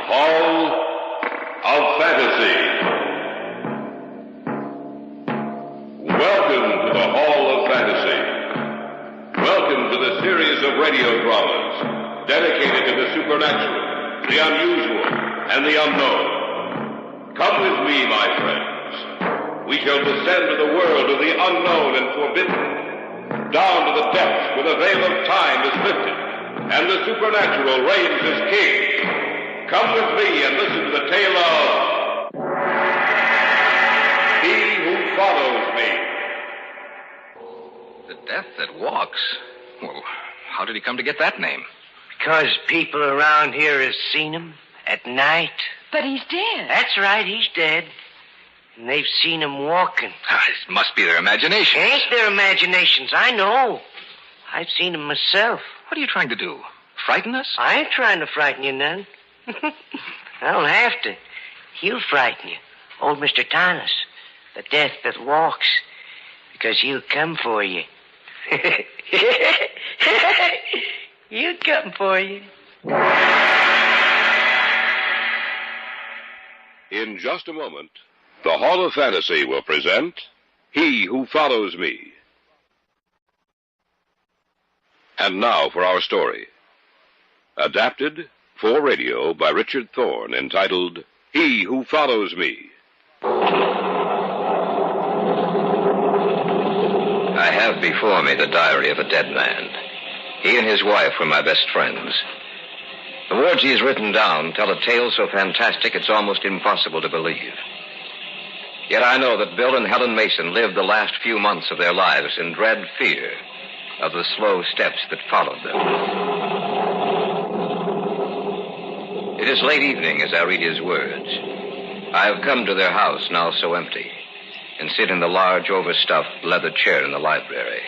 Hall of Fantasy. Welcome to the Hall of Fantasy. Welcome to the series of radio dramas dedicated to the supernatural, the unusual, and the unknown. Come with me, my friends. We shall descend to the world of the unknown and forbidden, down to the depths where the veil of time is lifted, and the supernatural reigns as king. Come with me and listen to the tale of He Who Follows Me. The Death That Walks? Well, how did he come to get that name? Because people around here have seen him at night. But he's dead. That's right, he's dead. And they've seen him walking. It must be their imagination. It ain't their imaginations, I know. I've seen him myself. What are you trying to do? Frighten us? I ain't trying to frighten you none. I don't have to. He'll frighten you. Old Mr. Thomas, the death that walks. Because he'll come for you. He'll come for you. In just a moment, the Hall of Fantasy will present He Who Follows Me. And now for our story. Adapted for radio by Richard Thorne, entitled He Who Follows Me. I have before me the diary of a dead man. He and his wife were my best friends. The words he has written down tell a tale so fantastic it's almost impossible to believe. Yet I know that Bill and Helen Mason lived the last few months of their lives in dread fear of the slow steps that followed them. It is late evening as I read his words. I have come to their house, now so empty, and sit in the large, overstuffed leather chair in the library.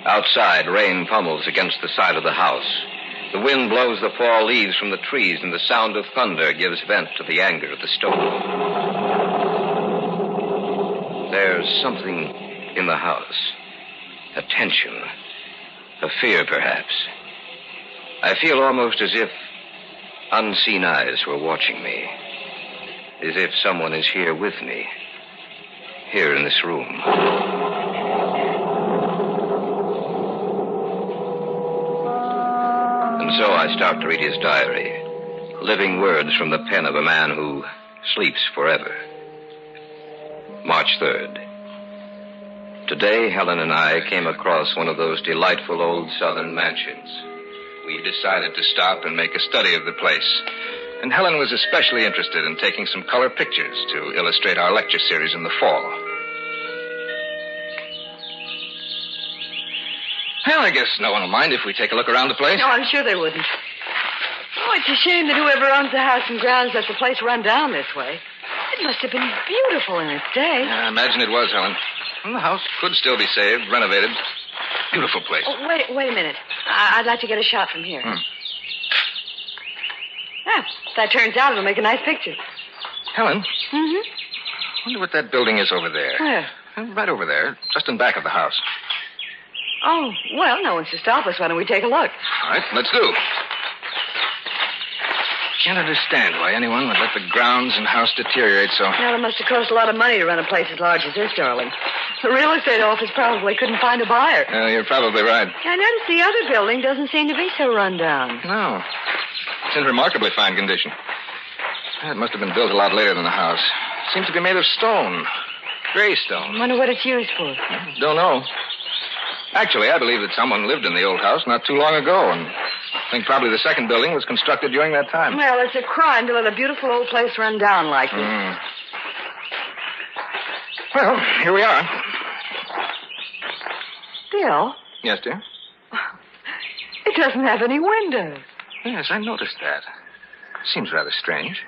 Outside, rain pummels against the side of the house. The wind blows the fall leaves from the trees, and the sound of thunder gives vent to the anger of the storm. There's something in the house. A tension. A fear, perhaps. I feel almost as if unseen eyes were watching me. As if someone is here with me. Here in this room. And so I start to read his diary. Living words from the pen of a man who sleeps forever. March 3rd. Today, Helen and I came across one of those delightful old southern mansions. We decided to stop and make a study of the place. And Helen was especially interested in taking some color pictures to illustrate our lecture series in the fall. Well, I guess no one will mind if we take a look around the place. No, I'm sure they wouldn't. Oh, it's a shame that whoever owns the house and grounds lets the place run down this way. It must have been beautiful in its day. I imagine it was, Helen. And the house could still be saved, renovated. Beautiful place. Oh, wait a minute. I'd like to get a shot from here. If that turns out, it'll make a nice picture. Helen? Mm-hmm. I wonder what that building is over there. Where? Right over there, just in back of the house. Oh, well, no one's to stop us. Why don't we take a look? All right, let's do. Can't understand why anyone would let the grounds and house deteriorate so. Well, it must have cost a lot of money to run a place as large as this, darling. The real estate office probably couldn't find a buyer. You're probably right. I noticed the other building doesn't seem to be so run down. No. It's in remarkably fine condition. It must have been built a lot later than the house. Seems to be made of stone. Gray stone. I wonder what it's used for. Don't know. Actually, I believe that someone lived in the old house not too long ago, and I think probably the second building was constructed during that time. Well, it's a crime to let a beautiful old place run down like this. Well, here we are. Bill? Yes, dear? It doesn't have any windows. Yes, I noticed that. Seems rather strange.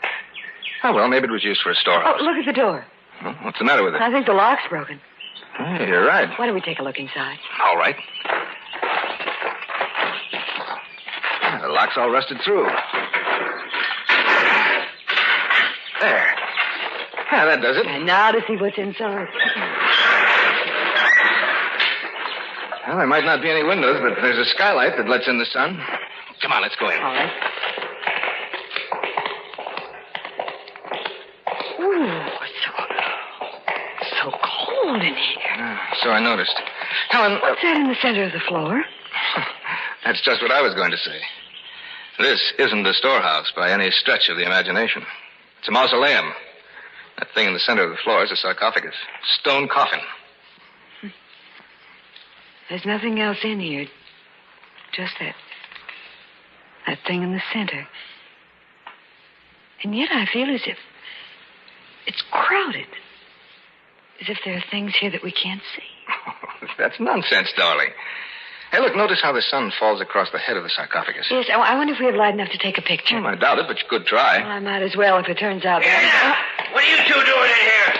Oh, well, maybe it was used for a storehouse. Oh, look at the door. Well, what's the matter with it? I think the lock's broken. Hey, you're right. Why don't we take a look inside? All right. The lock's all rusted through. There. Yeah, that does it. And now to see what's inside. Well, there might not be any windows, but there's a skylight that lets in the sun. Come on, let's go in. All right. so I noticed. Helen... What's that in the center of the floor? That's just what I was going to say. This isn't a storehouse by any stretch of the imagination. It's a mausoleum. That thing in the center of the floor is a sarcophagus. Stone coffin. There's nothing else in here. Just that thing in the center. And yet I feel as if it's crowded. As if there are things here that we can't see. That's nonsense, darling. Hey, look, notice how the sun falls across the head of the sarcophagus. Yes, I wonder if we have light enough to take a picture. I doubt it, but you could try. Well, I might as well if it turns out... What are you two doing in here?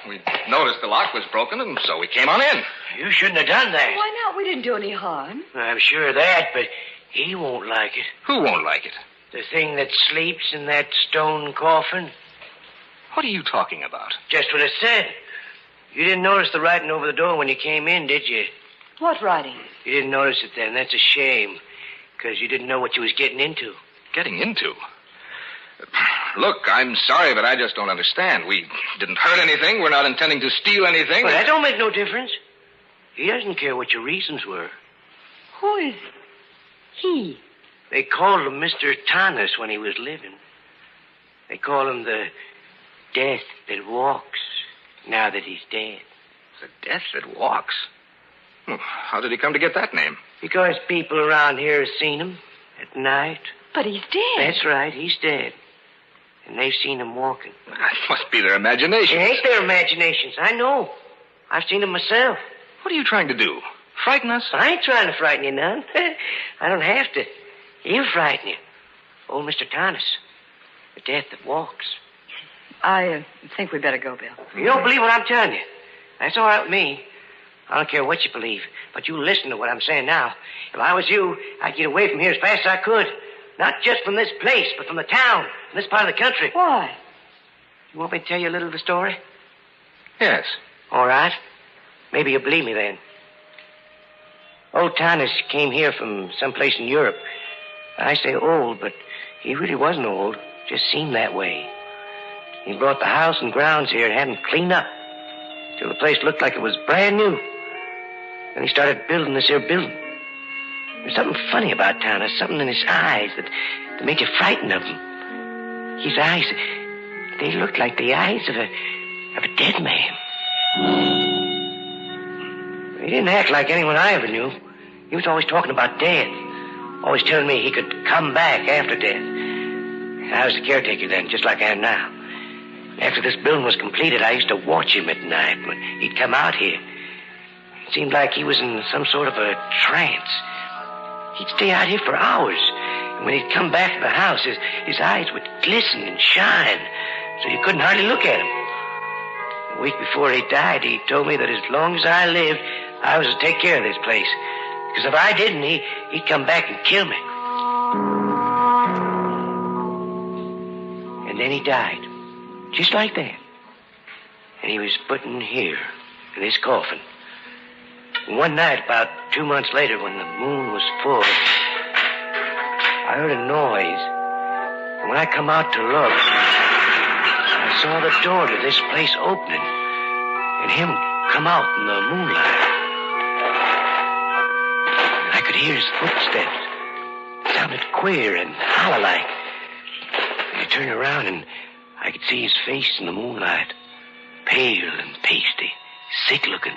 We noticed the lock was broken, and so we came on in. You shouldn't have done that. Why not? We didn't do any harm. I'm sure of that, but he won't like it. Who won't like it? The thing that sleeps in that stone coffin. What are you talking about? Just what I said. You didn't notice the writing over the door when you came in, did you? What writing? You didn't notice it then. That's a shame. Because you didn't know what you was getting into. Getting into? Look, I'm sorry, but I just don't understand. We didn't hurt anything. We're not intending to steal anything. Well, that don't make no difference. He doesn't care what your reasons were. Who is he? They called him Mr. Tanis when he was living. They call him the Death that Walks, now that he's dead. The Death that Walks? Well, how did he come to get that name? Because people around here have seen him at night. But he's dead. That's right, he's dead. And they've seen him walking. That must be their imagination. It ain't their imaginations, I know. I've seen him myself. What are you trying to do? Frighten us? I ain't trying to frighten you none. I don't have to. He'll frighten you. Old Mr. Tanis. The Death that Walks. I think we'd better go, Bill. You don't believe what I'm telling you. That's all right with me. I don't care what you believe, but you listen to what I'm saying now. If I was you, I'd get away from here as fast as I could. Not just from this place, but from the town, from this part of the country. Why? You want me to tell you a little of the story? Yes. All right. Maybe you'll believe me then. Old Tanis came here from someplace in Europe. I say old, but he really wasn't old. Just seemed that way. He brought the house and grounds here and had them cleaned up till the place looked like it was brand new. Then he started building this here building. There's something funny about Tanis, something in his eyes that made you frightened of him. His eyes, they looked like the eyes of a dead man. He didn't act like anyone I ever knew. He was always talking about death. Always telling me he could come back after death. I was the caretaker then, just like I am now. After this building was completed, I used to watch him at night when he'd come out here. It seemed like he was in some sort of a trance. He'd stay out here for hours. And when he'd come back to the house, his eyes would glisten and shine, so you couldn't hardly look at him. A week before he died, he told me that as long as I lived, I was to take care of this place. Because if I didn't, he'd come back and kill me. And then he died. Just like that. And he was put in here, in this coffin. And one night, about 2 months later, when the moon was full, I heard a noise. And when I come out to look, I saw the door to this place opening, and him come out in the moonlight. And I could hear his footsteps. It sounded queer and hollow-like. And I turned around, and I could see his face in the moonlight, pale and pasty, sick-looking.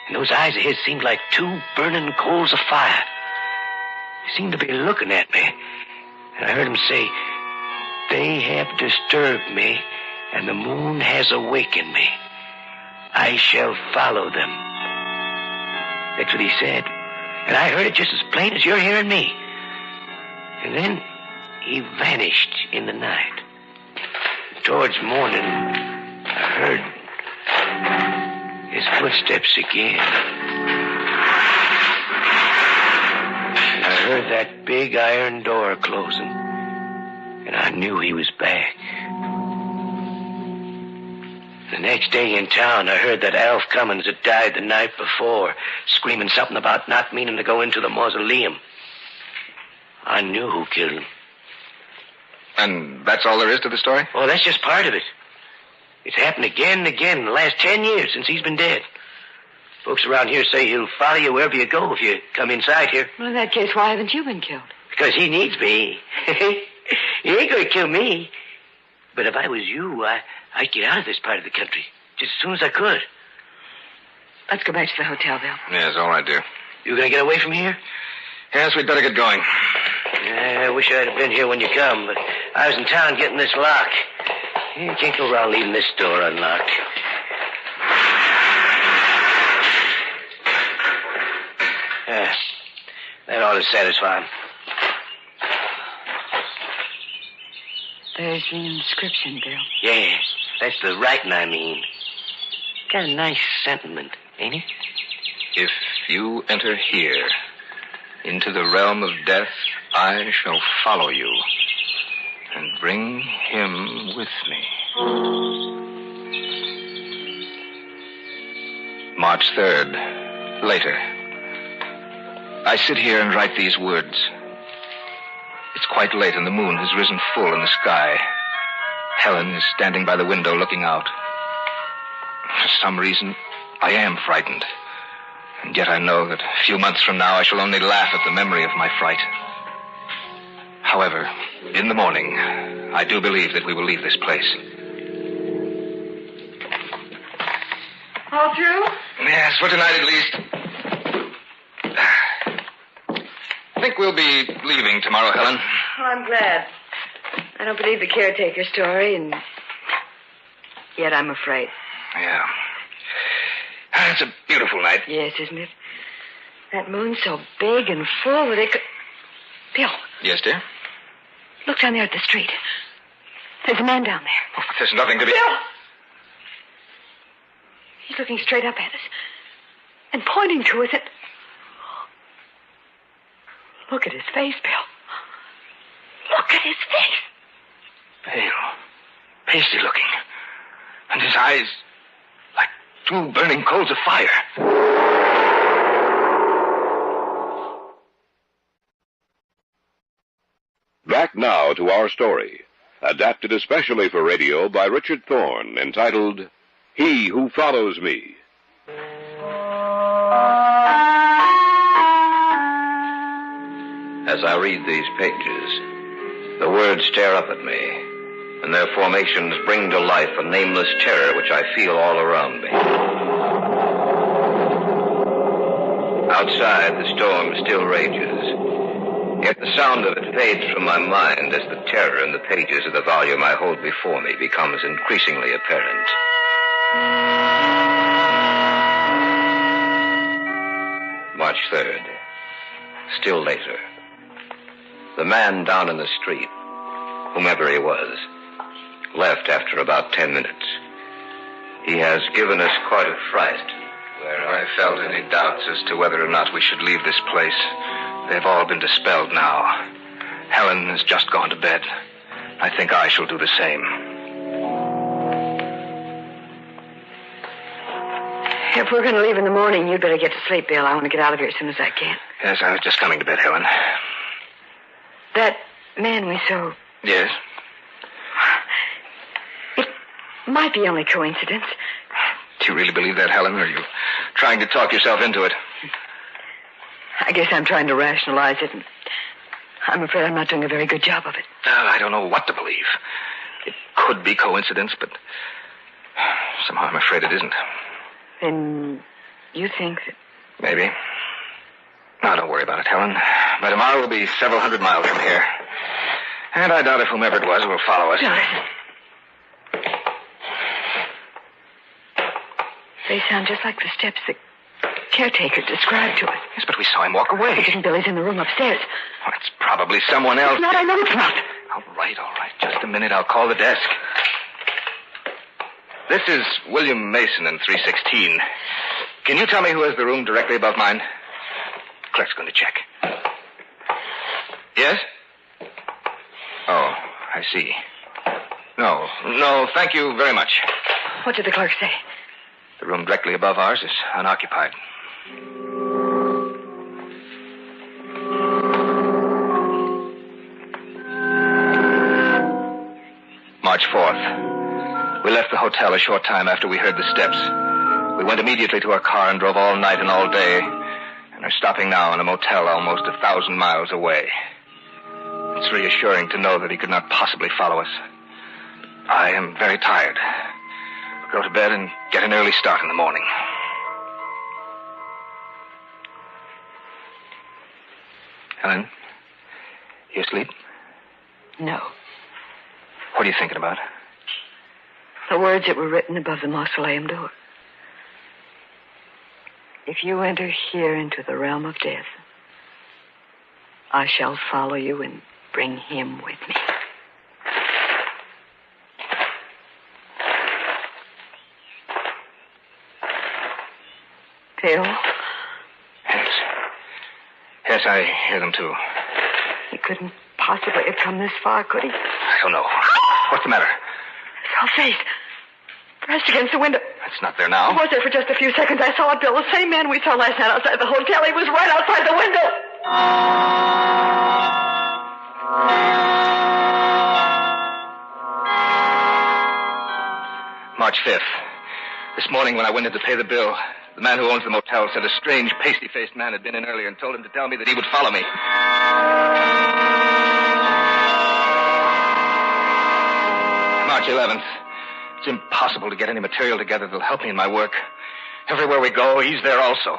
And those eyes of his seemed like 2 burning coals of fire. He seemed to be looking at me. And I heard him say, "They have disturbed me, and the moon has awakened me. I shall follow them." That's what he said. And I heard it just as plain as you're hearing me. And then he vanished in the night. Towards morning, I heard his footsteps again. And I heard that big iron door closing. And I knew he was back. The next day in town, I heard that Alf Cummins had died the night before, screaming something about not meaning to go into the mausoleum. I knew who killed him. And that's all there is to the story? Oh, that's just part of it. It's happened again and again in the last 10 years since he's been dead. Folks around here say he'll follow you wherever you go if you come inside here. Well, in that case, why haven't you been killed? Because he needs me. He ain't going to kill me. But if I was you, I'd get out of this part of the country just as soon as I could. Let's go back to the hotel, Bill. Yes, all right, dear. You going to get away from here? Yes, we'd better get going. I wish I'd have been here when you come, but I was in town getting this lock. You can't go around leaving this door unlocked. Yeah, that ought to satisfy him. There's the inscription, Bill. Yeah, that's the writing, I mean. Got a nice sentiment, ain't it? If you enter here, into the realm of death, I shall follow you and bring him with me. March 3rd, later. I sit here and write these words. It's quite late and the moon has risen full in the sky. Helen is standing by the window looking out. For some reason, I am frightened. And yet I know that a few months from now I shall only laugh at the memory of my fright. However, in the morning, I do believe that we will leave this place. All through? Yes, for tonight at least. I think we'll be leaving tomorrow, Helen. Oh, I'm glad. I don't believe the caretaker story, and yet I'm afraid. Yeah. It's a beautiful night. Yes, isn't it? That moon's so big and full that it could... Bill. Yes, dear? Look down there at the street. There's a man down there. Oh, there's nothing to be... Bill! He's looking straight up at us and pointing to us. Look at his face, Bill. Look at his face. Pale, pasty looking. And his eyes like two burning coals of fire. Back now to our story, adapted especially for radio by Richard Thorne, entitled He Who Follows Me. As I read these pages, the words stare up at me, and their formations bring to life a nameless terror which I feel all around me. Outside, the storm still rages, yet the sound of it fades from my mind as the terror in the pages of the volume I hold before me becomes increasingly apparent. March 3rd. Still later. The man down in the street, whomever he was, left after about 10 minutes. He has given us quite a fright. Where I felt any doubts as to whether or not we should leave this place, they've all been dispelled now. Helen has just gone to bed. I think I shall do the same. If we're going to leave in the morning, you'd better get to sleep, Bill. I want to get out of here as soon as I can. Yes, I was just coming to bed, Helen. That man we saw... Yes? It might be only coincidence. Do you really believe that, Helen, or are you trying to talk yourself into it? I guess I'm trying to rationalize it, and I'm afraid I'm not doing a very good job of it. I don't know what to believe. It could be coincidence, but somehow I'm afraid it isn't. Then you think that... Maybe. Now, don't worry about it, Helen. By tomorrow, we'll be several hundred miles from here. And I doubt if whomever it was will follow us. No, listen. They sound just like the steps the caretaker described to us. Yes, but we saw him walk away. Isn't Billy's in the room upstairs? Oh, it's probably someone else. It's not, I know it's not. All right. Just a minute. I'll call the desk. This is William Mason in 316. Can you tell me who has the room directly above mine? Clerk's going to check. Yes? Oh, I see. No, thank you very much. What did the clerk say? The room directly above ours is unoccupied. March 4th. We left the hotel a short time after we heard the steps. We went immediately to our car and drove all night and all day, and are stopping now in a motel almost 1,000 miles away. It's reassuring to know that he could not possibly follow us. I am very tired. We'll go to bed and get an early start in the morning. Helen, you asleep? No. What are you thinking about? The words that were written above the mausoleum door. If you enter here into the realm of death, I shall follow you and bring him with me. Phil? Yes. Yes, I hear them too. He couldn't possibly have come this far, could he? I don't know. What's the matter? His face. Pressed against the window. It's not there now. He was there for just a few seconds. I saw it, Bill. The same man we saw last night outside the hotel. He was right outside the window. March 5th. This morning when I went in to pay the bill, the man who owns the motel said a strange, pasty-faced man had been in earlier and told him to tell me that he would follow me. March 11th. It's impossible to get any material together that'll help me in my work. Everywhere we go, he's there also.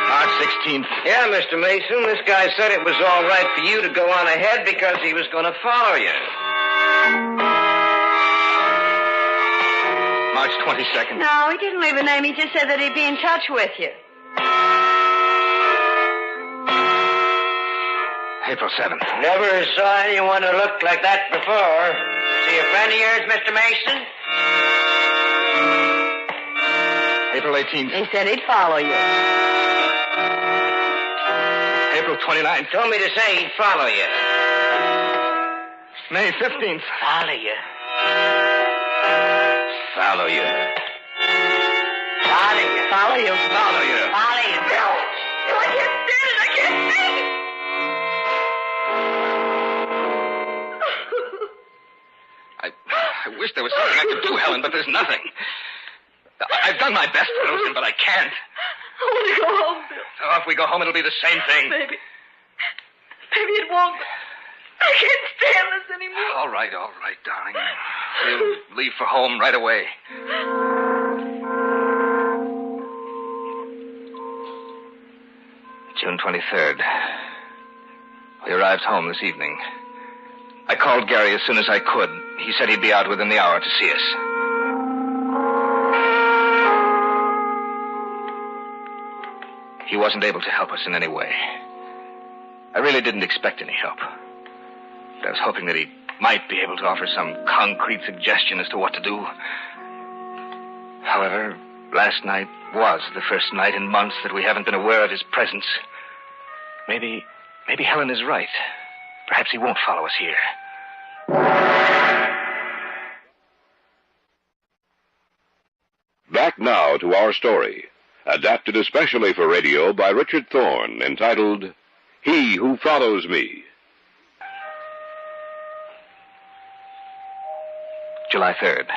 March 16th. Yeah, Mr. Mason, this guy said it was all right for you to go on ahead because he was going to follow you. March 22nd. No, he didn't leave a name. He just said that he'd be in touch with you. April 7th. Never saw anyone who looked like that before. See a friend of yours, Mr. Mason? April 18th. He said he'd follow you. April 29th. Told me to say he'd follow you. May 15th. Follow you? Follow you. Follow you. Follow you. Follow you. Follow you. No, I can't stand it. I can't stand it. I wish there was something I could do, Helen, but there's nothing. I've done my best to lose him, but I can't. I want to go home, Bill. So if we go home, it'll be the same thing. Maybe it won't. I can't stand this anymore. All right, darling. We'll leave for home right away. June 23rd. We arrived home this evening. I called Gary as soon as I could. He said he'd be out within the hour to see us. He wasn't able to help us in any way. I really didn't expect any help. But I was hoping that he might be able to offer some concrete suggestion as to what to do. However, last night was the first night in months that we haven't been aware of his presence. Maybe Helen is right. Perhaps he won't follow us here. Back now to our story, adapted especially for radio by Richard Thorne, entitled He Who Follows Me. July 3rd.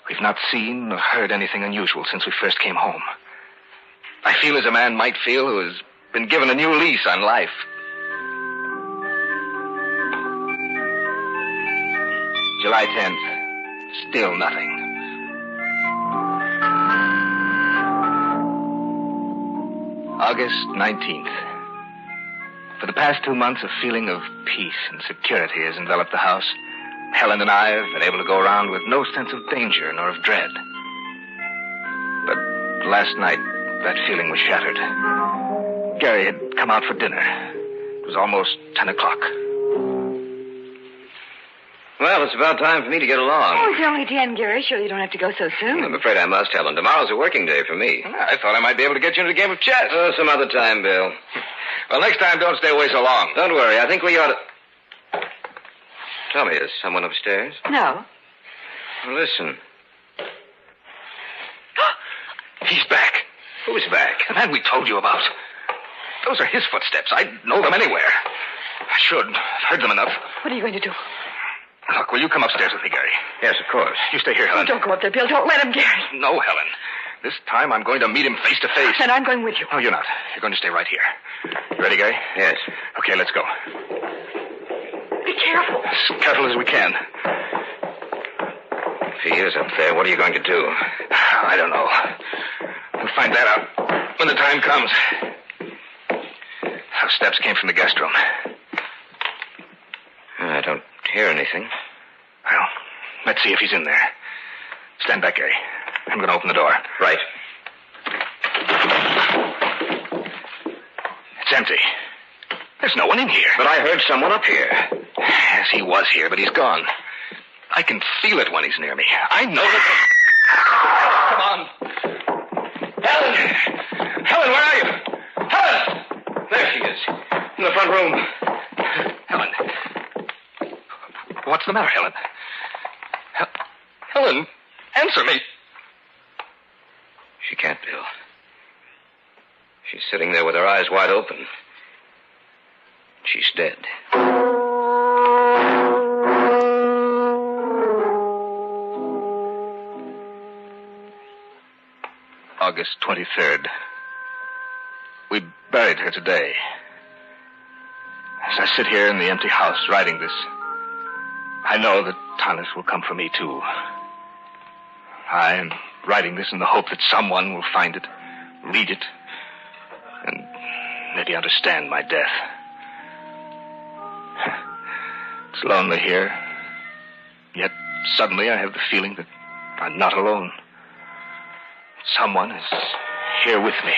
We've not seen or heard anything unusual since we first came home. I feel as a man might feel who has been given a new lease on life. July 10th. Still nothing. August 19th. For the past 2 months, a feeling of peace and security has enveloped the house. Helen and I have been able to go around with no sense of danger nor of dread. But last night, that feeling was shattered. Gary had come out for dinner. It was almost 10 o'clock. Well, it's about time for me to get along. Oh, it's only 10, Gary. Sure you don't have to go so soon. I'm afraid I must, Helen. Tomorrow's a working day for me. I thought I might be able to get you into a game of chess. Oh, some other time, Bill. Well, next time, don't stay away so long. Don't worry. I think we ought to... Tell me, is someone upstairs? No. Well, listen. He's back. Who's back? The man we told you about. Those are his footsteps. I'd know them anywhere. I should. I've heard them enough. What are you going to do? Look, will you come upstairs with me, Gary? Yes, of course. You stay here, Oh, Helen. don't go up there, Bill. Don't let him, Gary. No, Helen. This time I'm going to meet him face to face. And I'm going with you. No, you're not. You're going to stay right here. You ready, Gary? Yes. Okay, let's go. Be careful. As careful as we can. If he is up there, what are you going to do? I don't know. We'll find that out when the time comes. Those steps came from the guest room. I don't hear anything. Well, let's see if he's in there. Stand back, Gary. I'm going to open the door. Right. It's empty. There's no one in here. But I heard someone up here. Yes, he was here, but he's gone. I can feel it when he's near me. I know that... Come on. Helen! Helen, where are you? Helen! There she is. In the front room. Helen. What's the matter, Helen? Helen, answer me. She can't, Bill. She's sitting there with her eyes wide open. She's dead. August 23rd. We buried her today. As I sit here in the empty house writing this, I know that Thomas will come for me, too. I am writing this in the hope that someone will find it, read it, and maybe understand my death. It's lonely here, yet suddenly I have the feeling that I'm not alone. Someone is here with me.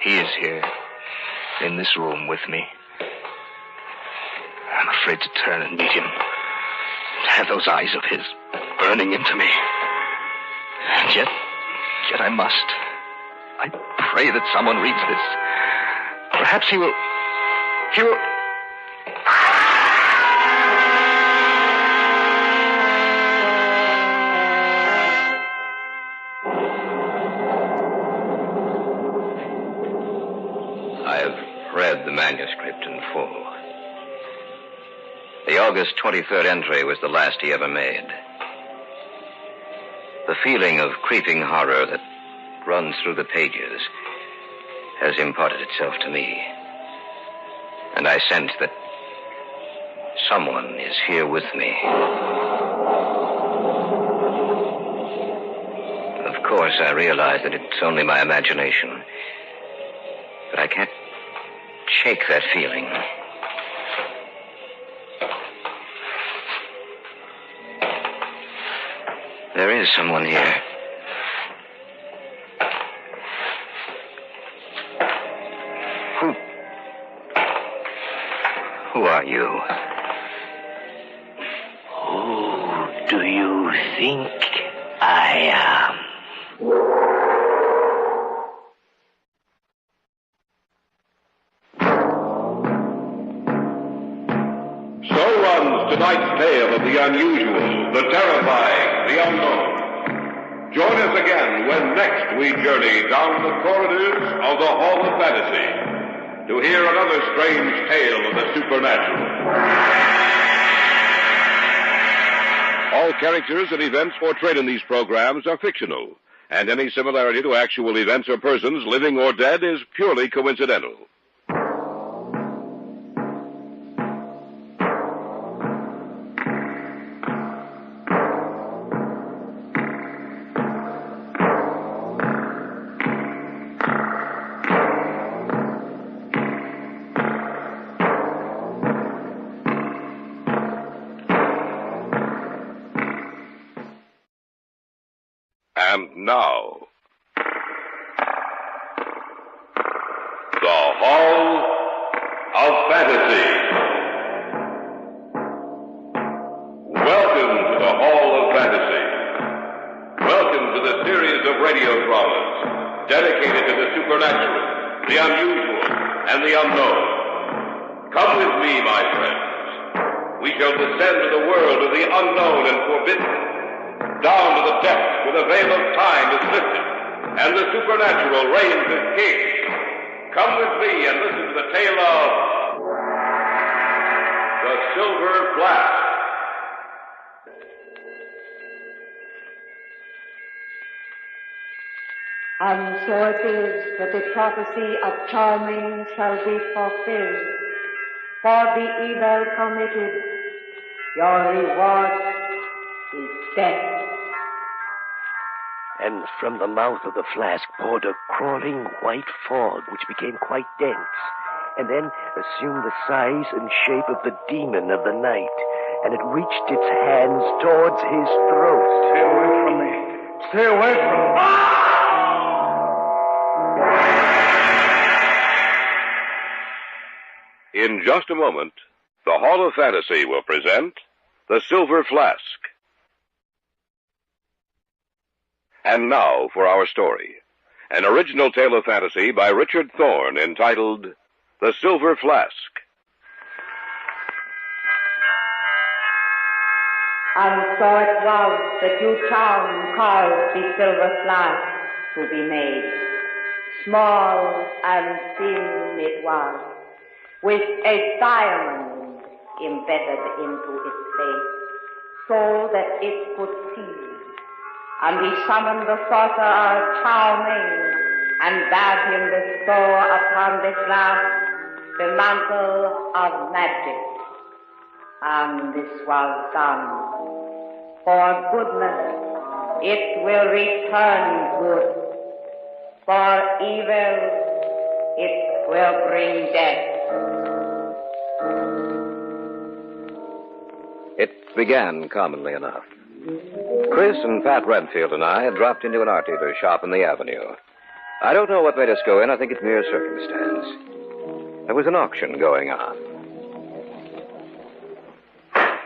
He is here, in this room with me. I'm afraid to turn and meet him. To have those eyes of his burning into me. And yet I must. I pray that someone reads this. Perhaps he will... Read the manuscript in full. The August 23rd entry was the last he ever made. The feeling of creeping horror that runs through the pages has imparted itself to me. And I sense that someone is here with me. Of course, I realize that it's only my imagination. But I can't shake that feeling. There is someone here. Who are you? Who do you think I am? Tonight's tale of the unusual, the terrifying, the unknown. Join us again when next we journey down the corridors of the Hall of Fantasy to hear another strange tale of the supernatural. All characters and events portrayed in these programs are fictional, and any similarity to actual events or persons, living or dead, is purely coincidental. And now, the Hall of Fantasy. Welcome to the Hall of Fantasy. Welcome to the series of radio dramas dedicated to the supernatural, the unusual, and the unknown. Come with me, my friends. We shall descend to the world of the unknown and forbidden. Down to the depths where the veil of time is lifted and the supernatural reigns as king. Come with me and listen to the tale of the Silver Flask. And so it is that the prophecy of Charming shall be fulfilled. For the evil committed, your reward is death. And from the mouth of the flask poured a crawling white fog, which became quite dense, and then assumed the size and shape of the demon of the night, and it reached its hands towards his throat. Stay away from me. Stay away from me. In just a moment, the Hall of Fantasy will present The Silver Flask. And now for our story. An original tale of fantasy by Richard Thorne entitled The Silver Flask. And so it was that you charmed caused the silver flask to be made. Small and thin it was, with a diamond embedded into its face, so that it could see. And he summoned the sorcerer Charming, and bade him bestow upon this flask the mantle of magic. And this was done. For goodness, it will return good. For evil, it will bring death. It began commonly enough. Chris and Pat Redfield and I had dropped into an art dealer's shop in the avenue. I don't know what made us go in. I think it's mere circumstance. There was an auction going on.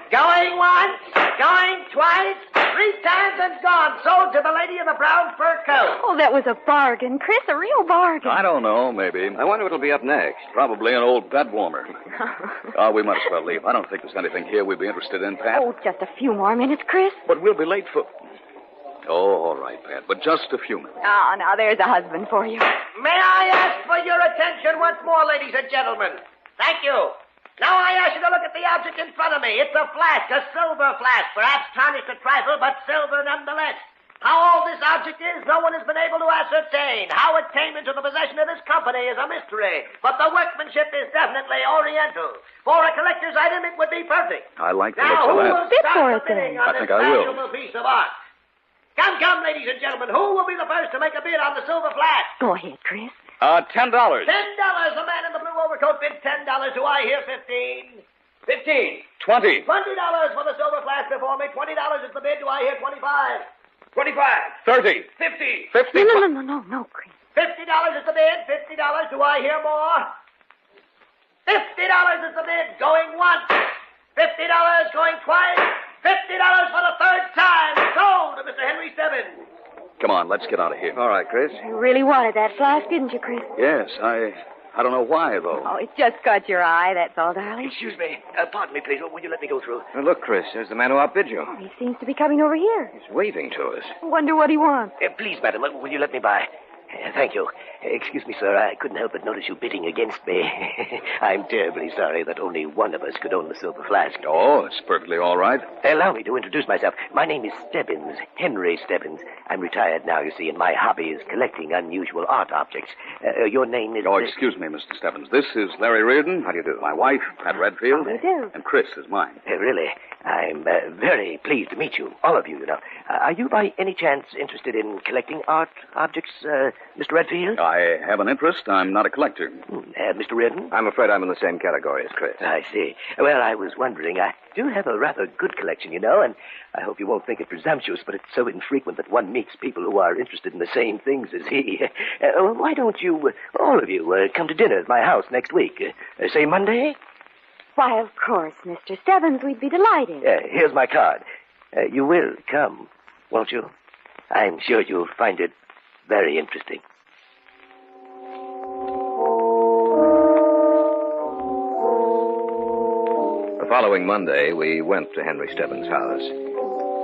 Going once, going twice, 3 times and gone. Sold to the lady in the brown fur coat. Oh, that was a bargain, Chris, a real bargain. I don't know, maybe. I wonder what'll be up next. Probably an old bed warmer. We might as well leave. I don't think there's anything here we'd be interested in, Pat. Oh, just a few more minutes, Chris. But we'll be late for... Oh, all right, Pat, but just a few minutes. Oh, now there's a husband for you. May I ask for your attention once more, ladies and gentlemen? Thank you. Now I ask you to look at the object in front of me. It's a flask, a silver flask, perhaps tarnished a trifle, but silver nonetheless. How old this object is, no one has been able to ascertain. How it came into the possession of this company is a mystery, but the workmanship is definitely Oriental. For a collector's item, it would be perfect. I like the Now, looks of who that. will Bid start for the it, then. bidding on I this think I will. valuable piece of art? Come, ladies and gentlemen, who will be the first to make a bid on the silver flask? Go ahead, Chris. $10. $10. The man in the blue overcoat bid $10. Do I hear 15? 15. 20. $20 for the silver flask before me. $20 is the bid. Do I hear 25? 25. 30. 50. 50. No, Chris. $50 is the bid. $50. Do I hear more? $50 is the bid. Going once. $50 going twice. $50 for the third time. Sold to Mr. Henry Stebbins. Come on, let's get out of here. All right, Chris. You really wanted that flask, didn't you, Chris? Yes, I don't know why, though. Oh, it just caught your eye, that's all, darling. Excuse me. Pardon me, please. Will you let me go through? Now, look, Chris, there's the man who outbid you. Oh, he seems to be coming over here. He's waving to us. Wonder what he wants. Please, madam, will you let me by? Thank you. Excuse me, sir. I couldn't help but notice you bidding against me. I'm terribly sorry that only one of us could own the silver flask. Oh, it's perfectly all right. Allow me to introduce myself. My name is Stebbins, Henry Stebbins. I'm retired now, you see, and my hobby is collecting unusual art objects. Your name is... Oh, excuse me, Mr. Stebbins. This is Larry Reardon. How do you do? My wife, Pat Redfield. How do you do? And Chris is mine. Really? I'm very pleased to meet you, all of you, you know. Are you by any chance interested in collecting art objects, Mr. Redfield? I have an interest. I'm not a collector. Mr. Reardon? I'm afraid I'm in the same category as Chris. I see. Well, I was wondering, I do have a rather good collection, you know, and I hope you won't think it presumptuous, but it's so infrequent that one meets people who are interested in the same things as he. Why don't you, all of you, come to dinner at my house next week? Say Monday? Why, of course, Mr. Stebbins, we'd be delighted. Here's my card. You will come, won't you? I'm sure you'll find it very interesting. The following Monday, we went to Henry Stebbins' house.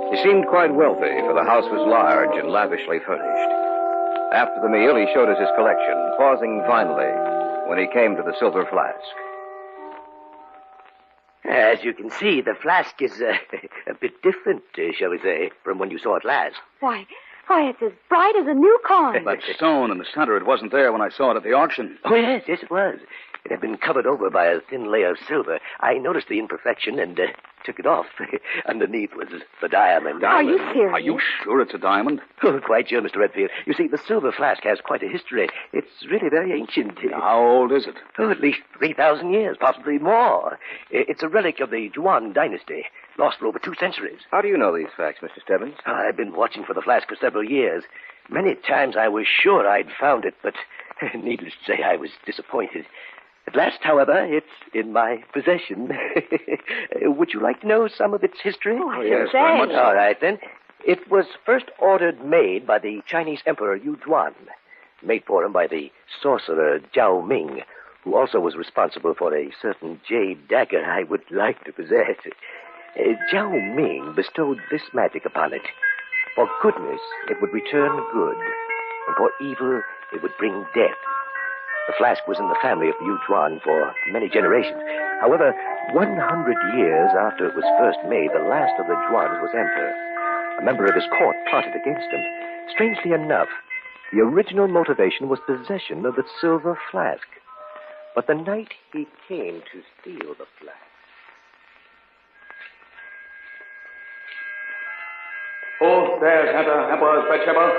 He seemed quite wealthy, for the house was large and lavishly furnished. After the meal, he showed us his collection, pausing finally when he came to the silver flask. As you can see, the flask is a bit different, shall we say, from when you saw it last. Why, it's as bright as a new coin. That stone in the center, it wasn't there when I saw it at the auction. Oh, yes, it was. It had been covered over by a thin layer of silver. I noticed the imperfection and took it off. Underneath was the diamond. Are you serious? Are you sure it's a diamond? Oh, quite sure, Mr. Redfield. You see, the silver flask has quite a history. It's really very ancient. How old is it? Oh, at least 3,000 years, possibly more. It's a relic of the Yuan dynasty, lost for over 2 centuries. How do you know these facts, Mr. Stebbins? I've been watching for the flask for several years. Many times I was sure I'd found it, but needless to say, I was disappointed. At last, however, it's in my possession. Would you like to know some of its history? Oh, yes, very much so. All right, then. It was first ordered made by the Chinese Emperor Yu Zhuan, made for him by the sorcerer Zhao Ming, who also was responsible for a certain jade dagger I would like to possess. Zhao Ming bestowed this magic upon it. For goodness, it would return good, and for evil, it would bring death. The flask was in the family of the Yu Zhuan for many generations. However, 100 years after it was first made, the last of the Zhuans was emperor. A member of his court plotted against him. Strangely enough, the original motivation was possession of the silver flask. But the night he came to steal the flask... Oh, there's Emperor's bedchamber.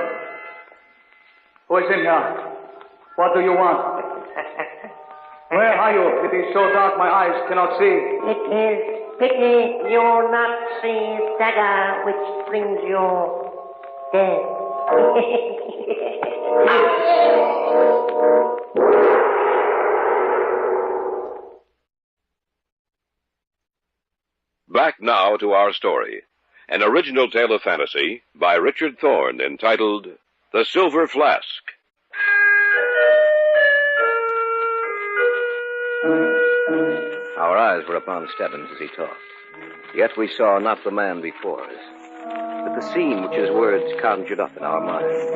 Who is in here? What do you want? Where are you? It is so dark my eyes cannot see. It is pity you not see dagger which brings you death. Back now to our story. An original tale of fantasy by Richard Thorne entitled The Silver Flask. Our eyes were upon Stebbins as he talked. Yet we saw not the man before us, but the scene which his words conjured up in our minds.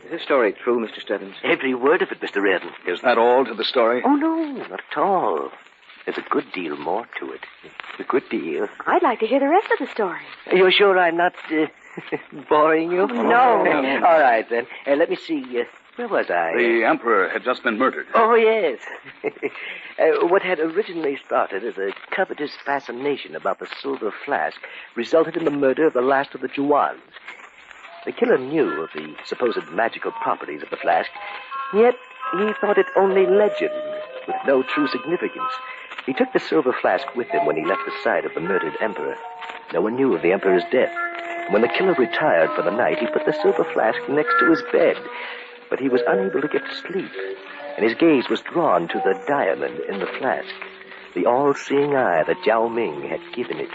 Is this story true, Mr. Stebbins? Every word of it, Mr. Reardon. Is that all to the story? Oh, no, not at all. There's a good deal more to it. A good deal. I'd like to hear the rest of the story. You're sure I'm not boring you? No. All right, then. Let me see. Where was I? The Emperor had just been murdered. Oh, yes. What had originally started as a covetous fascination about the silver flask resulted in the murder of the last of the Juans. The killer knew of the supposed magical properties of the flask, yet he thought it only legend, with no true significance. He took the silver flask with him when he left the side of the murdered emperor. No one knew of the emperor's death. When the killer retired for the night, he put the silver flask next to his bed. But he was unable to get to sleep, and his gaze was drawn to the diamond in the flask, the all-seeing eye that Zhao Ming had given it.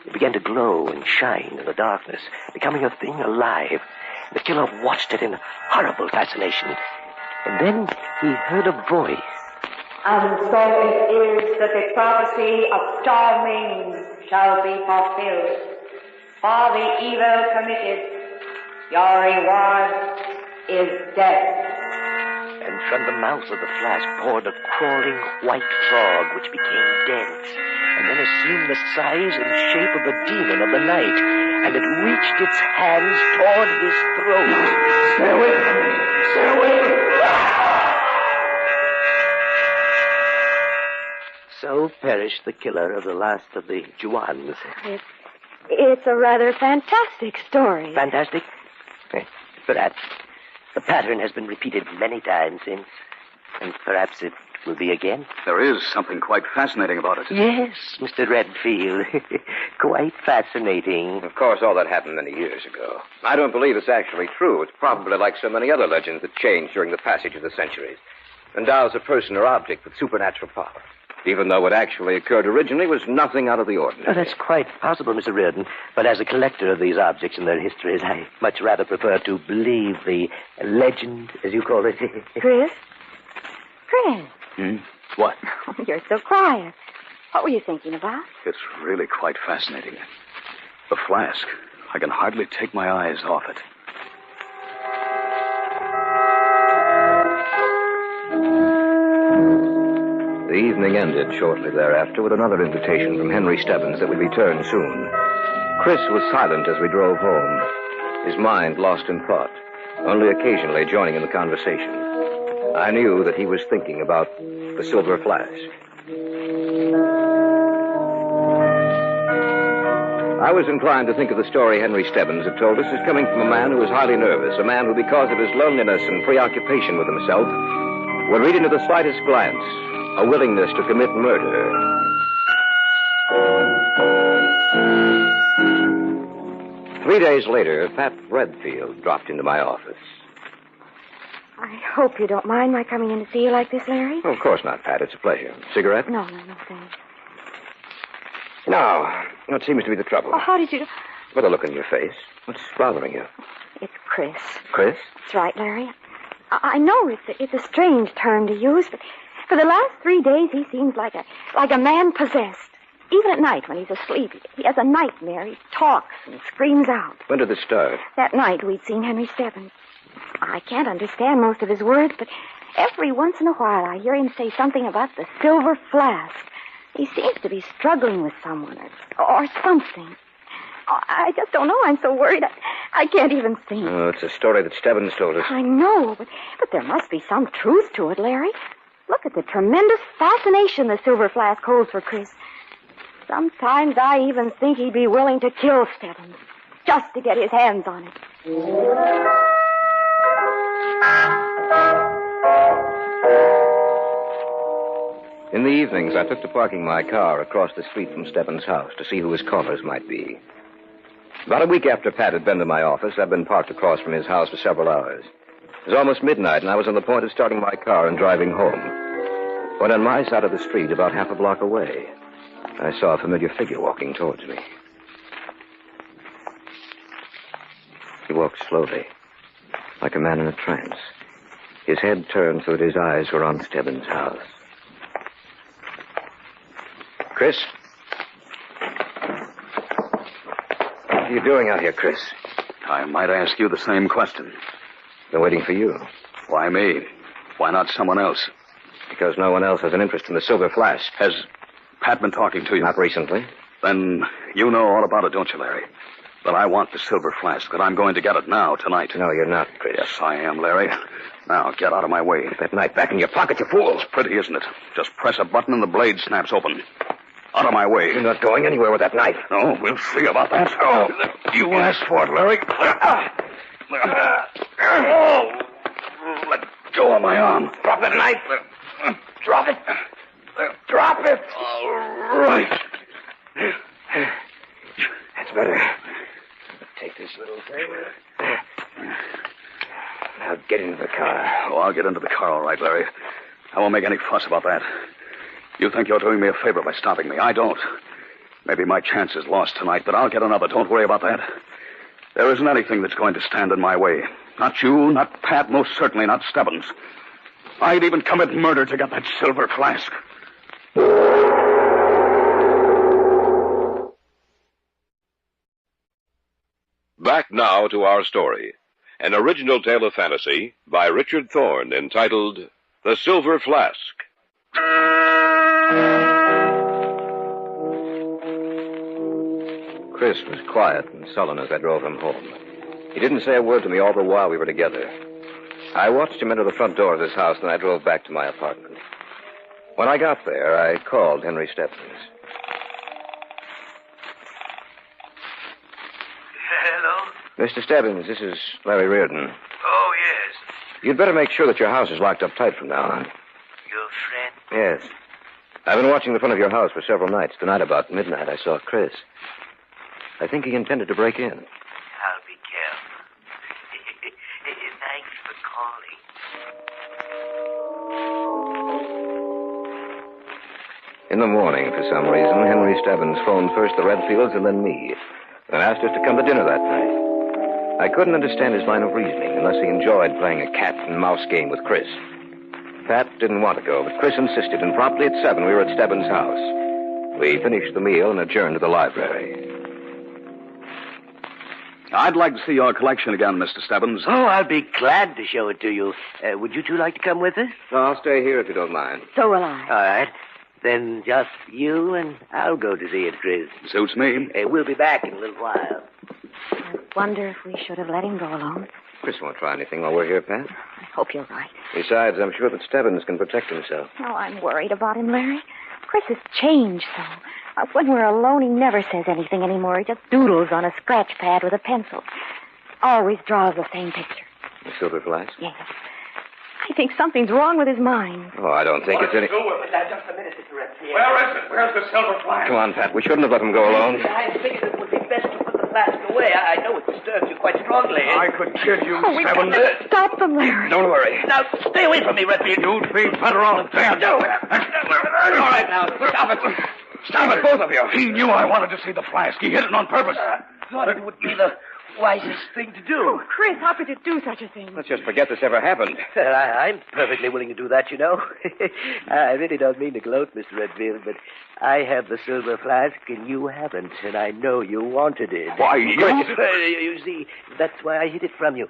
It began to glow and shine in the darkness, becoming a thing alive. The killer watched it in horrible fascination, and then he heard a voice. And so it is that the prophecy of Zhao Ming shall be fulfilled. For the evil committed, your reward is death. And from the mouth of the flask poured a crawling white frog which became dense, and then assumed the size and shape of a demon of the night, and it reached its hands toward his throat. Stay away from me! Stay away from me! So perished the killer of the last of the Juans. It's a rather fantastic story. Fantastic? Perhaps. The pattern has been repeated many times since, and perhaps it will be again. There is something quite fascinating about it. Yes, Mr. Redfield. Quite fascinating. Of course, all that happened many years ago. I don't believe it's actually true. It's probably like so many other legends that changed during the passage of the centuries. Endows a person or object with supernatural power, even though what actually occurred originally was nothing out of the ordinary. Oh, that's quite possible, Mr. Reardon. But as a collector of these objects and their histories, I much rather prefer to believe the legend, as you call it. Chris? What? You're so quiet. What were you thinking about? It's really quite fascinating. The flask. I can hardly take my eyes off it. The evening ended shortly thereafter with another invitation from Henry Stebbins that we'd return soon. Chris was silent as we drove home, his mind lost in thought, only occasionally joining in the conversation. I knew that he was thinking about the silver flask. I was inclined to think of the story Henry Stebbins had told us as coming from a man who was highly nervous, a man who, because of his loneliness and preoccupation with himself, would read into the slightest glance a willingness to commit murder. 3 days later, Pat Redfield dropped into my office. I hope you don't mind my coming in to see you like this, Larry. Oh, of course not, Pat. It's a pleasure. Cigarette? No, thanks. Now, what seems to be the trouble? Oh, how did you... What a look on your face. What's bothering you? It's Chris. Chris? That's right, Larry. I know it's a strange term to use, but for the last 3 days he seems like a man possessed. Even at night when he's asleep, he has a nightmare. He talks and screams out. When did this start? That night we'd seen Henry Stebbins. I can't understand most of his words, but every once in a while I hear him say something about the silver flask. He seems to be struggling with someone or something. I just don't know. I'm so worried. I can't even think. Oh, it's a story that Stebbins told us. I know, but there must be some truth to it, Larry. Look at the tremendous fascination the silver flask holds for Chris. Sometimes I even think he'd be willing to kill Stebbins just to get his hands on it. In the evenings, I took to parking my car across the street from Stebbins' house to see who his callers might be. About a week after Pat had been to my office, I'd been parked across from his house for several hours. It was almost midnight, and I was on the point of starting my car and driving home, when on my side of the street, about half a block away, I saw a familiar figure walking towards me. He walked slowly, like a man in a trance, his head turned so that his eyes were on Stebbins' house. Chris? What are you doing out here, Chris? I might ask you the same question. Been waiting for you. Why me? Why not someone else? Because no one else has an interest in the silver flask. Has Pat been talking to you? Not recently. Then you know all about it, don't you, Larry? That I want the silver flask, that I'm going to get it now, tonight. No, you're not, Chris. Yes, I am, Larry. Now, get out of my way. Put that knife back in your pocket, you fool. It's pretty, isn't it? Just press a button and the blade snaps open. Out of my way. You're not going anywhere with that knife. No, we'll see about that. Oh, you asked for it, Larry. Oh, let go of my arm. Drop that knife. Drop it. Drop it. All right. That's better. Take this little thing. Now get into the car. Oh, I'll get into the car, all right, Larry. I won't make any fuss about that. You think you're doing me a favor by stopping me. I don't. Maybe my chance is lost tonight, but I'll get another. Don't worry about that. There isn't anything that's going to stand in my way. Not you, not Pat, most certainly not Stebbins. I'd even commit murder to get that silver flask. Back now to our story. An original tale of fantasy by Richard Thorne entitled The Silver Flask. Chris was quiet and sullen as I drove him home. He didn't say a word to me all the while we were together. I watched him enter the front door of his house, and I drove back to my apartment. When I got there, I called Henry Stebbins. Hello? Mr. Stebbins, this is Larry Reardon. Oh, yes. You'd better make sure that your house is locked up tight from now on. Your friend? Yes. I've been watching the front of your house for several nights. Tonight, about midnight, I saw Chris. I think he intended to break in. I'll be careful. Thanks for calling. In the morning, for some reason, Henry Stebbins phoned first the Redfields and then me, and asked us to come to dinner that night. I couldn't understand his line of reasoning unless he enjoyed playing a cat and mouse game with Chris. Pat didn't want to go, but Chris insisted, and promptly at 7 we were at Stebbins' house. We finished the meal and adjourned to the library. I'd like to see your collection again, Mr. Stebbins. Oh, I'll be glad to show it to you. Would you two like to come with us? No, I'll stay here if you don't mind. So will I. All right. Then just you and I'll go to see it, Chris. Suits me. We'll be back in a little while. I wonder if we should have let him go alone. Chris won't try anything while we're here, Pat. I hope you're right. Besides, I'm sure that Stebbins can protect himself. Oh, I'm worried about him, Larry. Chris has changed so. When we're alone, he never says anything anymore. He just doodles on a scratch pad with a pencil. Always draws the same picture. The silver flask? Yes. I think something's wrong with his mind. Oh, I don't think it's any... Just a minute, Mr. Redfield. Where is it? Where's the silver flask? Come on, Pat. We shouldn't have let him go alone. I figured it would be best to put the flask away. I know it disturbs you quite strongly. I could kill you, We've got Stebbins. to stop them, Larry. Don't worry. Now, stay away from me, Redfield. You'd be better off dead. No. All right, now, stop it. Stop it, both of you. He knew I wanted to see the flask. He hid it on purpose. Thought it would be the wisest thing to do. Oh, Chris, how could you do such a thing? Let's just forget this ever happened. Well, I'm perfectly willing to do that, you know. I really don't mean to gloat, Mr. Redfield, but I have the silver flask and you haven't, and I know you wanted it. Why, you... You see, that's why I hid it from you.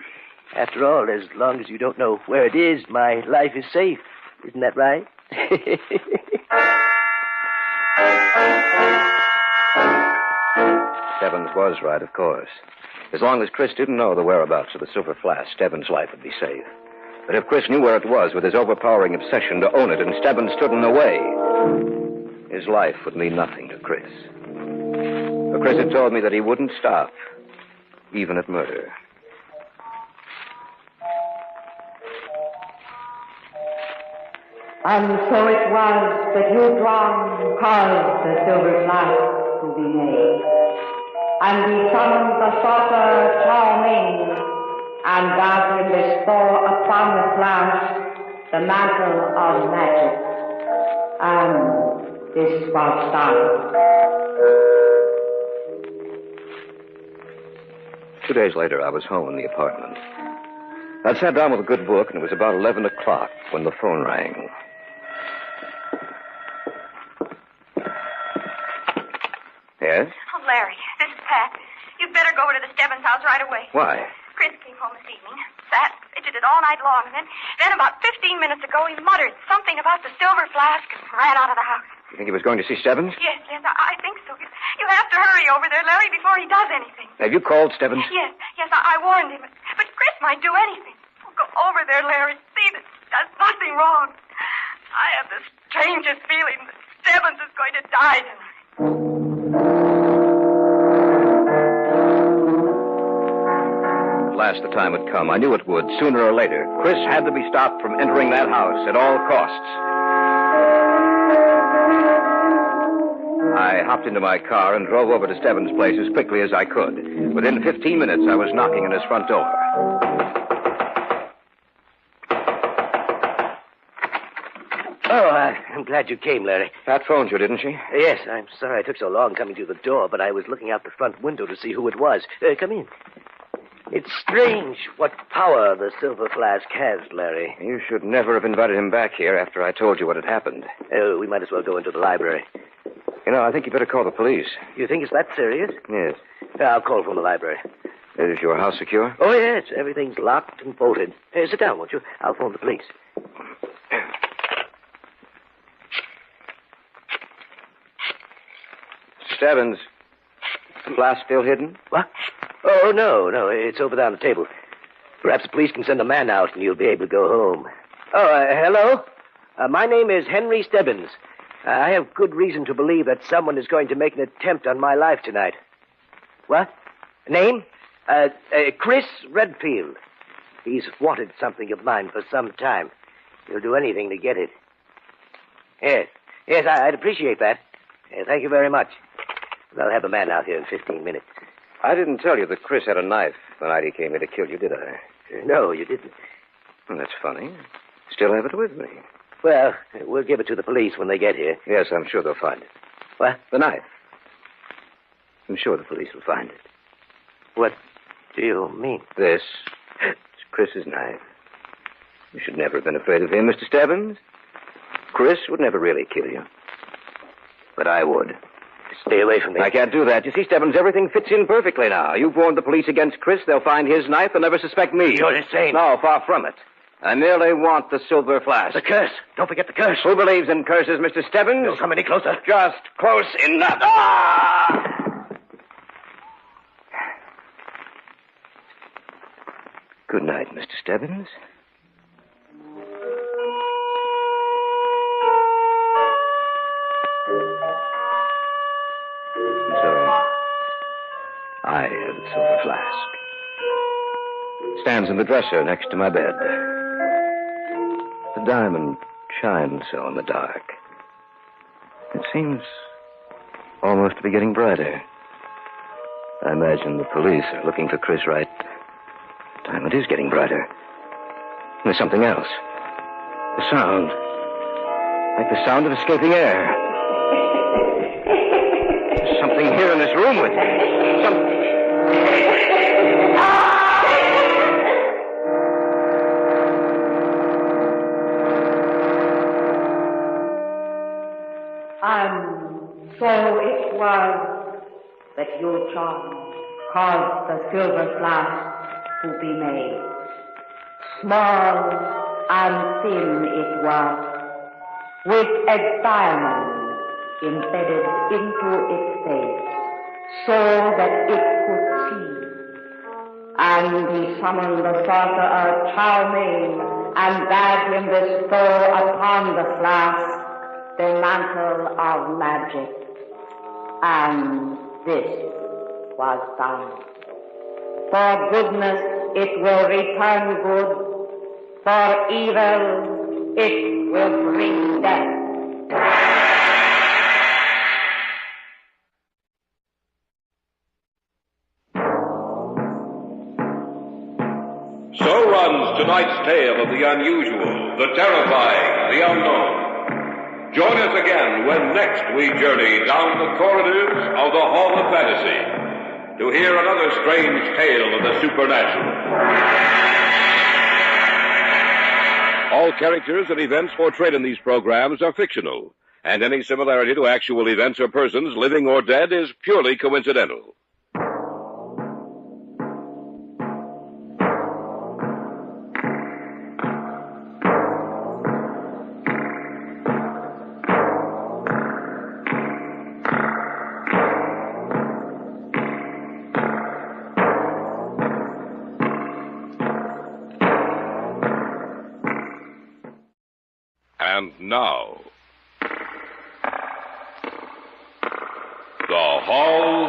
After all, as long as you don't know where it is, my life is safe. Isn't that right? Stebbins was right, of course. As long as Chris didn't know the whereabouts of the silver flask, Stebbins' life would be safe. But if Chris knew where it was with his overpowering obsession to own it and Stebbins stood in the way, his life would mean nothing to Chris. For Chris had told me that he wouldn't stop, even at murder. And so it was that you caused the silver flask to be made. And he summoned the sorcerer Charming, and bade him bestow upon the flask the mantle of magic. And this was done. 2 days later, I was home in the apartment. I'd sat down with a good book, and it was about 11 o'clock when the phone rang. Yes? Oh, Larry, this is Pat. You'd better go over to the Stebbins house right away. Why? Chris came home this evening, sat, fidgeted all night long, and then about 15 minutes ago, he muttered something about the silver flask and ran out of the house. You think he was going to see Stebbins? Yes, I think so. You have to hurry over there, Larry, before he does anything. Have you called Stebbins? Yes, I warned him. But Chris might do anything. Oh, go over there, Larry. See that there's nothing wrong. I have the strangest feeling that Stebbins is going to die tonight. At last the time had come. I knew it would, sooner or later. Chris had to be stopped from entering that house at all costs. I hopped into my car and drove over to Stebbins' place as quickly as I could. Within 15 minutes, I was knocking on his front door. Oh, I'm glad you came, Larry. Pat phoned you, didn't she? Yes, I'm sorry I took so long coming to the door, but I was looking out the front window to see who it was. Come in. It's strange what power the silver flask has, Larry. You should never have invited him back here after I told you what had happened. We might as well go into the library. You know, I think you better call the police. You think it's that serious? Yes. I'll call from the library. Is your house secure? Oh, yes. Everything's locked and bolted. Sit down, won't you? I'll phone the police. Stebbins, the flask still hidden? What? Oh, no. It's over there on the table. Perhaps the police can send a man out and you'll be able to go home. Oh, hello? My name is Henry Stebbins. I have good reason to believe that someone is going to make an attempt on my life tonight. What? Name? Chris Redfield. He's wanted something of mine for some time. He'll do anything to get it. Yes, I'd appreciate that. Thank you very much. I'll have a man out here in 15 minutes. I didn't tell you that Chris had a knife the night he came here to kill you, did I? No, you didn't. Well, that's funny. Still have it with me. Well, we'll give it to the police when they get here. Yes, I'm sure they'll find it. What? The knife. I'm sure the police will find it. What do you mean? This is Chris's knife. You should never have been afraid of him, Mr. Stebbins. Chris would never really kill you. But I would. Stay away from me. I can't do that. You see, Stebbins, everything fits in perfectly now. You've warned the police against Chris. They'll find his knife. They'll never suspect me. You're insane. No, far from it. I merely want the silver flask. The curse. Don't forget the curse. Who believes in curses, Mr. Stebbins? Don't come any closer. Just close enough. Ah! Good night, Mr. Stebbins. So, I have the silver flask. Stands in the dresser next to my bed. The diamond shines so in the dark. It seems almost to be getting brighter. I imagine the police are looking for Chris Wright. The diamond is getting brighter. And there's something else. The sound. Like the sound of escaping air. There's something here in this room with me. And so it was that you caused the silver flask to be made. Small and thin it was, with a diamond embedded into its base, so that it could see. And he summoned the sorcerer Charming and bade him bestow upon the flask the mantle of magic. And this was done. For goodness it will return good, for evil it will bring death. So runs tonight's tale of the unusual, the terrifying, the unknown. Join us again when next we journey down the corridors of the Hall of Fantasy to hear another strange tale of the supernatural. All characters and events portrayed in these programs are fictional, and any similarity to actual events or persons, living or dead, is purely coincidental. And now, the Hall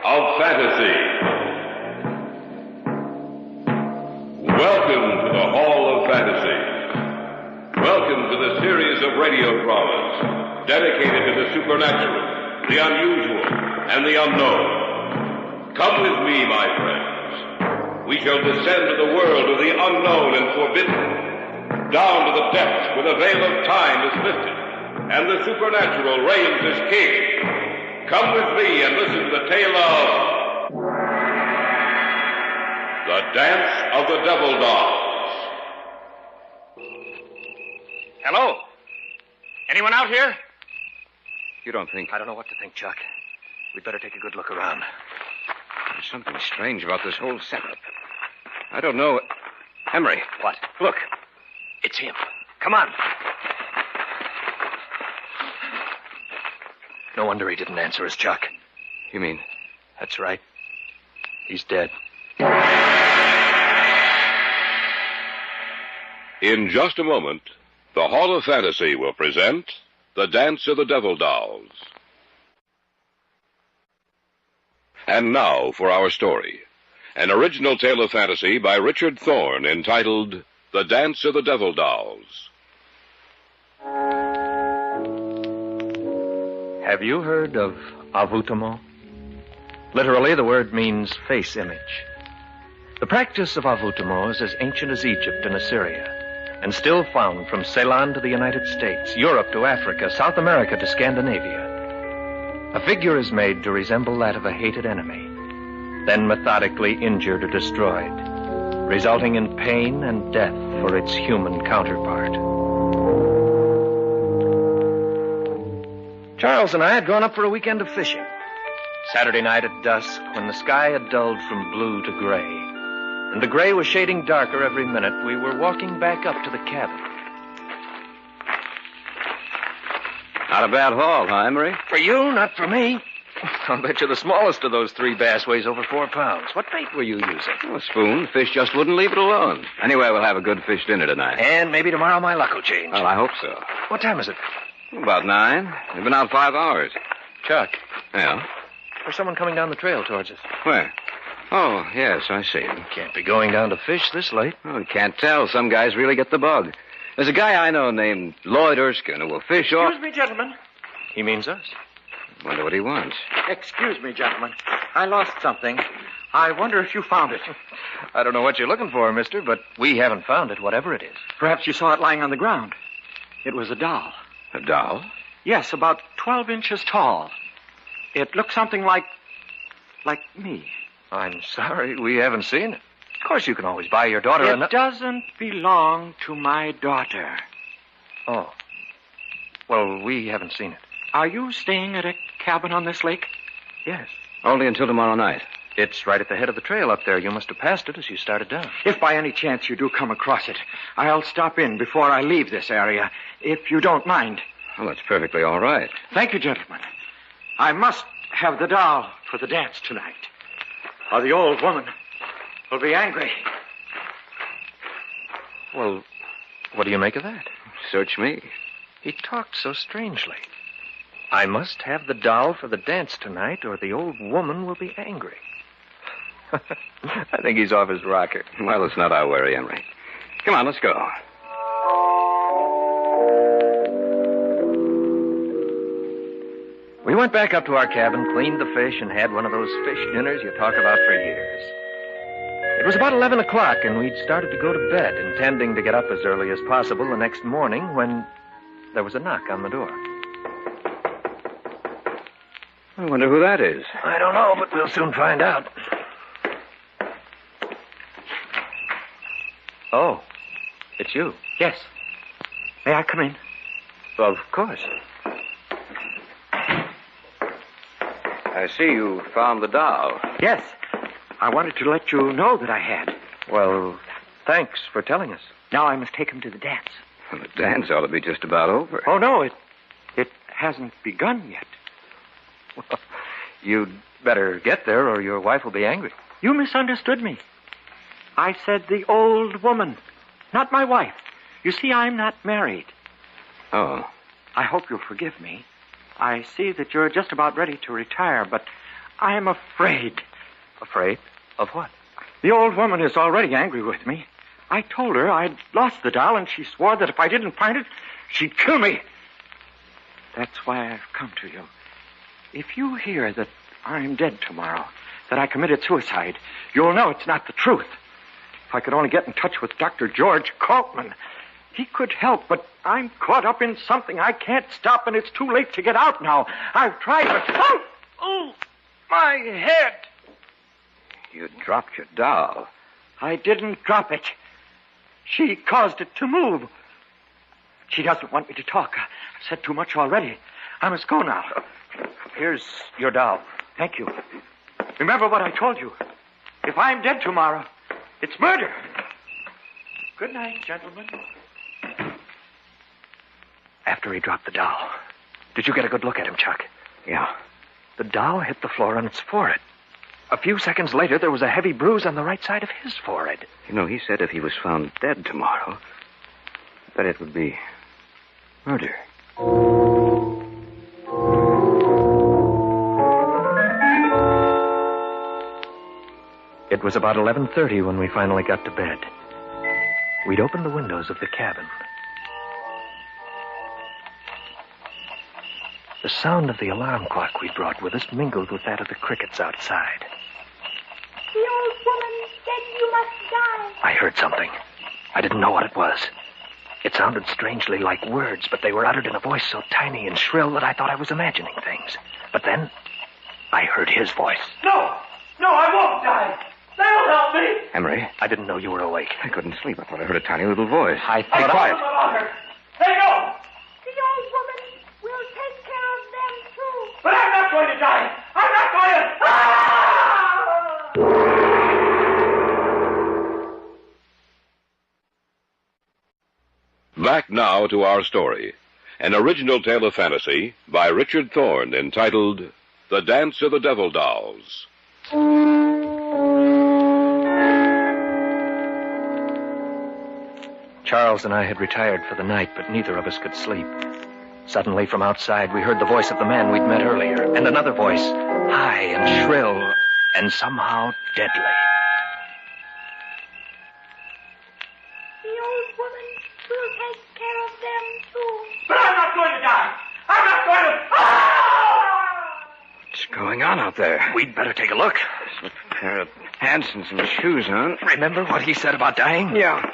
of Fantasy. Welcome to the Hall of Fantasy. Welcome to the series of radio dramas dedicated to the supernatural, the unusual, and the unknown. Come with me, my friends. We shall descend to the world of the unknown and forbidden, down to the depths where the veil of time is lifted and the supernatural reigns as king. Come with me and listen to the tale of The Dance of the Devil Dolls. Hello? Anyone out here? You don't think... I don't know what to think, Chuck. We'd better take a good look around. There's something strange about this whole setup. I don't know... Emery. What? Look. It's him. Come on. No wonder he didn't answer us, Chuck. You mean? That's right. He's dead. In just a moment, the Hall of Fantasy will present The Dance of the Devil Dolls. And now for our story. An original tale of fantasy by Richard Thorne entitled The Dance of the Devil Dolls. Have you heard of avoutement? Literally, the word means face image. The practice of avoutement is as ancient as Egypt and Assyria, and still found from Ceylon to the United States, Europe to Africa, South America to Scandinavia. A figure is made to resemble that of a hated enemy, then methodically injured or destroyed, resulting in pain and death for its human counterpart. Charles and I had gone up for a weekend of fishing. Saturday night at dusk, when the sky had dulled from blue to gray, and the gray was shading darker every minute, we were walking back up to the cabin. Not a bad haul, huh, Emery? For you, not for me. I'll bet you the smallest of those 3 bass weighs over 4 pounds. What bait were you using? A spoon. Fish just wouldn't leave it alone. Anyway, we'll have a good fish dinner tonight. And maybe tomorrow my luck will change. Well, I hope so. What time is it? About 9. We've been out 5 hours. Chuck, Yeah? there's someone coming down the trail towards us. Where? Oh, yes, I see him. Can't be going down to fish this late. Oh, you can't tell. Some guys really get the bug. There's a guy I know named Lloyd Erskine who will fish off... Excuse me, gentlemen. He means us. Wonder what he wants. Excuse me, gentlemen. I lost something. I wonder if you found it. I don't know what you're looking for, mister, but we haven't found it, whatever it is. Perhaps you saw it lying on the ground. It was a doll. A doll? Yes, about 12 inches tall. It looked something like me. I'm sorry, we haven't seen it. Of course, you can always buy your daughter It doesn't belong to my daughter. Oh. Well, we haven't seen it. Are you staying at a cabin on this lake? Yes. Only until tomorrow night. It's right at the head of the trail up there. You must have passed it as you started down. If by any chance you do come across it, I'll stop in before I leave this area, if you don't mind. Well, that's perfectly all right. Thank you, gentlemen. I must have the doll for the dance tonight, or the old woman will be angry. Well, what do you make of that? Search me. He talked so strangely. I must have the doll for the dance tonight, or the old woman will be angry. I think he's off his rocker. Well, it's not our worry, Emery. Come on, let's go. We went back up to our cabin, cleaned the fish, and had one of those fish dinners you talk about for years. It was about 11 o'clock, and we'd started to go to bed, intending to get up as early as possible the next morning when there was a knock on the door. I wonder who that is. I don't know, but we'll soon find out. Oh, it's you. Yes. May I come in? Of course. I see you found the doll. Yes. I wanted to let you know that I had. Well, thanks for telling us. Now I must take him to the dance. Well, the dance ought to be just about over. Oh, no, it hasn't begun yet. Well, you'd better get there or your wife will be angry. You misunderstood me. I said the old woman, not my wife. You see, I'm not married. Oh. I hope you'll forgive me. I see that you're just about ready to retire, but I'm afraid. Afraid? Of what? The old woman is already angry with me. I told her I'd lost the doll, and she swore that if I didn't find it, she'd kill me. That's why I've come to you. If you hear that I'm dead tomorrow, that I committed suicide, you'll know it's not the truth. If I could only get in touch with Dr. George Kaltman, he could help, but I'm caught up in something I can't stop, and it's too late to get out now. I've tried, but... Oh, my head! You dropped your doll. I didn't drop it. She caused it to move. She doesn't want me to talk. I've said too much already. I must go now. Here's your doll. Thank you. Remember what I told you. If I'm dead tomorrow, it's murder. Good night, gentlemen. After he dropped the doll, did you get a good look at him, Chuck? Yeah. The doll hit the floor on its forehead. A few seconds later, there was a heavy bruise on the right side of his forehead. You know, he said if he was found dead tomorrow, that it would be murder. It was about 11:30 when we finally got to bed. We'd opened the windows of the cabin. The sound of the alarm clock we brought with us mingled with that of the crickets outside. The old woman said you must die. I heard something. I didn't know what it was. It sounded strangely like words, but they were uttered in a voice so tiny and shrill that I thought I was imagining things. But then, I heard his voice. No, I won't die. They'll help me. Emery? I didn't know you were awake. I couldn't sleep. I thought I heard a tiny little voice. I thought... Quiet. They go. The old woman will take care of them to die. I'm not going to... Back now to our story. An original tale of fantasy by Richard Thorne entitled The Dance of the Devil Dolls. Charles and I had retired for the night, but neither of us could sleep. Suddenly, from outside, we heard the voice of the man we'd met earlier, and another voice, high and shrill, and somehow deadly. The old woman will take care of them, too. But I'm not going to die. I'm not going to... What's going on out there? We'd better take a look. A pair of pants and some shoes on. Remember what he said about dying? Yeah.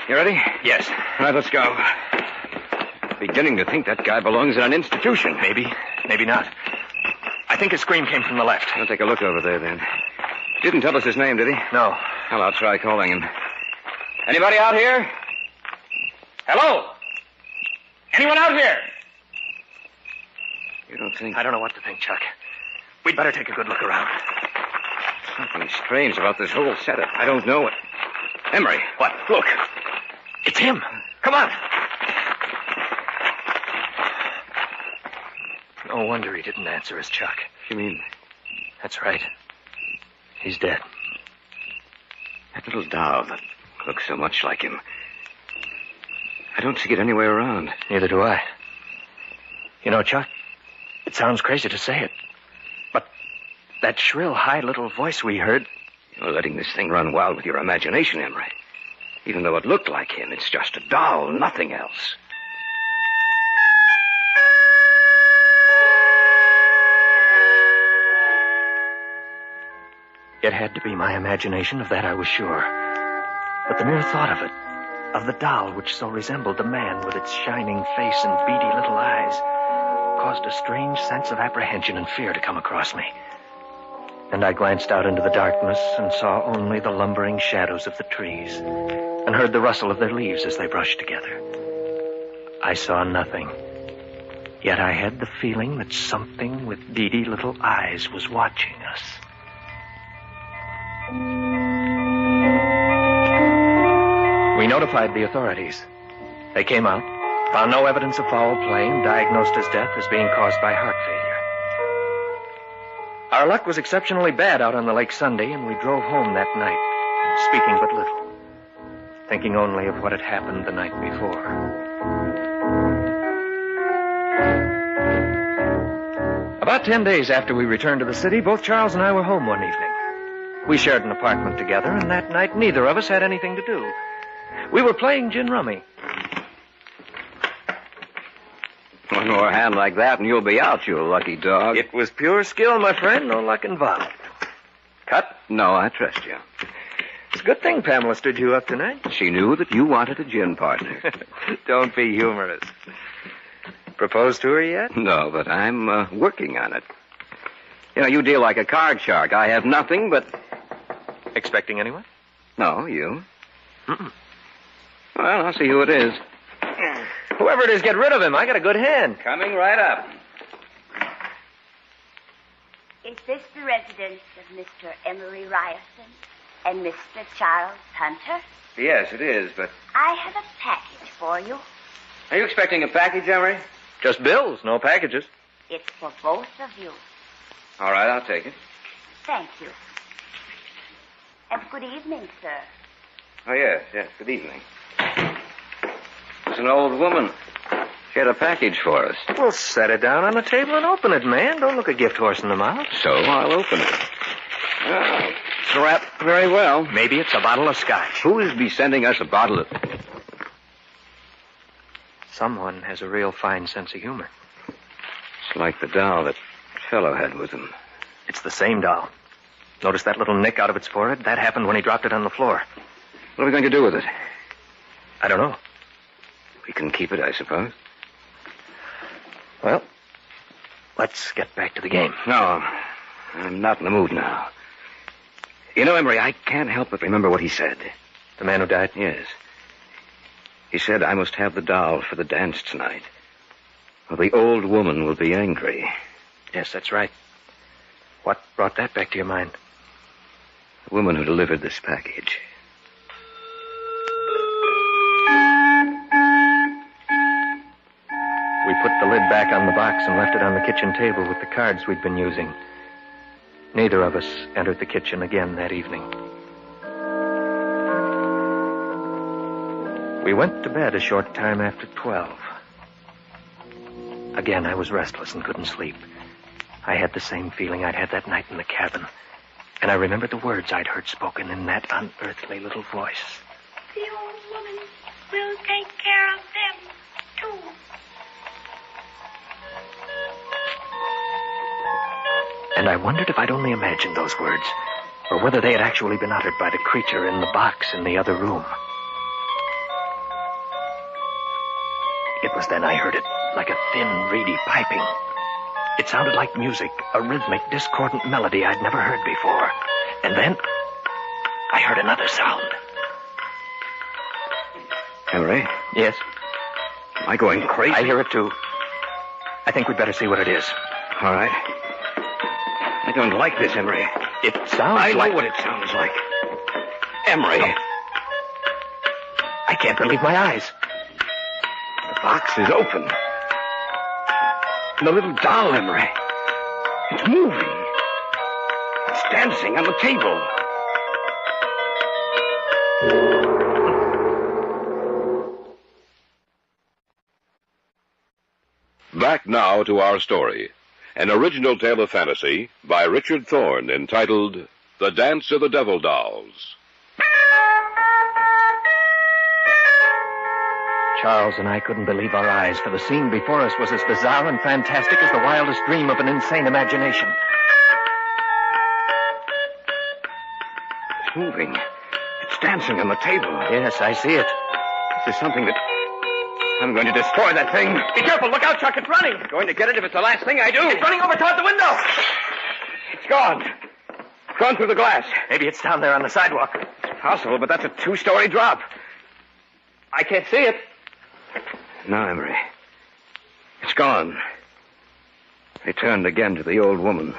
You ready? Yes. All right, let's go. Beginning to think that guy belongs in an institution. Maybe. Maybe not. I think his scream came from the left. I'll take a look over there, then. Didn't tell us his name, did he? No. Well, I'll try calling him. Anybody out here? Hello? Anyone out here? You don't think... I don't know what to think, Chuck. We'd better take a good look around. Something strange about this whole setup. I don't know it. Emery. What? Look. It's him. Come on. No wonder he didn't answer us, Chuck. You mean... That's right. He's dead. That little doll that looks so much like him. I don't see it anywhere around. Neither do I. You know, Chuck, it sounds crazy to say it, but that shrill, high little voice we heard... You're letting this thing run wild with your imagination, Emery. Even though it looked like him, it's just a doll, nothing else. It had to be my imagination, of that I was sure. But the mere thought of it, of the doll which so resembled the man with its shining face and beady little eyes, caused a strange sense of apprehension and fear to come across me. And I glanced out into the darkness and saw only the lumbering shadows of the trees, and heard the rustle of their leaves as they brushed together. I saw nothing. Yet I had the feeling that something with beady little eyes was watching us. We notified the authorities. They came out, found no evidence of foul play, and diagnosed his death as being caused by heart failure. Our luck was exceptionally bad out on the lake Sunday, and we drove home that night, speaking but little, thinking only of what had happened the night before. About 10 days after we returned to the city, both Charles and I were home one evening. We shared an apartment together, and that night neither of us had anything to do. We were playing gin rummy. One more hand like that and you'll be out, you lucky dog. It was pure skill, my friend. No luck involved. Cut? No, I trust you. It's a good thing Pamela stood you up tonight. She knew that you wanted a gin partner. Don't be humorous. Proposed to her yet? No, but I'm working on it. You know, you deal like a card shark. I have nothing but... Expecting anyone? No, you. Mm-mm. Well, I'll see who it is. Whoever it is, get rid of him. I got a good hand. Coming right up. Is this the residence of Mr. Emery Ryerson and Mr. Charles Hunter? Yes, it is, but... I have a package for you. Are you expecting a package, Emery? Just bills, no packages. It's for both of you. All right, I'll take it. Thank you. And good evening, sir. Oh, yes, good evening. It's an old woman. She had a package for us. Well, set it down on the table and open it, man. Don't look a gift horse in the mouth. So I'll open it. Oh, it's wrapped very well. Maybe it's a bottle of scotch. Who is be sending us a bottle of... Someone has a real fine sense of humor. It's like the doll that fellow had with him. It's the same doll. Notice that little nick out of its forehead? That happened when he dropped it on the floor. What are we going to do with it? I don't know. We can keep it, I suppose. Well, let's get back to the game. No, I'm not in the mood now. You know, Emery, I can't help but remember what he said. The man who died? Yes. He said I must have the doll for the dance tonight, or the old woman will be angry. Yes, that's right. What brought that back to your mind? The woman who delivered this package. We put the lid back on the box and left it on the kitchen table with the cards we'd been using. Neither of us entered the kitchen again that evening. We went to bed a short time after 12. Again, I was restless and couldn't sleep. I had the same feeling I'd had that night in the cabin. And I remembered the words I'd heard spoken in that unearthly little voice. The old woman will take care of them, too. And I wondered if I'd only imagined those words, or whether they had actually been uttered by the creature in the box in the other room. It was then I heard it, like a thin, reedy piping. It sounded like music, a rhythmic, discordant melody I'd never heard before. And then I heard another sound. Henry? Yes? Am I going crazy? I hear it, too. I think we'd better see what it is. All right. I don't like this, Emery. It sounds I like... know what it sounds like. Emery. No. I can't believe my eyes. The box is open. And the little doll, Emery. It's moving. It's dancing on the table. Back now to our story. An original tale of fantasy by Richard Thorne entitled The Dance of the Devil Dolls. Charles and I couldn't believe our eyes, for the scene before us was as bizarre and fantastic as the wildest dream of an insane imagination. It's moving. It's dancing on the table. Yes, I see it. This is something that... I'm going to destroy that thing. Be careful. Look out, Chuck. It's running. Going to get it if it's the last thing I do. It's running over toward the window. It's gone. Gone through the glass. Maybe it's down there on the sidewalk. It's possible, but that's a 2-story drop. I can't see it. No, Emery. It's gone. They turned again to the old woman.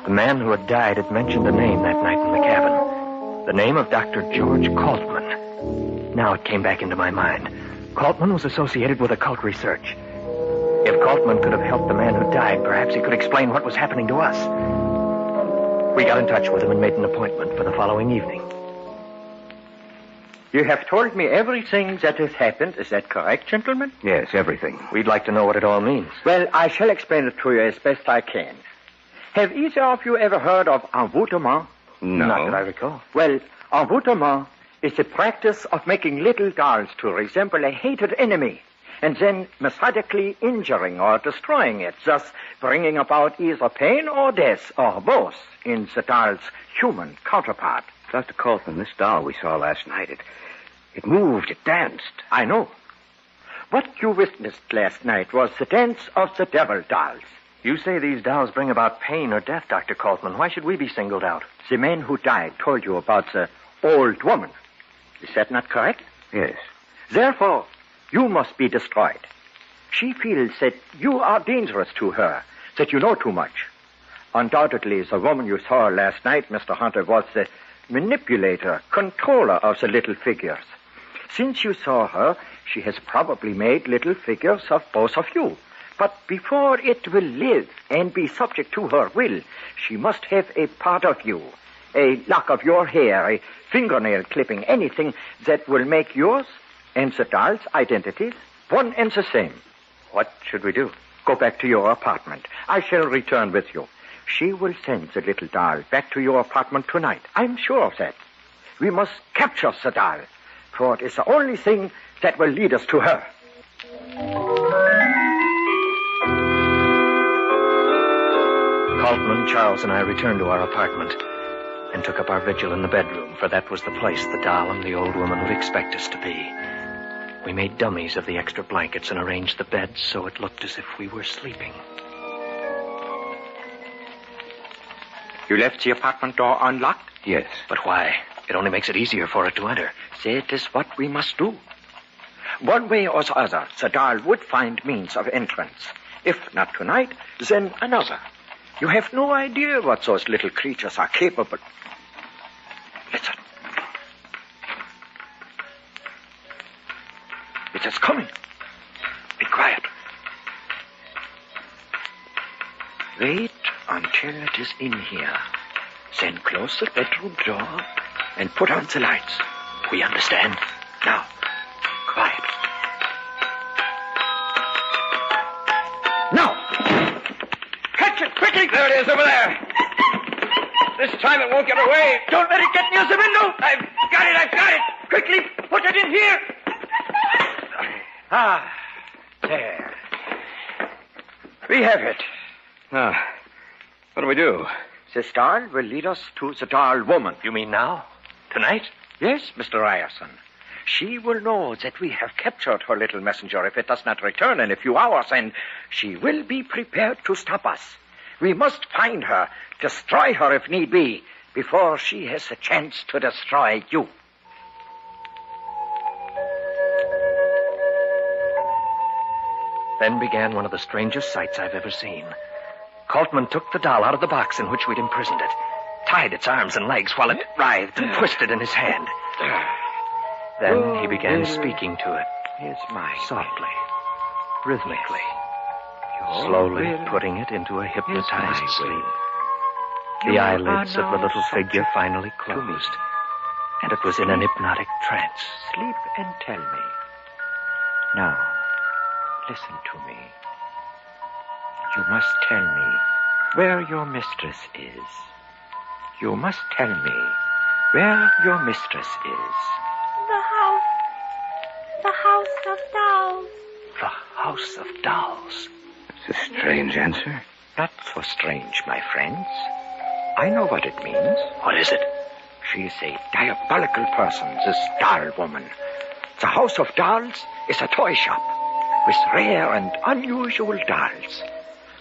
The man who had died had mentioned a name that night in the cabin. The name of Dr. George Kaltman. Now it came back into my mind. Kaltman was associated with occult research. If Kaltman could have helped the man who died, perhaps he could explain what was happening to us. We got in touch with him and made an appointment for the following evening. You have told me everything that has happened. Is that correct, gentlemen? Yes, everything. We'd like to know what it all means. Well, I shall explain it to you as best I can. Have either of you ever heard of envoûtement? No. Not that I recall. Well, envoûtement is the practice of making little dolls to resemble a hated enemy and then methodically injuring or destroying it, thus bringing about either pain or death, or both, in the doll's human counterpart. Dr. Kaltman, this doll we saw last night, it moved, it danced. I know. What you witnessed last night was the dance of the devil dolls. You say these dolls bring about pain or death, Dr. Kaltman. Why should we be singled out? The man who died told you about the old woman. Is that not correct? Yes. Therefore, you must be destroyed. She feels that you are dangerous to her, that you know too much. Undoubtedly, the woman you saw last night, Mr. Hunter, was the manipulator, controller of the little figures. Since you saw her, she has probably made little figures of both of you. But before it will live and be subject to her will, she must have a part of you, a lock of your hair, a fingernail clipping, anything that will make yours and the doll's identities one and the same. What should we do? Go back to your apartment. I shall return with you. She will send the little doll back to your apartment tonight. I'm sure of that. We must capture the doll, for it is the only thing that will lead us to her. Kaltman, Charles, and I returned to our apartment and took up our vigil in the bedroom, for that was the place the doll and the old woman would expect us to be. We made dummies of the extra blankets and arranged the beds so it looked as if we were sleeping. You left the apartment door unlocked? Yes. But why? It only makes it easier for it to enter. That is what we must do. One way or the other, the doll would find means of entrance. If not tonight, then another. You have no idea what those little creatures are capable. Listen. It is coming. Be quiet. Wait until it is in here. Then close the bedroom door and put on the lights. We understand. Now, quiet. Now! Catch it quickly! There it is over there. This time it won't get away. Don't let it get near the window. I've got it. Quickly, put it in here. Ah, there. We have it. Now, what do we do? This doll will lead us to the doll woman. You mean now? Tonight? Yes, Mr. Ryerson. She will know that we have captured her little messenger if it does not return in a few hours, and she will be prepared to stop us. We must find her, destroy her if need be, before she has a chance to destroy you. Then began one of the strangest sights I've ever seen. Coltman took the doll out of the box in which we'd imprisoned it, tied its arms and legs while it writhed and twisted in his hand. Then he began speaking to it, softly, rhythmically, slowly putting it into a hypnotized sleep. The eyelids of the little figure finally closed, and it was in an hypnotic trance. Sleep and tell me. Now, listen to me. You must tell me where your mistress is. You must tell me where your mistress is. The house of dolls. The House of Dolls. It's a strange answer. Not so strange, my friends. I know what it means. What is it? She is a diabolical person, this doll woman. The House of Dolls is a toy shop with rare and unusual dolls.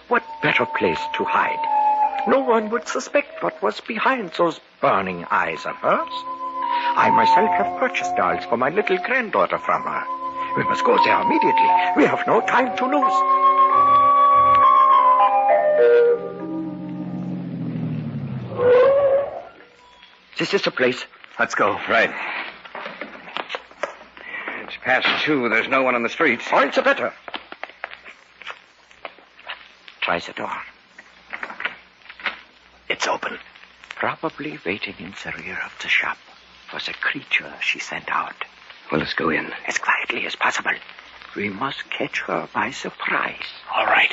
What better place to hide? No one would suspect what was behind those burning eyes of hers. I myself have purchased dolls for my little granddaughter from her. We must go there immediately. We have no time to lose. This is the place. Let's go. Right. It's past 2. There's no one on the streets. All the better. Try the door. It's open. Probably waiting in the rear of the shop for the creature she sent out. Well, let's go in. As quietly as possible. We must catch her by surprise. All right.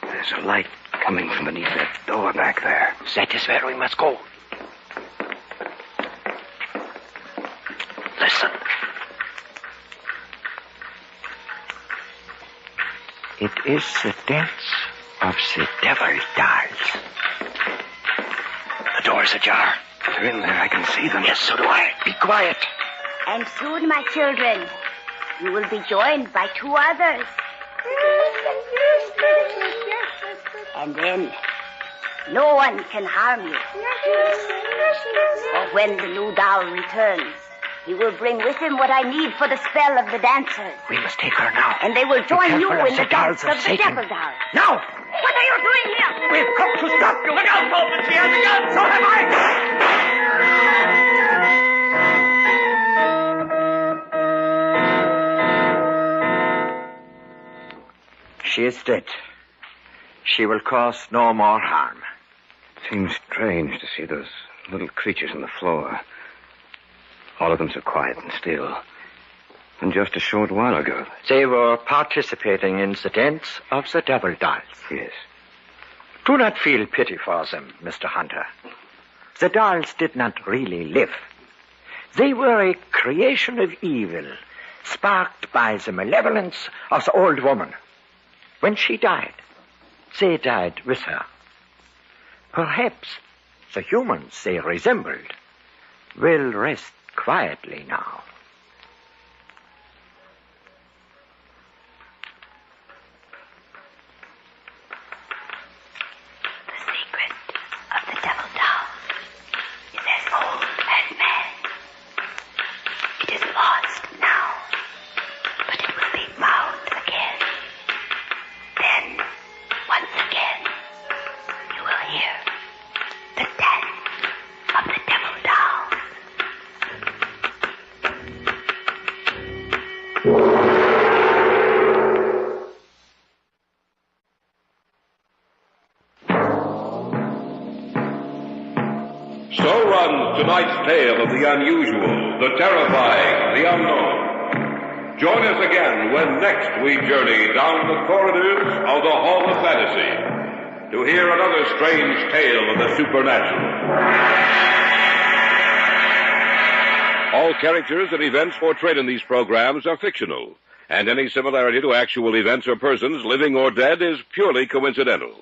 There's a light coming from beneath that door back there. That is where we must go. Listen. It is the dance of the devil dolls. The door's ajar. They're in there. I can see them. Yes, so do I. Be quiet. And soon, my children, you will be joined by 2 others. And then, no one can harm you. For when the new doll returns, he will bring with him what I need for the spell of the dancers. We must take her now. And they will join you in the dance of the Satan. devil doll. Now! What are you doing here? We've come to stop you. Look out, Bolton. She has a gun. So have I. She is dead. She will cause no more harm. Seems strange to see those little creatures on the floor. All of them so quiet and still. And just a short while ago. They were participating in the dance of the devil dolls. Yes. Do not feel pity for them, Mr. Hunter. The dolls did not really live. They were a creation of evil, sparked by the malevolence of the old woman. When she died, they died with her. Perhaps the humans they resembled will rest quietly now. The secret of the devil doll is as old as man. It is lost So runs tonight's tale of the unusual, the terrifying, the unknown. Join us again when next we journey down the corridors of the Hall of Fantasy to hear another strange tale of the supernatural. All characters and events portrayed in these programs are fictional, and any similarity to actual events or persons, living or dead, is purely coincidental.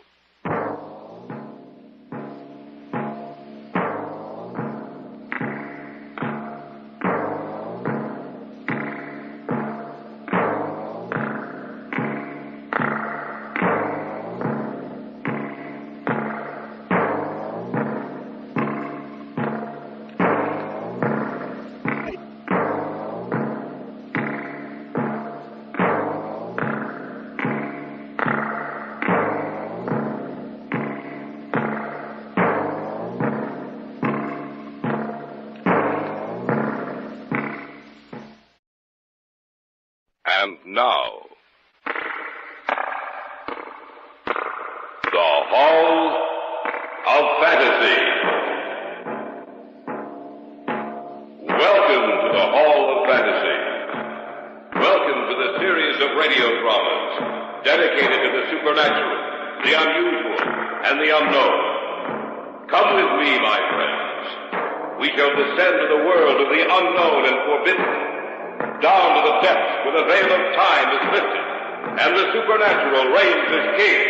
And now, the Hall of Fantasy. Welcome to the Hall of Fantasy. Welcome to the series of radio dramas dedicated to the supernatural, the unusual, and the unknown. Come with me, my friends. We shall descend to the world of the unknown and forbidden, down to the depths where the veil of time is lifted, and the supernatural reigns as king.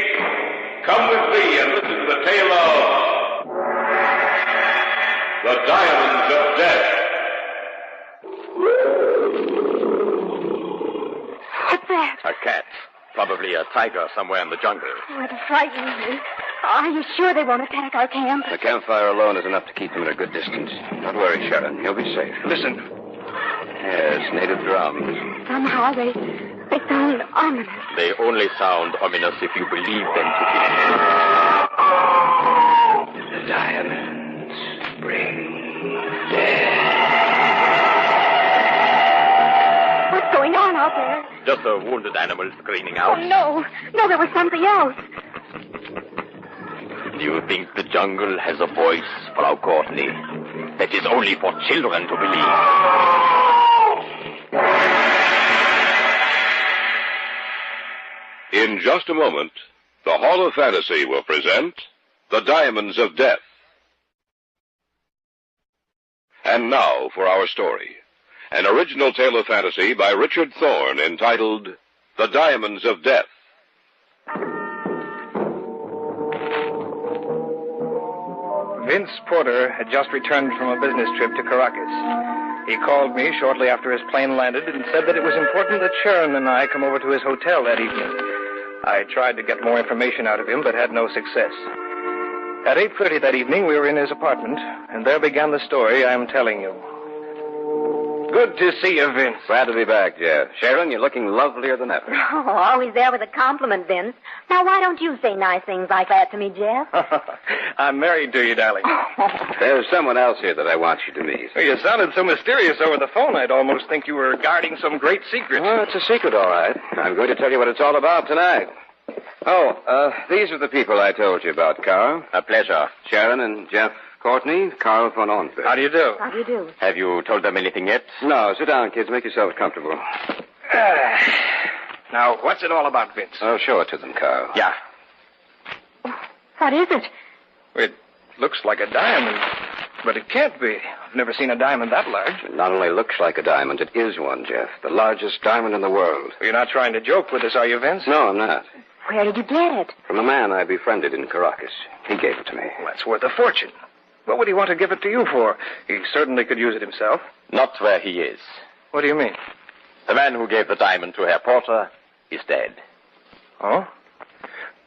Come with me and listen to the tale of the Diamonds of Death. What's that? A cat. Probably a tiger somewhere in the jungle. Oh, it frightens me. Are you sure they won't attack our camp? The campfire alone is enough to keep them at a good distance. Don't worry, Sharon. You'll be safe. Listen. Yes, native drums. Somehow they sound ominous. They only sound ominous if you believe them to be. The diamonds bring death. What's going on out there? Just a wounded animal screaming out. Oh, no. No, there was something else. Do you think the jungle has a voice, Frau Courtney? That is only for children to believe. In just a moment, the Hall of Fantasy will present The Diamonds of Death. And now for our story. An original tale of fantasy by Richard Thorne entitled The Diamonds of Death. Vince Porter had just returned from a business trip to Caracas. He called me shortly after his plane landed and said that it was important that Sharon and I come over to his hotel that evening. I tried to get more information out of him, but had no success. At 8:30 that evening, we were in his apartment, and there began the story I am telling you. Good to see you, Vince. Glad to be back, Jeff. Sharon, you're looking lovelier than ever. Oh, always there with a compliment, Vince. Now, why don't you say nice things like that to me, Jeff? I'm married to you, darling. There's someone else here that I want you to meet. Well, you sounded so mysterious over the phone, I'd almost think you were guarding some great secret. Well, it's a secret, all right. I'm going to tell you what it's all about tonight. These are the people I told you about, Carl. A pleasure. Sharon and Jeff Courtney, Carl von Onfeld. How do you do? How do you do? Have you told them anything yet? No, sit down, kids. Make yourselves comfortable. Now, what's it all about, Vince? Oh, show it to them, Carl. Yeah. What is it? It looks like a diamond, but it can't be. I've never seen a diamond that large. It not only looks like a diamond, it is one, Jeff. The largest diamond in the world. You're not trying to joke with us, are you, Vince? No, I'm not. Where did you get it? From a man I befriended in Caracas. He gave it to me. Well, that's worth a fortune. What would he want to give it to you for? He certainly could use it himself. Not where he is. What do you mean? The man who gave the diamond to Herr Porter is dead. Oh?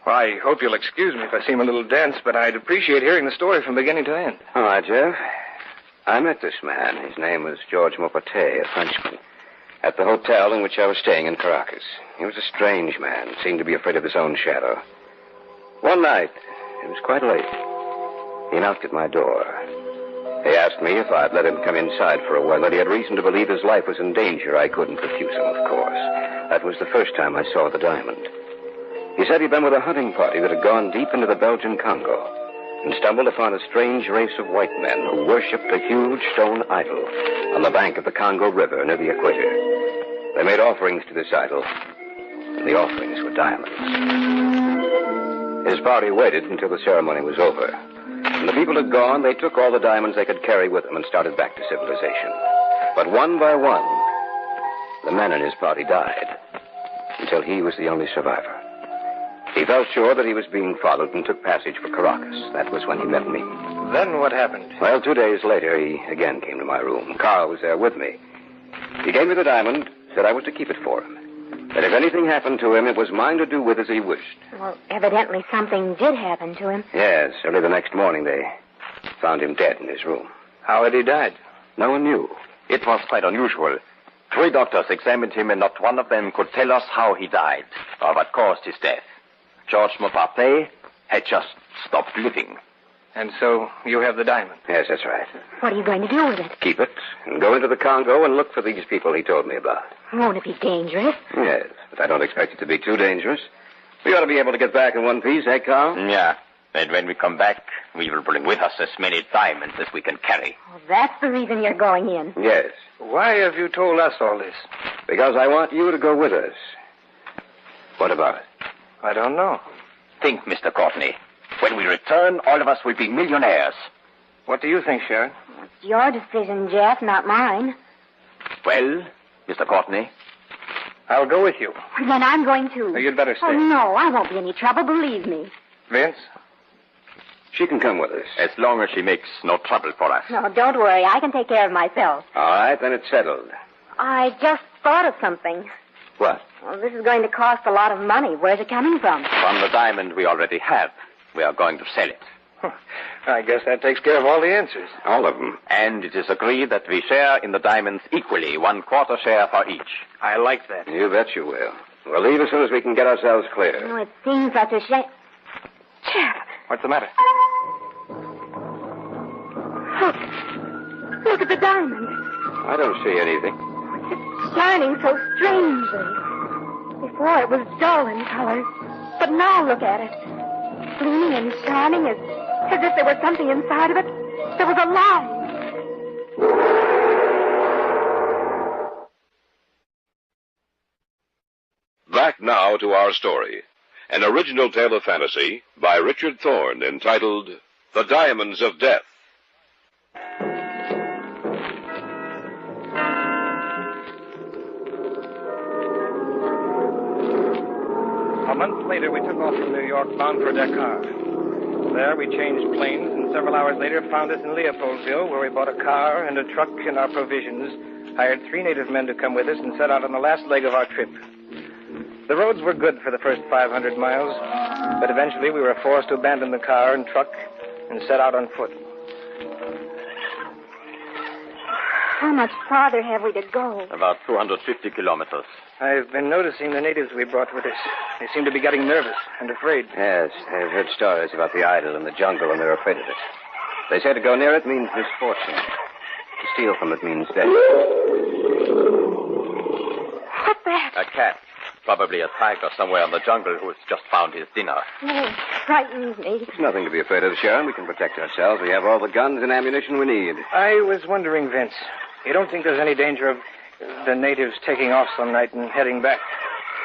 Well, I hope you'll excuse me if I seem a little dense, but I'd appreciate hearing the story from beginning to end. All right, Jeff. I met this man. His name was George Maupetit, a Frenchman, at the hotel in which I was staying in Caracas. He was a strange man, seemed to be afraid of his own shadow. One night, it was quite late, he knocked at my door. He asked me if I'd let him come inside for a while, that he had reason to believe his life was in danger. I couldn't refuse him, of course. That was the first time I saw the diamond. He said he'd been with a hunting party that had gone deep into the Belgian Congo. and stumbled upon a strange race of white men who worshipped a huge stone idol on the bank of the Congo River near the equator. They made offerings to this idol, and the offerings were diamonds. His party waited until the ceremony was over. When the people had gone, they took all the diamonds they could carry with them and started back to civilization. But one by one, the men in his party died, until he was the only survivor. He felt sure that he was being followed and took passage for Caracas. That was when he met me. Then what happened? Well, 2 days later, he again came to my room. Carl was there with me. He gave me the diamond, said I was to keep it for him. That if anything happened to him, it was mine to do with as he wished. Well, evidently something did happen to him. Yes, early the next morning, they found him dead in his room. How had he died? No one knew. It was quite unusual. 3 doctors examined him, and not one of them could tell us how he died or what caused his death. George Montparnasse had just stopped living. And so you have the diamond? Yes, that's right. What are you going to do with it? Keep it and go into the Congo and look for these people he told me about. Won't it be dangerous? Yes, but I don't expect it to be too dangerous. We ought to be able to get back in one piece, eh, Carl? Yeah. And when we come back, we will bring with us as many diamonds as we can carry. Well, that's the reason you're going in. Yes. Why have you told us all this? Because I want you to go with us. What about it? I don't know. Think, Mr. Courtney. When we return, all of us will be millionaires. What do you think, Sharon? It's your decision, Jeff, not mine. Well, Mr. Courtney? I'll go with you. Then I'm going too. You'd better stay. Oh, no, I won't be any trouble, believe me. Vince? She can come with us. As long as she makes no trouble for us. No, don't worry. I can take care of myself. All right, then it's settled. I just thought of something. What? Well, this is going to cost a lot of money. Where's it coming from? From the diamond we already have. We are going to sell it. I guess that takes care of all the answers. All of them. And it is agreed that we share in the diamonds equally, 1/4 share for each. I like that. You bet you will. We'll leave as soon as we can get ourselves clear. Oh, it seems such a shame. Jeff. What's the matter? Look at the diamond. I don't see anything. It's shining so strangely. Before it was dull in color. But now look at it. Gleaming and shining as if there was something inside of it. There was alive. Back now to our story. An original tale of fantasy by Richard Thorne entitled The Diamonds of Death. A month later, we took off from New York, bound for Dakar. There, we changed planes, and several hours later found us in Leopoldville, where we bought a car and a truck and our provisions, hired 3 native men to come with us, and set out on the last leg of our trip. The roads were good for the first 500 miles, but eventually we were forced to abandon the car and truck and set out on foot. How much farther have we to go? About 250 kilometers. I've been noticing the natives we brought with us. They seem to be getting nervous and afraid. Yes, I've heard stories about the idol in the jungle, and they're afraid of it. They say to go near it means misfortune. To steal from it means death. What's that? A cat. Probably a tiger somewhere in the jungle who has just found his dinner. Oh, it frightens me. There's nothing to be afraid of, Sharon. We can protect ourselves. We have all the guns and ammunition we need. I was wondering, Vince, you don't think there's any danger of the natives taking off some night and heading back?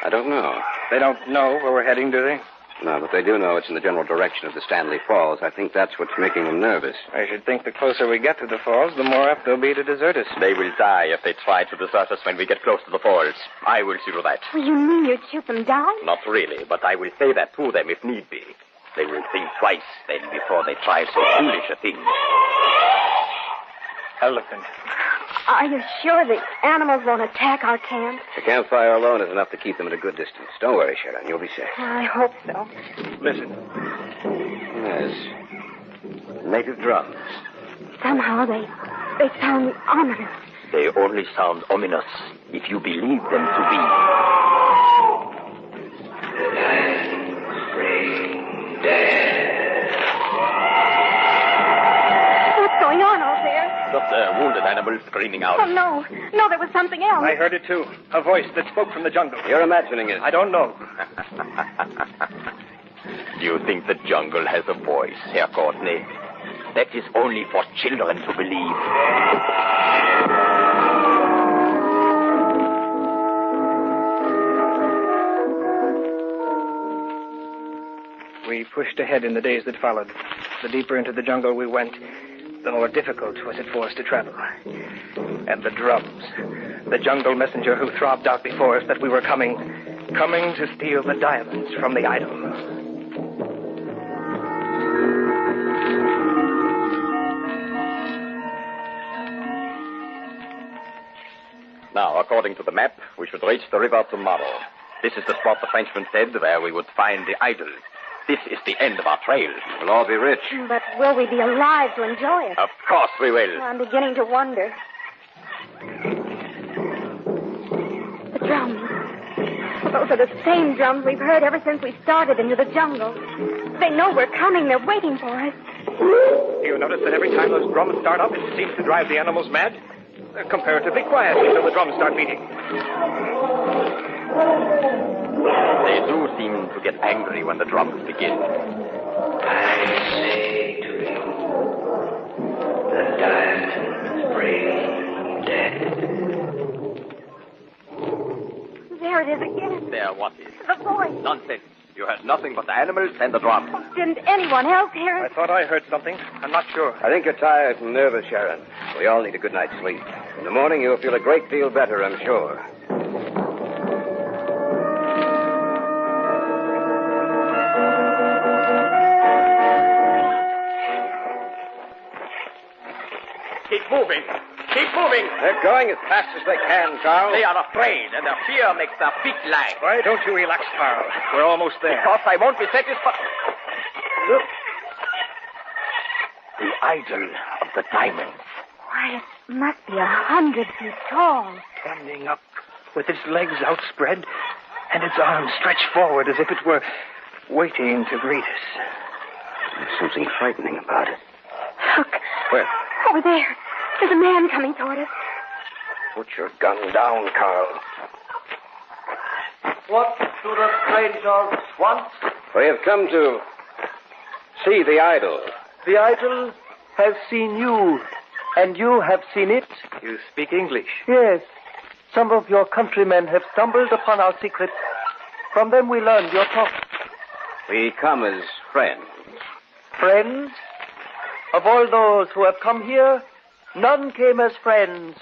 I don't know. They don't know where we're heading, do they? No, but they do know it's in the general direction of the Stanley Falls. I think that's what's making them nervous. I should think the closer we get to the falls, the more apt they'll be to desert us. They will die if they try to desert us when we get close to the falls. I will see to that. Well, you mean you'd shoot them down? Not really, but I will say that to them if need be. They will think twice then before they try so foolish a thing. Elephant. Are you sure the animals won't attack our camp? The campfire alone is enough to keep them at a good distance. Don't worry, Sharon. You'll be safe. I hope so. Listen. Yes. Native drums. Somehow they sound ominous. They only sound ominous if you believe them to be. Bring death. What's going on out there? Just a wounded animal screaming out. Oh, no. No, there was something else. I heard it, too. A voice that spoke from the jungle. You're imagining it. I don't know. You think the jungle has a voice, Herr Courtney? That is only for children to believe. We pushed ahead in the days that followed. The deeper into the jungle we went, the more difficult was it for us to travel. And the drums, the jungle messenger who throbbed out before us that we were coming to steal the diamonds from the idol. Now, according to the map, we should reach the river tomorrow. This is the spot the Frenchman said where we would find the idol. This is the end of our trail. We'll all be rich. But will we be alive to enjoy it? Of course we will. I'm beginning to wonder. The drums. Those are the same drums we've heard ever since we started into the jungle. They know we're coming. They're waiting for us. You notice that every time those drums start up, it seems to drive the animals mad? They're comparatively quiet until the drums start beating. They do seem to get angry when the drums begin. I say to you, the diamonds bring death. There it is again. There, what is? The voice. Nonsense. You heard nothing but the animals and the drums. Didn't anyone else hear I it? thought I heard something. I'm not sure. I think you're tired and nervous, Sharon. We all need a good night's sleep. In the morning, you'll feel a great deal better, I'm sure. Keep moving. Keep moving. They're going as fast as they can, Carl. They are afraid, and their fear makes their feet lag. Why don't you relax, Carl? We're almost there. Because I won't be satisfied. Look. The idol of the diamonds. Why, it must be 100 feet tall. Standing up with its legs outspread and its arms stretched forward as if it were waiting to greet us. There's something frightening about it. Look. Where? Over there. There's a man coming toward us. Put your gun down, Carl. What do the strangers want? We have come to see the idol. The idol has seen you, and you have seen it? You speak English? Yes. Some of your countrymen have stumbled upon our secret. From them we learned your talk. We come as friends. Friends? Of all those who have come here, none came as friends.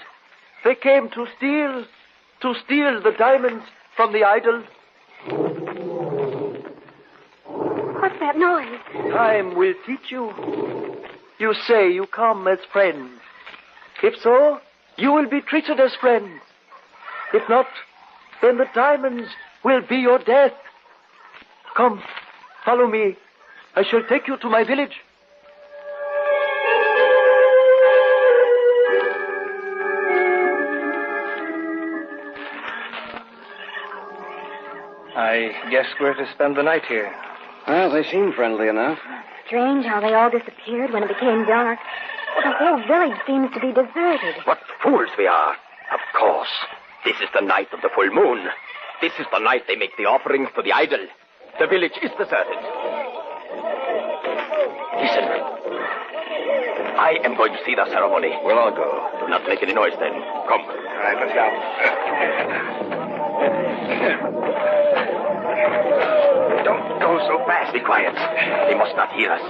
They came to steal the diamonds from the idol. What's that noise? Time will teach you. You say you come as friends. If so, you will be treated as friends. If not, then the diamonds will be your death. Come, follow me. I shall take you to my village. I guess we're to spend the night here. Well, they seem friendly enough. Strange how they all disappeared when it became dark. Well, the whole village seems to be deserted. What fools we are. Of course. This is the night of the full moon. This is the night they make the offerings to the idol. The village is deserted. Listen. I am going to see the ceremony. We'll all go. Do not make any noise then. Come. All right, let's go. Don't go so fast. Be quiet. They must not hear us.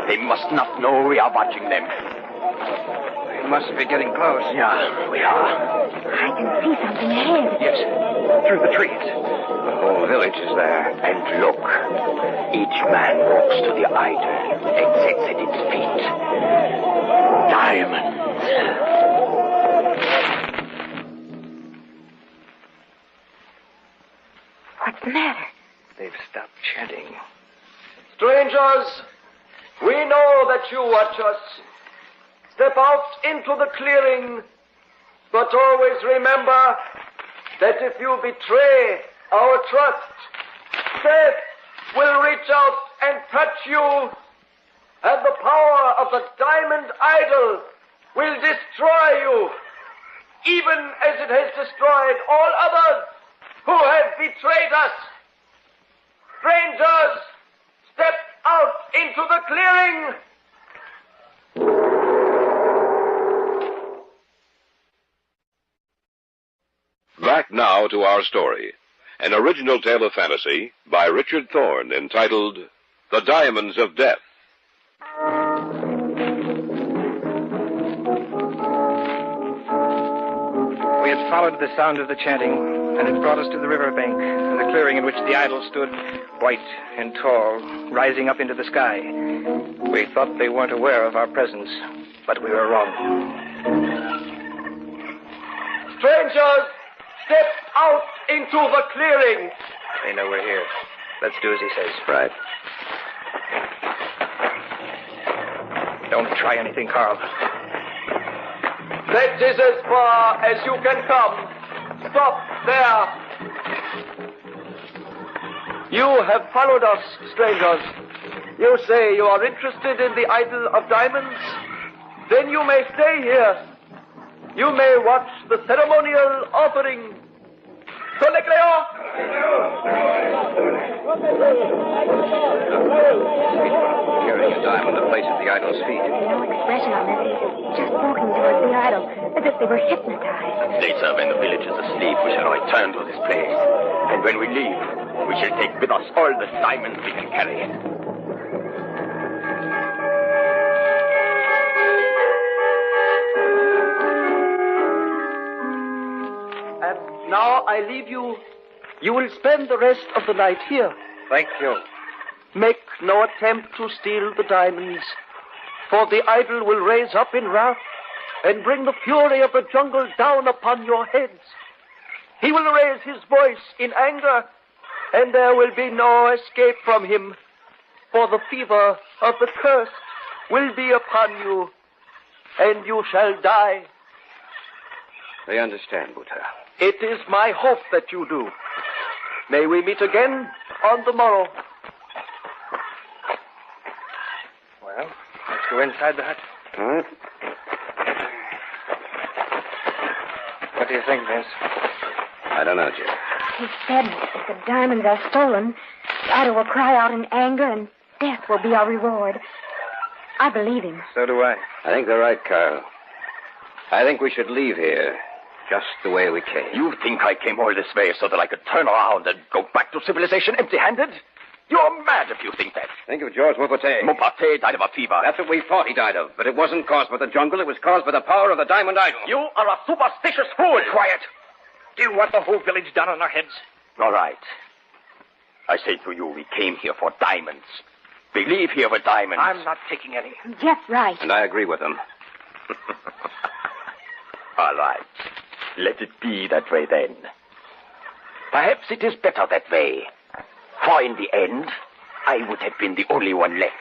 They must not know we are watching them. We must be getting close. Yeah, we are. I can see something ahead. Yes, through the trees. The whole village is there. And look, each man walks to the idol and sits at its feet. Diamonds. What's the matter? They've stopped chatting. Strangers, we know that you watch us. Step out into the clearing, but always remember that if you betray our trust, death will reach out and touch you, and the power of the diamond idol will destroy you, even as it has destroyed all others who have betrayed us. Strangers, step out into the clearing! Back now to our story. An original tale of fantasy by Richard Thorne entitled The Diamonds of Death. We had followed the sound of the chanting, and it brought us to the riverbank and the clearing in which the idol stood, white and tall, rising up into the sky. We thought they weren't aware of our presence, but we were wrong. Strangers, step out into the clearing. They know we're here. Let's do as he says. Right. Don't try anything, Carl. That is as far as you can come. Stop there. You have followed us, strangers. You say you are interested in the idol of diamonds? Then you may stay here. You may watch the ceremonial offering. Carrying a diamond that places the idol's feet. No expression on their faces, just walking towards the idol, as if they were hypnotized. Later, when the village is asleep, we shall return to this place. And when we leave, we shall take with us all the diamonds we can carry. And now I leave you. You will spend the rest of the night here. Thank you. Make no attempt to steal the diamonds, for the idol will raise up in wrath and bring the fury of the jungle down upon your heads. He will raise his voice in anger, and there will be no escape from him, for the fever of the curse will be upon you, and you shall die. I understand, Buddha. It is my hope that you do. May we meet again on the morrow. Well, let's go inside the hut. All right. What do you think, Vince? I don't know, Jim. He said if the diamonds are stolen, the idol will cry out in anger and death will be our reward. I believe him. So do I. I think they're right, Carl. I think we should leave here just the way we came. You think I came all this way so that I could turn around and go back to civilization empty-handed? You're mad if you think that. Think of George Maupassant. Maupassant died of a fever. That's what we thought he died of. But it wasn't caused by the jungle. It was caused by the power of the diamond idol. You are a superstitious fool. Quiet. Do you want the whole village down on our heads? All right. I say to you, we came here for diamonds. We leave here with diamonds. I'm not taking any. Jeff's right. And I agree with him. All right. Let it be that way then. Perhaps it is better that way. For in the end, I would have been the only one left.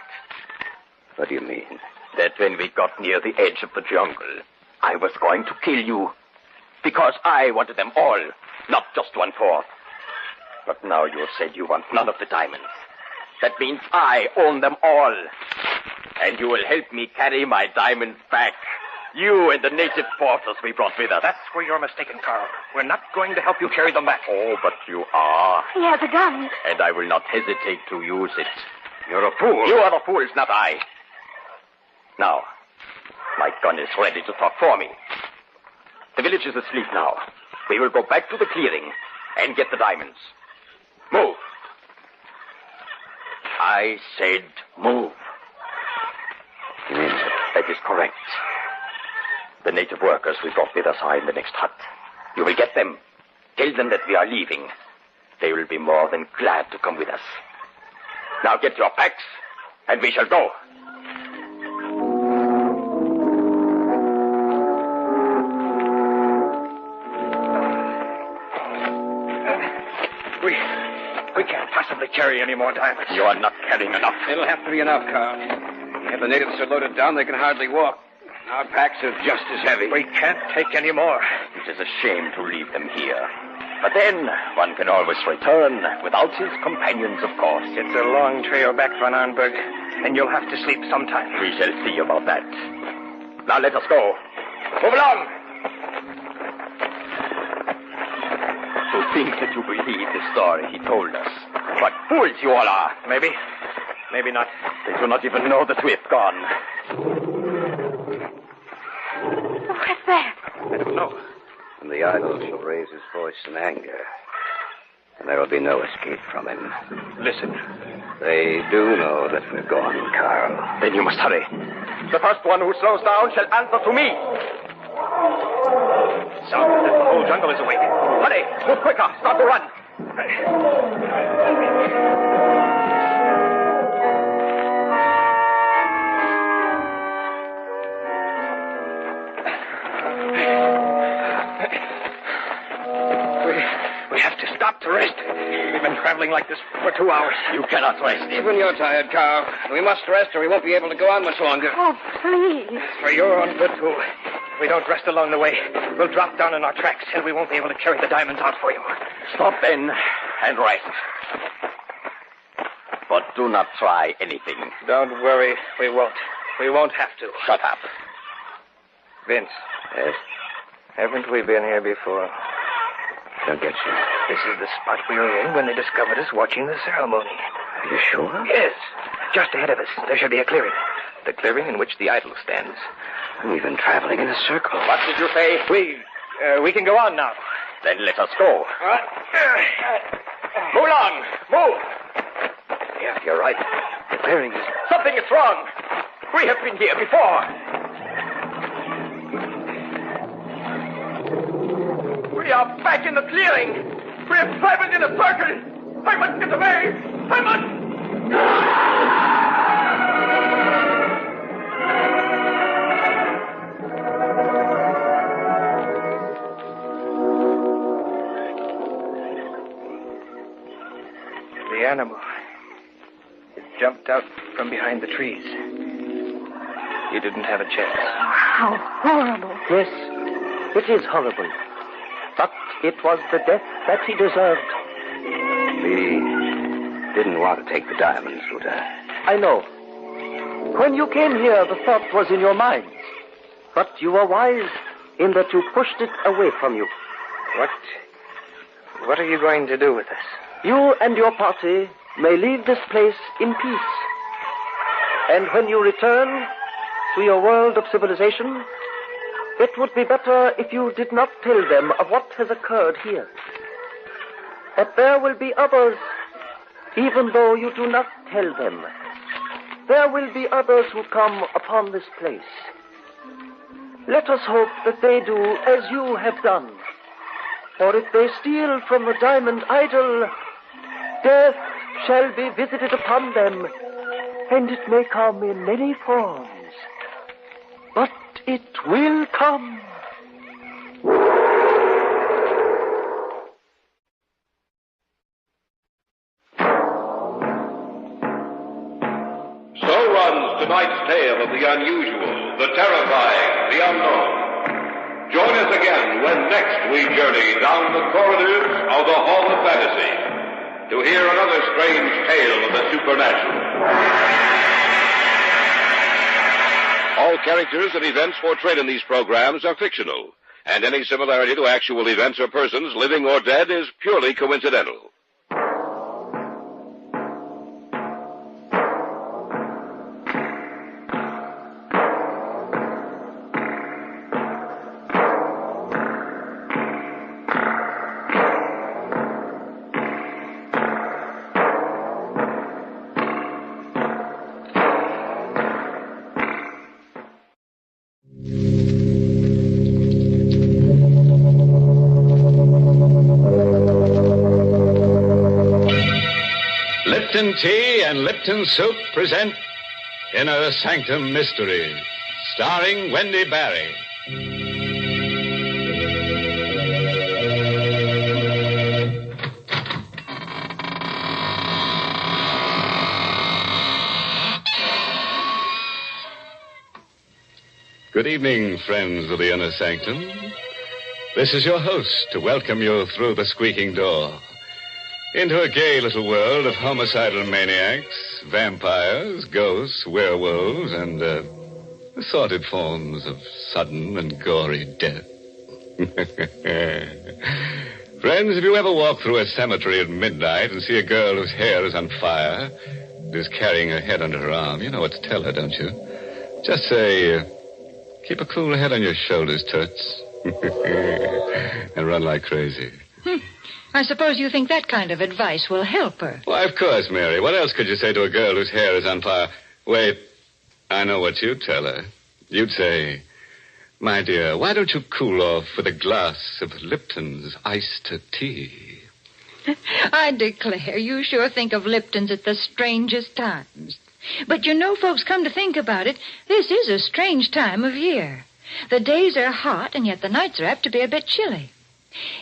What do you mean? That when we got near the edge of the jungle, I was going to kill you. Because I wanted them all, not just 1/4. But now you have said you want none of the diamonds. That means I own them all. And you will help me carry my diamonds back. You and the native porters we brought with us. That's where you're mistaken, Carl. We're not going to help you carry them back. Oh, but you are. He has a gun. And I will not hesitate to use it. You're a fool. You are the fools, not I. Now, my gun is ready to talk for me. The village is asleep now. We will go back to the clearing and get the diamonds. Move. I said move. You mean it? That is correct. The native workers we brought with us are in the next hut. You will get them. Tell them that we are leaving. They will be more than glad to come with us. Now get your packs, and we shall go. We can't possibly carry any more diamonds. You are not carrying enough. It'll have to be enough, Carl. If the natives are loaded down, they can hardly walk. Our packs are just as heavy. We can't take any more. It is a shame to leave them here. But then, one can always return without his companions, of course. It's a long trail back, Von Arnberg, and you'll have to sleep sometime. We shall see about that. Now let us go. Move along! To think that you believe the story he told us. What fools you all are. Maybe Maybe not. They do not even know that we've gone. What's that? I don't know. And the idol shall raise his voice in anger. And there will be no escape from him. Listen. They do know that we're gone, Carl. Then you must hurry. The first one who slows down shall answer to me. Sounds as if the whole jungle is awake. Hurry, move quicker. Start to run. We have to stop to rest. We've been traveling like this for 2 hours. You cannot rest. Even you're tired, Carl. We must rest or we won't be able to go on much longer. Oh, please. For your own good, too. If we don't rest along the way, we'll drop down in our tracks and we won't be able to carry the diamonds out for you. Stop then and rest. But do not try anything. Don't worry. We won't. We won't have to. Shut up. Vince. Yes? Haven't we been here before? Don't get you. This is the spot we were in when they discovered us watching the ceremony. Are you sure? Yes. Just ahead of us, there should be a clearing. The clearing in which the idol stands. We've been traveling in a circle. What did you say? We can go on now. Then let us go. Move along. Move. Yeah, you're right. The clearing is... Something is wrong. We have been here before. We are back in the clearing. We have traveled in a circle. I must get away. I must. The animal. It jumped out from behind the trees. You didn't have a chance. How horrible. Yes, it is horrible. But it was the death that he deserved. We didn't want to take the diamonds, Luta. I know. When you came here, the thought was in your minds. But you were wise in that you pushed it away from you. What are you going to do with us? You and your party may leave this place in peace. And when you return to your world of civilization, it would be better if you did not tell them of what has occurred here. But there will be others, even though you do not tell them. There will be others who come upon this place. Let us hope that they do as you have done. For if they steal from the diamond idol, death shall be visited upon them, and it may come in many forms. But it will come. So runs tonight's tale of the unusual, the terrifying, the unknown. Join us again when next we journey down the corridors of the Hall of Fantasy to hear another strange tale of the supernatural. All characters and events portrayed in these programs are fictional, and any similarity to actual events or persons, living or dead, is purely coincidental. Lipton Tea and Lipton Soup present Inner Sanctum Mysteries, starring Wendy Barry. Good evening, friends of the Inner Sanctum. This is your host to welcome you through the squeaking door into a gay little world of homicidal maniacs, vampires, ghosts, werewolves, and assorted forms of sudden and gory death. Friends, if you ever walk through a cemetery at midnight and see a girl whose hair is on fire, is carrying her head under her arm, you know what to tell her, don't you? Just say, keep a cool head on your shoulders, Toots. And run like crazy. I suppose you think that kind of advice will help her. Why, of course, Mary. What else could you say to a girl whose hair is on fire? Wait, I know what you'd tell her. You'd say, my dear, why don't you cool off with a glass of Lipton's iced tea? I declare, you sure think of Lipton's at the strangest times. But you know, folks, come to think about it, this is a strange time of year. The days are hot, and yet the nights are apt to be a bit chilly.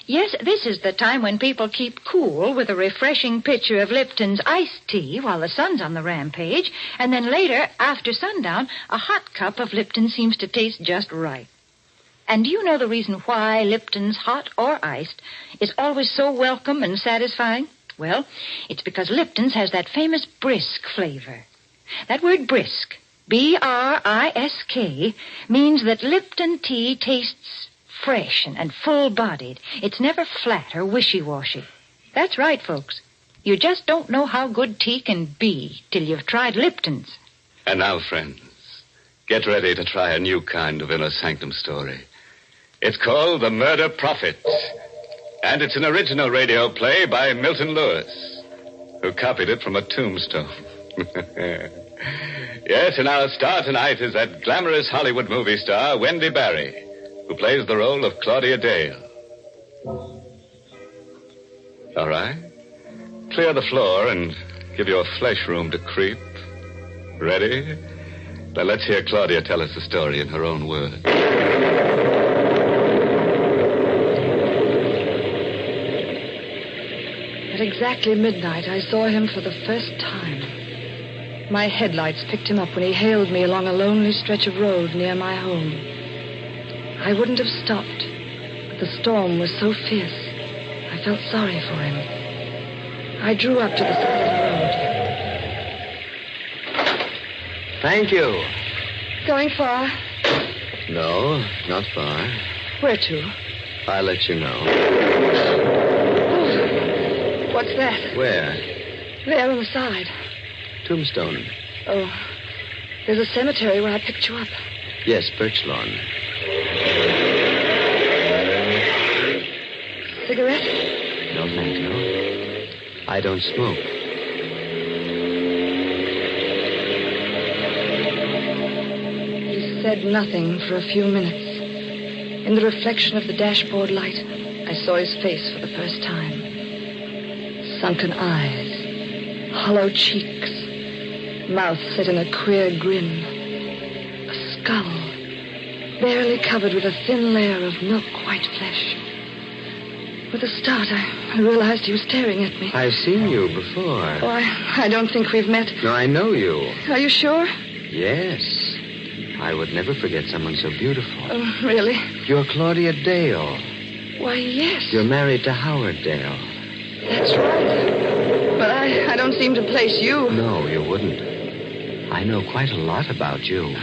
Yes, this is the time when people keep cool with a refreshing pitcher of Lipton's iced tea while the sun's on the rampage, and then later, after sundown, a hot cup of Lipton seems to taste just right. And do you know the reason why Lipton's, hot or iced, is always so welcome and satisfying? Well, it's because Lipton's has that famous brisk flavor. That word brisk, B-R-I-S-K, means that Lipton tea tastes fresh and full-bodied. It's never flat or wishy-washy. That's right, folks. You just don't know how good tea can be till you've tried Lipton's. And now, friends, get ready to try a new kind of inner sanctum story. It's called The Murder Prophet. And it's an original radio play by Milton Lewis, who copied it from a tombstone. Yes, and our star tonight is that glamorous Hollywood movie star, Wendy Barry, who plays the role of Claudia Dale. All right. Clear the floor and give your flesh room to creep. Ready? Now let's hear Claudia tell us the story in her own words. At exactly midnight, I saw him for the first time. My headlights picked him up when he hailed me along a lonely stretch of road near my home. I wouldn't have stopped, but the storm was so fierce, I felt sorry for him. I drew up to the side of the road. Thank you. Going far? No, not far. Where to? I'll let you know. Oh, what's that? Where? There on the side. Tombstone. Oh, there's a cemetery where I picked you up. Yes, Birch Lawn. Cigarette? No, thank you. I don't smoke. He said nothing for a few minutes. In the reflection of the dashboard light, I saw his face for the first time. Sunken eyes, hollow cheeks, mouth set in a queer grin, a skull barely covered with a thin layer of milk-white flesh. With a start, I realized he was staring at me. I've seen you before. Oh, I don't think we've met. No, I know you. Are you sure? Yes. I would never forget someone so beautiful. Oh, really? You're Claudia Dale. Why, yes. You're married to Howard Dale. That's right. But I don't seem to place you. No, you wouldn't. I know quite a lot about you.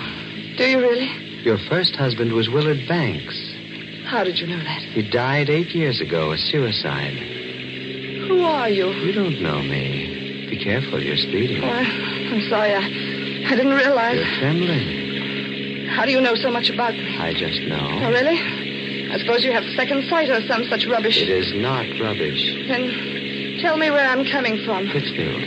Do you really? Your first husband was Willard Banks. How did you know that? He died 8 years ago, a suicide. Who are you? You don't know me. Be careful, you're speeding. Oh, I'm sorry. I didn't realize. You're trembling. How do you know so much about me? I just know. Oh, really? I suppose you have second sight or some such rubbish. It is not rubbish. Then tell me where I'm coming from. Pittsfield.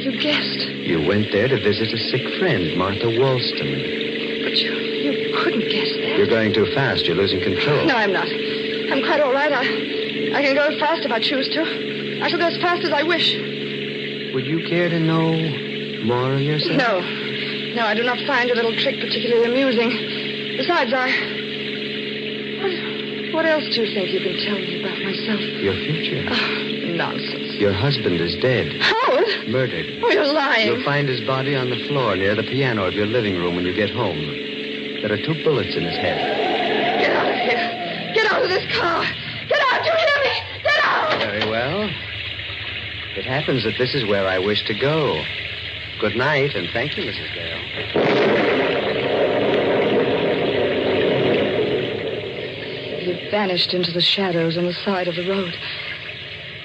You guessed. You went there to visit a sick friend, Martha Wollstone. But you couldn't guess that. You're going too fast. You're losing control. No, I'm not. I'm quite all right. I can go as fast if I choose to. I shall go as fast as I wish. Would you care to know more of yourself? No, I do not find your little trick particularly amusing. Besides, What else do you think you can tell me about myself? Your future. Oh, nonsense. Your husband is dead. Howard? Murdered. Oh, you're lying. You'll find his body on the floor near the piano of your living room when you get home. There are 2 bullets in his head. Get out of here. Get out of this car. Get out, you hear me? Get out! Very well. It happens that this is where I wish to go. Good night, and thank you, Mrs. Dale. He vanished into the shadows on the side of the road.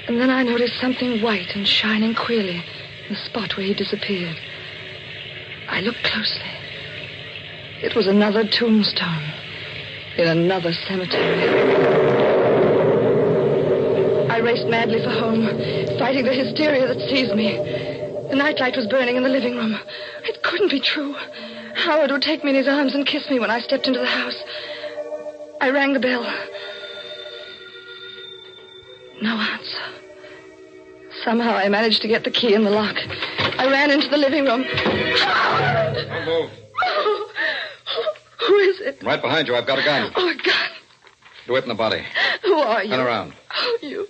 And then I noticed something white and shining queerly the spot where he disappeared. I looked closely. It was another tombstone in another cemetery. I raced madly for home, fighting the hysteria that seized me. The nightlight was burning in the living room. It couldn't be true. Howard would take me in his arms and kiss me when I stepped into the house. I rang the bell. No answer. Somehow I managed to get the key in the lock. I ran into the living room. Don't move. Who is it? Right behind you. I've got a gun. Oh, a gun. Do it in the body. Who are you? Turn around. Oh, you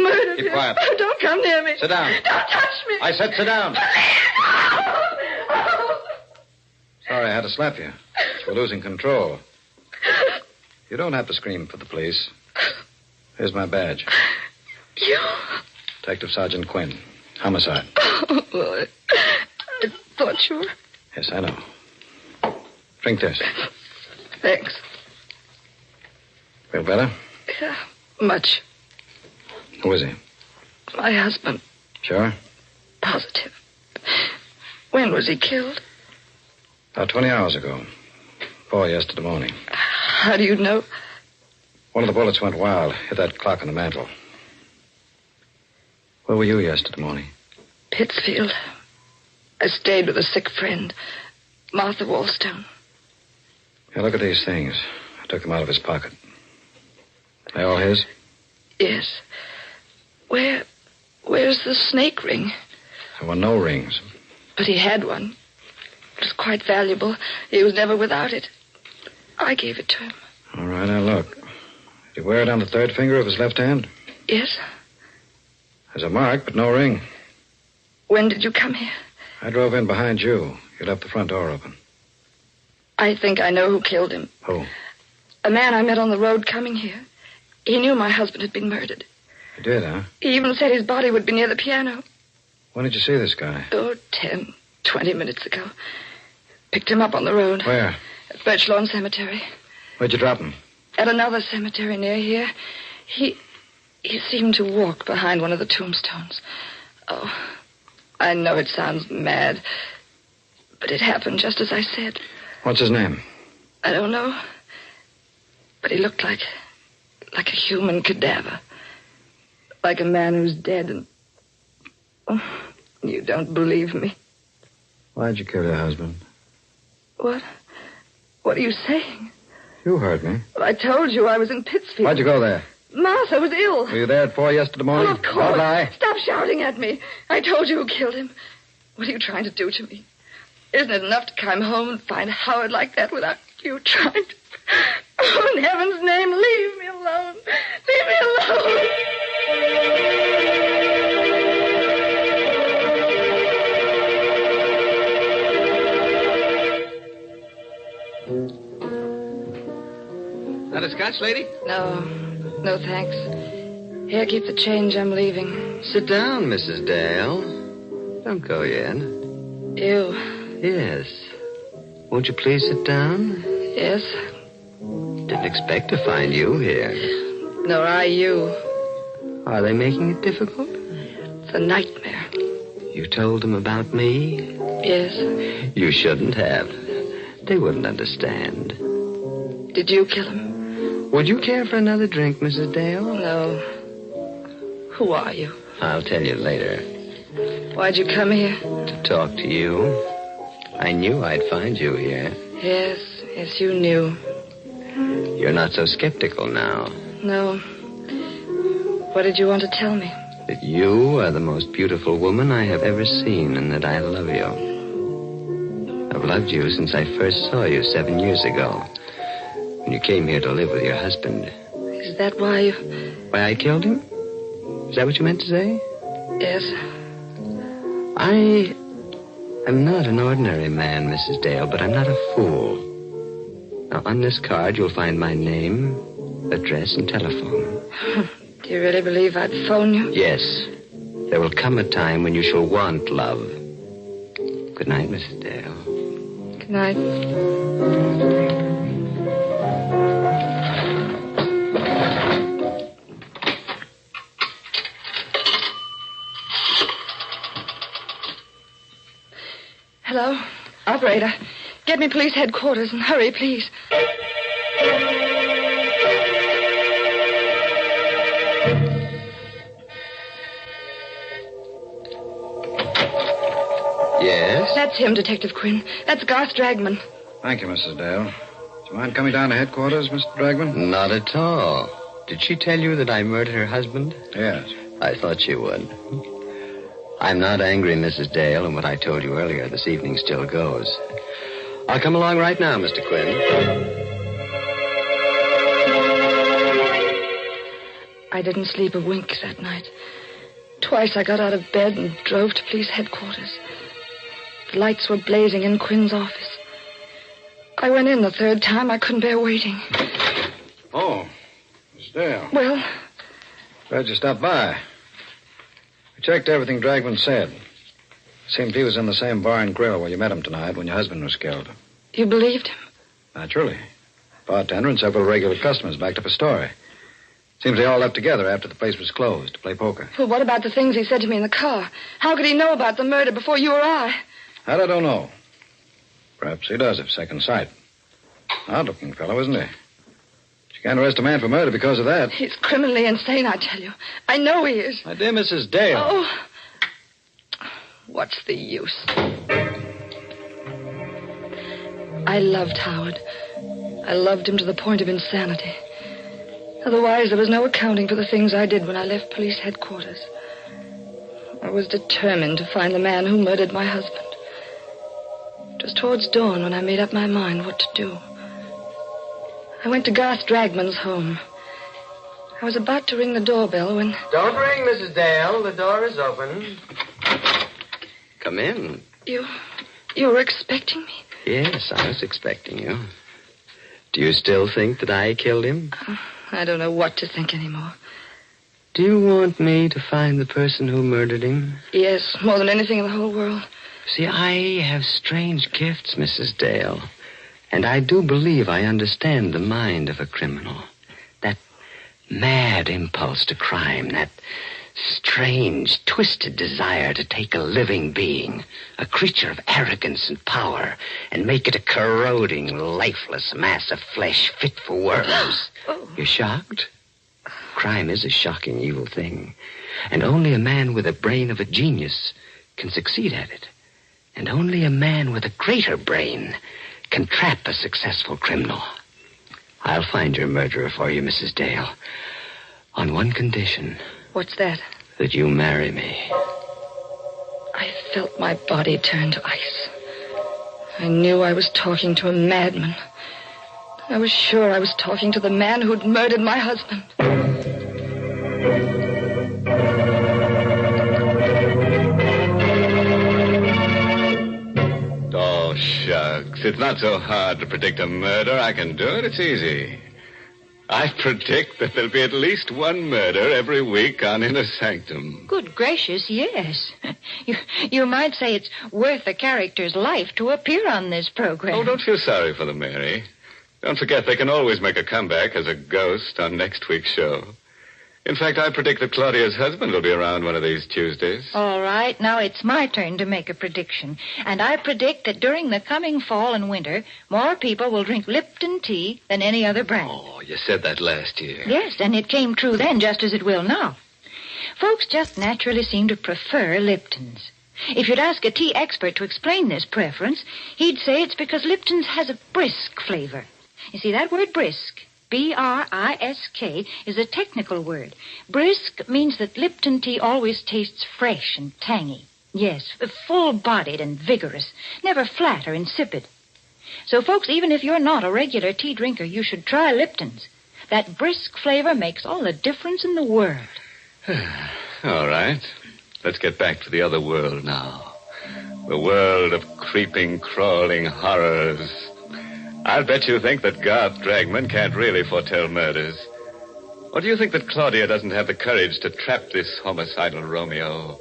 murdered Keep him. quiet. Oh, don't come near me. Sit down. Don't touch me. I said sit down. Sorry, I had to slap you. We're losing control. You don't have to scream for the police. Here's my badge. You? Detective Sergeant Quinn. Homicide. Oh, well, I thought you were... Yes, I know. Drink this. Thanks. Feel better? Yeah, much. Who is he? My husband. Sure? Positive. When was he killed? About 20 hours ago. 4 yesterday morning. How do you know? One of the bullets went wild. Hit that clock on the mantel. Where were you yesterday morning? Pittsfield. I stayed with a sick friend, Martha Wallstone. Here, look at these things. I took them out of his pocket. They all his? Yes. Where's the snake ring? There were no rings. But he had one. It was quite valuable. He was never without it. I gave it to him. All right, now look. Did he wear it on the third finger of his left hand? Yes. There's a mark, but no ring. When did you come here? I drove in behind you. You left the front door open. I think I know who killed him. Who? A man I met on the road coming here. He knew my husband had been murdered. You did, huh? He even said his body would be near the piano. When did you see this guy? Oh, 10, 20 minutes ago. Picked him up on the road. Where? At Birch Lawn Cemetery. Where'd you drop him? At another cemetery near here. He seemed to walk behind one of the tombstones. Oh, I know it sounds mad, but it happened just as I said. What's his name? I don't know. But he looked like a human cadaver. Like a man who's dead and... Oh, you don't believe me. Why'd you kill your husband? What? What are you saying? You heard me. Well, I told you I was in Pittsfield. Why'd you go there? Martha was ill. Were you there at 4 yesterday morning? Well, of course. Don't lie. Stop shouting at me. I told you who killed him. What are you trying to do to me? Isn't it enough to come home and find Howard like that without you trying to... Oh, in heaven's name, leave me alone. Leave me alone. Not a scotch, lady? No, thanks. Here, keep the change. I'm leaving. Sit down, Mrs. Dale. Don't go yet. You? Yes. Won't you please sit down? Yes. Didn't expect to find you here. Nor I you. Are they making it difficult? It's a nightmare. You told them about me? Yes. You shouldn't have. They wouldn't understand. Did you kill him? Would you care for another drink, Mrs. Dale? No. Who are you? I'll tell you later. Why'd you come here? To talk to you. I knew I'd find you here. Yes, you knew. You're not so skeptical now. No. What did you want to tell me? That you are the most beautiful woman I have ever seen and that I love you. I've loved you since I first saw you 7 years ago. When you came here to live with your husband. Is that why you... Why I killed him? Is that what you meant to say? Yes. I am not an ordinary man, Mrs. Dale, but I'm not a fool. Now, on this card, you'll find my name, address, and telephone. Do you really believe I'd phone you? Yes. There will come a time when you shall want love. Good night, Mrs. Dale. Good night. operator. Get me police headquarters and hurry, please. Yes? That's him, Detective Quinn. That's Garth Dragman. Thank you, Mrs. Dale. Do you mind coming down to headquarters, Mr. Dragman? Not at all. Did she tell you that I murdered her husband? Yes. I thought she would. I'm not angry, Mrs. Dale, and what I told you earlier this evening still goes. I'll come along right now, Mr. Quinn. I didn't sleep a wink that night. Twice I got out of bed and drove to police headquarters. The lights were blazing in Quinn's office. I went in the third time. I couldn't bear waiting. Oh, Miss Dale. Well? Glad you stopped by. I checked everything Dragman said. Seemed he was in the same bar and grill where you met him tonight when your husband was killed. You believed him? Naturally. Bartender and several regular customers backed up a story. Seems they all left together after the place was closed to play poker. Well, what about the things he said to me in the car? How could he know about the murder before you or I? That I don't know. Perhaps he does have second sight. Odd-looking fellow, isn't he? You can't arrest a man for murder because of that. He's criminally insane, I tell you. I know he is. My dear Mrs. Dale. Oh. What's the use? I loved Howard. I loved him to the point of insanity. Otherwise, there was no accounting for the things I did when I left police headquarters. I was determined to find the man who murdered my husband. It was towards dawn when I made up my mind what to do. I went to Garth Dragman's home. I was about to ring the doorbell when... Don't ring, Mrs. Dale. The door is open. Come in. You were expecting me? Yes, I was expecting you. Do you still think that I killed him? I don't know what to think anymore. Do you want me to find the person who murdered him? Yes, more than anything in the whole world. See, I have strange gifts, Mrs. Dale. And I do believe I understand the mind of a criminal. That mad impulse to crime, that strange, twisted desire to take a living being, a creature of arrogance and power, and make it a corroding, lifeless mass of flesh fit for worms. You're shocked? Crime is a shocking, evil thing. And only a man with the brain of a genius can succeed at it. And only a man with a greater brain can trap a successful criminal. I'll find your murderer for you, Mrs. Dale. On one condition. What's that? That you marry me. I felt my body turn to ice. I knew I was talking to a madman. I was sure I was talking to the man who'd murdered my husband. Oh, shucks. It's not so hard to predict a murder. I can do it. It's easy. I predict that there'll be at least one murder every week on Inner Sanctum. Good gracious, yes. You might say it's worth a character's life to appear on this program. Oh, don't feel sorry for them, Mary. Don't forget they can always make a comeback as a ghost on next week's show. In fact, I predict that Claudia's husband will be around one of these Tuesdays. All right, now it's my turn to make a prediction. And I predict that during the coming fall and winter, more people will drink Lipton tea than any other brand. Oh, you said that last year. Yes, and it came true then just as it will now. Folks just naturally seem to prefer Lipton's. If you'd ask a tea expert to explain this preference, he'd say it's because Lipton's has a brisk flavor. You see, that word brisk, B-R-I-S-K, is a technical word. Brisk means that Lipton tea always tastes fresh and tangy. Yes, full-bodied and vigorous, never flat or insipid. So, folks, even if you're not a regular tea drinker, you should try Lipton's. That brisk flavor makes all the difference in the world. All right. Let's get back to the other world now. The world of creeping, crawling horrors. I'll bet you think that Garth Dragman can't really foretell murders. Or do you think that Claudia doesn't have the courage to trap this homicidal Romeo?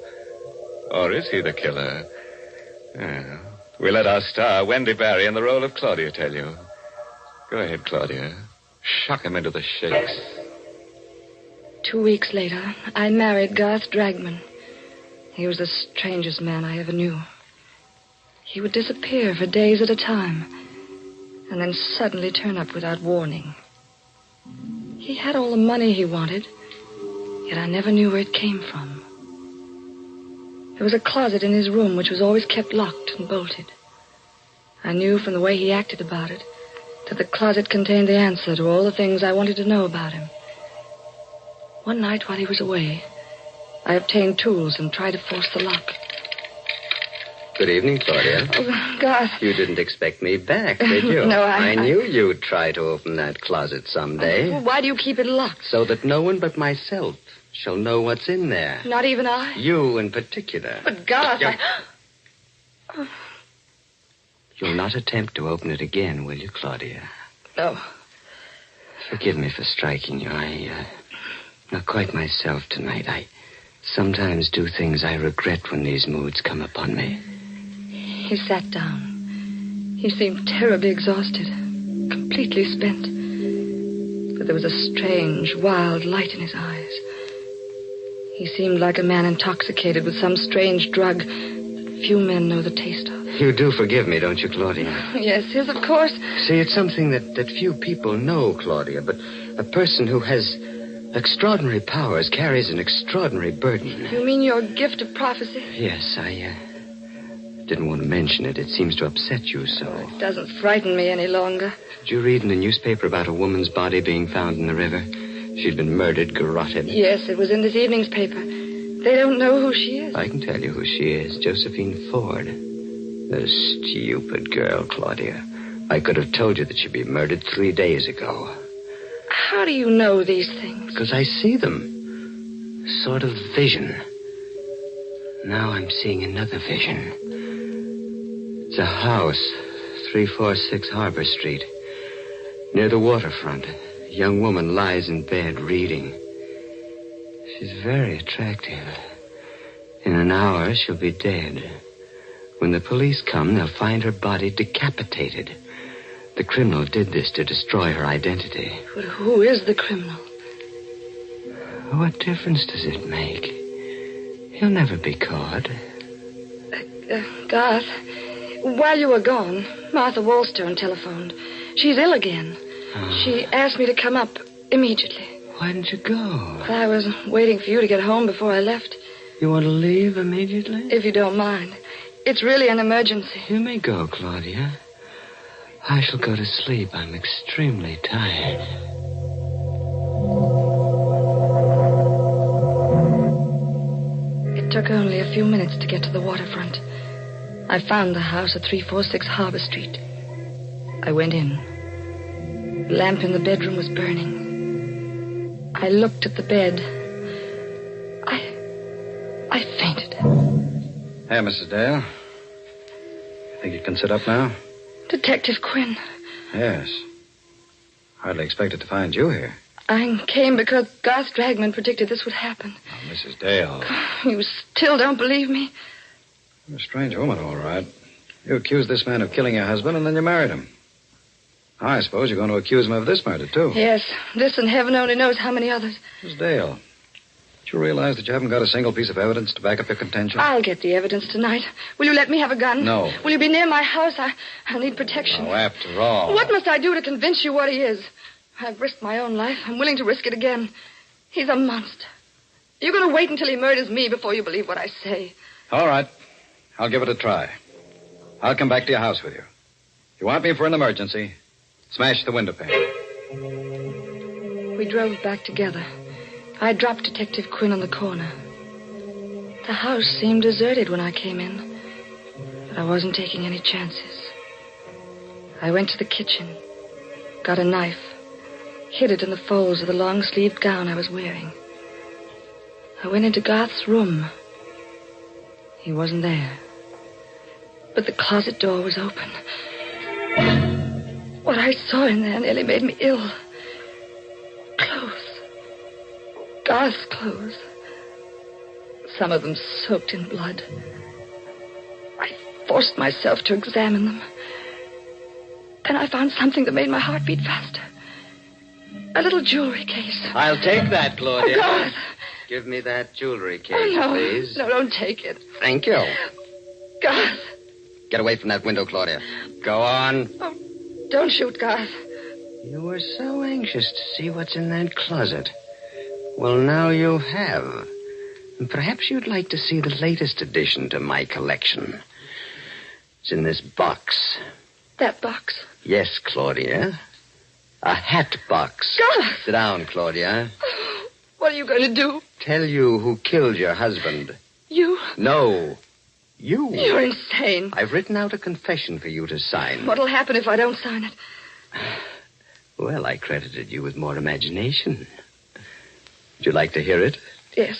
Or is he the killer? We'll let our star, Wendy Barry, in the role of Claudia, tell you. Go ahead, Claudia. Shock him into the shakes. 2 weeks later, I married Garth Dragman. He was the strangest man I ever knew. he would disappear for days at a time, and then suddenly turn up without warning. He had all the money he wanted, yet I never knew where it came from. There was a closet in his room which was always kept locked and bolted. I knew from the way he acted about it that the closet contained the answer to all the things I wanted to know about him. One night while he was away, I obtained tools and tried to force the lock. Good evening, Claudia. Oh, Garth. You didn't expect me back, did you? No, I knew you'd try to open that closet someday. Well, why do you keep it locked? So that no one but myself shall know what's in there. Not even I? You in particular. But, Garth, You'll not attempt to open it again, will you, Claudia? No. Forgive me for striking you. I'm not quite myself tonight. I sometimes do things I regret when these moods come upon me. He sat down. He seemed terribly exhausted, completely spent. But there was a strange, wild light in his eyes. He seemed like a man intoxicated with some strange drug that few men know the taste of. You do forgive me, don't you, Claudia? Yes, of course. See, it's something that few people know, Claudia, but a person who has extraordinary powers carries an extraordinary burden. You mean your gift of prophecy? Yes, I didn't want to mention it. It seems to upset you so. It doesn't frighten me any longer. Did you read in the newspaper about a woman's body being found in the river? She'd been murdered, garroted. Yes, it was in this evening's paper. They don't know who she is. I can tell you who she is. Josephine Ford. A stupid girl, Claudia. I could have told you that she'd been murdered 3 days ago. How do you know these things? Because I see them. Sort of vision. Now I'm seeing another vision. It's a house, 346 Harbor Street. Near the waterfront. A young woman lies in bed reading. She's very attractive. In an hour, she'll be dead. When the police come, they'll find her body decapitated. The criminal did this to destroy her identity. But who is the criminal? What difference does it make? He'll never be caught. Garth, while you were gone, Martha Wallstone telephoned. She's ill again. Oh. She asked me to come up immediately. Why didn't you go? I was waiting for you to get home before I left. You want to leave immediately? If you don't mind. It's really an emergency. You may go, Claudia. I shall go to sleep. I'm extremely tired. It took only a few minutes to get to the waterfront. I found the house at 346 Harbor Street. I went in. The lamp in the bedroom was burning. I looked at the bed. I fainted. Hey, Mrs. Dale. Think you can sit up now? Detective Quinn. Yes. Hardly expected to find you here. I came because Garth Dragman predicted this would happen. Oh, Mrs. Dale. You still don't believe me? You're a strange woman, all right. You accused this man of killing your husband, and then you married him. I suppose you're going to accuse him of this murder, too. Yes, this and heaven only knows how many others. Mrs. Dale, did you realize that you haven't got a single piece of evidence to back up your contention? I'll get the evidence tonight. Will you let me have a gun? No. Will you be near my house? I need protection. Oh, after all. What must I do to convince you what he is? I've risked my own life. I'm willing to risk it again. He's a monster. You're going to wait until he murders me before you believe what I say. All right. I'll give it a try. I'll come back to your house with you. If you want me for an emergency, smash the window pane. We drove back together. I dropped Detective Quinn on the corner. The house seemed deserted when I came in, but I wasn't taking any chances. I went to the kitchen, got a knife, hid it in the folds of the long-sleeved gown I was wearing. I went into Garth's room. He wasn't there, but the closet door was open. What I saw in there nearly made me ill. Clothes. Garth's clothes. Some of them soaked in blood. I forced myself to examine them. And I found something that made my heart beat faster. A little jewelry case. I'll take that, Claudia. Oh, Garth. Give me that jewelry case, Oh, no. please. No, don't take it. Thank you. Garth. Get away from that window, Claudia. Go on. Oh, don't shoot, Garth. You were so anxious to see what's in that closet. Well, now you have. And perhaps you'd like to see the latest addition to my collection. It's in this box. That box? Yes, Claudia. A hat box. Garth! Sit down, Claudia. What are you going to do? Tell you who killed your husband. You? No. You. You're insane. I've written out a confession for you to sign. What'll happen if I don't sign it? Well, I credited you with more imagination. Would you like to hear it? Yes.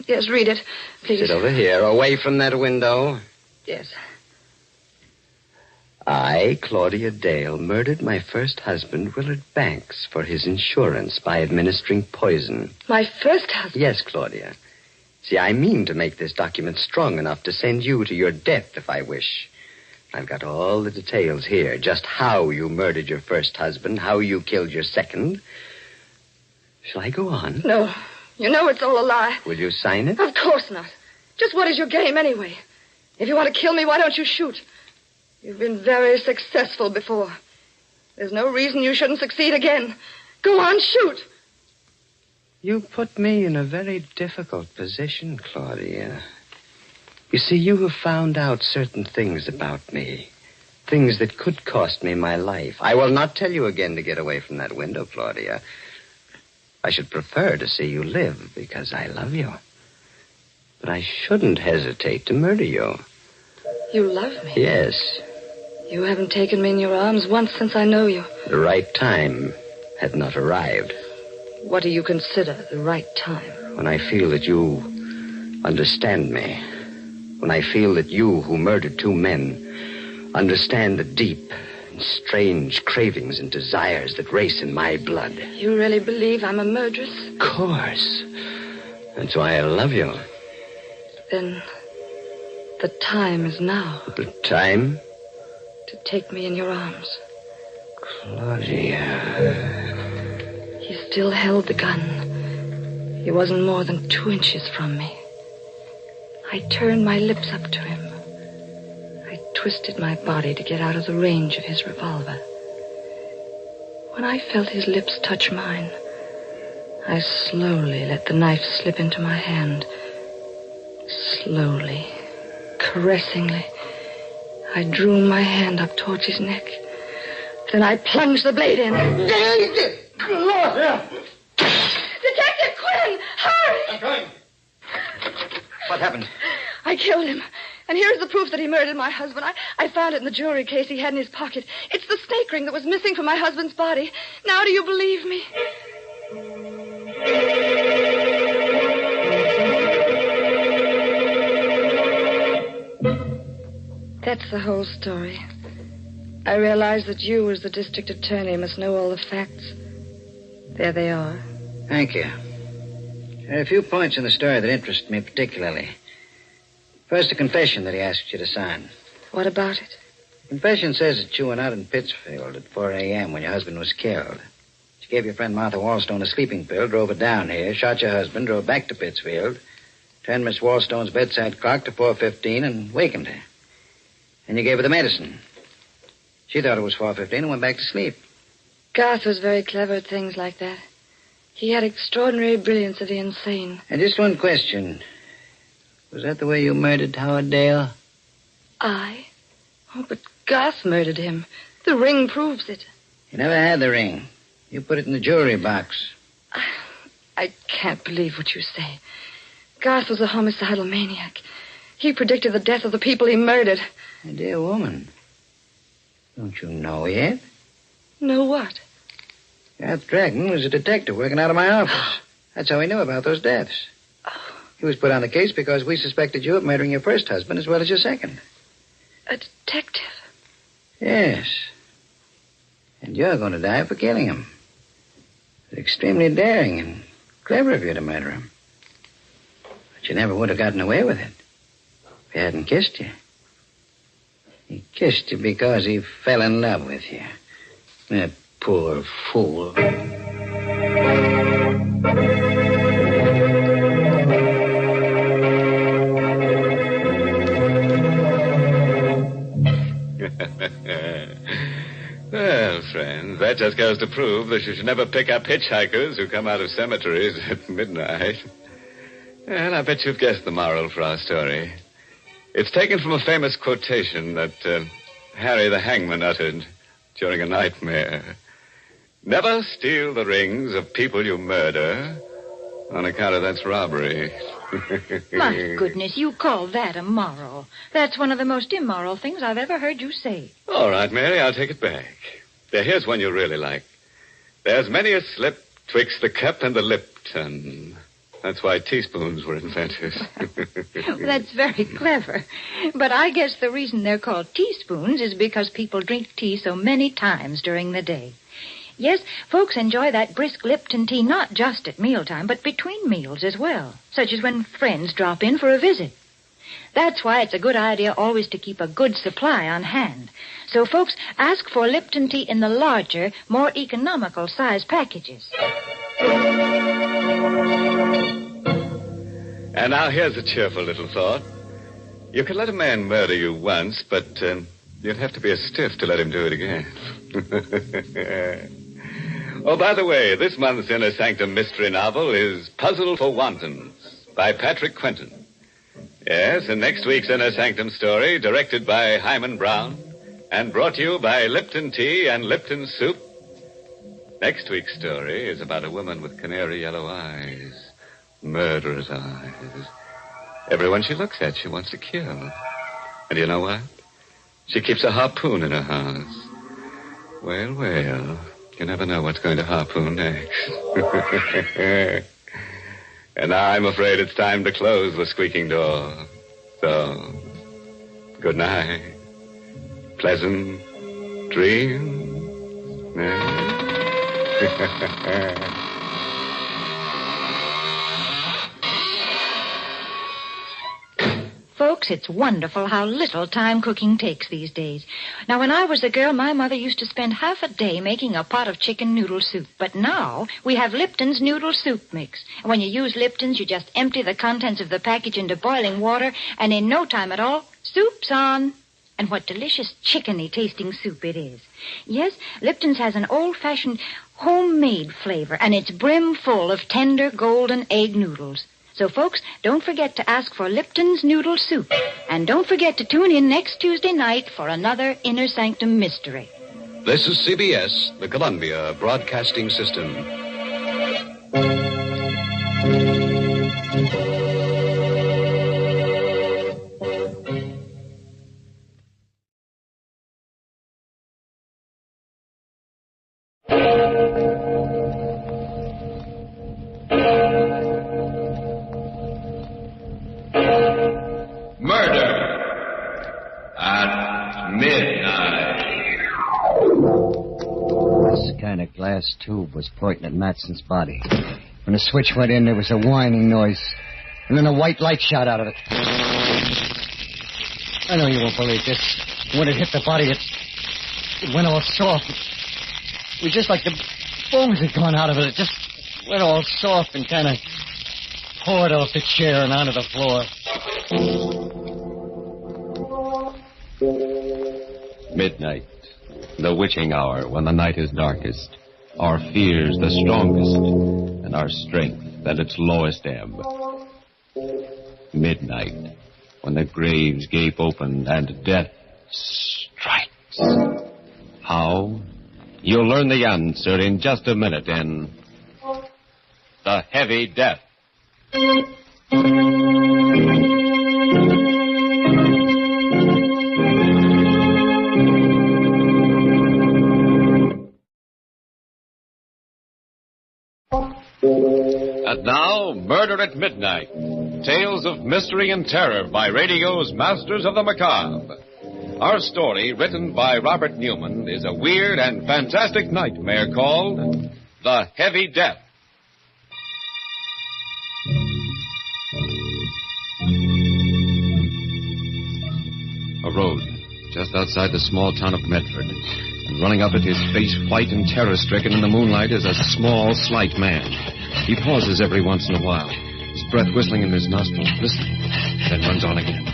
Yes, read it, please. Sit over here, away from that window. Yes. I, Claudia Dale, murdered my first husband, Willard Banks, for his insurance by administering poison. My first husband? Yes, Claudia. See, I mean to make this document strong enough to send you to your death if I wish. I've got all the details here, just how you murdered your first husband, how you killed your second. Shall I go on? No. You know it's all a lie. Will you sign it? Of course not. Just what is your game anyway? If you want to kill me, why don't you shoot? You've been very successful before. There's no reason you shouldn't succeed again. Go on, shoot. You put me in a very difficult position, Claudia. You see, you have found out certain things about me. Things that could cost me my life. I will not tell you again to get away from that window, Claudia. I should prefer to see you live because I love you. But I shouldn't hesitate to murder you. You love me? Yes. You haven't taken me in your arms once since I know you. The right time had not arrived. What do you consider the right time? When I feel that you understand me. When I feel that you, who murdered two men, understand the deep and strange cravings and desires that race in my blood. You really believe I'm a murderess? Of course. That's why I love you. Then the time is now. The time? To take me in your arms. Claudia. He still held the gun. He wasn't more than 2 inches from me. I turned my lips up to him. I twisted my body to get out of the range of his revolver. When I felt his lips touch mine, I slowly let the knife slip into my hand. Slowly, caressingly, I drew my hand up towards his neck. Then I plunged the blade in. Claudia! Detective Quinn, hurry! I'm coming. What happened? I killed him. And here's the proof that he murdered my husband. I found it in the jewelry case he had in his pocket. It's the snake ring that was missing from my husband's body. Now do you believe me? That's the whole story. I realize that you, as the district attorney, must know all the facts. There they are. Thank you. There are a few points in the story that interest me particularly. First, the confession that he asked you to sign. What about it? The confession says that you went out in Pittsfield at 4 a.m. when your husband was killed. You gave your friend Martha Wallstone a sleeping pill, drove her down here, shot your husband, drove back to Pittsfield, turned Miss Wallstone's bedside clock to 4:15 and wakened her. And you gave her the medicine. She thought it was 4:15 and went back to sleep. Garth was very clever at things like that. He had extraordinary brilliance of the insane. And just one question. Was that the way you murdered Howard Dale? I? Oh, but Garth murdered him. The ring proves it. You never had the ring. You put it in the jewelry box. I can't believe what you say. Garth was a homicidal maniac. He predicted the death of the people he murdered. My dear woman, don't you know yet? Know what? Garth Dragton was a detective working out of my office. That's how he knew about those deaths. He was put on the case because we suspected you of murdering your first husband as well as your second. A detective? Yes. And you're going to die for killing him. It's extremely daring and clever of you to murder him. But you never would have gotten away with it if he hadn't kissed you. He kissed you because he fell in love with you. That poor fool. Well, friends, that just goes to prove that you should never pick up hitchhikers who come out of cemeteries at midnight. And I bet you've guessed the moral for our story. It's taken from a famous quotation that Harry the Hangman uttered during a nightmare. Never steal the rings of people you murder, on account of that's robbery. My goodness, you call that a moral. That's one of the most immoral things I've ever heard you say. All right, Mary, I'll take it back. Here's one you really like. There's many a slip twixt the cup and the Lipton. That's why teaspoons were invented. That's very clever. But I guess the reason they're called teaspoons is because people drink tea so many times during the day. Yes, folks enjoy that brisk Lipton tea not just at mealtime, but between meals as well, such as when friends drop in for a visit. That's why it's a good idea always to keep a good supply on hand. So folks ask for Lipton tea in the larger, more economical size packages. And now here's a cheerful little thought. You can let a man murder you once, but you'd have to be a stiff to let him do it again. Oh, by the way, this month's Inner Sanctum mystery novel is Puzzle for Wantons by Patrick Quentin. Yes, and next week's Inner Sanctum story, directed by Hyman Brown and brought to you by Lipton Tea and Lipton Soup. Next week's story is about a woman with canary yellow eyes, murderous eyes. Everyone she looks at, she wants to kill. And you know what? She keeps a harpoon in her house. Well, well, you never know what's going to harpoon next. And now I'm afraid it's time to close the squeaking door. So, good night. Pleasant dreams. Folks, it's wonderful how little time cooking takes these days. Now, when I was a girl, my mother used to spend half a day making a pot of chicken noodle soup. But now we have Lipton's noodle soup mix. And when you use Lipton's, you just empty the contents of the package into boiling water, and in no time at all, soup's on. And what delicious chickeny tasting soup it is. Yes, Lipton's has an old-fashioned homemade flavor, and it's brim full of tender golden egg noodles. So, folks, don't forget to ask for Lipton's Noodle Soup. And don't forget to tune in next Tuesday night for another Inner Sanctum mystery. This is CBS, the Columbia Broadcasting System. Glass tube was pointing at Matson's body. When the switch went in, there was a whining noise. And then a white light shot out of it. I know you won't believe this. When it hit the body, it went all soft. It was just like the bones had gone out of it. It just went all soft and kind of poured off the chair and onto the floor. Midnight. The witching hour when the night is darkest, our fears the strongest, and our strength at its lowest ebb. Midnight, when the graves gape open and death strikes. How? You'll learn the answer in just a minute in The Heavy Death. And now, Murder at Midnight. Tales of mystery and terror by radio's masters of the macabre. Our story, written by Robert Newman, is a weird and fantastic nightmare called The Heavy Death. A road just outside the small town of Medford. And running up at his face white and terror-stricken in the moonlight is a small, slight man. He pauses every once in a while, his breath whistling in his nostrils, listening, then runs on again.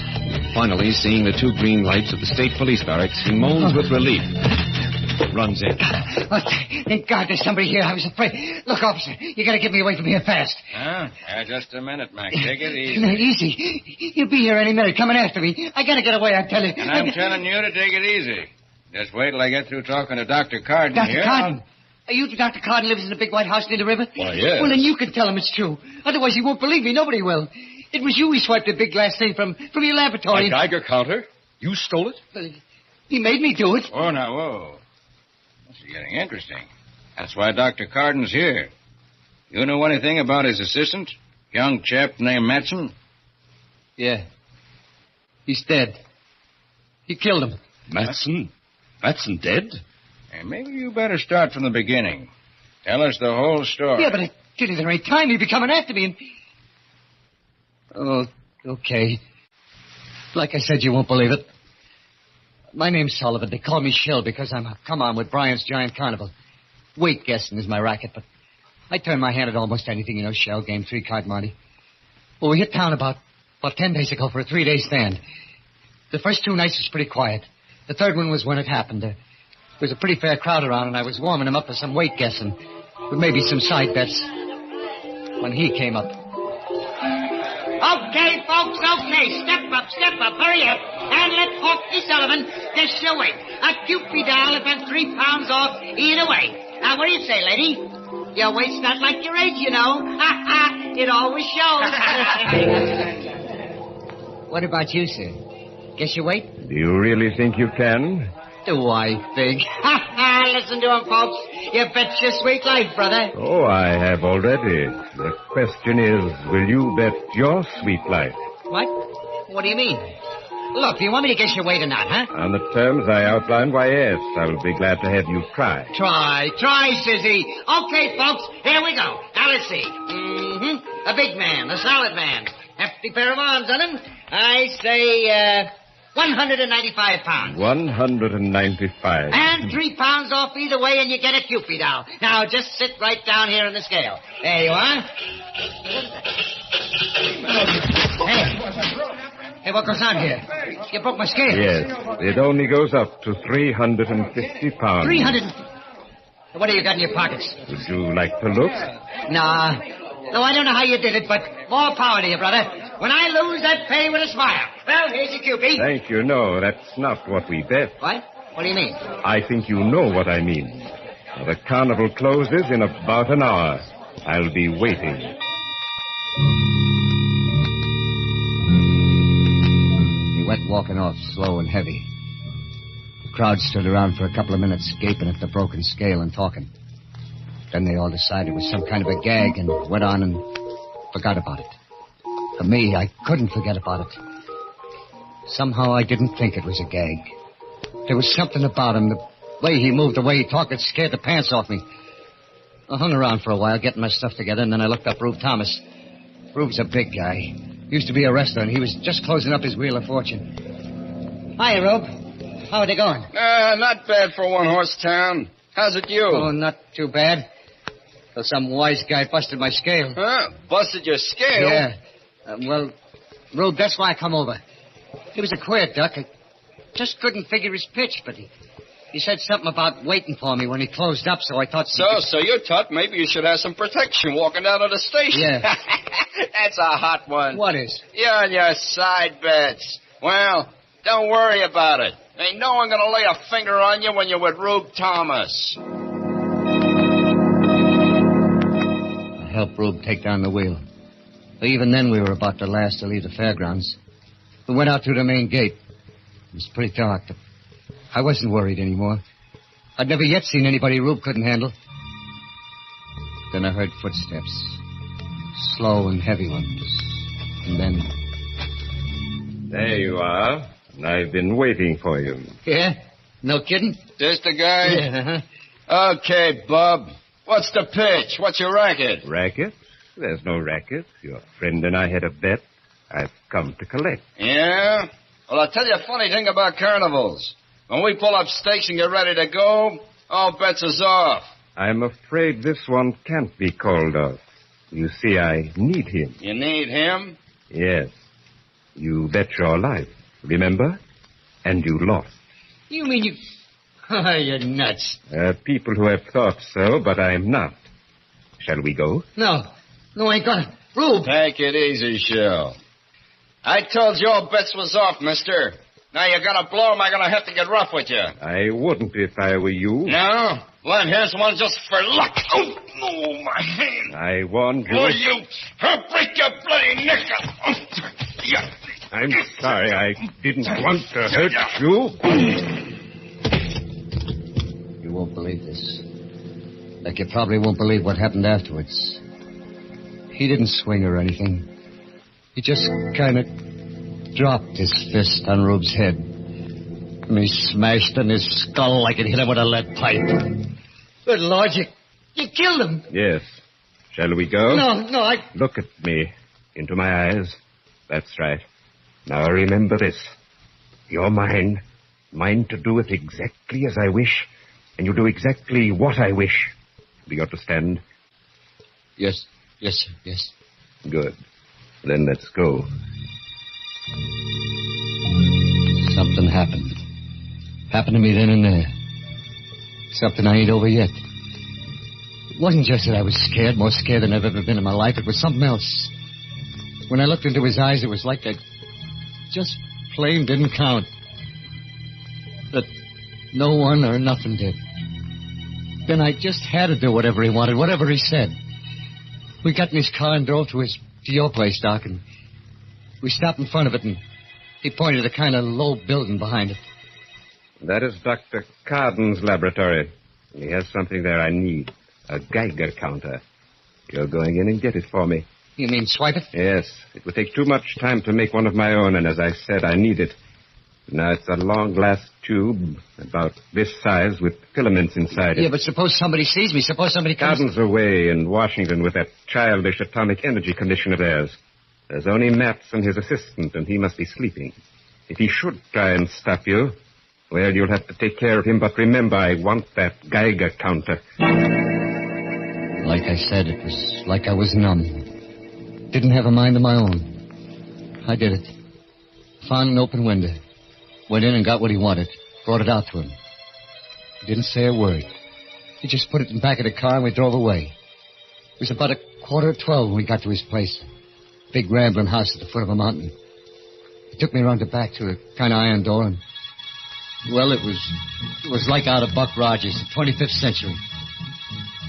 Finally, seeing the two green lights of the state police barracks, he moans with relief. runs in. Oh, thank God there's somebody here. I was afraid. Look, officer, you got to get me away from here fast. Huh? Yeah, just a minute, Mac. Take it easy. No, easy. You'll be here any minute coming after me. I got to get away, I tell you. And I'm telling you to take it easy. Just wait till I get through talking to Dr. Carden here. Dr. Carden? Are you Dr. Carden lives in the big white house near the river? Why, yes. Well, then you can tell him it's true. Otherwise, he won't believe me. Nobody will. It was you who swiped the big glass thing from your laboratory. A Geiger counter? You stole it? Well, he made me do it. Oh, now, whoa. This is getting interesting. That's why Dr. Carden's here. You know anything about his assistant? Young chap named Matson? Yeah. He's dead. He killed him. Matson? Matson dead? Hey, maybe you better start from the beginning. Tell us the whole story. Yeah, but I did it the right time. He'd be coming after me and... Oh, okay. Like I said, you won't believe it. My name's Sullivan. They call me Shell because I'm a come-on with Brian's Giant Carnival. Weight guessing is my racket, but I turn my hand at almost anything, you know, Shell, game, 3-card Monte. Well, we hit town about 10 days ago for a 3-day stand. The first 2 nights was pretty quiet. The third one was when it happened. There was a pretty fair crowd around, and I was warming him up for some weight guessing, with maybe some side bets, when he came up. Okay, folks, okay. Step up, hurry up. And let Hawkeye Sullivan guess your weight. A Cupid doll if I'm 3 pounds off either way. Now, what do you say, lady? Your weight's not like your age, you know. Ha, ha. It always shows. What about you, sir? Guess your weight? Do you really think you can? Do I think? Ha, ha. Listen to him, folks. You bet your sweet life, brother. Oh, I have already. The question is, will you bet your sweet life? What? What do you mean? Look, do you want me to guess your weight or not, huh? On the terms I outlined, why, yes. I will be glad to have you try. Try, Sissy. Okay, folks, here we go. Now, let's see. A big man, a solid man. Hefty pair of arms on him. I say, 195 pounds. 195. And 3 pounds off either way, and you get a Cupid doll. Now, just sit right down here on the scale. There you are. Hey, what goes on here? You broke my scale. Yes, it only goes up to 350 pounds. 300... What do you got in your pockets? Would you like to look? Nah. No, I don't know how you did it, but more power to you, brother. When I lose, that pay with a smile. Well, here's your Cupid. Thank you. No, that's not what we bet. What? What do you mean? I think you know what I mean. The carnival closes in about an hour. I'll be waiting. He went walking off, slow and heavy. The crowd stood around for a couple of minutes, gaping at the broken scale and talking. Then they all decided it was some kind of a gag and went on and forgot about it. For me, I couldn't forget about it. Somehow I didn't think it was a gag. There was something about him, the way he moved, the way he talked, it scared the pants off me. I hung around for a while, getting my stuff together, and then I looked up Rube Thomas. Rube's a big guy. Used to be a wrestler, and he was just closing up his Wheel of Fortune. Hiya, Rube. How are they going? Not bad for a one-horse town. How's it you? Oh, not too bad. Till some wise guy busted my scale. Huh? Busted your scale? Yeah. Well, Rube, that's why I come over. He was a queer duck. I just couldn't figure his pitch, but he said something about waiting for me when he closed up, so I thought... So you thought maybe you should have some protection walking down to the station. Yeah. That's a hot one. What is? You're on your side bets. Well, don't worry about it. Ain't no one gonna lay a finger on you when you're with Rube Thomas. I helped Rube take down the wheel. But even then, we were about the last to leave the fairgrounds. We went out through the main gate. It was pretty dark, but I wasn't worried anymore. I'd never yet seen anybody Rube couldn't handle. Then I heard footsteps. Slow and heavy ones. And then... There you are. I've been waiting for you. Yeah? No kidding? This the guy? Yeah, Okay, Bob. What's the pitch? What's your racket? Racket? There's no racket. Your friend and I had a bet. I've come to collect. Yeah? Well, I'll tell you a funny thing about carnivals. When we pull up stakes and get ready to go, all bets is off. I'm afraid this one can't be called off. You see, I need him. You need him? Yes. You bet your life, remember? And you lost. You mean you... Oh, you're nuts. People who have thought so, but I'm not. Shall we go? No. No, I ain't gonna. Rube! Take it easy, Shell. I told you all bets was off, mister. Now you're gonna blow him, I'm gonna have to get rough with you. I wouldn't if I were you. No? Well, here's one just for luck. Oh, no, my hand. I warned you. Will you? I'll break your bloody neck. I'm sorry. I didn't want to hurt you. You won't believe this. Like you probably won't believe what happened afterwards. He didn't swing or anything. He just kind of dropped his fist on Rube's head. And he smashed in his skull like it hit him with a lead pipe. Good Lord, you killed him. Yes. Shall we go? No, I... Look at me. Into my eyes. That's right. Now remember this. You're mine. Mine to do it exactly as I wish. And you do exactly what I wish. Do you understand? Yes, sir, yes. Good. Then let's go. Something happened. Happened to me then and there. Something I ain't over yet. It wasn't just that I was scared, more scared than I've ever been in my life. It was something else. When I looked into his eyes, it was like I just plain didn't count. That no one or nothing did. Then I just had to do whatever he wanted, whatever he said. We got in his car and drove to your place, Doc, and we stopped in front of it, and he pointed at a kind of low building behind it. That is Dr. Carden's laboratory. He has something there I need. A Geiger counter. You're going in and get it for me. You mean swipe it? Yes. It would take too much time to make one of my own, and as I said, I need it. Now, it's a long glass tube, about this size, with filaments inside it. Yeah, but suppose somebody sees me. Suppose somebody comes... Carden's away in Washington with that childish atomic energy commission of theirs. There's only Matz and his assistant, and he must be sleeping. If he should try and stop you, well, you'll have to take care of him. But remember, I want that Geiger counter. Like I said, it was like I was numb. Didn't have a mind of my own. I did it. Found an open window. Went in and got what he wanted. Brought it out to him. He didn't say a word. He just put it in the back of the car and we drove away. It was about 11:15 when we got to his place. Big rambling house at the foot of a mountain. He took me around the back to a kind of iron door and... Well, it was like out of Buck Rogers, the 25th century.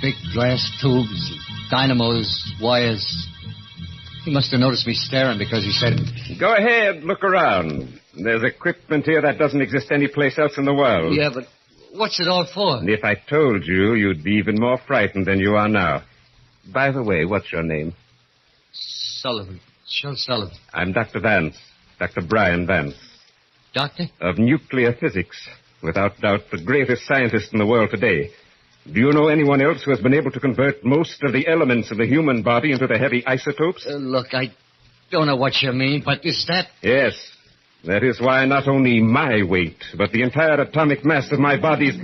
Big glass tubes, dynamos, wires. He must have noticed me staring because he said... Go ahead, look around. There's equipment here that doesn't exist anyplace else in the world. Yeah, but what's it all for? And if I told you, you'd be even more frightened than you are now. By the way, what's your name? Sullivan. Shell Sullivan. I'm Dr. Vance. Dr. Brian Vance. Doctor? Of nuclear physics. Without doubt, the greatest scientist in the world today. Do you know anyone else who has been able to convert most of the elements of the human body into the heavy isotopes? Look, I don't know what you mean, but is that... Yes. That is why not only my weight, but the entire atomic mass of my body's...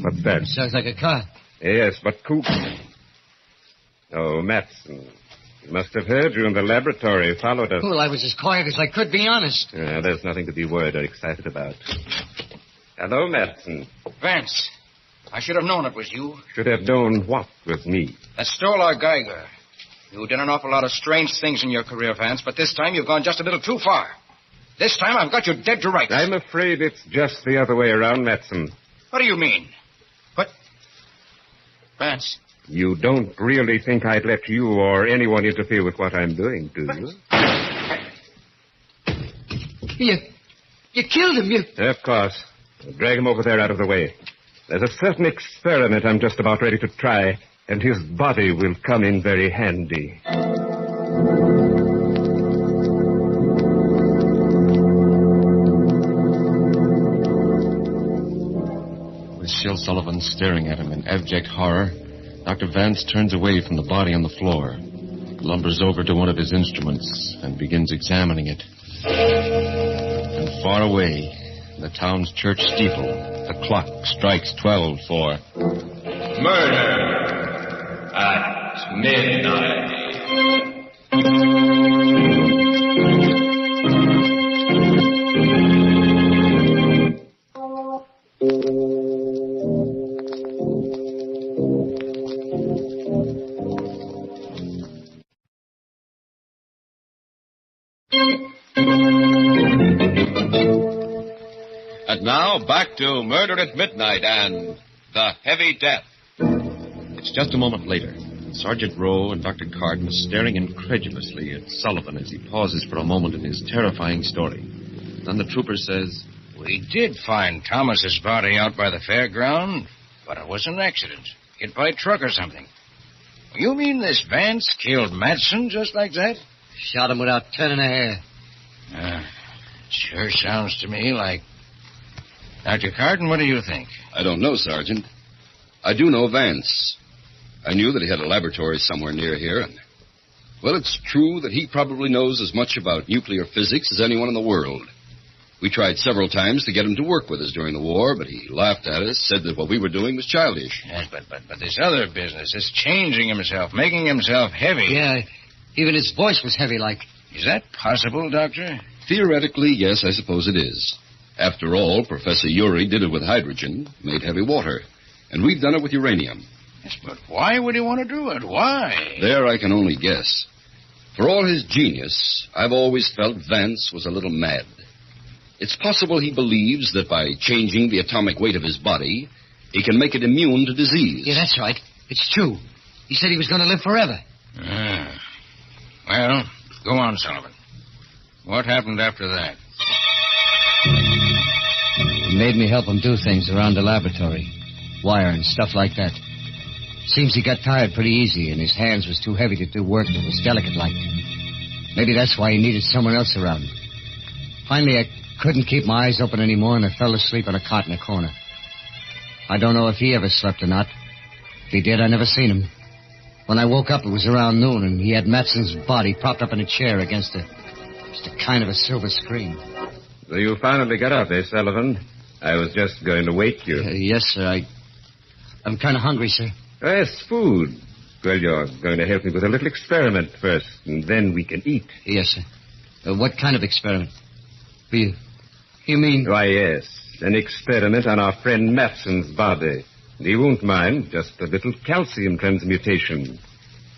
What's that? Sounds like a car. Yes, but who... Oh, Matson. He must have heard you in the laboratory, followed us. Well, I was as quiet as I could be, honest. There's nothing to be worried or excited about. Hello, Matson. Vance, I should have known it was you. Should have known what was me. That stole our Geiger. You've done an awful lot of strange things in your career, Vance, but this time you've gone just a little too far. This time I've got you dead to rights. I'm afraid it's just the other way around, Matson. What do you mean? What? Vance? You don't really think I'd let you or anyone interfere with what I'm doing, do you? You killed him, Of course. Drag him over there out of the way. There's a certain experiment I'm just about ready to try, and his body will come in very handy. With Shell Sullivan staring at him in abject horror, Dr. Vance turns away from the body on the floor, lumbers over to one of his instruments, and begins examining it. And far away, in the town's church steeple, the clock strikes 12 for... Murder at midnight. back to Murder at Midnight and The Heavy Death. It's just a moment later. Sergeant Rowe and Dr. Carden are staring incredulously at Sullivan as he pauses for a moment in his terrifying story. Then the trooper says, We did find Thomas's body out by the fairground, but it was an accident. Hit by a truck or something. You mean this Vance killed Matson just like that? Shot him without turning a hair. Sure sounds to me like... Dr. Carden, what do you think? I don't know, Sergeant. I do know Vance. I knew that he had a laboratory somewhere near here, and... Well, it's true that he probably knows as much about nuclear physics as anyone in the world. We tried several times to get him to work with us during the war, but he laughed at us, said that what we were doing was childish. Yes, but this other business, this changing himself, making himself heavy... Yeah, even his voice was heavy like. Is that possible, Doctor? Theoretically, yes, I suppose it is. After all, Professor Urey did it with hydrogen, made heavy water. And we've done it with uranium. Yes, but why would he want to do it? Why? There I can only guess. For all his genius, I've always felt Vance was a little mad. It's possible he believes that by changing the atomic weight of his body, he can make it immune to disease. Yeah, that's right. It's true. He said he was going to live forever. Well, go on, Sullivan. What happened after that? He made me help him do things around the laboratory. Wire and stuff like that. Seems he got tired pretty easy, and his hands was too heavy to do work that was delicate-like. Maybe that's why he needed someone else around. Finally, I couldn't keep my eyes open anymore, and I fell asleep on a cot in a corner. I don't know if he ever slept or not. If he did, I never seen him. When I woke up, it was around noon, and he had Matson's body propped up in a chair against just a kind of a silver screen. So you finally got up, Sullivan? I was just going to wake you. Yes, sir. I'm kind of hungry, sir. Yes, food. Well, you're going to help me with a little experiment first, and then we can eat. Yes, sir. What kind of experiment? You mean... Why, yes. An experiment on our friend Matson's body. He won't mind. Just a little calcium transmutation.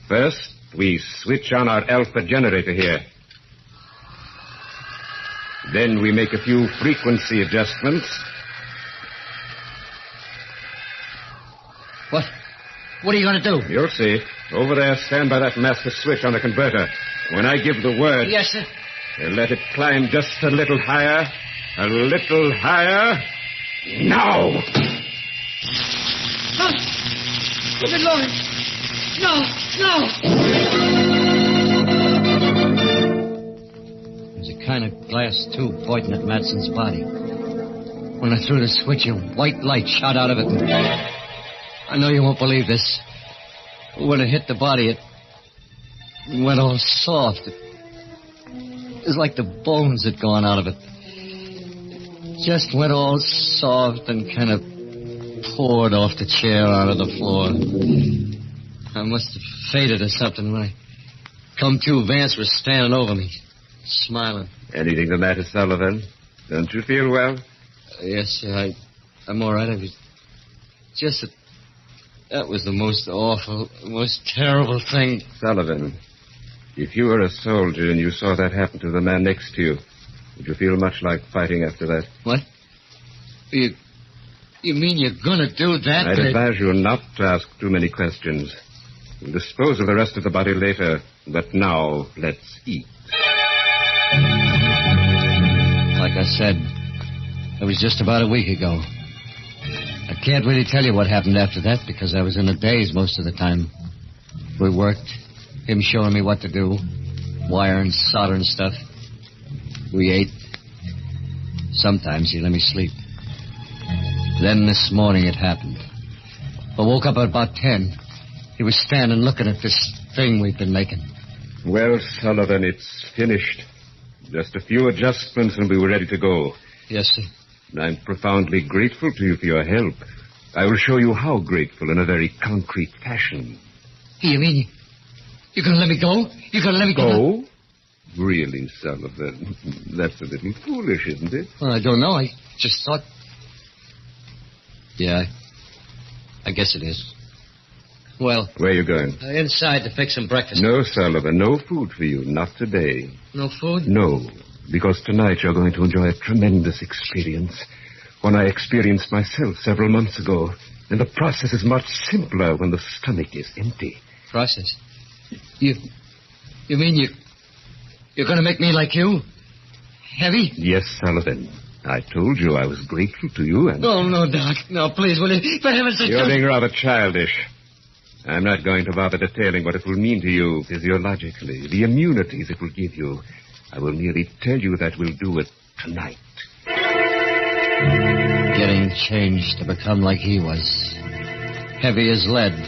First, we switch on our alpha generator here. Then we make a few frequency adjustments. What are you going to do? You'll see. Over there, stand by that master switch on the converter. When I give the word... Yes, sir. Let it climb just a little higher. A little higher. Now! Good Lord. No. There's a kind of glass tube pointing at Matson's body. When I threw the switch, a white light shot out of it. I know you won't believe this. When it hit the body, it went all soft. It was like the bones had gone out of it. It just went all soft and kind of poured off the chair onto the floor. I must have fainted or something. When I come to, Vance was standing over me, smiling. Anything the matter, Sullivan? Don't you feel well? Yes, sir. I'm all right. I was just... That was the most awful, most terrible thing. Sullivan, if you were a soldier and you saw that happen to the man next to you, would you feel much like fighting after that? What? You mean you're going to do that? I'd advise you not to ask too many questions. We'll dispose of the rest of the body later, but now let's eat. Like I said, it was just about a week ago. I can't really tell you what happened after that because I was in a daze most of the time. We worked, him showing me what to do, wire and solder and stuff. We ate. Sometimes he let me sleep. Then this morning it happened. I woke up at about 10. He was standing looking at this thing we've been making. Well, Sullivan, it's finished. Just a few adjustments and we were ready to go. Yes, sir. I'm profoundly grateful to you for your help. I will show you how grateful in a very concrete fashion. You mean you're going to let me go? You're going to let me go? Go? Really, Sullivan? That's a little foolish, isn't it? Well, I don't know. I just thought... Yeah, I guess it is. Well... Where are you going? Inside to fix some breakfast. No, Sullivan, no food for you. Not today. No food? No, because tonight you're going to enjoy a tremendous experience. one I experienced myself several months ago. And the process is much simpler when the stomach is empty. Process? You mean you're going to make me like you? Heavy? Yes, Sullivan. I told you I was grateful to you and... Oh, no, Doc. No, please, will you? For heaven's sake... You're being rather childish. I'm not going to bother detailing what it will mean to you physiologically, the immunities it will give you. I will merely tell you that we'll do it tonight. Getting changed to become like he was. Heavy as lead.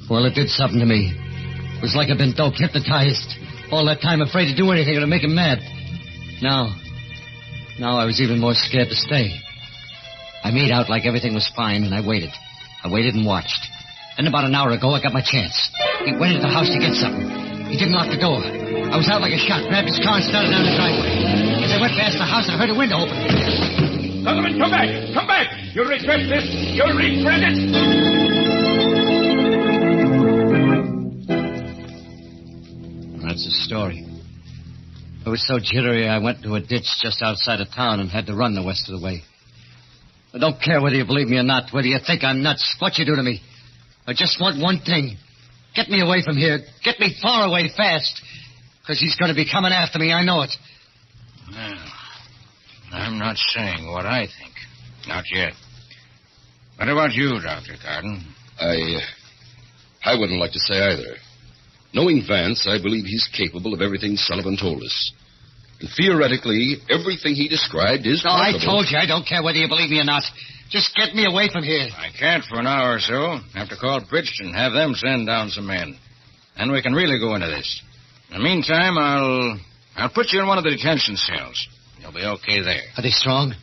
Well, it did something to me. It was like I'd been doped, hypnotized. All that time afraid to do anything to make him mad. Now I was even more scared to stay. I made out like everything was fine, and I waited. I waited and watched. Then about an hour ago, I got my chance. He went into the house to get something. He didn't lock the door. I was out like a shot, grabbed his car and started down the driveway. As I went past the house, I heard a window open. Sullivan, come back! Come back! You'll regret this! You'll regret it! That's the story. I was so jittery, I went to a ditch just outside of town and had to run the rest of the way. I don't care whether you believe me or not, whether you think I'm nuts, what you do to me. I just want one thing. Get me away from here. Get me far away fast. Because he's going to be coming after me, I know it. Well, I'm not saying what I think. Not yet. What about you, Dr. Carden? I wouldn't like to say either. Knowing Vance, I believe he's capable of everything Sullivan told us. And theoretically, everything he described is possible. I told you, I don't care whether you believe me or not. Just get me away from here. I can't for an hour or so. Have to call Bridgeton and have them send down some men. Then we can really go into this. In the meantime, I'll put you in one of the detention cells. You'll be okay there. Are they strong?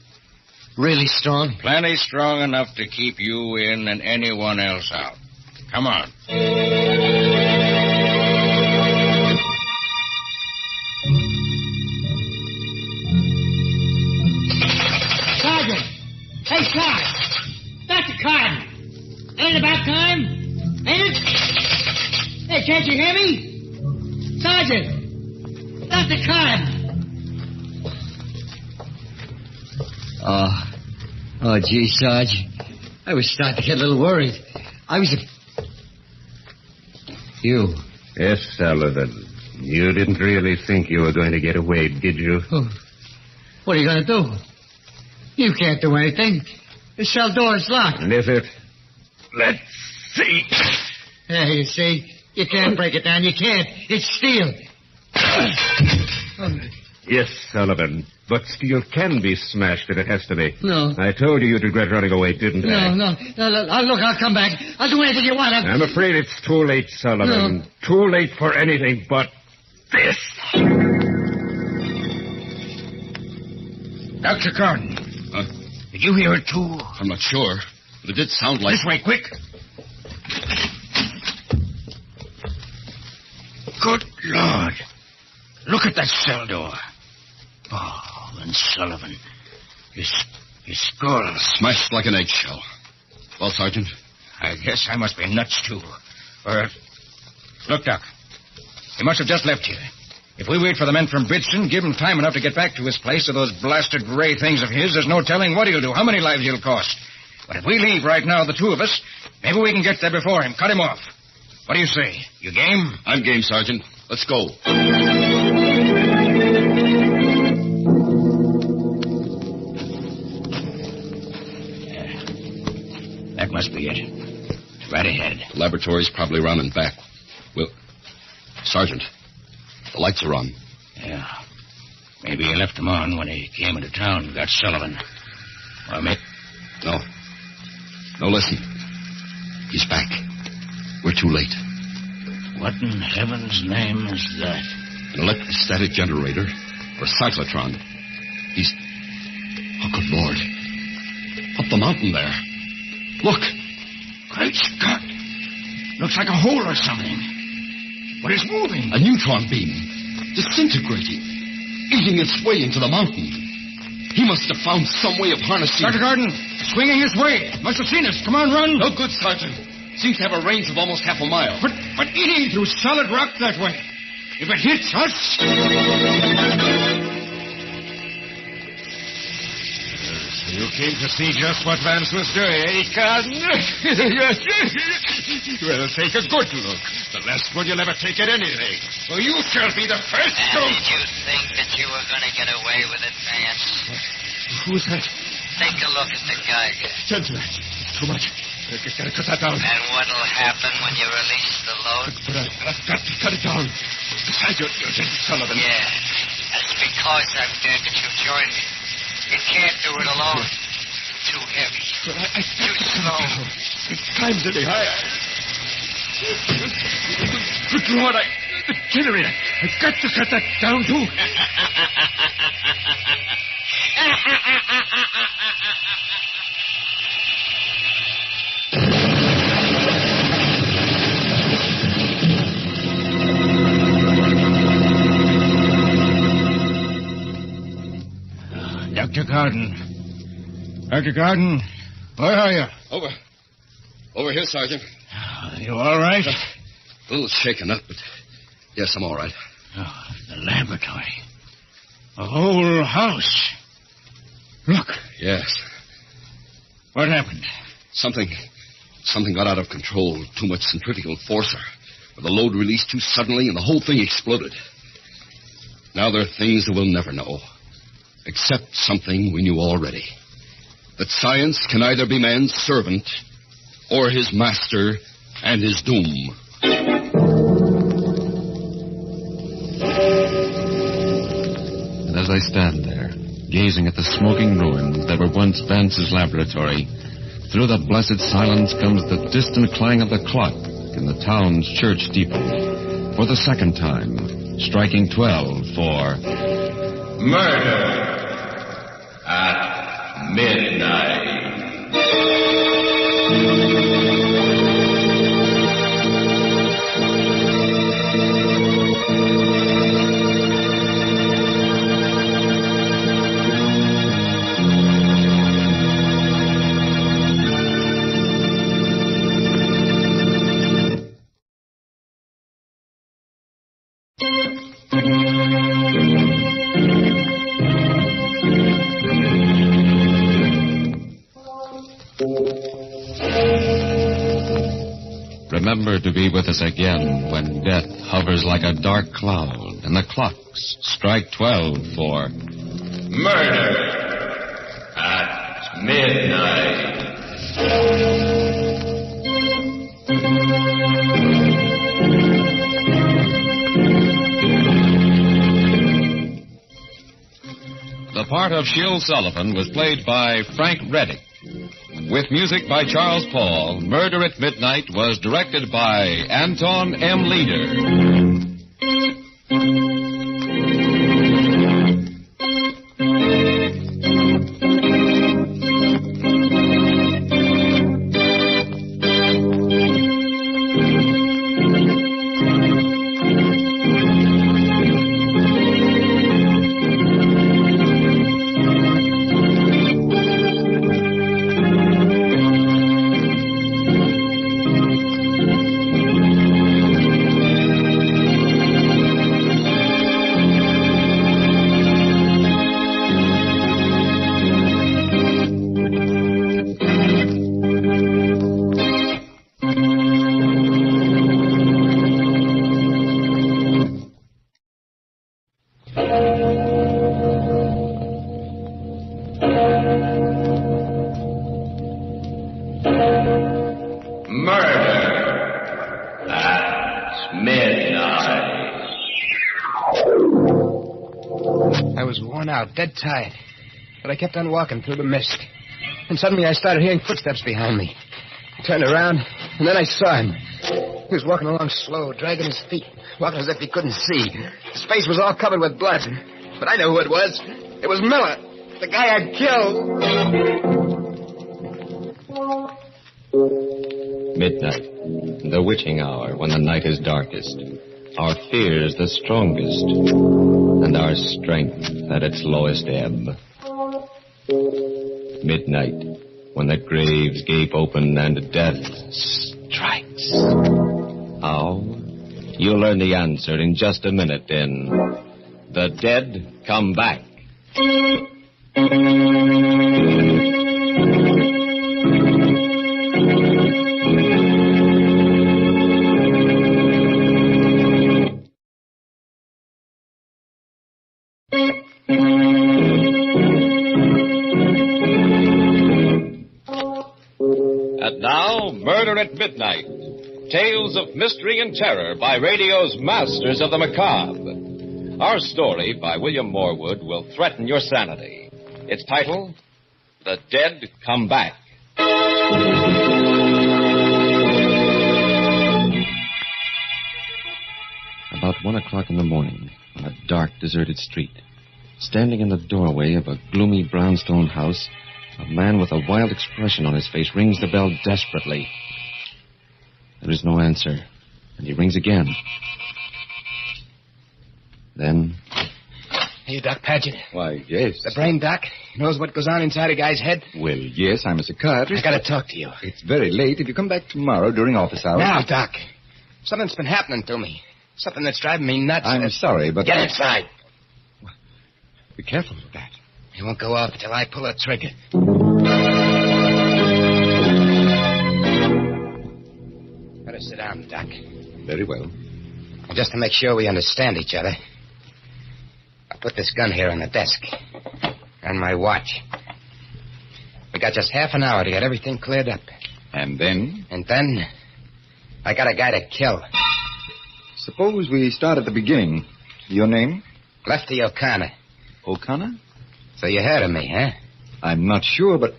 Really strong? Plenty strong enough to keep you in and anyone else out. Come on. Sergeant! Hey, Sarge! Dr. Carden! Ain't it about time? Ain't it? Hey, can't you hear me? Sergeant! Dr. Carden! Oh, gee, Sarge. I was starting to get a little worried. You. Yes, Sullivan. You didn't really think you were going to get away, did you? Oh. What are you going to do? You can't do anything. The cell door is locked. And is it? Let's see. Yeah, you see? You can't break it down. You can't. It's steel. Yes, Sullivan. But steel can be smashed if it has to be. No. I told you you'd regret running away, didn't I? No. Look, I'll come back. I'll do anything you want. I'm afraid it's too late, Sullivan. No. Too late for anything but this. Dr. Carden. Did you hear it, too? I'm not sure, but it did sound like... This way, quick. Good Lord. Look at that cell door. Oh, and Sullivan. His skull. Smashed like an eggshell. Well, Sergeant? I guess I must be nuts, too. Look, Doc. He must have just left here. If we wait for the men from Bridgeton, give him time enough to get back to his place with those blasted gray things of his, there's no telling what he'll do, how many lives he'll cost. But if we leave right now, the two of us, maybe we can get there before him, cut him off. What do you say? You game? I'm game, Sergeant. Let's go. That must be it. Right ahead. The laboratory's probably around and back. Well, Sergeant, the lights are on. Yeah. Maybe he left them on when he came into town and got Sullivan. Well, maybe... No, listen. He's back. We're too late. What in heaven's name is that? An electrostatic generator or a cyclotron. He's... Oh, good Lord. Up the mountain there. Look. Great Scott. Looks like a hole or something. But it's moving. A neutron beam. Disintegrating. Eating its way into the mountain. He must have found some way of harnessing... Dr. Gordon, swinging his way. Must have seen us. Come on, run. No good, Sergeant. Seems to have a range of almost half a mile. But eating through solid rock that way. If it hits us... You came to see just what Vance was doing, eh, Carden? Well, take a good look. The last one you'll ever take at anything. Well, you shall be the first to... Did you think that you were going to get away with it, Vance? Who's that? Take a look at the Geiger. Gentlemen, too much. I've got to cut that down. And what'll happen when you release the load? But I've got to cut it down. Besides, you're Jesse Sullivan. Yeah. That's because I'm dead that you joined me. You can't do it alone. Too heavy. But I Too slow. It climbs in the high. Good Lord, the generator. I've got to cut that down, too. Dr. Garden. Dr. Garden, where are you? Over here, Sergeant. You all right? A little shaken up, but yes, I'm all right. Oh, the laboratory. The whole house. Look. Yes. What happened? Something got out of control. Too much centrifugal force, or the load released too suddenly, and the whole thing exploded. Now there are things that we'll never know. Except something we knew already. That science can either be man's servant or his master and his doom. And as I stand there, gazing at the smoking ruins that were once Vance's laboratory, through the blessed silence comes the distant clang of the clock in the town's church steeple, for the second time, striking 12 for... Murder at midnight. Remember to be with us again when death hovers like a dark cloud and the clocks strike 12 for... Murder at midnight. The part of Shill Sullivan was played by Frank Reddick. With music by Charles Paul, Murder at Midnight was directed by Anton M. Leader. Dead tired. But I kept on walking through the mist. And suddenly I started hearing footsteps behind me. I turned around, and then I saw him. He was walking along slow, dragging his feet, walking as if he couldn't see. His face was all covered with blood. But I know who it was. It was Miller, the guy I'd killed. Midnight, the witching hour when the night is darkest. Our fears the strongest, and our strength at its lowest ebb. Midnight, when the graves gape open and death strikes. How? You'll learn the answer in just a minute in The Dead Come Back. Now, Murder at Midnight. Tales of mystery and terror by radio's masters of the macabre. Our story by William Morwood will threaten your sanity. Its title, The Dead Come Back. About 1 o'clock in the morning, on a dark, deserted street, standing in the doorway of a gloomy brownstone house, a man with a wild expression on his face rings the bell desperately. There is no answer, and he rings again. Then... Hey, Doc Paget. Why, yes. The brain doc knows what goes on inside a guy's head. Well, yes, I'm a psychiatrist. I gotta talk to you. It's very late. If you come back tomorrow during office hours... Now, Doc. Something's been happening to me. Something that's driving me nuts. I'm sorry, but... Get inside. Be careful with that. He won't go off until I pull a trigger. Better sit down, Doc. Very well. Just to make sure we understand each other, I'll put this gun here on the desk. And my watch. We got just half an hour to get everything cleared up. And then? And then, I got a guy to kill. Suppose we start at the beginning. Your name? Lefty O'Connor. O'Connor? So you heard of me, huh? I'm not sure, but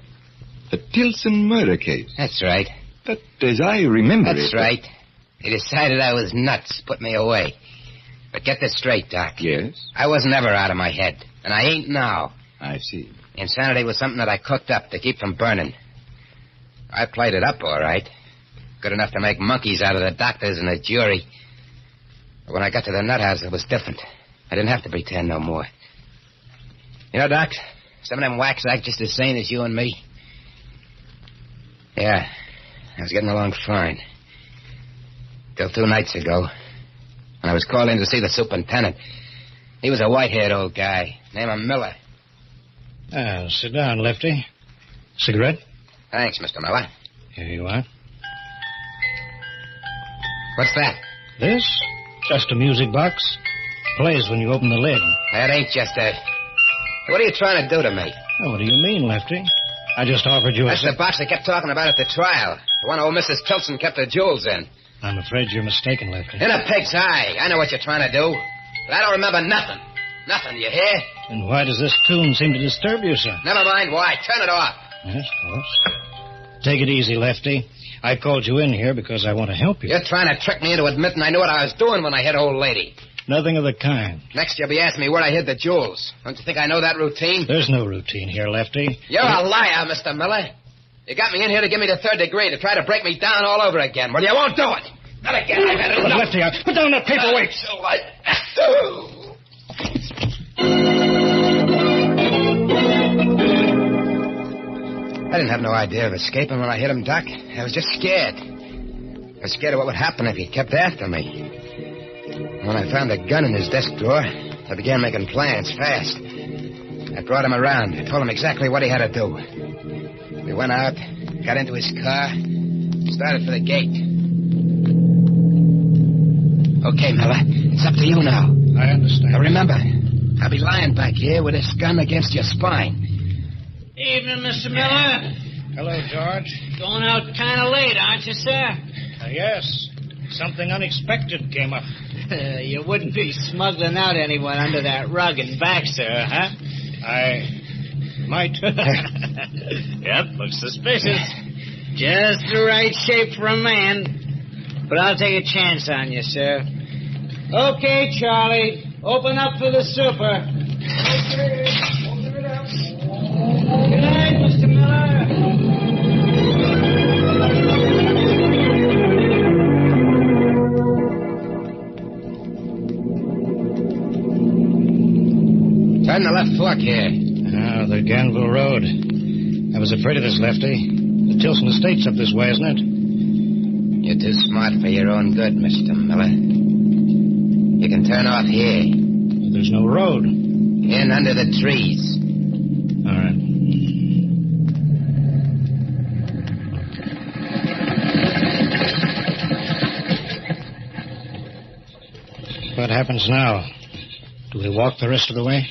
the Tilson murder case. That's right. But as I remember That's right. They decided I was nuts, put me away. But get this straight, Doc. Yes? I wasn't ever out of my head, and I ain't now. I see. Insanity was something that I cooked up to keep from burning. I played it up all right. Good enough to make monkeys out of the doctors and the jury. But when I got to the nut house, it was different. I didn't have to pretend no more. You know, Doc, some of them whacks act just as sane as you and me. Yeah, I was getting along fine. Till 2 nights ago, when I was called in to see the superintendent. He was a white-haired old guy, named Miller. Sit down, Lefty. Cigarette? Thanks, Mr. Miller. Here you are. What's that? This? Just a music box. Plays when you open the lid. That ain't just a... What are you trying to do to me? Oh, what do you mean, Lefty? I just offered you That's the box they kept talking about at the trial. The one old Mrs. Tilson kept her jewels in. I'm afraid you're mistaken, Lefty. In a pig's eye. I know what you're trying to do. But I don't remember nothing. Nothing, you hear? And why does this tune seem to disturb you, sir? Never mind why. Turn it off. Yes, of course. Take it easy, Lefty. I called you in here because I want to help you. You're trying to trick me into admitting I knew what I was doing when I hit old lady. Nothing of the kind. Next you'll be asking me where I hid the jewels. Don't you think I know that routine? There's no routine here, Lefty. You're a liar, Mr. Miller. You got me in here to give me the 3rd degree, to try to break me down all over again. Well, you won't do it. Not again. I've had enough. Lefty, put down that paperweight. I didn't have no idea of escaping when I hit him, Doc. I was just scared. I was scared of what would happen if he kept after me. When I found a gun in his desk drawer, I began making plans fast. I brought him around. I told him exactly what he had to do. We went out, got into his car, started for the gate. Okay, Miller, it's up to you now. I understand. Now remember, I'll be lying back here with this gun against your spine. Evening, Mr. Miller. Hello, George. Going out kind of late, aren't you, sir? Yes. Something unexpected came up. You wouldn't be smuggling out anyone under that rug and back, sir, huh? I might. Yep, looks suspicious. Just the right shape for a man. But I'll take a chance on you, sir. Okay, Charlie. Open up for the super. Okay. Open it up. Good night, Mr. Miller. Turn the left fork here. The Ganville Road. I was afraid of this, Lefty. The Tilson Estate's up this way, isn't it? You're too smart for your own good, Mr. Miller. You can turn off here. There's no road. In under the trees. All right. What happens now? Do we walk the rest of the way?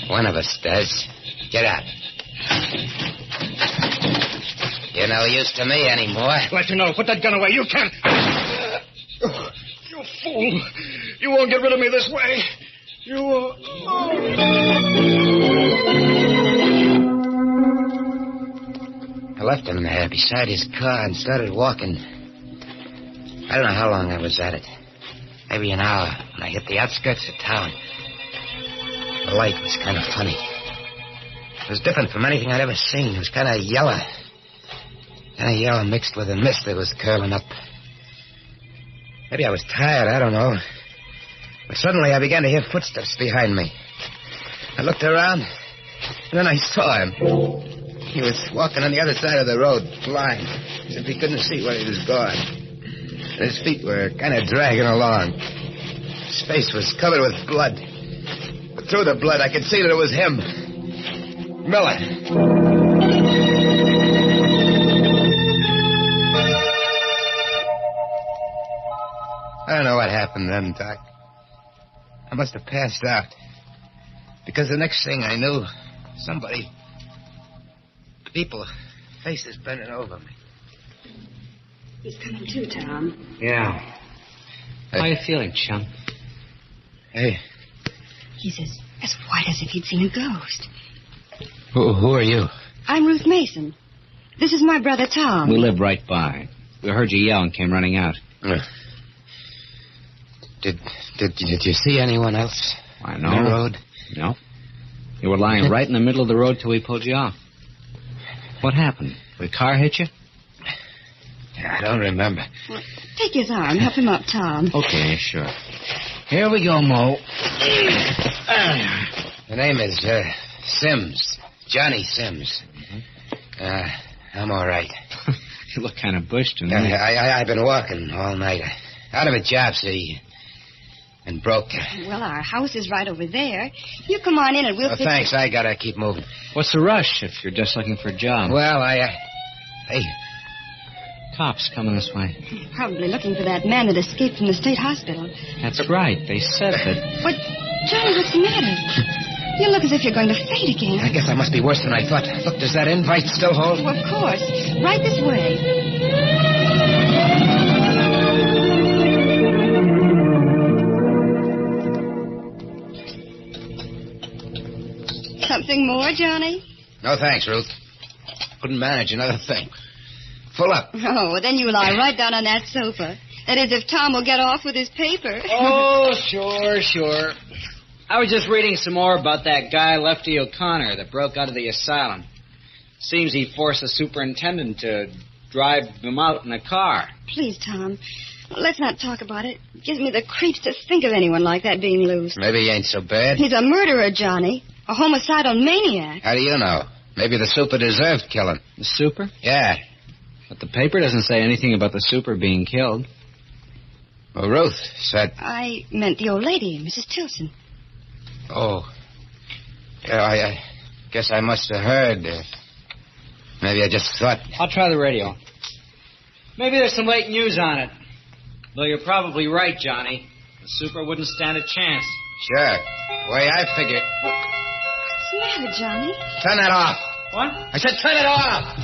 One of us does. Get out. You You're no use to me anymore. Let you know. Put that gun away. You can't. You fool. You won't get rid of me this way. You... I left him there beside his car and started walking. I don't know how long I was at it. Maybe an hour when I hit the outskirts of town. The light was kind of funny. It was different from anything I'd ever seen. It was kind of yellow. Kind of yellow mixed with a mist that was curling up. Maybe I was tired, I don't know. But suddenly I began to hear footsteps behind me. I looked around, and then I saw him. He was walking on the other side of the road, blind, as if he couldn't see where he was going. And his feet were kind of dragging along. His face was covered with blood. But through the blood, I could see that it was him. Miller. I don't know what happened then, Doc. I must have passed out. Because the next thing I knew, people, faces bending over me. He's coming too, Tom. Yeah. How are you feeling, chum? Hey. He's as white as if he'd seen a ghost. Who are you? I'm Ruth Mason. This is my brother, Tom. We live right by. We heard you yell and came running out. Did you see anyone else? I know. On the road? No. You were lying right in the middle of the road till we pulled you off. What happened? Did a car hit you? I don't remember. Well, take his arm. Help him up, Tom. Okay, sure. Here we go, Mo. The name is Sims. Johnny Sims. I'm all right. You look kind of bushed to me. I've been walking all night. Out of a job, see, and broke. Well, our house is right over there. You come on in and we'll fix thanks. it. I gotta keep moving. What's the rush if you're just looking for a job? Well, Hey. Cops coming this way. Probably looking for that man that escaped from the state hospital. That's right. They said that... What? Johnny, what's the matter? You look as if you're going to faint again. I guess I must be worse than I thought. Look, does that invite still hold? Well, of course. Right this way. Something more, Johnny? No, thanks, Ruth. Couldn't manage another thing. Full up. Oh, then you lie right down on that sofa. That is, if Tom will get off with his paper. Oh, sure. I was just reading some more about that guy, Lefty O'Connor, that broke out of the asylum. Seems he forced the superintendent to drive him out in a car. Please, Tom, let's not talk about it. It gives me the creeps to think of anyone like that being loose. Maybe he ain't so bad. He's a murderer, Johnny. A homicidal maniac. How do you know? Maybe the super deserved killing. The super? Yeah. But the paper doesn't say anything about the super being killed. Well, Ruth said... I meant the old lady, Mrs. Tilson. Oh. Yeah, I guess I must have heard. Maybe I just thought... I'll try the radio. Maybe there's some late news on it. Though you're probably right, Johnny. The super wouldn't stand a chance. Sure. The way I figure... What's the matter, Johnny? Turn that off. What? I said turn it off.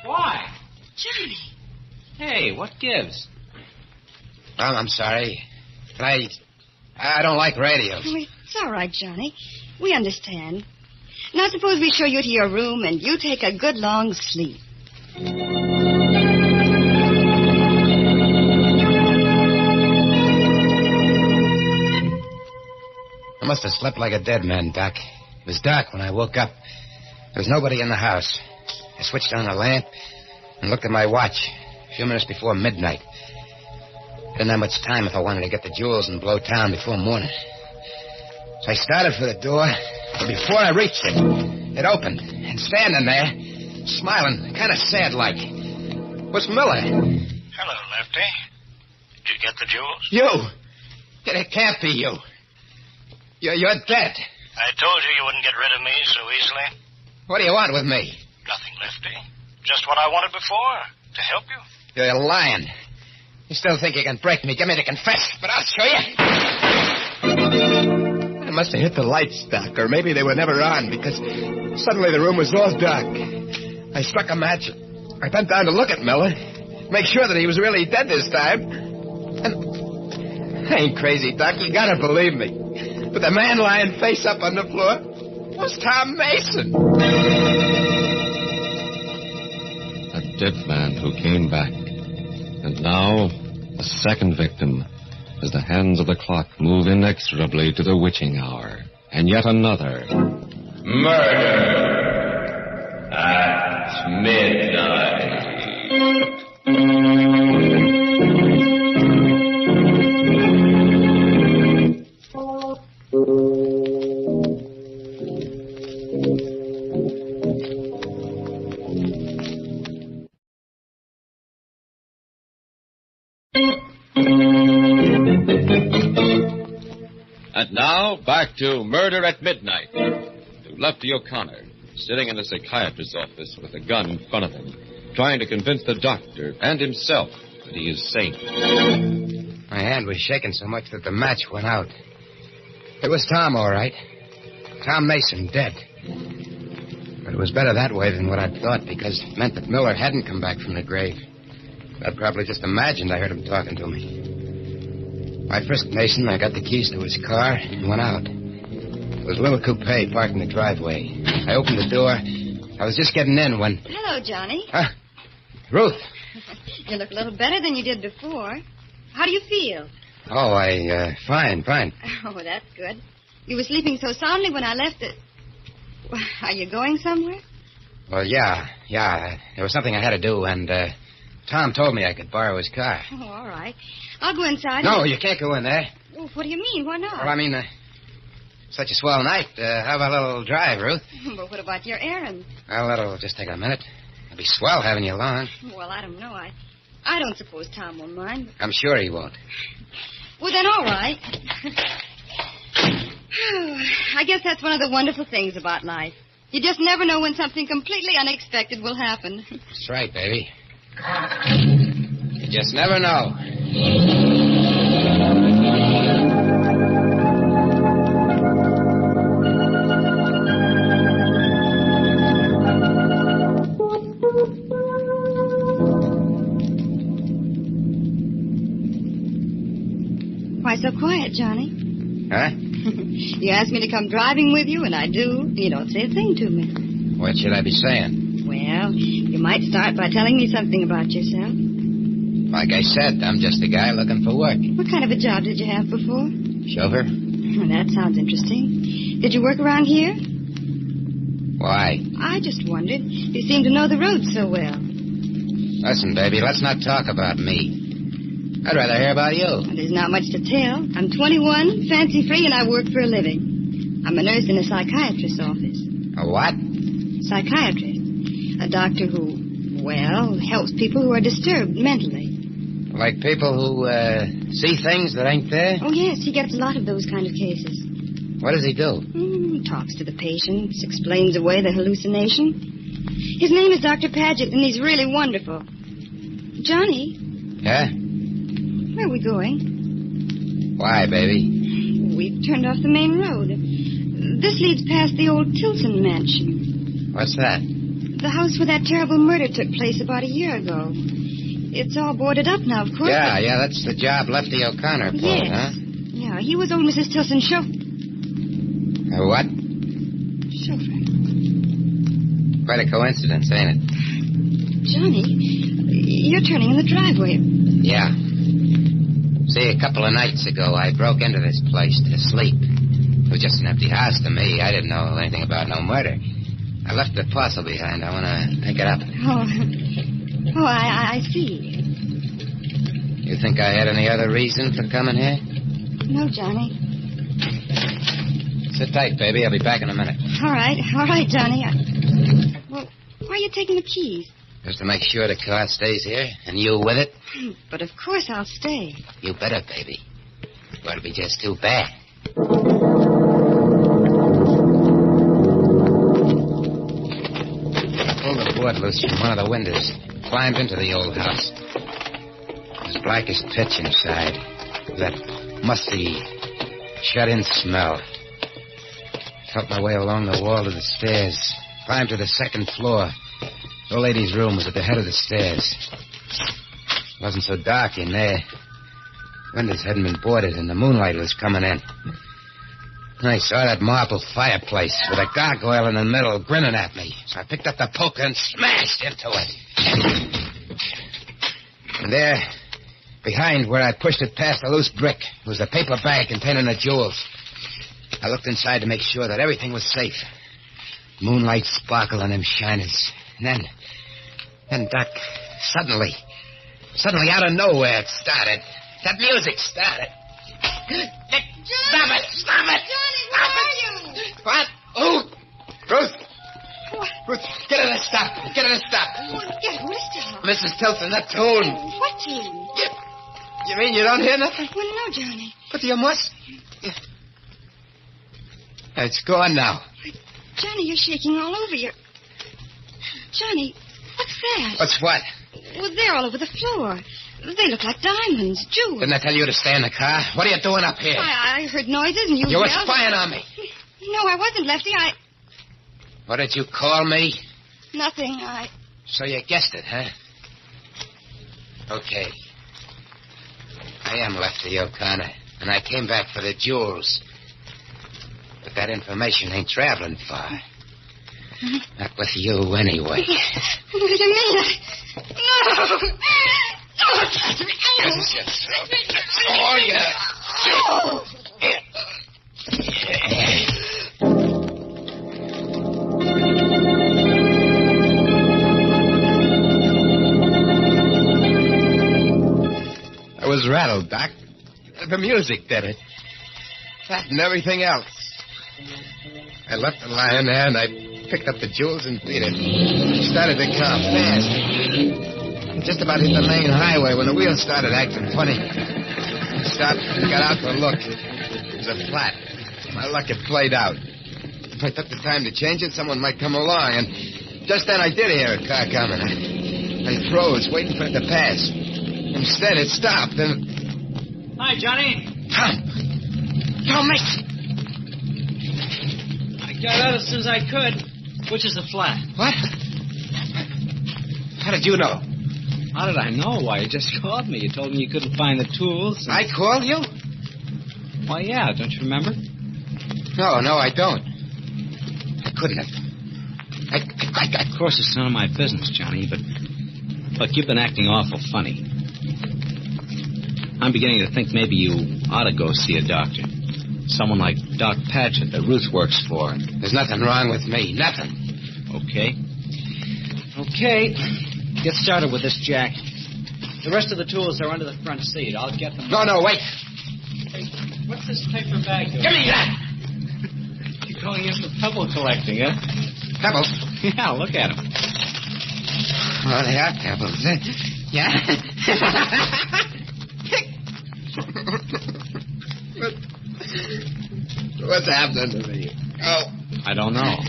Why? Johnny. Hey, what gives? Well, I'm sorry. I don't like radio. Oh, it's all right, Johnny. We understand. Now suppose we show you to your room and you take a good long sleep. I must have slept like a dead man, Doc. It was dark when I woke up. There was nobody in the house. I switched on the lamp and looked at my watch. A few minutes before midnight. Didn't have much time if I wanted to get the jewels and blow town before morning. So I started for the door, but before I reached it, it opened. And standing there, smiling, kind of sad-like, was Miller. Hello, Lefty. Did you get the jewels? You! It can't be you. You're dead. I told you you wouldn't get rid of me so easily. What do you want with me? Nothing, Lefty. Just what I wanted before, to help you. You're lying. You still think you can break me, get me to confess, but I'll show you. I must have hit the lights, Doc, or maybe they were never on, because suddenly the room was all dark. I struck a match, I bent down to look at Miller, make sure that he was really dead this time. And I ain't crazy, Doc. You gotta believe me. But the man lying face up on the floor was Tom Mason. A dead man who came back. And now, a second victim, as the hands of the clock move inexorably to the witching hour. And yet another. Murder at midnight. And now, back to Murder at Midnight. To Lefty O'Connor, sitting in a psychiatrist's office with a gun in front of him, trying to convince the doctor and himself that he is sane. My hand was shaking so much that the match went out. It was Tom, all right. Tom Mason, dead. But it was better that way than what I'd thought, because it meant that Miller hadn't come back from the grave. I'd probably just imagined I heard him talking to me. I frisked Mason, I got the keys to his car, and went out. It was a little coupe parked in the driveway. I opened the door. I was just getting in when... Hello, Johnny. Ruth. You look a little better than you did before. How do you feel? Oh, fine. Oh, that's good. You were sleeping so soundly when I left it. Are you going somewhere? Well, yeah. There was something I had to do, and Tom told me I could borrow his car. Oh, all right. I'll go inside. No, you can't go in there. Oh, what do you mean? Why not? Well, I mean, such a swell night. How about a little drive, Ruth? But what about your errand? Well, that'll just take a minute. It'll be swell having you along. Well, I don't know. I don't suppose Tom will mind. I'm sure he won't. Well, then, all right. I guess that's one of the wonderful things about life. You just never know when something completely unexpected will happen. That's right, baby. You just never know. Why so quiet, Johnny? Huh? You asked me to come driving with you, and I do. You don't say a thing to me. What should I be saying? Well, you might start by telling me something about yourself. Like I said, I'm just a guy looking for work. What kind of a job did you have before? Chauffeur? Well, that sounds interesting. Did you work around here? Why? I just wondered. You seem to know the roads so well. Listen, baby, let's not talk about me. I'd rather hear about you. Well, there's not much to tell. I'm 21, fancy-free, and I work for a living. I'm a nurse in a psychiatrist's office. A what? Psychiatrist. A doctor who, well, helps people who are disturbed mentally. Like people who see things that ain't there? Oh, yes, he gets a lot of those kind of cases. What does he do? Talks to the patients, explains away the hallucination. His name is Dr. Paget, and he's really wonderful. Johnny? Yeah? Where are we going? Why, baby? We've turned off the main road. This leads past the old Tilson mansion. What's that? The house where that terrible murder took place about a year ago. It's all boarded up now, of course. Yeah, that's the job Lefty O'Connor pulled, yes. huh? Yeah, he was old Mrs. Tilson's chauffeur. What? Chauffeur. Quite a coincidence, ain't it? Johnny, you're turning in the driveway. Yeah. See, a couple of nights ago, I broke into this place to sleep. It was just an empty house to me. I didn't know anything about no murder. I left the parcel behind. I want to pick it up. Oh, I see. You think I had any other reason for coming here? No, Johnny. Sit tight, baby. I'll be back in a minute. All right, Johnny. Well, why are you taking the keys? Just to make sure the car stays here, and you with it. But of course I'll stay. You better, baby. Or it'll be just too bad. I pulled the board loose from one of the windows, climbed into the old house. It was black as pitch inside. That musty, shut-in smell. Felt my way along the wall to the stairs, climbed to the second floor. The old lady's room was at the head of the stairs. It wasn't so dark in there. Windows hadn't been boarded, and the moonlight was coming in. And I saw that marble fireplace with a gargoyle in the middle grinning at me. So I picked up the poker and smashed into it. And there, behind where I pushed it past a loose brick, was the paper bag containing the jewels. I looked inside to make sure that everything was safe. Moonlight sparkled on them shiners. And then, Doc, suddenly, out of nowhere, it started. That music started. Stop it! Stop it! Johnny, where are you? What? Oh! Ruth! What? Ruth, get her to stop. Get her to stop. Get who to stop? Mrs. Tilson, that tune. What tune? You mean you don't hear nothing? Well, no, Johnny. But you must. It's gone now. Johnny, you're shaking all over. Johnny, what's that? What's what? Well, they're all over the floor. They look like diamonds, jewels. Didn't I tell you to stay in the car? What are you doing up here? I heard noises and you were yelled. spying on me. No, I wasn't, Lefty. What did you call me? Nothing. So you guessed it, huh? Okay. I am Lefty O'Connor, and I came back for the jewels. But that information ain't traveling far. Not with you, anyway. Wait a minute. No! Don't touch me. Oh, yeah. Oh. I was rattled, Doc. The music did it. That and everything else. I left it lying there, and I picked up the jewels and beat it. Started the car fast. Just about hit the main highway when the wheels started acting funny. I stopped and got out to look. It was a flat. My luck had played out. If I took the time to change it, someone might come along, and just then I did hear a car coming. I froze, waiting for it to pass. Instead, it stopped, and... Hi, Johnny. Tom, mate. I got out as soon as I could. Which is the flat? What? How did you know? How did I know? Why, you just called me. You told me you couldn't find the tools. I called you? Why, yeah. Don't you remember? No, I don't. I couldn't have. Of course, it's none of my business, Johnny, but... Look, you've been acting awful funny. I'm beginning to think maybe you ought to go see a doctor. Someone like Doc Paget that Ruth works for. There's nothing wrong with me. Nothing. Okay. Get started with this, Jack. The rest of the tools are under the front seat. I'll get them. No, wait. Hey, what's this paper bag doing? Give me that! You're going in for pebble collecting, huh? Pebbles? Yeah, look at them. Oh, they are pebbles. Yeah. What's happening to me? Oh. I don't know.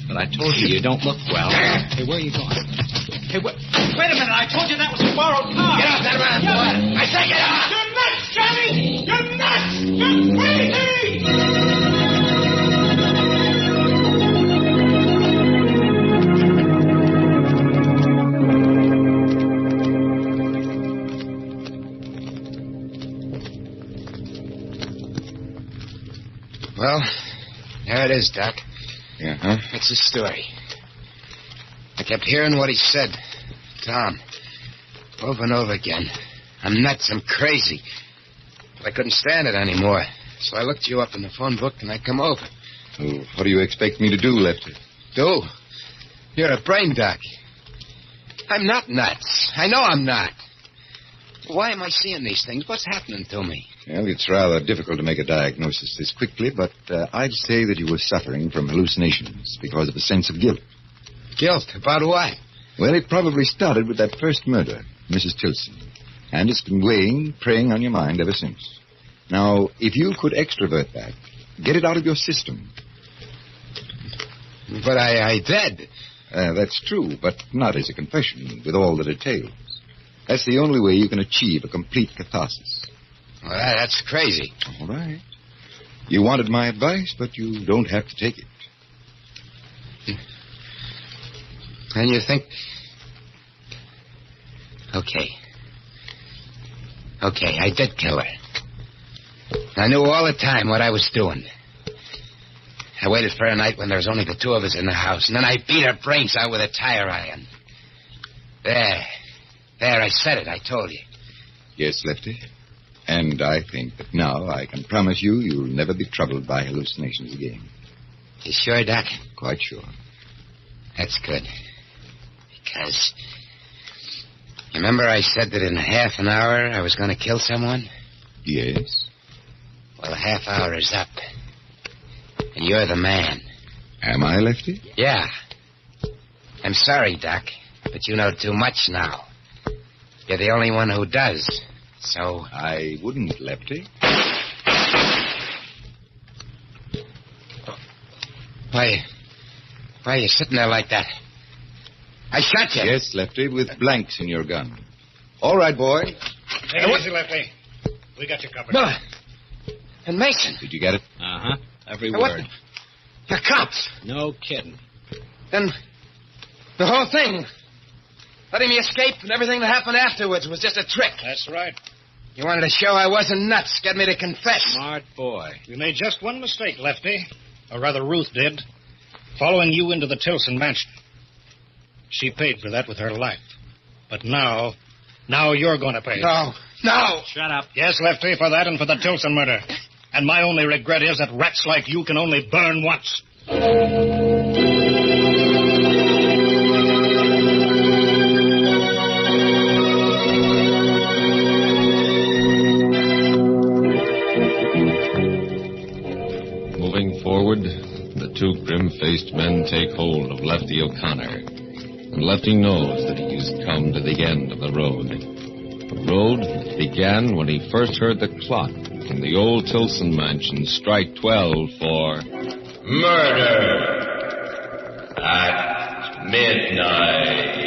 But I told you don't look well. Hey, where are you going? Hey, wait a minute. I told you that was a borrowed car. Get off that ramp, boy. I say get off. You're nuts, Johnny! You're nuts! You're crazy! Well, there it is, Doc. Yeah, huh? That's the story. I kept hearing what he said. Tom. Over and over again. I'm nuts. I'm crazy. But I couldn't stand it anymore. So I looked you up in the phone book and I come over. Well, what do you expect me to do, Lefty? Do? You're a brain doc. I'm not nuts. I know I'm not. Why am I seeing these things? What's happening to me? Well, it's rather difficult to make a diagnosis this quickly, but I'd say that you were suffering from hallucinations because of a sense of guilt. Guilt? About what? Well, it probably started with that first murder, Mrs. Tilson. And it's been weighing, preying on your mind ever since. Now, if you could extrovert that, get it out of your system. But I did. That's true, but not as a confession, with all that it entails. That's the only way you can achieve a complete catharsis. Well, that's crazy. All right. You wanted my advice, but you don't have to take it. And you think... Okay, I did kill her. I knew all the time what I was doing. I waited for a night when there was only the two of us in the house, and then I beat her brains out with a tire iron. There, I said it, I told you. Yes, Lefty. And I think that now I can promise you you'll never be troubled by hallucinations again. You sure, Doc? Quite sure. That's good. Because... Remember I said that in half an hour I was going to kill someone? Yes. Well, a half hour is up. And you're the man. Am I, Lefty? Yeah. I'm sorry, Doc, but you know too much now. You're the only one who does. So... I wouldn't, Lefty. Why are you sitting there like that? I shot you. Yes, Lefty, with blanks in your gun. All right, boy. Take it easy, Lefty. We got you covered. No. And Mason. Did you get it? Uh-huh. Every What? word. You're cops. No kidding. Then the whole thing, letting me escape and everything that happened afterwards was just a trick. That's right. You wanted to show I wasn't nuts, get me to confess. Smart boy. We made just one mistake, Lefty. Or rather, Ruth did. Following you into the Tilson mansion. She paid for that with her life. But now you're going to pay. No. Shut up. Yes, Lefty, for that and for the Tilson murder. And my only regret is that rats like you can only burn once. Moving forward, the two grim-faced men take hold of Lefty O'Connor. And Lefty knows that he has come to the end of the road. The road began when he first heard the clock in the old Tilson mansion strike 12 for... Murder at midnight.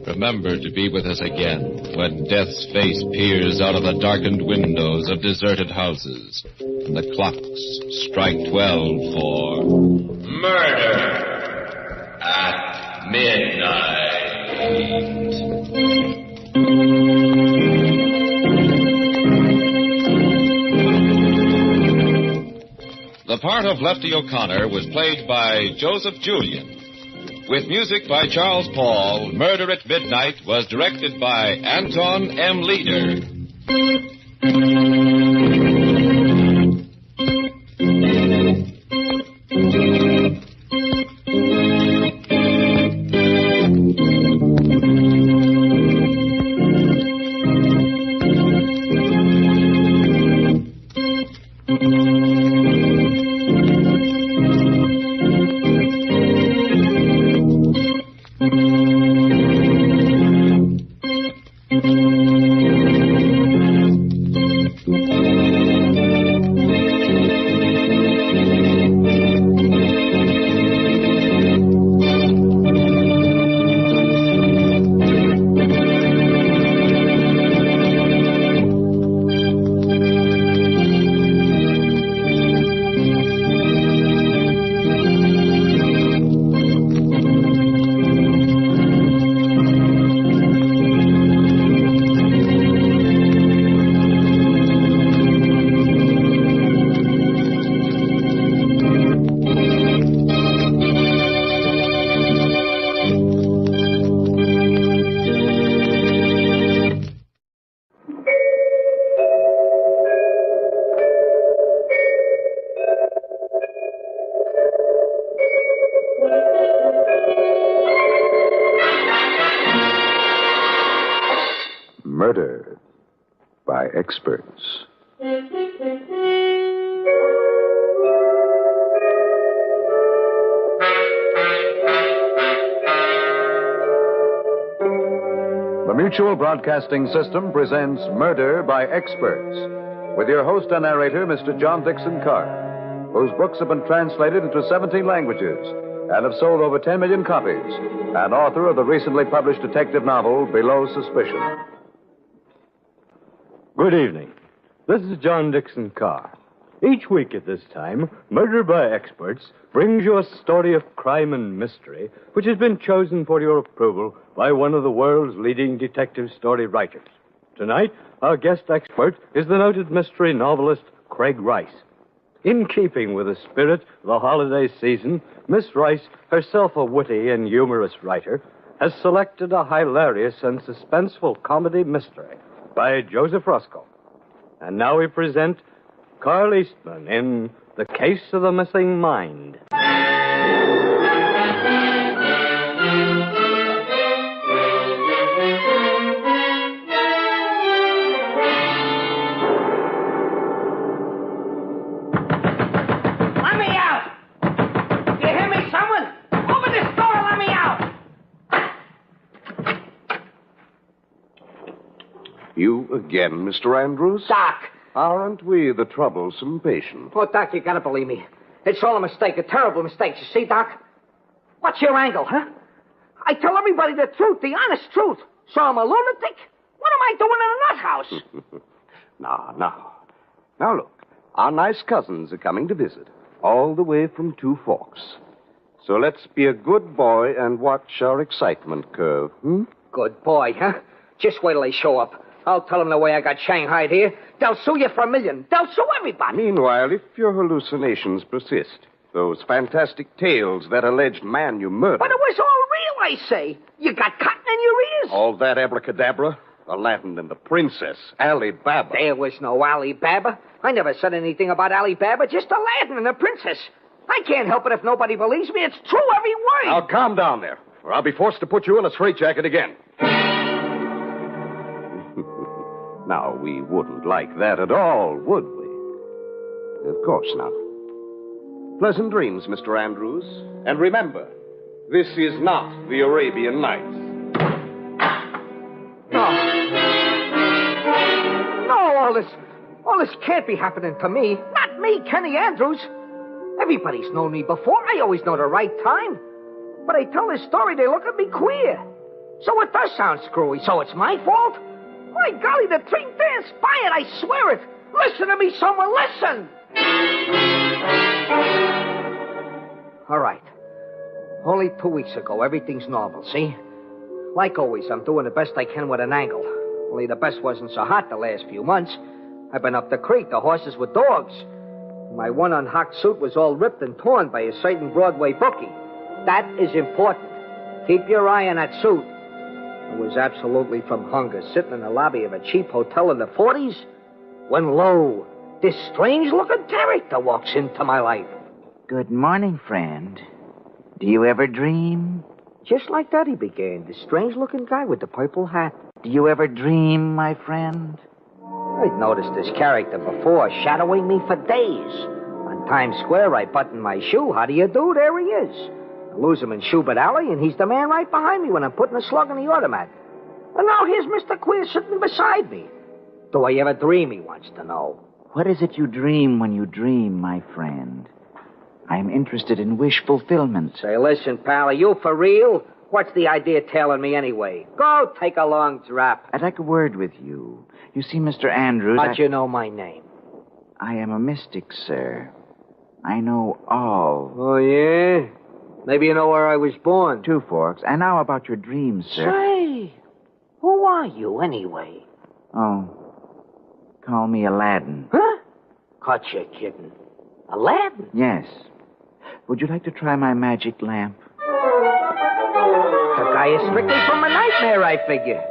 Remember to be with us again when death's face peers out of the darkened windows of deserted houses and the clocks strike 12 for... Murder at midnight. The part of Lefty O'Connor was played by Joseph Julian. With music by Charles Paul, Murder at Midnight was directed by Anton M. Leader. Murder by Experts. Mutual Broadcasting System presents Murder by Experts, with your host and narrator, Mr. John Dixon Carr, whose books have been translated into 17 languages and have sold over 10 million copies, and author of the recently published detective novel, Below Suspicion. Good evening. This is John Dixon Carr. Each week at this time, Murder by Experts brings you a story of crime and mystery which has been chosen for your approval by one of the world's leading detective story writers. Tonight, our guest expert is the noted mystery novelist Craig Rice. In keeping with the spirit of the holiday season, Miss Rice, herself a witty and humorous writer, has selected a hilarious and suspenseful comedy mystery by Joseph Roscoe. And now we present Carl Eastman in The Case of the Missing Mind. Let me out! You hear me, someone? Open this door and let me out! You again, Mr. Andrews? Doc! Aren't we the troublesome patient? Oh, Doc, you gotta believe me. It's all a mistake, a terrible mistake. You see, Doc? What's your angle, huh? I tell everybody the truth, the honest truth. So I'm a lunatic? What am I doing in a nut house? Now, look. Our nice cousins are coming to visit, all the way from Two Forks. So let's be a good boy and watch our excitement curve, Good boy, huh? Just wait till they show up. I'll tell them the way I got shanghaied here. They'll sue you for $1 million. They'll sue everybody. Meanwhile, if your hallucinations persist, those fantastic tales, that alleged man you murdered... But it was all real, I say. You got cotton in your ears? All that abracadabra, Aladdin and the princess, Ali Baba. There was no Ali Baba. I never said anything about Ali Baba, just Aladdin and the princess. I can't help it if nobody believes me. It's true, every word. Now, calm down there, or I'll be forced to put you in a straitjacket again. Now, we wouldn't like that at all, would we? Of course not. Pleasant dreams, Mr. Andrews. And remember, this is not the Arabian Nights. No, all this can't be happening to me. Not me, Kenny Andrews. Everybody's known me before. I always know the right time. But I tell this story, they look at me queer. So it does sound screwy. So it's my fault? My golly, the thing transpired, I swear it. Listen to me, someone, listen! All right. Only 2 weeks ago, everything's normal, see? Like always, I'm doing the best I can with an angle. Only the best wasn't so hot the last few months. I've been up the creek, the horses with dogs. My one unhocked suit was all ripped and torn by a certain Broadway bookie. That is important. Keep your eye on that suit. I was absolutely from hunger, sitting in the lobby of a cheap hotel in the 40s, when, lo, this strange-looking character walks into my life. Good morning, friend. Do you ever dream? Just like that he began, the strange-looking guy with the purple hat. Do you ever dream, my friend? I'd noticed this character before, shadowing me for days. On Times Square, I buttoned my shoe. How do you do? There he is. I lose him in Schubert Alley, and he's the man right behind me when I'm putting a slug in the automat. And now here's Mr. Queer sitting beside me. Do I ever dream, he wants to know. What is it you dream when you dream, my friend? I'm interested in wish fulfillment. Say, listen, pal, are you for real? What's the idea of telling me anyway? Go take a long drop. I'd like a word with you. You see, Mr. Andrews... How'd you know my name? I am a mystic, sir. I know all. Oh, yeah? Maybe you know where I was born. Two Forks. And now about your dreams, sir. Say, who are you, anyway? Oh, call me Aladdin. Huh? Caught you kidding. Aladdin? Yes. Would you like to try my magic lamp? The guy is strictly from a nightmare, I figure.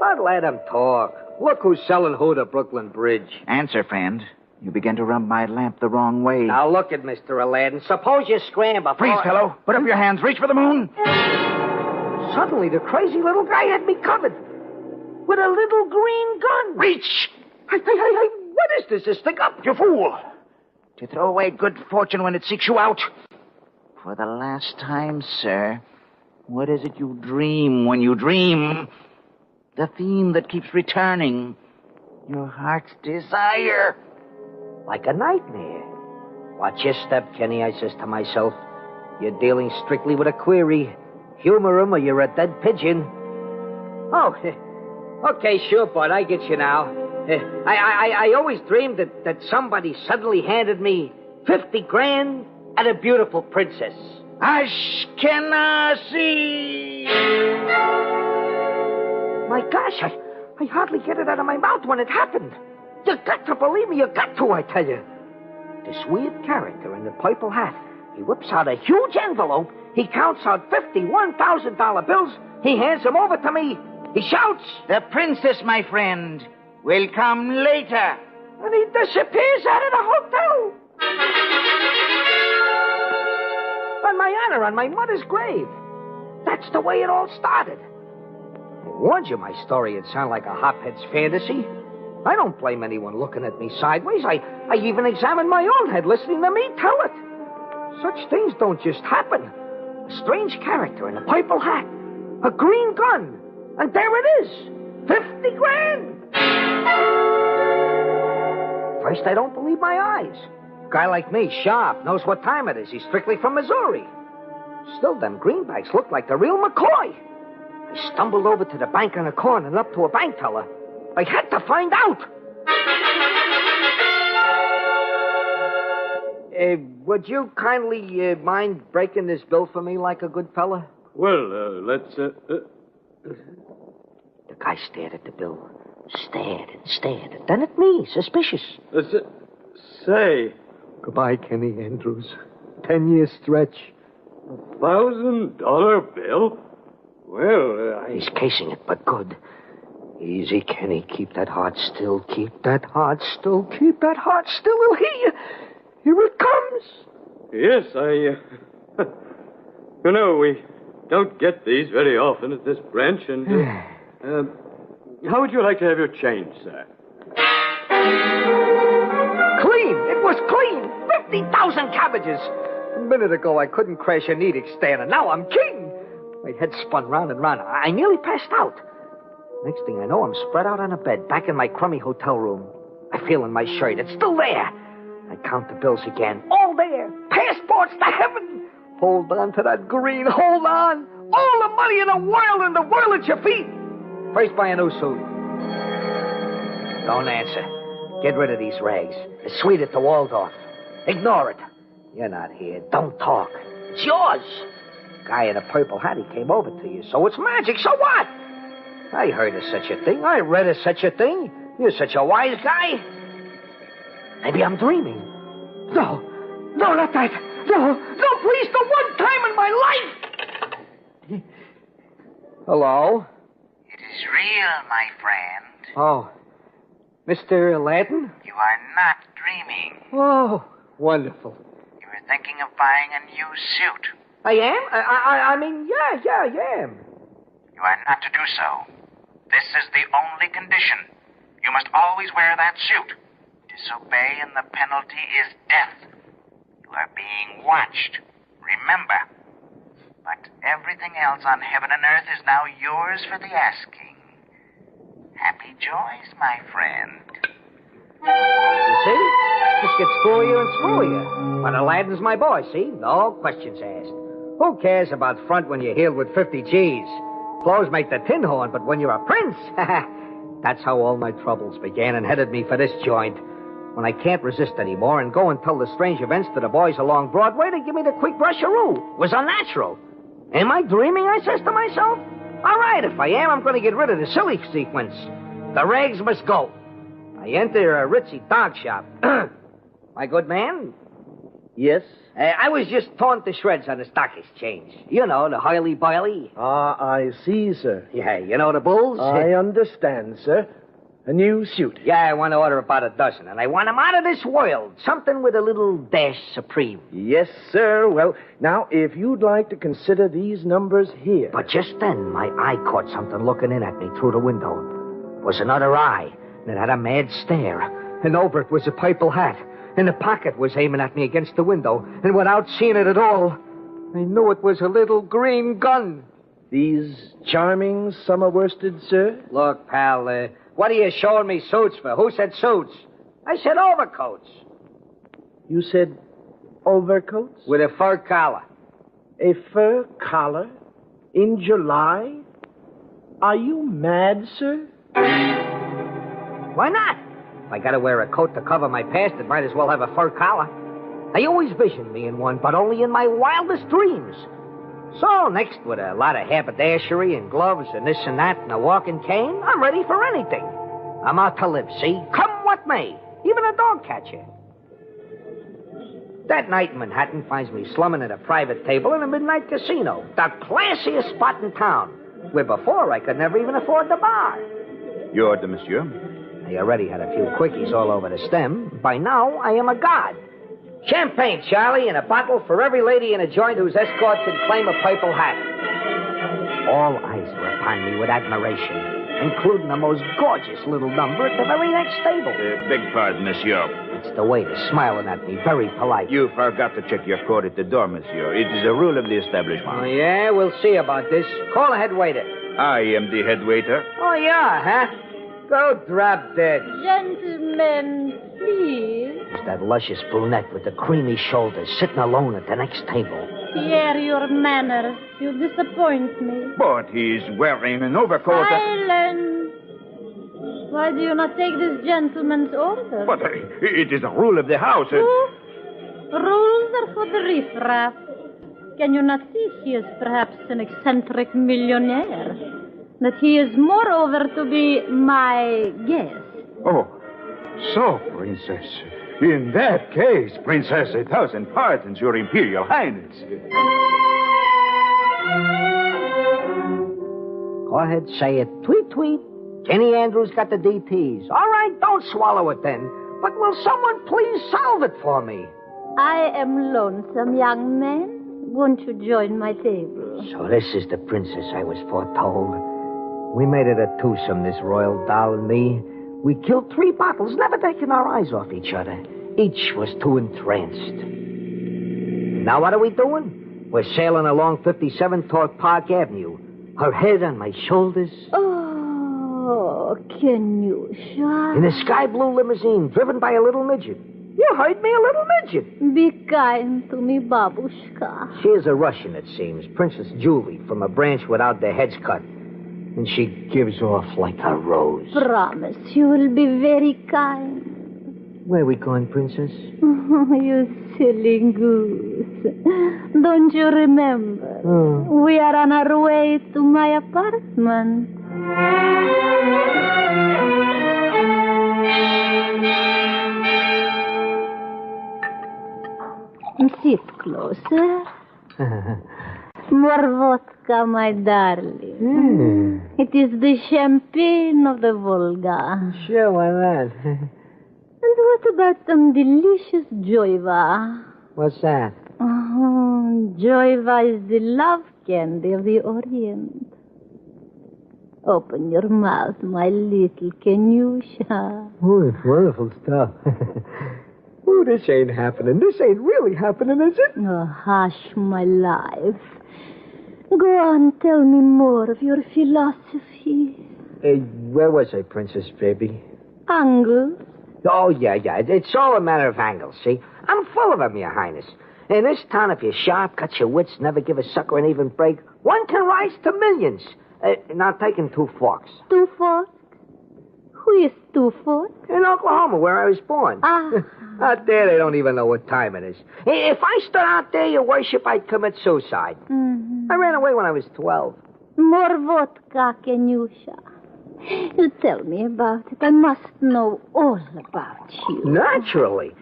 But let him talk. Look who's selling who to Brooklyn Bridge. Answer, friend. You began to rub my lamp the wrong way. Now look at Mr. Aladdin. Suppose you scram before... Freeze, fellow. Put up your hands. Reach for the moon. Suddenly, the crazy little guy had me covered. With a little green gun. Reach! Hey, what is this? This thing up? You fool! To throw away good fortune when it seeks you out. For the last time, sir, what is it you dream when you dream? The theme that keeps returning. Your heart's desire. Like a nightmare. Watch your step, Kenny, I says to myself. You're dealing strictly with a query. Humor him or you're a dead pigeon. Oh, okay, sure, bud, I get you now. I always dreamed that somebody suddenly handed me 50 grand and a beautiful princess. Ashkenazi! My gosh, I hardly get it out of my mouth when it happened. You got to believe me, you got to, I tell you. This weird character in the purple hat, he whips out a huge envelope, he counts out 50 $1,000 bills, he hands them over to me, he shouts, "The princess, my friend, will come later." And he disappears out of the hotel. On my honor, on my mother's grave. That's the way it all started. I warned you my story would sound like a hophead's fantasy. I don't blame anyone looking at me sideways. I even examined my own head listening to me tell it. Such things don't just happen. A strange character in a purple hat, a green gun, and there it is, 50 grand. First, I don't believe my eyes. A guy like me, sharp, knows what time it is. He's strictly from Missouri. Still, them greenbacks look like the real McCoy. I stumbled over to the bank on the corner and up to a bank teller. I had to find out. Would you kindly mind breaking this bill for me like a good fella? Well, let's... The guy stared at the bill. Stared and stared. And then at me, suspicious. Say... Goodbye, Kenny Andrews. 10-year stretch. $1,000 bill? Well, He's casing it, but good. Easy, Kenny. Keep that heart still. Keep that heart still. Keep that heart still. He'll hear you. Here it comes. Yes, You know, we don't get these very often at this branch, and... how would you like to have your change, sir? Clean. It was clean. 50,000 cabbages. A minute ago, I couldn't crash an edict stand, and now I'm king. My head spun round and round. I nearly passed out. Next thing I know, I'm spread out on a bed, back in my crummy hotel room. I feel in my shirt. It's still there. I count the bills again. All there. Passports to heaven. Hold on to that green. Hold on. All the money in the world at your feet. First, buy a new suit. Don't answer. Get rid of these rags. It's sweet at the Waldorf. Ignore it. You're not here. Don't talk. It's yours. Guy in a purple hat, he came over to you. So it's magic. So what? I heard of such a thing. I read of such a thing. You're such a wise guy. Maybe I'm dreaming. No, not that. No, please, the one time in my life. Hello? It is real, my friend. Oh, Mr. Aladdin? You are not dreaming. Oh, wonderful. You were thinking of buying a new suit. I am? I mean, yeah, I am. You are not to do so. This is the only condition. You must always wear that suit. Disobey and the penalty is death. You are being watched. Remember. But everything else on heaven and earth is now yours for the asking. Happy joys, my friend. You see? This gets screwier and screwier. But Aladdin's my boy, see? No questions asked. Who cares about front when you're healed with 50 G's? Clothes make the tin horn, but when you're a prince... That's how all my troubles began and headed me for this joint. When I can't resist anymore and go and tell the strange events to the boys along Broadway, they give me the quick brusharoo. It was unnatural. Am I dreaming, I says to myself? All right, if I am, I'm going to get rid of the silly sequence. The rags must go. I enter a ritzy dog shop. My good man? Yes? I was just torn to shreds on the stock exchange. You know, the Hurly-Burly. Ah, I see, sir. Yeah, you know the bulls? I understand, sir. A new suit. Yeah, I want to order about a dozen, and I want them out of this world. Something with a little dash supreme. Yes, sir. Well, now, if you'd like to consider these numbers here. But just then, my eye caught something looking in at me through the window. It was another eye, and it had a mad stare. And over it was a purple hat. And the pocket was aiming at me against the window. And without seeing it at all, I knew it was a little green gun. These charming summer worsteds, sir? Look, pal, what are you showing me suits for? Who said suits? I said overcoats. You said overcoats? With a fur collar. A fur collar? In July? Are you mad, sir? Why not? If I gotta wear a coat to cover my past, it might as well have a fur collar. I always visioned me in one, but only in my wildest dreams. So, next, with a lot of haberdashery and gloves and this and that and a walking cane, I'm ready for anything. I'm out to live, see? Come what may. Even a dog catcher. That night in Manhattan finds me slumming at a private table in a midnight casino. The classiest spot in town. Where before I could never even afford the bar. Your order, monsieur. I already had a few quickies all over the stem. By now, I am a god. Champagne, Charlie, and a bottle for every lady in a joint whose escort can claim a purple hat. All eyes were upon me with admiration, including the most gorgeous little number at the very next table. Beg pardon, monsieur. It's the waiter smiling at me, very polite. You forgot to check your code at the door, monsieur. It is a rule of the establishment. Oh, yeah? We'll see about this. Call the head waiter. I am the head waiter. Oh, yeah, huh? Go drop dead. Gentlemen, please. It's that luscious brunette with the creamy shoulders sitting alone at the next table. Pierre, your manners. You disappoint me. But he's wearing an overcoat. Silence. Why do you not take this gentleman's order? But it is a rule of the house. Rules are for the riffraff. Can you not see he is perhaps an eccentric millionaire? That he is moreover to be my guest. Oh, so, Princess. In that case, Princess, 1,000 pardons, Your Imperial Highness. Go ahead, say it. Tweet, tweet. Kenny Andrews got the DTs. All right, don't swallow it then. But will someone please solve it for me? I am lonesome, young man. Won't you join my table? So this is the princess I was foretold. We made it a twosome, this royal doll and me. We killed 3 bottles, never taking our eyes off each other. Each was too entranced. Now what are we doing? We're sailing along 57 toward Park Avenue. Her head on my shoulders. Oh, Kenyusha. In a sky blue limousine driven by a little midget. You heard me, a little midget. Be kind to me, babushka. She is a Russian, it seems. Princess Julie, from a branch without their heads cut. And she gives off like a rose. Promise you will be very kind. Where are we going, Princess? You silly goose. Don't you remember? Oh. We are on our way to my apartment. Sit closer. More vodka, my darling. It is the champagne of the Volga. Sure, why not? And what about some delicious joiva? What's that? Oh, joiva is the love candy of the Orient. Open your mouth, my little Kenyusha. Oh, it's wonderful stuff. Oh, this ain't happening. This ain't really happening, is it? Oh, hush, my life. Go on, tell me more of your philosophy. Where was I, Princess Baby? Angles? Oh, yeah. It's all a matter of angles, see? I'm full of them, Your Highness. In this town, if you're sharp, cut your wits, never give a sucker an even break, one can rise to millions. Now, taking 2 forks. 2 forks? Who is 2 forks? In Oklahoma, where I was born. Out there, they don't even know what time it is. If I stood out there, Your Worship, I'd commit suicide. Mm-hmm. I ran away when I was 12. More vodka, Kenyusha. You tell me about it. I must know all about you. Naturally.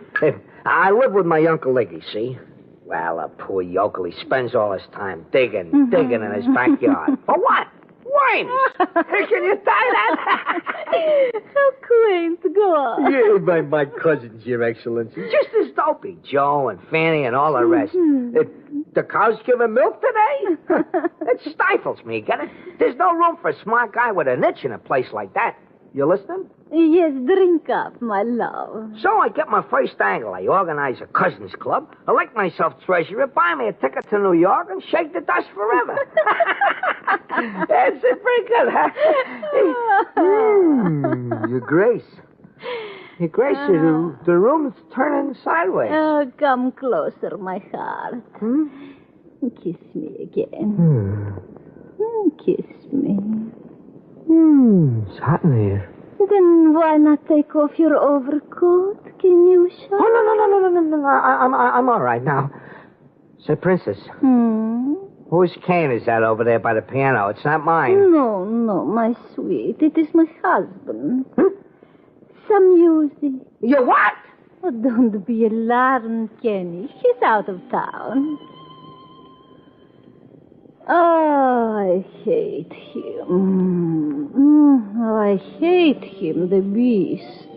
I live with my Uncle Iggy, see? Well, a poor yokel, he spends all his time digging in his backyard. For what? Wine. Can you tie that? How quaint. Go on. Yeah, my cousins, Your Excellency. Just as dopey. Joe and Fanny and all the rest. The cows giving milk today? It stifles me, get it? There's no room for a smart guy with an itch in a place like that. You listening? Yes, drink up, my love. So I get my first angle. I organize a cousins club, elect myself treasurer, buy me a ticket to New York, and shake the dust forever. That's it, pretty good, huh? Your Grace. Your Grace, the room's turning sideways. Oh, come closer, my heart. Kiss me again. Kiss me. It's hot in here. Then why not take off your overcoat, Kenyusha? Oh, no. I'm all right now. Say, Princess. Whose cane is that over there by the piano? It's not mine. No, my sweet. It is my husband. Some music. You what? Oh, don't be alarmed, Kenny. He's out of town. Oh, I hate him. I hate him, the beast.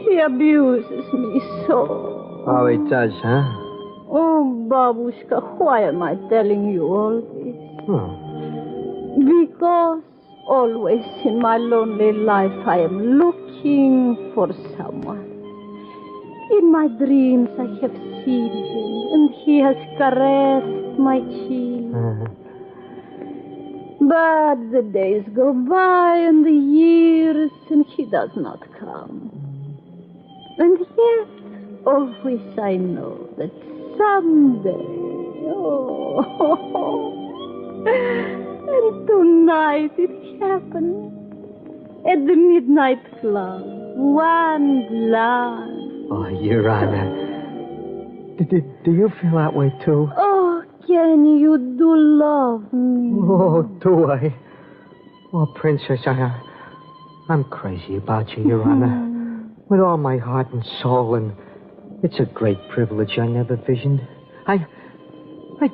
He abuses me so. Oh, he does, huh? Oh, Babushka, why am I telling you all this? Because always in my lonely life I am looking for someone. In my dreams I have seen him, and he has caressed my cheek. But the days go by and the years, and he does not come. And yet, always I know that someday, and tonight it happened at the Midnight Club, one glance. Oh, Your Honor. Do you feel that way, too? Oh, Kenny, you do love me. Oh, do I? Oh, Princess, I'm crazy about you, Your Honor. With all my heart and soul, and it's a great privilege I never visioned. I'd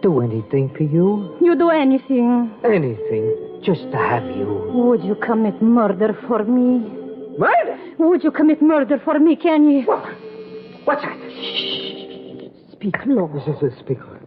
do anything for you. You do anything? Anything, just to have you. Would you commit murder for me? Murder? Would you commit murder for me, Kenny? What's that? Speak low. This is a speaker.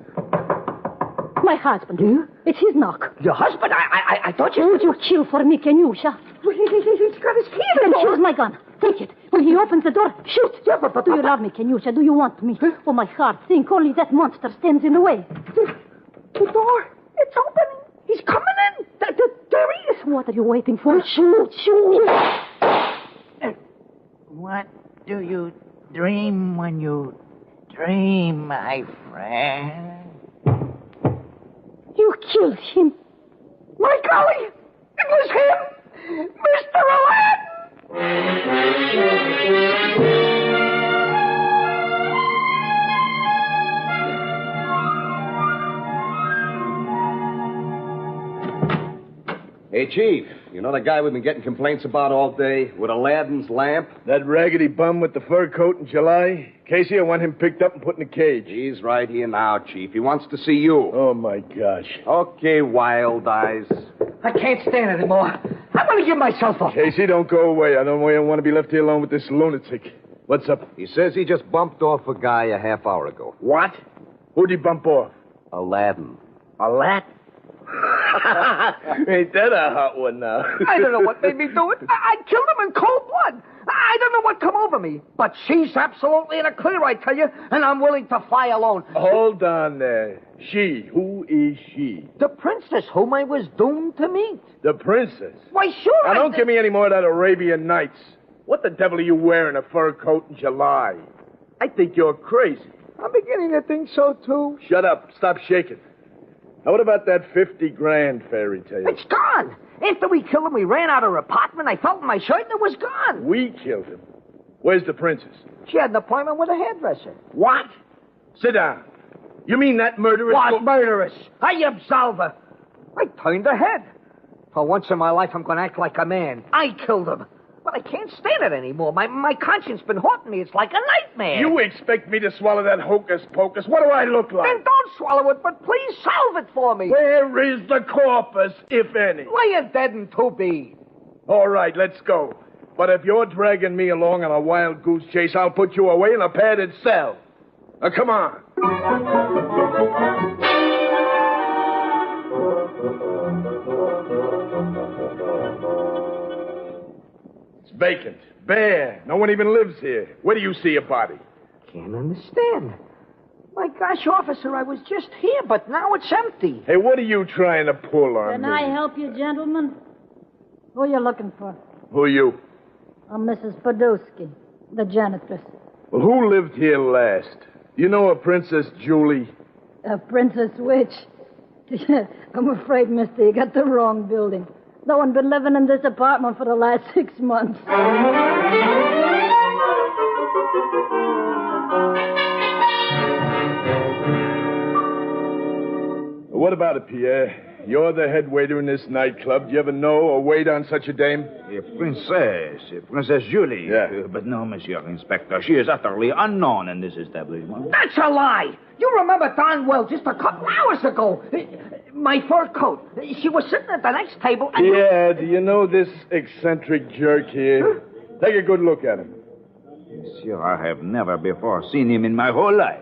My husband. It's his knock. Your husband? I thought you... Would you kill for me, Kenyusha? He's got his key in Then the door. here's my gun. Take it. When he opens the door, shoot. Yeah, but do you love me, Kenyusha? Do you want me? Oh, my heart, think only that monster stands in the way. The door, it's opening. He's coming in. There he is. What are you waiting for? Shoot. What do you dream when you dream, my friend? You killed him. My golly, it was him, Mr. Aladdin. Hey, Chief, you know the guy we've been getting complaints about all day with Aladdin's lamp? That raggedy bum with the fur coat in July? Casey, I want him picked up and put in a cage. He's right here now, Chief. He wants to see you. Oh, my gosh. Okay, Wild Eyes. I can't stand it anymore. I'm going to give myself up. Casey, don't go away. I don't want to be left here alone with this lunatic. What's up? He says he just bumped off a guy a half hour ago. What? Who'd he bump off? Aladdin. Aladdin? Ain't that a hot one now? I don't know what made me do it. I killed him in cold blood. I don't know what come over me. But she's absolutely in a clear, I tell you, and I'm willing to fly alone. Hold on there. She. Who is she? The princess whom I was doomed to meet. The princess? Why, sure. Now, don't give me any more of that Arabian Nights. What the devil are you wearing a fur coat in July? I think you're crazy. I'm beginning to think so, too. Shut up. Stop shaking. Now, what about that 50 grand fairy tale? It's gone. After we killed him, we ran out of her apartment. I felt in my shirt, and it was gone. We killed him. Where's the princess? She had an appointment with a hairdresser. What? Sit down. You mean that murderess? What murderess? I absolve her. I turned her head. For once in my life, I'm going to act like a man. I killed him. But I can't stand it anymore. My conscience been haunting me. It's like a nightmare. You expect me to swallow that hocus pocus? What do I look like? Then don't swallow it, but please solve it for me. Where is the corpus, if any? Laying dead and to be. All right, let's go. But if you're dragging me along on a wild goose chase, I'll put you away in a padded cell. Now, come on. Vacant. Bare. No one even lives here. Where do you see a body? Can't understand. My gosh, officer, I was just here, but now it's empty. Hey, what are you trying to pull on Can me? I help you, gentlemen? Who are you looking for? Who are you? I'm Mrs. Podolsky, the janitress. Well, who lived here last? You know a Princess Julie? A princess witch. I'm afraid, mister, you got the wrong building. No one's been living in this apartment for the last 6 months. What about it, Pierre? You're the head waiter in this nightclub. Do you ever know or wait on such a dame? Princess Julie. Yeah. But no, Monsieur Inspector. She is utterly unknown in this establishment. That's a lie. You remember darn well just a couple hours ago. My fur coat. She was sitting at the next table and... Yeah, do you know this eccentric jerk here? Take a good look at him. Monsieur, I have never before seen him in my whole life.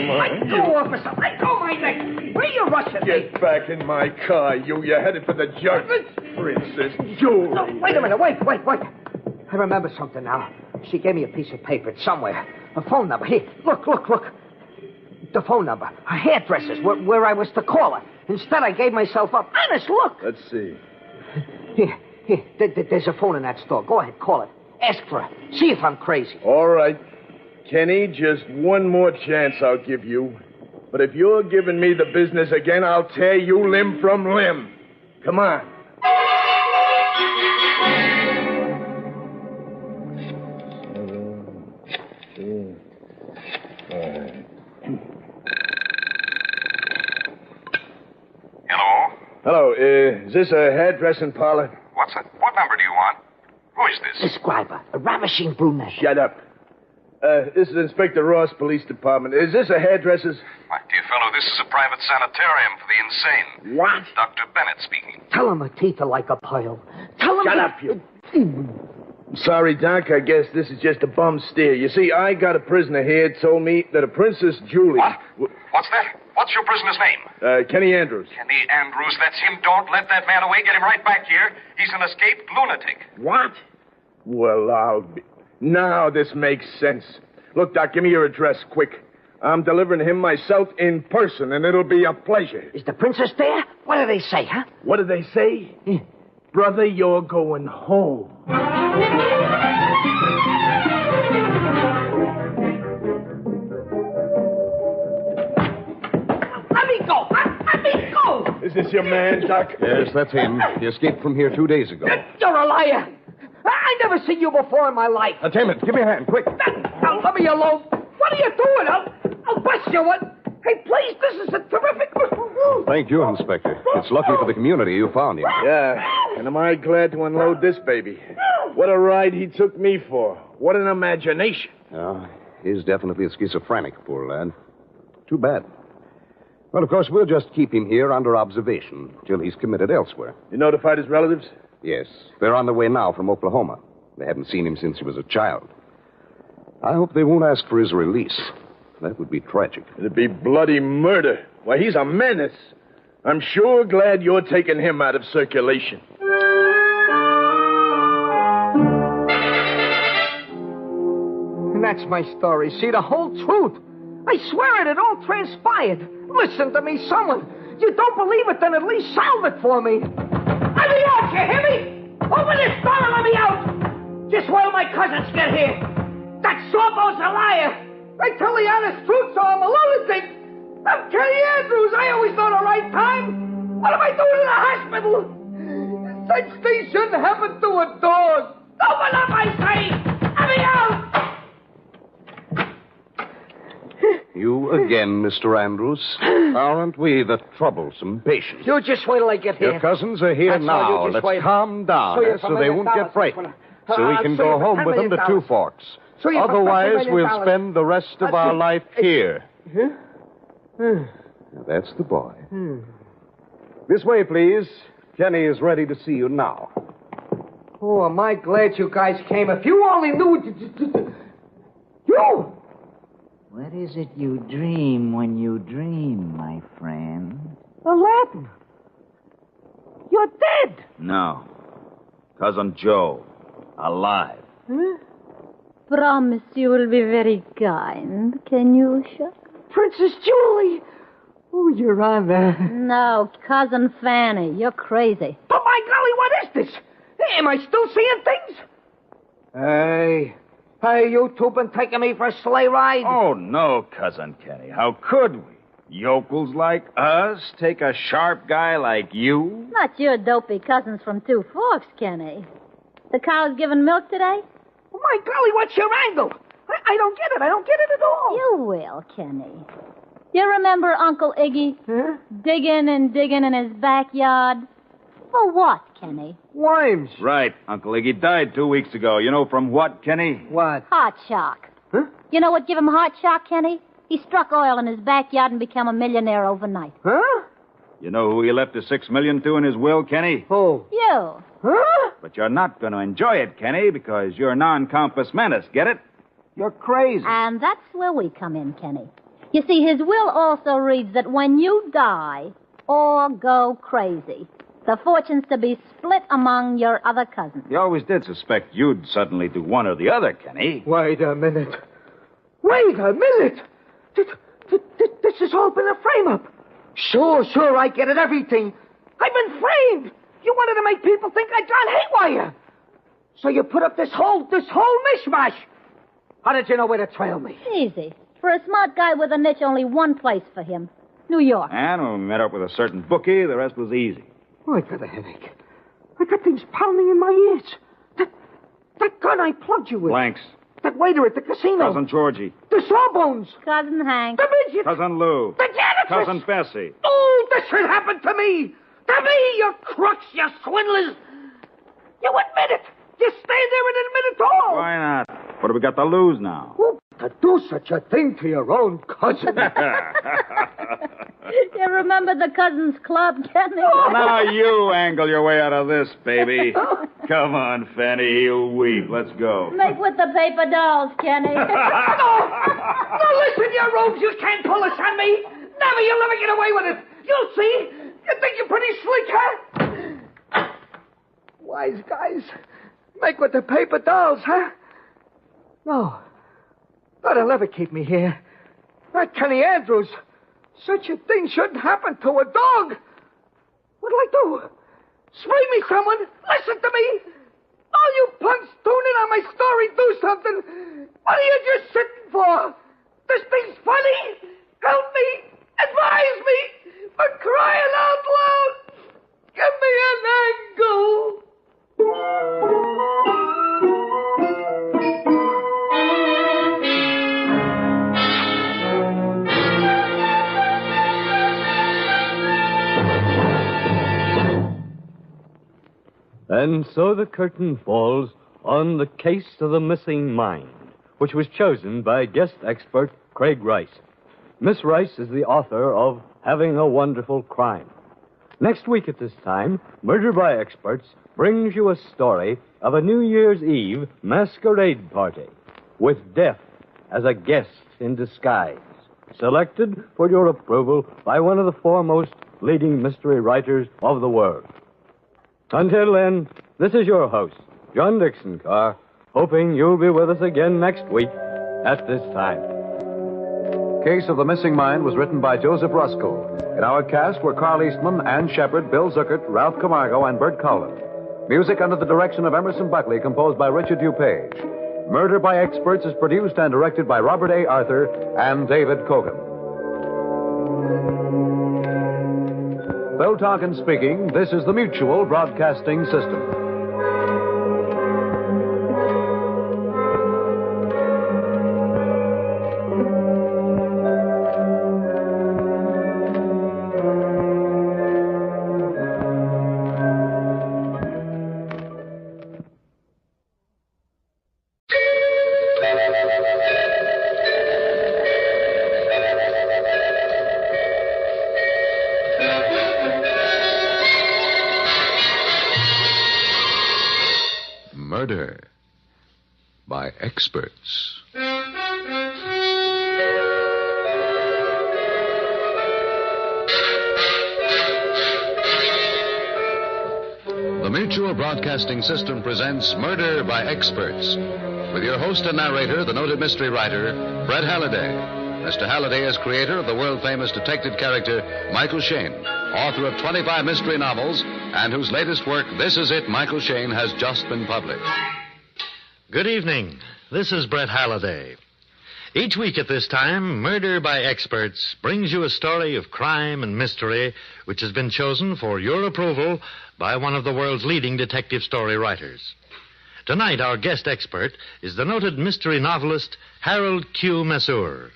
Let go, officer. Let go my neck. Where you rushing me? Get back in my car, you. You're headed for the judge. Princess Julie. No, wait a minute. Wait. I remember something now. She gave me a piece of paper. It's somewhere. A phone number. Here, look. The phone number. Her hairdresser's where I was to call her. Instead, I gave myself up. Honest, look. Let's see. Here. There's a phone in that store. Go ahead, call it. Ask for her. See if I'm crazy. All right. Kenny, just one more chance I'll give you. But if you're giving me the business again, I'll tear you limb from limb. Come on. Hello, is this a hairdressing parlor? What's that? What number do you want? Who is this? Describe her. A ravishing brunette. Shut up. This is Inspector Ross Police Department. Is this a hairdresser's? My dear fellow, this is a private sanitarium for the insane. What? Dr. Bennett speaking. Tell him her teeth are like a pile. Tell him... Shut up, you. Sorry, Doc. I guess this is just a bum steer. You see, I got a prisoner here told me that a Princess Julie... What? What's that? What's your prisoner's name? Kenny Andrews. Kenny Andrews, that's him. Don't let that man away. Get him right back here. He's an escaped lunatic. What? Well, I'll be... Now this makes sense. Look, Doc, give me your address, quick. I'm delivering him myself in person, and it'll be a pleasure. Is the princess there? What do they say, huh? What do they say? Brother, you're going home. Let me go! Let me go! Is this your man, Doc? Yes, that's him. He escaped from here 2 days ago. You're a liar! I never seen you before in my life. Attendant, give me a hand, quick. Now, let me alone. What are you doing? I'll bust you one. Hey, please, this is a terrific... Thank you, Inspector. It's lucky for the community you found him. Yeah, and am I glad to unload this baby. What a ride he took me for. What an imagination. He's definitely a schizophrenic, poor lad. Too bad. Well, of course, we'll just keep him here under observation till he's committed elsewhere. You notified his relatives? Yes. They're on their way now from Oklahoma. They haven't seen him since he was a child. I hope they won't ask for his release. That would be tragic. It'd be bloody murder. Why, he's a menace. I'm sure glad you're taking him out of circulation. And that's my story. See, the whole truth. I swear it all transpired. Listen to me, someone. You don't believe it, then at least solve it for me. Let me out, you hear me? Open this door and let me out. Just while my cousins get here. That Sorbo's a liar. I tell the honest truth, so I'm a lunatic. I'm Kenny Andrews. I always know the right time. What am I doing in the hospital? Such things shouldn't happen to a dog. Open up, I say. Let me out. You again, Mr. Andrews. Aren't we the troublesome patients? You just wait till I get here. Your cousins are here That's all, now. you just Let's wait. calm down So you so they won't get frightened. So we can so go you for home $10 with them to million. Two Forks. So you for Otherwise, $10 we'll million. spend the rest of our life here. Huh? Now, that's the boy. This way, please. Kenny is ready to see you now. Oh, am I glad you guys came. If you only knew... You! What is it you dream when you dream, my friend? Aladdin. you're dead. No. Cousin Joe. Alive. Huh? Promise you will be very kind, Kenyusha? Princess Julie! Oh, Your Honor. No, Cousin Fanny. You're crazy. But my golly, what is this? Am I still seeing things? Hey, you two been taking me for a sleigh ride? Oh, no, Cousin Kenny. How could we? Yokels like us take a sharp guy like you? Not your dopey cousins from Two Forks, Kenny. The cow's giving milk today? Oh, my golly, what's your angle? I don't get it. I don't get it at all. You will, Kenny. You remember Uncle Iggy? Huh? Digging and digging in his backyard? For what, Kenny? Worms. Right. Uncle Iggy died 2 weeks ago. You know from what, Kenny? What? Heart shock. Huh? You know what gave him heart shock, Kenny? He struck oil in his backyard and became a millionaire overnight. Huh? You know who he left the $6 million to in his will, Kenny? Who? You. Huh? But you're not going to enjoy it, Kenny, because you're non-compass menace. Get it? You're crazy. And that's where we come in, Kenny. You see, his will also reads that when you die or go crazy, the fortune's to be split among your other cousins. You always did suspect you'd suddenly do one or the other, Kenny. Wait a minute. Wait a minute! This has all been a frame-up. Sure, I get it, everything. I've been framed. You wanted to make people think I'd gone haywire. So you put up this whole mishmash. How did you know where to trail me? Easy. For a smart guy with a niche, only one place for him. New York. And when we met up with a certain bookie, the rest was easy. Oh, I got a headache. I got things pounding in my ears. That gun I plugged you with. Blanks. That waiter at the casino. Cousin Georgie. The Sawbones. Cousin Hank. The midget. Cousin Lou. The janitress. Cousin Bessie. Oh, this should happen to me. To me, you crooks, you swindlers. You admit it. You stand there and admit it all. Why not? What have we got to lose now? Oh, to do such a thing to your own cousin. You remember the Cousins Club, Kenny? Now you angle your way out of this, baby. Come on, Fanny, you weep. Let's go. Make with the paper dolls, Kenny. No, listen, you rogues, you can't pull this on me. Never, you'll never get away with it. You'll see. You think you're pretty slick, huh? Wise guys. Make with the paper dolls, huh? No. That'll never keep me here. That Kenny Andrews. Such a thing shouldn't happen to a dog. What'll I do? Spray me, someone. Listen to me. All you punks tune in on my story, do something. What are you just sitting for? This thing's funny. Help me. Advise me. For crying out loud. Give me an angle. And so the curtain falls on the case of the missing mind, which was chosen by guest expert Craig Rice. Miss Rice is the author of Having a Wonderful Crime. Next week at this time, Murder by Experts brings you a story of a New Year's Eve masquerade party with death as a guest in disguise, selected for your approval by one of the foremost leading mystery writers of the world. Until then, this is your host, John Dixon Carr, hoping you'll be with us again next week at this time. Case of the Missing Mind was written by Joseph Ruskell. In our cast were Carl Eastman, Ann Shepard, Bill Zuckert, Ralph Camargo, and Bert Collin. Music under the direction of Emerson Buckley, composed by Richard DuPage. Murder by Experts is produced and directed by Robert A. Arthur and David Kogan. Bill Tonkin speaking. This is the Mutual Broadcasting System. Murder by Experts. Mutual Broadcasting System presents Murder by Experts, with your host and narrator, the noted mystery writer, Brett Halliday. Mr. Halliday is creator of the world-famous detective character, Michael Shayne, author of 25 mystery novels, and whose latest work, This Is It, Michael Shayne, has just been published. Good evening. This is Brett Halliday. Each week at this time, Murder by Experts brings you a story of crime and mystery which has been chosen for your approval by one of the world's leading detective story writers. Tonight, our guest expert is the noted mystery novelist Harold Q. Masur.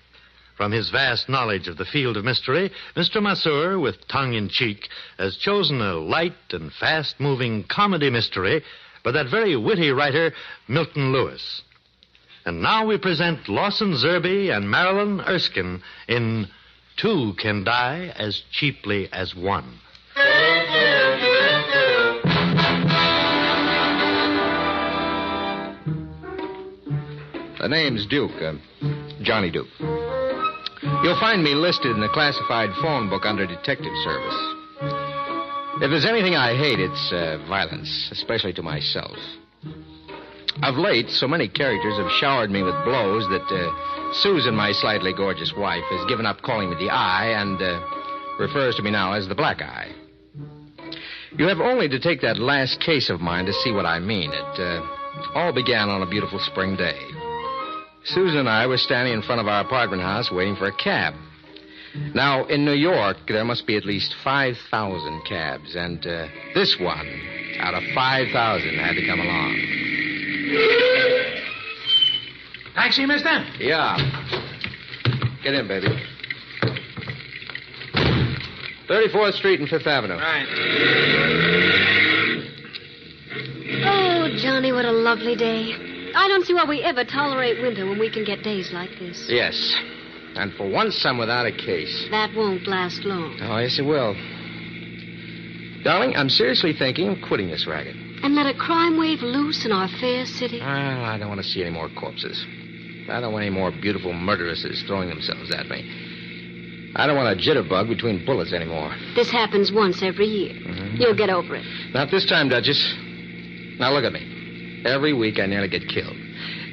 From his vast knowledge of the field of mystery, Mr. Masur, with tongue in cheek, has chosen a light and fast-moving comedy mystery by that very witty writer, Milton Lewis. And now we present Lawson Zerby and Marilyn Erskine in Two Can Die as Cheaply as One. The name's Duke, Johnny Duke. You'll find me listed in the classified phone book under Detective Service. If there's anything I hate, it's violence, especially to myself. Of late, so many characters have showered me with blows that Susan, my slightly gorgeous wife, has given up calling me the Eye and refers to me now as the Black Eye. You have only to take that last case of mine to see what I mean. It all began on a beautiful spring day. Susan and I were standing in front of our apartment house waiting for a cab. Now, in New York, there must be at least 5,000 cabs, and this one, out of 5,000, had to come along. Taxi, mister? Yeah. Get in, baby. 34th Street and 5th Avenue. Right. Oh, Johnny, what a lovely day. I don't see why we ever tolerate winter when we can get days like this. Yes. And for once, I'm without a case. That won't last long. Oh, yes, it will. Darling, I'm seriously thinking of quitting this racket. And let a crime wave loose in our fair city? I don't want to see any more corpses. I don't want any more beautiful murderesses throwing themselves at me. I don't want a jitterbug between bullets anymore. This happens once every year. Mm-hmm. You'll get over it. Not this time, Duchess. Now, look at me. Every week I nearly get killed.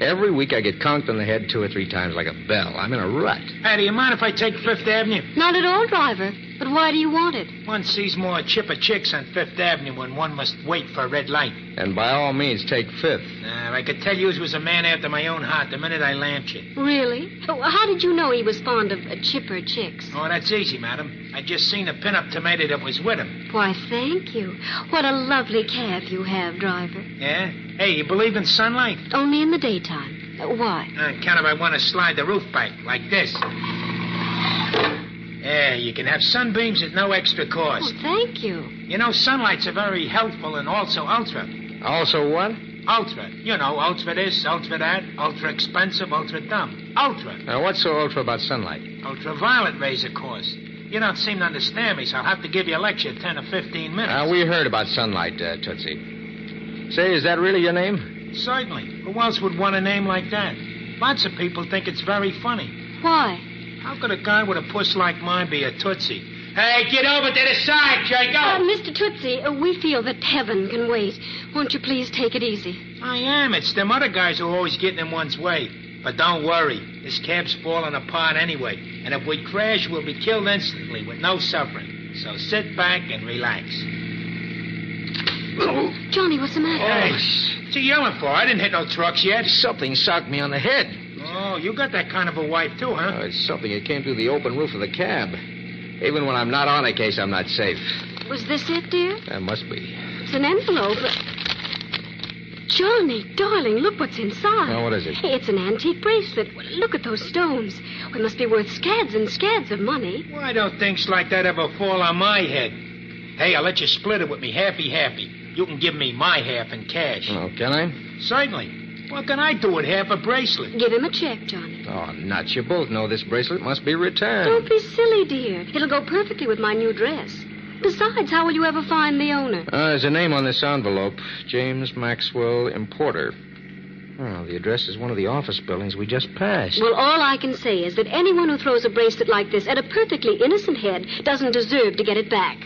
Every week I get conked on the head 2 or 3 times like a bell. I'm in a rut. Hey, do you mind if I take 5th Avenue? Not at all, driver. But why do you want it? One sees more chipper chicks on 5th Avenue when one must wait for a red light. And by all means, take 5th. I could tell you he was a man after my own heart the minute I lamped you. Really? Oh, how did you know he was fond of chipper chicks? Oh, that's easy, madam. I just seen a pin-up tomato that was with him. Why, thank you. What a lovely cab you have, driver. Yeah? Hey, you believe in sunlight? Only in the daytime. Why? Kind of I want to slide the roof back, like this. Yeah, you can have sunbeams at no extra cost. Oh, thank you. You know, sunlight's a very healthful and also ultra. Also what? Ultra. You know, ultra this, ultra that, ultra expensive, ultra dumb. Ultra. Now, what's so ultra about sunlight? Ultraviolet rays, of course. You don't seem to understand me, so I'll have to give you a lecture 10 or 15 minutes. We heard about sunlight, Tootsie. Say, is that really your name? Certainly. Who else would want a name like that? Lots of people think it's very funny. Why? How could a guy with a puss like mine be a Tootsie? Hey, get over to the side, Jago! Mr. Tootsie, we feel that heaven can wait. Won't you please take it easy? I am. It's them other guys who are always getting in one's way. But don't worry. This cab's falling apart anyway. And if we crash, we'll be killed instantly with no suffering. So sit back and relax. Johnny, what's the matter? Hey, what you yelling for? I didn't hit no trucks yet. Something socked me on the head. Oh, you got that kind of a wife, too, huh? It's something that came through the open roof of the cab. Even when I'm not on a case, I'm not safe. Was this it, dear? That must be. It's an envelope. Johnny, darling, look what's inside. Oh, what is it? It's an antique bracelet. Look at those stones. It must be worth scads and scads of money. Why don't things like that ever fall on my head? Hey, I'll let you split it with me happy. You can give me my half in cash. Oh, can I? Certainly. What can I do with half a bracelet? Give him a check, Johnny. Oh, nuts. You both know this bracelet must be returned. Don't be silly, dear. It'll go perfectly with my new dress. Besides, how will you ever find the owner? There's a name on this envelope. James Maxwell, importer. Oh, the address is one of the office buildings we just passed. Well, all I can say is that anyone who throws a bracelet like this at a perfectly innocent head doesn't deserve to get it back.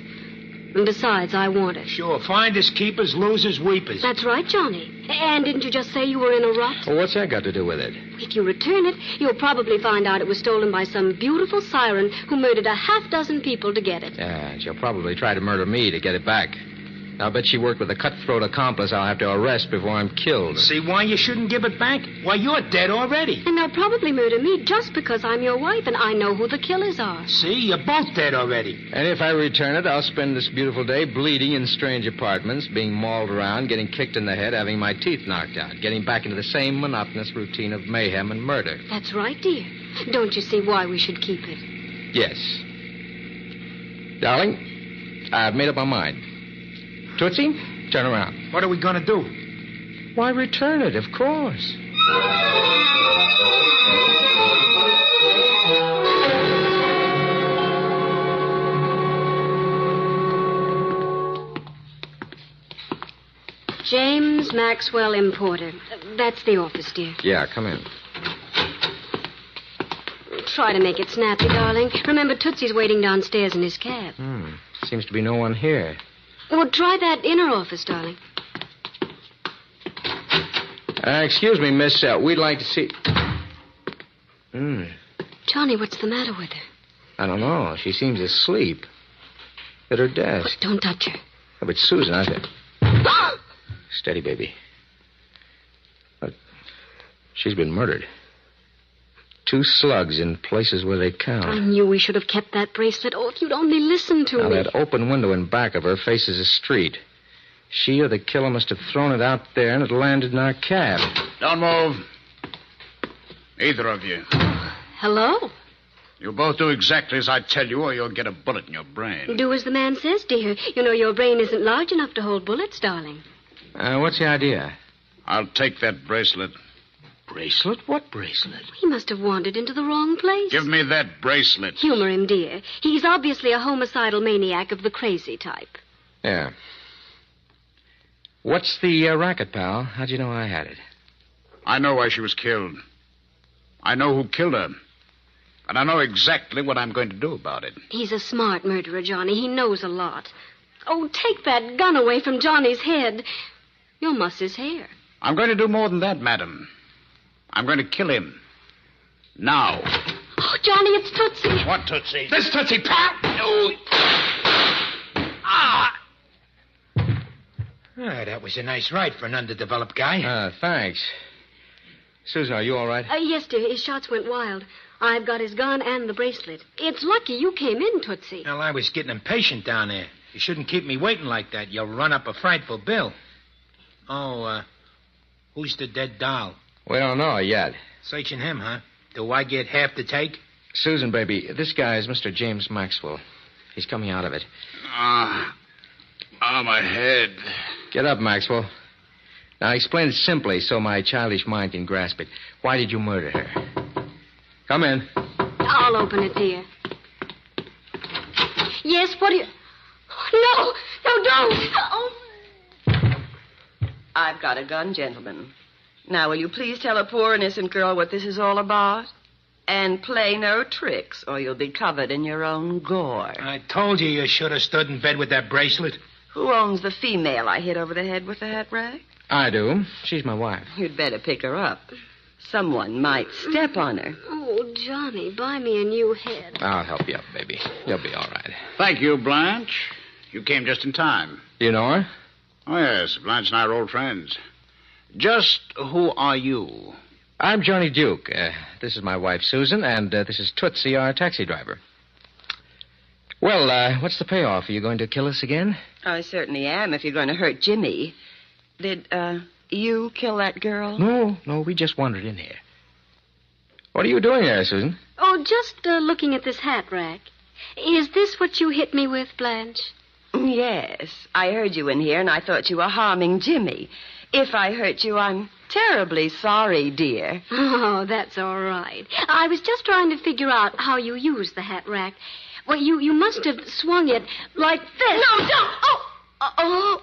And besides, I want it. Sure, finders keepers, losers weepers. That's right, Johnny. And didn't you just say you were in a rut? Well, what's that got to do with it? If you return it, you'll probably find out it was stolen by some beautiful siren who murdered a half-dozen people to get it. Yeah, and she'll probably try to murder me to get it back. I'll bet she worked with a cutthroat accomplice I'll have to arrest before I'm killed. See why you shouldn't give it back? Why, you're dead already. And they'll probably murder me just because I'm your wife and I know who the killers are. See, you're both dead already. And if I return it, I'll spend this beautiful day bleeding in strange apartments, being mauled around, getting kicked in the head, having my teeth knocked out, getting back into the same monotonous routine of mayhem and murder. That's right, dear. Don't you see why we should keep it? Yes. Darling, I've made up my mind. Tootsie, turn around. What are we going to do? Why, return it, of course. James Maxwell, importer. That's the office, dear. Yeah, come in. Try to make it snappy, darling. Remember, Tootsie's waiting downstairs in his cab. Seems to be no one here. Well, try that inner office, darling. Excuse me, miss. We'd like to see... Johnny, what's the matter with her? I don't know. She seems asleep. At her desk. Don't touch her. Oh, but Susan, I said... Steady, baby. But she's been murdered. 2 slugs in places where they count. I knew we should have kept that bracelet. Oh, if you'd only listened to Now, me. that open window in back of her faces a street. She or the killer must have thrown it out there and it landed in our cab. Don't move. Either of you. Hello? You both do exactly as I tell you, or you'll get a bullet in your brain. Do as the man says, dear. You know your brain isn't large enough to hold bullets, darling. What's the idea? I'll take that bracelet. Bracelet? What bracelet? He must have wandered into the wrong place. Give me that bracelet. Humor him, dear. He's obviously a homicidal maniac of the crazy type. Yeah. What's the racket, pal? How'd you know I had it? I know why she was killed. I know who killed her. And I know exactly what I'm going to do about it. He's a smart murderer, Johnny. He knows a lot. Oh, take that gun away from Johnny's head. You'll muss his hair. I'm going to do more than that, madam. I'm going to kill him. Now. Oh, Johnny, it's Tootsie. What Tootsie? This Tootsie, pal! Oh. That was a nice ride for an underdeveloped guy. Thanks. Susan, are you all right? Yes, dear. His shots went wild. I've got his gun and the bracelet. It's lucky you came in, Tootsie. Well, I was getting impatient down there. You shouldn't keep me waiting like that. You'll run up a frightful bill. Oh, who's the dead doll? We don't know yet. Searching him, huh? Do I get half the take? Susan, baby, this guy is Mr. James Maxwell. He's coming out of it. My head. Get up, Maxwell. Now, explain it simply so my childish mind can grasp it. Why did you murder her? Come in. I'll open it, dear. Yes, what do you... No, don't. Oh. I've got a gun, gentlemen. Now, will you please tell a poor innocent girl what this is all about? And play no tricks, or you'll be covered in your own gore. I told you should have stood in bed with that bracelet. Who owns the female I hit over the head with the hat rack? I do. She's my wife. You'd better pick her up. Someone might step on her. Oh, Johnny, buy me a new head. I'll help you up, baby. You'll be all right. Thank you, Blanche. You came just in time. You know her? Oh, yes. Blanche and I are old friends. Just who are you? I'm Johnny Duke. This is my wife, Susan, and this is Tootsie, our taxi driver. Well, what's the payoff? Are you going to kill us again? I certainly am, if you're going to hurt Jimmy. Did, you kill that girl? No, we just wandered in here. What are you doing there, Susan? Oh, just looking at this hat rack. Is this what you hit me with, Blanche? Yes. I heard you in here, and I thought you were harming Jimmy. If I hurt you, I'm terribly sorry, dear. Oh, that's all right. I was just trying to figure out how you use the hat rack. Well, you must have swung it like this. No, don't! Oh!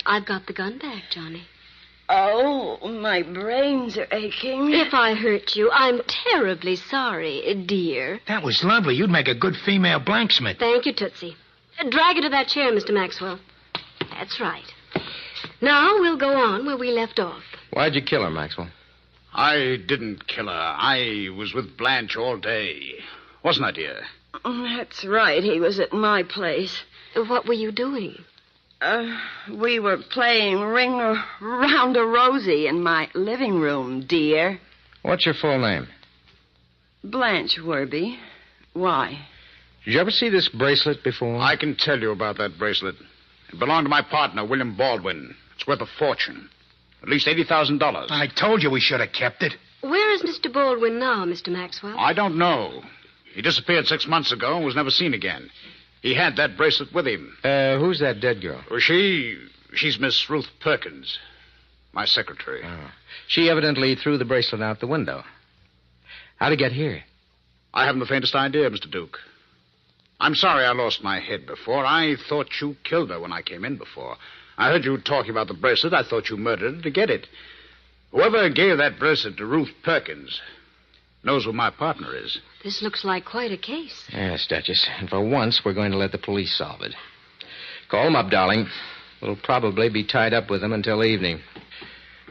I've got the gun back, Johnny. Oh, my brains are aching. If I hurt you, I'm terribly sorry, dear. That was lovely. You'd make a good female blacksmith. Thank you, Tootsie. Drag her to that chair, Mr. Maxwell. That's right. Now we'll go on where we left off. Why'd you kill her, Maxwell? I didn't kill her. I was with Blanche all day. Wasn't I, dear? That's right. He was at my place. What were you doing? We were playing Ring Around a Rosie in my living room, dear. What's your full name? Blanche Werby. Why? Did you ever see this bracelet before? I can tell you about that bracelet. It belonged to my partner, William Baldwin. It's worth a fortune. At least $80,000. I told you we should have kept it. Where is Mr. Baldwin now, Mr. Maxwell? I don't know. He disappeared 6 months ago and was never seen again. He had that bracelet with him. Who's that dead girl? Well, she's Miss Ruth Perkins, my secretary. Oh. She evidently threw the bracelet out the window. How'd it get here? I haven't the faintest idea, Mr. Duke. I'm sorry I lost my head before. I thought you killed her when I came in before. I heard you talking about the bracelet. I thought you murdered her to get it. Whoever gave that bracelet to Ruth Perkins knows who my partner is. This looks like quite a case. Yes, Duchess. And for once, we're going to let the police solve it. Call them up, darling. We'll probably be tied up with them until evening.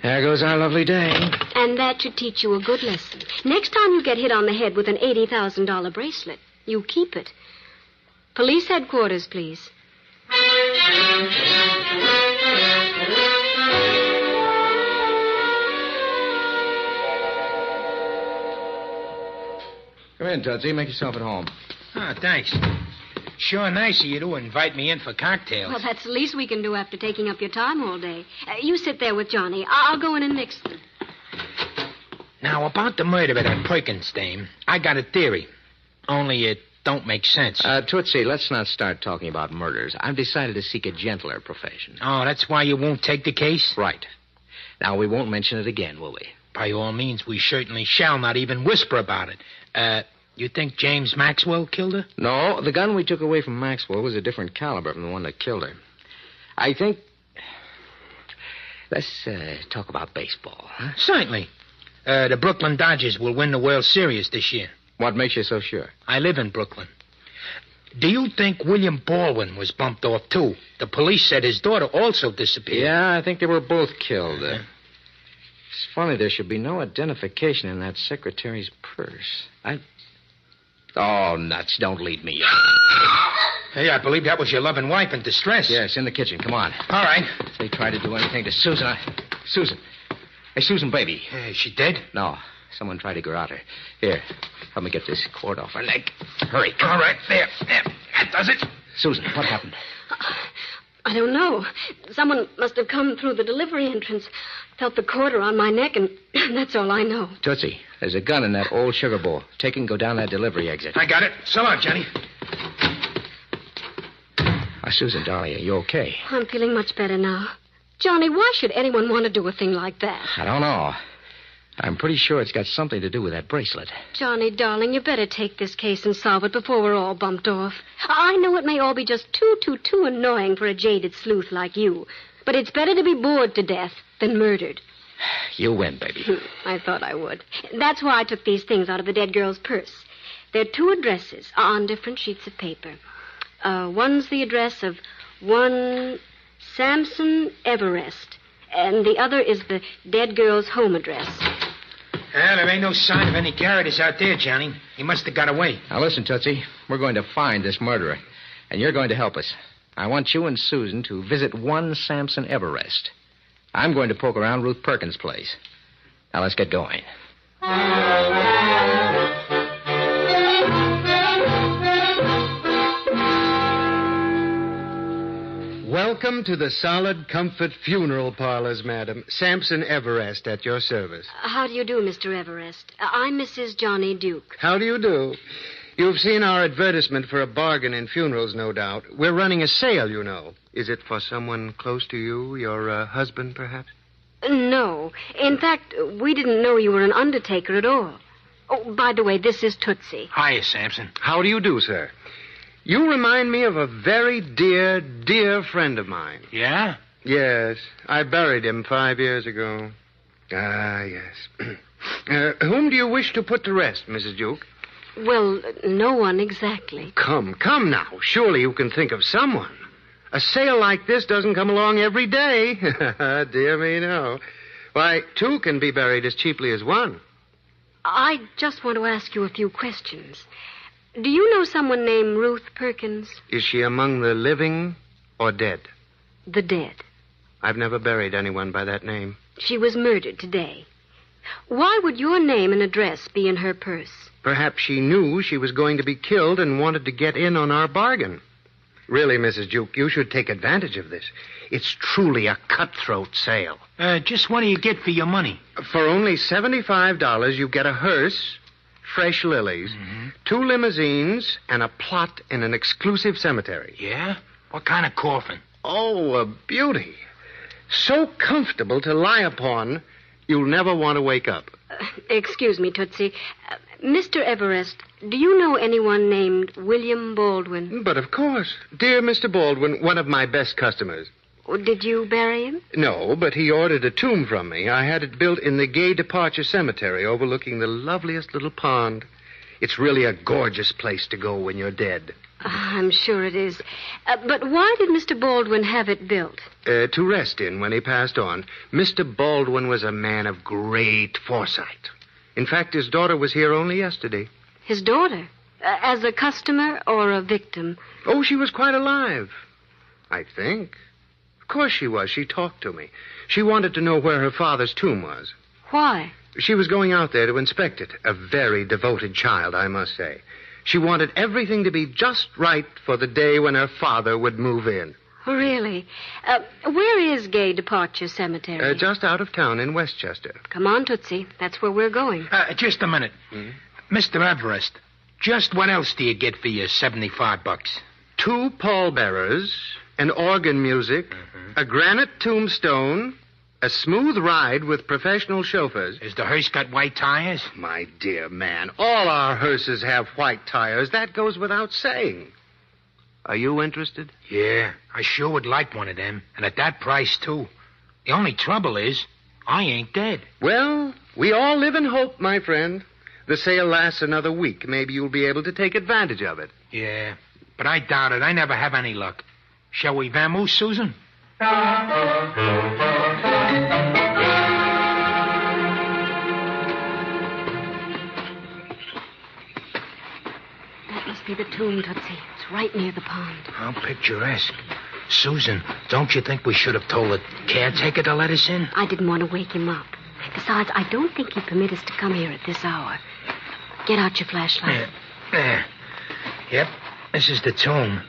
There goes our lovely day. And that should teach you a good lesson. Next time you get hit on the head with an $80,000 bracelet, you keep it. Police headquarters, please. Come in, Tootsie. Make yourself at home. Oh, thanks. Sure nice of you to invite me in for cocktails. Well, that's the least we can do after taking up your time all day. You sit there with Johnny. I'll go in and mix them. Now, about the murder of that Perkins dame, I got a theory. Only it don't make sense. Tootsie, let's not start talking about murders. I've decided to seek a gentler profession. Oh, that's why you won't take the case? Right. Now, we won't mention it again, will we? By all means, we certainly shall not even whisper about it. You think James Maxwell killed her? No, the gun we took away from Maxwell was a different caliber from the one that killed her. I think... Let's talk about baseball, huh? Certainly. The Brooklyn Dodgers will win the World Series this year. What makes you so sure? I live in Brooklyn. Do you think William Baldwin was bumped off, too? The police said his daughter also disappeared. Yeah, I think they were both killed. It's funny there should be no identification in that secretary's purse. Oh, nuts. Don't lead me on. Hey, I believe that was your loving wife in distress. Yes, in the kitchen. Come on. All right. If they try to do anything to Susan, Susan. Hey, Susan, baby. Is she dead? No. Someone tried to garrote her. Here, help me get this cord off her neck. Hurry. All right, there. That does it. Susan, what happened? I don't know. Someone must have come through the delivery entrance, felt the cord around my neck, and that's all I know. Tootsie, there's a gun in that old sugar bowl. Take and go down that delivery exit. I got it. So long, Johnny. Susan, darling, are you okay? I'm feeling much better now. Johnny, why should anyone want to do a thing like that? I don't know. I'm pretty sure it's got something to do with that bracelet. Johnny, darling, you better take this case and solve it before we're all bumped off. I know it may all be just too annoying for a jaded sleuth like you, but it's better to be bored to death than murdered. You win, baby. I thought I would. That's why I took these things out of the dead girl's purse. Their two addresses are on different sheets of paper. One's the address of one Samson Everest, and the other is the dead girl's home address. Well, there ain't no sign of any Garrotters out there, Johnny. He must have got away. Now, listen, Tootsie. We're going to find this murderer, and you're going to help us. I want you and Susan to visit one Samson Everest. I'm going to poke around Ruth Perkins' place. Now, let's get going. Welcome to the Solid Comfort Funeral Parlors, madam. Samson Everest at your service. How do you do, Mr. Everest? I'm Mrs. Johnny Duke. How do you do? You've seen our advertisement for a bargain in funerals, no doubt. We're running a sale, you know. Is it for someone close to you, your husband, perhaps? No. In fact, we didn't know you were an undertaker at all. Oh, by the way, this is Tootsie. Hiya, Samson. How do you do, sir? You remind me of a very dear, dear friend of mine. Yeah? Yes. I buried him 5 years ago. Ah, yes. Whom do you wish to put to rest, Mrs. Duke? Well, no one exactly. Come now. Surely you can think of someone. A sale like this doesn't come along every day. Dear me, no. Why, 2 can be buried as cheaply as 1. I just want to ask you a few questions. Do you know someone named Ruth Perkins? Is she among the living or dead? The dead. I've never buried anyone by that name. She was murdered today. Why would your name and address be in her purse? Perhaps she knew she was going to be killed and wanted to get in on our bargain. Really, Mrs. Duke, you should take advantage of this. It's truly a cutthroat sale. Just what do you get for your money? For only $75, you get a hearse, fresh lilies, 2 limousines, and a plot in an exclusive cemetery. Yeah? What kind of coffin? Oh, a beauty. So comfortable to lie upon, you'll never want to wake up. Excuse me, Tootsie. Mr. Everest, do you know anyone named William Baldwin? But of course. Dear Mr. Baldwin, one of my best customers. Did you bury him? No, but he ordered a tomb from me. I had it built in the Gay Departure Cemetery overlooking the loveliest little pond. It's really a gorgeous place to go when you're dead. I'm sure it is. But why did Mr. Baldwin have it built? To rest in when he passed on. Mr. Baldwin was a man of great foresight. In fact, his daughter was here only yesterday. His daughter? As a customer or a victim? Oh, she was quite alive, I think. Of course she was. She talked to me. She wanted to know where her father's tomb was. Why? She was going out there to inspect it. A very devoted child, I must say. She wanted everything to be just right for the day when her father would move in. Really? Where is Gay Departure Cemetery? Just out of town in Westchester. Come on, Tootsie. That's where we're going. Just a minute. Mr. Everest, just what else do you get for your $75? 2 pallbearers, an organ music, a granite tombstone, a smooth ride with professional chauffeurs. Is the hearse got white tires? My dear man, all our hearses have white tires. That goes without saying. Are you interested? Yeah, I sure would like one of them. And at that price, too. The only trouble is, I ain't dead. Well, we all live in hope, my friend. The sale lasts another week. Maybe you'll be able to take advantage of it. Yeah, but I doubt it. I never have any luck. Shall we vamoose, Susan? That must be the tomb, Tootsie. It's right near the pond. How picturesque. Susan, don't you think we should have told the caretaker to let us in? I didn't want to wake him up. Besides, I don't think he'd permit us to come here at this hour. Get out your flashlight. There. Yep, this is the tomb.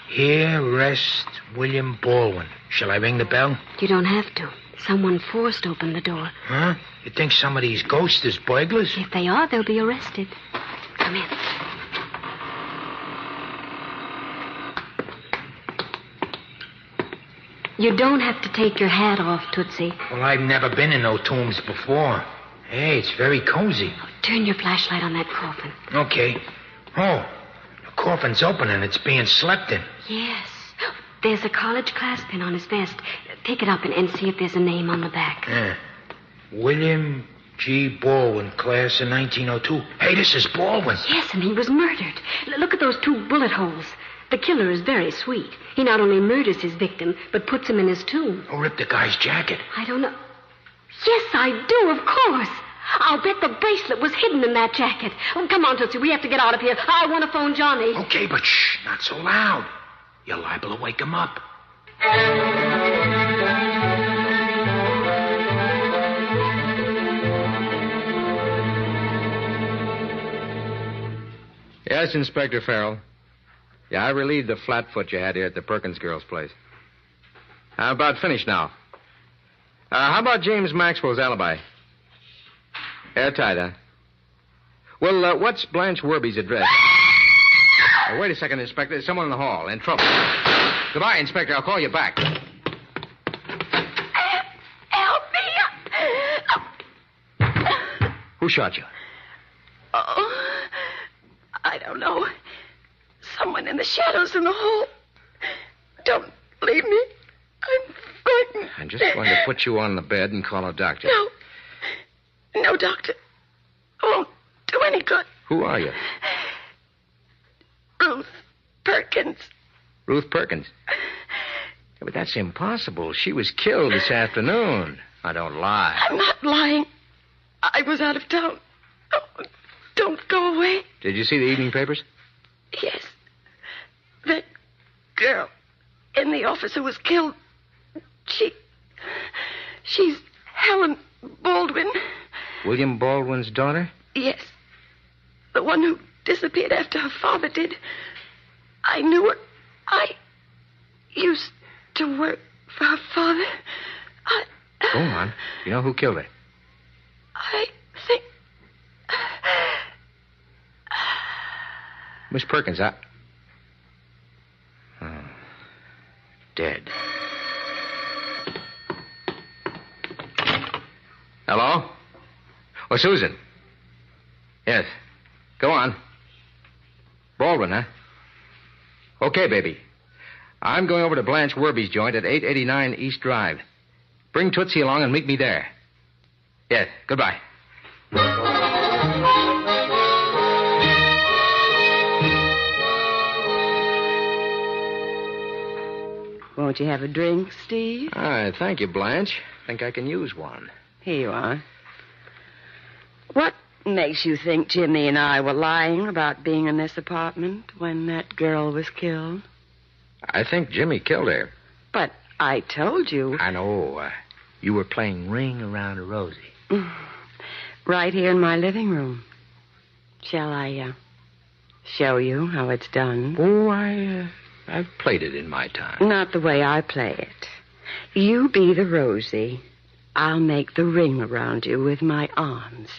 Here rests William Baldwin. Shall I ring the bell? You don't have to. Someone forced open the door. Huh? You think some of these ghosts is burglars? If they are, they'll be arrested. Come in. You don't have to take your hat off, Tootsie. Well, I've never been in no tombs before. Hey, it's very cozy. Turn your flashlight on that coffin. Okay. Oh, the coffin's open and it's being slept in. Yes. There's a college classpin on his vest. Pick it up and see if there's a name on the back. Yeah. William G. Baldwin, class of 1902. Hey, this is Baldwin. Yes, and he was murdered. Look at those 2 bullet holes. The killer is very sweet. He not only murders his victim, but puts him in his tomb. Who ripped the guy's jacket? I don't know. Yes, I do, of course. I'll bet the bracelet was hidden in that jacket. Oh, come on, Tootsie. We have to get out of here. I want to phone Johnny. Okay, but shh, not so loud. You're liable to wake him up. Yes, Inspector Farrell. Yeah, I relieved the flatfoot you had here at the Perkins girl's place. How about finished now? How about James Maxwell's alibi? Airtight, huh? Well, what's Blanche Werby's address? Wait a second, Inspector. There's someone in the hall. In trouble. Goodbye, Inspector. I'll call you back. Help me! Who shot you? Oh, I don't know. Someone in the shadows in the hall. Don't leave me. I'm frightened. I'm just going to put you on the bed and call a doctor. No, doctor. It won't do any good. Who are you? Ruth Perkins. Ruth Perkins. Yeah, but that's impossible. She was killed this afternoon. I don't lie. I'm not lying. I was out of town. Oh, don't go away. Did you see the evening papers? Yes. That girl in the office who was killed. She's Helen Baldwin. William Baldwin's daughter? Yes. The one who disappeared after her father did. I knew her. I used to work for her father. Go on. You know who killed her? I think... Miss Perkins, dead. Hello? Oh, Susan. Yes. Go on. Baldwin, huh? Okay, baby. I'm going over to Blanche Werby's joint at 889 East Drive. Bring Tootsie along and meet me there. Yes, goodbye. Won't you have a drink, Steve? Thank you, Blanche. Think I can use one. Here you are. What makes you think Jimmy and I were lying about being in this apartment when that girl was killed? I think Jimmy killed her. But I told you. I know. You were playing Ring Around a Rosie. Right here in my living room. Shall I show you how it's done? Oh, I've played it in my time. Not the way I play it. You be the Rosie. I'll make the ring around you with my arms.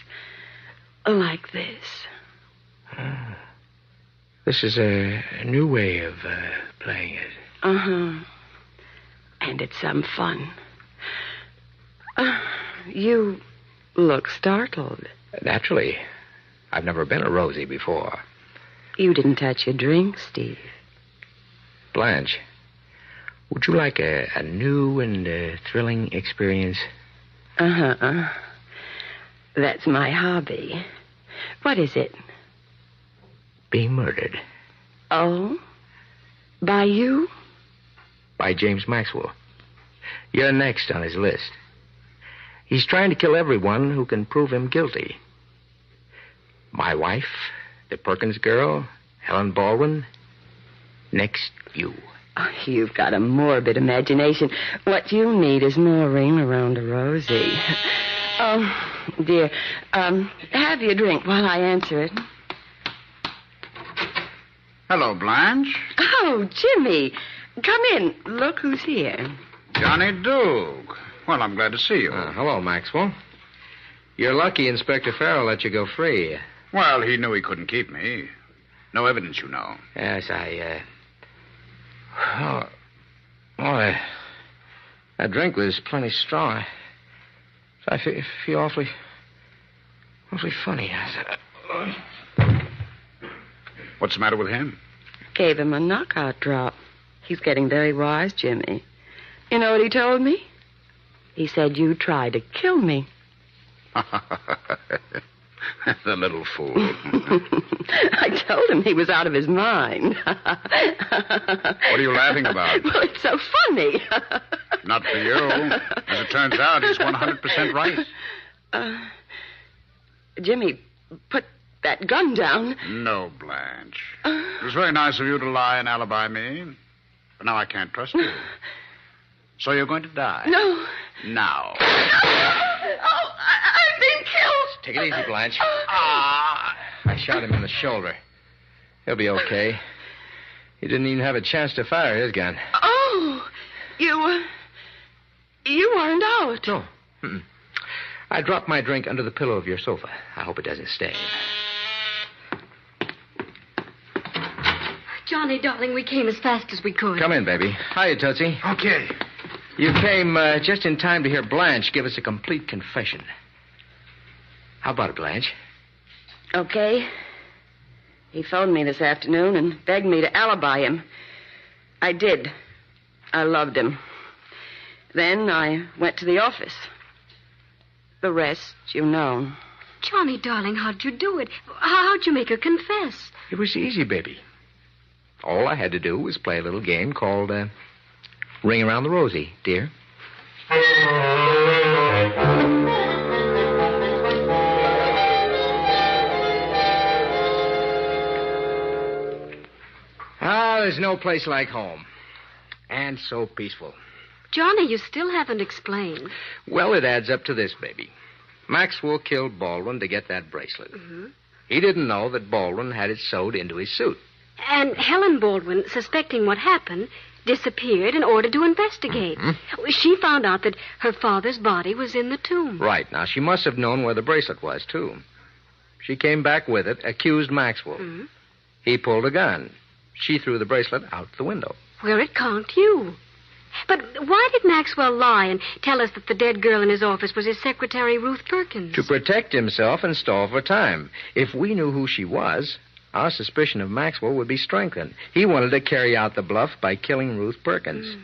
Like this. This is a new way of playing it. Uh-huh. And it's some fun. You look startled. Naturally. I've never been a Rosie before. You didn't touch your drink, Steve. Blanche, would you like a new and thrilling experience? Uh-huh. That's my hobby. What is it? Being murdered. Oh? By you? By James Maxwell. You're next on his list. He's trying to kill everyone who can prove him guilty. My wife, the Perkins girl, Helen Baldwin. Next, you. Oh, you've got a morbid imagination. What you need is more ring around a Rosie. Oh, dear. Have your drink while I answer it. Hello, Blanche. Oh, Jimmy. Come in. Look who's here. Johnny Duke. Well, I'm glad to see you. Hello, Maxwell. You're lucky Inspector Farrell let you go free. Well, he knew he couldn't keep me. No evidence, you know. Yes, that drink was plenty strong. I feel awfully funny. What's the matter with him? Gave him a knockout drop. He's getting very wise, Jimmy. You know what he told me? He said you tried to kill me. The little fool. I told him he was out of his mind. What are you laughing about? Well, it's so funny. Not for you. As it turns out, he's 100% right. Jimmy, put that gun down. No, Blanche. It was very nice of you to lie and alibi me. But now I can't trust you. So you're going to die. No. Now. Oh, I've been killed. Take it easy, Blanche. I shot him in the shoulder. He'll be okay. He didn't even have a chance to fire his gun. Oh, you weren't out. No. Mm-mm. I dropped my drink under the pillow of your sofa. I hope it doesn't stain. Johnny, darling, we came as fast as we could. Come in, baby. Hiya, Tootsie. Okay. You came just in time to hear Blanche give us a complete confession. How about it, Blanche? Okay. He phoned me this afternoon and begged me to alibi him. I did. I loved him. Then I went to the office. The rest, you know. Johnny, darling, how'd you do it? How'd you make her confess? It was easy, baby. All I had to do was play a little game called Ring Around the Rosie, dear. There's no place like home. And so peaceful. Johnny, you still haven't explained. Well, it adds up to this, baby. Maxwell killed Baldwin to get that bracelet. Mm-hmm. He didn't know that Baldwin had it sewed into his suit. And Helen Baldwin, suspecting what happened, disappeared in order to investigate. Mm-hmm. She found out that her father's body was in the tomb. Right. Now, she must have known where the bracelet was, too. She came back with it, accused Maxwell. Mm-hmm. He pulled a gun. She threw the bracelet out the window. Where it conked you. But why did Maxwell lie and tell us that the dead girl in his office was his secretary, Ruth Perkins? To protect himself and stall for time. If we knew who she was, our suspicion of Maxwell would be strengthened. He wanted to carry out the bluff by killing Ruth Perkins.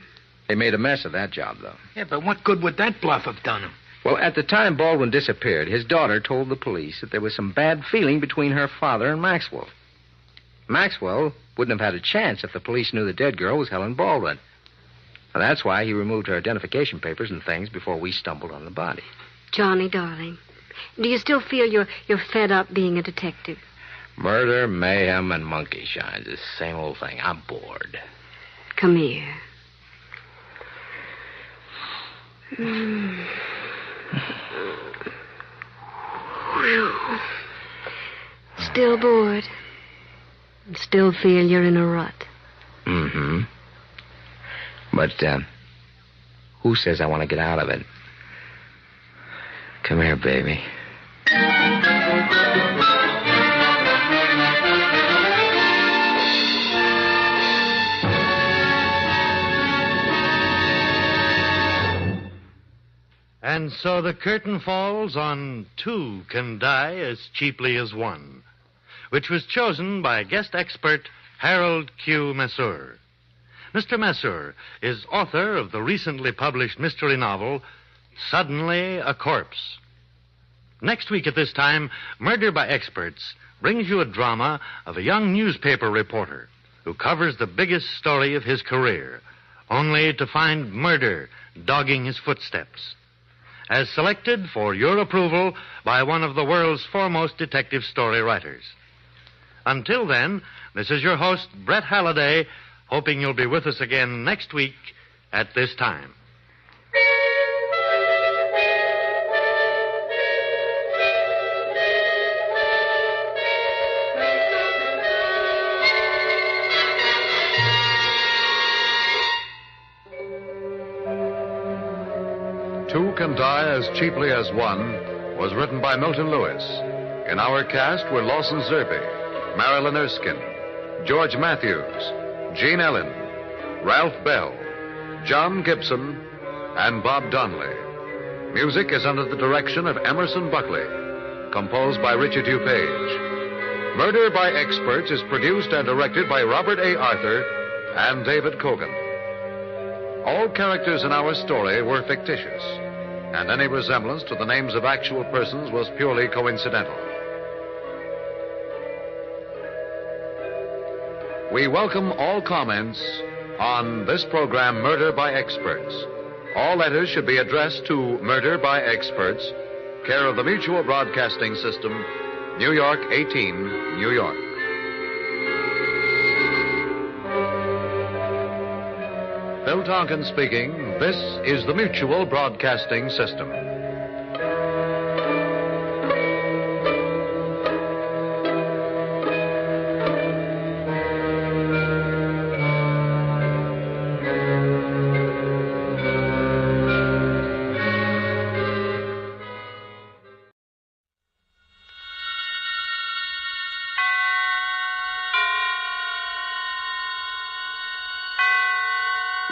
They made a mess of that job, though. Yeah, but what good would that bluff have done him? Well, at the time Baldwin disappeared, his daughter told the police that there was some bad feeling between her father and Maxwell. Maxwell wouldn't have had a chance if the police knew the dead girl was Helen Baldwin. And that's why he removed her identification papers and things before we stumbled on the body. Johnny, darling, do you still feel you're fed up being a detective? Murder, mayhem, and monkey shines. The same old thing. I'm bored. Come here. Still bored? Still feel you're in a rut? Mm-hmm. But, who says I want to get out of it? Come here, baby. And so the curtain falls on Two Can Die as Cheaply as One, which was chosen by guest expert Harold Q. Masseur. Mr. Masseur is author of the recently published mystery novel, Suddenly a Corpse. Next week at this time, Murder by Experts brings you a drama of a young newspaper reporter who covers the biggest story of his career, only to find murder dogging his footsteps. As selected for your approval by one of the world's foremost detective story writers. Until then, this is your host, Brett Halliday, hoping you'll be with us again next week at this time. Two Can Die as Cheaply as One was written by Milton Lewis. In our cast were Lawson Zerbe, Marilyn Erskine, George Matthews, Gene Ellen, Ralph Bell, John Gibson, and Bob Donnelly. Music is under the direction of Emerson Buckley, composed by Richard DuPage. Murder by Experts is produced and directed by Robert A. Arthur and David Cogan. All characters in our story were fictitious, and any resemblance to the names of actual persons was purely coincidental. We welcome all comments on this program, Murder by Experts. All letters should be addressed to Murder by Experts, care of the Mutual Broadcasting System, New York 18, New York. Bill Tonkin speaking. This is the Mutual Broadcasting System.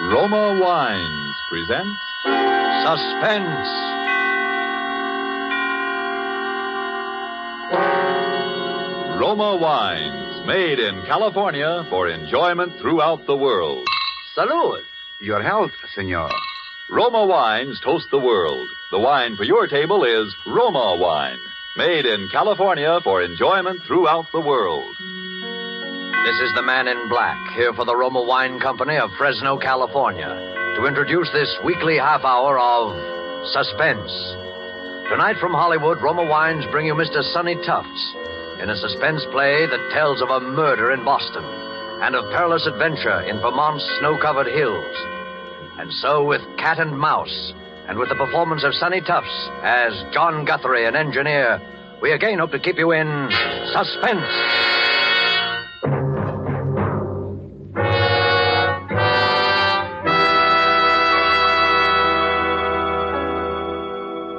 Roma Wines presents Suspense. Roma Wines, made in California for enjoyment throughout the world. Salud. Your health, senor. Roma Wines toast the world. The wine for your table is Roma Wine. Made in California for enjoyment throughout the world. This is the Man in Black, here for the Roma Wine Company of Fresno, California, to introduce this weekly half hour of suspense. Tonight from Hollywood, Roma Wines bring you Mr. Sonny Tufts in a suspense play that tells of a murder in Boston and of perilous adventure in Vermont's snow-covered hills. And so with Cat and Mouse, and with the performance of Sonny Tufts as John Guthrie, an engineer, we again hope to keep you in suspense.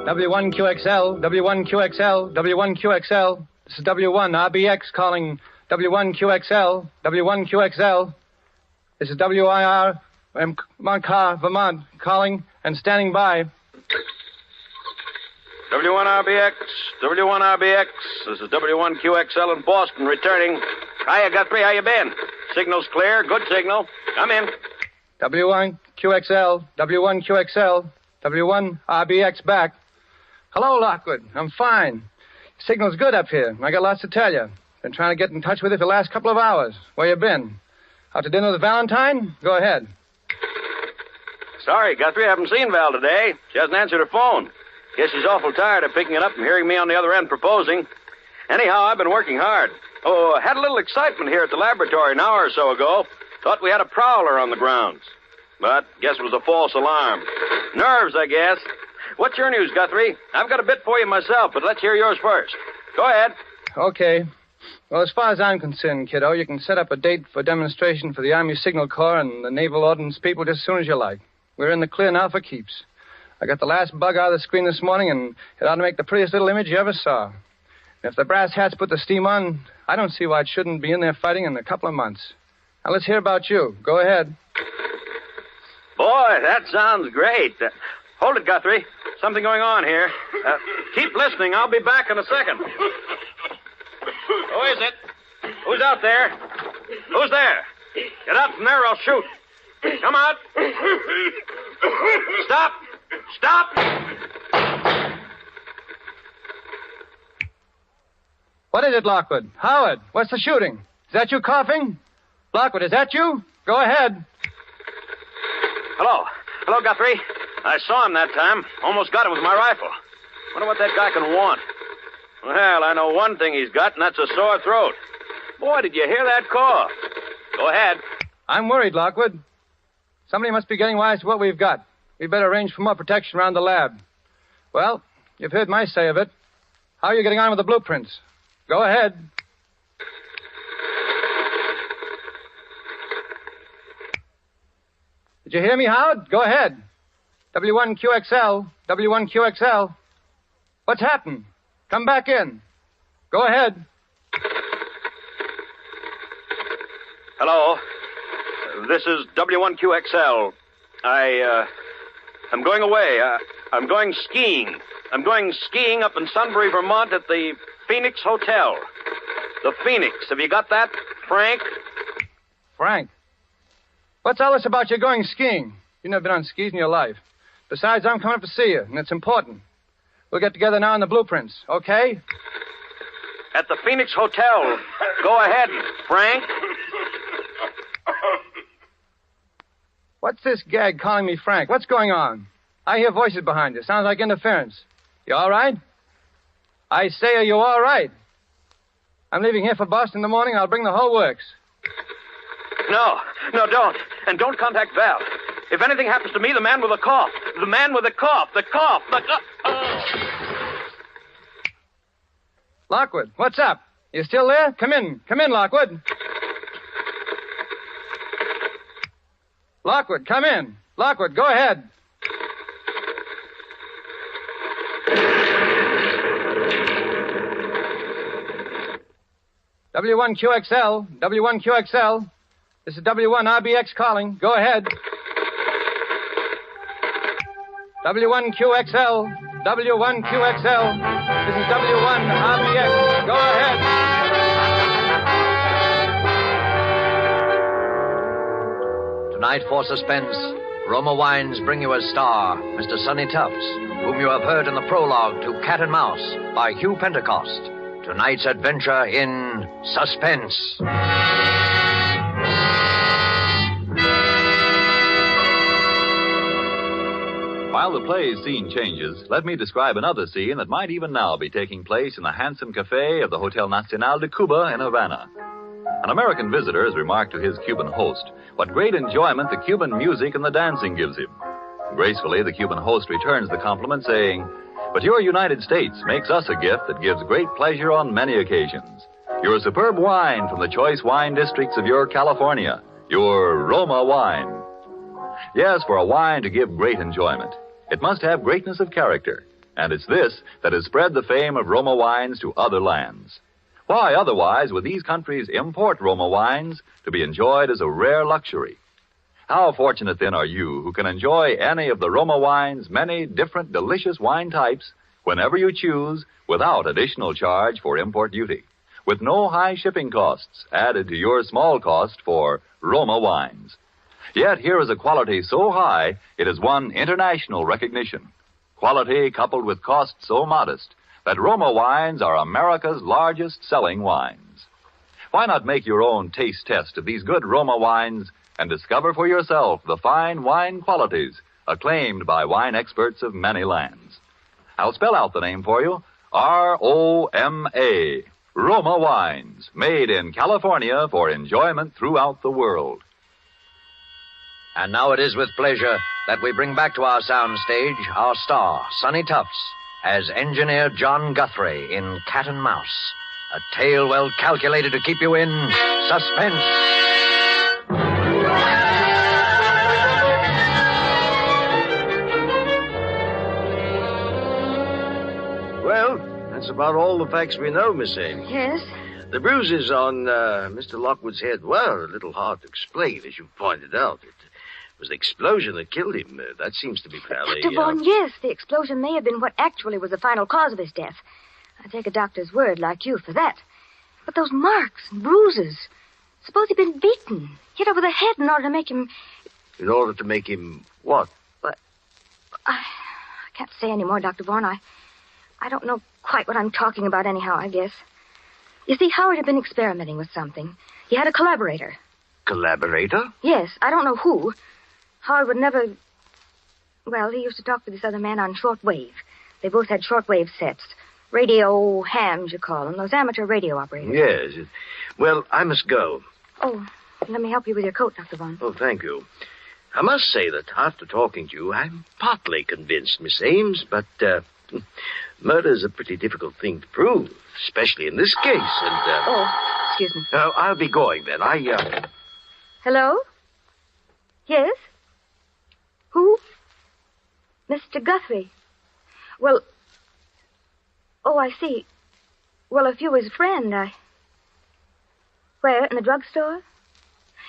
W1QXL, W1QXL, W1QXL. This is W1RBX calling W1QXL, W1QXL. This is WIR, Montcar, Vermont, calling and standing by. W1RBX, W1RBX. This is W1QXL in Boston, returning. Hiya, Guthrie, how you been? Signal's clear, good signal. Come in. W1QXL, W1QXL, W1RBX back. Hello, Lockwood. I'm fine. Signal's good up here. I got lots to tell you. Been trying to get in touch with you for the last couple of hours. Where you been? Out to dinner with Valentine? Go ahead. Sorry, Guthrie, I haven't seen Val today. She hasn't answered her phone. Guess she's awful tired of picking it up and hearing me on the other end proposing. Anyhow, I've been working hard. Oh, had a little excitement here at the laboratory an hour or so ago. Thought we had a prowler on the grounds. But guess it was a false alarm. Nerves, I guess. What's your news, Guthrie? I've got a bit for you myself, but let's hear yours first. Go ahead. Okay. Well, as far as I'm concerned, kiddo, you can set up a date for demonstration for the Army Signal Corps and the Naval Ordnance people just as soon as you like. We're in the clear now for keeps. I got the last bug out of the screen this morning, and it ought to make the prettiest little image you ever saw. And if the brass hats put the steam on, I don't see why it shouldn't be in there fighting in a couple of months. Now, let's hear about you. Go ahead. Boy, that sounds great. Hold it, Guthrie. Something going on here. Keep listening. I'll be back in a second. Who is it? Who's out there? Who's there? Get out from there or I'll shoot. Come out. Stop. Stop. What is it, Lockwood? Howard, what's the shooting? Is that you coughing? Lockwood, is that you? Go ahead. Hello. Hello, Guthrie. I saw him that time. Almost got him with my rifle. Wonder what that guy can want. Well, I know one thing he's got, and that's a sore throat. Boy, did you hear that cough? Go ahead. I'm worried, Lockwood. Somebody must be getting wise to what we've got. We'd better arrange for more protection around the lab. Well, you've heard my say of it. How are you getting on with the blueprints? Go ahead. Did you hear me, Howard? Go ahead. W1QXL, W1QXL. What's happened? Come back in. Go ahead. Hello. This is W1QXL. I'm going away. I'm going skiing. I'm going skiing up in Sunbury, Vermont at the Phoenix Hotel. The Phoenix. Have you got that, Frank? Frank? What's all this about you going skiing? You've never been on skis in your life. Besides, I'm coming up to see you, and it's important. We'll get together now on the blueprints, okay? At the Phoenix Hotel. Go ahead, Frank. What's this gag calling me Frank? What's going on? I hear voices behind you. Sounds like interference. You all right? I say, are you all right? I'm leaving here for Boston in the morning. I'll bring the whole works. No, don't. And don't contact Val. If anything happens to me, the man with the cough. The man with the cough. The cough. Lockwood, what's up? You still there? Come in. Come in, Lockwood. Lockwood, come in. Lockwood, go ahead. W1QXL, W1QXL. This is W1RBX calling. Go ahead. W1QXL, W1QXL. This is W1RBX. Go ahead. Tonight for Suspense, Roma Wines bring you a star, Mr. Sonny Tufts, whom you have heard in the prologue to Cat and Mouse by Hugh Pentecost. Tonight's adventure in suspense. While the play's scene changes, let me describe another scene that might even now be taking place in the handsome cafe of the Hotel Nacional de Cuba in Havana. An American visitor has remarked to his Cuban host what great enjoyment the Cuban music and the dancing gives him. Gracefully, the Cuban host returns the compliment, saying, "But your United States makes us a gift that gives great pleasure on many occasions. Your superb wine from the choice wine districts of your California, your Roma wine." Yes, for a wine to give great enjoyment, it must have greatness of character, and it's this that has spread the fame of Roma wines to other lands. Why, otherwise, would these countries import Roma wines to be enjoyed as a rare luxury? How fortunate, then, are you who can enjoy any of the Roma wine's many different delicious wine types whenever you choose without additional charge for import duty, with no high shipping costs added to your small cost for Roma wines. Yet here is a quality so high it has won international recognition. Quality coupled with cost so modest that Roma wines are America's largest selling wines. Why not make your own taste test of these good Roma wines and discover for yourself the fine wine qualities acclaimed by wine experts of many lands? I'll spell out the name for you. R-O-M-A. Roma wines, made in California for enjoyment throughout the world. And now it is with pleasure that we bring back to our soundstage our star, Sonny Tufts, as Engineer John Guthrie in Cat and Mouse, a tale well calculated to keep you in suspense. Well, that's about all the facts we know, Miss Amy. Yes? The bruises on Mr. Lockwood's head were a little hard to explain, as you pointed out. It was the explosion that killed him. That seems to be fairly... Dr. Vaughn, yes, the explosion may have been what actually was the final cause of his death. I take a doctor's word like you for that. But those marks and bruises... Suppose he'd been beaten, hit over the head in order to make him... In order to make him what? But I can't say any more, Dr. Vaughn. I don't know quite what I'm talking about anyhow, I guess. You see, Howard had been experimenting with something. He had a collaborator. Collaborator? Yes, I don't know who. Howard would never... Well, he used to talk to this other man on shortwave. They both had shortwave sets. Radio hams, you call them. Those amateur radio operators. Yes. Well, I must go. Oh, let me help you with your coat, Dr. Vaughn. Oh, thank you. I must say that after talking to you, I'm partly convinced, Miss Ames, but murder's a pretty difficult thing to prove, especially in this case, and... Oh, excuse me. I'll be going, then. Hello? Yes? Who? Mr. Guthrie. Well... Oh, I see. Well, if you was a friend, Where, in the drugstore?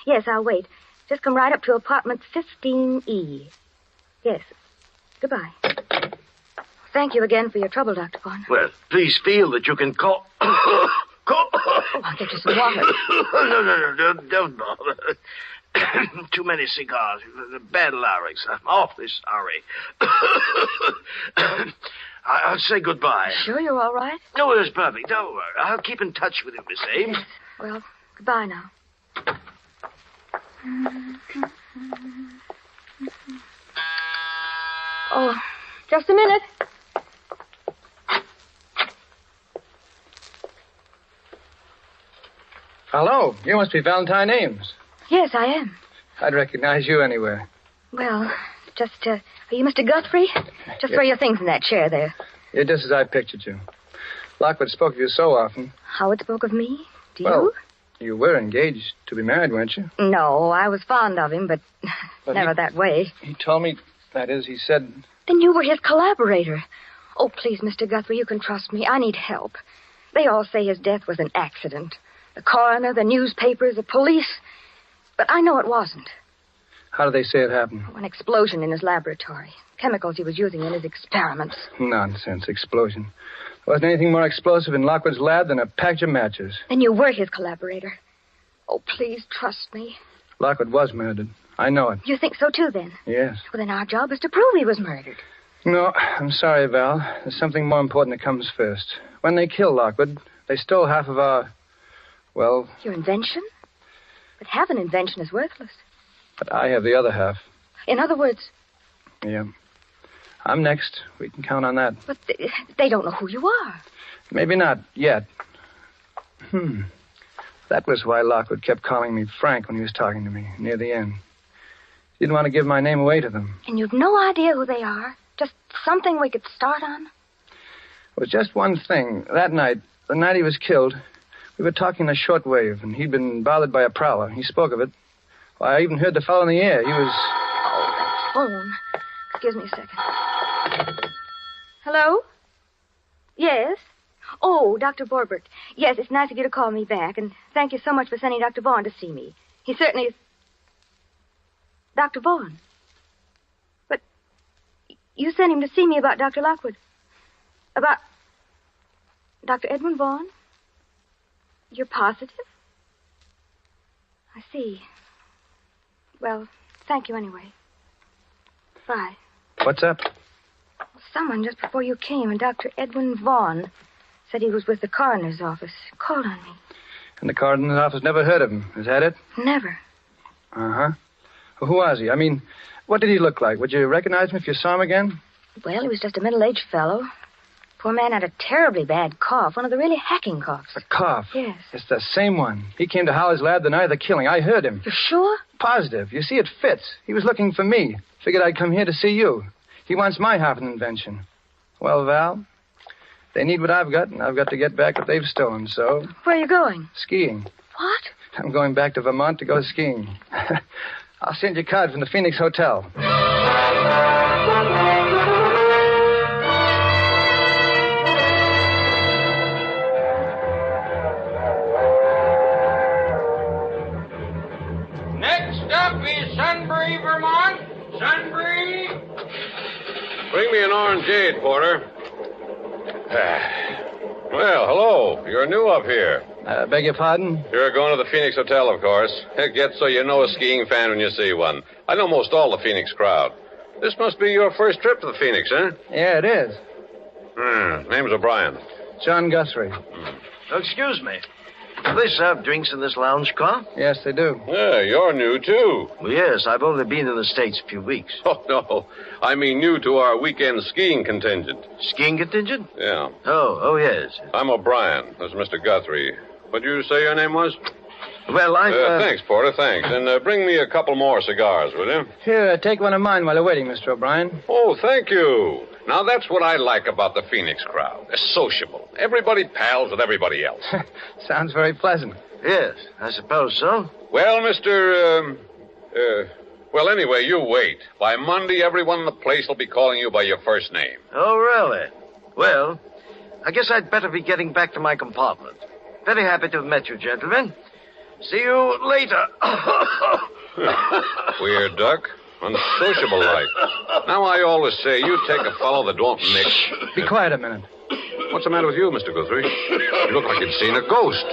Yes, I'll wait. Just come right up to apartment 15E. Yes. Goodbye. Thank you again for your trouble, Dr. Vaughn. Well, please feel that you can call... Oh, I'll get you some water. No, don't bother. Too many cigars. Bad larynx. I'm awfully sorry. I'll say goodbye. Sure you're all right? No, it's perfect. Don't worry. I'll keep in touch with you, Miss Ames. Yes. Well, goodbye now. Oh, just a minute. Hello. You must be Valentine Ames. Yes, I am. I'd recognize you anywhere. Well, are you Mr. Guthrie? Just throw your things in that chair there. You're just as I pictured you. Lockwood spoke of you so often. Howard spoke of me? Do you? You were engaged to be married, weren't you? No, I was fond of him, but never that way. He told me, that is, he said... Then you were his collaborator. Oh, please, Mr. Guthrie, you can trust me. I need help. They all say his death was an accident. The coroner, the newspapers, the police. But I know it wasn't. How do they say it happened? An explosion in his laboratory. Chemicals he was using in his experiments. Nonsense. Explosion. There wasn't anything more explosive in Lockwood's lab than a package of matches. Then you were his collaborator. Oh, please trust me. Lockwood was murdered. I know it. You think so, too, then? Yes. Well, then our job is to prove he was murdered. No, I'm sorry, Val. There's something more important that comes first. When they killed Lockwood, they stole half of our... well... Your invention? But half an invention is worthless. But I have the other half. In other words... Yeah. I'm next. We can count on that. But they don't know who you are. Maybe not yet. That was why Lockwood kept calling me Frank when he was talking to me near the end. He didn't want to give my name away to them. And you've no idea who they are? Just something we could start on? It was just one thing. That night, the night he was killed, we were talking on the shortwave, and he'd been bothered by a prowler. He spoke of it. Well, I even heard the fellow in the air. He was... Oh, that phone. Excuse me a second. Hello? Yes? Oh, Dr. Borbert. Yes, it's nice of you to call me back, and thank you so much for sending Dr. Vaughn to see me. He certainly is... Dr. Vaughn? But you sent him to see me about Dr. Lockwood. About Dr. Edwin Vaughn? You're positive? I see. Well, thank you anyway. Bye. What's up? Someone just before you came, and Dr. Edwin Vaughn said he was with the coroner's office. Called on me. And the coroner's office never heard of him. Is that it? Never. Uh-huh. Well, who was he? I mean, what did he look like? Would you recognize him if you saw him again? Well, he was just a middle-aged fellow. Poor man had a terribly bad cough, one of the really hacking coughs. A cough? Yes. It's the same one. He came to Howard's lab the night of the killing. I heard him. You're sure? Positive. You see, it fits. He was looking for me. Figured I'd come here to see you. He wants my half an invention. Well, Val, they need what I've got, and I've got to get back what they've stolen, so... Where are you going? Skiing. What? I'm going back to Vermont to go skiing. I'll send you a card from the Phoenix Hotel. Next up is Sunbury, Vermont. Sunbury. Bring me an orangeade, Porter. Well, hello. You're new up here. Beg your pardon? You're going to the Phoenix Hotel, of course. It gets so you know a skiing fan when you see one. I know most all the Phoenix crowd. This must be your first trip to the Phoenix, huh? Yeah, it is. Name's O'Brien. John Guthrie. Oh, excuse me. Do they serve drinks in this lounge car? Yes, they do. Yeah, you're new, too. Well, yes, I've only been in the States a few weeks. Oh, no. I mean new to our weekend skiing contingent. Skiing contingent? Yeah. Oh, yes. I'm O'Brien. This is Mr. Guthrie. What'd you say your name was? Well, Thanks, Porter, thanks. And bring me a couple more cigars, will you? Here, take one of mine while you're waiting, Mr. O'Brien. Oh, thank you. Now, that's what I like about the Phoenix crowd. They're sociable. Everybody pals with everybody else. Sounds very pleasant. Yes, I suppose so. Well, well, anyway, you wait. By Monday, everyone in the place will be calling you by your first name. Oh, really? Well, I guess I'd better be getting back to my compartment. Very happy to have met you, gentlemen. See you later. Weird duck. Unsociable like. Now, I always say, you take a fellow that don't mix. Be quiet a minute. What's the matter with you, Mr. Guthrie? You look like you'd seen a ghost.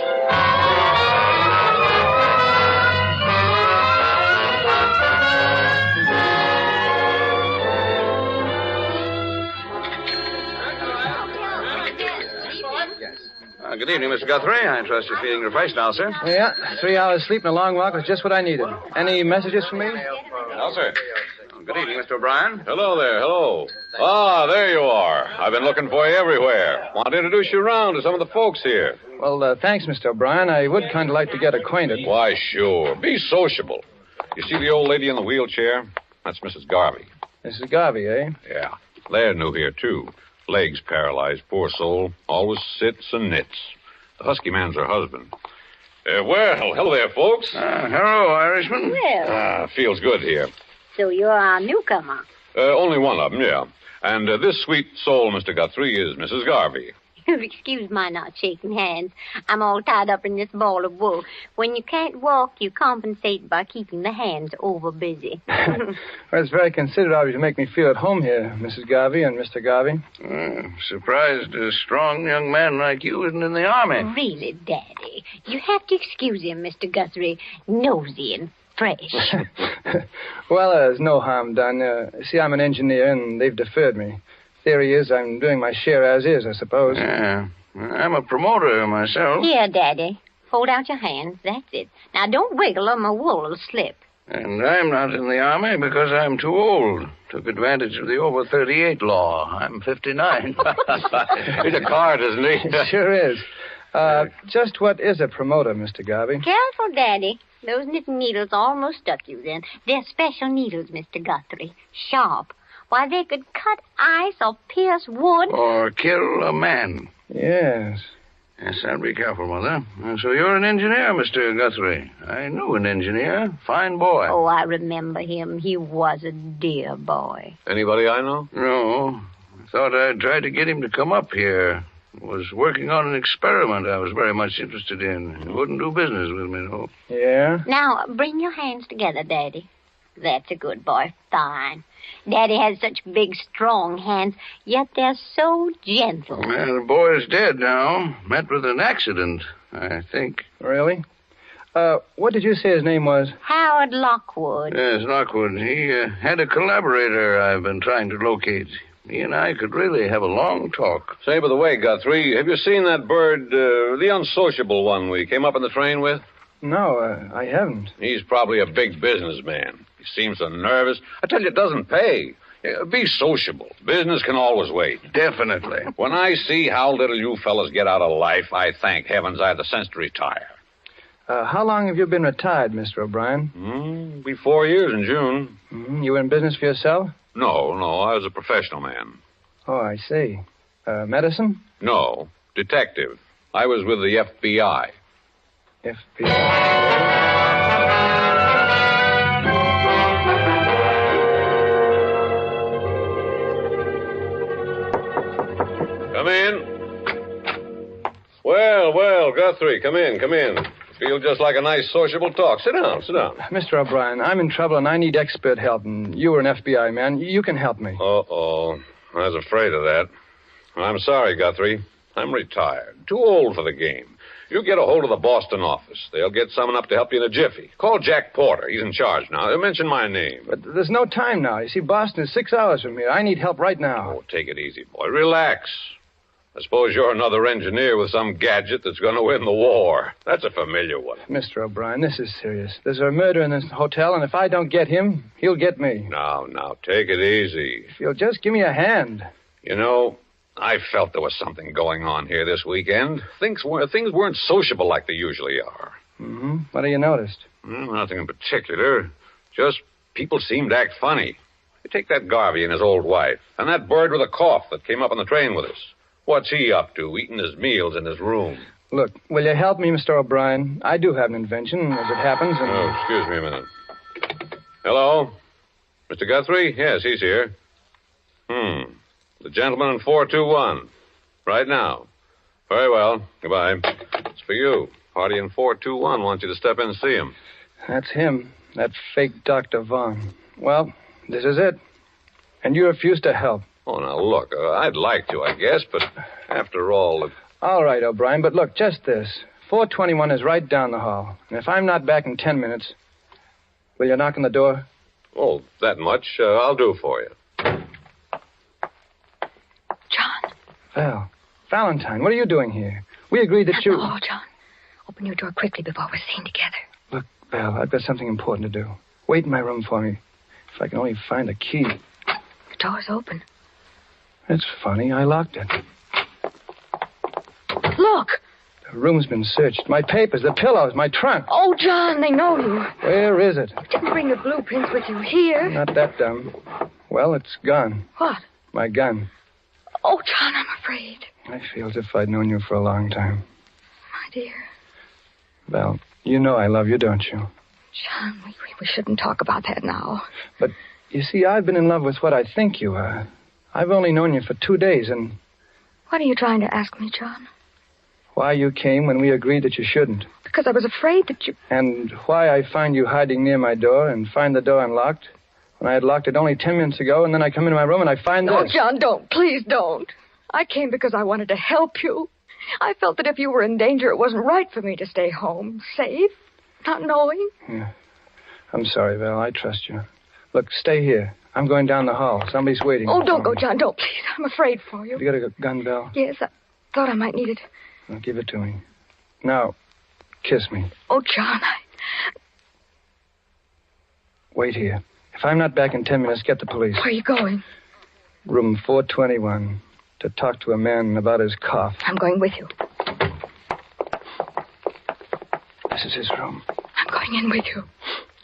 Good evening, Mr. Guthrie. I trust you're feeling refreshed now, sir. Yeah, 3 hours sleep and a long walk was just what I needed. Any messages for me? No, sir. Good evening, Mr. O'Brien. Hello there, hello. Ah, there you are. I've been looking for you everywhere. Want to introduce you around to some of the folks here. Well, thanks, Mr. O'Brien. I would kind of like to get acquainted. Why, sure. Be sociable. You see the old lady in the wheelchair? That's Mrs. Garvey. Mrs. Garvey, eh? Yeah. They're new here, too. Legs paralyzed, poor soul. Always sits and knits. The husky man's her husband. Well, hello there, folks. Hello, Irishman. Well. Feels good here. So you're our newcomer. Only one of them, yeah. And this sweet soul, Mr. Guthrie, is Mrs. Garvey. Excuse my not shaking hands. I'm all tied up in this ball of wool. When you can't walk, you compensate by keeping the hands over busy. Well, it's very considerate of you to make me feel at home here, Mrs. Garvey and Mr. Garvey. Surprised a strong young man like you isn't in the army. Really, Daddy, you have to excuse him, Mr. Guthrie. Nosy and fresh. Well, there's no harm done. See, I'm an engineer, and they've deferred me. Theory is I'm doing my share as is, I suppose. Yeah. I'm a promoter myself. Here, Daddy. Hold out your hands. That's it. Now, don't wiggle or my wool will slip. And I'm not in the Army because I'm too old. Took advantage of the over 38 law. I'm 59. He's a card, isn't he? Sure is. Just what is a promoter, Mr. Garvey? Careful, Daddy. Those knitting needles almost stuck you then. They're special needles, Mr. Guthrie. Sharp. Why, they could cut ice or pierce wood. Or kill a man. Yes. Yes, I'll be careful, Mother. So you're an engineer, Mr. Guthrie. I knew an engineer. Fine boy. Oh, I remember him. He was a dear boy. Anybody I know? No. I thought I'd try to get him to come up here. Was working on an experiment I was very much interested in. He wouldn't do business with me, though. Yeah? Now, bring your hands together, Daddy. That's a good boy. Fine. Daddy has such big, strong hands, yet they're so gentle. Well, the boy's dead now. Met with an accident, I think. Really? What did you say his name was? Howard Lockwood. Yes, Lockwood. He had a collaborator I've been trying to locate. He and I could really have a long talk. Say, by the way, Guthrie, have you seen that bird, the unsociable one we came up in the train with? No, I haven't. He's probably a big businessman. He seems so nervous. I tell you, it doesn't pay. Be sociable. Business can always wait. Definitely. When I see how little you fellas get out of life, I thank heavens I had the sense to retire. How long have you been retired, Mr. O'Brien? Be 4 years in June. You were in business for yourself? No, I was a professional man. Oh, I see. Medicine? No, detective. I was with the FBI. FBI? Come in. Well, Guthrie, come in. Feel just like a nice sociable talk. Sit down. Mr. O'Brien, I'm in trouble and I need expert help, and you were an FBI man. You can help me. Uh-oh. I was afraid of that. I'm sorry, Guthrie. I'm retired. Too old for the game. You get a hold of the Boston office. They'll get someone up to help you in a jiffy. Call Jack Porter. He's in charge now. They'll mention my name. But there's no time now. You see, Boston is 6 hours from here. I need help right now. Oh, take it easy, boy. Relax. I suppose you're another engineer with some gadget that's going to win the war. That's a familiar one. Mr. O'Brien, this is serious. There's a murder in this hotel, and if I don't get him, he'll get me. Now, take it easy. If you'll just give me a hand. You know, I felt there was something going on here this weekend. Things weren't sociable like they usually are. Mm-hmm. What have you noticed? Nothing in particular. Just people seemed to act funny. You take that Garvey and his old wife, and that bird with a cough that came up on the train with us. What's he up to, eating his meals in his room? Look, will you help me, Mr. O'Brien? I do have an invention, as it happens, and... Oh, excuse me a minute. Hello? Mr. Guthrie? Yes, he's here. The gentleman in 421. Right now. Very well. Goodbye. It's for you. Party in 421 wants you to step in and see him. That's him. That fake Dr. Vaughn. Well, this is it. And you refuse to help. Oh, now, look, I'd like to, I guess, but after all... All right, O'Brien, but look, just this. 421 is right down the hall. And if I'm not back in 10 minutes, will you knock on the door? Oh, that much I'll do for you. John. Val. Valentine, what are you doing here? We agreed that you... Oh, John. Open your door quickly before we're seen together. Look, Val, I've got something important to do. Wait in my room for me. If I can only find a key. The door's open. It's funny. I locked it. Look. The room's been searched. My papers, the pillows, my trunk. Oh, John, they know you. Where is it? You didn't bring the blueprints with you here. Not that dumb. Well, it's gone. What? My gun. Oh, John, I'm afraid. I feel as if I'd known you for a long time. My dear. Val, you know I love you, don't you? John, we shouldn't talk about that now. But, you see, I've been in love with what I think you are. I've only known you for 2 days, and... What are you trying to ask me, John? Why you came when we agreed that you shouldn't. Because I was afraid that you... And why I find you hiding near my door and find the door unlocked when I had locked it only 10 minutes ago, and then I come into my room and I find this. Oh, John, don't. Please don't. I came because I wanted to help you. I felt that if you were in danger, it wasn't right for me to stay home, safe, not knowing. Yeah. I'm sorry, Val. I trust you. Look, stay here. I'm going down the hall. Somebody's waiting. Oh, don't go, John. Don't, please. I'm afraid for you. You got a gun, Val? Yes, I thought I might need it. Well, give it to me. Now, kiss me. Oh, John, Wait here. If I'm not back in 10 minutes, get the police. Where are you going? Room 421. To talk to a man about his cough. I'm going with you. This is his room. I'm going in with you.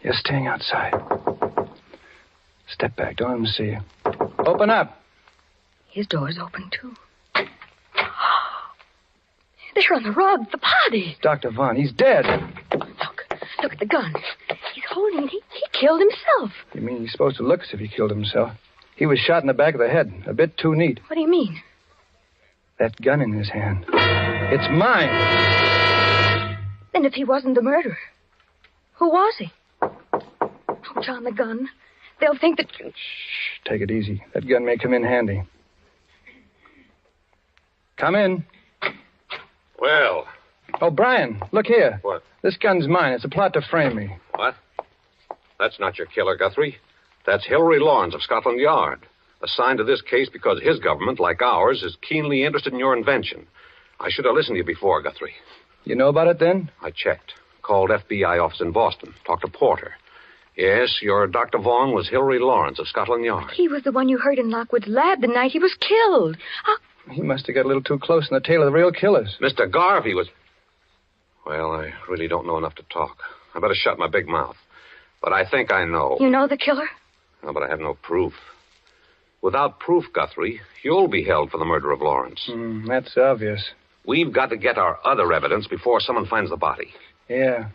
You're staying outside. Step back. Don't let him see you. Open up. His door's open, too. There on the rug, the body. Dr. Vaughn, he's dead. Look at the gun. He's holding it. He killed himself. You mean he's supposed to look as if he killed himself? He was shot in the back of the head. A bit too neat. What do you mean? That gun in his hand. It's mine. Then if he wasn't the murderer, who was he? Oh, John, the gun. They'll think that you... Shh, take it easy. That gun may come in handy. Come in. Well. Oh, Brian, look here. What? This gun's mine. It's a plot to frame me. What? That's not your killer, Guthrie. That's Hilary Lawrence of Scotland Yard, assigned to this case because his government, like ours, is keenly interested in your invention. I should have listened to you before, Guthrie. You know about it, then? I checked. Called FBI office in Boston. Talked to Porter. Yes, your Dr. Vaughan was Hilary Lawrence of Scotland Yard. He was the one you heard in Lockwood's lab the night he was killed. He must have got a little too close in the tail of the real killers. Mr. Garvey was... Well, I really don't know enough to talk. I better shut my big mouth. But I think I know. You know the killer? No, but I have no proof. Without proof, Guthrie, you'll be held for the murder of Lawrence. That's obvious. We've got to get our other evidence before someone finds the body. Yeah.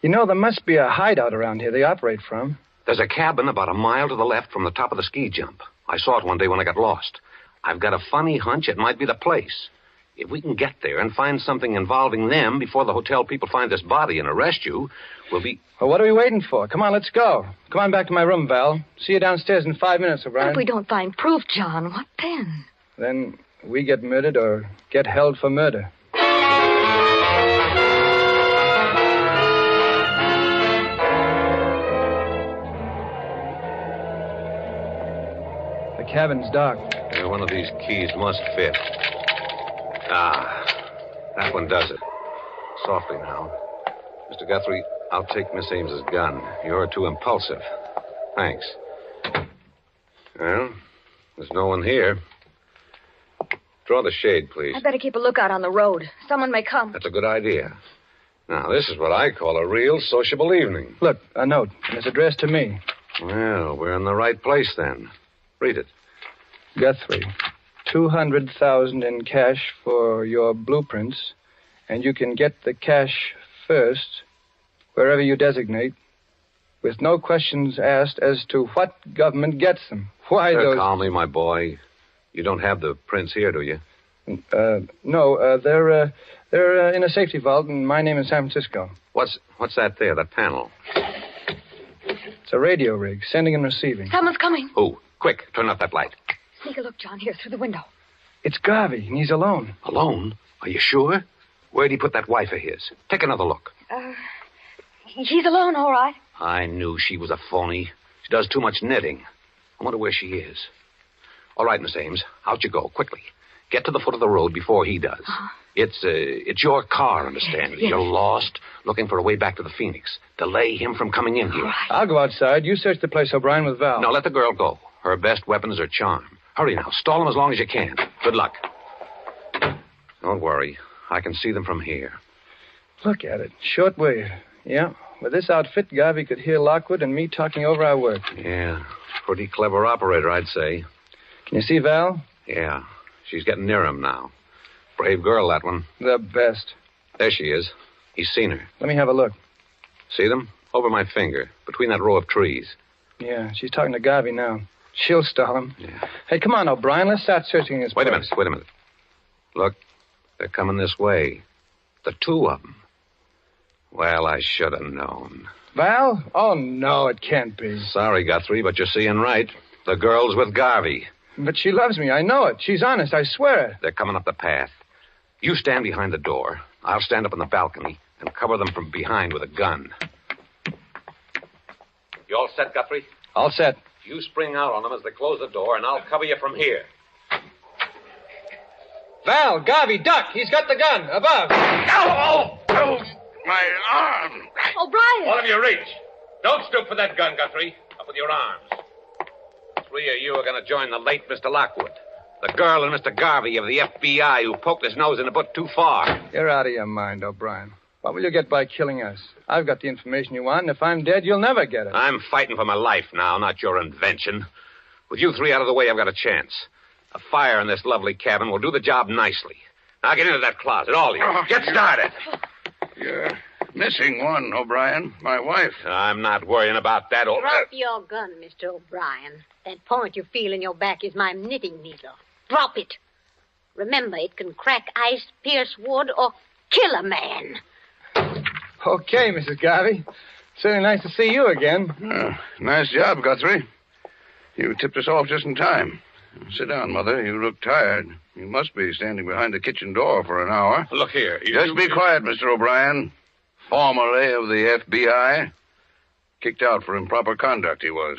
You know, there must be a hideout around here they operate from. There's a cabin about a mile to the left from the top of the ski jump. I saw it one day when I got lost. I've got a funny hunch it might be the place. If we can get there and find something involving them before the hotel people find this body and arrest you, we'll be... Well, what are we waiting for? Come on, let's go. Come on back to my room, Val. See you downstairs in 5 minutes, O'Brien. If we don't find proof, John, what then? Then we get murdered or get held for murder. The cabin's dark. Yeah, one of these keys must fit. Ah, that one does it. Softly now. Mr. Guthrie, I'll take Miss Ames's gun. You're too impulsive. Thanks. Well, there's no one here. Draw the shade, please. I better keep a lookout on the road. Someone may come. That's a good idea. Now, this is what I call a real sociable evening. Look, a note. And it's addressed to me. Well, we're in the right place then. Read it. Guthrie, 200,000 in cash for your blueprints, and you can get the cash first, wherever you designate, with no questions asked as to what government gets them. Why those... Calmly, my boy. You don't have the prints here, do you? No, they're in a safety vault, and my name is San Francisco. What's that there, that panel? It's a radio rig, sending and receiving. Someone's coming. Who? Quick, turn up that light. Sneak a look, John, here, through the window. It's Garvey, and he's alone. Alone? Are you sure? Where'd he put that wife of his? Take another look. He's alone, all right. I knew she was a phony. She does too much knitting. I wonder where she is. All right, Miss Ames, out you go, quickly. Get to the foot of the road before he does. It's your car, understand? Yes. You're lost, looking for a way back to the Phoenix. Delay him from coming in here. Right. I'll go outside. You search the place, O'Brien, with Val. No, let the girl go. Her best weapon is her charm. Hurry now. Stall him as long as you can. Good luck. Don't worry. I can see them from here. Look at it. Shortwave. Yeah. With this outfit, Garvey could hear Lockwood and me talking over our work. Yeah. Pretty clever operator, I'd say. Can you see Val? Yeah. She's getting near him now. Brave girl, that one. The best. There she is. He's seen her. Let me have a look. See them? Over my finger, between that row of trees. Yeah, she's talking to Garvey now. She'll stall him. Yeah. Hey, come on, O'Brien. Let's start searching his place. Wait a minute. Look, they're coming this way. The two of them. Well, I should have known. Val? Oh, no, it can't be. Sorry, Guthrie, but you're seeing right. The girl's with Garvey. But she loves me. I know it. She's honest. I swear it. They're coming up the path. You stand behind the door. I'll stand up on the balcony and cover them from behind with a gun. You all set, Guthrie? All set. You spring out on them as they close the door, and I'll cover you from here. Val, Garvey, duck. He's got the gun. Above. Oh, my arm. O'Brien. All of you reach. Don't stoop for that gun, Guthrie. Up with your arms. 3 of you are going to join the late Mr. Lockwood. The girl and Mr. Garvey of the FBI who poked his nose in the boot too far. You're out of your mind, O'Brien. What will you get by killing us? I've got the information you want, and if I'm dead, you'll never get it. I'm fighting for my life now, not your invention. With you 3 out of the way, I've got a chance. A fire in this lovely cabin will do the job nicely. Now get into that closet, all of you. Get started. You're missing one, O'Brien. My wife. I'm not worrying about that. Drop your gun, Mr. O'Brien. That point you feel in your back is my knitting needle. Drop it. Remember, it can crack ice, pierce wood, or kill a man. Okay, Mrs. Garvey. Certainly nice to see you again. Nice job, Guthrie. You tipped us off just in time. Sit down, Mother. You look tired. You must be standing behind the kitchen door for an hour. Look here. Just be quiet, Mr. O'Brien. Formerly of the FBI. Kicked out for improper conduct, he was.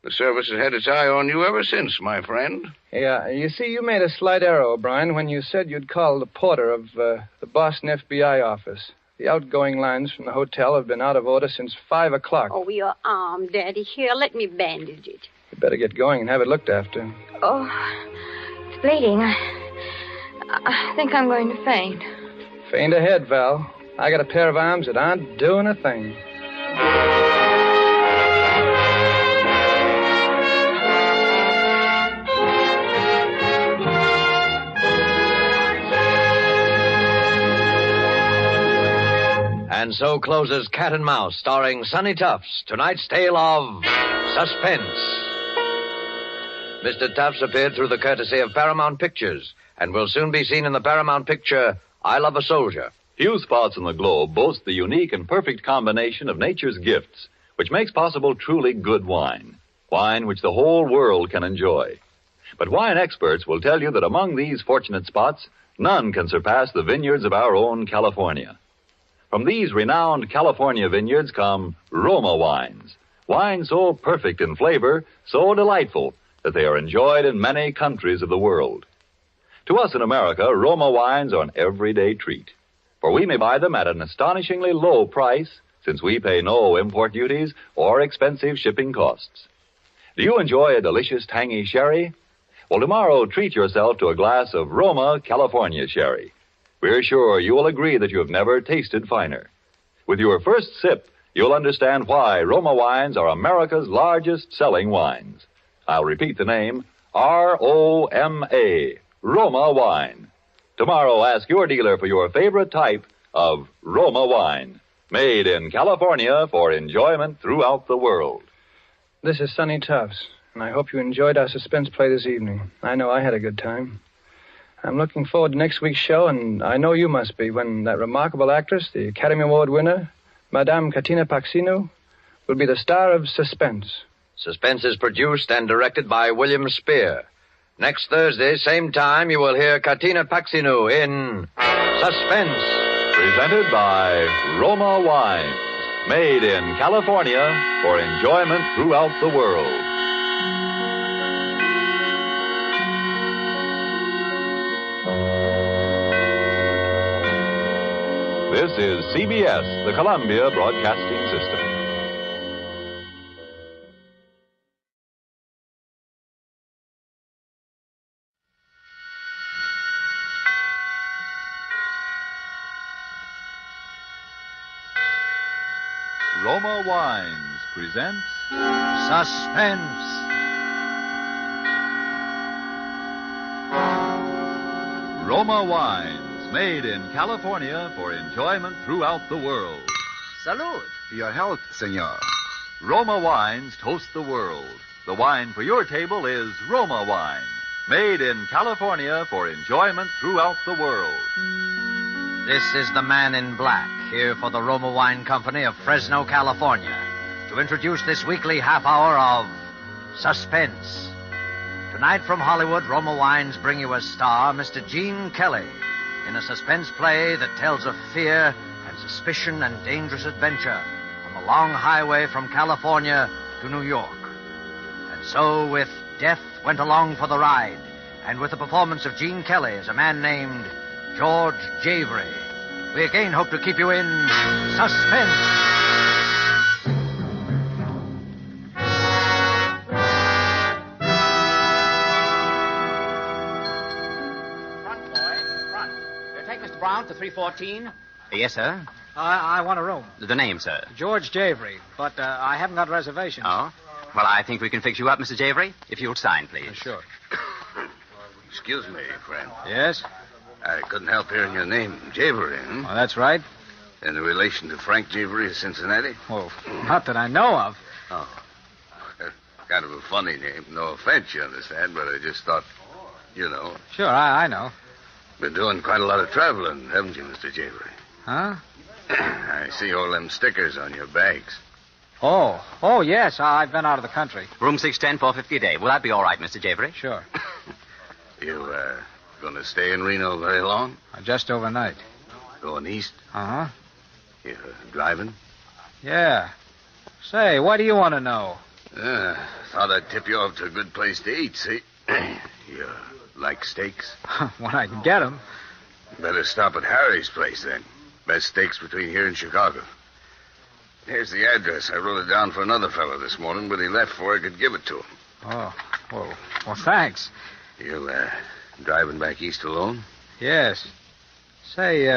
The service has had its eye on you ever since, my friend. Yeah, you see, you made a slight error, O'Brien, when you said you'd call the porter of the Boston FBI office. The outgoing lines from the hotel have been out of order since 5 o'clock. Oh, your arm, Daddy. Here, let me bandage it. You better get going and have it looked after. Oh, it's bleeding. I think I'm going to faint. Faint ahead, Val. I got a pair of arms that aren't doing a thing. And so closes Cat and Mouse, starring Sonny Tufts, tonight's tale of suspense. Mr. Tufts appeared through the courtesy of Paramount Pictures and will soon be seen in the Paramount picture, I Love a Soldier. Few spots in the globe boast the unique and perfect combination of nature's gifts, which makes possible truly good wine. Wine which the whole world can enjoy. But wine experts will tell you that among these fortunate spots, none can surpass the vineyards of our own California. From these renowned California vineyards come Roma wines. Wines so perfect in flavor, so delightful, that they are enjoyed in many countries of the world. To us in America, Roma wines are an everyday treat, for we may buy them at an astonishingly low price, since we pay no import duties or expensive shipping costs. Do you enjoy a delicious tangy sherry? Well, tomorrow treat yourself to a glass of Roma California sherry. We're sure you will agree that you have never tasted finer. With your first sip, you'll understand why Roma wines are America's largest selling wines. I'll repeat the name, R-O-M-A, Roma wine. Tomorrow, ask your dealer for your favorite type of Roma wine, made in California for enjoyment throughout the world. This is Sonny Tufts, and I hope you enjoyed our suspense play this evening. I know I had a good time. I'm looking forward to next week's show, and I know you must be, when that remarkable actress, the Academy Award winner, Madame Katina Paxinu, will be the star of Suspense. Suspense is produced and directed by William Spear. Next Thursday, same time, you will hear Katina Paxinu in Suspense. Presented by Roma Wines, made in California for enjoyment throughout the world. This is CBS, the Columbia Broadcasting System. Roma Wines presents Suspense. Roma Wines, made in California for enjoyment throughout the world. Salud. Your health, senor. Roma Wines toast the world. The wine for your table is Roma Wine, made in California for enjoyment throughout the world. This is the Man in Black, here for the Roma Wine Company of Fresno, California, to introduce this weekly half hour of Suspense. Tonight from Hollywood, Roma Wines bring you as star Mr. Gene Kelly in a suspense play that tells of fear and suspicion and dangerous adventure on the long highway from California to New York. And so, with Death Went Along for the Ride, and with the performance of Gene Kelly as a man named George Javery, we again hope to keep you in suspense. Brown to 314? Yes, sir. I want a room. The name, sir? George Javery, but I haven't got reservations. Oh? Well, I think we can fix you up, Mr. Javery. If you'll sign, please. Sure. Excuse me, friend. Yes? I couldn't help hearing your name, Javery, huh? Well, that's right. In relation to Frank Javery of Cincinnati? Well, not that I know of. Oh. Kind of a funny name. No offense, you understand, but I just thought, you know. Sure, I know. Been doing quite a lot of traveling, haven't you, Mr. Javery? Huh? I see all them stickers on your bags. Oh, yes. I've been out of the country. Room 610, 450 a day. Will that be all right, Mr. Javery? Sure. You, gonna stay in Reno very long? Just overnight. Going east? Uh-huh. You driving? Yeah. Say, what do you want to know? Thought I'd tip you off to a good place to eat, see? You like steaks? When I can get them. Better stop at Harry's place, then. Best steaks between here and Chicago. Here's the address. I wrote it down for another fellow this morning, but he left before I could give it to him. Oh, well, thanks. You, driving back east alone? Yes. Say,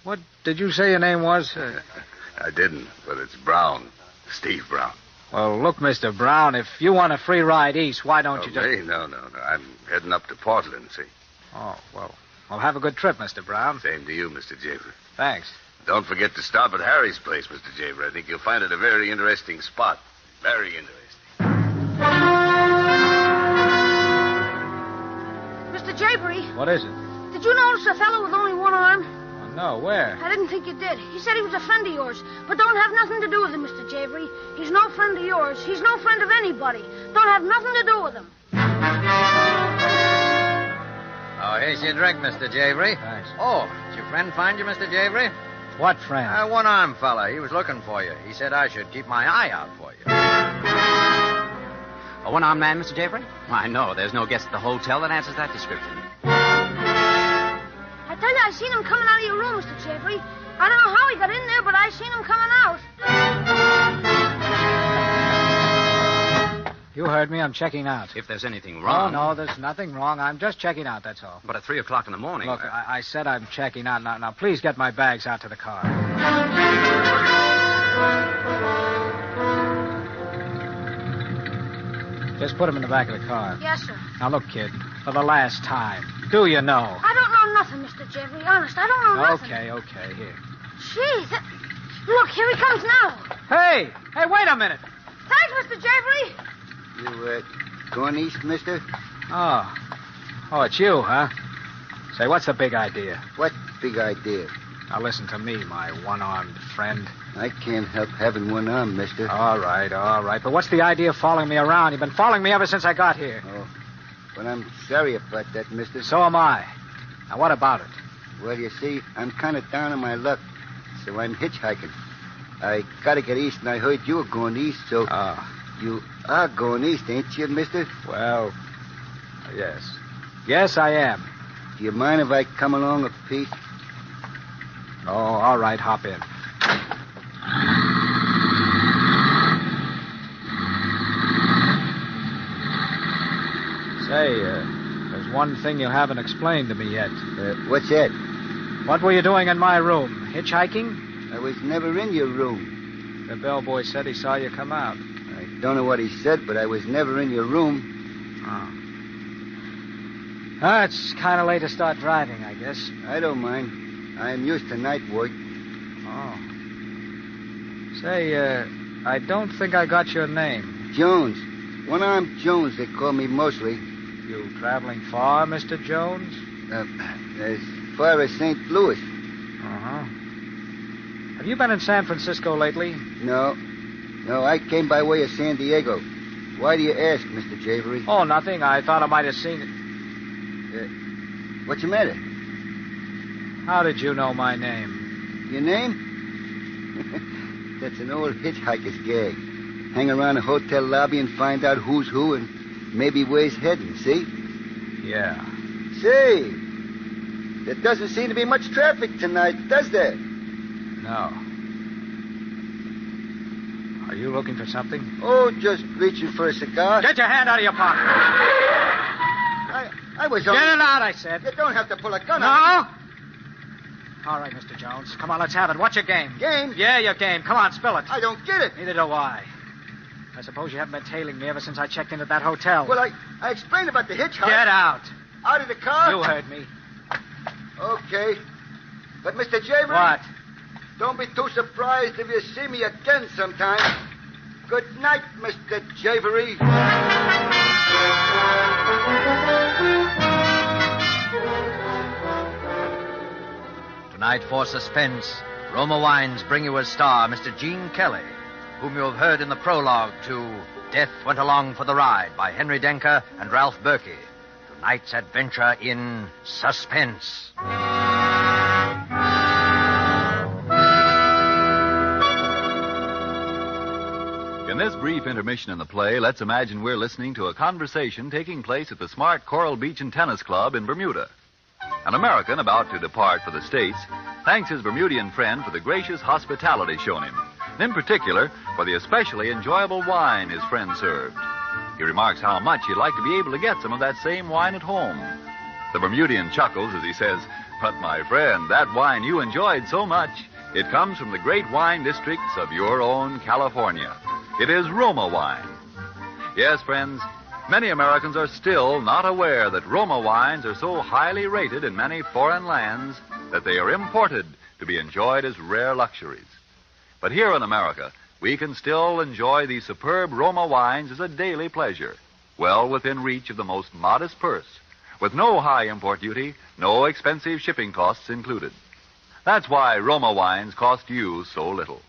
what did you say your name was? I didn't, but it's Brown. Steve Brown. Well, look, Mr. Brown, if you want a free ride east, why don't you just... Me? No. I'm heading up to Portland, see? Oh, well, have a good trip, Mr. Brown. Same to you, Mr. Javer. Thanks. Don't forget to stop at Harry's place, Mr. Javer. I think you'll find it a very interesting spot. Very interesting. Mr. Javery. What is it? Did you notice a fellow with only one arm? Oh, no, where? I didn't think you did. He said he was a friend of yours, but don't have nothing to do with him, Mr. Javery. He's no friend of yours. He's no friend of anybody. Don't have nothing to do with him. Oh, here's your drink, Mr. Javery. Thanks. Oh, did your friend find you, Mr. Javery? What friend? One-armed fella. He was looking for you. He said I should keep my eye out for you. A one-armed man, Mr. Javery? Why, no, there's no guest at the hotel that answers that description. I tell you, I seen him coming out of your room, Mr. Javery. I don't know how he got in there, but I seen him coming out. You heard me. I'm checking out. If there's anything wrong... Oh, no, there's nothing wrong. I'm just checking out, that's all. But at 3 o'clock in the morning... Look, I said I'm checking out. Now, please get my bags out to the car. Just put them in the back of the car. Yes, sir. Now, look, kid, for the last time, do you know? I don't know nothing, Mr. Javery. Honest, I don't know nothing. Okay, here. Gee, look, here he comes now. Hey, wait a minute. Thanks, Mr. Javery. You, going east, mister? Oh, it's you, huh? Say, what's the big idea? What big idea? Now, listen to me, my one-armed friend. I can't help having one arm, mister. All right. But what's the idea of following me around? You've been following me ever since I got here. Oh, well, I'm sorry about that, mister. So am I. Now, what about it? Well, you see, I'm kind of down on my luck, so I'm hitchhiking. I gotta get east, and I heard you were going east, so... You are going east, ain't you, mister? Well, yes. Yes, I am. Do you mind if I come along a piece? Oh, all right, hop in. Say, there's one thing you haven't explained to me yet. What's that? What were you doing in my room? Hitchhiking? I was never in your room. The bellboy said he saw you come out. I don't know what he said, but I was never in your room. Oh. It's kind of late to start driving, I guess. I don't mind. I'm used to night work. Oh. Say, I don't think I got your name. Jones. One-armed Jones, they call me mostly. You traveling far, Mr. Jones? As far as St. Louis. Uh-huh. Have you been in San Francisco lately? No, I came by way of San Diego. Why do you ask, Mr. Javery? Oh, nothing. I thought I might have seen it. What's the matter? How did you know my name? Your name? That's an old hitchhiker's gag. Hang around a hotel lobby and find out who's who and maybe where he's heading, see? Yeah. Say, there doesn't seem to be much traffic tonight, does there? No. Are you looking for something? Oh, just reaching for a cigar. Get your hand out of your pocket. I was Get on... it out, I said. You don't have to pull a gun No? on me. All right, Mr. Jones. Come on, let's have it. What's your game? Game? Yeah, your game. Come on, spill it. I don't get it. Neither do I. I suppose you haven't been tailing me ever since I checked into that hotel. Well, I explained about the hitchhiker. Get out. Out of the car? You heard me. Okay. But, Mr. Javery... What? Don't be too surprised if you see me again sometime. Good night, Mr. Javery. Tonight for Suspense, Roma Wines bring you as star Mr. Gene Kelly, whom you have heard in the prologue to Death Went Along for the Ride by Henry Denker and Ralph Berkey. Tonight's adventure in Suspense. In this brief intermission in the play, let's imagine we're listening to a conversation taking place at the smart Coral Beach and Tennis Club in Bermuda. An American about to depart for the States thanks his Bermudian friend for the gracious hospitality shown him, and in particular for the especially enjoyable wine his friend served. He remarks how much he'd like to be able to get some of that same wine at home. The Bermudian chuckles as he says, "But my friend, that wine you enjoyed so much, it comes from the great wine districts of your own California. It is Roma wine." Yes, friends, many Americans are still not aware that Roma wines are so highly rated in many foreign lands that they are imported to be enjoyed as rare luxuries. But here in America, we can still enjoy these superb Roma wines as a daily pleasure, well within reach of the most modest purse, with no high import duty, no expensive shipping costs included. That's why Roma wines cost you so little.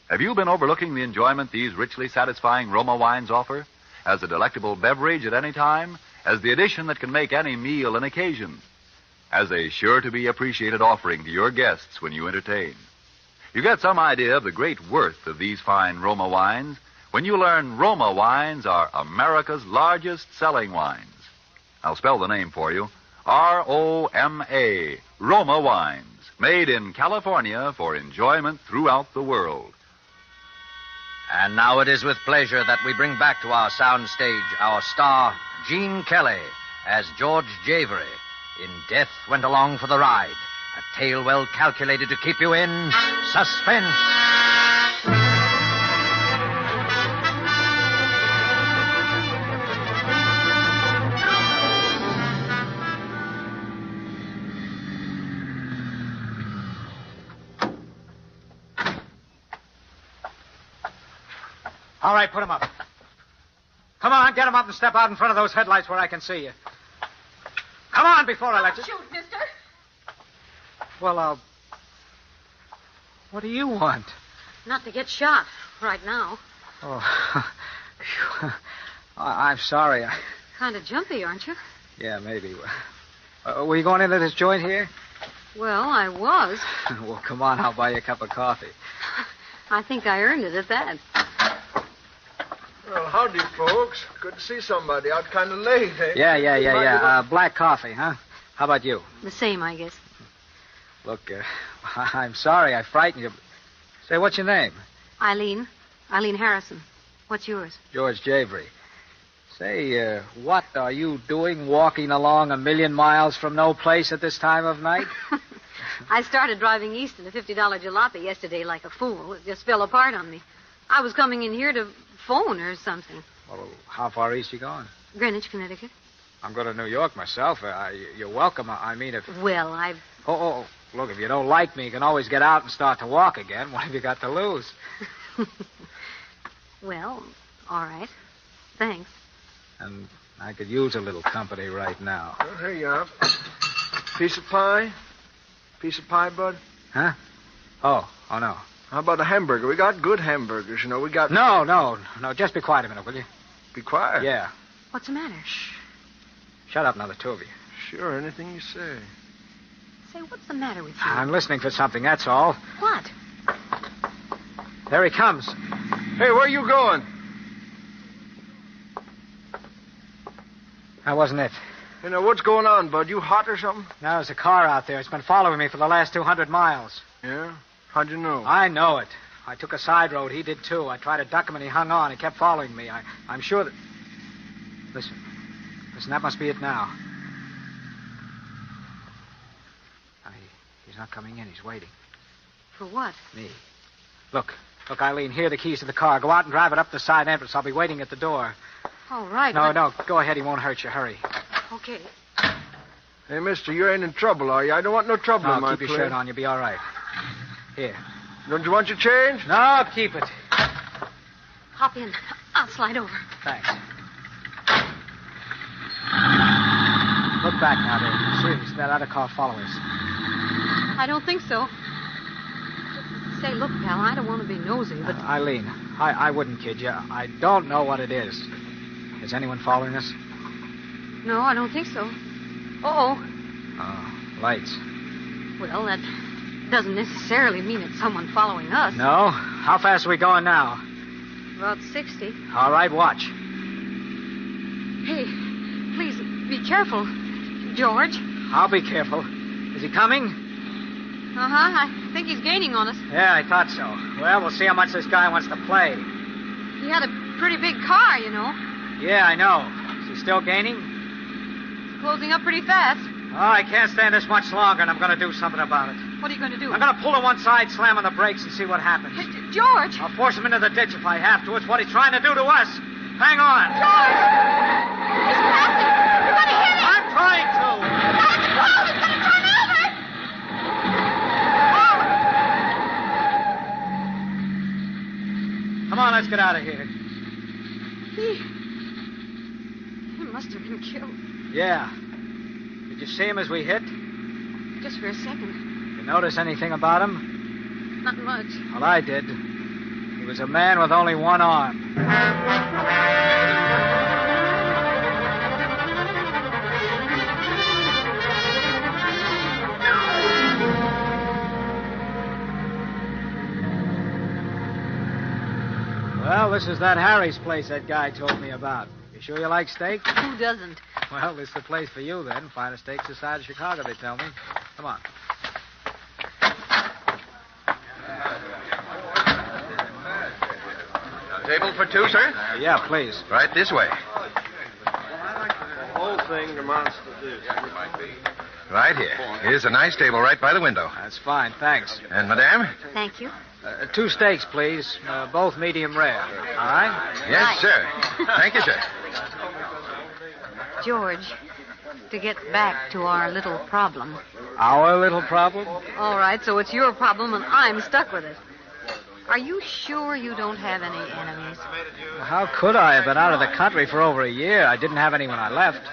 Have you been overlooking the enjoyment these richly satisfying Roma wines offer? As a delectable beverage at any time, as the addition that can make any meal an occasion, as a sure-to-be appreciated offering to your guests when you entertain. You get some idea of the great worth of these fine Roma wines when you learn Roma wines are America's largest selling wines. I'll spell the name for you. R-O-M-A, Roma wines, made in California for enjoyment throughout the world. And now it is with pleasure that we bring back to our soundstage our star, Gene Kelly, as George Javery in Death Went Along for the Ride, a tale well calculated to keep you in suspense. All right, put him up. Come on, get him up and step out in front of those headlights where I can see you. Come on before I let you... Shoot, mister. Well, what do you want? Not to get shot right now. Oh, I'm sorry. Kind of jumpy, aren't you? Yeah, maybe. Were you going into this joint here? Well, I was. Well, come on, I'll buy you a cup of coffee. I think I earned it at that. Well, howdy, folks. Good to see somebody out kind of late, eh? Yeah. Black coffee, huh? How about you? The same, I guess. Look, I'm sorry I frightened you. Say, what's your name? Eileen Harrison. What's yours? George Javery. Say, what are you doing walking along 1,000,000 miles from no place at this time of night? I started driving east in a $50 jalopy yesterday like a fool. It just fell apart on me. I was coming in here to phone or something. Well, how far east you going? Greenwich, Connecticut. I'm going to New York myself. You're welcome. I mean, if... Well, I've... Oh, look, if you don't like me, you can always get out and start to walk again. What have you got to lose? Well, all right. Thanks. And I could use a little company right now. Well, here you are. Piece of pie? Piece of pie, bud? Huh? Oh, no. How about a hamburger? We got good hamburgers, you know. We got... No. Just be quiet a minute, will you? Be quiet? Yeah. What's the matter? Shh. Shut up now, the two of you. Sure, anything you say. Say, what's the matter with you? I'm listening for something, that's all. What? There he comes. Hey, where you going? That wasn't it. You know, what's going on, Bud? You hot or something? Now, there's a car out there. It's been following me for the last 200 miles. Yeah? How'd you know? I know it. I took a side road. He did, too. I tried to duck him, and he hung on. He kept following me. I'm sure that... Listen, that must be it now. He's not coming in. He's waiting. For what? Me. Look, Eileen, here are the keys to the car. Go out and drive it up the side entrance. I'll be waiting at the door. All right. No, go ahead. He won't hurt you. Hurry. Okay. Hey, mister, you ain't in trouble, are you? I don't want no trouble in my keep your shirt on. You'll be all right. Here. Don't you want your change? No, keep it. Hop in. I'll slide over. Thanks. Look back now, Dave. Seriously, that other car follow us. I don't think so. Say, look, pal, I don't want to be nosy, but... Eileen, I wouldn't kid you. I don't know what it is. Is anyone following us? No, I don't think so. Uh-oh. Oh, lights. Well, that doesn't necessarily mean it's someone following us. No? How fast are we going now? About 60. All right, watch. Hey, please, be careful, George. I'll be careful. Is he coming? Uh-huh. I think he's gaining on us. Yeah, I thought so. Well, we'll see how much this guy wants to play. He had a pretty big car, you know. Yeah, I know. Is he still gaining? He's closing up pretty fast. Oh, I can't stand this much longer, and I'm going to do something about it. What are you going to do? I'm going to pull to one side, slam on the brakes, and see what happens. Hey, George! I'll force him into the ditch if I have to. It's what he's trying to do to us. Hang on. George! He's passing! You're going to hit him! I'm trying to. That's close! It's going to turn over! Come on, let's get out of here. He must have been killed. Yeah. Did you see him as we hit? Just for a second. You notice anything about him? Not much. Well, I did. He was a man with only one arm. Well, this is that Harry's place that guy told me about. You sure you like steak? Who doesn't? Well, this is the place for you, then. Finest steaks this side of Chicago, they tell me. Come on. Table for two, sir? Yeah, please. Right this way. The whole thing amounts to this. Right here. Here's a nice table right by the window. That's fine, thanks. And, Madame? Thank you. 2 steaks, please. Both medium rare. All right? Yes, Right. sir. Thank you, sir. George, to get back to our little problem. Our little problem? All right, so it's your problem and I'm stuck with it. Are you sure you don't have any enemies? Well, how could I? I've been out of the country for over a year. I didn't have any when I left.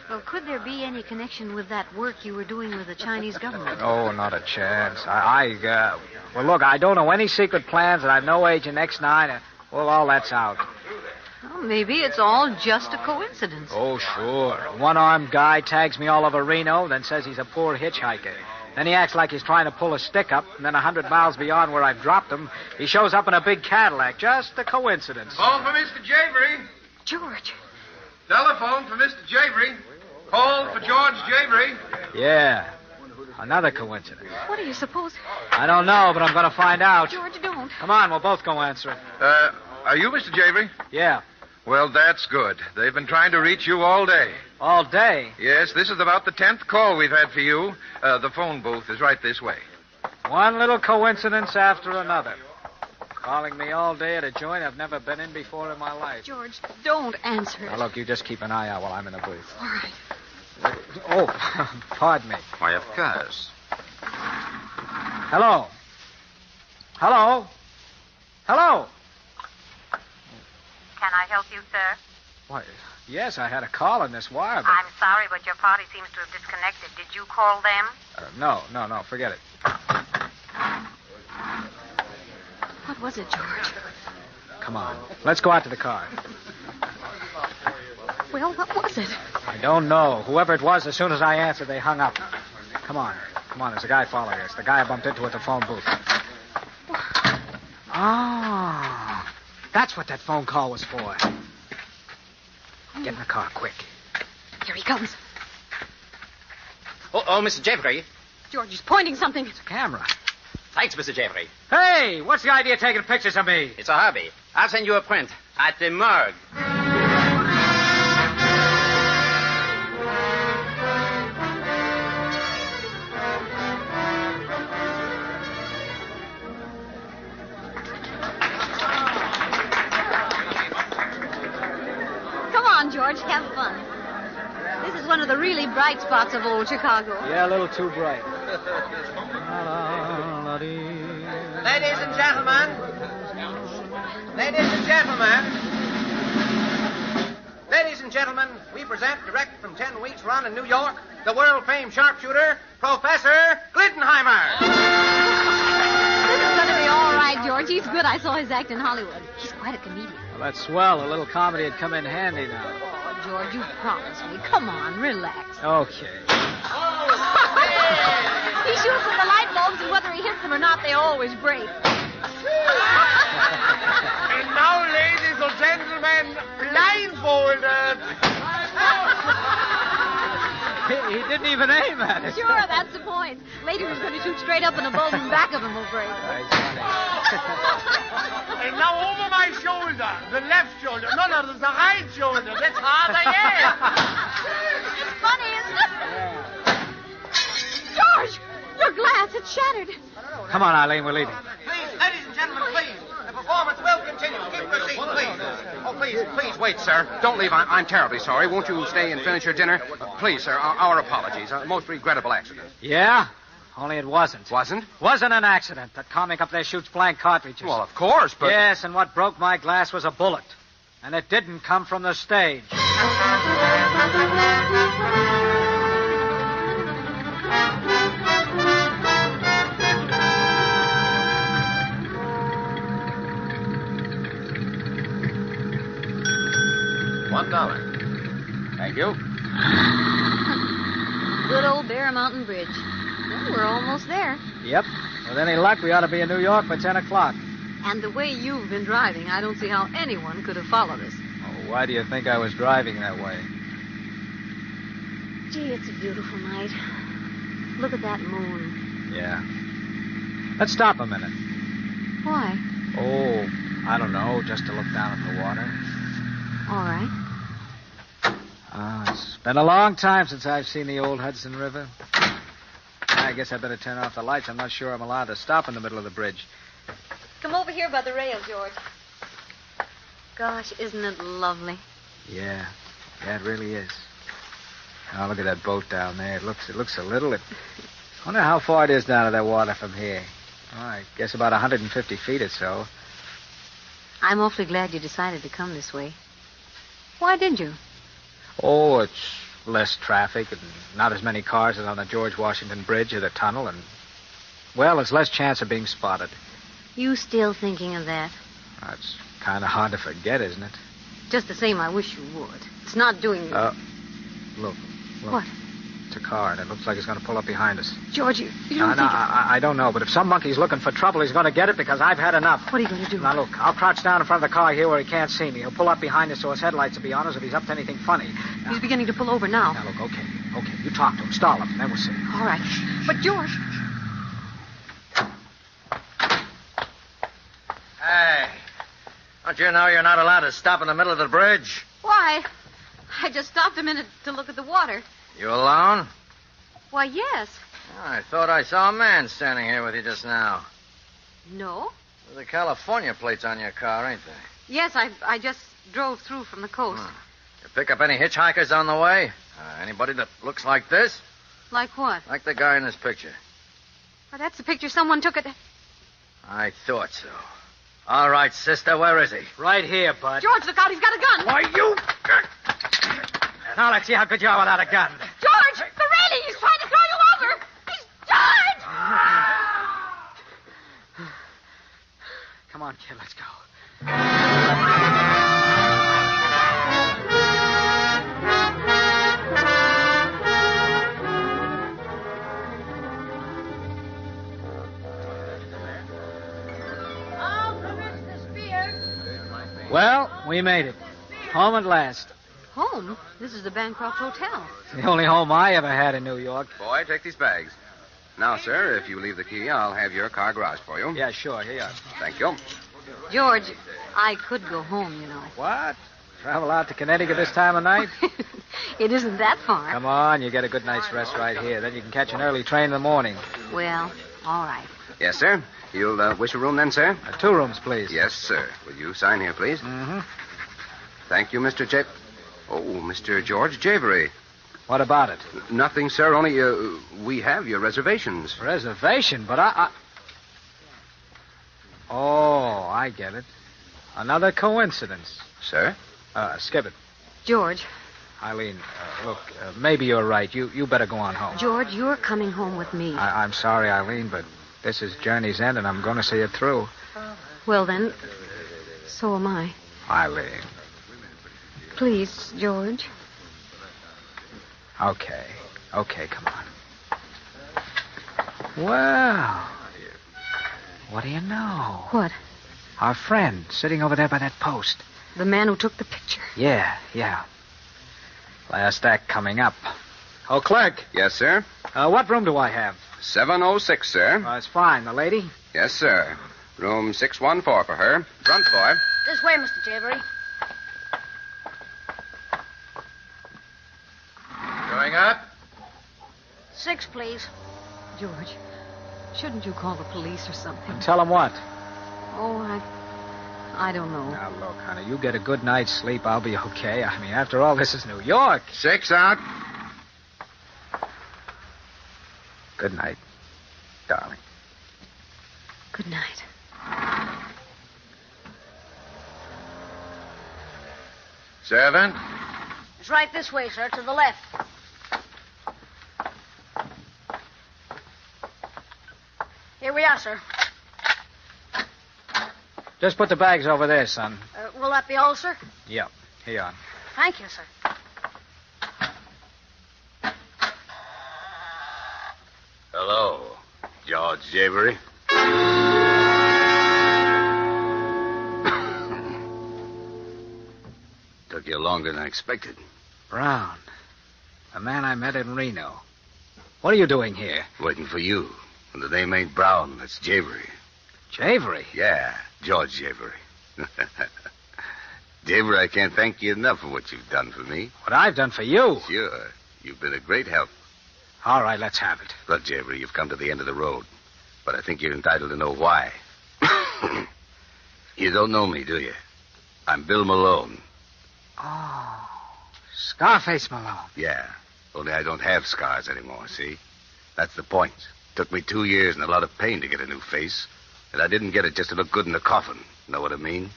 Well, could there be any connection with that work you were doing with the Chinese government? Oh, not a chance. Well, look, I don't know any secret plans, and I've no agent X9. Well, all that's out. Well, maybe it's all just a coincidence. Oh, sure. A one-armed guy tags me all over Reno, then says he's a poor hitchhiker. Then he acts like he's trying to pull a stick up, and then 100 miles beyond where I've dropped him, he shows up in a big Cadillac. Just a coincidence. Call for Mr. Javery. George. Telephone for Mr. Javery. Call for George Javery. Yeah. Another coincidence. What do you suppose? I don't know, but I'm going to find out. George, don't. Come on, we'll both go answer it. Are you Mr. Javery? Yeah. Well, that's good. They've been trying to reach you all day. All day? Yes, this is about the 10th call we've had for you. The phone booth is right this way. One little coincidence after another. Calling me all day at a joint I've never been in before in my life. George, don't answer it. Now, look, you just keep an eye out while I'm in the booth. All right. Oh, pardon me. Why, of course. Hello? Hello? Hello? Can I help you, sir? Why, yes, I had a call on this wire, but... I'm sorry, but your party seems to have disconnected. Did you call them? No, forget it. What was it, George? Come on, let's go out to the car. Well, what was it? I don't know. Whoever it was, as soon as I answered, they hung up. Come on, there's a guy following us. The guy I bumped into at the phone booth. Oh, that's what that phone call was for. Get in the car, quick. Here he comes. Oh, Mr. Jeffrey. George, he's pointing something. It's a camera. Thanks, Mr. Jeffrey. Hey, what's the idea of taking pictures of me? It's a hobby. I'll send you a print at the morgue. Come on, George, have fun. This is one of the really bright spots of old Chicago. Yeah, a little too bright. Ladies and gentlemen. Ladies and gentlemen. Ladies and gentlemen, we present direct from 10 weeks' run in New York, the world-famed sharpshooter, Professor Glittenheimer. This is going to be all right, George. He's good. I saw his act in Hollywood. He's quite a comedian. Well, that's swell. A little comedy would come in handy now. Oh, George, you promised me. Come on, relax. Okay. He shoots at the light bulbs, and whether he hits them or not, they always break. And now, ladies and gentlemen, blindfolded. He didn't even aim at it. Sure, that's the point. Later he's going to shoot straight up, and the bulb in the back of him will break. And now over my shoulder, the left shoulder. No, the right shoulder. That's harder yet. It's funny, isn't it? George, your glass, it's shattered. Come on, Eileen, we're leaving. Please, ladies and gentlemen, please. The performance will continue. Keep your seats, please. Oh, please wait, sir. Don't leave. I'm terribly sorry. Won't you stay and finish your dinner? Please, sir, our apologies. A most regrettable accident. Yeah? Only it wasn't. Wasn't? Wasn't an accident. That comic up there shoots blank cartridges. Well, of course, but... Yes, and what broke my glass was a bullet. And it didn't come from the stage. $1. Thank you. Good old Bear Mountain Bridge. Well, we're almost there. Yep. With any luck, we ought to be in New York by 10 o'clock. And the way you've been driving, I don't see how anyone could have followed us. Oh, why do you think I was driving that way? Gee, it's a beautiful night. Look at that moon. Yeah. Let's stop a minute. Why? Oh, I don't know, just to look down at the water. All right. It's been a long time since I've seen the old Hudson River. I guess I better turn off the lights. I'm not sure I'm allowed to stop in the middle of the bridge. Come over here by the rail, George. Gosh, isn't it lovely? Yeah, it really is. Oh, look at that boat down there. It looks so little. I wonder how far it is down to that water from here. Oh, I guess about 150 feet or so. I'm awfully glad you decided to come this way. Why did you? Oh, it's less traffic and not as many cars as on the George Washington Bridge or the tunnel, and, well, there's less chance of being spotted. You still thinking of that? That's kind of hard to forget, isn't it? Just the same, I wish you would. It's not doing you. Look. What? It's a car, and it looks like it's going to pull up behind us. George, you don't think... I don't know, but if some monkey's looking for trouble, he's going to get it because I've had enough. What are you going to do? Now, look, I'll crouch down in front of the car here where he can't see me. He'll pull up behind us so his headlights will be on us if he's up to anything funny. He's beginning to pull over now. Now, look, okay. You talk to him. Stall him, then we'll see. All right. But, George... Hey, don't you know you're not allowed to stop in the middle of the bridge? Why? I just stopped a minute to look at the water. You alone? Why, yes. Oh, I thought I saw a man standing here with you just now. No? The California plates on your car, ain't they? Yes, I just drove through from the coast. You pick up any hitchhikers on the way? Anybody that looks like this? Like what? Like the guy in this picture. Well, that's the picture someone took at... I thought so. All right, sister, where is he? Right here, bud. George, look out, he's got a gun. Why, you... Now, let's see how good you are without a gun. George, the railing, he's trying to throw you over. He's... George! Come on, kid, let's go. Well, we made it. Home at last. Home? This is the Bancroft Hotel. The only home I ever had in New York. Boy, take these bags. Now, sir, if you leave the key, I'll have your car garage for you. Yeah, sure. Here you are. Thank you. George, I could go home, you know. What? Travel out to Connecticut this time of night? It isn't that far. Come on, you get a good night's rest right here. Then you can catch an early train in the morning. Well, all right. Yes, sir. You'll wish a room then, sir? 2 rooms, please. Yes, sir. Will you sign here, please? Mm-hmm. Thank you, Mr. Oh, Mr. George Javery. What about it? Nothing, sir. Only we have your reservations. Reservation? But I... Oh, I get it. Another coincidence. Sir? Skip it. George. Eileen, look, maybe you're right. You better go on home. George, you're coming home with me. I'm sorry, Eileen, but this is journey's end, and I'm going to see it through. Well, then, so am I. Eileen. Please, George. Okay, come on. Well, what do you know? What? Our friend sitting over there by that post. The man who took the picture. Yeah. Last act coming up. Oh, clerk. Yes, sir? What room do I have? 706, sir. That's fine. The lady? Yes, sir. Room 614 for her. Front boy. This way, Mr. Javery. Going up? 6, please. George, shouldn't you call the police or something? Tell them what? Oh, I don't know. Now, look, honey, you get a good night's sleep, I'll be okay. I mean, after all, this is New York. 6 out. Good night, darling. Good night. Servant? It's right this way, sir, to the left. Here we are, sir. Just put the bags over there, son. Will that be all, sir? Yep. Here you are. Thank you, sir. Hello, George Javery. Took you longer than I expected. Brown. The man I met in Reno. What are you doing here? Waiting for you. And the name ain't Brown, that's Javery. Javery? Yeah, George Javery. Javery, I can't thank you enough for what you've done for me. What I've done for you? Sure. You've been a great help. All right, let's have it. Look, Javery, you've come to the end of the road. But I think you're entitled to know why. You don't know me, do you? I'm Bill Malone. Oh, Scarface Malone. Yeah, only I don't have scars anymore, see? That's the point. Took me 2 years and a lot of pain to get a new face. And I didn't get it just to look good in the coffin. Know what I mean?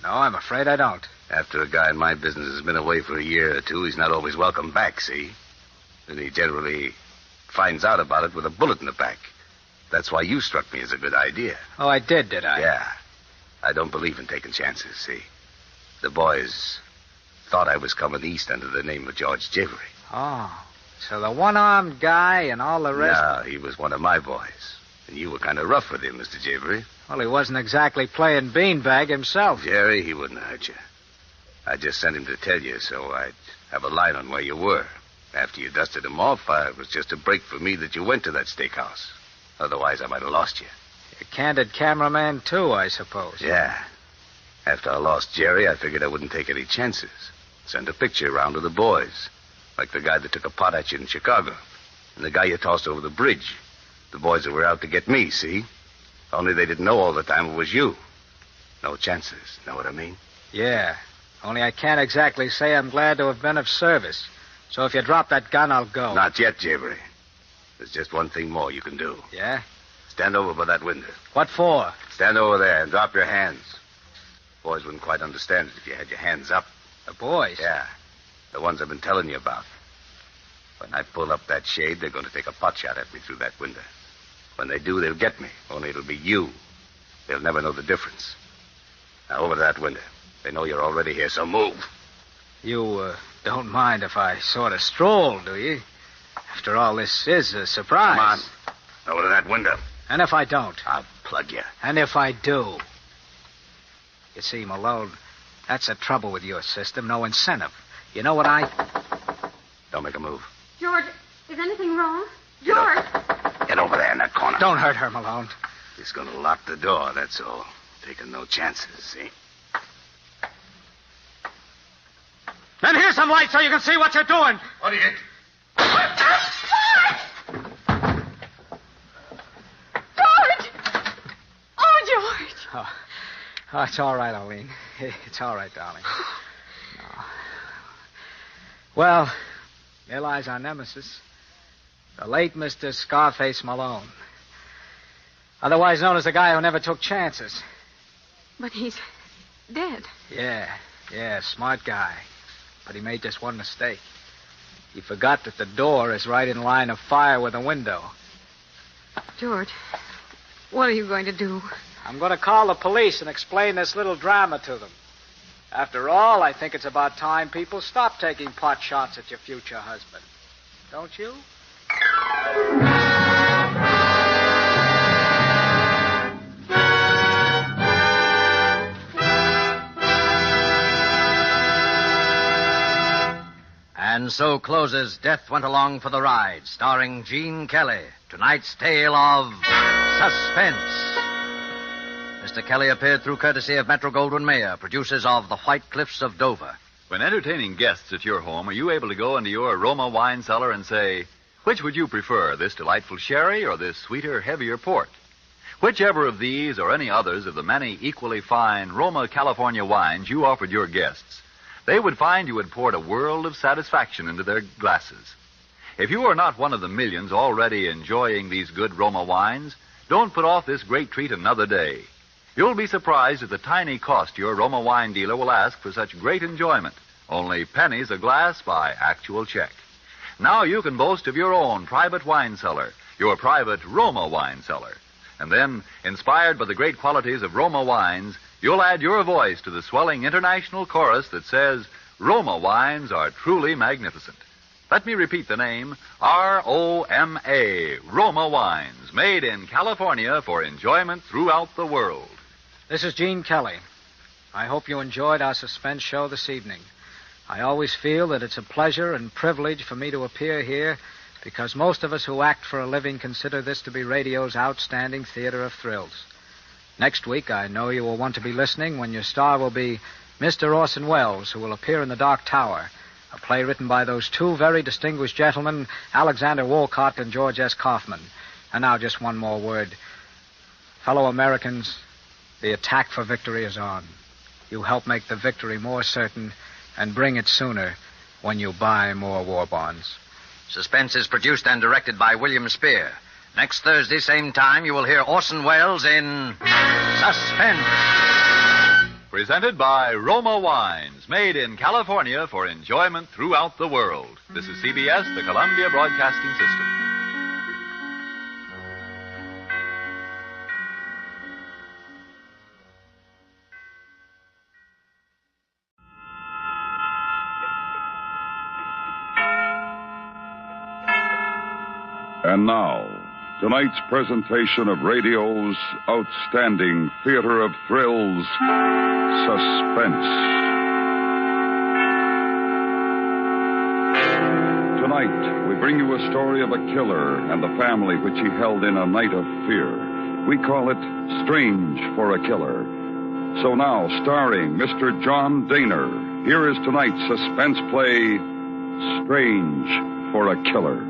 No, I'm afraid I don't. After a guy in my business has been away for a year or two, he's not always welcome back, see? And he generally finds out about it with a bullet in the back. That's why you struck me as a good idea. Oh, I did I? Yeah. I don't believe in taking chances, see? The boys thought I was coming east under the name of George Javery. Oh, so the one-armed guy and all the rest... No, he was one of my boys. And you were kind of rough with him, Mr. Javery. Well, he wasn't exactly playing beanbag himself. Jerry, he wouldn't hurt you. I just sent him to tell you so I'd have a line on where you were. After you dusted him off, it was just a break for me that you went to that steakhouse. Otherwise, I might have lost you. A candid cameraman, too, I suppose. Yeah. After I lost Jerry, I figured I wouldn't take any chances. Send a picture around to the boys. Like the guy that took a pot at you in Chicago. And the guy you tossed over the bridge. The boys that were out to get me, see? Only they didn't know all the time it was you. No chances, know what I mean? Yeah. Only I can't exactly say I'm glad to have been of service. So if you drop that gun, I'll go. Not yet, Javery. There's just one thing more you can do. Yeah? Stand over by that window. What for? Stand over there and drop your hands. Boys wouldn't quite understand it if you had your hands up. The boys? Yeah. The ones I've been telling you about. When I pull up that shade, they're going to take a pot shot at me through that window. When they do, they'll get me. Only it'll be you. They'll never know the difference. Now, over to that window. They know you're already here, so move. You, don't mind if I sort of stroll, do you? After all, this is a surprise. Come on. Over to that window. And if I don't? I'll plug you. And if I do? You see, Malone, That's the trouble with your system. No incentive. You know what Don't make a move. George, is anything wrong? George! Get over there in that corner. Don't hurt her, Malone. He's going to lock the door, that's all. Taking no chances, see? Then here's some light so you can see what you're doing. What do you... George! Oh, George! Oh, it's all right, Arlene. It's all right, darling. No. Well, there lies our nemesis. The late Mr. Scarface Malone. Otherwise known as the guy who never took chances. But he's dead. Yeah, smart guy. But he made just one mistake. He forgot that the door is right in line of fire with the window. George, what are you going to do? I'm going to call the police and explain this little drama to them. After all, I think it's about time people stop taking pot shots at your future husband. Don't you? And so closes Death Went Along for the Ride, starring Gene Kelly. Tonight's tale of suspense. Mr. Kelly appeared through courtesy of Metro-Goldwyn-Mayer, producers of The White Cliffs of Dover. When entertaining guests at your home, are you able to go into your Roma wine cellar and say, which would you prefer, this delightful sherry or this sweeter, heavier port? Whichever of these or any others of the many equally fine Roma California wines you offered your guests, they would find you had poured a world of satisfaction into their glasses. If you are not one of the millions already enjoying these good Roma wines, don't put off this great treat another day. You'll be surprised at the tiny cost your Roma wine dealer will ask for such great enjoyment. Only pennies a glass by actual check. Now you can boast of your own private wine cellar, your private Roma wine cellar. And then, inspired by the great qualities of Roma wines, you'll add your voice to the swelling international chorus that says, Roma wines are truly magnificent. Let me repeat the name, R-O-M-A, Roma wines, made in California for enjoyment throughout the world. This is Gene Kelly. I hope you enjoyed our suspense show this evening. I always feel that it's a pleasure and privilege for me to appear here because most of us who act for a living consider this to be radio's outstanding theater of thrills. Next week, I know you will want to be listening when your star will be Mr. Orson Welles, who will appear in The Dark Tower, a play written by those two very distinguished gentlemen, Alexander Wolcott and George S. Kaufman. And now just one more word. Fellow Americans, the attack for victory is on. You help make the victory more certain and bring it sooner when you buy more war bonds. Suspense is produced and directed by William Spear. Next Thursday, same time, you will hear Orson Welles in Suspense. Presented by Roma Wines, made in California for enjoyment throughout the world. This is CBS, the Columbia Broadcasting System. And now, tonight's presentation of radio's outstanding theater of thrills, Suspense. Tonight, we bring you a story of a killer and the family which he held in a night of fear. We call it Strange for a Killer. So now, starring Mr. John Daner, here is tonight's suspense play, Strange for a Killer.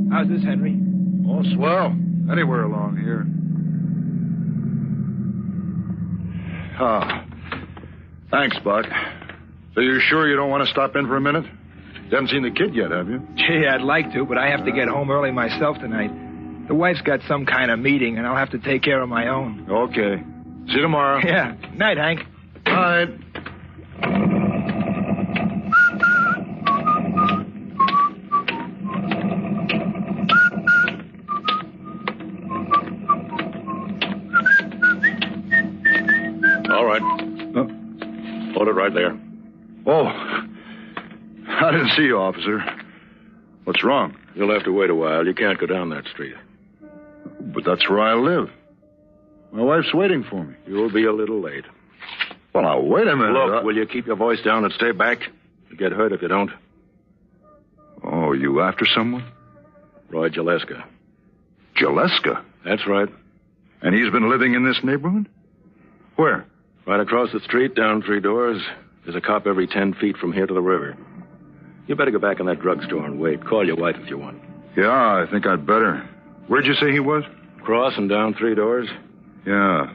How's this, Henry? Oh, swell. Anywhere along here. Thanks, Buck. So you're sure you don't want to stop in for a minute? You haven't seen the kid yet, have you? Gee, I'd like to, but I have to get home early myself tonight. The wife's got some kind of meeting, and I'll have to take care of my own. Okay. See you tomorrow. Yeah. Night, Hank. Night. bullet right there. Oh. I didn't see you, officer. What's wrong? You'll have to wait a while. You can't go down that street. But that's where I live. My wife's waiting for me. You'll be a little late. Well, now, wait a minute. Look, will you keep your voice down and stay back? You'll get hurt if you don't. Oh, you after someone? Roy Jaleska. Jaleska? That's right. And he's been living in this neighborhood? Where? Right across the street, down 3 doors. There's a cop every 10 feet from here to the river. You better go back in that drugstore and wait. Call your wife if you want. Yeah, I think I'd better. Where'd you say he was? Cross and down 3 doors. Yeah.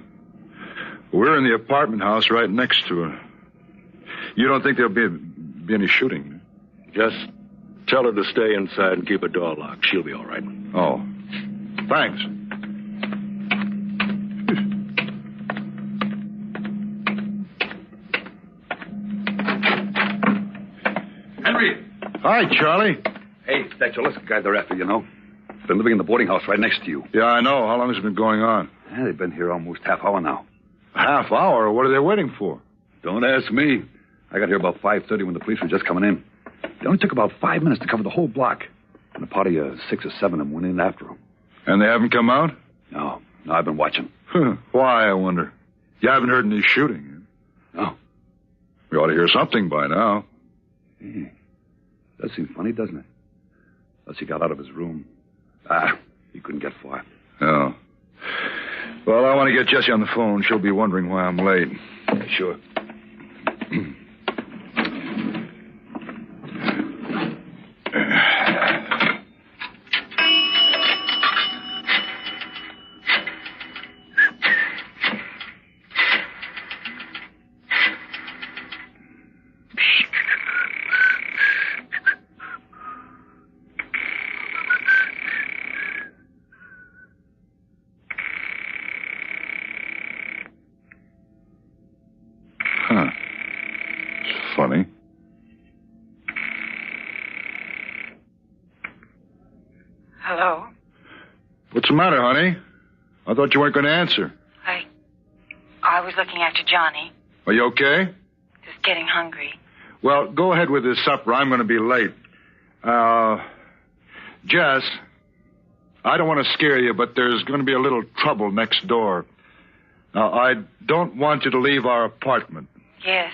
We're in the apartment house right next to her. You don't think there'll be any shooting? Just tell her to stay inside and keep her door locked. She'll be all right. Oh. Thanks. Henry! Hi, Charlie. Hey, that Jaleska guy they're after, you know. Been living in the boarding house right next to you. Yeah, I know. How long has it been going on? They've been here almost half hour now. Half hour? What are they waiting for? Don't ask me. I got here about 5:30 when the police were just coming in. It only took about 5 minutes to cover the whole block. And a party of 6 or 7 of them went in after them. And they haven't come out? No, I've been watching. Why, I wonder? You haven't heard any shooting? No. We ought to hear something by now. Hey, that seems funny, doesn't it? Unless he got out of his room. He couldn't get far. Oh. Well, I want to get Jessie on the phone. She'll be wondering why I'm late. Sure. Funny. Hello? What's the matter, honey? I thought you weren't going to answer. I was looking after Johnny. Are you okay? Just getting hungry. Well, go ahead with this supper. I'm going to be late. Jess, I don't want to scare you, but there's going to be a little trouble next door. Now, I don't want you to leave our apartment. Yes.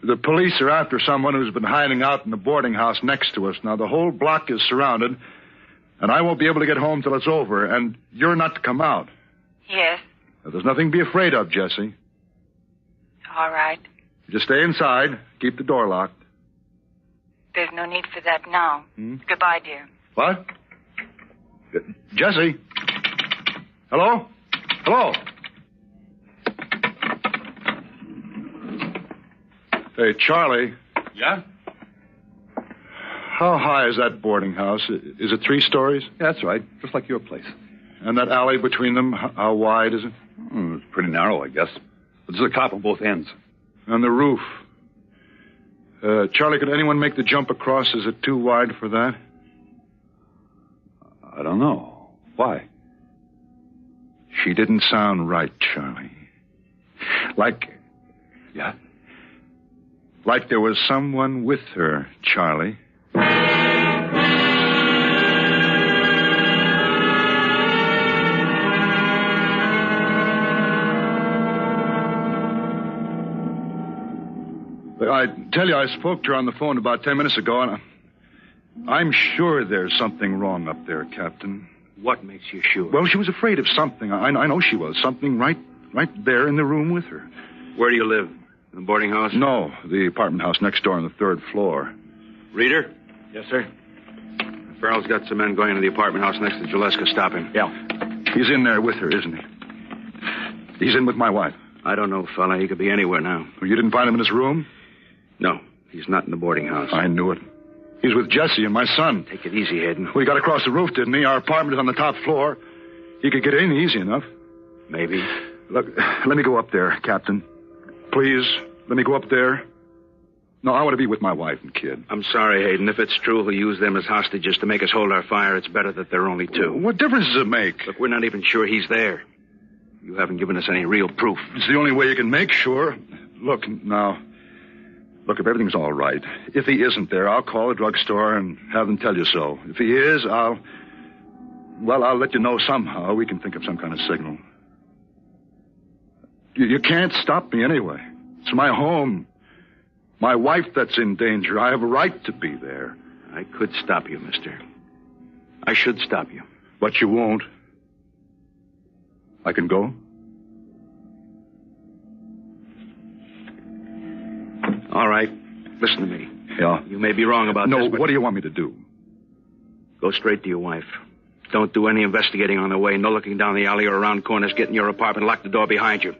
The police are after someone who's been hiding out in the boarding house next to us. Now, the whole block is surrounded, and I won't be able to get home till it's over, and you're not to come out. Yes. Now, there's nothing to be afraid of, Jessie. All right. Just stay inside. Keep the door locked. There's no need for that now. Goodbye, dear. What? Jessie? Hello? Hello? Hey, Charlie. Yeah? How high is that boarding house? Is it 3 stories? Yeah, that's right. Just like your place. And that alley between them, how wide is it? It's pretty narrow, I guess. There's a cop on both ends. And the roof. Charlie, could anyone make the jump across? Is it too wide for that? I don't know. Why? She didn't sound right, Charlie. Yeah? Like there was someone with her, Charlie. I tell you, I spoke to her on the phone about 10 minutes ago, and I'm sure there's something wrong up there, Captain. What makes you sure? Well, she was afraid of something. I know she was. Something right there in the room with her. Where do you live? In the boarding house? No, the apartment house next door on the 3rd floor. Reader? Yes, sir. Farrell's got some men going to the apartment house next to Jaleska. Stop him. Yeah. He's in there with her, isn't he? He's in with my wife. I don't know, fella. He could be anywhere now. Well, you didn't find him in his room? No, he's not in the boarding house. I knew it. He's with Jessie and my son. Take it easy, Hayden. Well, he got across the roof, didn't he? Our apartment is on the top floor. He could get in easy enough. Maybe. Look, let me go up there, Captain. Please, let me go up there. No, I want to be with my wife and kid. I'm sorry, Hayden. If it's true he'll use them as hostages to make us hold our fire, it's better that there are only 2. What difference does it make? Look, we're not even sure he's there. You haven't given us any real proof. It's the only way you can make sure. Look, now. Look, if everything's all right, if he isn't there, I'll call the drugstore and have them tell you so. If he is, I'll let you know somehow. We can think of some kind of signal. You can't stop me anyway. It's my home. My wife that's in danger. I have a right to be there. I could stop you, mister. I should stop you. But you won't. I can go? All right. Listen to me. Yeah? You may be wrong about this, but what do you want me to do? Go straight to your wife. Don't do any investigating on the way. No looking down the alley or around corners. Get in your apartment. Lock the door behind you.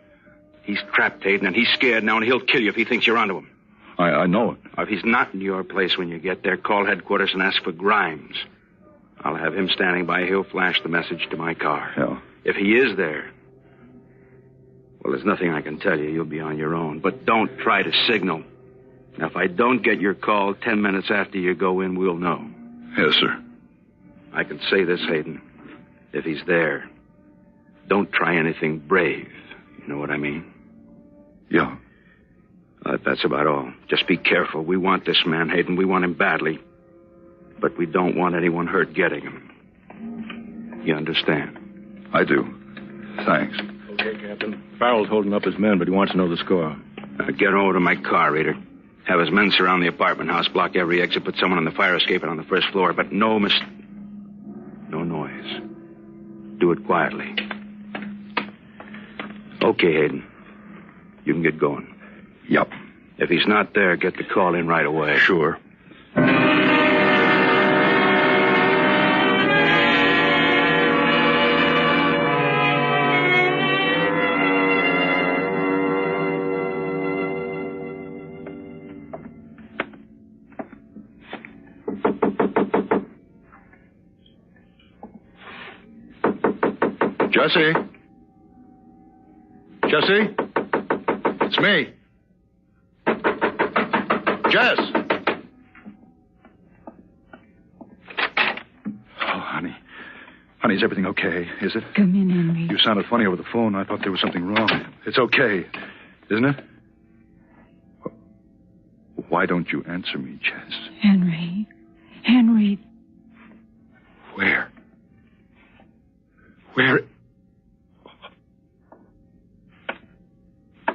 He's trapped, Hayden, and he's scared now, and he'll kill you if he thinks you're onto him. I know it. If he's not in your place when you get there, call headquarters and ask for Grimes. I'll have him standing by. He'll flash the message to my car. Yeah. If he is there, well, there's nothing I can tell you. You'll be on your own. But don't try to signal. Now, if I don't get your call 10 minutes after you go in, we'll know. Yes, sir. I can say this, Hayden. If he's there, don't try anything brave. You know what I mean? Yeah. That's about all. Just be careful. We want this man, Hayden. We want him badly. But we don't want anyone hurt getting him. You understand? I do. Thanks. Okay, Captain. Farrell's holding up his men, but he wants to know the score. Get over to my car, Reader. Have his men surround the apartment house, block every exit, put someone on the fire escape and on the first floor, but no noise. Do it quietly. Okay, Hayden. You can get going. Yep. If he's not there, get the call in right away. Sure. Jesse? Jesse? It's me. Jess! Oh, honey. Honey, is everything okay? Is it? Come in, Henry. You sounded funny over the phone. I thought there was something wrong. It's okay, isn't it? Why don't you answer me, Jess? Henry. Where? Where?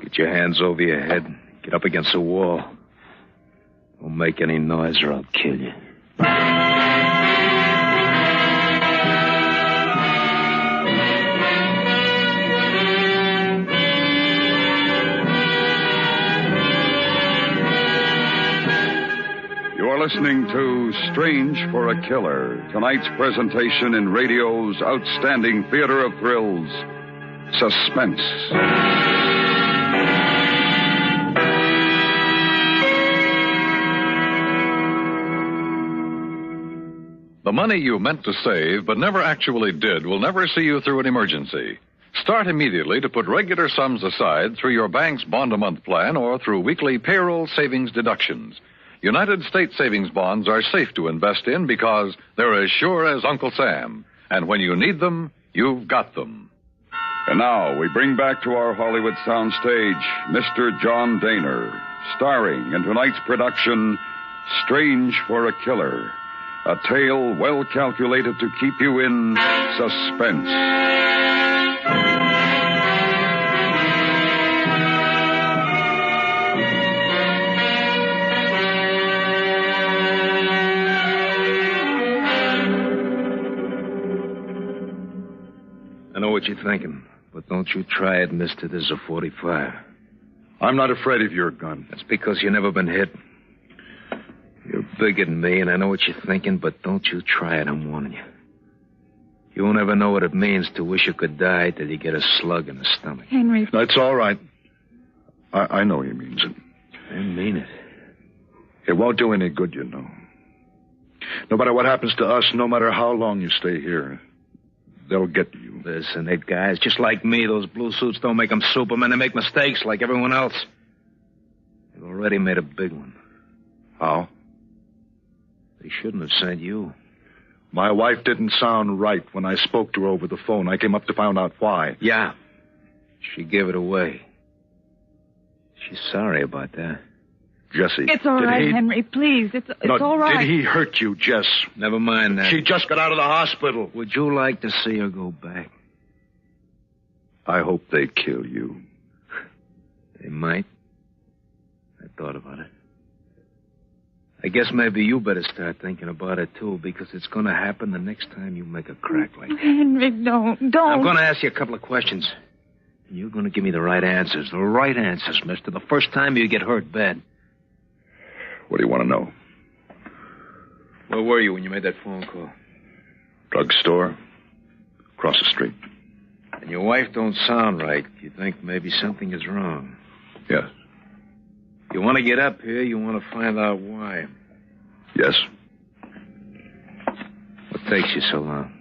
Get your hands over your head. Get up against the wall. Don't make any noise or I'll kill you. You are listening to Strange for a Killer, tonight's presentation in radio's outstanding theater of thrills, Suspense. The money you meant to save but never actually did will never see you through an emergency. Start immediately to put regular sums aside through your bank's bond-a-month plan or through weekly payroll savings deductions. United States savings bonds are safe to invest in because they're as sure as Uncle Sam. And when you need them, you've got them. And now we bring back to our Hollywood soundstage Mr. John Daner, starring in tonight's production, Strange for a Killer, a tale well calculated to keep you in suspense. I know what you're thinking, but don't you try it, mister. There's a 45. I'm not afraid of your gun. That's because you've never been hit. You're bigger than me, and I know what you're thinking, but don't you try it, I'm warning you. You won't ever know what it means to wish you could die till you get a slug in the stomach. Henry. That's all right. I know he means it. I mean it. It won't do any good, you know. No matter what happens to us, no matter how long you stay here, they'll get you. Listen, they guys, just like me, those blue suits don't make them Supermen. They make mistakes like everyone else. They've already made a big one. How? They shouldn't have sent you. My wife didn't sound right when I spoke to her over the phone. I came up to find out why. Yeah. She gave it away. She's sorry about that. Jesse. It's all right, Henry. Please. It's all right. Did he hurt you, Jess? Never mind that. She just got out of the hospital. Would you like to see her go back? I hope they kill you. They might. I thought about it. I guess maybe you better start thinking about it, too, because it's going to happen the next time you make a crack like that. Henry, don't. I'm going to ask you a couple of questions. And you're going to give me the right answers. The right answers, mister. The first time you get hurt bad. What do you want to know? Where were you when you made that phone call? Drugstore. Across the street. And your wife don't sound right. You think maybe something is wrong. Yes. You want to get up here, you want to find out why. Yes. What takes you so long?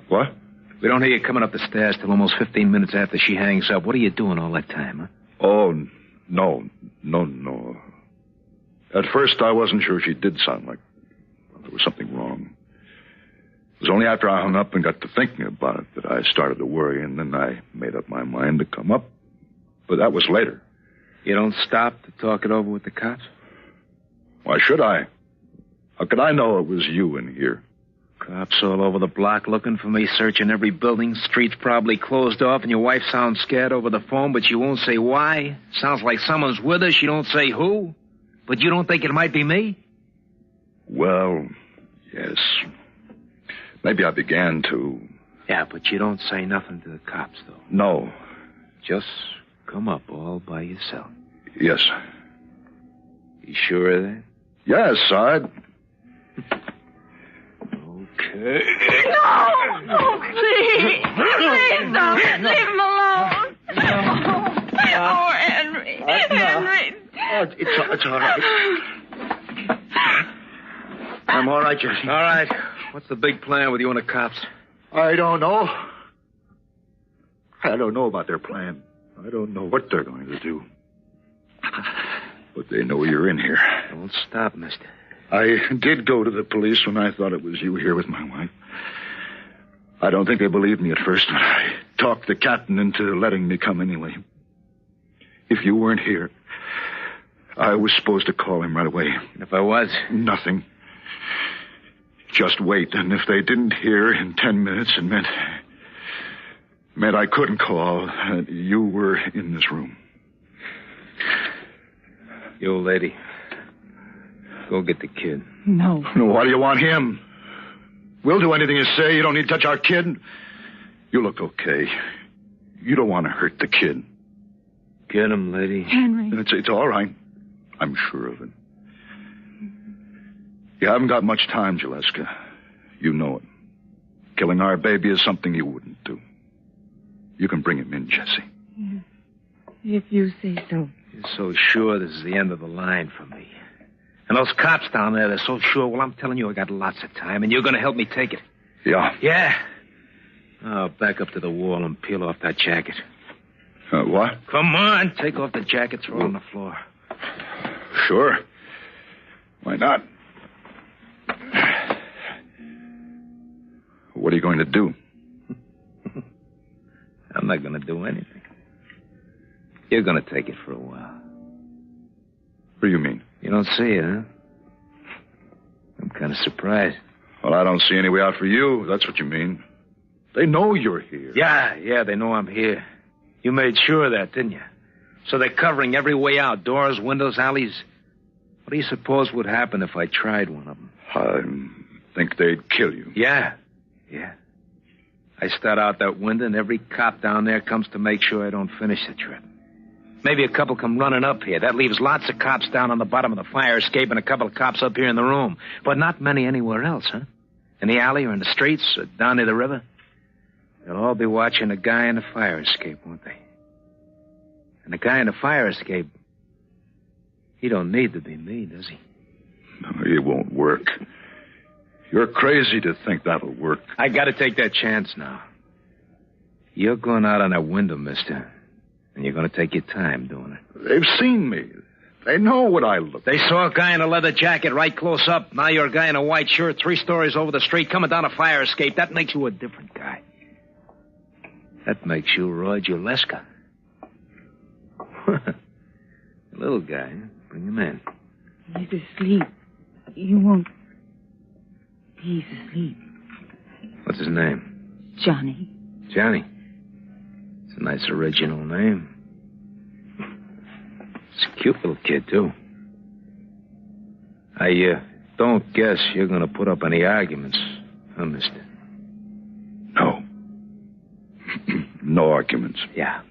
What? We don't hear you coming up the stairs till almost 15 minutes after she hangs up. What are you doing all that time, huh? Oh, no. At first, I wasn't sure she did sound like there was something wrong. It was only after I hung up and got to thinking about it that I started to worry, and then I made up my mind to come up. But that was later. You don't stop to talk it over with the cops? Why should I? How could I know it was you in here? Cops all over the block looking for me, searching every building. Streets probably closed off, and your wife sounds scared over the phone, but she won't say why. Sounds like someone's with her. She don't say who. But you don't think it might be me? Well, yes. Maybe I began to. Yeah, but you don't say nothing to the cops, though. No. Just come up all by yourself. Yes. You sure of that? Yes, Okay. No, please. Please don't. Leave him alone. Oh, Henry. Henry. It's all right. I'm all right, Jesse. All right. What's the big plan with you and the cops? I don't know. I don't know about their plan. I don't know what they're going to do. But they know you're in here. Don't stop, mister. I did go to the police when I thought it was you here with my wife. I don't think they believed me at first, but I talked the captain into letting me come anyway. If you weren't here, I was supposed to call him right away. And if I was? Nothing. Just wait, and if they didn't hear in 10 minutes, it meant I couldn't call. You were in this room. You old lady, go get the kid. No. Why do you want him? We'll do anything you say. You don't need to touch our kid. You look okay. You don't want to hurt the kid. Get him, lady. Henry. It's all right. I'm sure of it. You haven't got much time, Jaleska. You know it. Killing our baby is something you wouldn't do. You can bring him in, Jesse. If you say so. You're so sure this is the end of the line for me. And those cops down there, they're so sure. Well, I'm telling you, I got lots of time, and you're going to help me take it. Yeah? Yeah. Oh, back up to the wall and peel off that jacket. What? Come on. Take off the jacket, throw it on the floor. Sure. Why not? What are you going to do? I'm not going to do anything. You're going to take it for a while. What do you mean? You don't see it, huh? I'm kind of surprised. Well, I don't see any way out for you. That's what you mean. They know you're here. Yeah, they know I'm here. You made sure of that, didn't you? So they're covering every way out. Doors, windows, alleys. What do you suppose would happen if I tried one of them? I think they'd kill you. Yeah. I start out that window, and every cop down there comes to make sure I don't finish the trip. Maybe a couple come running up here. That leaves lots of cops down on the bottom of the fire escape and a couple of cops up here in the room. But not many anywhere else, huh? In the alley or in the streets or down near the river. They'll all be watching a guy in the fire escape, won't they? And the guy in the fire escape, he don't need to be me, does he? No, it won't work. You're crazy to think that'll work. I gotta take that chance now. You're going out on that window, mister. And you're gonna take your time doing it. They've seen me. They know what I look like. They saw a guy in a leather jacket right close up. Now you're a guy in a white shirt 3 stories over the street coming down a fire escape. That makes you a different guy. That makes you Roy Jaleska. Little guy. Bring him in. He's asleep. You won't... He's asleep. What's his name? Johnny. Johnny. It's a nice original name. It's a cute little kid, too. I don't guess you're going to put up any arguments, huh, mister? No. No arguments. Yeah.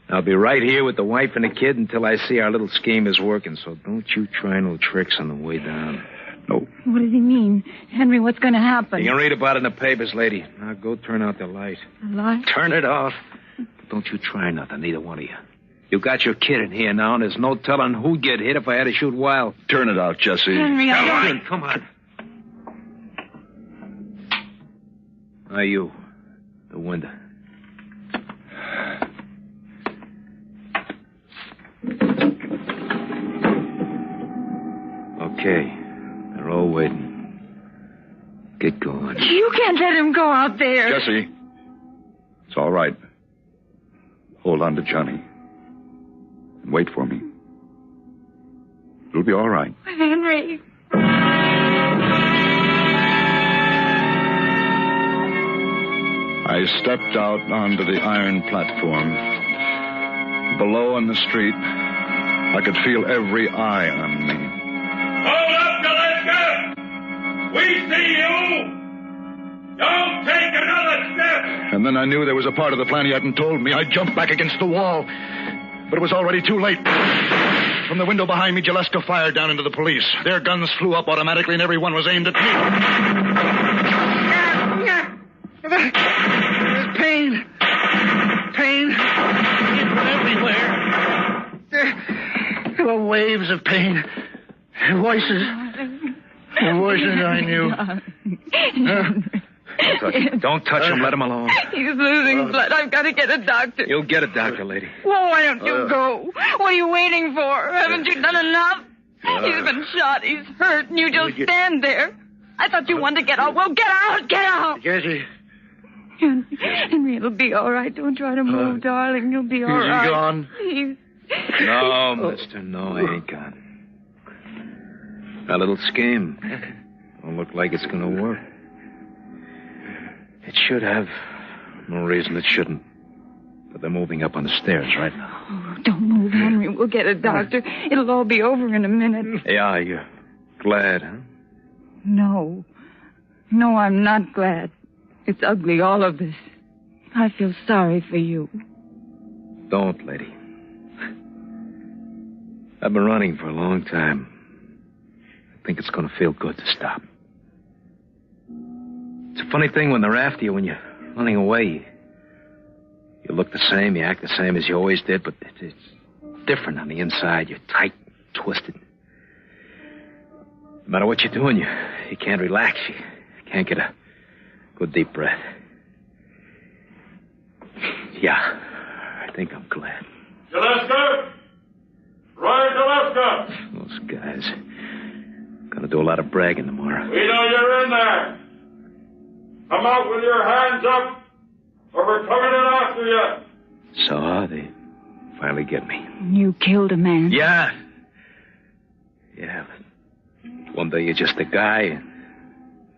I'll be right here with the wife and the kid until I see our little scheme is working, so don't you try no tricks on the way down. No. What does he mean? Henry, what's going to happen? You can read about it in the papers, lady. Now go turn out the light. The light? Turn it off. Don't you try nothing, neither one of you. You got your kid in here now, and there's no telling who'd get hit if I had to shoot wild. Turn it out, Jesse. Henry, Come on. Now you. The window. Okay. They're all waiting. Get going. You can't let him go out there. Jesse. It's all right. Hold on to Johnny. And wait for me. It'll be all right. Henry. I stepped out onto the iron platform. Below on the street, I could feel every eye on me. Hold up, Gillespie! We see you! Don't take another step! And then I knew there was a part of the plan he hadn't told me. I jumped back against the wall. But it was already too late. From the window behind me, Jaleska fired down into the police. Their guns flew up automatically, and every one was aimed at me. There's pain. Pain. It went everywhere. There were waves of pain. Voices. Voices I knew. Don't touch him. Let him alone. He's losing blood. I've got to get a doctor. You'll get a doctor, lady. Well, why don't you go? What are you waiting for? Haven't you done enough? He's been shot. He's hurt, and you just stand there. I thought you wanted to get out. Well, get out. Get out. Jesse. Henry, it'll be all right. Don't try to move, darling. You'll be all right. Is he gone? Please. No, mister. No, I ain't gone. Our little scheme. Don't look like it's going to work. It should have. No reason it shouldn't. But they're moving up on the stairs right now. Oh, don't move, Henry. We'll get a doctor. It'll all be over in a minute. Yeah, you're glad, huh? No. No, I'm not glad. It's ugly, all of this. I feel sorry for you. Don't, lady. I've been running for a long time. I think it's going to feel good to stop. It's a funny thing when they're after you, when you're running away. You look the same, you act the same as you always did, but it's different on the inside. You're tight, twisted. No matter what you're doing, you can't relax. You can't get a good deep breath. Yeah, I think I'm glad. Jaleska! Ryan Jaleska! Those guys gonna do a lot of bragging tomorrow. We know you're in there. Come out with your hands up, or we're coming in after you. So they finally get me. You killed a man. Yeah. Yeah. One day you're just a guy,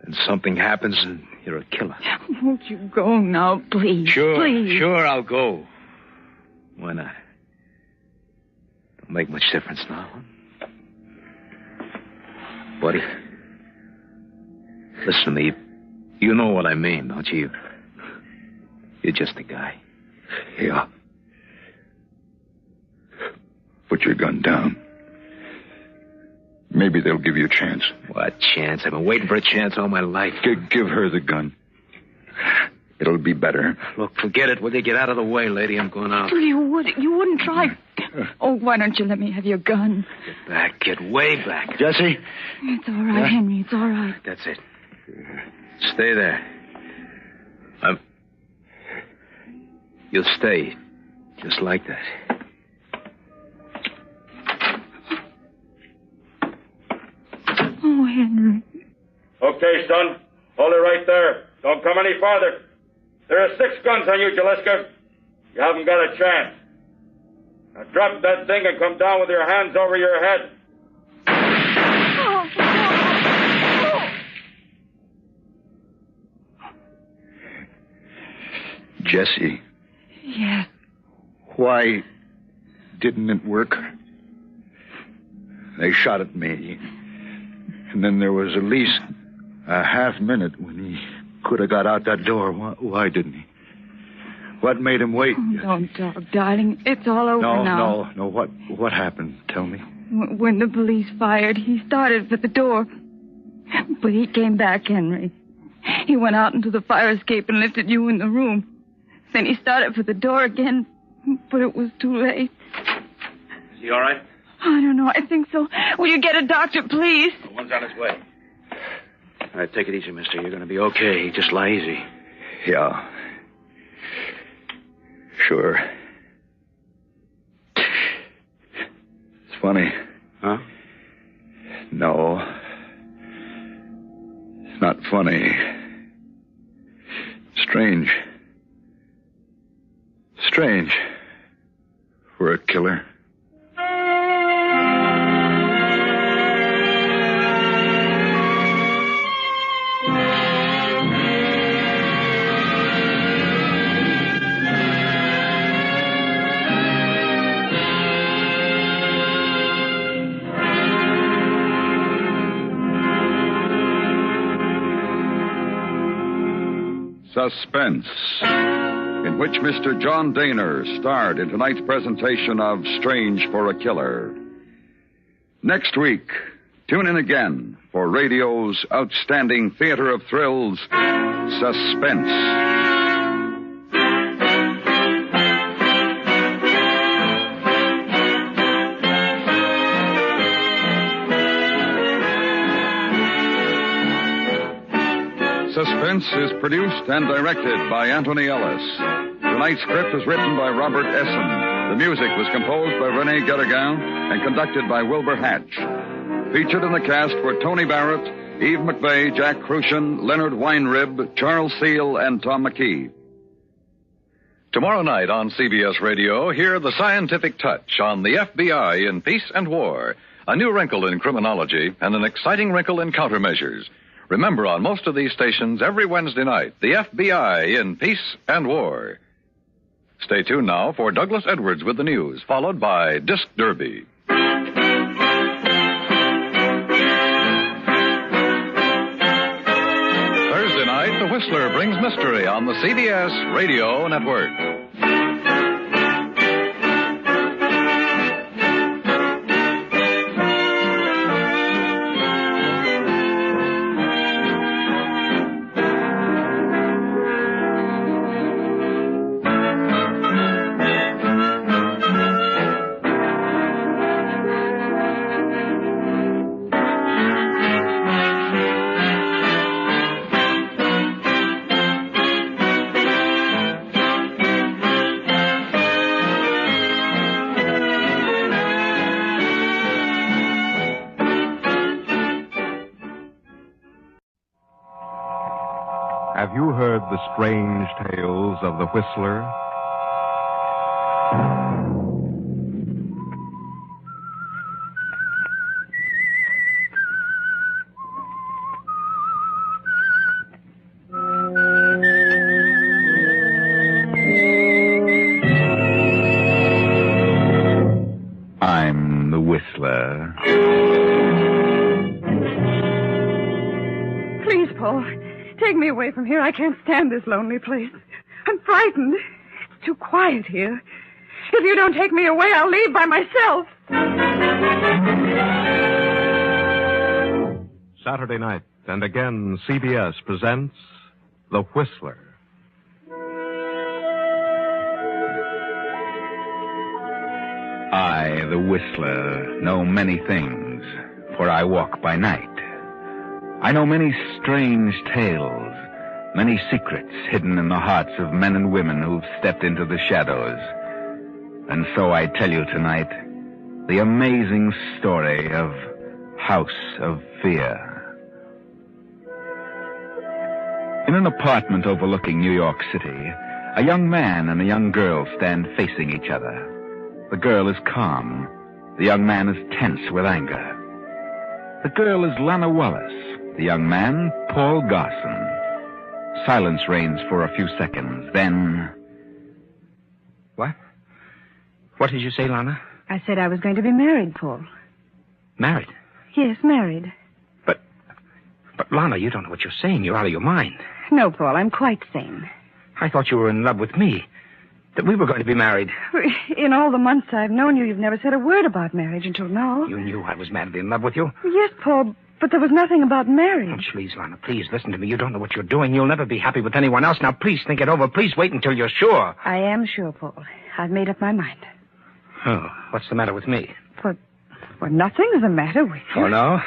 and something happens, and you're a killer. Won't you go now, please? Sure, I'll go. Why not? Don't make much difference now. Buddy, listen to me. You know what I mean, don't you? You're just a guy. Yeah. Put your gun down. Maybe they'll give you a chance. What chance? I've been waiting for a chance all my life. Give her the gun. It'll be better. Look, forget it. Will you get out of the way, lady? I'm going out. You wouldn't try. Oh, why don't you let me have your gun? Get back. Get way back. Jesse? It's all right, Henry. It's all right. That's it. Stay there. You'll stay. Just like that. Oh, Henry. Okay, son. Hold it right there. Don't come any farther. There are 6 guns on you, Jaleska. You haven't got a chance. Now drop that thing and come down with your hands over your head. Jessie. Yes. Why didn't it work? They shot at me. And then there was at least a half minute when he could have got out that door. Why didn't he? What made him wait? Oh, don't talk, darling. It's all over now. No. What happened? Tell me. When the police fired, he started for the door. But he came back, Henry. He went out into the fire escape and lifted you in the room. Then he started for the door again, but it was too late. Is he all right? I don't know. I think so. Will you get a doctor, please? One's on his way. All right, take it easy, mister. You're going to be okay. Just lie easy. Yeah. Sure. It's funny. Huh? No. It's not funny. Strange. Strange. For a killer. Suspense, in which Mr. John Daner starred in tonight's presentation of Strange for a Killer. Next week, tune in again for radio's outstanding theater of thrills, Suspense. Suspense is produced and directed by Anthony Ellis. Tonight's script was written by Robert Essen. The music was composed by René Guéraguin and conducted by Wilbur Hatch. Featured in the cast were Tony Barrett, Eve McVeigh, Jack Crucian, Leonard Weinrib, Charles Seal, and Tom McKee. Tomorrow night on CBS Radio, hear The Scientific Touch on the FBI in Peace and War, a new wrinkle in criminology and an exciting wrinkle in countermeasures. Remember, on most of these stations, every Wednesday night, the FBI in Peace and War. Stay tuned now for Douglas Edwards with the news, followed by Disc Derby. Thursday night, The Whistler brings mystery on the CBS Radio Network. Have you heard the strange tales of the Whistler? I'm the Whistler. Please, Paul. Take me away from here. I can't stand this lonely place. I'm frightened. It's too quiet here. If you don't take me away, I'll leave by myself. Saturday night, and again, CBS presents The Whistler. I, the Whistler, know many things, for I walk by night. I know many strange tales, many secrets hidden in the hearts of men and women who've stepped into the shadows. And so I tell you tonight the amazing story of House of Fear. In an apartment overlooking New York City, a young man and a young girl stand facing each other. The girl is calm. The young man is tense with anger. The girl is Lana Wallace. The young man, Paul Garson. Silence reigns for a few seconds. Then... What? What did you say, Lana? I said I was going to be married, Paul. Married? Yes, married. But, Lana, you don't know what you're saying. You're out of your mind. No, Paul, I'm quite sane. I thought you were in love with me. That we were going to be married. In all the months I've known you, you've never said a word about marriage until now. You knew I was madly in love with you? Yes, Paul, but there was nothing about marriage. Oh, please, Lana, please listen to me. You don't know what you're doing. You'll never be happy with anyone else. Now, please think it over. Please wait until you're sure. I am sure, Paul. I've made up my mind. Oh, what's the matter with me? Well, nothing's the matter with you. Oh, no?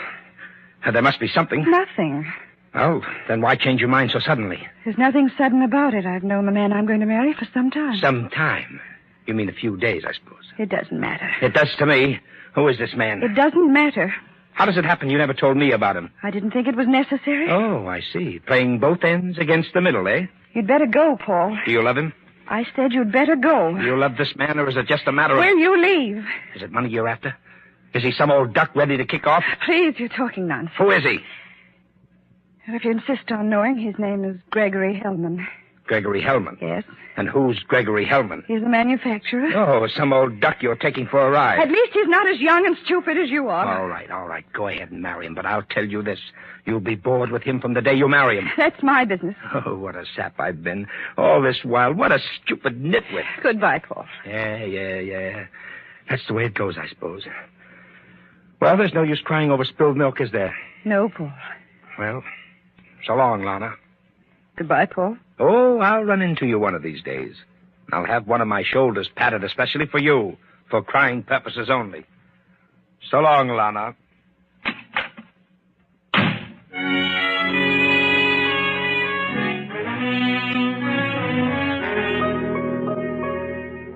There must be something. Nothing. Oh, then why change your mind so suddenly? There's nothing sudden about it. I've known the man I'm going to marry for some time. Some time? You mean a few days, I suppose. It doesn't matter. It does to me. Who is this man? It doesn't matter. How does it happen you never told me about him? I didn't think it was necessary. Oh, I see. Playing both ends against the middle, eh? You'd better go, Paul. Do you love him? I said you'd better go. Do you love this man, or is it just a matter of... Will you leave? Is it money you're after? Is he some old duck ready to kick off? Please, you're talking nonsense. Who is he? And if you insist on knowing, his name is Gregory Hellman. Gregory Hellman? Yes. And who's Gregory Hellman? He's the manufacturer. Oh, some old duck you're taking for a ride. At least he's not as young and stupid as you are. All right. Go ahead and marry him. But I'll tell you this. You'll be bored with him from the day you marry him. That's my business. Oh, what a sap I've been. All this while. What a stupid nitwit. Goodbye, Paul. Yeah. That's the way it goes, I suppose. Well, there's no use crying over spilled milk, is there? No, Paul. Well, so long, Lana. Goodbye, Paul. Oh, I'll run into you one of these days. I'll have one of my shoulders patted especially for you, for crying purposes only. So long, Lana.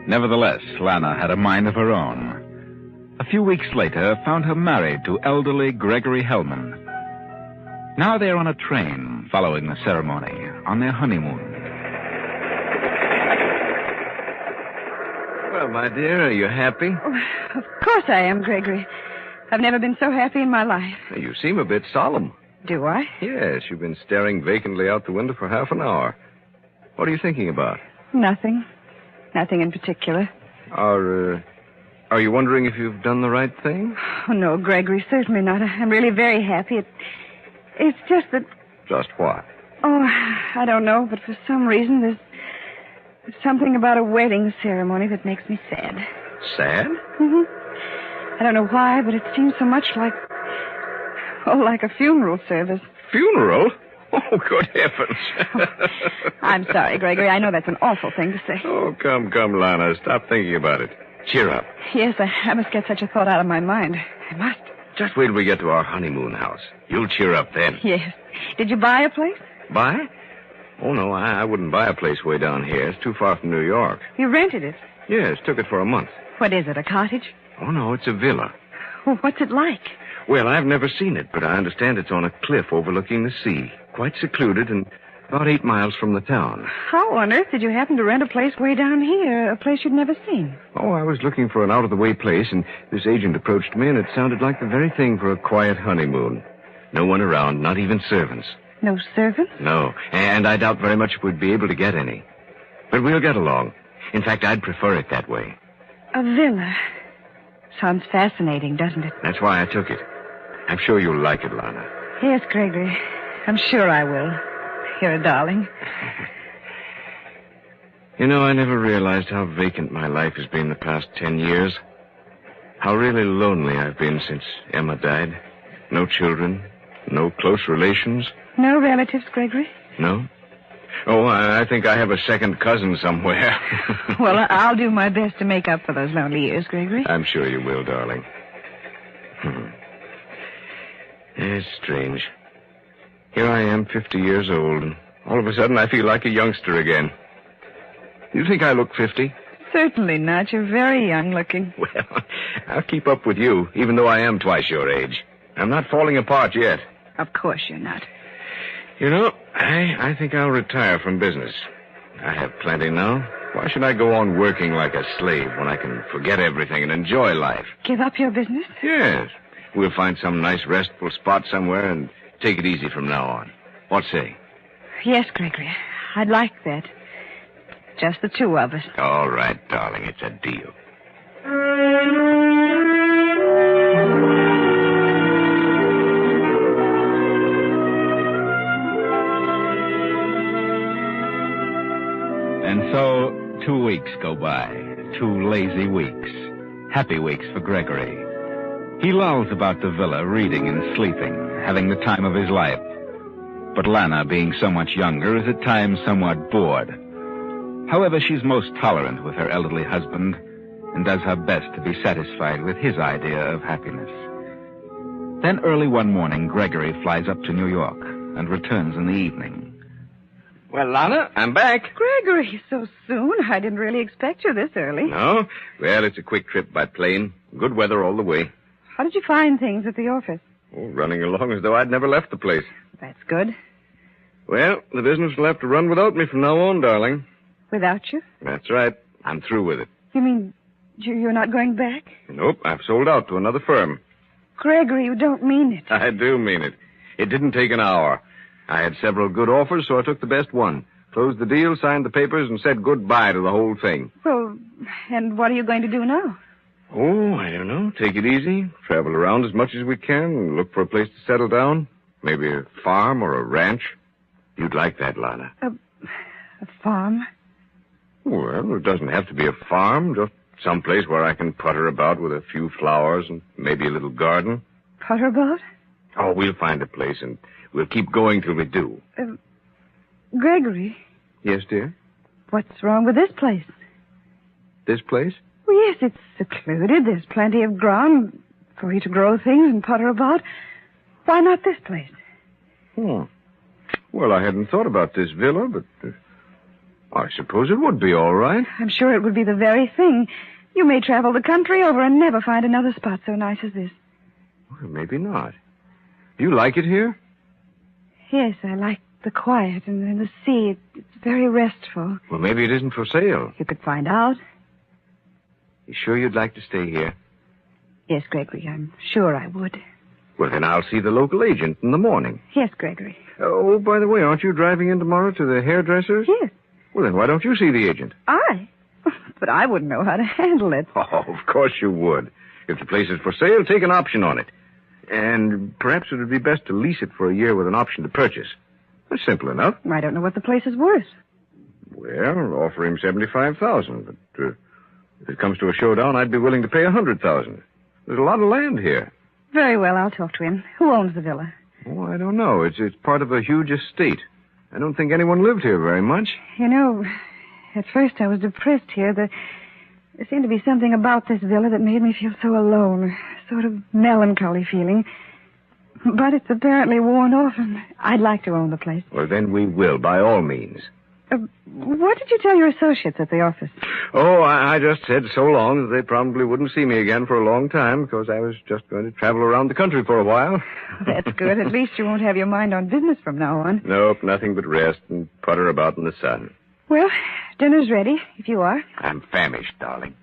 Nevertheless, Lana had a mind of her own. A few weeks later, found her married to elderly Gregory Hellman. Now they're on a train, following the ceremony, on their honeymoon. Well, my dear, are you happy? Oh, of course I am, Gregory. I've never been so happy in my life. You seem a bit solemn. Do I? Yes, you've been staring vacantly out the window for half an hour. What are you thinking about? Nothing. Nothing in particular. Are you wondering if you've done the right thing? Oh, no, Gregory, certainly not. I'm really very happy. It's just that... Just what? Oh, I don't know, but for some reason there's something about a wedding ceremony that makes me sad. Sad? Mm-hmm. I don't know why, but it seems so much like a funeral service. Funeral? Oh, good heavens. I'm sorry, Gregory. I know that's an awful thing to say. Oh, come, Lana. Stop thinking about it. Cheer up. Yes, I must get such a thought out of my mind. I must. Just wait till we get to our honeymoon house. You'll cheer up then. Yes. Did you buy a place? Buy? Oh, no, I wouldn't buy a place way down here. It's too far from New York. You rented it? Yes, took it for a month. What is it, a cottage? Oh, no, it's a villa. Well, what's it like? Well, I've never seen it, but I understand it's on a cliff overlooking the sea. Quite secluded and about 8 miles from the town. How on earth did you happen to rent a place way down here, a place you'd never seen? Oh, I was looking for an out-of-the-way place, and this agent approached me, and it sounded like the very thing for a quiet honeymoon. No one around, not even servants. No servants? No, and I doubt very much if we'd be able to get any. But we'll get along. In fact, I'd prefer it that way. A villa. Sounds fascinating, doesn't it? That's why I took it. I'm sure you'll like it, Lana. Yes, Gregory. I'm sure I will. You're a darling. You know, I never realized how vacant my life has been the past 10 years. How really lonely I've been since Emma died. No children, no close relations. No relatives, Gregory? No? Oh, I think I have a second cousin somewhere. Well, I'll do my best to make up for those lonely years, Gregory. I'm sure you will, darling. It's strange. Here I am, 50 years old, and all of a sudden I feel like a youngster again. You think I look 50? Certainly not. You're very young looking. Well, I'll keep up with you, even though I am twice your age. I'm not falling apart yet. Of course you're not. You know, I think I'll retire from business. I have plenty now. Why should I go on working like a slave when I can forget everything and enjoy life? Give up your business? Yes. We'll find some nice restful spot somewhere and take it easy from now on. What say? Yes, Gregory. I'd like that. Just the two of us. All right, darling. It's a deal. And so 2 weeks go by. 2 lazy weeks. Happy weeks for Gregory. He lolls about the villa, reading and sleeping, having the time of his life. But Lana, being so much younger, is at times somewhat bored. However, she's most tolerant with her elderly husband and does her best to be satisfied with his idea of happiness. Then early one morning, Gregory flies up to New York and returns in the evening. Well, Lana, I'm back. Gregory, so soon? I didn't really expect you this early. No? Well, it's a quick trip by plane. Good weather all the way. How did you find things at the office? Oh, running along as though I'd never left the place. That's good. Well, the business will have to run without me from now on, darling. Without you? That's right. I'm through with it. You mean you're not going back? Nope, I've sold out to another firm. Gregory, you don't mean it. I do mean it. It didn't take an hour. I had several good offers, so I took the best one. Closed the deal, signed the papers, and said goodbye to the whole thing. Well, and what are you going to do now? Oh, I don't know. Take it easy. Travel around as much as we can and look for a place to settle down. Maybe a farm or a ranch. You'd like that, Lana. A farm? Well, it doesn't have to be a farm. Just some place where I can putter about with a few flowers and maybe a little garden. Putter about? Oh, we'll find a place and we'll keep going till we do. Gregory? Yes, dear? What's wrong with this place? This place? Well, yes, it's secluded. There's plenty of ground for you to grow things and putter about. Why not this place? Well, I hadn't thought about this villa, but I suppose it would be all right. I'm sure it would be the very thing. You may travel the country over and never find another spot so nice as this. Well, maybe not. Do you like it here? Yes, I like the quiet and the sea. It's very restful. Well, maybe it isn't for sale. You could find out. You sure you'd like to stay here? Yes, Gregory, I'm sure I would. Well, then I'll see the local agent in the morning. Yes, Gregory. Oh, by the way, aren't you driving in tomorrow to the hairdresser's? Yes. Well, then why don't you see the agent? I? But I wouldn't know how to handle it. Oh, of course you would. If the place is for sale, take an option on it. And perhaps it would be best to lease it for a year with an option to purchase. That's simple enough. I don't know what the place is worth. Well, offer him $75,000. But if it comes to a showdown, I'd be willing to pay $100,000. There's a lot of land here. Very well, I'll talk to him. Who owns the villa? Oh, I don't know. It's part of a huge estate. I don't think anyone lived here very much. You know, at first I was depressed here. There seemed to be something about this villa that made me feel so alone. A sort of melancholy feeling. But it's apparently worn off, and I'd like to own the place. Well, then we will, by all means. What did you tell your associates at the office? Oh, I just said so long that they probably wouldn't see me again for a long time because I was just going to travel around the country for a while. That's good. At least you won't have your mind on business from now on. Nope, nothing but rest and putter about in the sun. Well, dinner's ready, if you are. I'm famished, darling.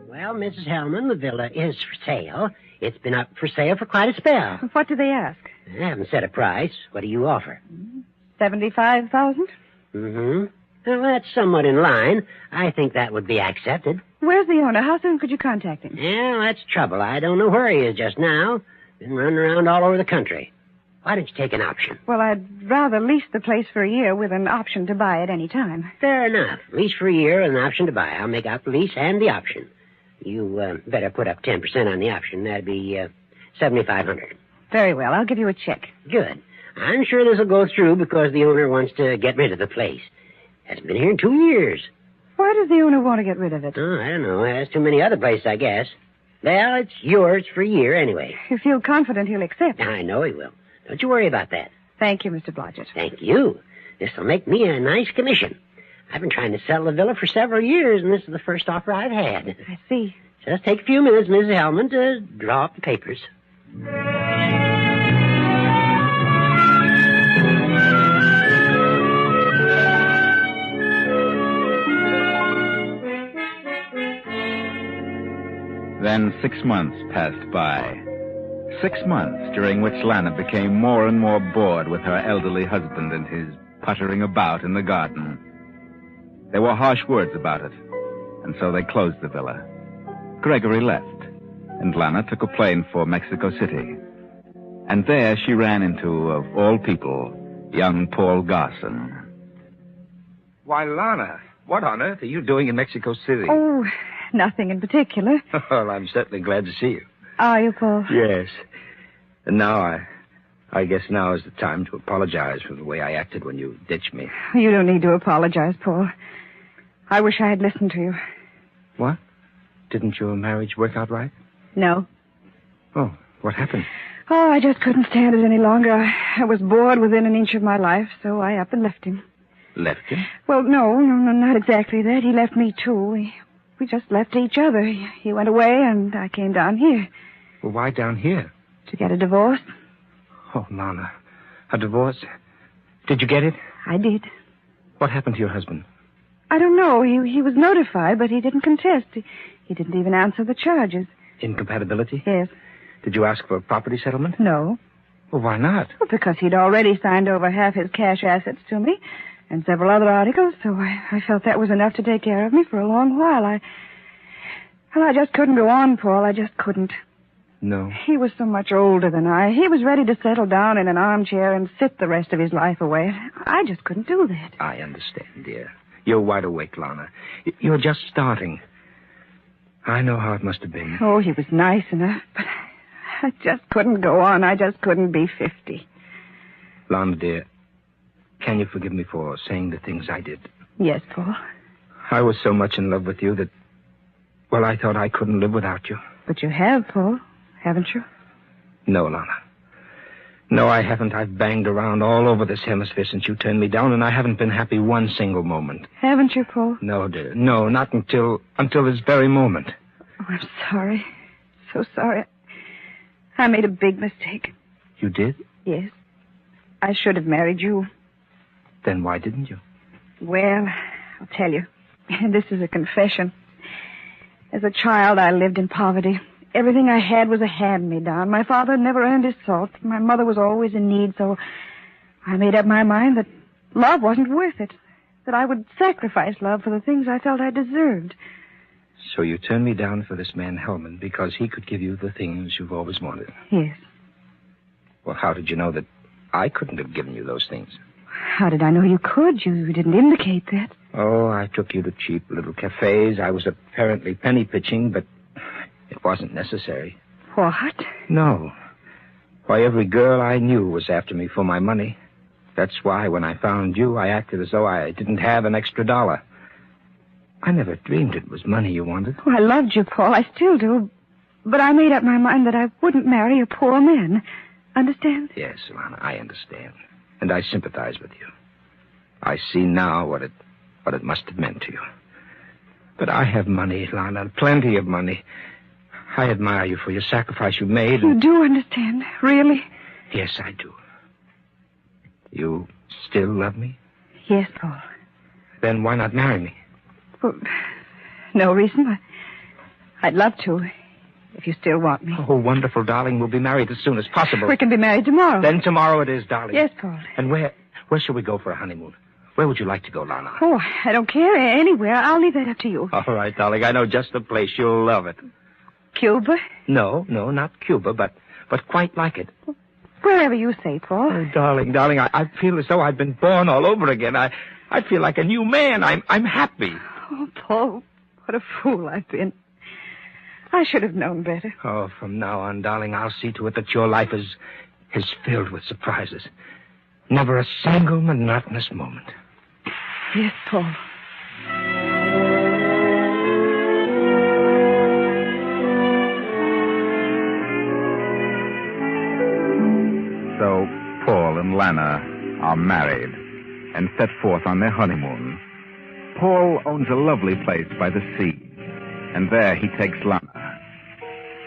Well, Mrs. Hellman, the villa is for sale. It's been up for sale for quite a spell. What do they ask? I haven't set a price. What do you offer? $75,000? Mm-hmm. Well, that's somewhat in line. I think that would be accepted. Where's the owner? How soon could you contact him? Well, that's trouble. I don't know where he is just now. Been running around all over the country. Why don't you take an option? Well, I'd rather lease the place for a year with an option to buy at any time. Fair enough. Lease for a year with an option to buy. I'll make out the lease and the option. You better put up 10% on the option. That'd be $7,500. Very well. I'll give you a check. Good. I'm sure this will go through because the owner wants to get rid of the place. Hasn't been here in 2 years. Why does the owner want to get rid of it? Oh, I don't know. There's too many other places, I guess. Well, it's yours for a year anyway. You feel confident he'll accept? I know he will. Don't you worry about that. Thank you, Mr. Blodgett. Thank you. This will make me a nice commission. I've been trying to sell the villa for several years, and this is the first offer I've had. I see. Just take a few minutes, Mrs. Hellman, to draw up the papers. Then 6 months passed by. 6 months during which Lana became more and more bored with her elderly husband and his puttering about in the garden. There were harsh words about it, and so they closed the villa. Gregory left, and Lana took a plane for Mexico City. And there she ran into, of all people, young Paul Garson. Why, Lana, what on earth are you doing in Mexico City? Oh, nothing in particular. Well, I'm certainly glad to see you. Are you, Paul? Yes. And now I guess now is the time to apologize for the way I acted when you ditched me. You don't need to apologize, Paul. I wish I had listened to you. What? Didn't your marriage work out right? No. Oh, what happened? Oh, I just couldn't stand it any longer. I was bored within an inch of my life, so I up and left him. Left him? Well, no, not exactly that. He left me, too. We just left each other. He went away, and I came down here. Well, why down here? To get a divorce. Oh, Lana. A divorce? Did you get it? I did. What happened to your husband? I don't know. He was notified, but he didn't contest. He didn't even answer the charges. Incompatibility? Yes. Did you ask for a property settlement? No. Well, why not? Well, because he'd already signed over half his cash assets to me and several other articles, so I felt that was enough to take care of me for a long while. I just couldn't go on, Paul. I just couldn't. No. He was so much older than I. He was ready to settle down in an armchair and sit the rest of his life away. I just couldn't do that. I understand, dear. You're wide awake, Lana. You're just starting. I know how it must have been. Oh, he was nice enough, but I just couldn't go on. I just couldn't be 50. Lana, dear, can you forgive me for saying the things I did? Yes, Paul. I was so much in love with you that, well, I thought I couldn't live without you. But you have, Paul, haven't you? No, Lana. No, I haven't. I've banged around all over this hemisphere since you turned me down, and I haven't been happy one single moment. Haven't you, Paul? No, dear. No, not until this very moment. Oh, I'm sorry. So sorry. I made a big mistake. You did? Yes. I should have married you. Then why didn't you? Well, I'll tell you. This is a confession. As a child, I lived in poverty. Everything I had was a hand-me-down. My father never earned his salt. My mother was always in need, so I made up my mind that love wasn't worth it, that I would sacrifice love for the things I felt I deserved. So you turned me down for this man, Hellman, because he could give you the things you've always wanted. Yes. Well, how did you know that I couldn't have given you those things? How did I know you could? You didn't indicate that. Oh, I took you to cheap little cafes. I was apparently penny-pitching, but it wasn't necessary. What? No. Why, every girl I knew was after me for my money. That's why when I found you, I acted as though I didn't have an extra dollar. I never dreamed it was money you wanted. Oh, I loved you, Paul. I still do. But I made up my mind that I wouldn't marry a poor man. Understand? Yes, Lana, I understand. And I sympathize with you. I see now what it must have meant to you. But I have money, Lana, plenty of money. I admire you for your sacrifice you made. You do understand, really? Yes, I do. You still love me? Yes, Paul. Then why not marry me? Well, no reason. I'd love to, if you still want me. Oh, wonderful, darling. We'll be married as soon as possible. We can be married tomorrow. Then tomorrow it is, darling. Yes, Paul. And where shall we go for a honeymoon? Where would you like to go, Lana? Oh, I don't care. Anywhere. I'll leave that up to you. All right, darling. I know just the place. You'll love it. Cuba? No, not Cuba, but quite like it. Wherever you say, Paul. Oh, darling, I feel as though I've been born all over again. I feel like a new man. I'm happy. Oh, Paul, what a fool I've been. I should have known better. Oh, from now on, darling, I'll see to it that your life is filled with surprises. Never a single monotonous moment. Yes, Paul. So Paul and Lana are married and set forth on their honeymoon. Paul owns a lovely place by the sea, and there he takes Lana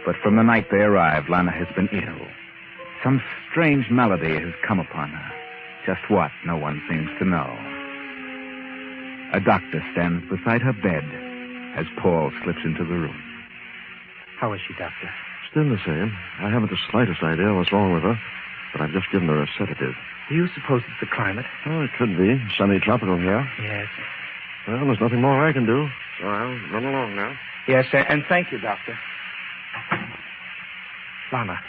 But from the night they arrived, Lana has been ill. Some strange malady has come upon her. Just what, no one seems to know. A doctor stands beside her bed as Paul slips into the room. How is she, Doctor? Still the same. I haven't the slightest idea what's wrong with her, but I've just given her a sedative. Do you suppose it's the climate? Oh, it could be. Semi-tropical here. Yes. Well, there's nothing more I can do, so I'll run along now. Yes, and thank you, Doctor. Lana.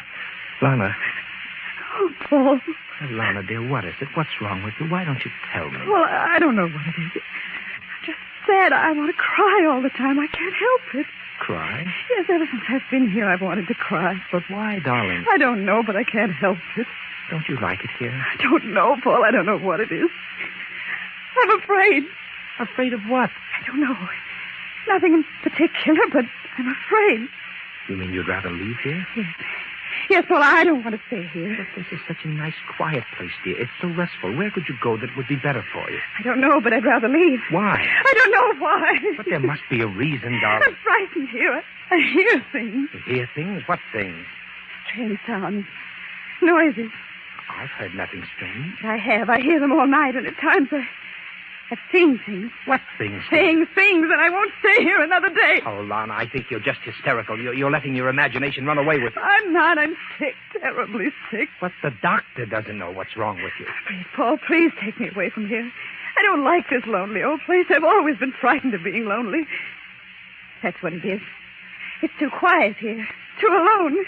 Oh, Paul. Lana, dear, what is it? What's wrong with you? Why don't you tell me? Well, I don't know what it is. I'm just sad. I want to cry all the time. I can't help it. Cry? Yes, ever since I've been here, I've wanted to cry. But why, darling? I don't know, but I can't help it. Don't you like it here? I don't know, Paul. I don't know what it is. I'm afraid. Afraid of what? I don't know. Nothing in particular, but I'm afraid. You mean you'd rather leave here? Yes. Yes, Paul, I don't want to stay here. But this is such a nice, quiet place, dear. It's so restful. Where could you go that would be better for you? I don't know, but I'd rather leave. Why? I don't know why. But there must be a reason, darling. I'm frightened here. I hear things. You hear things? What things? Strange sounds. Noises. I've heard nothing strange. I have. I hear them all night, and at times I've seen things. What things? Things, and I won't stay here another day. Oh, Lana, I think you're just hysterical. You're letting your imagination run away with you. I'm not. I'm sick, terribly sick. But the doctor doesn't know what's wrong with you. Please, Paul, please take me away from here. I don't like this lonely old place. I've always been frightened of being lonely. That's what it is. It's too quiet here. Too alone.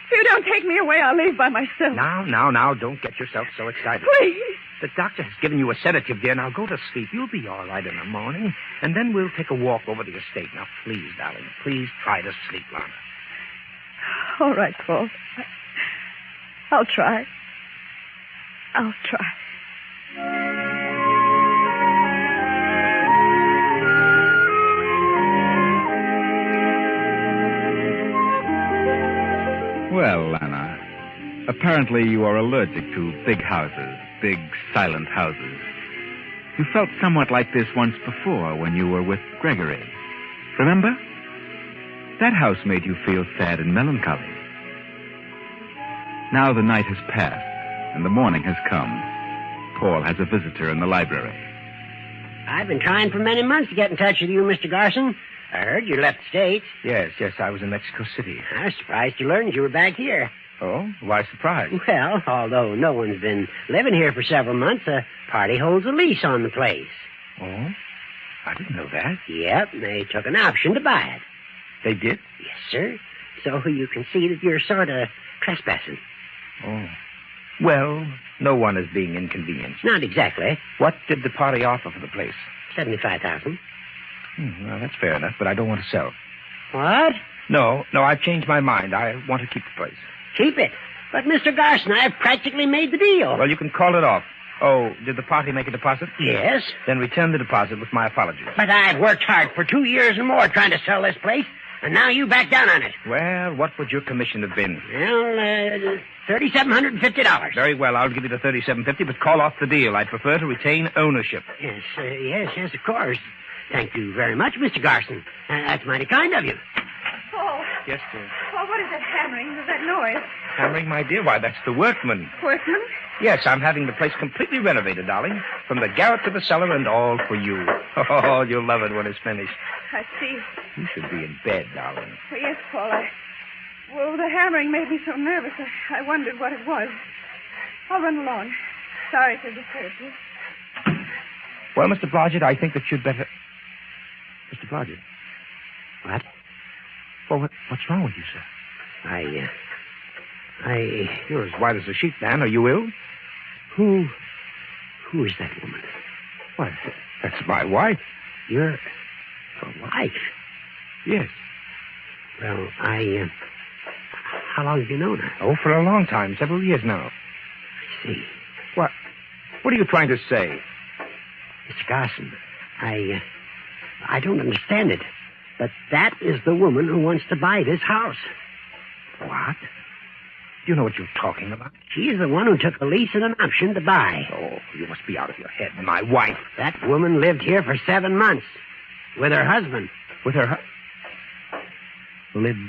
If you don't take me away, I'll leave by myself. Now, don't get yourself so excited. Please. The doctor has given you a sedative, dear. Now go to sleep. You'll be all right in the morning. And then we'll take a walk over the estate. Now, please, darling, please try to sleep, Lana. All right, Paul. I'll try. I'll try. Well, Lana, apparently you are allergic to big houses, big, silent houses. You felt somewhat like this once before when you were with Gregory. Remember? That house made you feel sad and melancholy. Now the night has passed, and the morning has come. Paul has a visitor in the library. I've been trying for many months to get in touch with you, Mr. Garson. I heard you left the States. Yes, I was in Mexico City. I was surprised to learn you were back here. Oh? Why surprised? Well, although no one's been living here for several months, a party holds a lease on the place. Oh? I didn't know that. Yep, they took an option to buy it. They did? Yes, sir. So you can see that you're sort of trespassing. Oh. Well, no one is being inconvenienced. Not exactly. What did the party offer for the place? $75,000. Well, that's fair enough, but I don't want to sell. What? No, I've changed my mind. I want to keep the place. Keep it? But, Mr. Garson, I've practically made the deal. Well, you can call it off. Oh, did the party make a deposit? Yes. Then return the deposit with my apologies. But I've worked hard for 2 years and more trying to sell this place, and now you back down on it. Well, what would your commission have been? Well, $3,750. Very well, I'll give you the $3,750, but call off the deal. I'd prefer to retain ownership. Yes, of course. Thank you very much, Mr. Garson. That's mighty kind of you. Paul. Yes, dear. Paul, what is that hammering? There's that noise. Hammering, my dear? Why, that's the workman. Workman? Yes, I'm having the place completely renovated, darling. From the garret to the cellar and all for you. Oh, you'll love it when it's finished. I see. You should be in bed, darling. Oh, yes, Paul. Well, the hammering made me so nervous. I wondered what it was. I'll run along. Sorry to disturb you. Well, Mr. Blodgett, I think that you'd better... Mr. Blodgett. What? Well, what's wrong with you, sir? You're as white as a sheet, man. Are you ill? Who is that woman? Why, that's my wife. Your wife? Yes. Well, how long have you known her? Oh, for a long time. Several years now. I see. What are you trying to say? Mr. Garson, I don't understand it, but that is the woman who wants to buy this house. What? Do you know what you're talking about? She's the one who took the lease and an option to buy. Oh, you must be out of your head. My wife. That woman lived here for 7 months with her husband. With her lived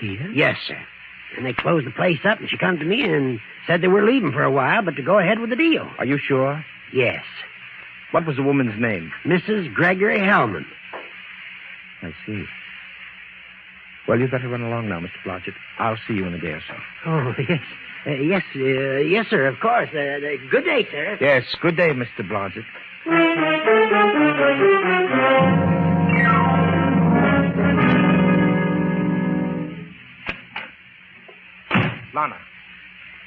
Here? Yes, sir. And they closed the place up, and she come to me and said they were leaving for a while, but to go ahead with the deal. Are you sure? Yes. What was the woman's name? Mrs. Gregory Hellman. I see. Well, you'd better run along now, Mr. Blodgett. I'll see you in a day or so. Oh, yes. Yes, sir, of course. Good day, sir. Yes, good day, Mr. Blodgett.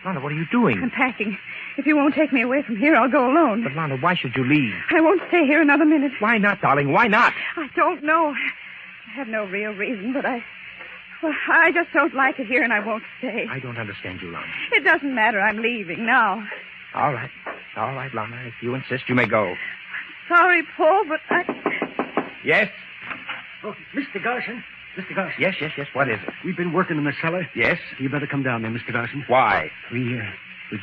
Lana, what are you doing? I'm packing. If you won't take me away from here, I'll go alone. But, Lana, why should you leave? I won't stay here another minute. Why not, darling? Why not? I don't know. I have no real reason, but I just don't like it here, and I won't stay. I don't understand you, Lana. It doesn't matter. I'm leaving now. All right, Lana. If you insist, you may go. Sorry, Paul, but I... Yes? Oh, Mr. Garson. Mr. Garson. Yes. What is it? We've been working in the cellar. Yes? You better come down there, Mr. Garson. Why? We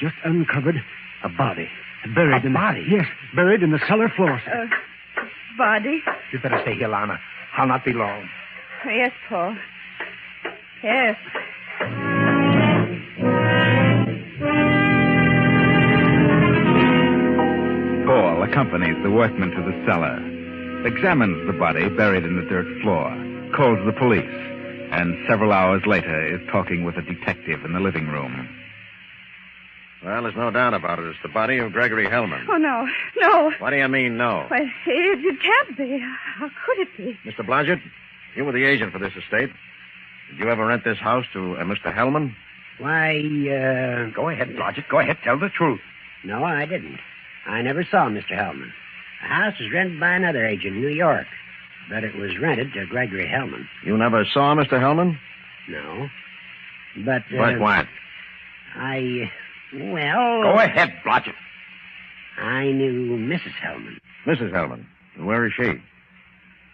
just uncovered a body. Buried in body? Yes, buried in the cellar floor. Body? You'd better stay here, Lana. I'll not be long. Yes, Paul. Yes. Paul accompanies the workmen to the cellar, examines the body buried in the dirt floor, calls the police, and several hours later is talking with a detective in the living room. Well, there's no doubt about it. It's the body of Gregory Hellman. Oh, no. What do you mean, no? Well, it can't be. How could it be? Mr. Blodgett, you were the agent for this estate. Did you ever rent this house to Mr. Hellman? Why, Go ahead, Blodgett. Go ahead. Tell the truth. No, I didn't. I never saw Mr. Hellman. The house was rented by another agent in New York, but it was rented to Gregory Hellman. You never saw Mr. Hellman? No. But... But what? Well... Go ahead, Blodgett. I knew Mrs. Hellman. Mrs. Hellman. And where is she?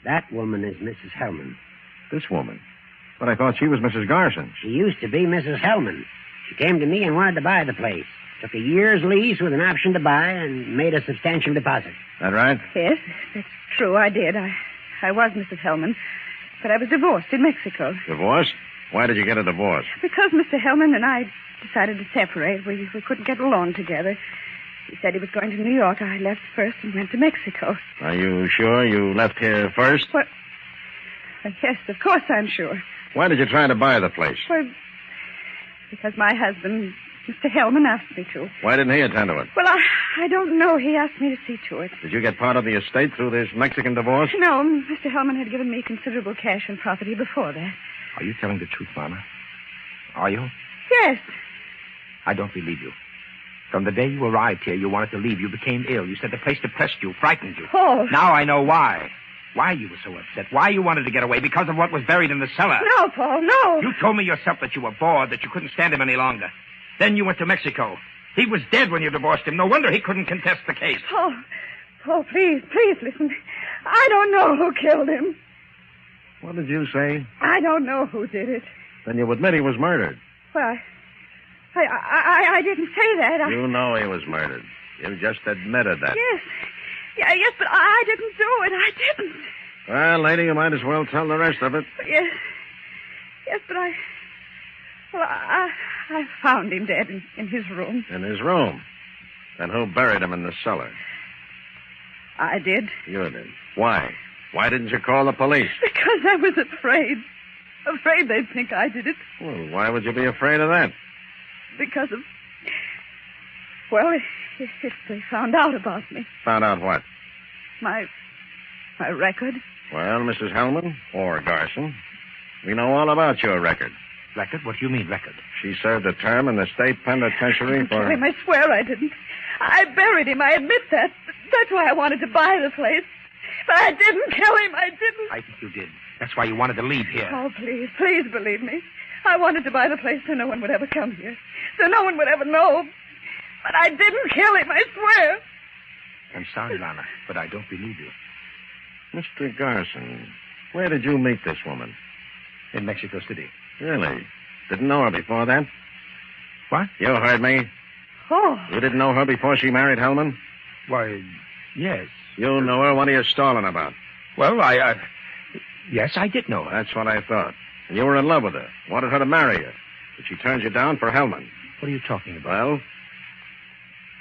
That woman is Mrs. Hellman. This woman? But I thought she was Mrs. Garson. She used to be Mrs. Hellman. She came to me and wanted to buy the place. Took a year's lease with an option to buy and made a substantial deposit. That right? Yes, that's true. I did. I was Mrs. Hellman, but I was divorced in Mexico. Divorced? Why did you get a divorce? Because Mr. Hellman and I decided to separate. We couldn't get along together. He said he was going to New York. I left first and went to Mexico. Are you sure you left here first? Well, yes, of course I'm sure. Why did you try to buy the place? Well, because my husband, Mr. Hellman, asked me to. Why didn't he attend to it? Well, I don't know. He asked me to see to it. Did you get part of the estate through this Mexican divorce? No, Mr. Hellman had given me considerable cash and property before that. Are you telling the truth, Lana? Are you? Yes. I don't believe you. From the day you arrived here, you wanted to leave. You became ill. You said the place depressed you, frightened you. Oh. Now I know why. Why you were so upset. Why you wanted to get away. Because of what was buried in the cellar. No, Paul, no. You told me yourself that you were bored, that you couldn't stand him any longer. Then you went to Mexico. He was dead when you divorced him. No wonder he couldn't contest the case. Paul, please listen. I don't know who killed him. What did you say? I don't know who did it. Then you admit he was murdered. Well, I didn't say that. You know he was murdered. You just admitted that. Yes. Yes, but I didn't do it. I didn't. Well, lady, you might as well tell the rest of it. Yes. Yes, but I found him dead in his room. In his room? Then who buried him in the cellar? I did. You did. Why? Why didn't you call the police? Because I was afraid. Afraid they'd think I did it. Well, why would you be afraid of that? Because of... Well, if they found out about me. Found out what? My record. Well, Mrs. Hellman, or Garson, we know all about your record. Record? What do you mean, record? She served a term in the state penitentiary for... I swear I didn't. I buried him. I admit that. That's why I wanted to buy the place. But I didn't kill him. I didn't. I think you did. That's why you wanted to leave here. Oh, please believe me. I wanted to buy the place so no one would ever come here. So no one would ever know. But I didn't kill him, I swear. I'm sorry, Lana, but I don't believe you. Mr. Garson, where did you meet this woman? In Mexico City. Really? Didn't know her before that? What? You heard me. Oh. You didn't know her before she married Hellman? Why, yes. You know her? What are you stalling about? Well, yes, I did know her. That's what I thought. And you were in love with her, wanted her to marry you. But she turned you down for Hellman. What are you talking about?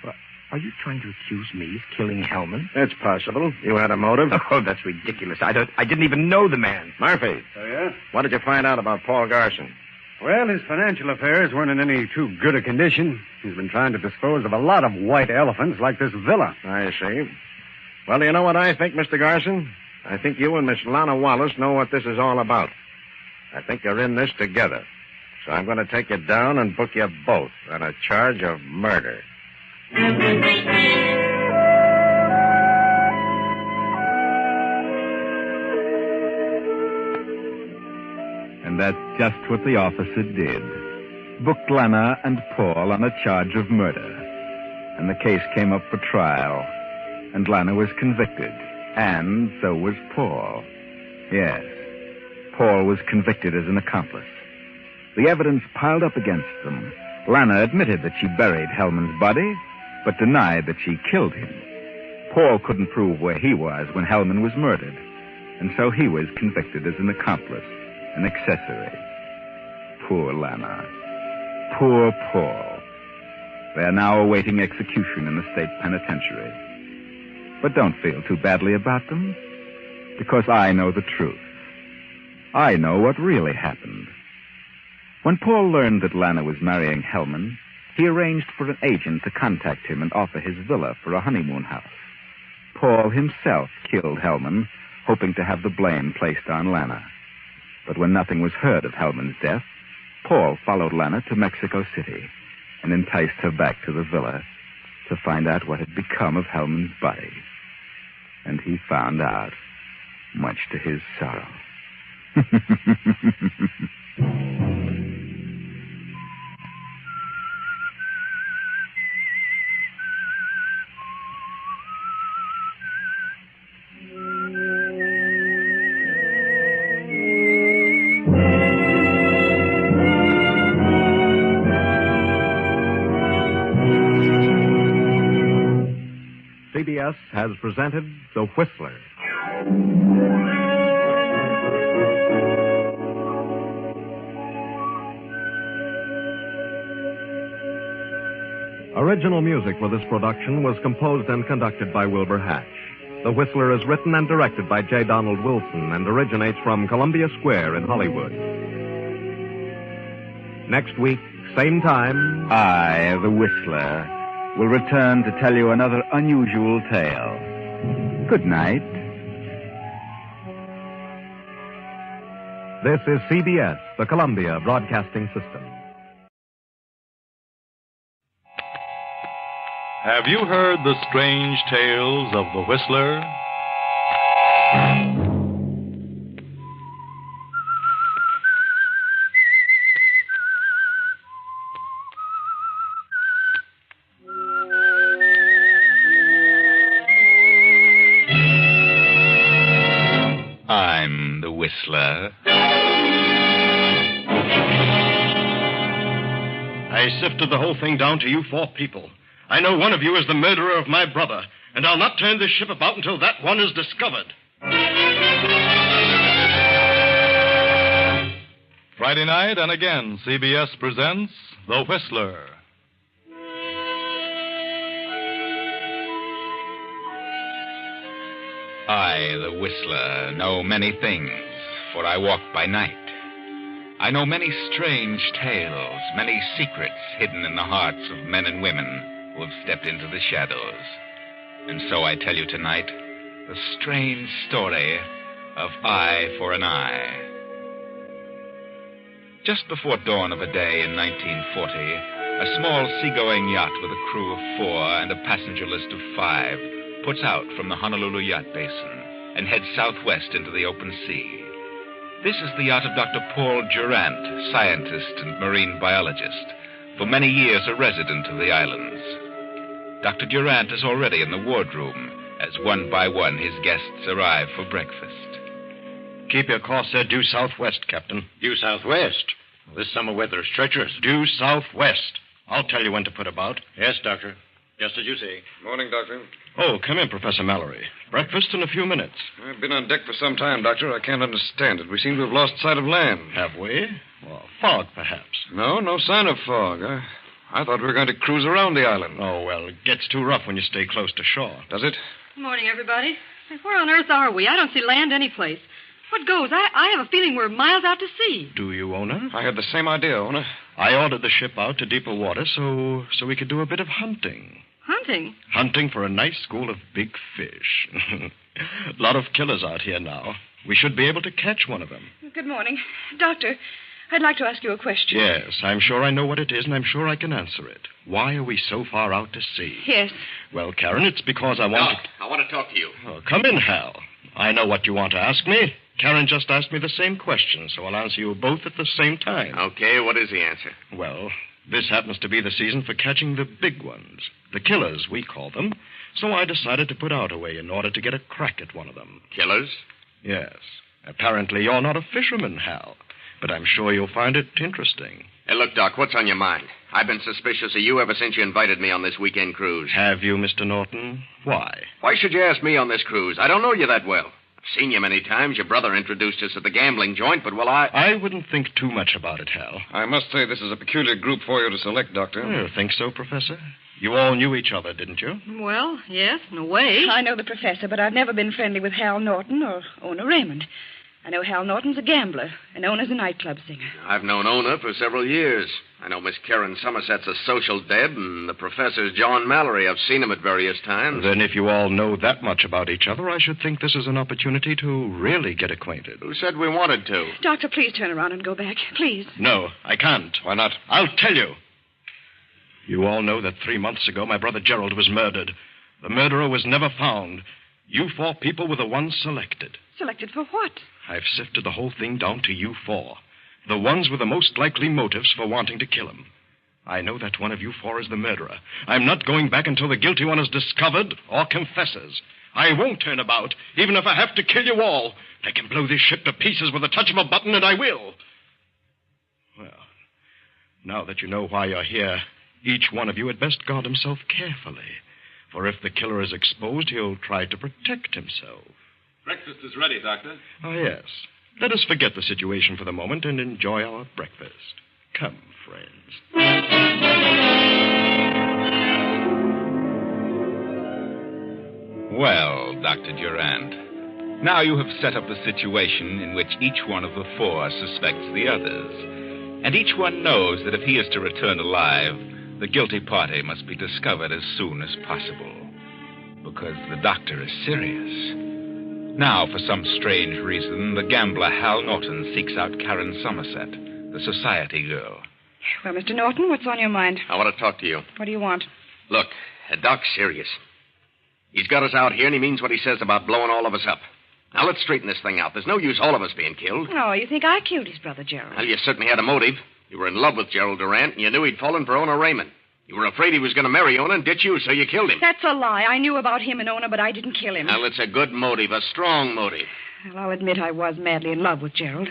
Well, are you trying to accuse me of killing Hellman? it's possible. You had a motive. Oh, that's ridiculous. I didn't even know the man. Murphy. Oh, yeah? What did you find out about Paul Garson? Well, his financial affairs weren't in any too good a condition. He's been trying to dispose of a lot of white elephants like this villa. I see. Well, do you know what I think, Mr. Garson? I think you and Miss Lana Wallace know what this is all about. I think you're in this together. So I'm going to take you down and book you both on a charge of murder. And that's just what the officer did. Booked Lana and Paul on a charge of murder. And the case came up for trial. And Lana was convicted. And so was Paul. Yes, Paul was convicted as an accomplice. The evidence piled up against them. Lana admitted that she buried Hellman's body, but denied that she killed him. Paul couldn't prove where he was when Hellman was murdered. And so he was convicted as an accomplice. An accessory. Poor Lana. Poor Paul. They are now awaiting execution in the state penitentiary. But don't feel too badly about them, because I know the truth. I know what really happened. When Paul learned that Lana was marrying Hellman, he arranged for an agent to contact him and offer his villa for a honeymoon house. Paul himself killed Hellman, hoping to have the blame placed on Lana. But when nothing was heard of Hellman's death, Paul followed Lana to Mexico City and enticed her back to the villa to find out what had become of Hellman's body. And he found out, much to his sorrow. CBS has presented The Whistler. Original music for this production was composed and conducted by Wilbur Hatch. The Whistler is written and directed by J. Donald Wilson and originates from Columbia Square in Hollywood. Next week, same time, I, the Whistler, will return to tell you another unusual tale. Good night. This is CBS, the Columbia Broadcasting System. Have you heard the strange tales of the Whistler? I'm the Whistler. I sifted the whole thing down to you four people. I know one of you is the murderer of my brother, and I'll not turn this ship about until that one is discovered. Friday night, and again, CBS presents The Whistler. I, the Whistler, know many things, for I walk by night. I know many strange tales, many secrets hidden in the hearts of men and women who have stepped into the shadows. And so I tell you tonight the strange story of Eye for an Eye. Just before dawn of a day in 1940, a small seagoing yacht with a crew of 4 and a passenger list of 5 puts out from the Honolulu Yacht Basin and heads southwest into the open sea. This is the yacht of Dr. Paul Durant, scientist and marine biologist, for many years a resident of the islands. Dr. Durant is already in the wardroom as one by one his guests arrive for breakfast. Keep your course due southwest, Captain. Due southwest? This summer weather is treacherous. Due southwest. I'll tell you when to put about. Yes, Doctor. Just as you say. Morning, Doctor. Oh, come in, Professor Mallory. Breakfast in a few minutes. I've been on deck for some time, Doctor. I can't understand it. We seem to have lost sight of land. Have we? Well, fog, perhaps. No sign of fog. I thought we were going to cruise around the island. Oh, well, it gets too rough when you stay close to shore. Does it? Good morning, everybody. Where on earth are we? I don't see land anyplace. What goes? I have a feeling we're miles out to sea. Do you, Ona? I had the same idea, Ona. I ordered the ship out to deeper water so we could do a bit of hunting. Hunting? Hunting for a nice school of big fish. A lot of killers out here now. We should be able to catch one of them. Good morning. Doctor, I'd like to ask you a question. Yes, I'm sure I know what it is, and I'm sure I can answer it. Why are we so far out to sea? Yes. Well, Karen, it's because I want I want to talk to you. Oh, come in, Hal. I know what you want to ask me. Karen just asked me the same question, so I'll answer you both at the same time. Okay, what is the answer? Well, this happens to be the season for catching the big ones. The killers, we call them. So I decided to put out a way in order to get a crack at one of them. Killers? Yes. Apparently you're not a fisherman, Hal. But I'm sure you'll find it interesting. Hey, look, Doc, what's on your mind? I've been suspicious of you ever since you invited me on this weekend cruise. Have you, Mr. Norton? Why? Why should you ask me on this cruise? I don't know you that well. I've seen you many times. Your brother introduced us at the gambling joint, but, well, I wouldn't think too much about it, Hal. I must say this is a peculiar group for you to select, Doctor. You think so, Professor? You all knew each other, didn't you? Well, yes, in a way. I know the professor, but I've never been friendly with Hal Norton or Ona Raymond. I know Hal Norton's a gambler, and Ona's a nightclub singer. I've known Ona for several years. I know Miss Karen Somerset's a social deb, and the professor's John Mallory. I've seen him at various times. Then if you all know that much about each other, I should think this is an opportunity to really get acquainted. Who said we wanted to? Doctor, please turn around and go back. Please. No, I can't. Why not? I'll tell you. You all know that 3 months ago my brother Gerald was murdered. The murderer was never found. You 4 people were the ones selected. Selected for what? I've sifted the whole thing down to you 4. The ones with the most likely motives for wanting to kill him. I know that one of you 4 is the murderer. I'm not going back until the guilty one is discovered or confesses. I won't turn about, even if I have to kill you all. I can blow this ship to pieces with a touch of a button, and I will. Well, now that you know why you're here, each one of you had best guard himself carefully. For if the killer is exposed, he'll try to protect himself. Breakfast is ready, Doctor. Oh, yes. Let us forget the situation for the moment and enjoy our breakfast. Come, friends. Well, Dr. Durand, now you have set up a situation in which each one of the 4 suspects the others. And each one knows that if he is to return alive, the guilty party must be discovered as soon as possible. Because the doctor is serious. Now, for some strange reason, the gambler Hal Norton seeks out Karen Somerset, the society girl. Well, Mr. Norton, what's on your mind? I want to talk to you. What do you want? Look, Doc's serious. He's got us out here, and he means what he says about blowing all of us up. Now, let's straighten this thing out. There's no use all of us being killed. Oh, you think I killed his brother, Gerald? Well, you certainly had a motive. You were in love with Gerald Durant, and you knew he'd fallen for Ona Raymond. You were afraid he was going to marry Ona and ditch you, so you killed him. That's a lie. I knew about him and Ona, but I didn't kill him. Well, it's a good motive, a strong motive. Well, I'll admit I was madly in love with Gerald.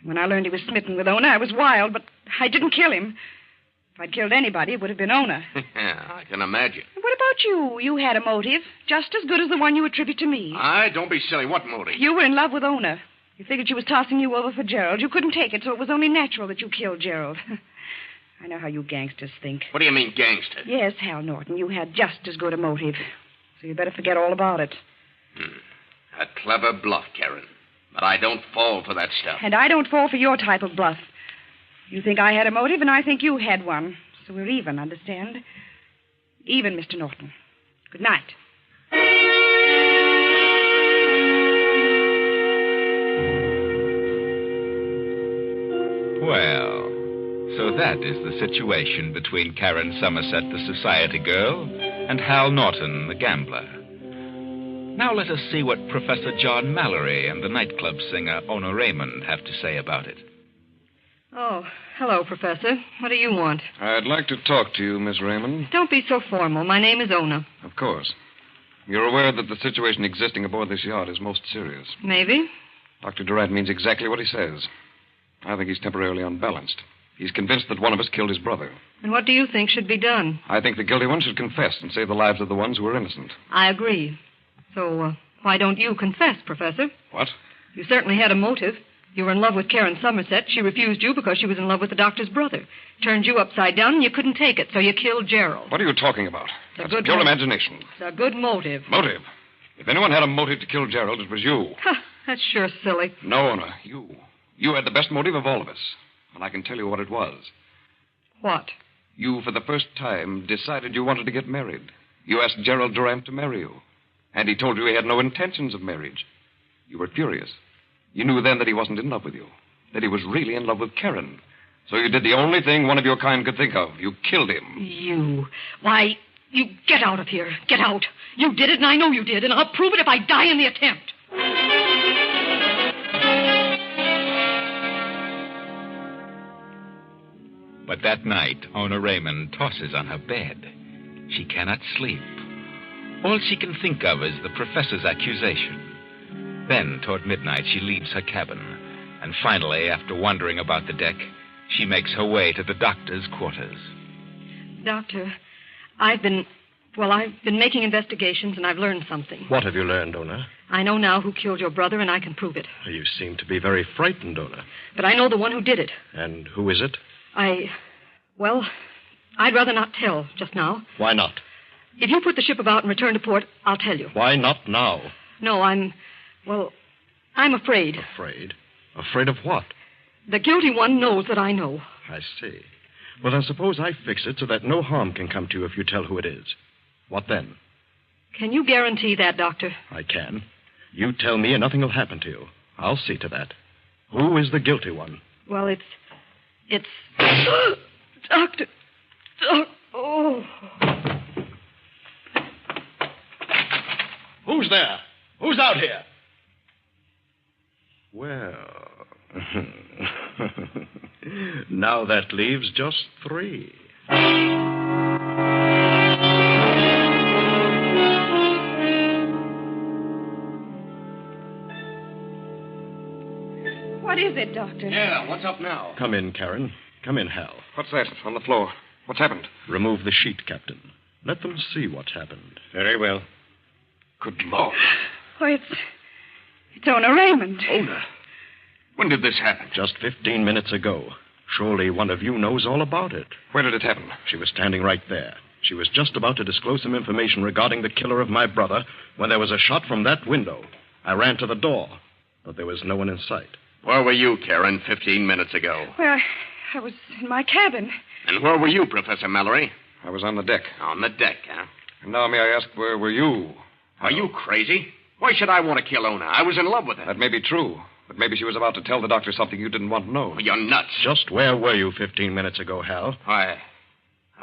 When I learned he was smitten with Ona, I was wild, but I didn't kill him. If I'd killed anybody, it would have been Ona. I can imagine. What about you? You had a motive, just as good as the one you attribute to me. Don't be silly. What motive? You were in love with Ona. You figured she was tossing you over for Gerald. You couldn't take it, so it was only natural that you killed Gerald. I know how you gangsters think. What do you mean, gangster? Yes, Hal Norton, you had just as good a motive. So you better forget all about it. A clever bluff, Karen. But I don't fall for that stuff. And I don't fall for your type of bluff. You think I had a motive, and I think you had one. So we're even, understand? Even, Mr. Norton. Good night. Well, so that is the situation between Karen Somerset, the society girl, and Hal Norton, the gambler. Now let us see what Professor John Mallory and the nightclub singer Ona Raymond have to say about it. Oh, hello, Professor. What do you want? I'd like to talk to you, Miss Raymond. Don't be so formal. My name is Ona. Of course. You're aware that the situation existing aboard this yacht is most serious. Maybe. Dr. Durant means exactly what he says. I think he's temporarily unbalanced. He's convinced that one of us killed his brother. And what do you think should be done? I think the guilty one should confess and save the lives of the ones who are innocent. I agree. So, why don't you confess, Professor? What? You certainly had a motive. You were in love with Karen Somerset. She refused you because she was in love with the doctor's brother. Turned you upside down and you couldn't take it, so you killed Gerald. What are you talking about? It's a That's good pure motive. imagination. It's a good motive. Motive? If anyone had a motive to kill Gerald, it was you. That's sure silly. No, Ona, you. You had the best motive of all of us. And I can tell you what it was. What? You, for the first time, decided you wanted to get married. You asked Gerald Durant to marry you. And he told you he had no intentions of marriage. You were furious. You knew then that he wasn't in love with you. That he was really in love with Karen. So you did the only thing one of your kind could think of. You killed him. You. Why, you get out of here. Get out. You did it, and I know you did, and I'll prove it if I die in the attempt. But that night, Ona Raymond tosses on her bed. She cannot sleep. All she can think of is the professor's accusation. Then, toward midnight, she leaves her cabin. And finally, after wandering about the deck, she makes her way to the doctor's quarters. Doctor, I've been making investigations, and I've learned something. What have you learned, Ona? I know now who killed your brother, and I can prove it. You seem to be very frightened, Ona. But I know the one who did it. And who is it? I'd rather not tell just now. Why not? If you put the ship about and return to port, I'll tell you. Why not now? No, I'm afraid. Afraid? Afraid of what? The guilty one knows that I know. I see. Well, then suppose I fix it so that no harm can come to you if you tell who it is. What then? Can you guarantee that, Doctor? I can. You tell me and nothing will happen to you. I'll see to that. Who is the guilty one? Well, it's... Doctor... Oh... Who's there? Who's out here? Well... now that leaves just 3. What is it, Doctor? Yeah, what's up now? Come in, Karen. Come in, Hal. What's that on the floor? What's happened? Remove the sheet, Captain. Let them see what's happened. Very well. Good Lord. Oh, it's Ona Raymond. Ona? When did this happen? Just 15 minutes ago. Surely one of you knows all about it. Where did it happen? She was standing right there. She was just about to disclose some information regarding the killer of my brother when there was a shot from that window. I ran to the door, but there was no one in sight. Where were you, Karen, 15 minutes ago? Well, I was in my cabin. And where were you, Professor Mallory? I was on the deck. On the deck, huh? And now may I ask, where were you? Are you crazy? Why should I want to kill Ona? I was in love with her. That may be true, but maybe she was about to tell the doctor something you didn't want to know. You're nuts. Just where were you 15 minutes ago, Hal? I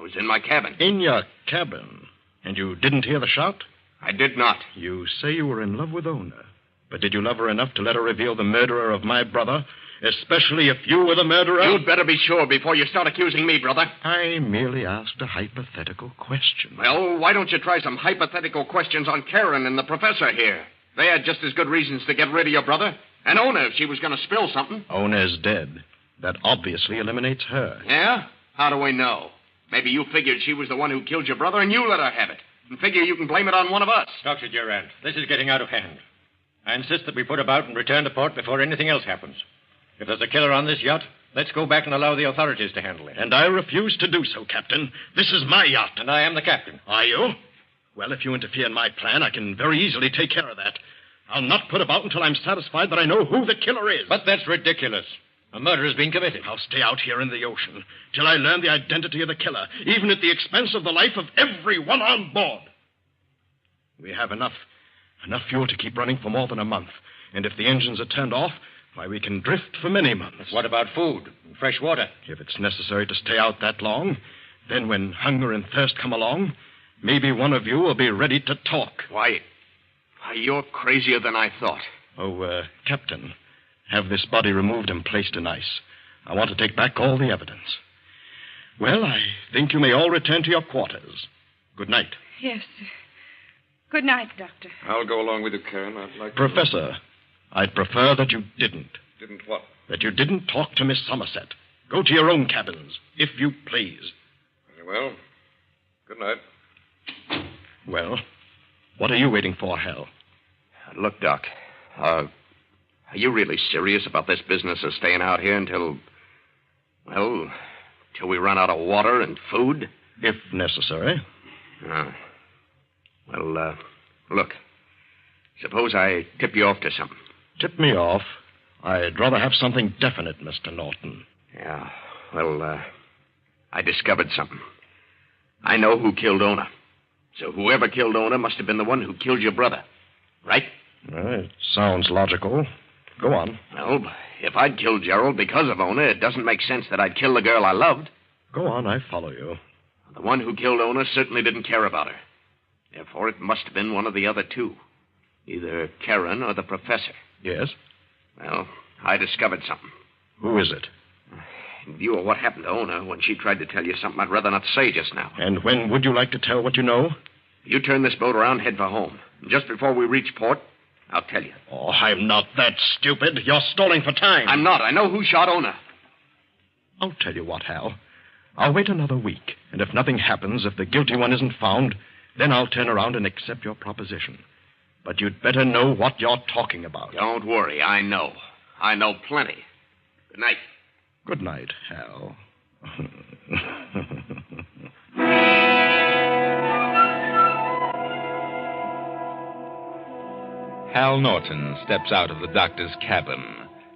was in my cabin. In your cabin? And you didn't hear the shot? I did not. You say you were in love with Ona. But did you love her enough to let her reveal the murderer of my brother? Especially if you were the murderer? You'd better be sure before you start accusing me, brother. I merely asked a hypothetical question. Well, why don't you try some hypothetical questions on Karen and the professor here? They had just as good reasons to get rid of your brother. And Ona, if she was going to spill something. Ona is dead. That obviously eliminates her. Yeah? How do we know? Maybe you figured she was the one who killed your brother and you let her have it. And figure you can blame it on one of us. Dr. Durant, this is getting out of hand. I insist that we put about and return to port before anything else happens. If there's a killer on this yacht, let's go back and allow the authorities to handle it. And I refuse to do so, Captain. This is my yacht. And I am the captain. Are you? Well, if you interfere in my plan, I can very easily take care of that. I'll not put about until I'm satisfied that I know who the killer is. But that's ridiculous. A murder has been committed. I'll stay out here in the ocean till I learn the identity of the killer, even at the expense of the life of everyone on board. We have enough fuel to keep running for more than a month. And if the engines are turned off, why, we can drift for many months. What about food and fresh water? If it's necessary to stay out that long, then when hunger and thirst come along, maybe one of you will be ready to talk. Why, you're crazier than I thought. Oh, Captain, have this body removed and placed in ice. I want to take back all the evidence. Well, I think you may all return to your quarters. Good night. Yes. Good night, Doctor. I'll go along with you, Karen. I'd like Professor, I'd prefer that you didn't. Didn't what? That you didn't talk to Miss Somerset. Go to your own cabins, if you please. Very well. Good night. Well, what are you waiting for, Hal? Look, Doc, are you really serious about this business of staying out here until we run out of water and food? If necessary. Look, suppose I tip you off to something. Tip me off? I'd rather have something definite, Mr. Norton. Yeah, I discovered something. I know who killed Ona. So whoever killed Ona must have been the one who killed your brother, right? It sounds logical. Go on. Well, if I'd killed Gerald because of Ona, it doesn't make sense that I'd kill the girl I loved. Go on, I follow you. The one who killed Ona certainly didn't care about her. Therefore, it must have been one of the other two. Either Karen or the professor. Yes? Well, I discovered something. Who is it? In view of what happened to Ona when she tried to tell you something I'd rather not say just now. And when would you like to tell what you know? You turn this boat around, head for home. And just before we reach port, I'll tell you. Oh, I'm not that stupid. You're stalling for time. I'm not. I know who shot Ona. I'll tell you what, Hal. I'll wait another week, and if nothing happens, if the guilty one isn't found, then I'll turn around and accept your proposition. But you'd better know what you're talking about. Don't worry, I know. I know plenty. Good night. Good night, Hal. Hal Norton steps out of the doctor's cabin,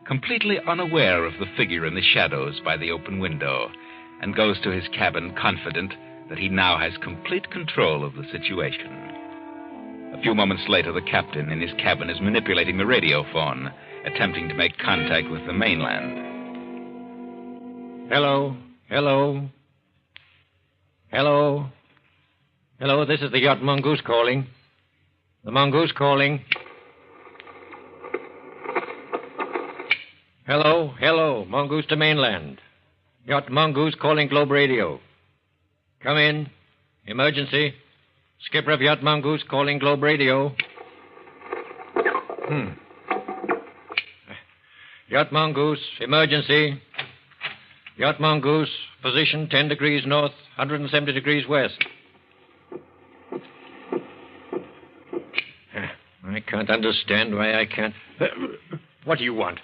completely unaware of the figure in the shadows by the open window, and goes to his cabin confident that he now has complete control of the situation. A few moments later, the captain in his cabin is manipulating the radio phone, attempting to make contact with the mainland. Hello. Hello, this is the yacht Mongoose calling. The Mongoose calling. Hello, Mongoose to mainland. Yacht Mongoose calling Globe Radio. Come in. Emergency. Skipper of Yacht Mongoose calling Globe Radio. Yacht Mongoose, emergency. Yacht Mongoose, position 10 degrees north, 170 degrees west. I can't understand why I can't... What do you want?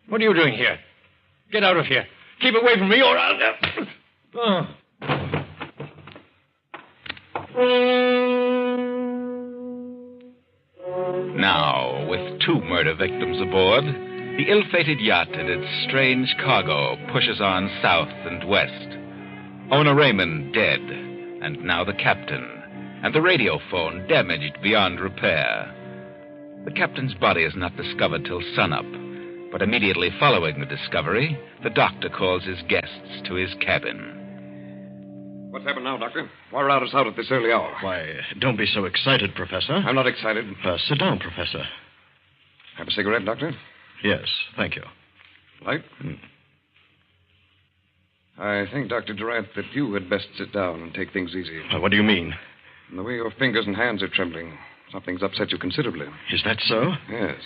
What are you doing here? Get out of here. Keep away from me or I'll... Oh. Now, with 2 murder victims aboard, the ill-fated yacht and its strange cargo pushes on south and west. Ona Raymond dead, and now the captain, and the radio phone damaged beyond repair. The captain's body is not discovered till sunup, but immediately following the discovery, the doctor calls his guests to his cabin. What's happened now, Doctor? Why rout us out at this early hour? Why, don't be so excited, Professor. I'm not excited. Sit down, Professor. Have a cigarette, Doctor? Yes, thank you. Light? I think, Dr. Durant, that you had best sit down and take things easy. What do you mean? The way your fingers and hands are trembling, something's upset you considerably. Is that so? Yes.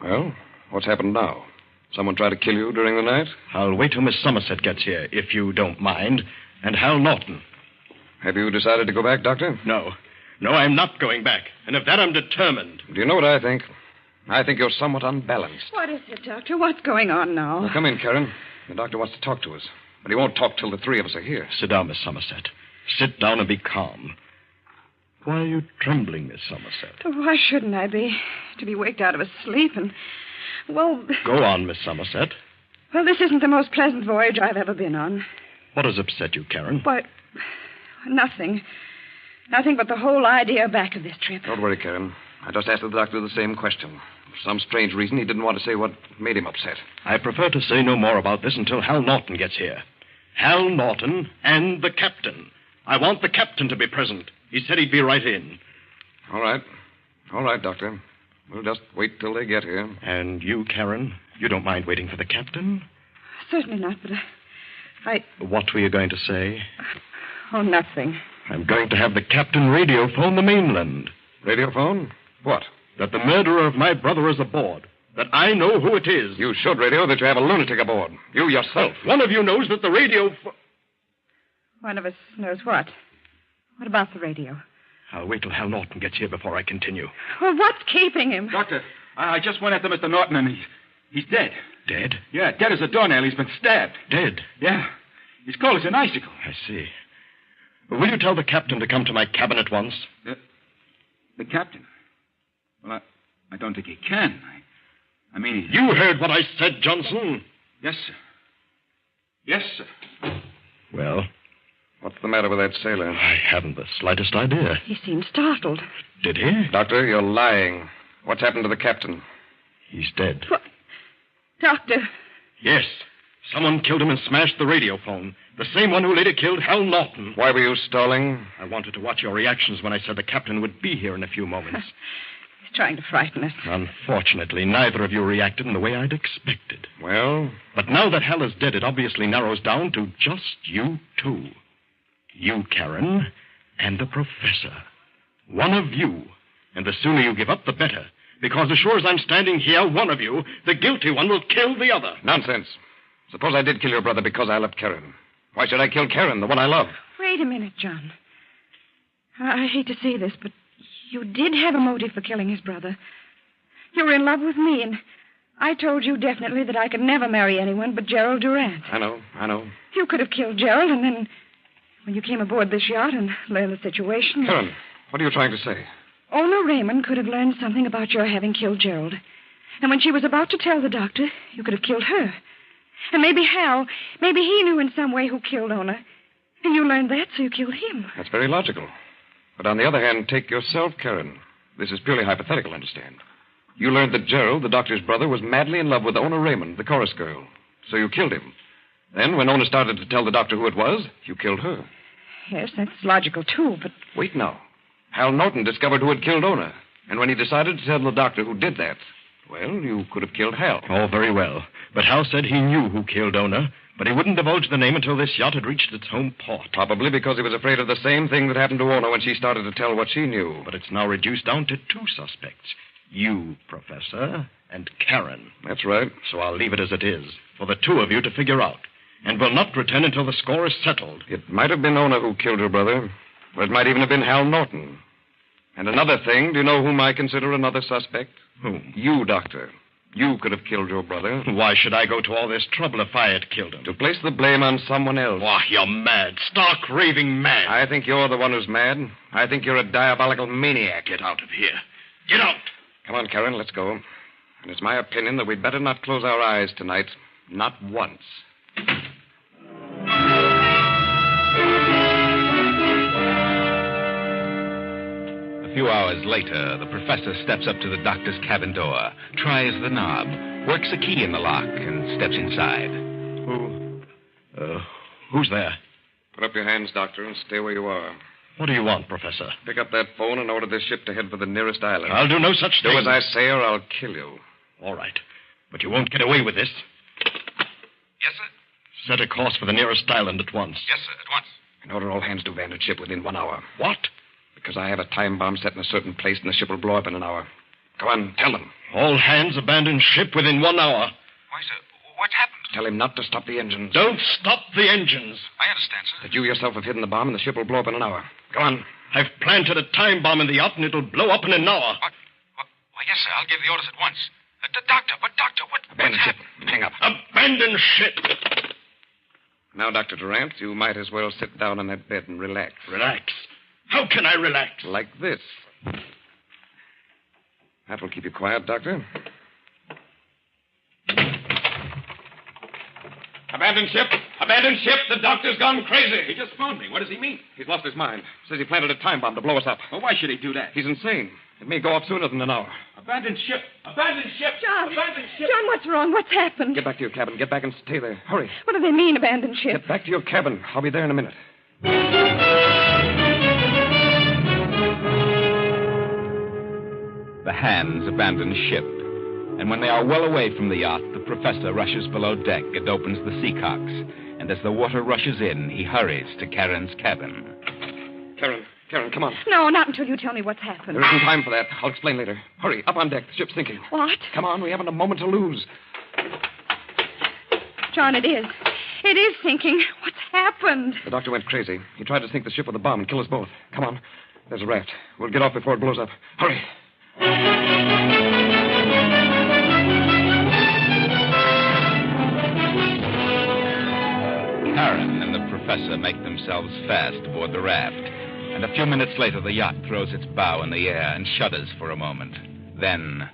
Well, what's happened now? Someone tried to kill you during the night? I'll wait till Miss Somerset gets here, if you don't mind. And Hal Norton. Have you decided to go back, Doctor? No, I'm not going back. And of that, I'm determined. Do you know what I think? I think you're somewhat unbalanced. What is it, Doctor? What's going on now? Well, come in, Karen. The doctor wants to talk to us. But he won't talk till the 3 of us are here. Sit down, Miss Somerset. Sit down and be calm. Why are you trembling, Miss Somerset? Why shouldn't I be? To be waked out of a sleep and... Well... Go on, Miss Somerset. Well, this isn't the most pleasant voyage I've ever been on. What has upset you, Karen? Why, nothing. Nothing but the whole idea back of this trip. Don't worry, Karen. I just asked the doctor the same question. For some strange reason, he didn't want to say what made him upset. I prefer to say no more about this until Hal Norton gets here. Hal Norton and the captain. I want the captain to be present. He said he'd be right in. All right. All right, Doctor. We'll just wait till they get here. And you, Karen, you don't mind waiting for the captain? Certainly not, but I... What were you going to say? Oh, nothing. I'm going to have the captain radio phone the mainland. Radio phone? What? That the murderer of my brother is aboard. that I know who it is. You should, Radio, that you have a lunatic aboard. You yourself. One of you knows that the radio... One of us knows what? What about the radio? I'll wait till Hal Norton gets here before I continue. Well, what's keeping him? Doctor, I just went after Mr. Norton, and he's dead. Dead? Yeah, dead as a doornail. He's been stabbed. Dead? Yeah. He's cold as an icicle. I see. Will you tell the captain to come to my cabin at once? The captain? Well, I don't think he can. I mean... You heard what I said, Johnson. Yes, sir. Yes, sir. Well? What's the matter with that sailor? I haven't the slightest idea. He seemed startled. Did he? Doctor, you're lying. What's happened to the captain? He's dead. What? Doctor. Yes. Someone killed him and smashed the radio phone. The same one who later killed Hal Norton. Why were you stalling? I wanted to watch your reactions when I said the captain would be here in a few moments. He's trying to frighten us. Unfortunately, neither of you reacted in the way I'd expected. Well? But now that Hal is dead, it obviously narrows down to just you two. You, Karen, and the professor. One of you. And the sooner you give up, the better. Because as sure as I'm standing here, one of you, the guilty one, will kill the other. Nonsense. Suppose I did kill your brother because I loved Karen. Why should I kill Karen, the one I love? Wait a minute, John. I hate to say this, but you did have a motive for killing his brother. You were in love with me, and I told you definitely that I could never marry anyone but Gerald Durant. I know. You could have killed Gerald, and then when you came aboard this yacht and learned the situation... Karen, what are you trying to say? Ona Raymond could have learned something about your having killed Gerald. And when she was about to tell the doctor, you could have killed her. And maybe Hal, maybe he knew in some way who killed Ona. And you learned that, so you killed him. That's very logical. But on the other hand, take yourself, Karen. This is purely hypothetical, understand. You learned that Gerald, the doctor's brother, was madly in love with Ona Raymond, the chorus girl. So you killed him. Then, when Ona started to tell the doctor who it was, you killed her. Yes, that's logical, too, but... Wait now. Hal Norton discovered who had killed Ona. And when he decided to tell the doctor who did that, well, you could have killed Hal. Oh, very well. But Hal said he knew who killed Ona, but he wouldn't divulge the name until this yacht had reached its home port. Probably because he was afraid of the same thing that happened to Ona when she started to tell what she knew. But it's now reduced down to two suspects. You, Professor, and Karen. That's right. So I'll leave it as it is, for the two of you to figure out. And will not return until the score is settled. It might have been Ona who killed her brother, or it might even have been Hal Norton. And another thing, do you know whom I consider another suspect? Whom? You, Doctor. You could have killed your brother. Why should I go to all this trouble if I had killed him? To place the blame on someone else. Why, you're mad. Stark, raving mad. I think you're the one who's mad. I think you're a diabolical maniac. Get out of here. Get out. Come on, Karen, let's go. And it's my opinion that we'd better not close our eyes tonight. Not once. A few hours later, the professor steps up to the doctor's cabin door, tries the knob, works a key in the lock, and steps inside. Who's there? Put up your hands, Doctor, and stay where you are. What do you want, Professor? Pick up that phone and order this ship to head for the nearest island. I'll do no such thing. Do as I say or I'll kill you. All right. But you won't get away with this. Yes, sir? Set a course for the nearest island at once. Yes, sir, at once. And order all hands to abandon ship within 1 hour. What? Because I have a time bomb set in a certain place and the ship will blow up in an hour. Go on, tell them. All hands abandon ship within 1 hour. Why, sir, what's happened? Tell him not to stop the engines. Don't stop the engines. I understand, sir. That you yourself have hidden the bomb and the ship will blow up in an hour. Go on. I've planted a time bomb in the yacht and it'll blow up in an hour. What? Why, yes, sir, I'll give the orders at once. Doctor, what? Abandon ship. Hang up. Abandon ship. Now, Dr. Durant, you might as well sit down on that bed and relax. Relax? How can I relax? Like this. That will keep you quiet, Doctor. Abandon ship! Abandon ship! The doctor's gone crazy! He just phoned me. What does he mean? He's lost his mind. Says he planted a time bomb to blow us up. Well, why should he do that? He's insane. It may go off sooner than an hour. Abandon ship! Abandon ship! John! Abandon ship! John, what's wrong? What's happened? Get back to your cabin. Get back and stay there. Hurry. What do they mean, abandon ship? Get back to your cabin. I'll be there in a minute. The hands abandon ship. And when they are well away from the yacht, the professor rushes below deck and opens the seacocks. And as the water rushes in, he hurries to Karen's cabin. Karen, Karen, come on. No, not until you tell me what's happened. There isn't time for that. I'll explain later. Hurry, up on deck. The ship's sinking. What? Come on, we haven't a moment to lose. John, it is. It is sinking. What's happened? The doctor went crazy. He tried to sink the ship with a bomb and kill us both. Come on. There's a raft. We'll get off before it blows up. Hurry. Karen and the professor make themselves fast aboard the raft, and a few minutes later the yacht throws its bow in the air and shudders for a moment. Then...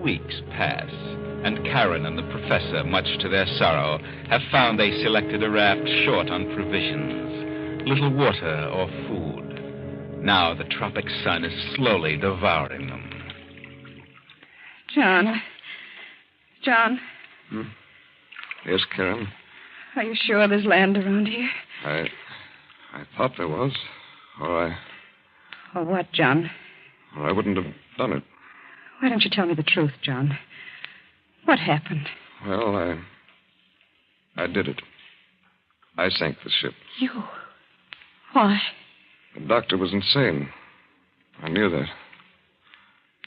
weeks pass, and Karen and the professor, much to their sorrow, have found they selected a raft short on provisions, little water or food. Now the tropic sun is slowly devouring them. John. Yes, Karen. Are you sure there's land around here? I thought there was. Or what, John? I wouldn't have done it. Why don't you tell me the truth, John? What happened? Well, I did it. I sank the ship. You? Why? The doctor was insane. I knew that.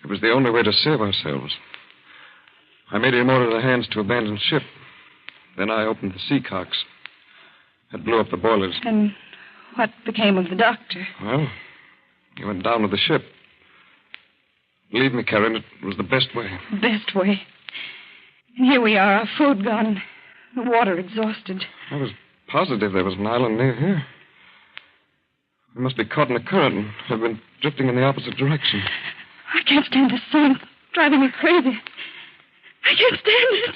It was the only way to save ourselves. I made him order the hands to abandon ship. Then I opened the sea cocks. It blew up the boilers. And what became of the doctor? Well, he went down with the ship. Believe me, Karen, it was the best way. Best way? And here we are, our food gone, the water exhausted. I was positive there was an island near here. We must be caught in a current and have been drifting in the opposite direction. I can't stand this sun. It's driving me crazy. I can't stand it.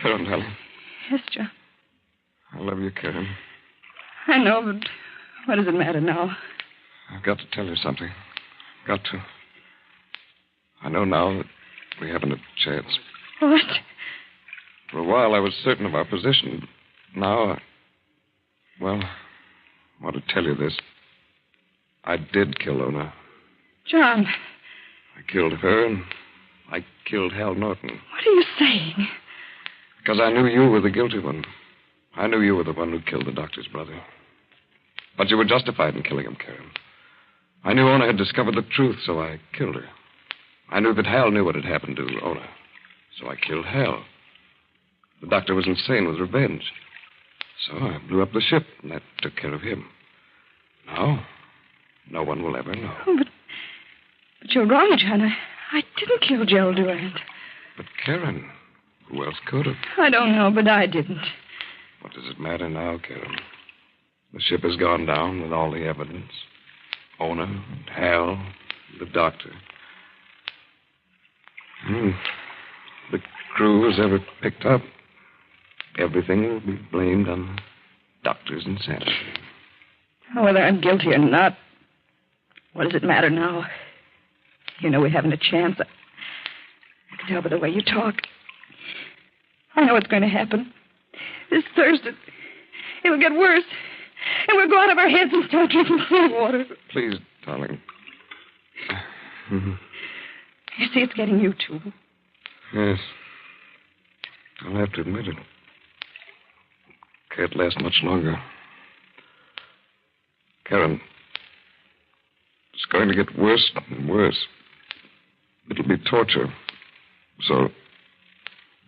Karen, darling. Yes, John. I love you, Karen. I know, but what does it matter now? I've got to tell you something. Got to. I know now that we haven't a chance. What? For a while I was certain of our position. Now, I want to tell you this. I did kill Ona. John. I killed her, and I killed Hal Norton. What are you saying? Because I knew you were the guilty one. I knew you were the one who killed the doctor's brother. But you were justified in killing him, Karen. I knew Ona had discovered the truth, so I killed her. I knew that Hal knew what had happened to Ona, so I killed Hal. The doctor was insane with revenge. So I blew up the ship, and that took care of him. Now, no one will ever know. Oh, but you're wrong, John. I didn't kill Gerald Durant. But Karen, who else could have? I don't know, but I didn't. What does it matter now, Karen? The ship has gone down with all the evidence. Ona, and Hal, the doctor. The crew is ever picked up. Everything will be blamed on the doctor's insanity. Whether I'm guilty or not, what does it matter now? You know we haven't a chance. I can tell by the way you talk. I know what's going to happen. This Thursday, it'll get worse. And we'll go out of our heads and start drinking seawater. Please, darling. You see, it's getting you, too. Yes. I'll have to admit it. Can't last much longer. Karen, it's going to get worse and worse. It'll be torture. So,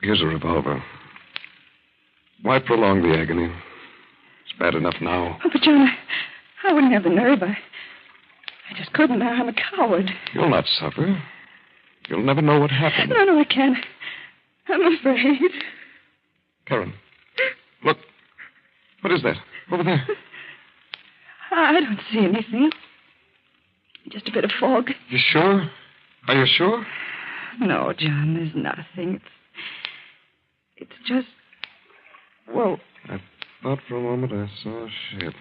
here's a revolver. Why prolong the agony? It's bad enough now. Oh, but, John, I wouldn't have the nerve. I just couldn't. I'm a coward. You'll not suffer. You'll never know what happened. No, I can't. I'm afraid. Karen, look. What is that? Over there. I don't see anything. Just a bit of fog. You sure? Are you sure? No, John, there's nothing. It's just... Well... I thought for a moment I saw a ship.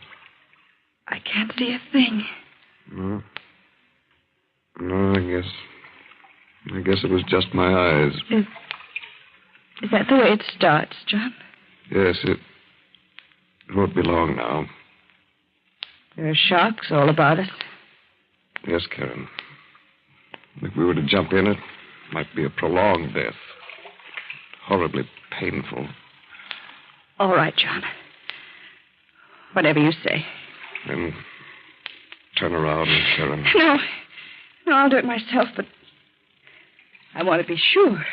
I can't see a thing. No, I guess it was just my eyes. Is that the way it starts, John? Yes, it won't be long now. There are sharks all about us. Yes, Karen. If we were to jump in, it might be a prolonged death. Horribly painful. All right, John. Whatever you say. Then turn around, Karen. No, I'll do it myself, but I want to be sure.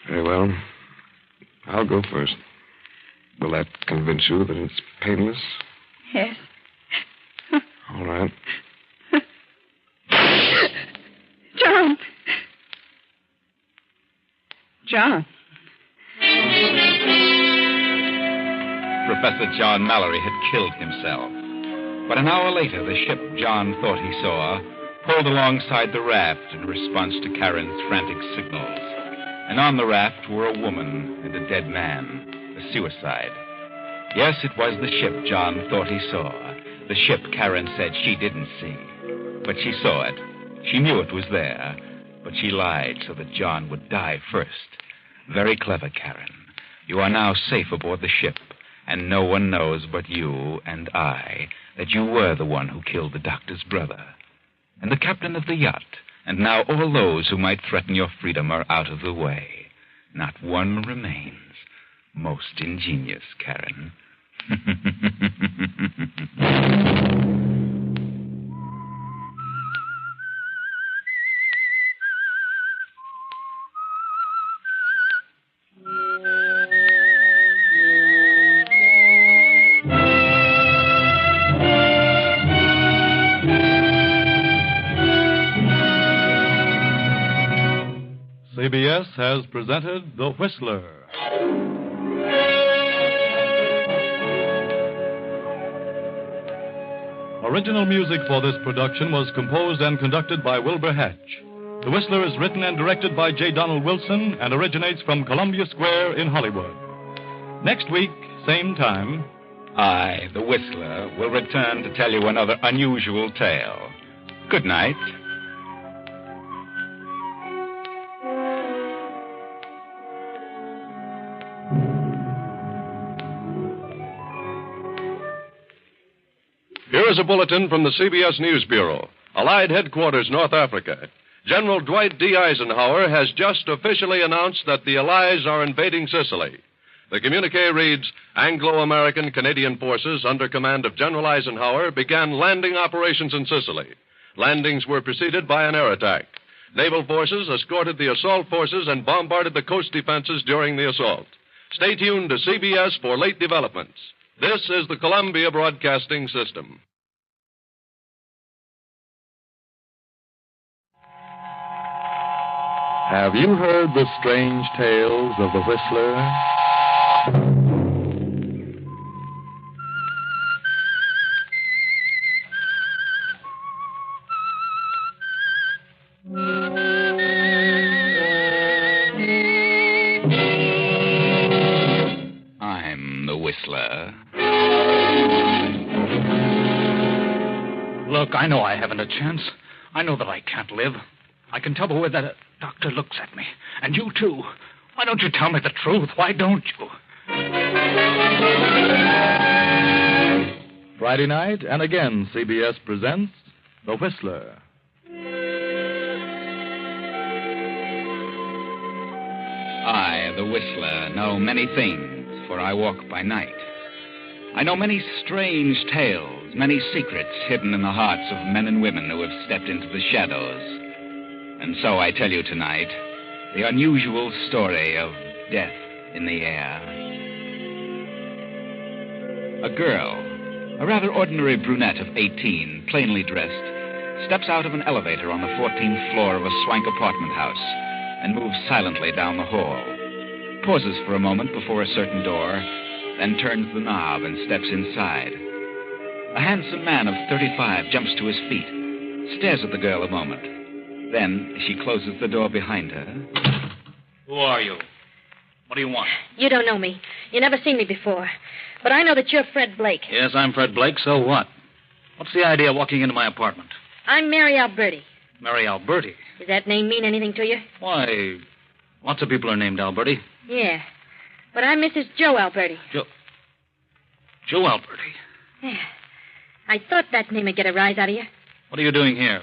Very well. I'll go first. Will that convince you that it's painless? Yes. All right. John. John. Professor John Mallory had killed himself. But an hour later, the ship John thought he saw pulled alongside the raft in response to Karen's frantic signals. And on the raft were a woman and a dead man, a suicide. Yes, it was the ship John thought he saw. The ship Karen said she didn't see. But she saw it. She knew it was there. But she lied so that John would die first. Very clever, Karen. You are now safe aboard the ship, and no one knows but you and I that you were the one who killed the doctor's brother. And the captain of the yacht, and now all those who might threaten your freedom are out of the way. Not one remains. Most ingenious, Karen. CBS has presented The Whistler. Original music for this production was composed and conducted by Wilbur Hatch. The Whistler is written and directed by J. Donald Wilson and originates from Columbia Square in Hollywood. Next week, same time, I, the Whistler, will return to tell you another unusual tale. Good night. Here is a bulletin from the CBS News Bureau. Allied Headquarters, North Africa. General Dwight D. Eisenhower has just officially announced that the Allies are invading Sicily. The communique reads, Anglo-American Canadian forces under command of General Eisenhower began landing operations in Sicily. Landings were preceded by an air attack. Naval forces escorted the assault forces and bombarded the coast defenses during the assault. Stay tuned to CBS for late developments. This is the Columbia Broadcasting System. Have you heard the strange tales of the Whistler? I'm the Whistler. Look, I know I haven't a chance. I know that I can't live. I can tell the way that doctor looks at me. And you, too. Why don't you tell me the truth? Why don't you? Friday night, and again, CBS presents The Whistler. I, the Whistler, know many things, for I walk by night. I know many strange tales, many secrets hidden in the hearts of men and women who have stepped into the shadows. And so I tell you tonight the unusual story of death in the air. A girl, a rather ordinary brunette of 18, plainly dressed, steps out of an elevator on the 14th floor of a swank apartment house and moves silently down the hall, pauses for a moment before a certain door, then turns the knob and steps inside. A handsome man of 35 jumps to his feet, stares at the girl a moment. Then she closes the door behind her. Who are you? What do you want? You don't know me. You never seen me before. But I know that you're Fred Blake. Yes, I'm Fred Blake, so what? What's the idea of walking into my apartment? I'm Mary Alberti. Mary Alberti? Does that name mean anything to you? Why, lots of people are named Alberti. Yeah. But I'm Mrs. Joe Alberti. Joe Alberti? Yeah. I thought that name would get a rise out of you. What are you doing here?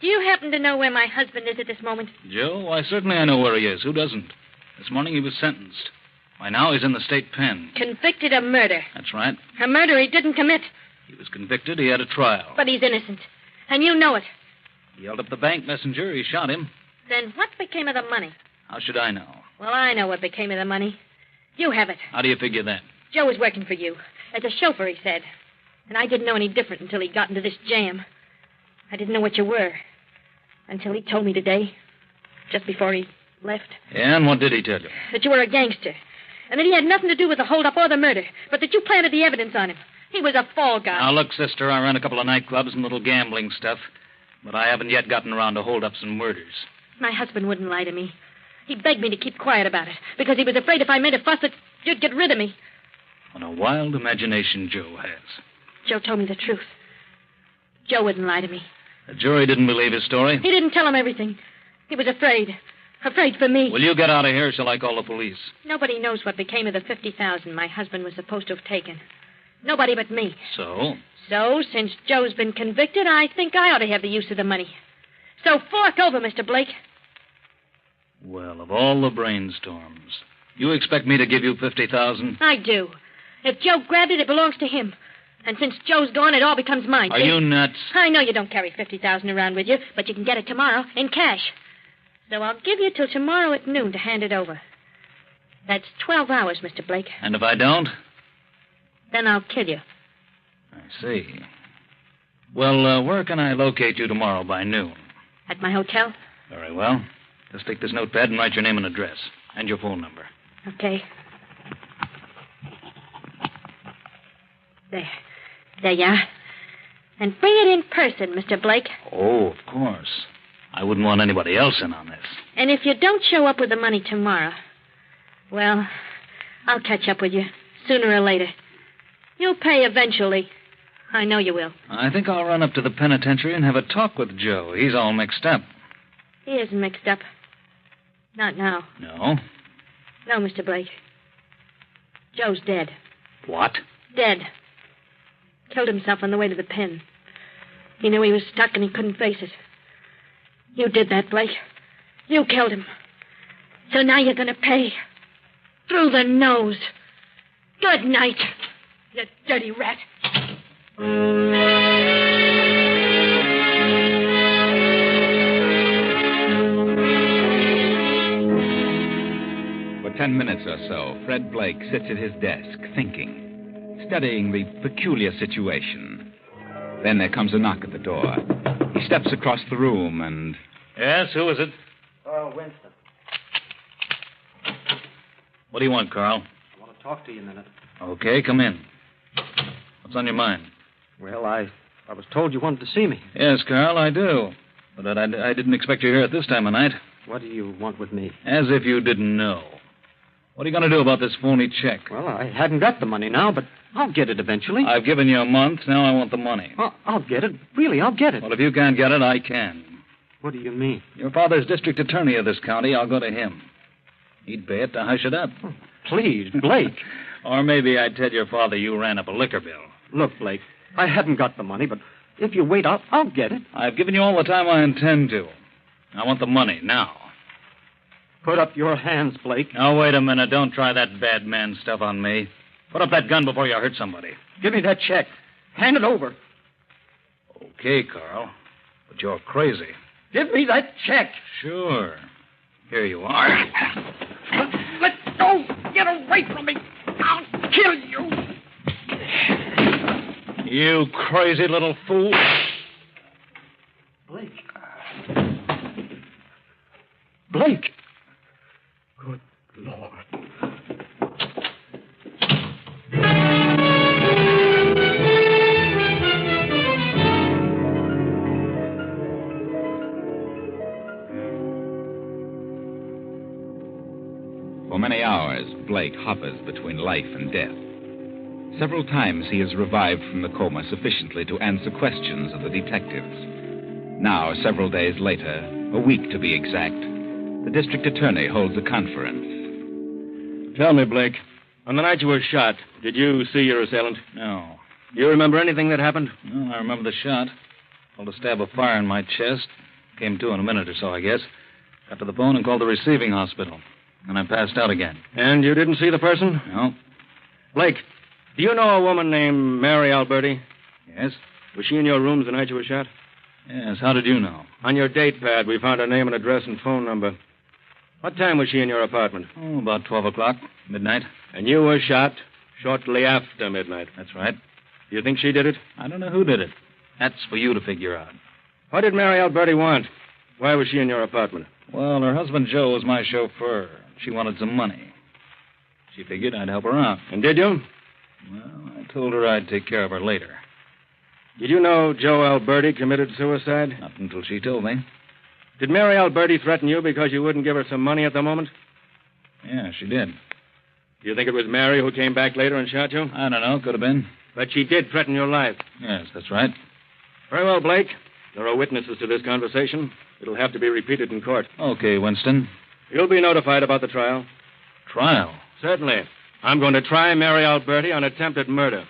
Do you happen to know where my husband is at this moment? Joe? Why, certainly I know where he is. Who doesn't? This morning he was sentenced. By now he's in the state pen. Convicted of murder. That's right. A murder he didn't commit. He was convicted. He had a trial. But he's innocent. And you know it. He yelled up the bank messenger. He shot him. Then what became of the money? How should I know? Well, I know what became of the money. You have it. How do you figure that? Joe was working for you. As a chauffeur, he said. And I didn't know any different until he got into this jam. I didn't know what you were. Until he told me today. Just before he left. Yeah, and what did he tell you? That you were a gangster. And that he had nothing to do with the holdup or the murder. But that you planted the evidence on him. He was a fall guy. Now, look, sister, I ran a couple of nightclubs and little gambling stuff. But I haven't yet gotten around to holdups and murders. My husband wouldn't lie to me. He begged me to keep quiet about it. Because he was afraid if I made a fuss that you'd get rid of me. What a wild imagination Joe has. Joe told me the truth. Joe wouldn't lie to me. The jury didn't believe his story. He didn't tell him everything. He was afraid. Afraid for me. Will you get out of here or shall I call the police? Nobody knows what became of the $50,000 my husband was supposed to have taken. Nobody but me. So? So, since Joe's been convicted, I think I ought to have the use of the money. So fork over, Mr. Blake. Well, of all the brainstorms, you expect me to give you $50,000? I do. If Joe grabbed it, it belongs to him. And since Joe's gone, it all becomes mine. Are you nuts? I know you don't carry $50,000 around with you, but you can get it tomorrow in cash. So I'll give you till tomorrow at noon to hand it over. That's 12 hours, Mr. Blake. And if I don't? Then I'll kill you. I see. Well, where can I locate you tomorrow by noon? At my hotel? Very well. Just take this notepad and write your name and address. And your phone number. Okay. There. There you are. And bring it in person, Mr. Blake. Oh, of course. I wouldn't want anybody else in on this. And if you don't show up with the money tomorrow, well, I'll catch up with you sooner or later. You'll pay eventually. I know you will. I think I'll run up to the penitentiary and have a talk with Joe. He's all mixed up. He isn't mixed up. Not now. No? No, Mr. Blake. Joe's dead. What? Dead. Killed himself on the way to the pen. He knew he was stuck and he couldn't face it. You did that, Blake. You killed him. So now you're going to pay. Through the nose. Good night, you dirty rat. For 10 minutes or so, Fred Blake sits at his desk, thinking, studying the peculiar situation. Then there comes a knock at the door. He steps across the room and... Yes, who is it? Carl Winston. What do you want, Carl? I want to talk to you a minute. Okay, come in. What's on your mind? Well, I was told you wanted to see me. Yes, Carl, I do. But I didn't expect you here at this time of night. What do you want with me? As if you didn't know. What are you going to do about this phony check? Well, I hadn't got the money now, but I'll get it eventually. I've given you a month. Now I want the money. Well, I'll get it. Really, I'll get it. Well, if you can't get it, I can. What do you mean? Your father's district attorney of this county. I'll go to him. He'd pay it to hush it up. Oh, please, Blake. Or maybe I'd tell your father you ran up a liquor bill. Look, Blake, I hadn't got the money, but if you wait, I'll get it. I've given you all the time I intend to. I want the money now. Put up your hands, Blake. Now, wait a minute. Don't try that bad man stuff on me. Put up that gun before you hurt somebody. Give me that check. Hand it over. Okay, Carl. But you're crazy. Give me that check. Sure. Here you are. Let go. Get away from me. I'll kill you. You crazy little fool. Blake. Blake. Good Lord. For many hours, Blake hovers between life and death. Several times he is revived from the coma sufficiently to answer questions of the detectives. Now, several days later, a week to be exact, the district attorney holds a conference. Tell me, Blake, on the night you were shot, did you see your assailant? No. Do you remember anything that happened? No, I remember the shot. Felt a stab of fire in my chest. Came to in a minute or so, I guess. Got to the phone and called the receiving hospital. And I passed out again. And you didn't see the person? No. Blake, do you know a woman named Mary Alberti? Yes? Was she in your rooms the night you were shot? Yes, how did you know? On your date pad, we found her name and address and phone number. What time was she in your apartment? Oh, about 12 o'clock, midnight. And you were shot shortly after midnight. That's right. Do you think she did it? I don't know who did it. That's for you to figure out. What did Mary Alberti want? Why was she in your apartment? Well, her husband Joe was my chauffeur. She wanted some money. She figured I'd help her out. And did you? Well, I told her I'd take care of her later. Did you know Joe Alberti committed suicide? Not until she told me. Did Mary Alberti threaten you because you wouldn't give her some money at the moment? Yeah, she did. Do you think it was Mary who came back later and shot you? I don't know. Could have been. But she did threaten your life. Yes, that's right. Very well, Blake. There are witnesses to this conversation. It'll have to be repeated in court. Okay, Winston. You'll be notified about the trial. Trial? Certainly. I'm going to try Mary Alberti on attempted murder.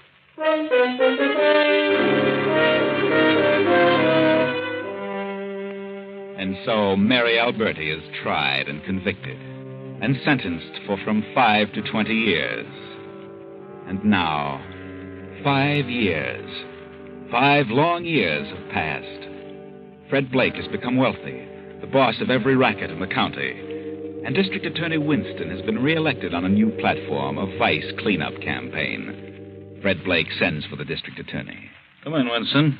And so Mary Alberti is tried and convicted and sentenced for from 5 to 20 years. And now, 5 years, 5 long years have passed. Fred Blake has become wealthy, the boss of every racket in the county. And District Attorney Winston has been reelected on a new platform, a vice cleanup campaign. Fred Blake sends for the district attorney. Come in, Winston.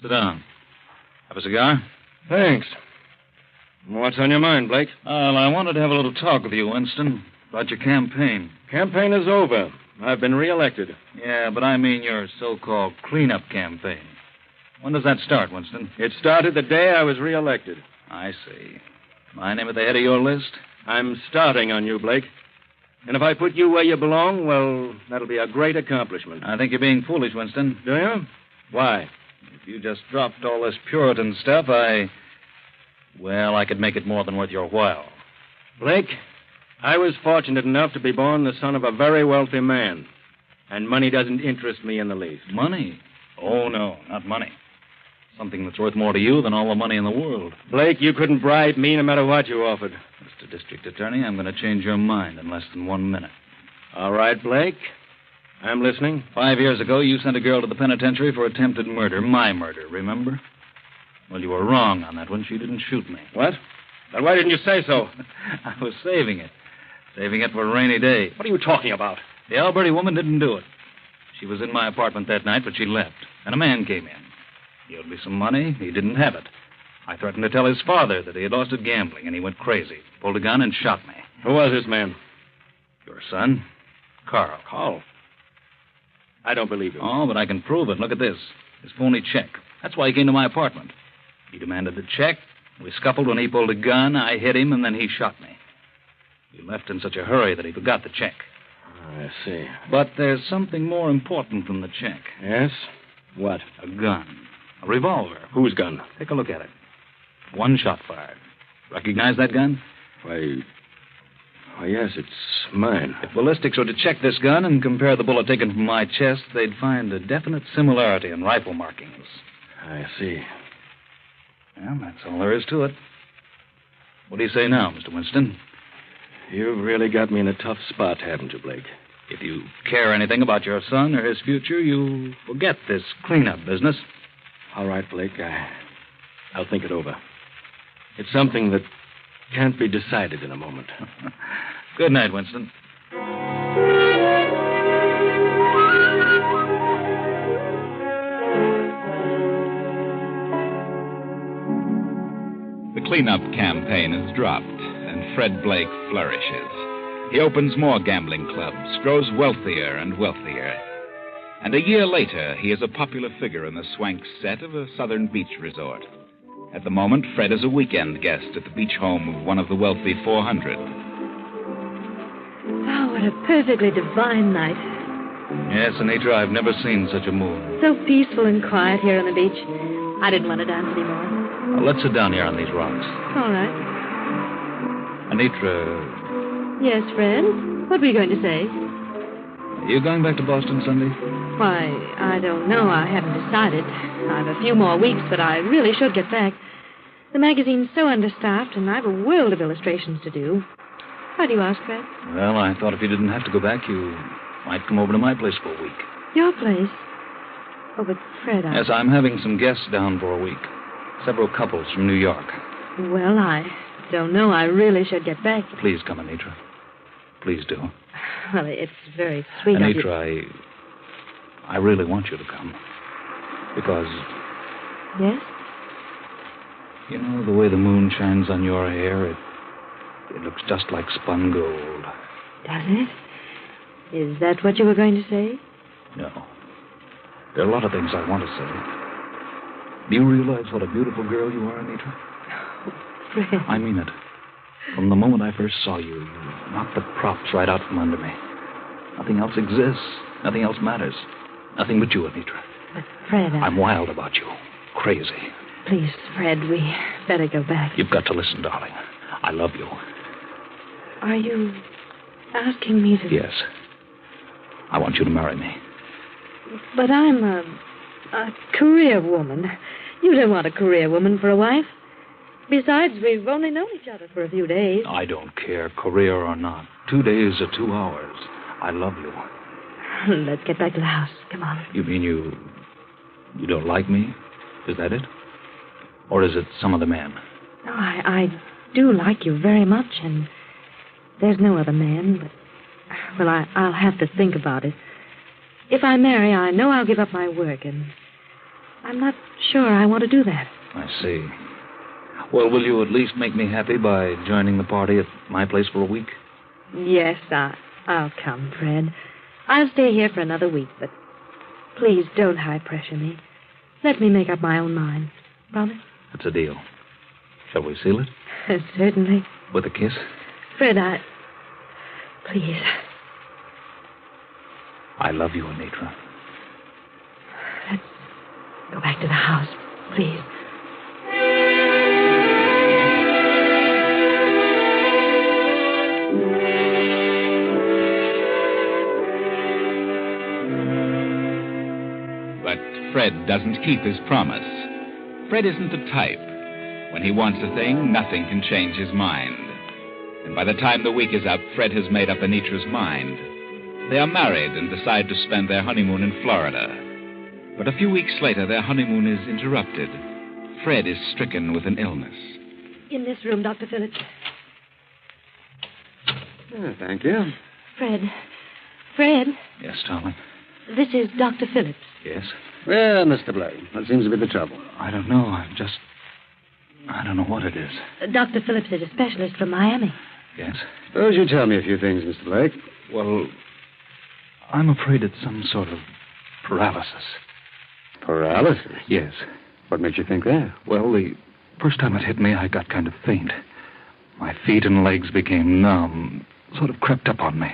Sit down. Have a cigar? Thanks. What's on your mind, Blake? Well, I wanted to have a little talk with you, Winston, about your campaign. Campaign is over. I've been reelected. Yeah, but I mean your so-called cleanup campaign. When does that start, Winston? It started the day I was reelected. I see. My name at the head of your list? I'm starting on you, Blake. And if I put you where you belong, well, that'll be a great accomplishment. I think you're being foolish, Winston. Do you? Why? If you just dropped all this Puritan stuff, I could make it more than worth your while. Blake, I was fortunate enough to be born the son of a very wealthy man. And money doesn't interest me in the least. Money? Oh, no, not money. Something that's worth more to you than all the money in the world. Blake, you couldn't bribe me no matter what you offered. Mr. District Attorney, I'm going to change your mind in less than 1 minute. All right, Blake. I'm listening. 5 years ago, you sent a girl to the penitentiary for attempted murder. My murder, remember? Well, you were wrong on that one. She didn't shoot me. What? Then why didn't you say so? I was saving it. Saving it for a rainy day. What are you talking about? The Alberti woman didn't do it. She was in my apartment that night, but she left. And a man came in. He owed me some money. He didn't have it. I threatened to tell his father that he had lost at gambling, and he went crazy. Pulled a gun and shot me. Who was this man? Your son, Carl. Carl? I don't believe you. Oh, but I can prove it. Look at this. His phony check. That's why he came to my apartment. He demanded the check. We scuffled when he pulled a gun. I hit him, and then he shot me. He left in such a hurry that he forgot the check. I see. But there's something more important than the check. Yes? What? A gun. A revolver. Whose gun? Take a look at it. 1 shot fired. Recognize that gun? Why, yes, it's mine. If ballistics were to check this gun and compare the bullet taken from my chest, they'd find a definite similarity in rifle markings. I see. Well, that's all there is to it. What do you say now, Mr. Winston? You've really got me in a tough spot, haven't you, Blake? If you care anything about your son or his future, you forget this cleanup business. All right, Blake, I'll think it over. It's something that can't be decided in a moment. Good night, Winston. The cleanup campaign is dropped, and Fred Blake flourishes. He opens more gambling clubs, grows wealthier and wealthier. And a year later, he is a popular figure in the swank set of a southern beach resort. At the moment, Fred is a weekend guest at the beach home of one of the wealthy 400. Oh, what a perfectly divine night. Yes, Anitra, I've never seen such a moon. So peaceful and quiet here on the beach. I didn't want to dance anymore. Well, let's sit down here on these rocks. All right. Anitra... Yes, Fred? What were you going to say? Are you going back to Boston Sunday? Why, I don't know. I haven't decided. I've a few more weeks, but I really should get back. The magazine's so understaffed, and I've a world of illustrations to do. Why do you ask, Fred? Well, I thought if you didn't have to go back, you might come over to my place for a week. Your place? Oh, but Fred, Yes, I'm having some guests down for a week. Several couples from New York. Well, I don't know. I really should get back. Please come, Anitra. Please do. Well, it's very sweet of you. Anitra, I really want you to come. Because, Yes? you know, the way the moon shines on your hair, it looks just like spun gold. Does it? Is that what you were going to say? No. There are a lot of things I want to say. Do you realize what a beautiful girl you are, Anitra? Fred. I mean it. From the moment I first saw you, you knocked the props right out from under me. Nothing else exists. Nothing else matters. Nothing but you, Anitra. But, Fred, I'm wild about you. Crazy. Please, Fred, we better go back. You've got to listen, darling. I love you. Are you asking me to... Yes. I want you to marry me. But I'm a career woman. You don't want a career woman for a wife. Besides, we've only known each other for a few days. I don't care, career or not. 2 days or 2 hours. I love you. Let's get back to the house. Come on. You mean you don't like me? Is that it? Or is it some other man? No, I do like you very much, and there's no other man, but... Well, I'll have to think about it. If I marry, I know I'll give up my work, and I'm not sure I want to do that. I see. Well, will you at least make me happy by joining the party at my place for a week? Yes, I'll come, Fred. I'll stay here for another week, but please don't high pressure me. Let me make up my own mind. Promise? That's a deal. Shall we seal it? Certainly. With a kiss? Fred, Please. I love you, Anitra. Let's go back to the house, please. But Fred doesn't keep his promise. Fred isn't the type. When he wants a thing, nothing can change his mind. And by the time the week is up, Fred has made up Anitra's mind. They are married and decide to spend their honeymoon in Florida. But a few weeks later, their honeymoon is interrupted. Fred is stricken with an illness. In this room, Dr. Phillips. Thank you. Fred, Yes, darling. this is Dr. Phillips. Yes? Well, Mr. Blake, what seems to be the trouble? I don't know. I don't know what it is. Dr. Phillips is a specialist from Miami. Yes? Suppose you tell me a few things, Mr. Blake. Well, I'm afraid it's some sort of paralysis. Paralysis? Yes. What makes you think that? Well, the first time it hit me, I got kind of faint. My feet and legs became numb, sort of crept up on me.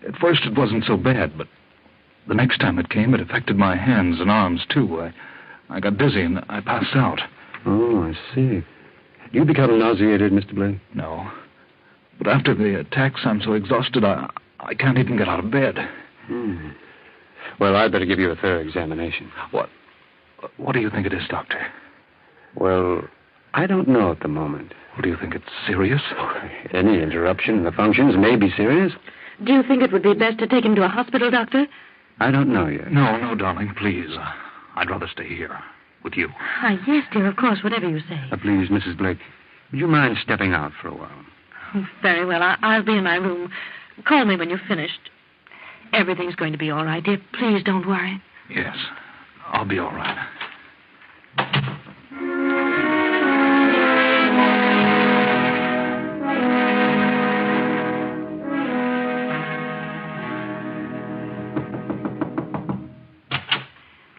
At first, it wasn't so bad, but the next time it came, it affected my hands and arms, too. I got dizzy and I passed out. Oh, I see. You become nauseated, Mr. Blake? No. But after the attacks, I'm so exhausted, I can't even get out of bed. Well, I'd better give you a thorough examination. What do you think it is, Doctor? Well, I don't know at the moment. Do you think it's serious? Any interruption in the functions may be serious. Do you think it would be best to take him to a hospital, Doctor? I don't know yet. No, darling, please. I'd rather stay here with you. Yes, dear, of course, whatever you say. Please, Mrs. Blake, would you mind stepping out for a while? Very well. I'll be in my room. Call me when you've finished. Everything's going to be all right, dear. Please don't worry. Yes, I'll be all right.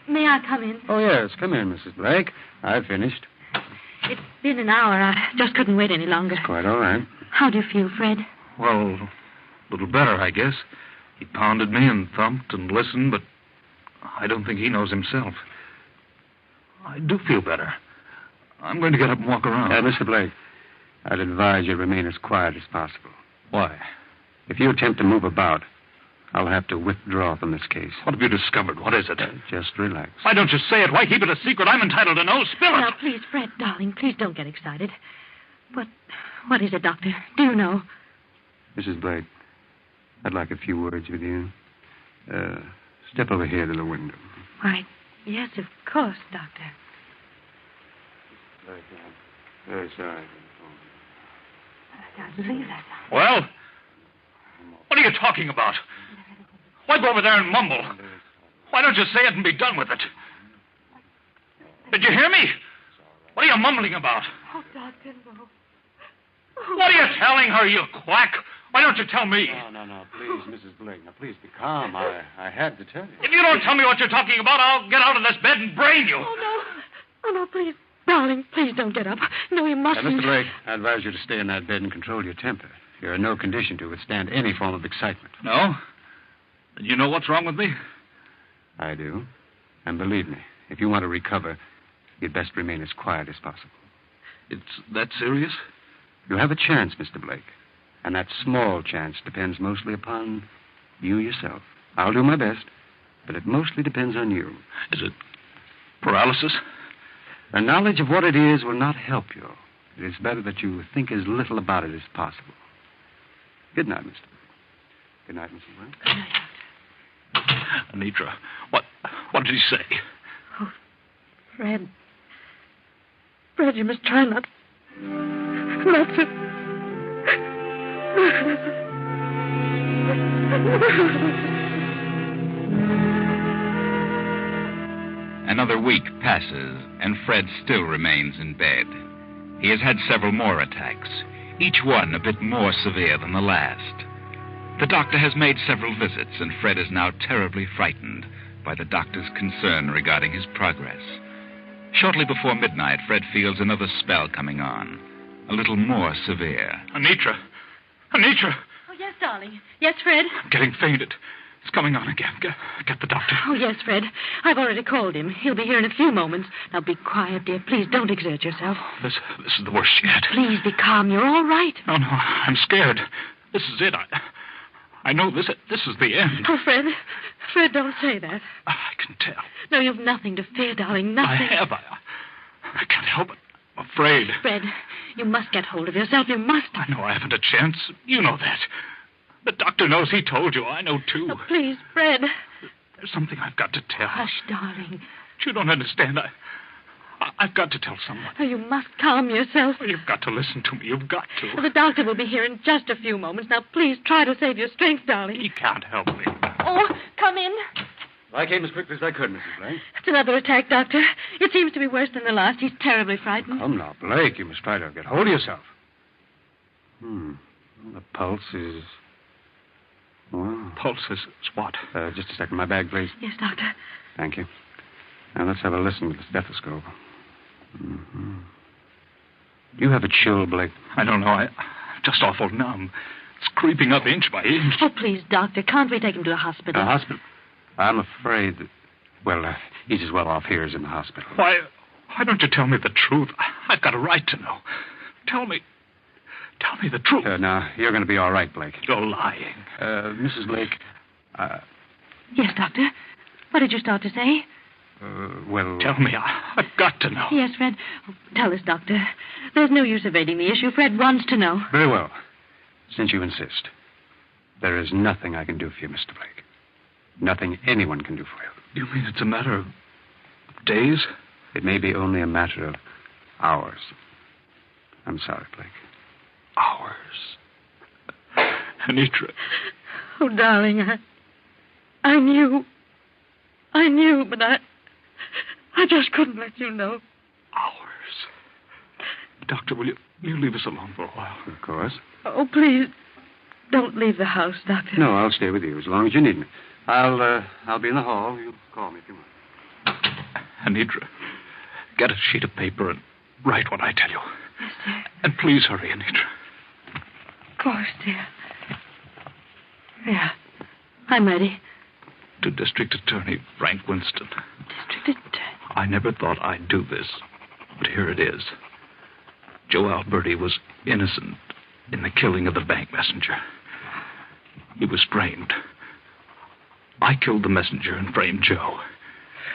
May I come in? Oh, yes. Come in, Mrs. Blake. I've finished. It's been an hour. I just couldn't wait any longer. Quite all right. How do you feel, Fred? Well, a little better, I guess. He pounded me and thumped and listened, but I don't think he knows himself. I do feel better. I'm going to get up and walk around. Mr. Blake, I'd advise you remain as quiet as possible. Why? If you attempt to move about, I'll have to withdraw from this case. What have you discovered? What is it? Just relax. Why don't you say it? Why keep it a secret? I'm entitled to know. Spill it. Now, please, Fred, darling, please don't get excited. What is it, Doctor? Do you know? Mrs. Blake, I'd like a few words with you. Step over here to the window. Why, yes, of course, Doctor. Very sorry. I can't believe that. Well, what are you talking about? Why go over there and mumble? Why don't you say it and be done with it? Did you hear me? What are you mumbling about? Oh, Doctor, no. What are you telling her, you quack? Why don't you tell me? No, please, Mrs. Blake. Now, please be calm. I had to tell you. If you don't tell me what you're talking about, I'll get out of this bed and brain you. Oh, no. Oh, no, please. Darling, please don't get up. No, you mustn't. Mr. Blake, I advise you to stay in that bed and control your temper. You're in no condition to withstand any form of excitement. No? Then you know what's wrong with me? I do. And believe me, if you want to recover, you'd best remain as quiet as possible. It's that serious? You have a chance, Mr. Blake. And that small chance depends mostly upon you yourself. I'll do my best, but it mostly depends on you. Is it paralysis? The knowledge of what it is will not help you. It is better that you think as little about it as possible. Good night, Mr. Blake. Good night, Mrs. Blake. Good night, Doctor. Anitra, what did he say? Oh, Fred. Fred, you must try not to... Another week passes, and Fred still remains in bed. He has had several more attacks, each one a bit more severe than the last. The doctor has made several visits, and Fred is now terribly frightened by the doctor's concern regarding his progress. Shortly before midnight, Fred feels another spell coming on, a little more severe. Anitra! Oh, yes, darling. Yes, Fred? I'm getting fainted. It's coming on again. Get the doctor. Oh, yes, Fred. I've already called him. He'll be here in a few moments. Now, be quiet, dear. Please don't exert yourself. This is the worst yet. Please be calm. You're all right. No, I'm scared. This is it. I know this is the end. Oh, Fred. Fred, don't say that. I can tell. No, you've nothing to fear, darling. Nothing. I have. I can't help it. I'm afraid. Fred, you must get hold of yourself. You must. I know I haven't a chance. You know that. The doctor knows he told you. I know, too. Oh, please, Fred. There's something I've got to tell. Hush, darling. You don't understand. I've got to tell someone. Oh, you must calm yourself. Oh, you've got to listen to me. You've got to. The doctor will be here in just a few moments. Now, please try to save your strength, darling. He can't help me. Oh, come in. I came as quickly as I could, Mrs. Blake. It's another attack, Doctor. It seems to be worse than the last. He's terribly frightened. Come now, Blake. You must try to get hold of yourself. The pulse is... Well... Pulse is what? Just a second. My bag, please. Yes, Doctor. Thank you. Now, let's have a listen with the stethoscope. Mm-hmm. Do you have a chill, Blake? I don't know. I'm just awful numb. It's creeping up inch by inch. Oh, please, Doctor. Can't we take him to the hospital? The hospital? I'm afraid that... Well, he's as well off here as in the hospital. Why don't you tell me the truth? I've got a right to know. Tell me the truth. Now, you're going to be all right, Blake. You're lying. Mrs. Blake, Yes, Doctor. What did you start to say? Well... Tell me. I've got to know. Yes, Fred. Oh, tell us, Doctor. There's no use evading the issue. Fred wants to know. Very well. Since you insist, there is nothing I can do for you, Mr. Blake. Nothing anyone can do for you. You mean it's a matter of days? It may be only a matter of hours. I'm sorry, Blake. Hours. Anitra. Oh, darling, I knew, but I just couldn't let you know. Hours. Doctor, will you leave us alone for a while? Of course. Oh, please, don't leave the house, Doctor. No, I'll stay with you as long as you need me. I'll be in the hall. You call me if you want. Anitra, get a sheet of paper and write what I tell you. Yes, dear. And please hurry, Anitra. Of course, dear. Yeah, I'm ready. To District Attorney Frank Winston. District Attorney? I never thought I'd do this, but here it is. Joe Alberti was innocent in the killing of the bank messenger. He was framed. I killed the messenger and framed Joe.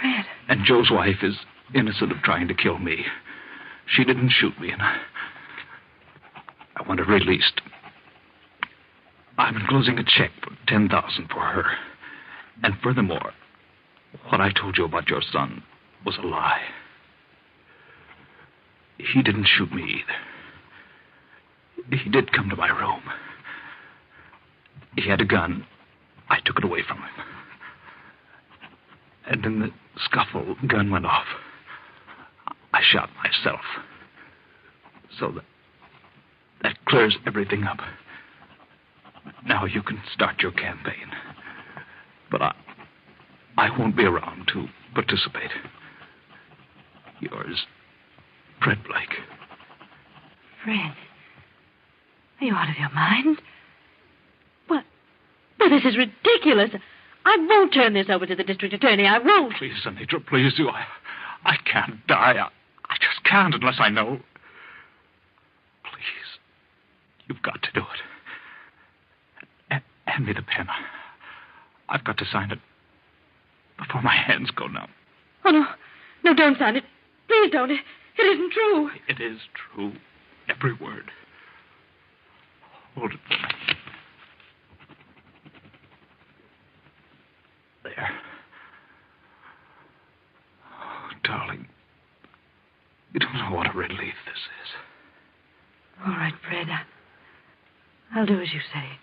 Fred. And Joe's wife is innocent of trying to kill me. She didn't shoot me, and I want her released. I'm enclosing a check for $10,000 for her. And furthermore, what I told you about your son was a lie. He didn't shoot me either. He did come to my room. He had a gun. I took it away from him. And in the scuffle, the gun went off. I shot myself. So that clears everything up. Now you can start your campaign. But I won't be around to participate. Yours, Fred Blake. Fred, are you out of your mind? Well, this is ridiculous. I won't turn this over to the district attorney. I won't. Please, Anitra, please do. I can't die. I just can't unless I know. Please, you've got to do it. Hand me the pen. I've got to sign it before my hands go numb. Oh, no. No, don't sign it. Please don't. It isn't true. It is true. Every word. Hold it. There. Oh, darling. You don't know what a relief this is. All right, Fred. I'll do as you say.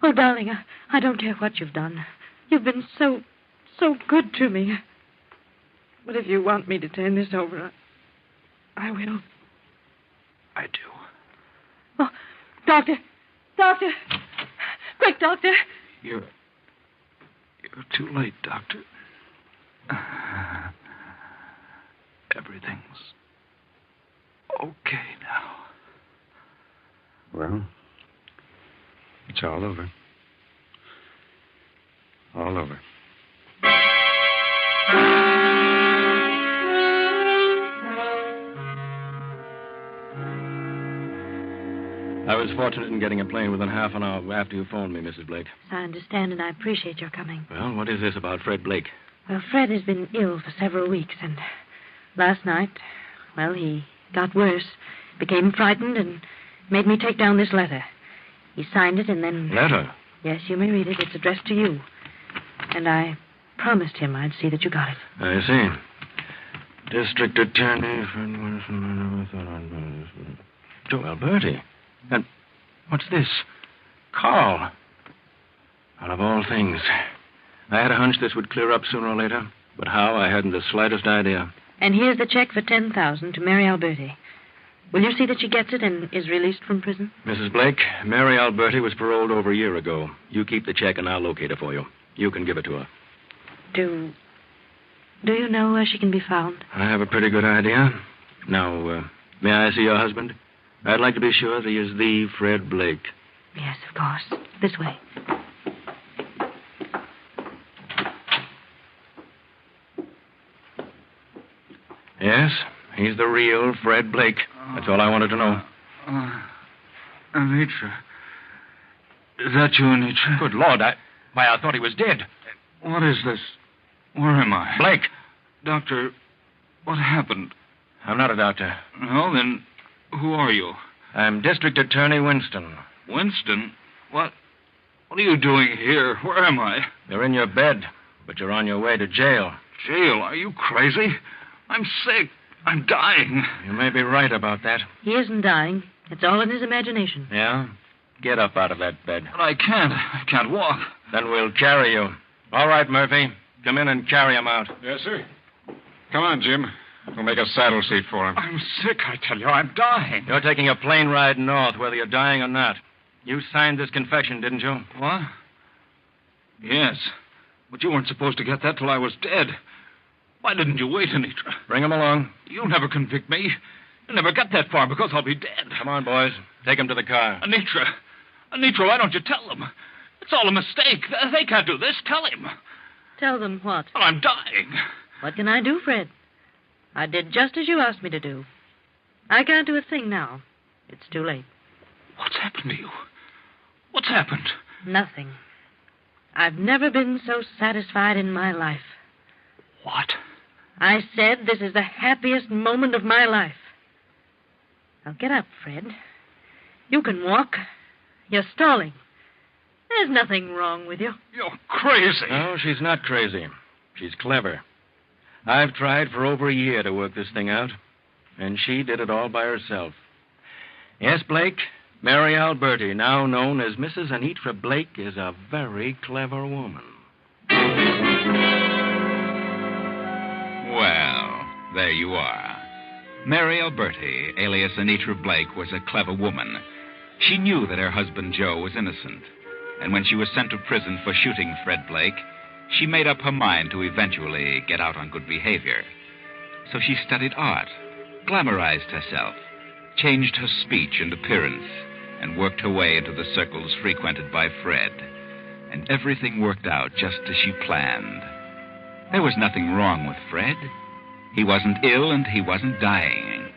Oh, darling, I don't care what you've done. You've been so good to me. But if you want me to turn this over, I will. I do. Oh, Doctor! Doctor! Quick, Doctor! You're too late, Doctor. Everything's okay now. Well, it's all over. All over. I was fortunate in getting a plane within half an hour after you phoned me, Mrs. Blake. I understand, and I appreciate your coming. Well, what is this about Fred Blake? Well, Fred has been ill for several weeks, and last night, well, he got worse, became frightened, and made me take down this letter. He signed it, and then... Letter? Yes, you may read it. It's addressed to you. And I promised him I'd see that you got it. I see. District Attorney... Joe Alberti. And what's this? Carl. Out of all things. I had a hunch this would clear up sooner or later, but how, I hadn't the slightest idea. And here's the check for $10,000 to Mary Alberti. Will you see that she gets it and is released from prison? Mrs. Blake, Mary Alberti was paroled over a year ago. You keep the check and I'll locate her for you. You can give it to her. Do you know where she can be found? I have a pretty good idea. Now, may I see your husband? I'd like to be sure that he is the Fred Blake. Yes, of course. This way. Yes, he's the real Fred Blake. That's all I wanted to know. Anitra. Is that you, Anitra? Good Lord, I thought he was dead. What is this? Where am I? Blake. Doctor, what happened? I'm not a doctor. No, then who are you? I'm District Attorney Winston. Winston? What are you doing here? Where am I? You're in your bed, but you're on your way to jail. Jail? Are you crazy? I'm sick. I'm dying. You may be right about that. He isn't dying. It's all in his imagination. Yeah? Get up out of that bed. But I can't. I can't walk. Then we'll carry you. All right, Murphy. Come in and carry him out. Yes, sir. Come on, Jim. We'll make a saddle seat for him. I'm sick, I tell you. I'm dying. You're taking a plane ride north, whether you're dying or not. You signed this confession, didn't you? What? Yes. But you weren't supposed to get that till I was dead. Why didn't you wait, Anitra? Bring him along. You'll never convict me. You'll never get that far because I'll be dead. Come on, boys. Take him to the car. Anitra, why don't you tell them? It's all a mistake. They can't do this. Tell him. Tell them what? Well, I'm dying. What can I do, Fred? I did just as you asked me to do. I can't do a thing now. It's too late. What's happened to you? What's happened? Nothing. I've never been so satisfied in my life. What? I said this is the happiest moment of my life. Now get up, Fred. You can walk. You're stalling. There's nothing wrong with you. You're crazy. No, she's not crazy. She's clever. I've tried for over a year to work this thing out, and she did it all by herself. Yes, Blake, Mary Alberti, now known as Mrs. Anitra Blake, is a very clever woman. Well, there you are. Mary Alberti, alias Anitra Blake, was a clever woman. She knew that her husband Joe was innocent, and when she was sent to prison for shooting Fred Blake, she made up her mind to eventually get out on good behavior. So she studied art, glamorized herself, changed her speech and appearance, and worked her way into the circles frequented by Fred. And everything worked out just as she planned. There was nothing wrong with Fred. He wasn't ill and he wasn't dying.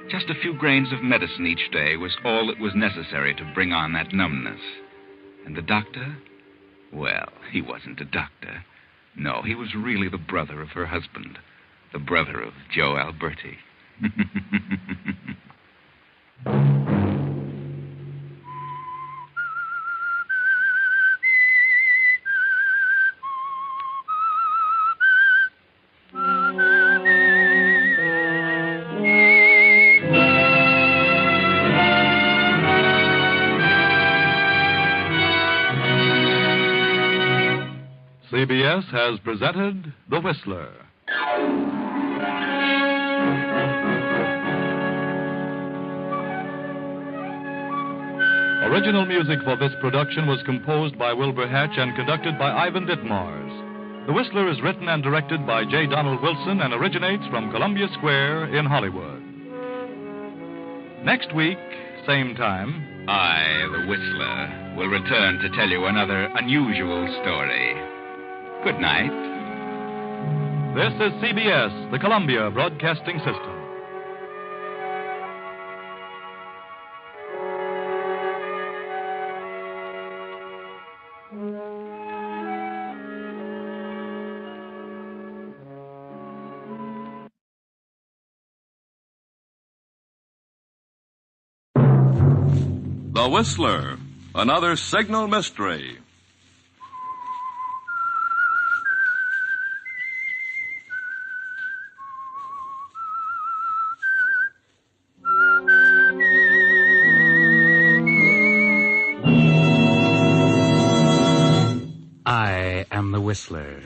Just a few grains of medicine each day was all that was necessary to bring on that numbness. And the doctor? Well, he wasn't a doctor. No, he was really the brother of her husband, the brother of Joe Alberti. CBS has presented The Whistler. Original music for this production was composed by Wilbur Hatch and conducted by Ivan Ditmars. The Whistler is written and directed by J. Donald Wilson and originates from Columbia Square in Hollywood. Next week, same time, I, the Whistler, will return to tell you another unusual story. Good night. This is CBS, the Columbia Broadcasting System. The Whistler, another signal mystery. I am the Whistler.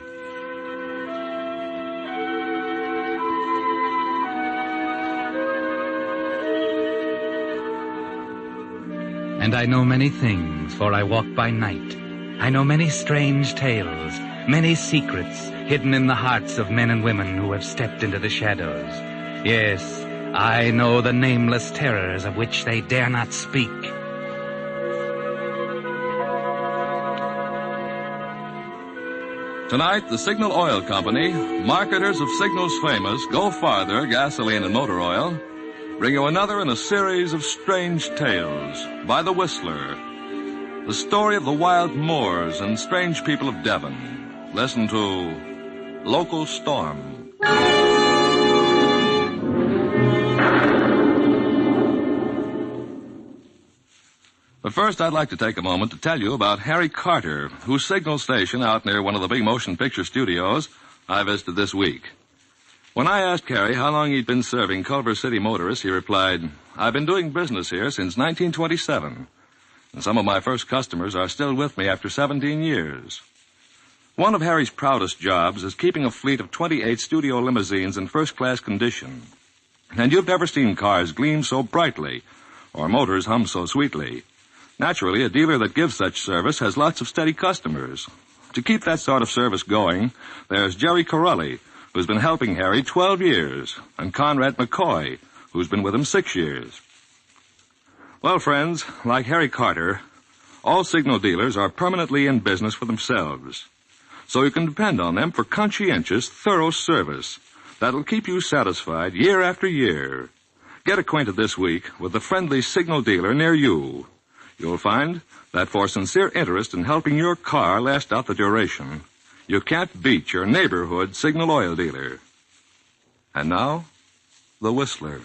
And I know many things, for I walk by night. I know many strange tales, many secrets hidden in the hearts of men and women who have stepped into the shadows. Yes, I know the nameless terrors of which they dare not speak. Tonight, the Signal Oil Company, marketers of Signal's famous Go Farther gasoline and motor oil, bring you another in a series of strange tales by The Whistler, the story of the wild moors and strange people of Devon. Listen to Local Storm. But first, I'd like to take a moment to tell you about Harry Carter, whose signal station out near one of the big motion picture studios I visited this week. When I asked Harry how long he'd been serving Culver City motorists, he replied, "I've been doing business here since 1927, and some of my first customers are still with me after 17 years. One of Harry's proudest jobs is keeping a fleet of 28 studio limousines in first-class condition. And you've never seen cars gleam so brightly or motors hum so sweetly. Naturally, a dealer that gives such service has lots of steady customers. To keep that sort of service going, there's Jerry Corelli, who's been helping Harry 12 years, and Conrad McCoy, who's been with him 6 years. Well, friends, like Harry Carter, all signal dealers are permanently in business for themselves. So you can depend on them for conscientious, thorough service that'll keep you satisfied year after year. Get acquainted this week with the friendly signal dealer near you. You'll find that for sincere interest in helping your car last out the duration, you can't beat your neighborhood signal oil dealer. And now, the Whistler.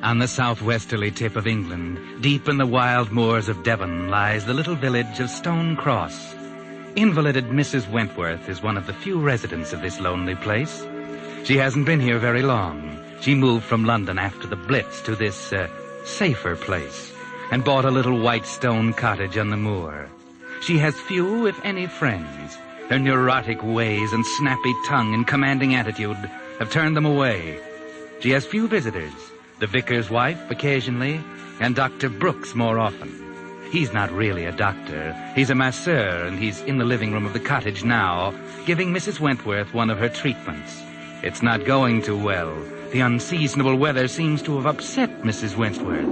On the southwesterly tip of England, deep in the wild moors of Devon, lies the little village of Stone Cross. Invalided Mrs. Wentworth is one of the few residents of this lonely place. She hasn't been here very long. She moved from London after the Blitz to this, safer place and bought a little white stone cottage on the moor. She has few, if any, friends. Her neurotic ways and snappy tongue and commanding attitude have turned them away. She has few visitors. The vicar's wife occasionally, and Dr. Brooks more often. He's not really a doctor. He's a masseur, and he's in the living room of the cottage now, giving Mrs. Wentworth one of her treatments. It's not going too well. The unseasonable weather seems to have upset Mrs. Wentworth.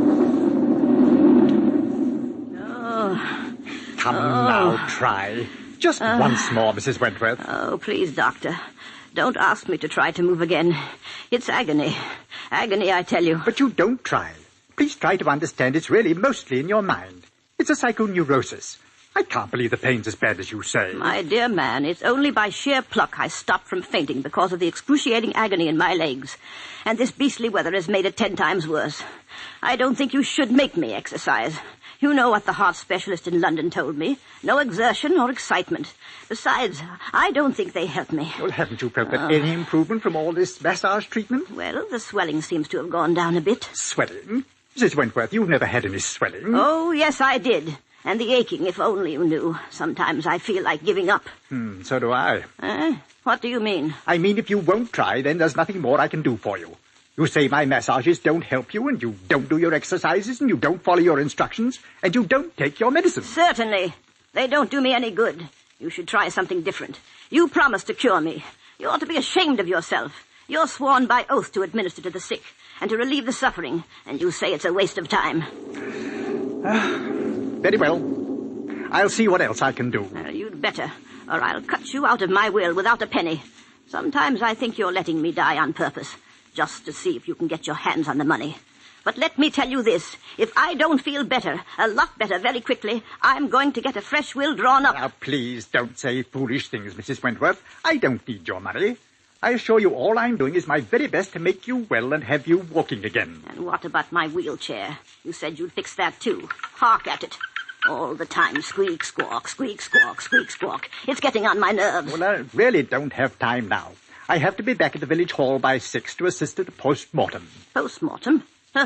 Oh. Come now, try. Just once more, Mrs. Wentworth. Oh, please, Doctor. Don't ask me to try to move again. It's agony. Agony, I tell you. But you don't try. Please try to understand it's really mostly in your mind. It's a psychoneurosis. I can't believe the pain's as bad as you say. My dear man, it's only by sheer pluck I stopped from fainting because of the excruciating agony in my legs. And this beastly weather has made it 10 times worse. I don't think you should make me exercise. You know what the heart specialist in London told me. No exertion or excitement. Besides, I don't think they help me. Well, haven't you felt any improvement from all this massage treatment? Well, the swelling seems to have gone down a bit. Swelling? Mrs. Wentworth, you've never had any swelling. Oh, yes, I did. And the aching, if only you knew. Sometimes I feel like giving up. So do I. What do you mean? I mean, if you won't try, then there's nothing more I can do for you. You say my massages don't help you, and you don't do your exercises, and you don't follow your instructions, and you don't take your medicine. Certainly. They don't do me any good. You should try something different. You promised to cure me. You ought to be ashamed of yourself. You're sworn by oath to administer to the sick and to relieve the suffering, and you say it's a waste of time. Very well. I'll see what else I can do. You'd better, or I'll cut you out of my will without a penny. Sometimes I think you're letting me die on purpose, just to see if you can get your hands on the money. But let me tell you this. If I don't feel better, a lot better very quickly, I'm going to get a fresh will drawn up. Now, please don't say foolish things, Mrs. Wentworth. I don't need your money. I assure you all I'm doing is my very best to make you well and have you walking again. And what about my wheelchair? You said you'd fix that too. Hark at it. All the time, squeak, squawk, squeak, squawk, squeak, squawk. It's getting on my nerves. Well, I really don't have time now. I have to be back at the village hall by 6 to assist at a post-mortem. Post-mortem?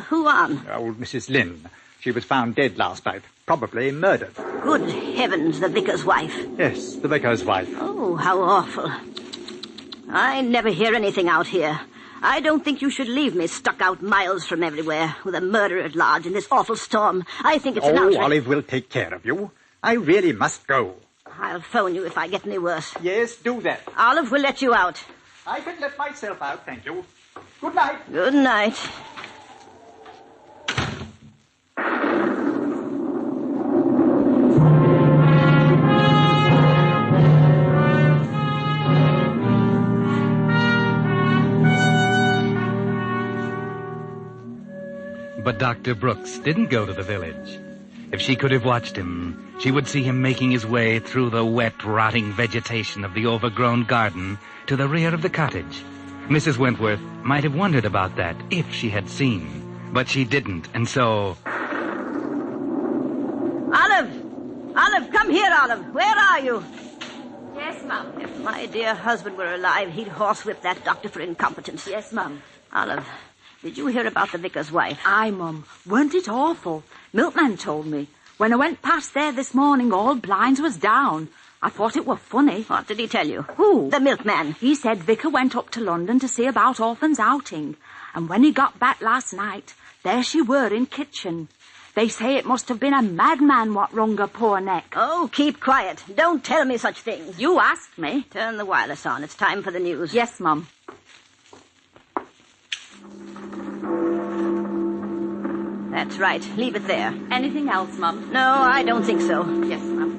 Who on? Old Mrs. Lynn. She was found dead last night, probably murdered. Good heavens, the vicar's wife. Yes, the vicar's wife. Oh, how awful. I never hear anything out here. I don't think you should leave me stuck out miles from everywhere with a murderer at large in this awful storm. I think it's an outrage. Olive will take care of you. I really must go. I'll phone you if I get any worse. Yes, do that. Olive will let you out. I can let myself out, thank you. Good night. Good night. But Dr. Brooks didn't go to the village. If she could have watched him, she would see him making his way through the wet, rotting vegetation of the overgrown garden to the rear of the cottage. Mrs. Wentworth might have wondered about that if she had seen, but she didn't, and so... Olive! Olive, come here, Olive. Where are you? Yes, Mum. If my dear husband were alive, he'd horsewhip that doctor for incompetence. Yes, Mum. Olive, did you hear about the vicar's wife? Aye, Mum. Weren't it awful? Milkman told me. When I went past there this morning, all blinds was down. I thought it were funny. What did he tell you? Who? The milkman. He said Vicar went up to London to see about orphans' outing. And when he got back last night, there she were in kitchen. They say it must have been a madman what wrung her poor neck. Oh, keep quiet. Don't tell me such things. You asked me. Turn the wireless on. It's time for the news. Yes, Mum. That's right. Leave it there. Anything else, Mum? No, I don't think so. Yes, Mum.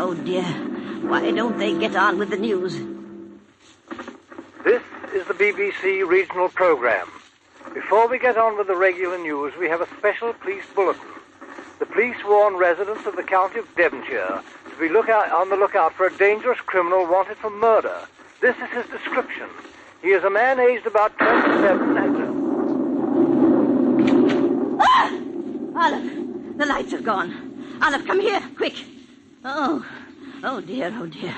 oh, dear. Why don't they get on with the news? This is the BBC regional program. Before we get on with the regular news, we have a special police bulletin. The police warn residents of the county of Devonshire to be on the lookout for a dangerous criminal wanted for murder. This is his description. He is a man aged about 27 and... Olive, the lights have gone. Olive, come here, quick. Oh dear, oh dear.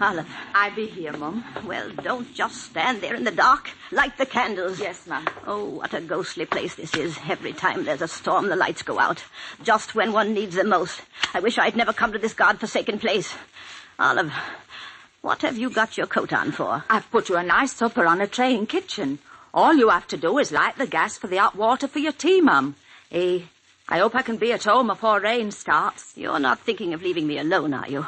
Olive. I be here, Mum. Well, don't just stand there in the dark. Light the candles. Yes, Mum. Oh, what a ghostly place this is. Every time there's a storm, the lights go out. Just when one needs them most. I wish I'd never come to this God-forsaken place. Olive, what have you got your coat on for? I've put you a nice supper on a tray in kitchen. All you have to do is light the gas for the hot water for your tea, Mum. I hope I can be at home before rain starts. You're not thinking of leaving me alone, are you?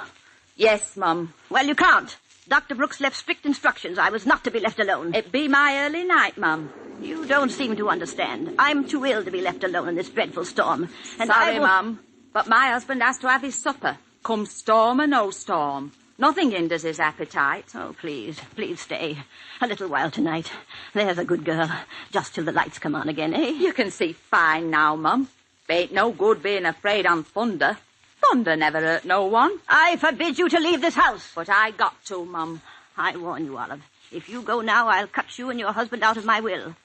Yes, Mum. Well, you can't. Dr. Brooks left strict instructions. I was not to be left alone. It be my early night, Mum. You don't seem to understand. I'm too ill to be left alone in this dreadful storm. And Sorry, Mum, but my husband has to have his supper. Come storm or no storm. Nothing hinders his appetite. Oh, please stay. A little while tonight. There's a good girl. Just till the lights come on again, eh? You can see fine now, Mum. Ain't no good being afraid on thunder. Thunder never hurt no one. I forbid you to leave this house. But I got to, Mum. I warn you, Olive. If you go now, I'll cut you and your husband out of my will.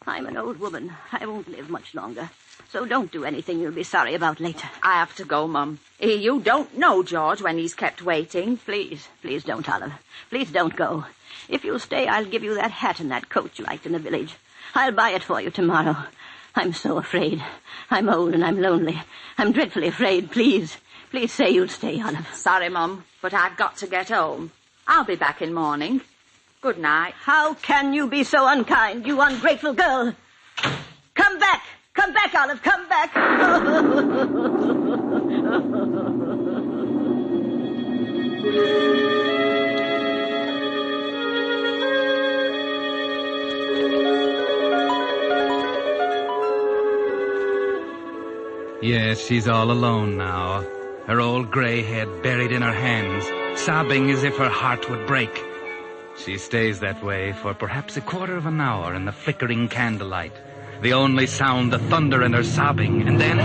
I'm an old woman. I won't live much longer. So don't do anything you'll be sorry about later. I have to go, Mum. You don't know George when he's kept waiting. Please don't, Olive. Please don't go. If you'll stay, I'll give you that hat and that coat you liked in the village. I'll buy it for you tomorrow. I'm so afraid. I'm old and I'm lonely. I'm dreadfully afraid. Please say you'll stay, Olive. Sorry, Mum, but I've got to get home. I'll be back in morning. Good night. How can you be so unkind, you ungrateful girl? Come back! Come back, Olive! Come back! Yes, she's all alone now. Her old gray head buried in her hands, sobbing as if her heart would break. She stays that way for perhaps a quarter of an hour in the flickering candlelight. The only sound, the thunder and her sobbing, and then...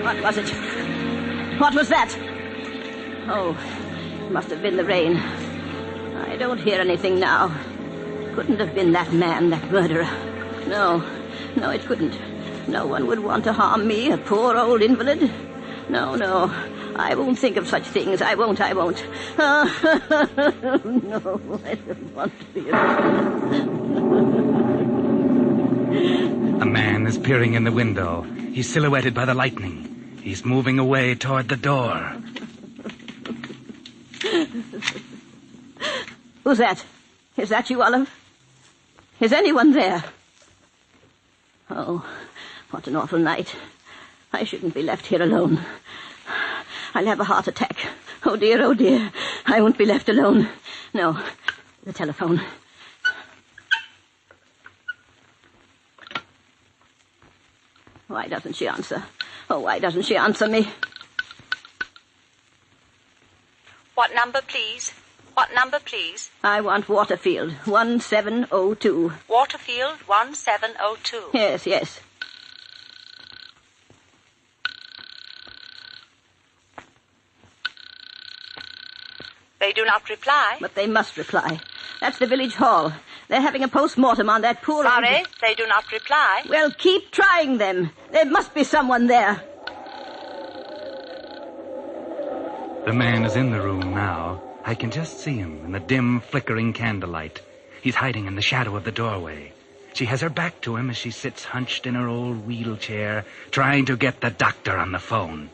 What was it? What was that? Oh, it must have been the rain. I don't hear anything now. Couldn't have been that man, that murderer. No, it couldn't. No one would want to harm me, a poor old invalid. No, I won't think of such things. I won't. No, I don't want to be A man is peering in the window. He's silhouetted by the lightning. He's moving away toward the door. Who's that? Is that you, Olive? Is anyone there? Oh, what an awful night. I shouldn't be left here alone. I'll have a heart attack. Oh, dear. I won't be left alone. No, the telephone. Why doesn't she answer? Oh, why doesn't she answer me? What number, please? What number, please? I want Waterfield, 1702. Waterfield, 1702. Yes. They do not reply. But they must reply. That's the village hall. They're having a post-mortem on that poor... Sorry, they do not reply. Well, keep trying them. There must be someone there. The man is in the room now. I can just see him in the dim, flickering candlelight. He's hiding in the shadow of the doorway. She has her back to him as she sits hunched in her old wheelchair, trying to get the doctor on the phone.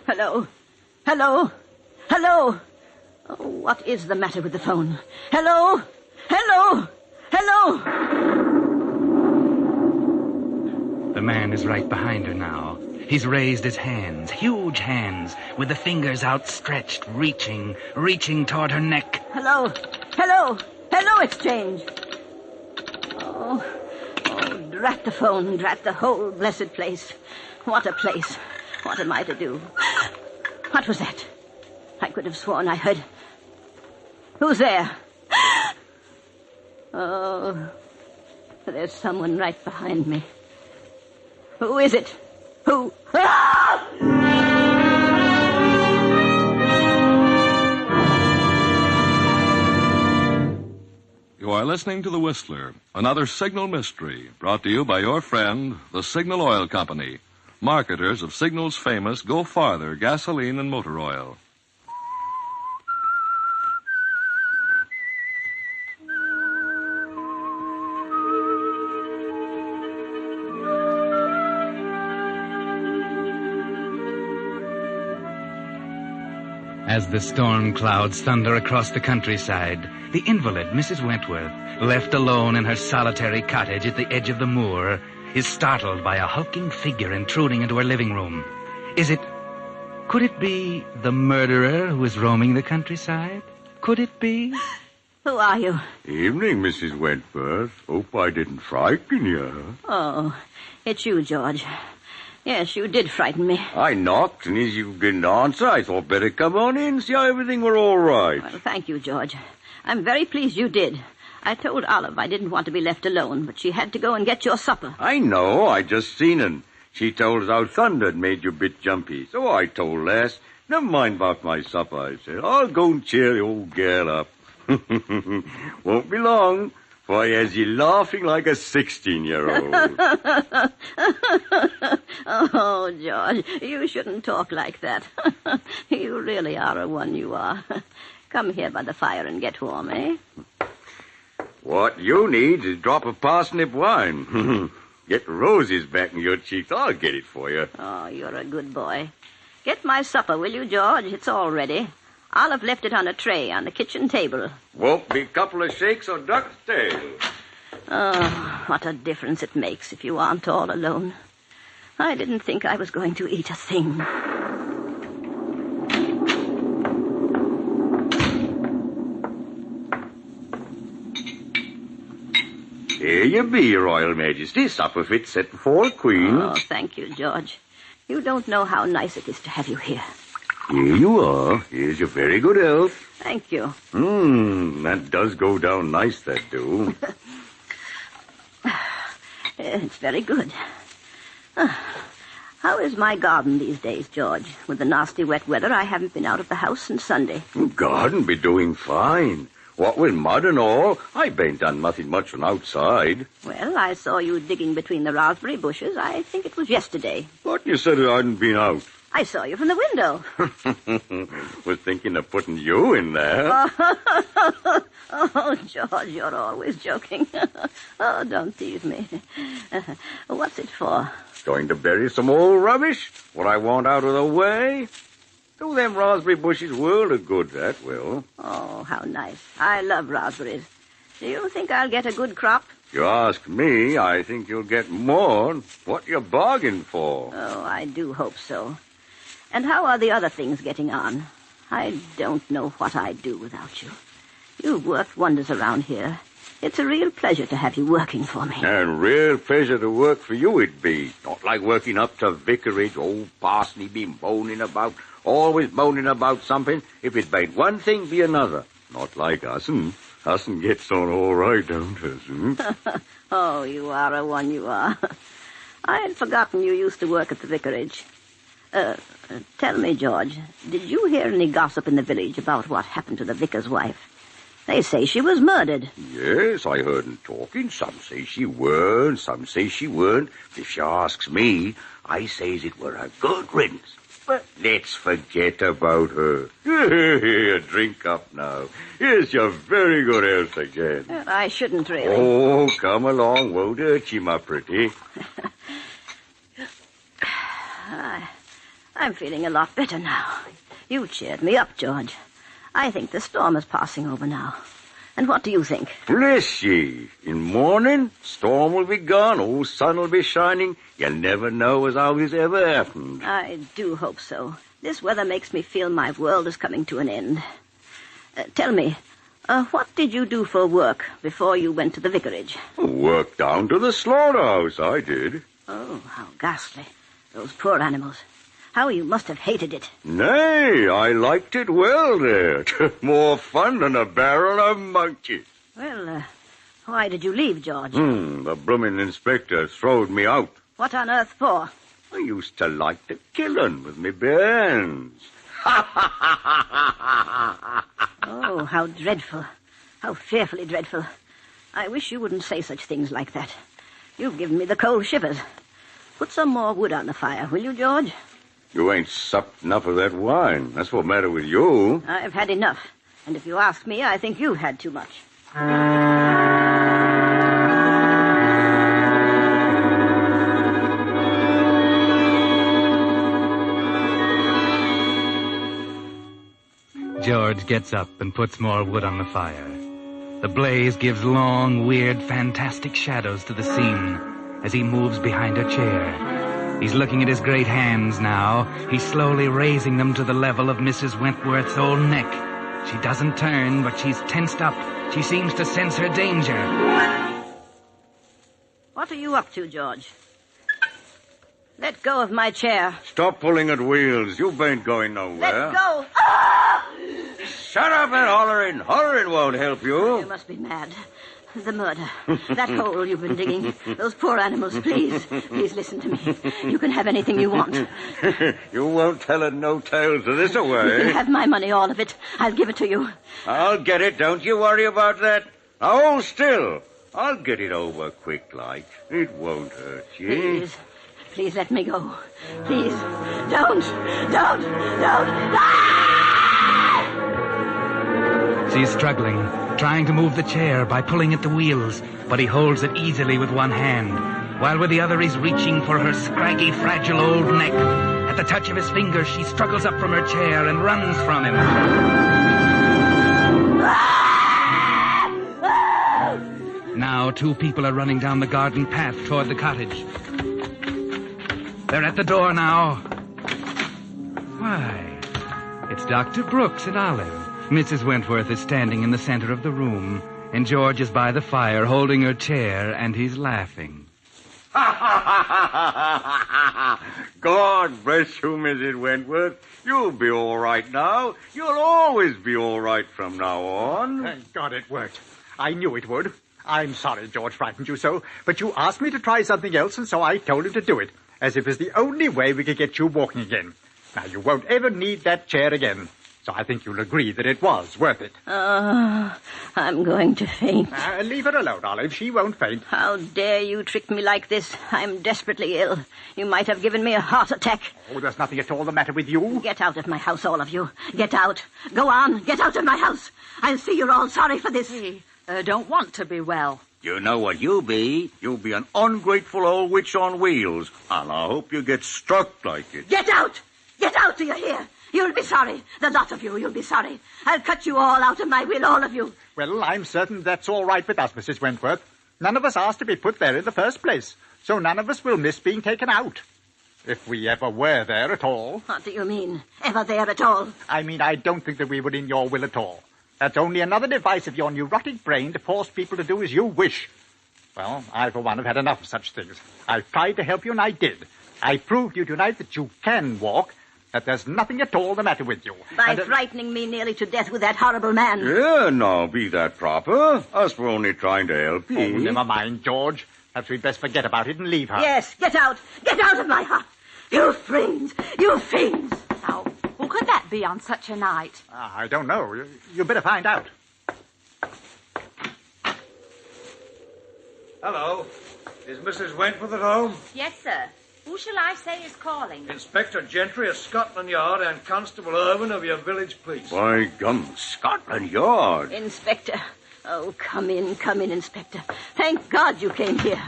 Hello? Oh, what is the matter with the phone? Hello? The man is right behind her now. He's raised his hands, huge hands, with the fingers outstretched, reaching toward her neck. Hello, Exchange. Oh, drat the phone, drat the whole blessed place. What a place. What am I to do? What was that? I could have sworn I heard... Who's there? Oh, there's someone right behind me. Who is it? Who? Ah! You are listening to The Whistler, another Signal mystery, brought to you by your friend, the Signal Oil Company, marketers of Signal's famous Go Farther gasoline and motor oil. As the storm clouds thunder across the countryside, the invalid, Mrs. Wentworth, left alone in her solitary cottage at the edge of the moor, is startled by a hulking figure intruding into her living room. Could it be the murderer who is roaming the countryside? Could it be? Who are you? Evening, Mrs. Wentworth. Hope I didn't frighten you. Oh, it's you, George. Yes, you did frighten me. I knocked, and as you didn't answer, I thought better come on in, see how everything were all right. Well, thank you, George. I'm very pleased you did. I told Olive I didn't want to be left alone, but she had to go and get your supper. I know, I just seen her. She told us how thunder had made you a bit jumpy. So I told Les, never mind about my supper, I said. I'll go and cheer the old girl up. Won't be long, for he has you laughing like a 16-year-old. Oh, George, you shouldn't talk like that. You really are a one, you are. Come here by the fire and get warm, eh? What you need is a drop of parsnip wine. Get roses back in your cheeks. I'll get it for you. Oh, you're a good boy. Get my supper, will you, George? It's all ready. Olive left it on a tray on the kitchen table. Won't be a couple of shakes or duck's tail. Oh, what a difference it makes if you aren't all alone. I didn't think I was going to eat a thing. Here you be, Your Royal Majesty. Supper fit set before a queen. Oh, thank you, George. You don't know how nice it is to have you here. Here you are. Here's your very good health. Thank you. That does go down nice, that do. It's very good. How is my garden these days, George? With the nasty wet weather, I haven't been out of the house since Sunday. Garden be doing fine. What with mud and all, I ain't done nothing much from outside. Well, I saw you digging between the raspberry bushes. I think it was yesterday. But you said I hadn't been out. I saw you from the window. Was thinking of putting you in there. Oh, George, you're always joking. Oh, don't tease me. What's it for? Going to bury some old rubbish? What I want out of the way? Do them raspberry bushes world of good, that will. Oh, how nice. I love raspberries. Do you think I'll get a good crop? If you ask me, I think you'll get more. What you bargained for? Oh, I do hope so. And how are the other things getting on? I don't know what I'd do without you. You've worked wonders around here. It's a real pleasure to have you working for me. And real pleasure to work for you it'd be. Not like working up to vicarage, old Parsney be moaning about, always moaning about something. If it ain't one thing, be another. Not like Us'n. Us'n gets on all right, don't Us'n? Oh, you are a one, you are. I had forgotten you used to work at the vicarage. Tell me, George, did you hear any gossip in the village about what happened to the vicar's wife? They say she was murdered. Yes, I heard 'em talking. Some say she weren't, some say she weren't. If she asks me, I says it were a good riddance. But let's forget about her. Here, drink up now. Here's your very good health again. I shouldn't really. Oh, come along. Won't hurt you, my pretty. I'm feeling a lot better now. You cheered me up, George. I think the storm is passing over now. And what do you think? Bless ye. In morning, storm will be gone, old sun will be shining. You'll never know as how this ever happened. I do hope so. This weather makes me feel my world is coming to an end. Tell me, what did you do for work before you went to the vicarage? Worked down to the slaughterhouse, I did. Oh, how ghastly. Those poor animals. How you must have hated it. Nay, I liked it well there. More fun than a barrel of monkeys. Well, why did you leave, George? The bloomin' inspector throwed me out. What on earth for? I used to like the killing with me bare hands. Oh, how dreadful. How fearfully dreadful. I wish you wouldn't say such things like that. You've given me the cold shivers. Put some more wood on the fire, will you, George? You ain't supped enough of that wine. That's what matter with you. I've had enough. And if you ask me, I think you've had too much. George gets up and puts more wood on the fire. The blaze gives long, weird, fantastic shadows to the scene as he moves behind a chair. He's looking at his great hands now. He's slowly raising them to the level of Mrs. Wentworth's own neck. She doesn't turn, but she's tensed up. She seems to sense her danger. What are you up to, George? Let go of my chair. Stop pulling at wheels. You ain't going nowhere. Let go. Shut up and hollering. Hollering won't help you. You must be mad. The murder. That hole you've been digging. Those poor animals. Please listen to me. You can have anything you want. You won't tell it no tales of this away. You can have my money, all of it. I'll give it to you. I'll get it. Don't you worry about that. Now hold still. I'll get it over quick like. It won't hurt you. Please let me go. Please. Don't. She's struggling, trying to move the chair by pulling at the wheels, but he holds it easily with one hand, while with the other he's reaching for her scraggy, fragile old neck. At the touch of his fingers, she struggles up from her chair and runs from him. Now 2 people are running down the garden path toward the cottage. They're at the door now. Why, it's Dr. Brooks and Olive. Mrs. Wentworth is standing in the center of the room, and George is by the fire holding her chair, and he's laughing. God bless you, Mrs. Wentworth. You'll be all right now. You'll always be all right from now on. Thank God it worked. I knew it would. I'm sorry George frightened you so, but you asked me to try something else, and so I told him to do it, as if it's the only way we could get you walking again. Now, you won't ever need that chair again. So I think you'll agree that it was worth it. I'm going to faint. Leave her alone, Olive. She won't faint. How dare you trick me like this? I'm desperately ill. You might have given me a heart attack. Oh, there's nothing at all the matter with you. Get out of my house, all of you. Get out. Go on. Get out of my house. I'll see you're all sorry for this. Don't want to be well. You know what you'll be? You'll be an ungrateful old witch on wheels. And I hope you get struck like it. Get out! Get out, do you hear? You'll be sorry. The lot of you'll be sorry. I'll cut you all out of my will, all of you. Well, I'm certain that's all right with us, Mrs. Wentworth. None of us asked to be put there in the first place, so none of us will miss being taken out. If we ever were there at all. What do you mean, ever there at all? I mean, I don't think that we were in your will at all. That's only another device of your neurotic brain to force people to do as you wish. Well, I, for one, have had enough of such things. I've tried to help you, and I did. I proved to you tonight that you can walk, that there's nothing at all the matter with you. By frightening me nearly to death with that horrible man. Yeah, now, be that proper. Us were only trying to help you. Oh, never mind, George. Perhaps we'd best forget about it and leave her. Yes, get out. Get out of my house. You fiends. You fiends. Now, who could that be on such a night? I don't know. You'd better find out. Hello. Is Mrs. Wentworth at home? Yes, sir. Who shall I say is calling? Inspector Gentry of Scotland Yard and Constable Irvin of your village police. By gum, Scotland Yard. Inspector. Oh, come in, Inspector. Thank God you came here.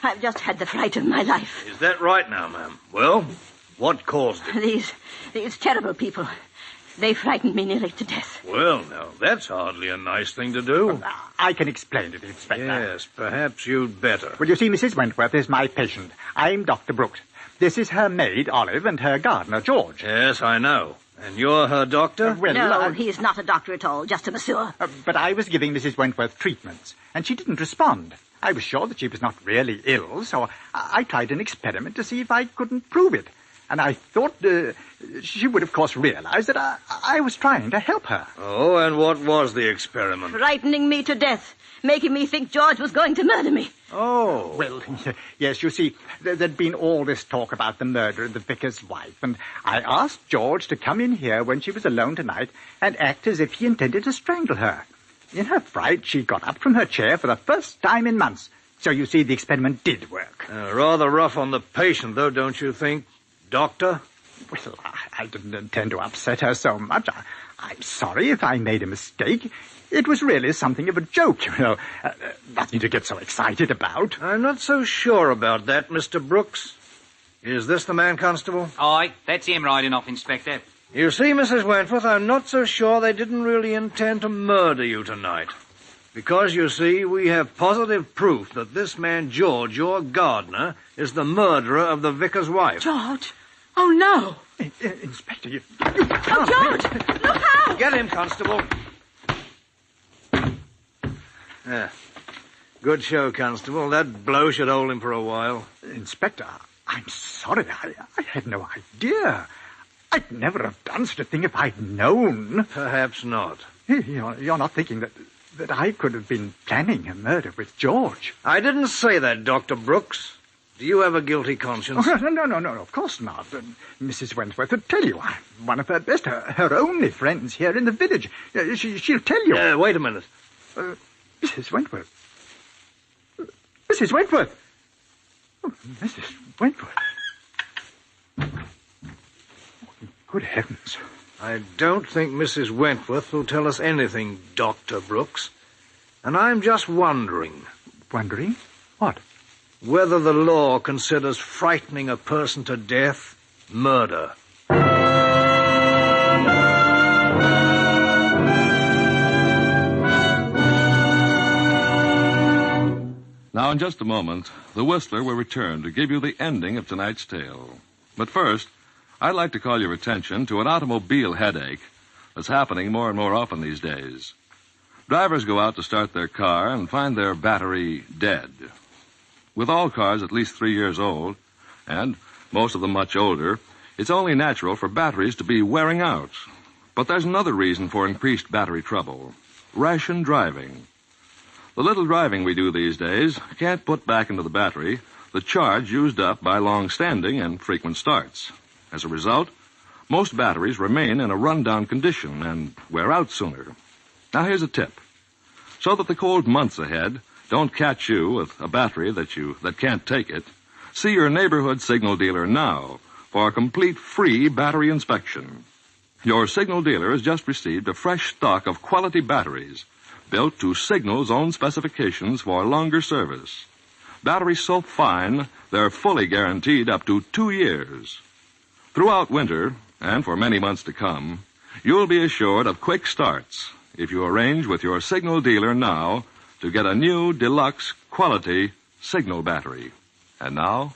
I've just had the fright of my life. Is that right now, ma'am? Well, what caused it? These terrible people. They frightened me nearly to death. Well, now, that's hardly a nice thing to do. I can explain it, Inspector. Yes, perhaps you'd better. Well, you see, Mrs. Wentworth is my patient. I'm Dr. Brooks. This is her maid, Olive, and her gardener, George. Yes, I know. And you're her doctor? No, he's not a doctor at all, just a masseur. But I was giving Mrs. Wentworth treatments, and she didn't respond. I was sure that she was not really ill, so I tried an experiment to see if I couldn't prove it. And I thought she would, of course, realize that I was trying to help her. Oh, and what was the experiment? Frightening me to death, making me think George was going to murder me. Oh. Well, yes, you see, there'd been all this talk about the murder of the vicar's wife, and I asked George to come in here when she was alone tonight and act as if he intended to strangle her. In her fright, she got up from her chair for the first time in months. So you see, the experiment did work. Rather rough on the patient, though, don't you think, Doctor? Well, I didn't intend to upset her so much. I'm sorry if I made a mistake. It was really something of a joke, you know. Nothing to get so excited about. I'm not so sure about that, Mr. Brooks. Is this the man, Constable? Aye, that's him riding off, Inspector. You see, Mrs. Wentworth, I'm not so sure they didn't really intend to murder you tonight. Because, you see, we have positive proof that this man, George, your gardener, is the murderer of the vicar's wife. George? Oh, no. Inspector, you Oh, George! Look out! Get him, Constable. Yeah. Good show, Constable. That blow should hold him for a while. Inspector, I'm sorry. I had no idea. I'd never have done such a thing if I'd known. Perhaps not. You're not thinking that I could have been planning a murder with George? I didn't say that, Dr. Brooks. Do you have a guilty conscience? Oh, no, of course not. Mrs. Wentworth would tell you. I'm one of her best, her only friends here in the village. She'll tell you. Wait a minute. Mrs. Wentworth. Mrs. Wentworth. Oh, Mrs. Wentworth. Good heavens. I don't think Mrs. Wentworth will tell us anything, Dr. Brooks. And I'm just wondering. Wondering? What? Whether the law considers frightening a person to death murder. Now, in just a moment, the Whistler will return to give you the ending of tonight's tale. But first, I'd like to call your attention to an automobile headache that's happening more and more often these days. Drivers go out to start their car and find their battery dead. With all cars at least 3 years old, and most of them much older, it's only natural for batteries to be wearing out. But there's another reason for increased battery trouble: ration driving. The little driving we do these days can't put back into the battery the charge used up by long-standing and frequent starts. As a result, most batteries remain in a run-down condition and wear out sooner. Now, here's a tip. So that the cold months ahead don't catch you with a battery that can't take it, see your neighborhood signal dealer now for a complete free battery inspection. Your signal dealer has just received a fresh stock of quality batteries built to Signal's own specifications for longer service. Batteries so fine, they're fully guaranteed up to 2 years. Throughout winter, and for many months to come, you'll be assured of quick starts if you arrange with your Signal dealer now to get a new deluxe quality Signal battery. And now,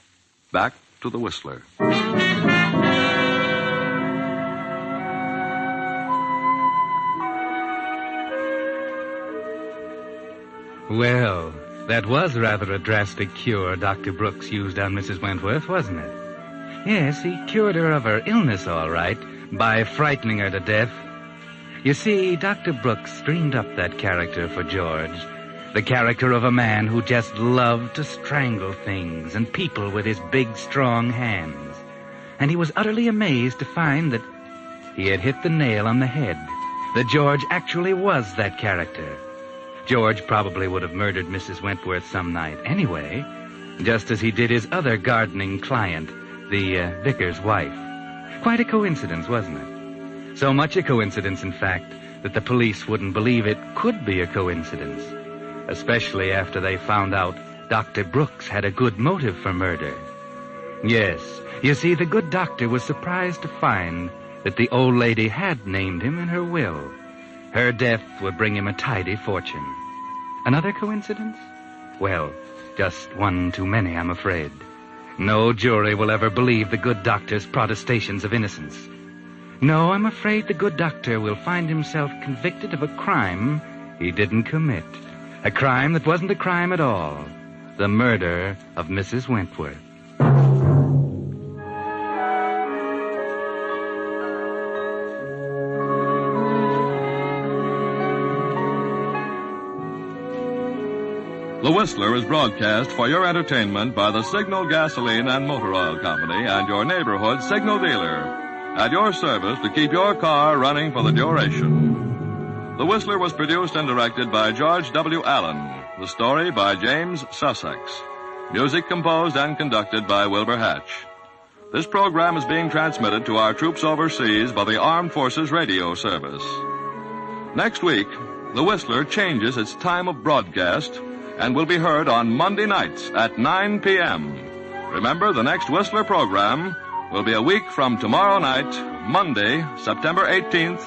back to the Whistler. Well, that was rather a drastic cure Dr. Brooks used on Mrs. Wentworth, wasn't it? Yes, he cured her of her illness, all right, by frightening her to death. You see, Dr. Brooks dreamed up that character for George. The character of a man who just loved to strangle things and people with his big, strong hands. And he was utterly amazed to find that he had hit the nail on the head, that George actually was that character. George probably would have murdered Mrs. Wentworth some night anyway, just as he did his other gardening client, the vicar's wife. Quite a coincidence, wasn't it? So much a coincidence, in fact, that the police wouldn't believe it could be a coincidence, especially after they found out Dr. Brooks had a good motive for murder. Yes, you see, the good doctor was surprised to find that the old lady had named him in her will. Her death would bring him a tidy fortune. Another coincidence? Well, just one too many, I'm afraid. No jury will ever believe the good doctor's protestations of innocence. No, I'm afraid the good doctor will find himself convicted of a crime he didn't commit. A crime that wasn't a crime at all. The murder of Mrs. Wentworth. The Whistler is broadcast for your entertainment by the Signal Gasoline and Motor Oil Company and your neighborhood Signal dealer. At your service to keep your car running for the duration. The Whistler was produced and directed by George W. Allen. The story by James Sussex. Music composed and conducted by Wilbur Hatch. This program is being transmitted to our troops overseas by the Armed Forces Radio Service. Next week, the Whistler changes its time of broadcast and will be heard on Monday nights at 9 p.m. Remember, the next Whistler program will be a week from tomorrow night, Monday, September 18th,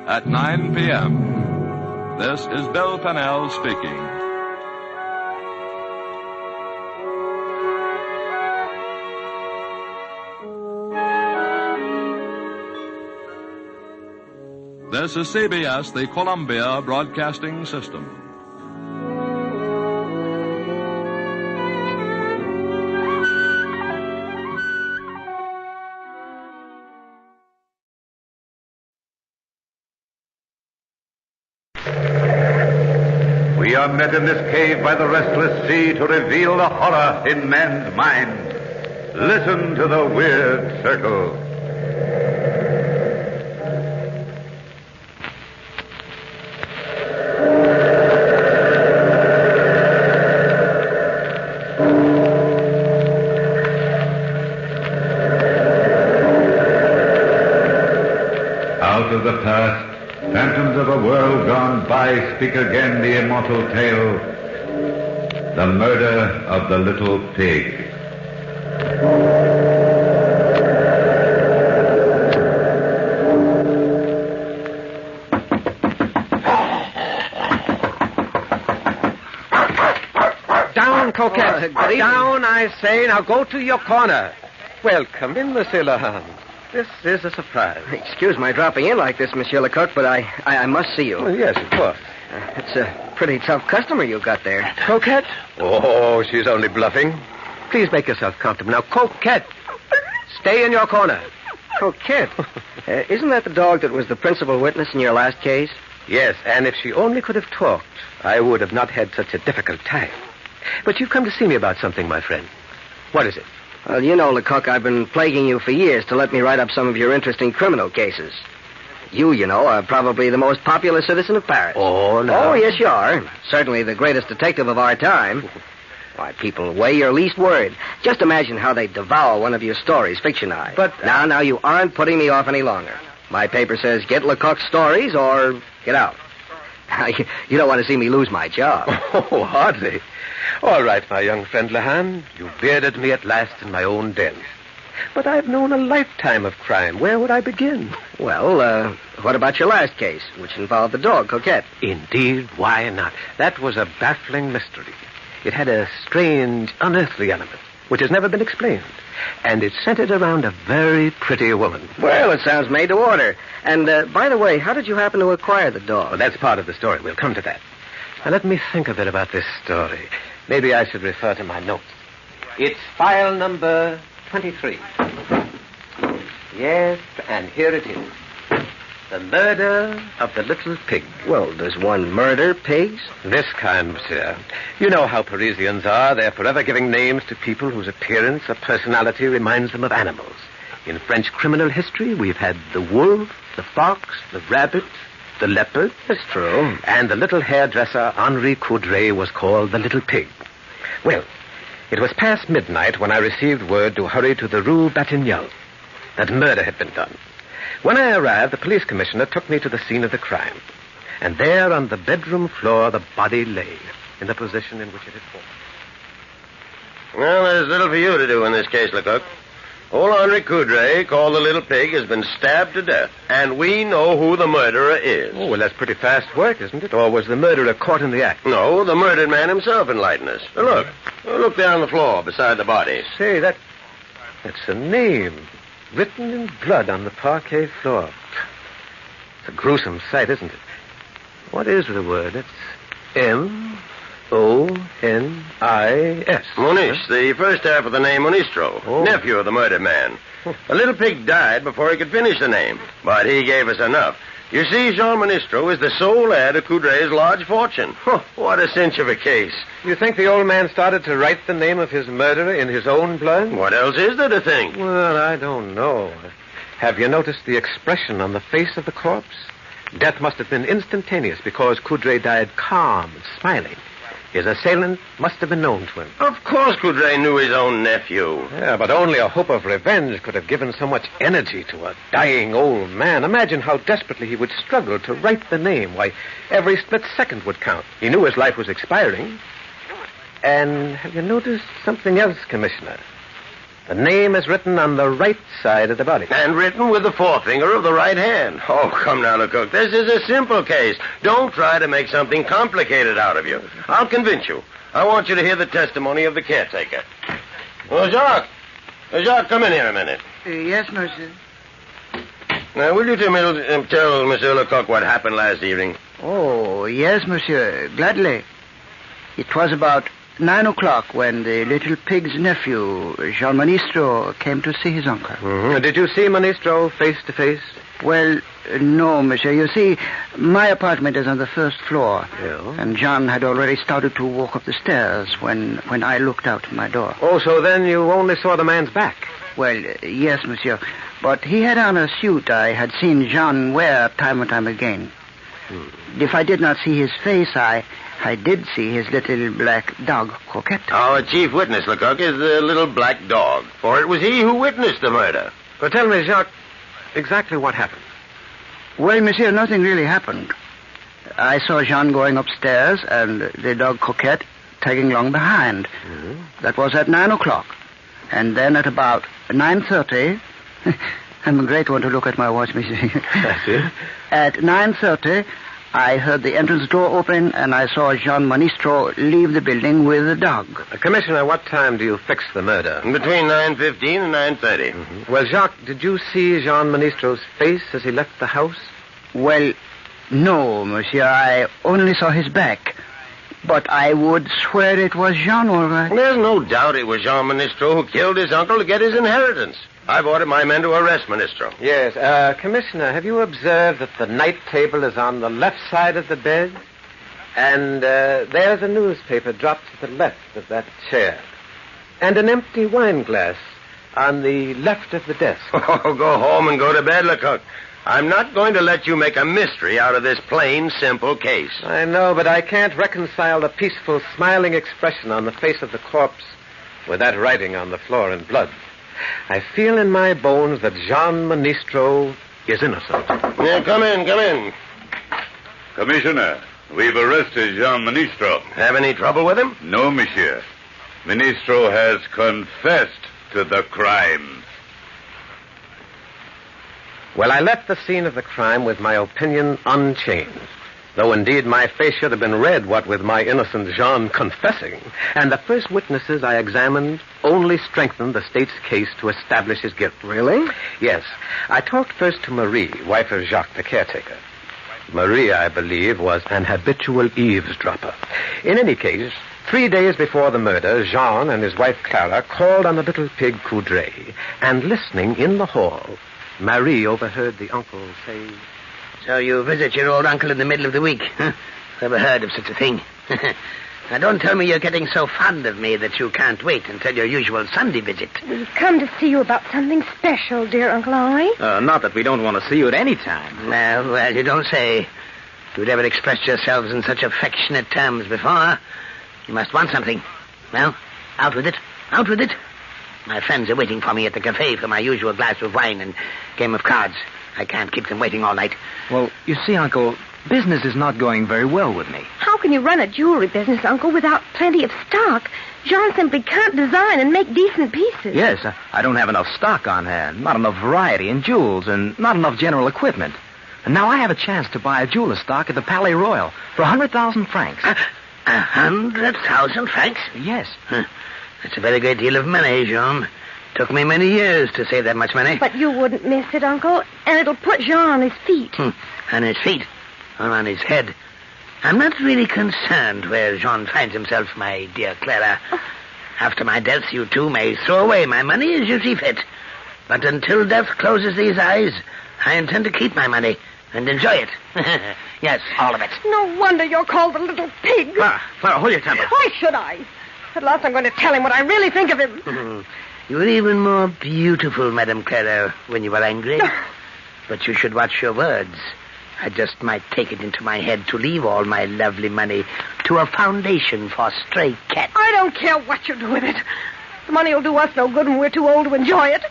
at 9 p.m. This is Bill Pennell speaking. This is CBS, the Columbia Broadcasting System. We are met in this cave by the restless sea to reveal the horror in man's mind. Listen to the weird circle. Out of the past, phantoms of a world gone by speak again the immortal tale. The murder of the little pig. Down, Coquette. Down, I say. Now go to your corner. Welcome in, Monsieur Lahan. This is a surprise. Excuse my dropping in like this, Monsieur Lecoq, but I must see you. Oh, yes, of course. It's a pretty tough customer you've got there. Coquette? Oh, she's only bluffing. Please make yourself comfortable. Now, Coquette, stay in your corner. Coquette? Isn't that the dog that was the principal witness in your last case? Yes, and if she only could have talked, I would have not had such a difficult time. But you've come to see me about something, my friend. What is it? Well, you know, Lecoq, I've been plaguing you for years to let me write up some of your interesting criminal cases. You know, are probably the most popular citizen of Paris. Oh, no. Oh, yes, you are. Certainly the greatest detective of our time. Why, people weigh your least word. Just imagine how they devour one of your stories, fictionized. But now, you aren't putting me off any longer. My paper says get Lecoq's stories or get out. You don't want to see me lose my job. Oh, hardly. All right, my young friend Lahan. You bearded me at last in my own den. But I've known a lifetime of crime. Where would I begin? Well, what about your last case, which involved the dog, Coquette? Indeed, why not? That was a baffling mystery. It had a strange, unearthly element, which has never been explained. And it centered around a very pretty woman. Well, it sounds made to order. And, by the way, how did you happen to acquire the dog? Well, that's part of the story. We'll come to that. Now, let me think a bit about this story. Maybe I should refer to my notes. It's file number 23. Yes, and here it is. The murder of the little pig. Well, does one murder pigs? This kind, monsieur. You know how Parisians are. They're forever giving names to people whose appearance or personality reminds them of animals. In French criminal history, we've had the wolf, the fox, the rabbit, the leopard. That's true. And the little hairdresser, Henri Coudray, was called the little pig. Well, it was past midnight when I received word to hurry to the Rue Batignolles. That murder had been done. When I arrived, the police commissioner took me to the scene of the crime. And there on the bedroom floor, the body lay in the position in which it had fallen. Well, there's little for you to do in this case, Lecoq. Old Henri Coudray, called the Little Pig, has been stabbed to death, and we know who the murderer is. Oh, well, that's pretty fast work, isn't it? Or was the murderer caught in the act? No, the murdered man himself enlightened us. Look. Look there on the floor beside the body. Say, that's a name written in blood on the parquet floor. It's a gruesome sight, isn't it? What is the word? It's M-O-N-I-S. Monish, the first half of the name Monistro, nephew of the murdered man. The Little Pig died before he could finish the name, but he gave us enough. You see, Jean Monistro is the sole heir to Coudray's large fortune. What a cinch of a case. You think the old man started to write the name of his murderer in his own blood? What else is there to think? Well, I don't know. Have you noticed the expression on the face of the corpse? Death must have been instantaneous because Coudray died calm and smiling. His assailant must have been known to him. Of course Coudray knew his own nephew. Yeah, but only a hope of revenge could have given so much energy to a dying old man. Imagine how desperately he would struggle to write the name. Why, every split second would count. He knew his life was expiring. And have you noticed something else, Commissioner? The name is written on the right side of the body. And written with the forefinger of the right hand. Oh, come now, Lecoq. This is a simple case. Don't try to make something complicated out of you. I'll convince you. I want you to hear the testimony of the caretaker. Oh, Jacques. Jacques, come in here a minute. Yes, monsieur. Now, will you tell Monsieur Lecoq what happened last evening? Oh, yes, monsieur. Gladly. It was about 9 o'clock when the Little Pig's nephew, Jean Monistro, came to see his uncle. Mm-hmm. Did you see Monistro face to face? Well, no, monsieur. You see, my apartment is on the first floor. Yeah. And John had already started to walk up the stairs when I looked out my door. Oh, so then you only saw the man's back? Well, yes, monsieur. But he had on a suit I had seen Jean wear time and time again. If I did not see his face, I did see his little black dog, Coquette. Our chief witness, Lecoq, is the little black dog. For it was he who witnessed the murder. But tell me, Jacques, exactly what happened. Well, monsieur, nothing really happened. I saw Jean going upstairs and the dog Coquette tagging along behind. Mm-hmm. That was at 9 o'clock. And then at about 9:30... I'm a great one to look at my watch, monsieur. That's it. At 9:30... I heard the entrance door open, and I saw Jean Monistro leave the building with the dog. Commissioner, what time do you fix the murder? Between 9:15 and 9:30. Mm-hmm. Well, Jacques, did you see Jean Monistro's face as he left the house? Well, no, monsieur. I only saw his back. But I would swear it was Jean, all right. There's no doubt it was Jean Monistro who killed his uncle to get his inheritance. I've ordered my men to arrest Monistro. Yes. Commissioner, have you observed that the night table is on the left side of the bed? And there's a newspaper dropped to the left of that chair. And an empty wine glass on the left of the desk. Oh, go home and go to bed, Lecoq. I'm not going to let you make a mystery out of this plain, simple case. I know, but I can't reconcile the peaceful, smiling expression on the face of the corpse with that writing on the floor in blood. I feel in my bones that Jean Monistro is innocent. Yeah, come in. Commissioner, we've arrested Jean Monistro. Have any trouble with him? No, monsieur. Monistro has confessed to the crime. Well, I left the scene of the crime with my opinion unchanged. Though indeed my face should have been read, what with my innocent Jean confessing. And the first witnesses I examined only strengthened the state's case to establish his guilt. Really? Yes. I talked first to Marie, wife of Jacques, the caretaker. Marie, I believe, was an habitual eavesdropper. In any case, 3 days before the murder, Jean and his wife Clara called on the little pig Coudray, and listening in the hall, Marie overheard the uncle say... So you visit your old uncle in the middle of the week, huh? Never heard of such a thing. Now, don't tell me you're getting so fond of me that you can't wait until your usual Sunday visit. We've come to see you about something special, dear Uncle Henri. Not that we don't want to see you at any time. Well, you don't say. You'd ever expressed yourselves in such affectionate terms before. You must want something. Well, out with it. Out with it. My friends are waiting for me at the cafe for my usual glass of wine and game of cards. I can't keep them waiting all night. Well, you see, Uncle, Business is not going very well with me. How can you run a jewelry business, Uncle, without plenty of stock? Jean simply can't design and make decent pieces. Yes, I don't have enough stock on hand, not enough variety in jewels, and not enough general equipment. And now I have a chance to buy a jeweler's stock at the Palais Royal for 100,000 francs. 100,000 francs? Yes. That's a very great deal of money, Jean. Took me many years to save that much money. But you wouldn't miss it, Uncle, and it'll put Jean on his feet. On his feet? Or on his head? I'm not really concerned where Jean finds himself, my dear Clara. After my death, you two may throw away my money as you see fit. But until death closes these eyes, I intend to keep my money and enjoy it. Yes, all of it. No wonder you're called the little pig. Clara, hold your temper. Why should I? At last I'm going to tell him what I really think of him. You were even more beautiful, Madame Clara, when you were angry. But you should watch your words. I just might take it into my head to leave all my lovely money to a foundation for stray cats. I don't care what you do with it. The money will do us no good when we're too old to enjoy it.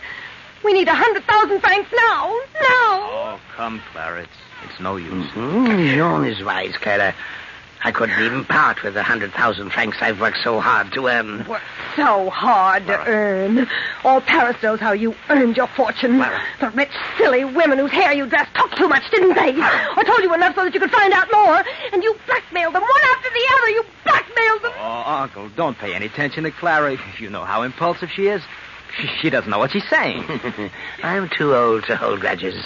We need 100,000 francs now. Now. Oh, come, Clara. It's no use. Jean is wise, Clara. I couldn't even part with the 100,000 francs I've worked so hard to earn. Worked so hard to earn. All Paris knows how you earned your fortune. The rich, silly women whose hair you dressed talked too much, didn't they? I told you enough so that you could find out more. And you blackmailed them one after the other. You blackmailed them. Oh, Uncle, don't pay any attention to Clara. You know how impulsive she is. She doesn't know what she's saying. I'm too old to hold grudges.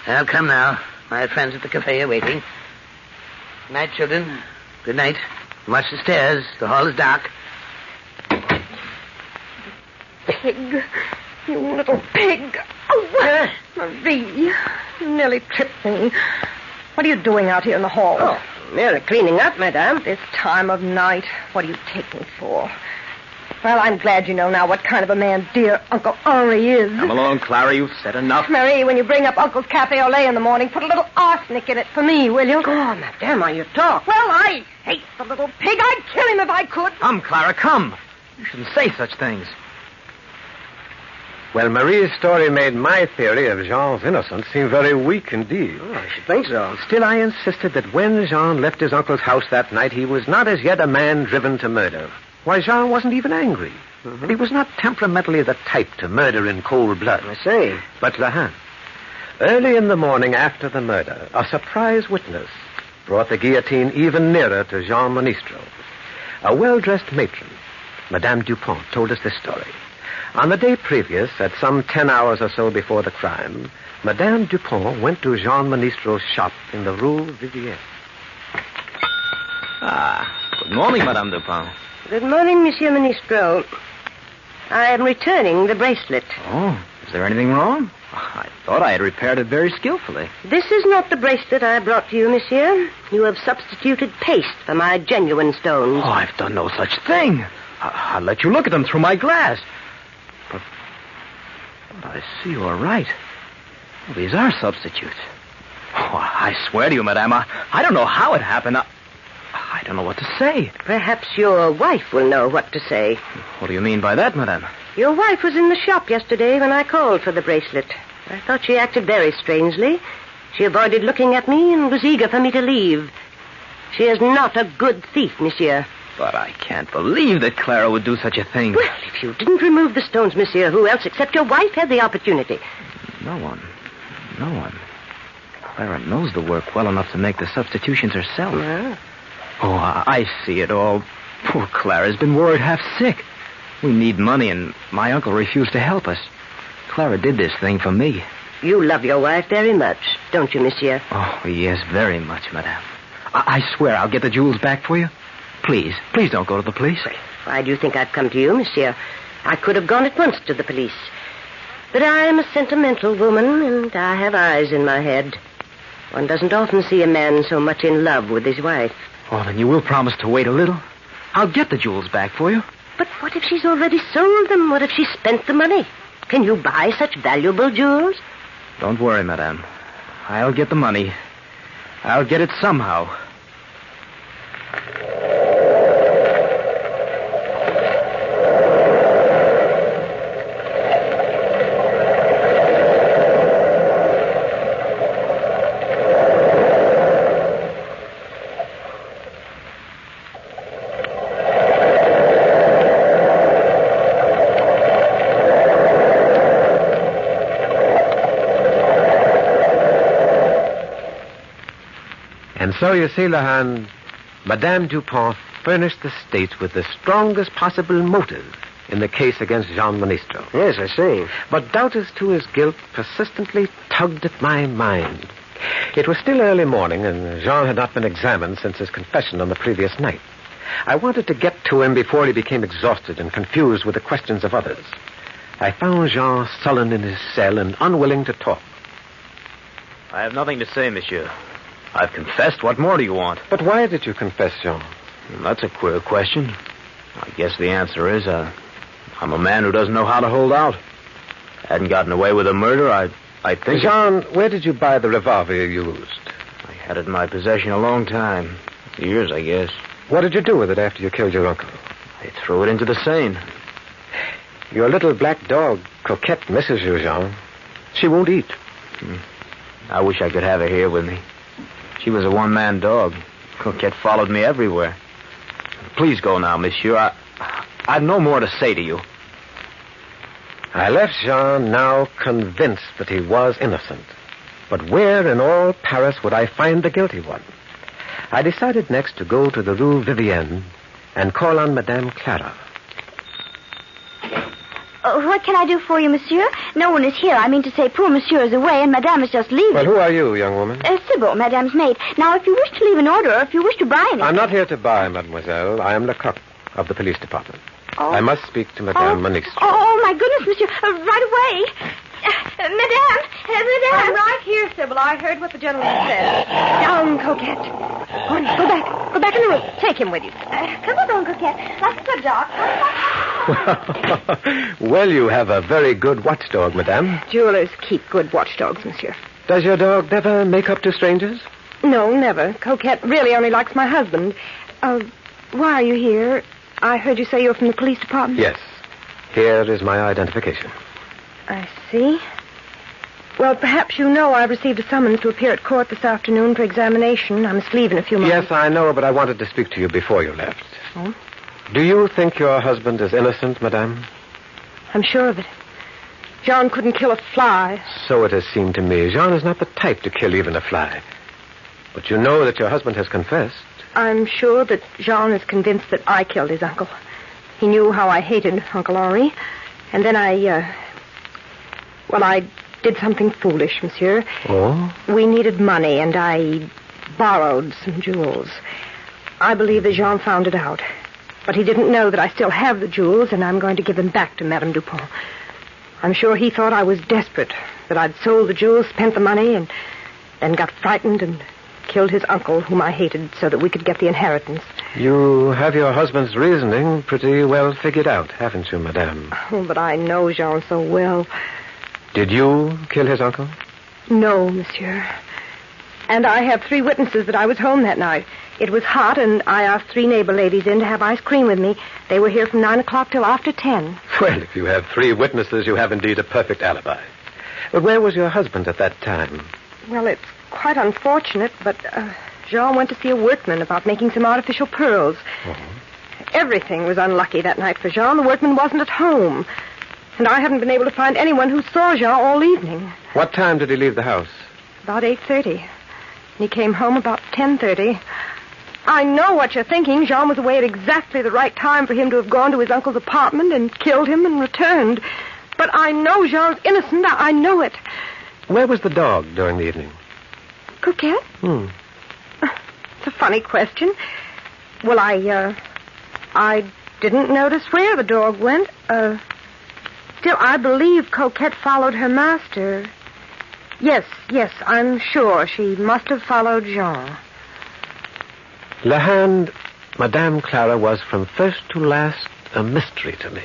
I'll come now. My friends at the cafe are waiting. Good night, children. Good night. Watch the stairs. The hall is dark. Pig. You little pig. Oh, Marie. You nearly tripped me. What are you doing out here in the hall? Oh, merely cleaning up, madame. This time of night. What do you take me for? Well, I'm glad you know now what kind of a man dear Uncle Henri is. Come along, Clara. You've said enough. Marie, when you bring up Uncle's cafe au lait in the morning, put a little arsenic in it for me, will you? Oh, madame, how you talk. Well, I hate the little pig. I'd kill him if I could. Come, Clara, come. You shouldn't say such things. Well, Marie's story made my theory of Jean's innocence seem very weak indeed. Oh, I should think so. Still, I insisted that when Jean left his uncle's house that night, he was not as yet a man driven to murder. Why, Jean wasn't even angry. He was not temperamentally the type to murder in cold blood. I see. But early in the morning after the murder, a surprise witness brought the guillotine even nearer to Jean Ministro. A well-dressed matron, Madame Dupont, told us this story. On the day previous, at some 10 hours or so before the crime, Madame Dupont went to Jean Ministro's shop in the Rue Vivienne. Good morning, Madame Dupont. Good morning, Monsieur Ministro. I am returning the bracelet. Oh, is there anything wrong? I thought I had repaired it very skillfully. This is not the bracelet I brought to you, monsieur. You have substituted paste for my genuine stones. Oh, I've done no such thing. I'll let you look at them through my glass. But I see you are right. Well, these are substitutes. Oh, I swear to you, madame, I don't know how it happened. I don't know what to say. Perhaps your wife will know what to say. What do you mean by that, madame? Your wife was in the shop yesterday when I called for the bracelet. I thought she acted very strangely. She avoided looking at me and was eager for me to leave. She is not a good thief, monsieur. But I can't believe that Clara would do such a thing. Well, if you didn't remove the stones, monsieur, who else except your wife had the opportunity? No one. Clara knows the work well enough to make the substitutions herself. Yeah. Oh, I see it all. Poor Clara's been worried half sick. We need money, and my uncle refused to help us. Clara did this thing for me. You love your wife very much, don't you, monsieur? Oh, yes, very much, madame. I swear I'll get the jewels back for you. Please don't go to the police. Why do you think I've come to you, monsieur? I could have gone at once to the police. But I am a sentimental woman, and I have eyes in my head. One doesn't often see a man so much in love with his wife. Oh, then you will promise to wait a little? I'll get the jewels back for you. But what if she's already sold them? What if she spent the money? Can you buy such valuable jewels? Don't worry, madame. I'll get the money. I'll get it somehow. And so, you see, Lahan, Madame Dupont furnished the state with the strongest possible motive in the case against Jean Ministro. Yes, I see. But doubt as to his guilt persistently tugged at my mind. It was still early morning, and Jean had not been examined since his confession on the previous night. I wanted to get to him before he became exhausted and confused with the questions of others. I found Jean sullen in his cell and unwilling to talk. I have nothing to say, monsieur. I've confessed. What more do you want? But why did you confess, Jean? That's a queer question. I guess the answer is, I'm a man who doesn't know how to hold out. Hadn't gotten away with a murder, I think... Jean, where did you buy the revolver you used? I had it in my possession a long time. Years, I guess. What did you do with it after you killed your uncle? I threw it into the Seine. Your little black dog, Coquette, misses you, Jean. She won't eat. I wish I could have her here with me. She was a one-man dog. Coquette followed me everywhere. Please go now, monsieur. I've no more to say to you. I left Jean now convinced that he was innocent. But where in all Paris would I find the guilty one? I decided next to go to the Rue Vivienne and call on Madame Clara. What can I do for you, monsieur? No one is here. I mean to say, poor monsieur is away and madame is just leaving. Well, who are you, young woman? Sybil, madame's maid. Now, if you wish to leave an order or if you wish to buy anything... I'm not here to buy, mademoiselle. I am Lecoq of the police department. Oh. I must speak to Madame Ministro. Oh, my goodness, monsieur. Right away. Madame. I'm right here, Sybil. I heard what the gentleman said. Down, Coquette. Go back in the room. Take him with you. Come on, Coquette. Like a good dog. Well, you have a very good watchdog, madame. Jewelers keep good watchdogs, monsieur. Does your dog never make up to strangers? No, never. Coquette really only likes my husband. Why are you here? I heard you say you're from the police department. Yes. Here is my identification. I see. Well, perhaps you know I've received a summons to appear at court this afternoon for examination. I must leave in a few moments. Yes, I know, but I wanted to speak to you before you left. Oh? Do you think your husband is innocent, madame? I'm sure of it. Jean couldn't kill a fly. So it has seemed to me. Jean is not the type to kill even a fly. But you know that your husband has confessed. I'm sure that Jean is convinced that I killed his uncle. He knew how I hated Uncle Henri. And then I did something foolish, monsieur. Oh? We needed money, and I borrowed some jewels. I believe that Jean found it out. But he didn't know that I still have the jewels, and I'm going to give them back to Madame Dupont. I'm sure he thought I was desperate, that I'd sold the jewels, spent the money, and then got frightened and killed his uncle, whom I hated, so that we could get the inheritance. You have your husband's reasoning pretty well figured out, haven't you, madame? Oh, but I know Jean so well. Did you kill his uncle? No, monsieur. And I have 3 witnesses that I was home that night. It was hot, and I asked 3 neighbor ladies in to have ice cream with me. They were here from 9 o'clock till after 10. Well, if you have 3 witnesses, you have indeed a perfect alibi. But where was your husband at that time? Well, it's quite unfortunate, but Jean went to see a workman about making some artificial pearls. Everything was unlucky that night for Jean. The workman wasn't at home. And I haven't been able to find anyone who saw Jean all evening. What time did he leave the house? About 8:30. And he came home about 10:30. I know what you're thinking. Jean was away at exactly the right time for him to have gone to his uncle's apartment and killed him and returned. But I know Jean's innocent. I know it. Where was the dog during the evening? Coquette? It's a funny question. Well, I didn't notice where the dog went. Still, I believe Coquette followed her master. Yes, I'm sure she must have followed Jean. Lahan, Madame Clara was from first to last a mystery to me.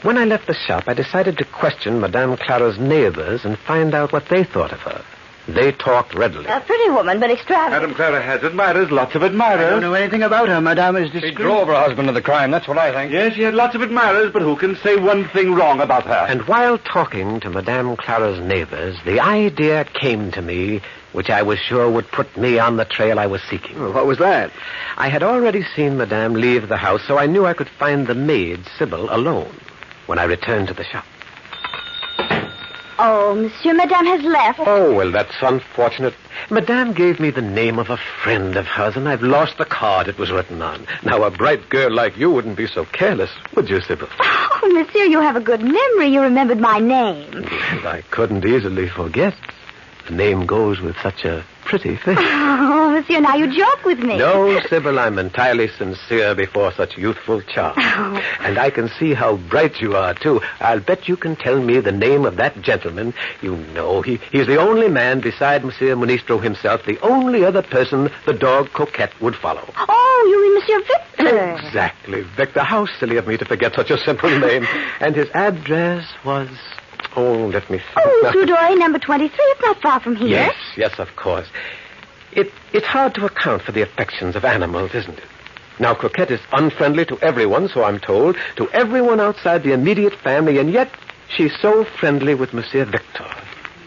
When I left the shop, I decided to question Madame Clara's neighbors and find out what they thought of her. They talked readily. A pretty woman, but extravagant. Madame Clara has admirers, lots of admirers. I don't know anything about her. Madame is discreet. She drove her husband to the crime, that's what I think. Yes, she had lots of admirers, but who can say one thing wrong about her? And while talking to Madame Clara's neighbors, the idea came to me, which I was sure would put me on the trail I was seeking. Well, what was that? I had already seen Madame leave the house, so I knew I could find the maid, Sybil, alone when I returned to the shop. Oh, Monsieur, Madame has left. Oh, well, that's unfortunate. Madame gave me the name of a friend of hers, and I've lost the card it was written on. Now, a bright girl like you wouldn't be so careless, would you, Sybil? Oh, Monsieur, you have a good memory. You remembered my name. Well, I couldn't easily forget. The name goes with such a pretty face. Oh, Monsieur, now you joke with me. No, Sybil, I'm entirely sincere before such youthful charm. Oh. And I can see how bright you are, too. I'll bet you can tell me the name of that gentleman. You know, he's the only man beside Monsieur Monistro himself, the only other person the dog Coquette would follow. Oh, you mean Monsieur Victor? Exactly, Victor. How silly of me to forget such a simple name. And his address was... Oh, let me think. Oh, Soudoy, number 23. It's not far from here. Yes, of course. It's hard to account for the affections of animals, isn't it? Now, Coquette is unfriendly to everyone, so I'm told, to everyone outside the immediate family, and yet she's so friendly with Monsieur Victor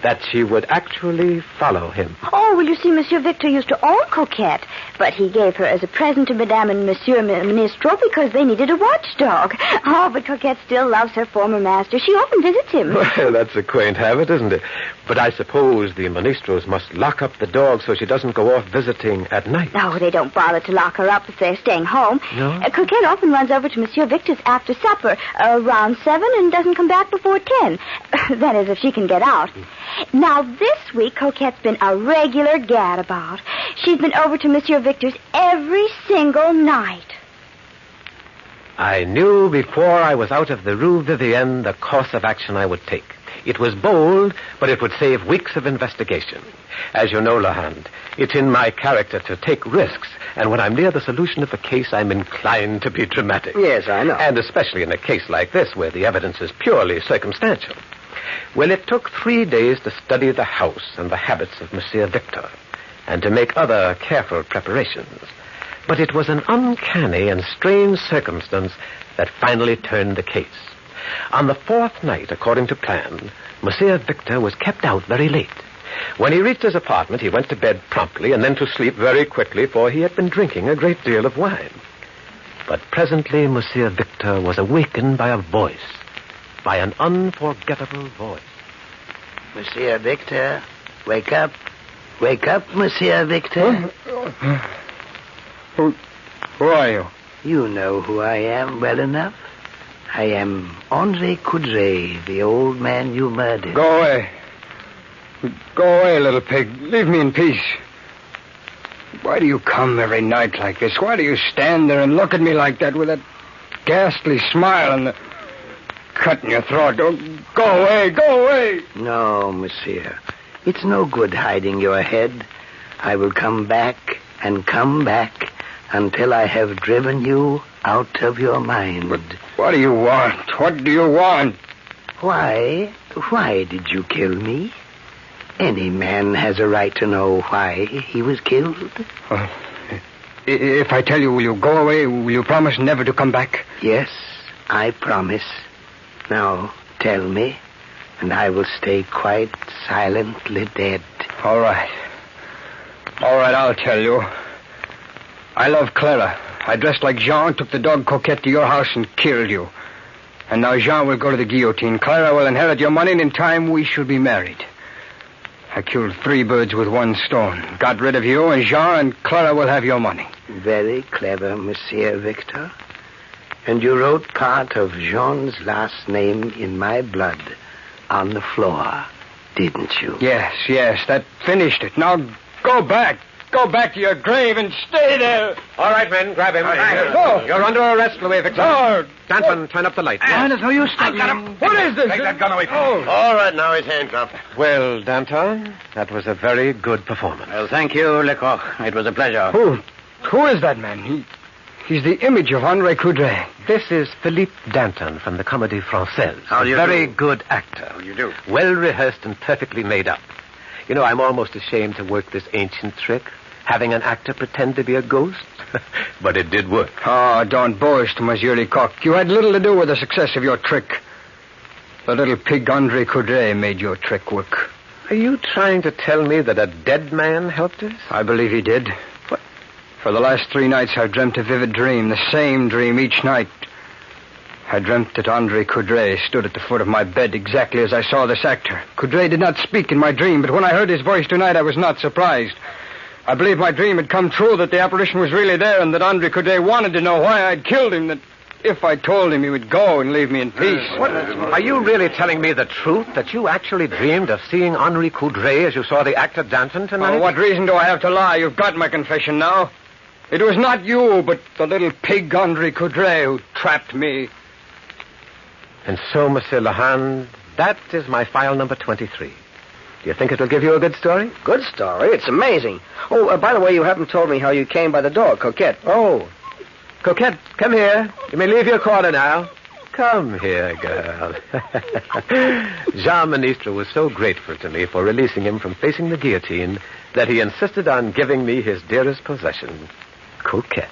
that she would actually follow him. Oh, well, you see, Monsieur Victor used to own Coquette, but he gave her as a present to Madame and Monsieur Ministro because they needed a watchdog. Oh, but Coquette still loves her former master. She often visits him. Well, that's a quaint habit, isn't it? But I suppose the Ministros must lock up the dog so she doesn't go off visiting at night. No, they don't bother to lock her up if they're staying home. No? Coquette often runs over to Monsieur Victor's after supper, around 7, and doesn't come back before 10. That is, if she can get out. Now, this week, Coquette's been a regular gadabout. She's been over to Monsieur Victor's every single night. I knew before I was out of the Rue Vivienne the course of action I would take. It was bold, but it would save weeks of investigation. As you know, Lahand, it's in my character to take risks, and when I'm near the solution of a case, I'm inclined to be dramatic. Yes, I know. And especially in a case like this, where the evidence is purely circumstantial. Well, it took 3 days to study the house and the habits of Monsieur Victor, and to make other careful preparations. But it was an uncanny and strange circumstance that finally turned the case. On the 4th night, according to plan, Monsieur Victor was kept out very late. When he reached his apartment, he went to bed promptly and then to sleep very quickly, for he had been drinking a great deal of wine. But presently, Monsieur Victor was awakened by a voice, by an unforgettable voice. Monsieur Victor, wake up. Wake up, Monsieur Victor. Who are you? You know who I am well enough. I am Andre Coudray, the old man you murdered. Go away. Go away, little pig. Leave me in peace. Why do you come every night like this? Why do you stand there and look at me like that with that ghastly smile and the cut in your throat? Oh, go away, go away. No, monsieur. It's no good hiding your head. I will come back and come back until I have driven you out of your mind. But what do you want? What do you want? Why did you kill me? Any man has a right to know why he was killed. If I tell you, will you go away? Will you promise never to come back? Yes, I promise. Now, tell me, and I will stay quite silently dead. All right. All right, I'll tell you. I love Clara. I dressed like Jean, took the dog Coquette to your house and killed you. And now Jean will go to the guillotine. Clara will inherit your money, and in time we shall be married. I killed 3 birds with 1 stone. Got rid of you, and Jean and Clara will have your money. Very clever, Monsieur Victor. And you wrote part of Jean's last name in my blood on the floor, didn't you? Yes, that finished it. Now go back. Go back to your grave and stay there. All right, men, grab him. Oh. You're under arrest, Louis Victor. Oh. Gentlemen, turn up the light. There's no use I got him. What is this? Take that gun away from me. All right, now he's handcuffed. Well, Danton, that was a very good performance. Well, thank you, Lecoq. It was a pleasure. Who is that man? He's the image of Andre Coudray. This is Philippe Danton from the Comédie Française. How do you Very do? good actor. How do you do? Well rehearsed and perfectly made up. You know, I'm almost ashamed to work this ancient trick, having an actor pretend to be a ghost. But it did work. Oh, don't boast, Monsieur Lecoq. You had little to do with the success of your trick. The little pig Andre Coudray made your trick work. Are you trying to tell me that a dead man helped us? I believe he did. For the last 3 nights, I've dreamt a vivid dream, the same dream each night. I dreamt that Andre Coudray stood at the foot of my bed exactly as I saw this actor. Coudray did not speak in my dream, but when I heard his voice tonight, I was not surprised. I believe my dream had come true, that the apparition was really there, and that Andre Coudray wanted to know why I'd killed him, that if I told him, he would go and leave me in peace. What? Are you really telling me the truth, that you actually dreamed of seeing Henri Coudray as you saw the actor dancing tonight? Oh, what reason do I have to lie? You've got my confession now. It was not you, but the little pig Henri Coudray who trapped me. And so, Monsieur Lehand, that is my file number 23. Do you think it will give you a good story? Good story? It's amazing. Oh, by the way, you haven't told me how you came by the dog, Coquette. Oh, Coquette, come here. You may leave your corner now. Come here, girl. Jean Ministre was so grateful to me for releasing him from facing the guillotine that he insisted on giving me his dearest possession, Coquette.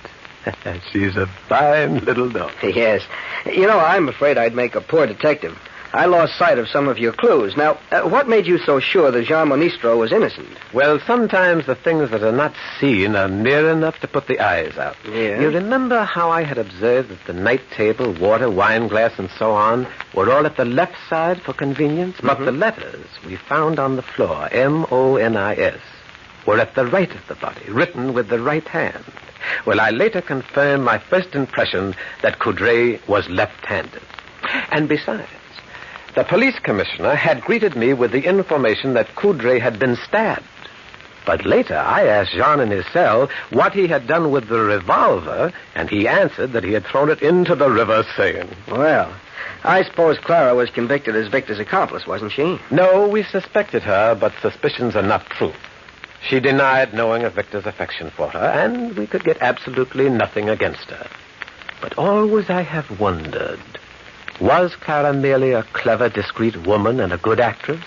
She's a fine little dog. Yes. You know, I'm afraid I'd make a poor detective. I lost sight of some of your clues. Now, what made you so sure that Jean Ministro was innocent? Well, sometimes the things that are not seen are near enough to put the eyes out. Yeah? You remember how I had observed that the night table, water, wine glass, and so on were all at the left side for convenience? But the letters we found on the floor, M-O-N-I-S, were at the right of the body, written with the right hand. Well, I later confirmed my first impression that Coudray was left-handed. And besides, the police commissioner had greeted me with the information that Coudray had been stabbed. But later, I asked Jean in his cell what he had done with the revolver, and he answered that he had thrown it into the river Seine. Well, I suppose Clara was convicted as Victor's accomplice, wasn't she? No, we suspected her, but suspicions are not proof. She denied knowing of Victor's affection for her, and we could get absolutely nothing against her. But always I have wondered, was Clara merely a clever, discreet woman and a good actress?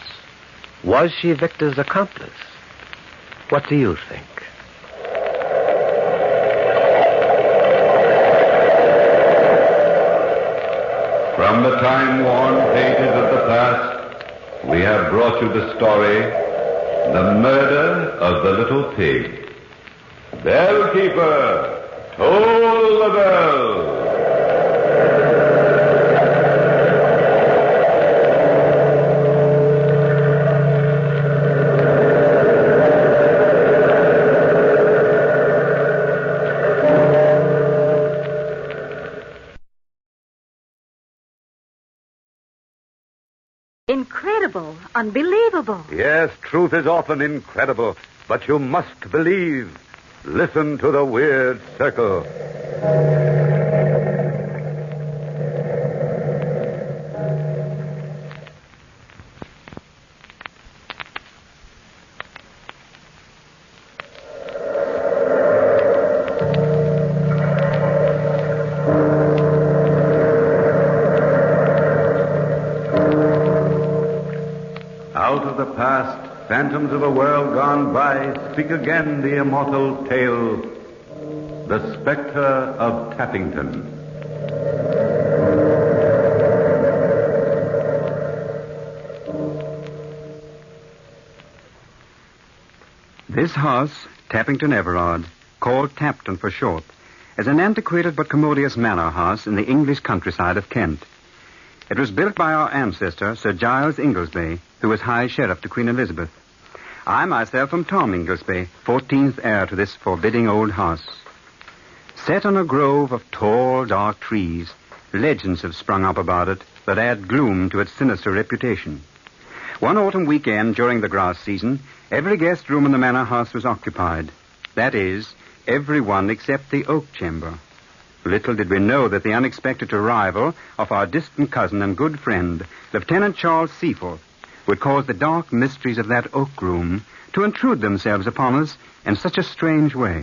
Was she Victor's accomplice? What do you think? From the time-worn pages of the past, we have brought you the story, The Murder of the Little Pig. Bellkeeper, toll the bell. Incredible. Unbelievable. Yes, truth is often incredible, but you must believe. Listen to the weird circle. Out of the past, phantoms of a world gone by, speak again the immortal tale, The Spectre of Tappington. This house, Tappington Everard, called Tapton for short, is an antiquated but commodious manor house in the English countryside of Kent. It was built by our ancestor, Sir Giles Inglesby, who was High Sheriff to Queen Elizabeth. I myself am Tom Inglesby, 14th heir to this forbidding old house. Set on a grove of tall, dark trees, legends have sprung up about it that add gloom to its sinister reputation. One autumn weekend during the grass season, every guest room in the manor house was occupied. That is, every one except the oak chamber. Little did we know that the unexpected arrival of our distant cousin and good friend, Lieutenant Charles Seaforth, would cause the dark mysteries of that oak room to intrude themselves upon us in such a strange way.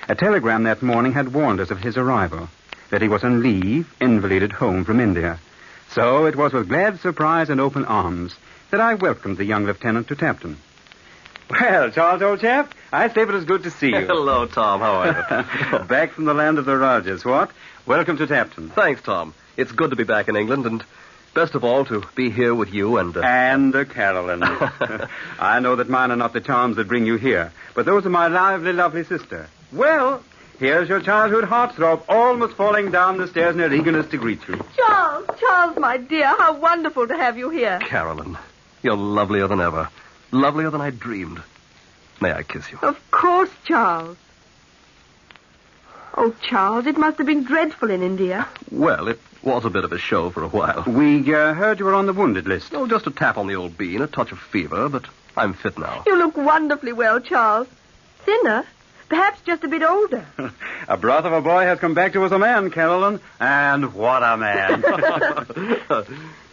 A telegram that morning had warned us of his arrival, that he was on leave, invalided home from India. So it was with glad surprise and open arms that I welcomed the young lieutenant to Tapton. Well, Charles, old chap, I say it was good to see you. Hello, Tom. How are you? Back from the land of the Rogers, what? Welcome to Tapton. Thanks, Tom. It's good to be back in England, and best of all, to be here with you and... And Carolyn. I know that mine are not the charms that bring you here, but those of my lively, lovely sister. Well, Here's your childhood heartthrob, almost falling down the stairs in her eagerness to greet you. Charles, my dear, how wonderful to have you here. Carolyn, you're lovelier than ever. Lovelier than I dreamed. May I kiss you? Of course, Charles. Oh, Charles, it must have been dreadful in India. Well, it was a bit of a show for a while. We heard you were on the wounded list. Oh, just a tap on the old bean, a touch of fever, but I'm fit now. You look wonderfully well, Charles. Thinner, perhaps just a bit older. A broth of a boy has come back to us a man, Carolyn. And what a man.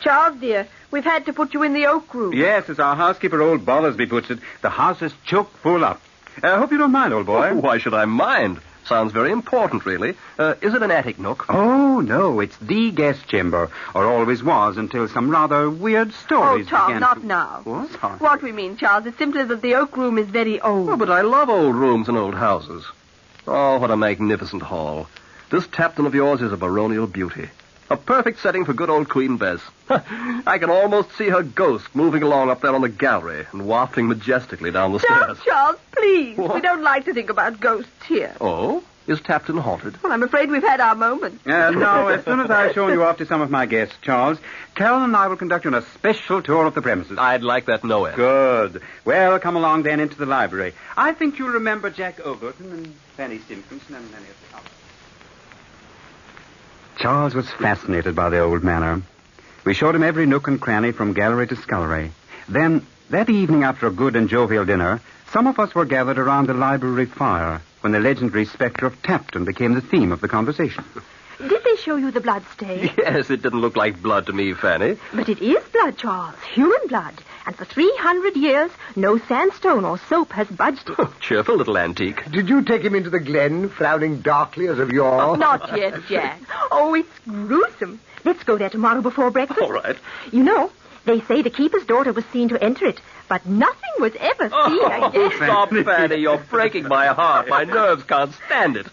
Charles, dear, we've had to put you in the oak room. Yes, as our housekeeper, old Bollersby, puts it. The house is chock full up. I hope you don't mind, old boy. Oh, why should I mind? Sounds very important, really. Is it an attic nook? Oh, no, it's the guest chamber, or always was until some rather weird stories Charles, began not to... now. What? What we mean, Charles, is simply that the oak room is very old. Oh, but I love old rooms and old houses. Oh, what a magnificent hall. This Tapton of yours is a baronial beauty. A perfect setting for good old Queen Bess. I can almost see her ghost moving along up there on the gallery and wafting majestically down the stairs. Charles, please. What? We don't like to think about ghosts here. Oh? Is Tapton haunted? Well, I'm afraid we've had our moment. Now, as soon as I've shown you off to some of my guests, Charles, Carol and I will conduct you on a special tour of the premises. I'd like that no end. Good. Well, come along then into the library. I think you'll remember Jack Overton and Fanny Simpkinson and many of the others. Charles was fascinated by the old manor. We showed him every nook and cranny from gallery to scullery. Then, that evening after a good and jovial dinner, some of us were gathered around the library fire when the legendary spectre of Tapton became the theme of the conversation. Did they show you the blood stain? Yes, it didn't look like blood to me, Fanny. But it is blood, Charles. Human blood. And for 300 years, no sandstone or soap has budged it. Cheerful little antique. Did you take him into the glen, frowning darkly as of yore? Not yet, Jack. Oh, it's gruesome. Let's go there tomorrow before breakfast. All right. You know, they say the keeper's daughter was seen to enter it, but nothing was ever seen again. Stop, Fanny. You're breaking my heart. My nerves can't stand it.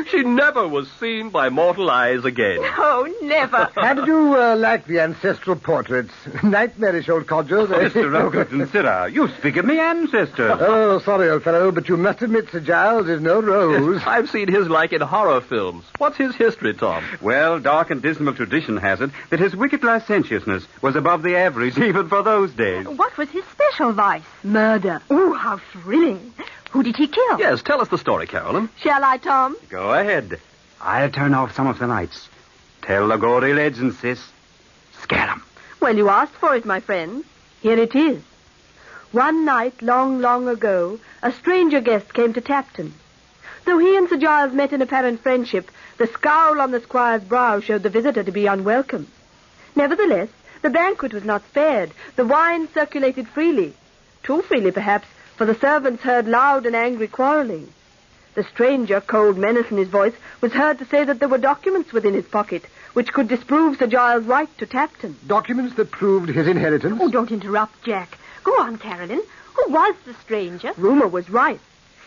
She never was seen by mortal eyes again. Oh, never. How did you like the ancestral portraits? Nightmarish old codgers. Mr. Overton, sirrah, you speak of me ancestors. Oh, sorry, old fellow, but you must admit Sir Giles is no rose. I've seen his like in horror films. What's his history, Tom? Well, dark and dismal tradition has it that his wicked licentiousness was above the average even for those days. What was his special vice? Murder. Ooh, how thrilling. Who did he kill? Yes, tell us the story, Carolyn. Shall I, Tom? Go ahead. I'll turn off some of the lights. Tell the gory legend, sis. Scare 'em. Well, you asked for it, my friend. Here it is. One night, long, long ago, a stranger guest came to Tapton. Though he and Sir Giles met in apparent friendship, the scowl on the squire's brow showed the visitor to be unwelcome. Nevertheless, the banquet was not spared. The wine circulated freely. Too freely, perhaps, for the servants heard loud and angry quarreling. The stranger, cold menace in his voice, was heard to say that there were documents within his pocket which could disprove Sir Giles' right to Tapton. Documents that proved his inheritance? Oh, don't interrupt, Jack. Go on, Carolyn. Who was the stranger? Rumor was rife.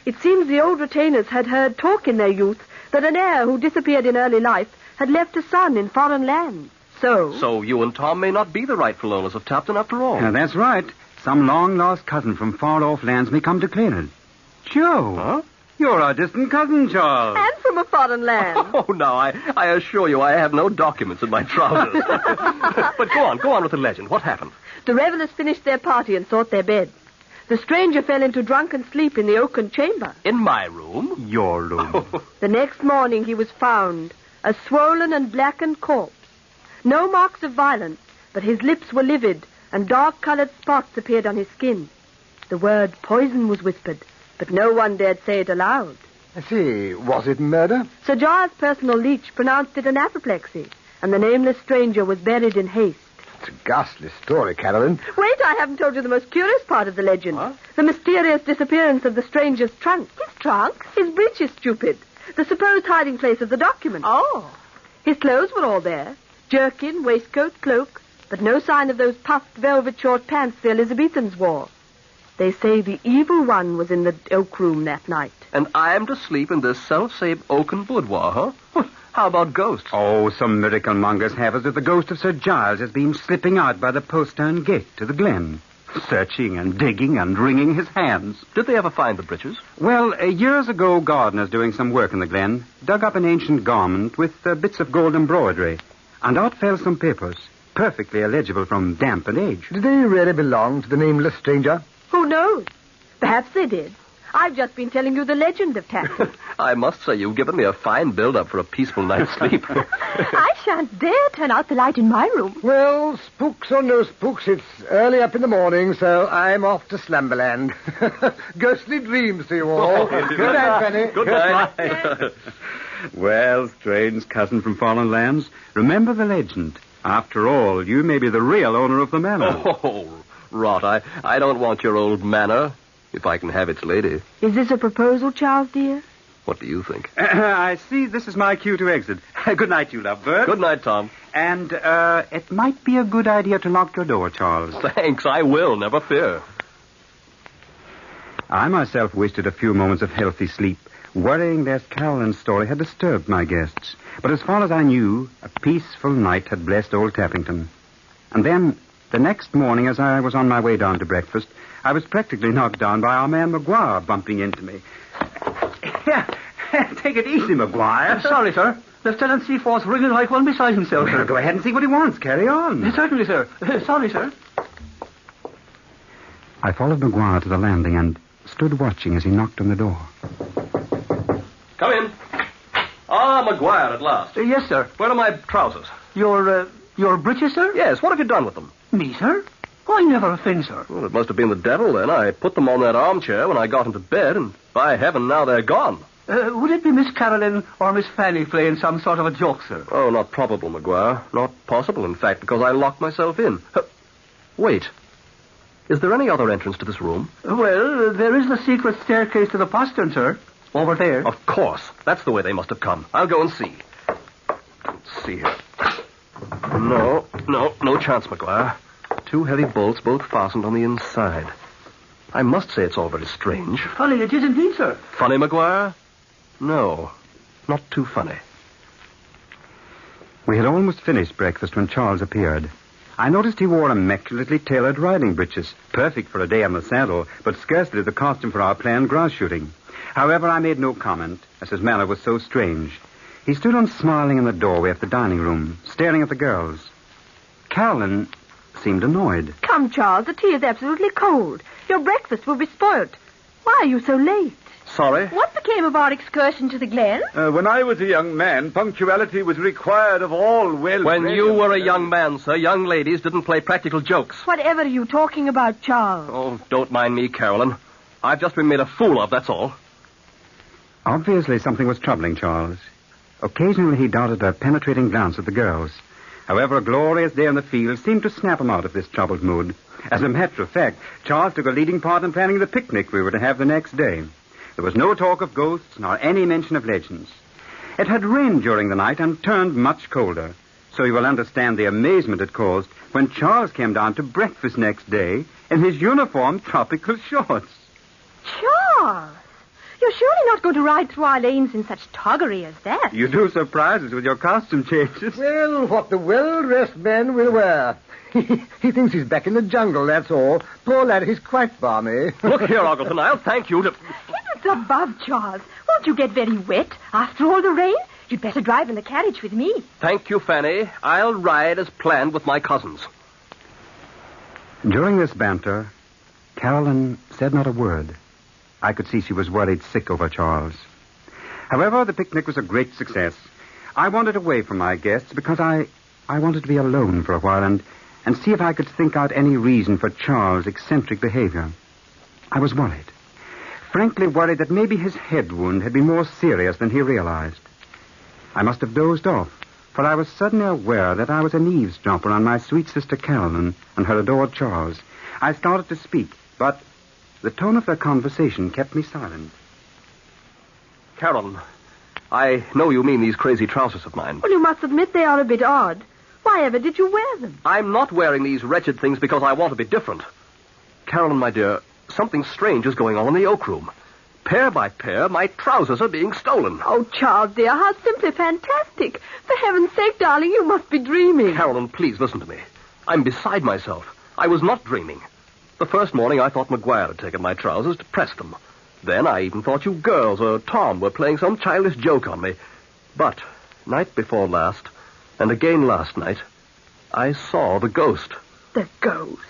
It seems the old retainers had heard talk in their youth that an heir who disappeared in early life had left a son in foreign lands. So you and Tom may not be the rightful owners of Tapton after all. That's right. Some long-lost cousin from far-off lands may come to claim it. Joe. Huh? You're our distant cousin, Charles. And from a foreign land. Oh, no, I assure you I have no documents in my trousers. But go on with the legend. What happened? The revelers finished their party and sought their beds. The stranger fell into drunken sleep in the oaken chamber. In my room? Your room. The next morning he was found, a swollen and blackened corpse. No marks of violence, but his lips were livid, and dark-colored spots appeared on his skin. The word poison was whispered, but no one dared say it aloud. I see. Was it murder? Sir Giles' personal leech pronounced it an apoplexy, and the nameless stranger was buried in haste. It's a ghastly story, Carolyn. Wait, I haven't told you the most curious part of the legend. What? The mysterious disappearance of the stranger's trunk. His trunk? His breeches, stupid. The supposed hiding place of the document. Oh. His clothes were all there. Jerkin, waistcoat, cloak, but no sign of those puffed velvet short pants the Elizabethans wore. They say the evil one was in the oak room that night. And I am to sleep in this self-same oaken boudoir, huh? How about ghosts? Oh, some miracle mongers have us that the ghost of Sir Giles has been slipping out by the postern gate to the glen. searching and digging and wringing his hands. Did they ever find the breeches? Well, years ago, gardeners doing some work in the glen dug up an ancient garment with bits of gold embroidery, and out fell some papers, perfectly illegible from damp and age. Did they really belong to the nameless stranger? Who knows? Perhaps they did. I've just been telling you the legend of Tapton. I must say you've given me a fine build-up for a peaceful night's sleep. I shan't dare turn out the light in my room. Well, spooks or no spooks, it's early up in the morning, so I'm off to Slumberland. Ghostly dreams to you all. Good night, Penny. Good night. Well, strange cousin from foreign lands, remember the legend. After all, you may be the real owner of the manor. Oh, rot. I don't want your old manor, if I can have its lady. Is this a proposal, Charles, dear? What do you think? I see this is my cue to exit. Good night, you lovebird. Good night, Tom. And it might be a good idea to lock your door, Charles. Thanks, I will, never fear. I myself wasted a few moments of healthy sleep, worrying that Carolyn's story had disturbed my guests. But as far as I knew, a peaceful night had blessed old Tappington. And then, the next morning, as I was on my way down to breakfast, I was practically knocked down by our man McGuire bumping into me. Take it easy, McGuire. Sorry, sir. Lieutenant Seaforth's ringing like one beside himself, sir. Well, go ahead and see what he wants. Carry on. Certainly, sir. Sorry, sir. I followed McGuire to the landing and stood watching as he knocked on the door. Come in. Ah, McGuire, at last. Yes, sir. Where are my trousers? Your breeches, sir? Yes, what have you done with them? Me, sir? I never a thing, sir. Well, it must have been the devil, then. I put them on that armchair when I got into bed, and by heaven, now they're gone. Would it be Miss Carolyn or Miss Fanny playing some sort of a joke, sir? Oh, not probable, McGuire. Not possible, in fact, because I locked myself in. Wait. Is there any other entrance to this room? Well, there is the secret staircase to the postern, sir. Over there. Of course. That's the way they must have come. I'll go and see. Let's see here. No chance, McGuire. 2 heavy bolts, both fastened on the inside. I must say it's all very strange. Funny it is indeed, sir. Funny, McGuire? No, not too funny. We had almost finished breakfast when Charles appeared. I noticed he wore immaculately tailored riding breeches, perfect for a day on the saddle, but scarcely the costume for our planned grouse shooting. However, I made no comment, as his manner was so strange. He stood unsmiling in the doorway of the dining room, staring at the girls. Carolyn seemed annoyed. Come, Charles, the tea is absolutely cold. Your breakfast will be spoilt. Why are you so late? Sorry? What became of our excursion to the glen? When I was a young man, punctuality was required of all well... When you were a young man, sir, young ladies didn't play practical jokes. Whatever are you talking about, Charles? Oh, don't mind me, Carolyn. I've just been made a fool of, that's all. Obviously, something was troubling Charles. Occasionally, he darted a penetrating glance at the girls. However, a glorious day in the field seemed to snap him out of this troubled mood. As a matter of fact, Charles took a leading part in planning the picnic we were to have the next day. There was no talk of ghosts nor any mention of legends. It had rained during the night and turned much colder, so you will understand the amazement it caused when Charles came down to breakfast next day in his uniform tropical shorts. Charles! You're surely not going to ride through our lanes in such toggery as that. You do surprise us with your costume changes. Well, what the well-dressed man will wear. He thinks he's back in the jungle, that's all. Poor lad, he's quite balmy. Look here, Ogleton, I'll thank you to... Heavens above, Charles. Won't you get very wet after all the rain? You'd better drive in the carriage with me. Thank you, Fanny. I'll ride as planned with my cousins. During this banter, Carolyn said not a word. I could see she was worried sick over Charles. However, the picnic was a great success. I wandered away from my guests because I wanted to be alone for a while and see if I could think out any reason for Charles' eccentric behavior. I was worried. Frankly worried that maybe his head wound had been more serious than he realized. I must have dozed off, for I was suddenly aware that I was an eavesdropper on my sweet sister Carolyn and her adored Charles. I started to speak, but the tone of their conversation kept me silent. Carolyn, I know you mean these crazy trousers of mine. Well, you must admit they are a bit odd. Why ever did you wear them? I'm not wearing these wretched things because I want to be different. Carolyn, my dear, something strange is going on in the oak room. Pair by pair, my trousers are being stolen. Oh, Charles, dear, how simply fantastic. For heaven's sake, darling, you must be dreaming. Carolyn, please listen to me. I'm beside myself. I was not dreaming. The first morning I thought McGuire had taken my trousers to press them. Then I even thought you girls or Tom were playing some childish joke on me. But night before last, and again last night, I saw the ghost. The ghost?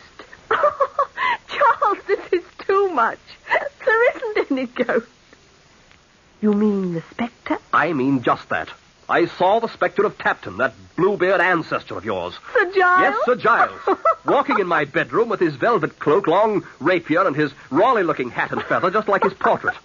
Charles, this is too much. There isn't any ghost. You mean the spectre? I mean just that. I saw the spectre of Tapton, that Bluebeard ancestor of yours. Sir Giles? Yes, Sir Giles. Walking in my bedroom with his velvet cloak, long rapier, and his Raleigh-looking hat and feather, just like his portrait.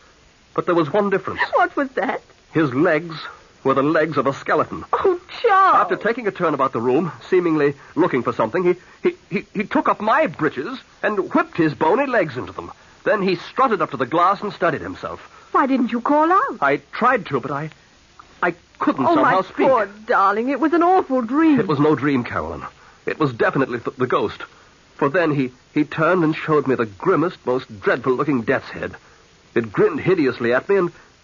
But there was one difference. What was that? His legs were the legs of a skeleton. Oh, Charles! After taking a turn about the room, seemingly looking for something, he took up my breeches and whipped his bony legs into them. Then he strutted up to the glass and studied himself. Why didn't you call out? I tried to, but I couldn't somehow speak. Oh, my poor darling, it was an awful dream. It was no dream, Carolyn. It was definitely the ghost. For then he turned and showed me the grimmest, most dreadful-looking death's head. It grinned hideously at me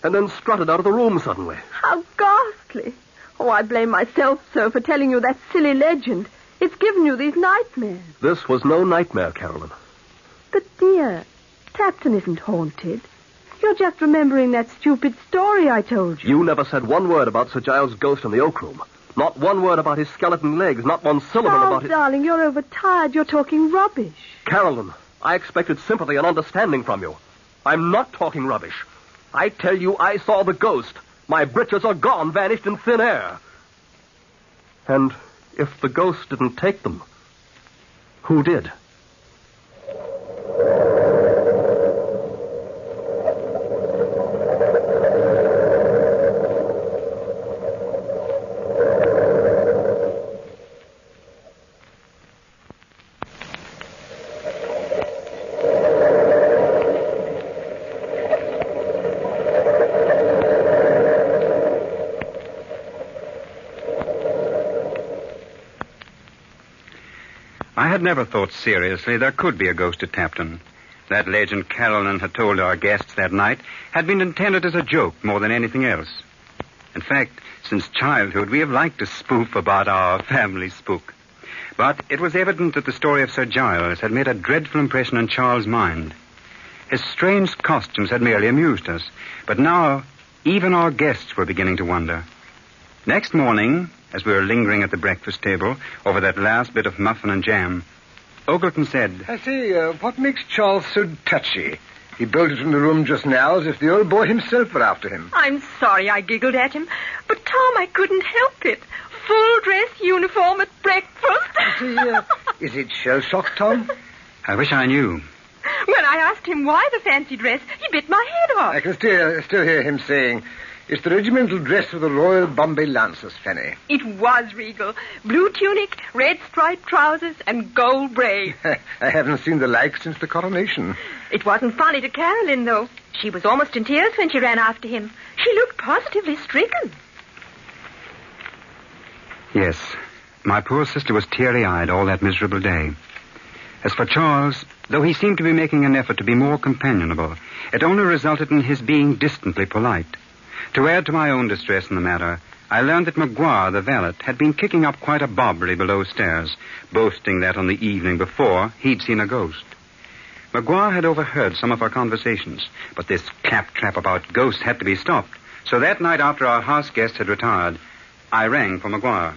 and then strutted out of the room suddenly. How ghastly. Oh, I blame myself, sir, for telling you that silly legend. It's given you these nightmares. This was no nightmare, Carolyn. But, dear, Tapton isn't haunted. You're just remembering that stupid story I told you. You never said one word about Sir Giles' ghost in the oak room. Not one word about his skeleton legs. Not one syllable about it. Darling, you're overtired. You're talking rubbish. Carolyn, I expected sympathy and understanding from you. I'm not talking rubbish. I tell you, I saw the ghost. My breeches are gone, vanished in thin air. And if the ghost didn't take them, who did? I had never thought seriously there could be a ghost at Tapton. That legend Carolyn had told our guests that night had been intended as a joke more than anything else. In fact, since childhood, we have liked to spoof about our family spook. But it was evident that the story of Sir Giles had made a dreadful impression on Charles' mind. His strange costumes had merely amused us, but now even our guests were beginning to wonder. Next morning, as we were lingering at the breakfast table over that last bit of muffin and jam, Ogleton said, I say, what makes Charles so touchy? He bolted from the room just now as if the old boy himself were after him. I'm sorry I giggled at him, but Tom, I couldn't help it. Full dress uniform at breakfast. Is it shell-shock, Tom? I wish I knew. When I asked him why the fancy dress, he bit my head off. I can still hear him saying, it's the regimental dress of the Royal Bombay Lancers, Fanny. It was regal. Blue tunic, red striped trousers, and gold braid. I haven't seen the like since the coronation. It wasn't funny to Carolyn, though. She was almost in tears when she ran after him. She looked positively stricken. Yes, my poor sister was teary-eyed all that miserable day. As for Charles, though he seemed to be making an effort to be more companionable, it only resulted in his being distantly polite. To add to my own distress in the matter, I learned that McGuire, the valet, had been kicking up quite a bobbery below stairs, boasting that on the evening before he'd seen a ghost. McGuire had overheard some of our conversations, but this claptrap about ghosts had to be stopped. So that night after our house guest had retired, I rang for McGuire.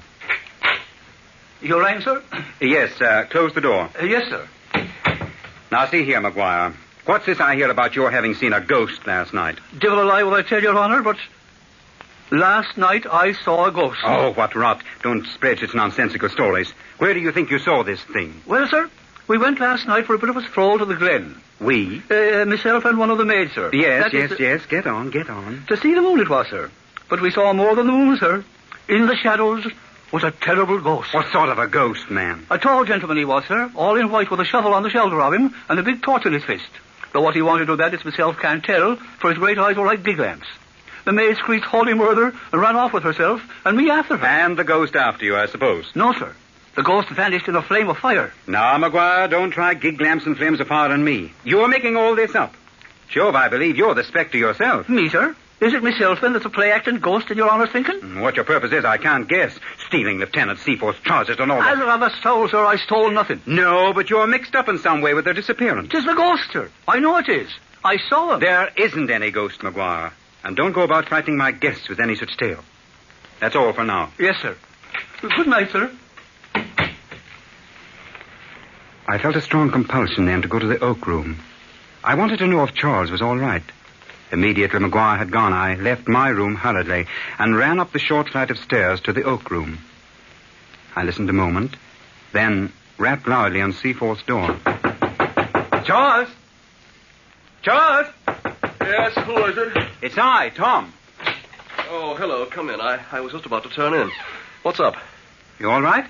You rang, sir? Yes, close the door. Yes, sir. Now, see here, McGuire. What's this I hear about your having seen a ghost last night? Devil a lie will I tell Your Honor, but last night I saw a ghost. Oh, what rot. Don't spread such nonsensical stories. Where do you think you saw this thing? Well, sir, we went last night for a bit of a stroll to the glen. We? Myself and one of the maids, sir. Yes. Get on. To see the moon it was, sir. But we saw more than the moon, sir. In the shadows was a terrible ghost. What sort of a ghost, man? A tall gentleman he was, sir, all in white with a shovel on the shoulder of him and a big torch in his fist. Though what he wanted of that is myself can't tell, for his great eyes were like big lamps. The maid screeched holy murder and ran off with herself, and me after her. And the ghost after you, I suppose? No, sir. The ghost vanished in a flame of fire. Now, McGuire, don't try gig lamps and flames of fire on me. You're making all this up. Jove, I believe you're the spectre yourself. Me, sir? Is it myself, then, that's a play-acting ghost in your honour's thinking? What your purpose is, I can't guess. Stealing Lieutenant Seaforth's trousers and all that. I'd rather soul, sir. I stole nothing. No, but you're mixed up in some way with their disappearance. 'Tis the ghost, sir. I know it is. I saw him. There isn't any ghost, Maguire. And don't go about frightening my guests with any such tale. That's all for now. Yes, sir. Good night, sir. I felt a strong compulsion then to go to the oak room. I wanted to know if Charles was all right. Immediately Maguire had gone, I left my room hurriedly and ran up the short flight of stairs to the oak room. I listened a moment, then rapped loudly on Seaforth's door. Charles! Charles! Yes, who is it? It's I, Tom. Oh, hello. Come in. I was just about to turn in. What's up? You all right?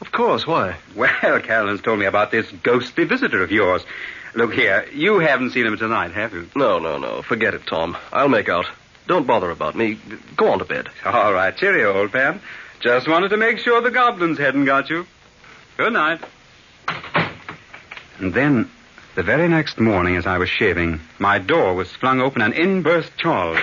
Of course. Why? Well, Carolyn's told me about this ghostly visitor of yours. Look here, you haven't seen him tonight, have you? No. Forget it, Tom. I'll make out. Don't bother about me. Go on to bed. All right. Cheerio, old pal. Just wanted to make sure the goblins hadn't got you. Good night. And then, the very next morning as I was shaving, my door was flung open and in burst Charles.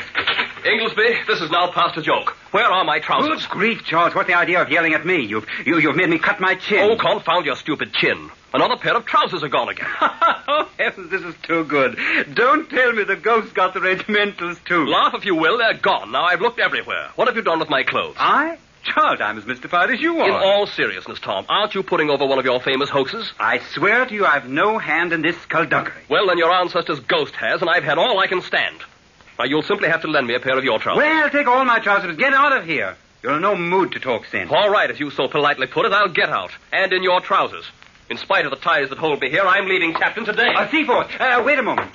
Inglesby, this is now past a joke. Where are my trousers? Good grief, Charles. What's the idea of yelling at me? You've made me cut my chin. Oh, confound your stupid chin. Another pair of trousers are gone again. Oh, heavens, this is too good. Don't tell me the ghost got the regimentals, too. Laugh if you will, they're gone. Now, I've looked everywhere. What have you done with my clothes? I? Charles, I'm as mystified as you are. In all seriousness, Tom, aren't you putting over one of your famous hoaxes? I swear to you I've no hand in this skullduggery. Well, then your ancestor's ghost has, and I've had all I can stand. Now, you'll simply have to lend me a pair of your trousers. Well, take all my trousers. Get out of here. You're in no mood to talk sense. All right, as you so politely put it, I'll get out. And in your trousers. In spite of the ties that hold me here, I'm leaving Captain today. Seaforth, wait a moment.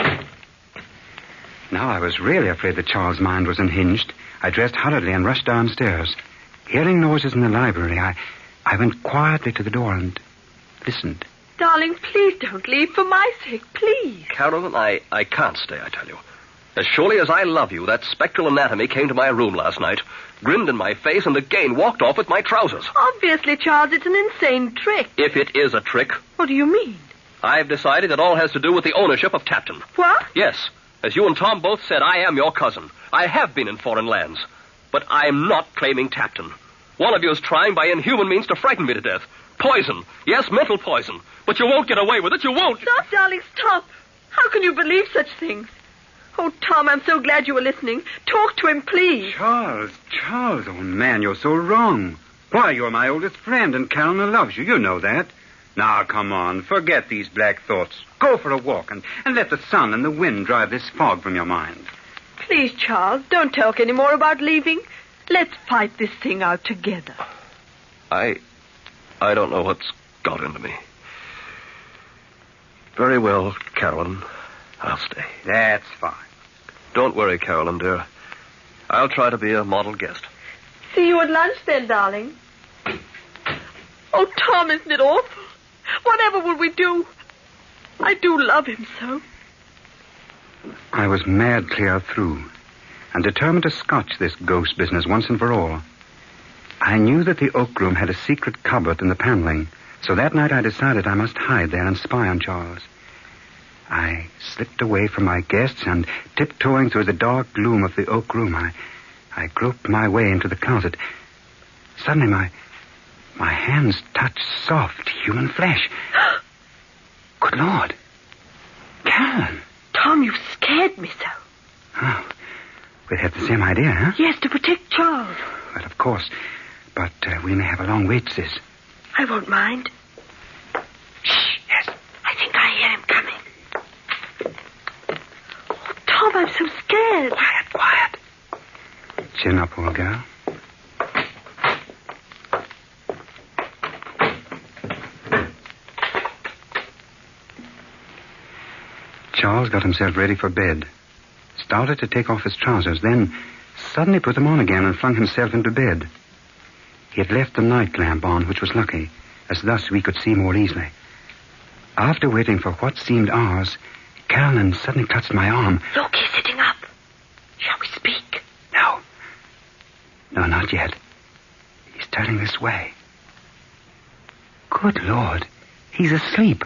Now I was really afraid that Charles' mind was unhinged. I dressed hurriedly and rushed downstairs. Hearing noises in the library, I went quietly to the door and listened. Darling, please don't leave. For my sake, please. Carolyn, I can't stay, I tell you. As surely as I love you, that spectral anatomy came to my room last night, grinned in my face, and again walked off with my trousers. Obviously, Charles, it's an insane trick. If it is a trick. What do you mean? I've decided it all has to do with the ownership of Tapton. What? Yes. As you and Tom both said, I am your cousin. I have been in foreign lands. But I'm not claiming Tapton. One of you is trying by inhuman means to frighten me to death. Poison. Yes, mental poison. But you won't get away with it. You won't. Stop, darling, stop. How can you believe such things? Oh, Tom, I'm so glad you were listening. Talk to him, please. Charles, old man, you're so wrong. Why, you're my oldest friend, and Carolyn loves you. You know that. Now, come on, forget these black thoughts. Go for a walk and let the sun and the wind drive this fog from your mind. Please, Charles, don't talk any more about leaving. Let's fight this thing out together. I don't know what's got into me. Very well, Carolyn. I'll stay. That's fine. Don't worry, Carolyn, dear. I'll try to be a model guest. See you at lunch then, darling. Oh, Tom, isn't it awful? Whatever will we do? I do love him so. I was mad clear through and determined to scotch this ghost business once and for all. I knew that the oak room had a secret cupboard in the paneling, so that night I decided I must hide there and spy on Charles. I slipped away from my guests and, tiptoeing through the dark gloom of the oak room, I groped my way into the closet. Suddenly, my hands touched soft human flesh. Good Lord. Carolyn. Tom, you've scared me so. Oh, we had the same idea, huh? Yes, to protect Charles. Well, of course. But we may have a long wait, sis. I won't mind. Shh, yes. I think I hear him coming. Oh, Tom, I'm so scared. Quiet. Chin up, old girl. Charles got himself ready for bed, started to take off his trousers, then suddenly put them on again and flung himself into bed. He had left the night lamp on, which was lucky, as thus we could see more easily. After waiting for what seemed hours, Carolyn suddenly touched my arm. Look, he's sitting up. Shall we speak? No. No, not yet. He's turning this way. Good Lord, he's asleep.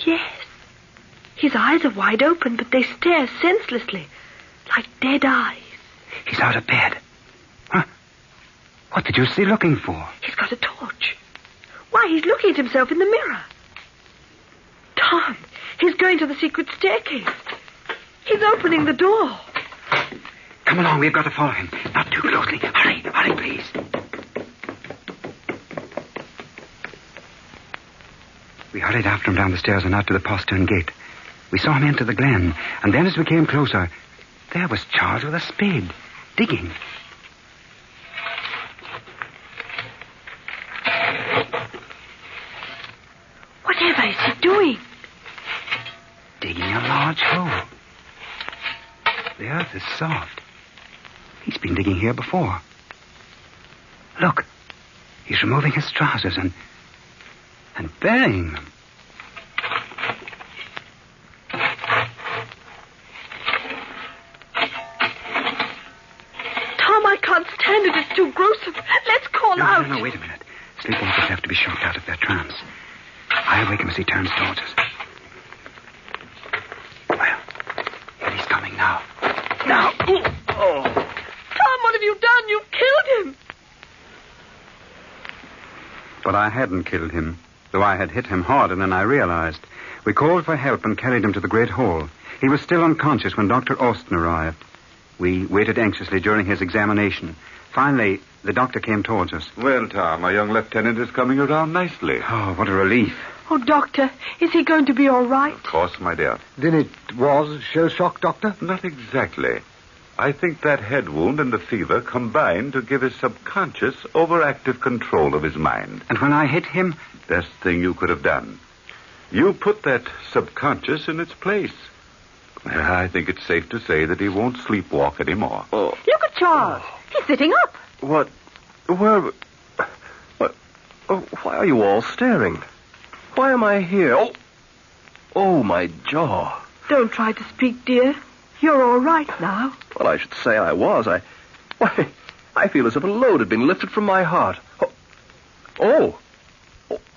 Yes. His eyes are wide open, but they stare senselessly, like dead eyes. He's out of bed. Huh? What did you see looking for? He's got a torch. Why, he's looking at himself in the mirror. Tom, he's going to the secret staircase. He's opening the door. Come along, we've got to follow him. Not too closely. Hurry, please. We hurried after him down the stairs and out to the postern gate. We saw him enter the glen, and then as we came closer, there was Charles with a spade, digging. Whatever is he doing? Digging a large hole. The earth is soft. He's been digging here before. Look, he's removing his trousers and burying them. Tom, I can't stand it. It's too gruesome. Let's call out. No, wait a minute. Sleepwalkers have to be shocked out of their trance. I'll wake him as he turns towards us. Well, here he's coming now. Now. Oh. Tom, what have you done? You've killed him. But I hadn't killed him, though I had hit him harder than I realized. We called for help and carried him to the great hall. He was still unconscious when Dr. Austin arrived. We waited anxiously during his examination. Finally, the doctor came towards us. Well, Tom, our young lieutenant is coming around nicely. Oh, what a relief. Oh, Doctor, is he going to be all right? Of course, my dear. Then it was shell shock, Doctor? Not exactly. I think that head wound and the fever combined to give his subconscious overactive control of his mind. And when I hit him? Best thing you could have done. You put that subconscious in its place. I think it's safe to say that he won't sleepwalk anymore. Oh. Look at Charles. He's sitting up. What? Where? What? Oh, why are you all staring? Why am I here? Oh, my jaw. Don't try to speak, dear. You're all right now. Well, I should say I was. Why, I feel as if a load had been lifted from my heart. Oh,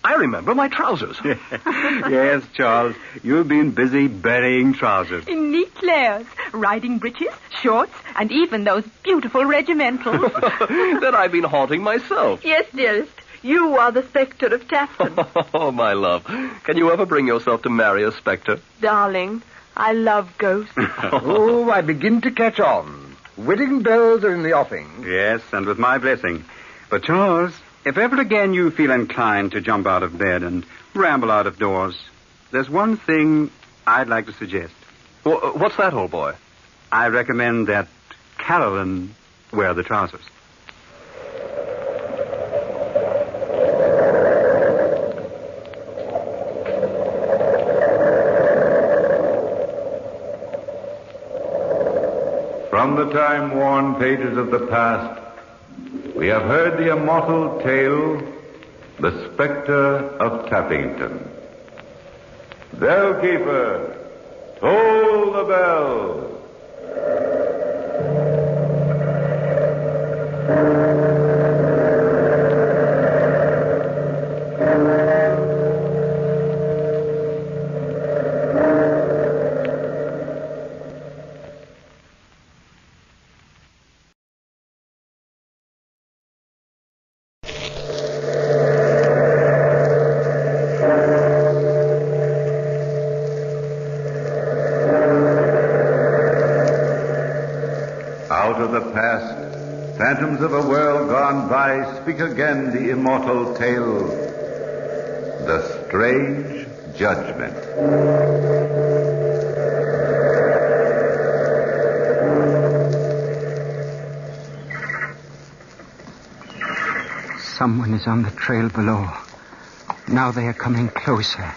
I remember my trousers. Yes, Charles. You've been busy burying trousers. In neat layers, riding breeches, shorts, and even those beautiful regimentals. That I've been haunting myself. Yes, dearest. You are the spectre of Tapton. Oh, my love. Can you ever bring yourself to marry a spectre? Darling, I love ghosts. Oh, I begin to catch on. Wedding bells are in the offing. Yes, and with my blessing. But, Charles, if ever again you feel inclined to jump out of bed and ramble out of doors, there's one thing I'd like to suggest. What's that, old boy? I recommend that Carolyn wear the trousers. From the time-worn pages of the past, we have heard the immortal tale, The Spectre of Tappington. Bellkeeper, toll the bell. Phantoms of a world gone by, speak again the immortal tale, The Strange Judgment. Someone is on the trail below. Now they are coming closer,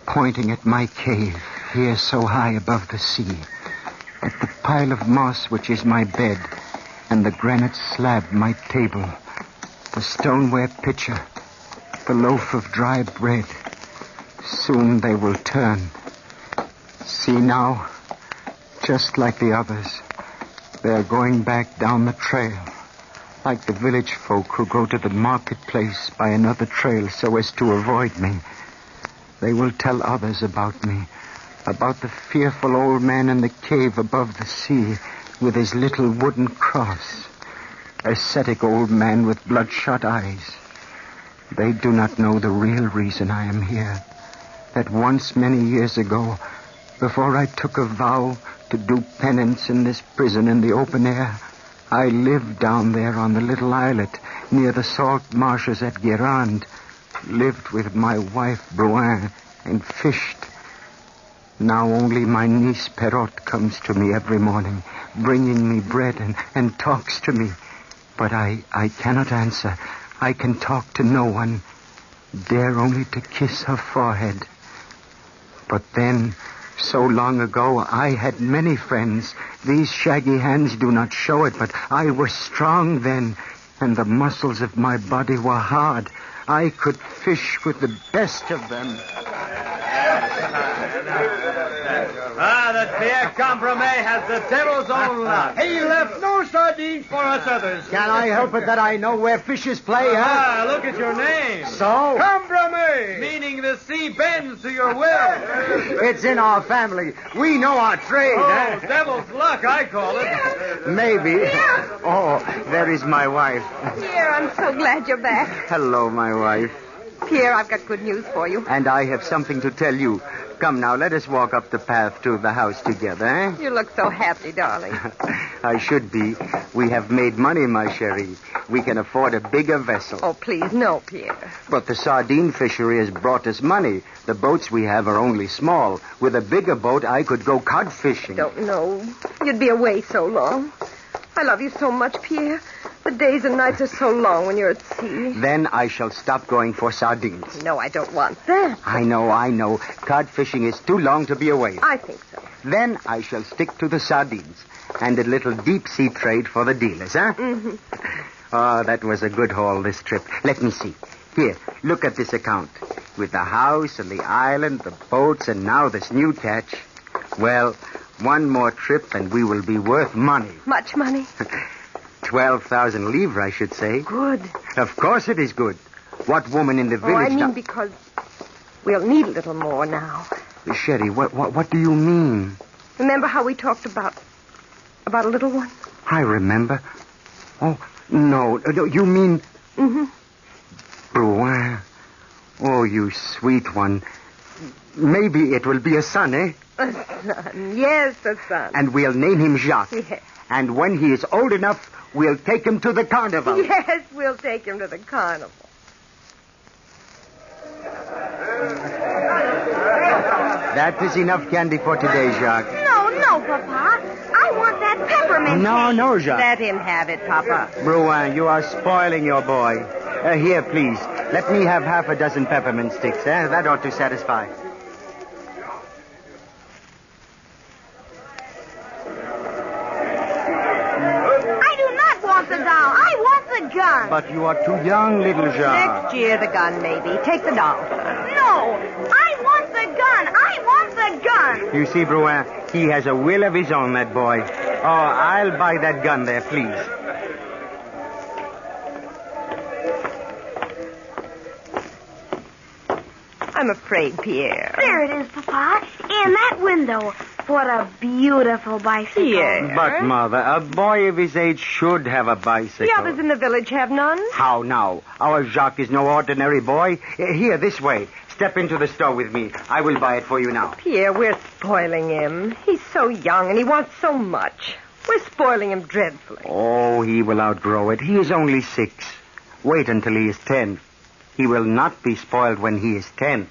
pointing at my cave, here so high above the sea, at the pile of moss which is my bed, and the granite slab, my table, the stoneware pitcher, the loaf of dry bread. Soon they will turn. See now, just like the others, they are going back down the trail, like the village folk who go to the marketplace by another trail so as to avoid me. They will tell others about me, about the fearful old man in the cave above the sea, with his little wooden cross. Ascetic old man with bloodshot eyes. They do not know the real reason I am here. That once, many years ago, before I took a vow to do penance in this prison in the open air, I lived down there on the little islet near the salt marshes at Guérande. Lived with my wife, Bruin, and fished. Now only my niece Perrotte comes to me every morning, bringing me bread and talks to me. But I cannot answer. I can talk to no one. Dare only to kiss her forehead. But then, so long ago, I had many friends. These shaggy hands do not show it, but I was strong then, and the muscles of my body were hard. I could fish with the best of them. That Pierre Compromet has the devil's own luck. He left no sardines for us others. Can I help it that I know where fishes play, huh? Look at your name. So? Compromet! Meaning the sea bends to your will. It's in our family. We know our trade, huh? Devil's luck, I call it. Maybe. Oh, there is my wife. Pierre, I'm so glad you're back. Hello, my wife. Pierre, I've got good news for you. And I have something to tell you. Come now, let us walk up the path to the house together, eh? You look so happy, darling. I should be. We have made money, my cherie. We can afford a bigger vessel. Oh, please, no, Pierre. But the sardine fishery has brought us money. The boats we have are only small. With a bigger boat, I could go cod fishing. Don't know. You'd be away so long. I love you so much, Pierre. The days and nights are so long when you're at sea. Then I shall stop going for sardines. No, I don't want that. I know. Cod fishing is too long to be away. I think so. Then I shall stick to the sardines and a little deep-sea trade for the dealers, huh? Mm-hmm. Oh, that was a good haul this trip. Let me see. Here, look at this account. With the house and the island, the boats, and now this new catch. Well, one more trip and we will be worth money. Much money? 12,000 livres, I should say. Good. Of course it is good. What woman in the village... I mean because we'll need a little more now. Sherry, what do you mean? Remember how we talked about a little one? I remember. Oh, no, you mean... Mm-hmm. Bruin. Oh, you sweet one. Maybe it will be a son, eh? A son. Yes, a son. And we'll name him Jacques. Yes. And when he is old enough, we'll take him to the carnival. Yes, we'll take him to the carnival. That is enough candy for today, Jacques. No, Papa. I want that peppermint cake. No, Jacques. Let him have it, Papa. Bruin, you are spoiling your boy. Here, please. Let me have half a dozen peppermint sticks, eh? That ought to satisfy. The doll. I want the gun. But you are too young, little Jacques. Next year, the gun, maybe. Take the doll. No. I want the gun. I want the gun. You see, Bruin, he has a will of his own, that boy. Oh, I'll buy that gun there, please. I'm afraid, Pierre. There it is, Papa. In that window. What a beautiful bicycle. Pierre. But, Mother, a boy of his age should have a bicycle. The others in the village have none. How now? Our Jacques is no ordinary boy. Here, this way. Step into the store with me. I will buy it for you now. Pierre, we're spoiling him. He's so young and he wants so much. We're spoiling him dreadfully. Oh, he will outgrow it. He is only 6. Wait until he is 10. He will not be spoiled when he is 10.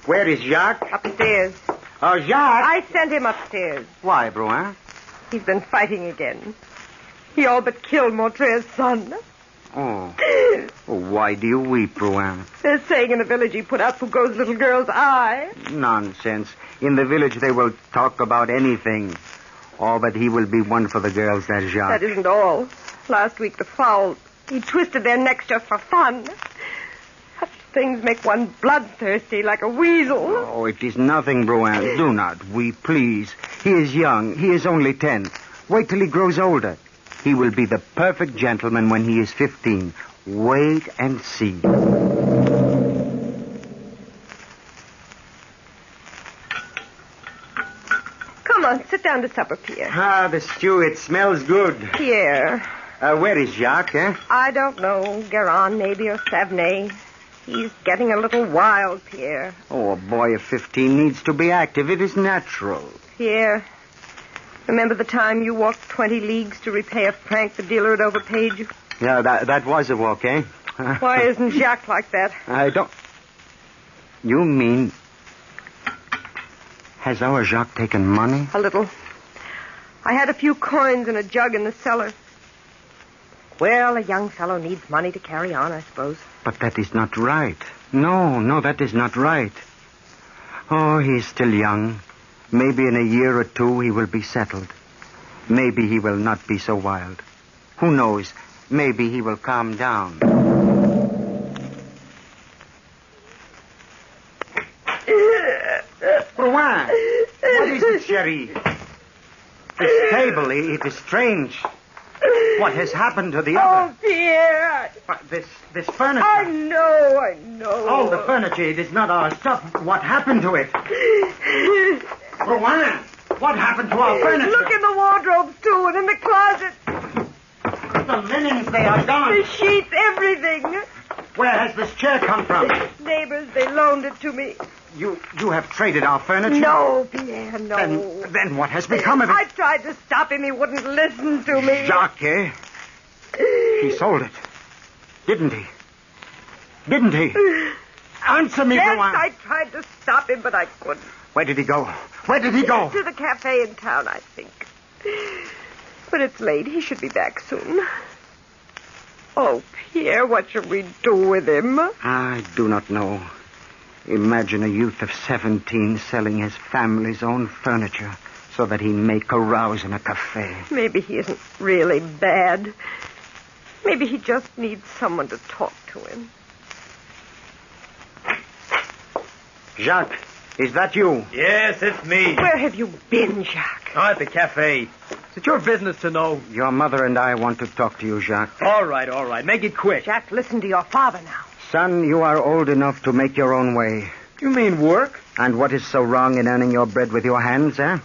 Where is Jacques? Upstairs. Oh, Jacques! I sent him upstairs. Why, Bruin? He's been fighting again. He all but killed Montre's son. Oh. Why do you weep, Bruin? They're saying in the village he put out Foucault's little girl's eye. Nonsense. In the village they will talk about anything. Oh, but he will be one for the girls, that Jacques. That isn't all. Last week the fowl, he twisted their necks just for fun. Such things make one bloodthirsty like a weasel. Oh, it is nothing, Bruin. Do not weep, please. He is young. He is only 10. Wait till he grows older. He will be the perfect gentleman when he is 15. Wait and see. on, sit down to supper, Pierre. Ah, the stew, it smells good. Pierre. Where is Jacques, eh? I don't know. Guérin, maybe, or Savenay. He's getting a little wild, Pierre. Oh, a boy of 15 needs to be active. It is natural. Pierre, remember the time you walked 20 leagues to repay a franc the dealer had overpaid you? Yeah, that was a walk, eh? Why isn't Jacques like that? I don't... You mean... Has our Jacques taken money? A little. I had a few coins and a jug in the cellar. Well, a young fellow needs money to carry on, I suppose. But that is not right. No, that is not right. Oh, he's still young. Maybe in a year or two he will be settled. Maybe he will not be so wild. Who knows? Maybe he will calm down. Rouen, what is it, Cherie? This table, it is strange. What has happened to the other? Oh, Pierre! This furniture. I know. Oh, the furniture. It is not our stuff. What happened to it? Rouen, what happened to our furniture? Look in the wardrobes, too, and in the closet. The linens, they are gone. The sheets, everything. Where has this chair come from? Neighbors, they loaned it to me. You have traded our furniture? No, Pierre, no. Then what has become of it? I tried to stop him. He wouldn't listen to me. Jacques, eh? He sold it. Didn't he? Answer me, Yes, Rouen. I tried to stop him, but I couldn't. Where did he go? To the cafe in town, I think. But it's late. He should be back soon. Oh, Pierre, what shall we do with him? I do not know. Imagine a youth of 17 selling his family's own furniture so that he may carouse in a cafe. Maybe he isn't really bad. Maybe he just needs someone to talk to him. Jacques, is that you? Yes, it's me. Where have you been, Jacques? Oh, at the cafe. Is it your business to know? Your mother and I want to talk to you, Jacques. All right. Make it quick. Jacques, listen to your father now. Son, you are old enough to make your own way. You mean work? And what is so wrong in earning your bread with your hands, eh?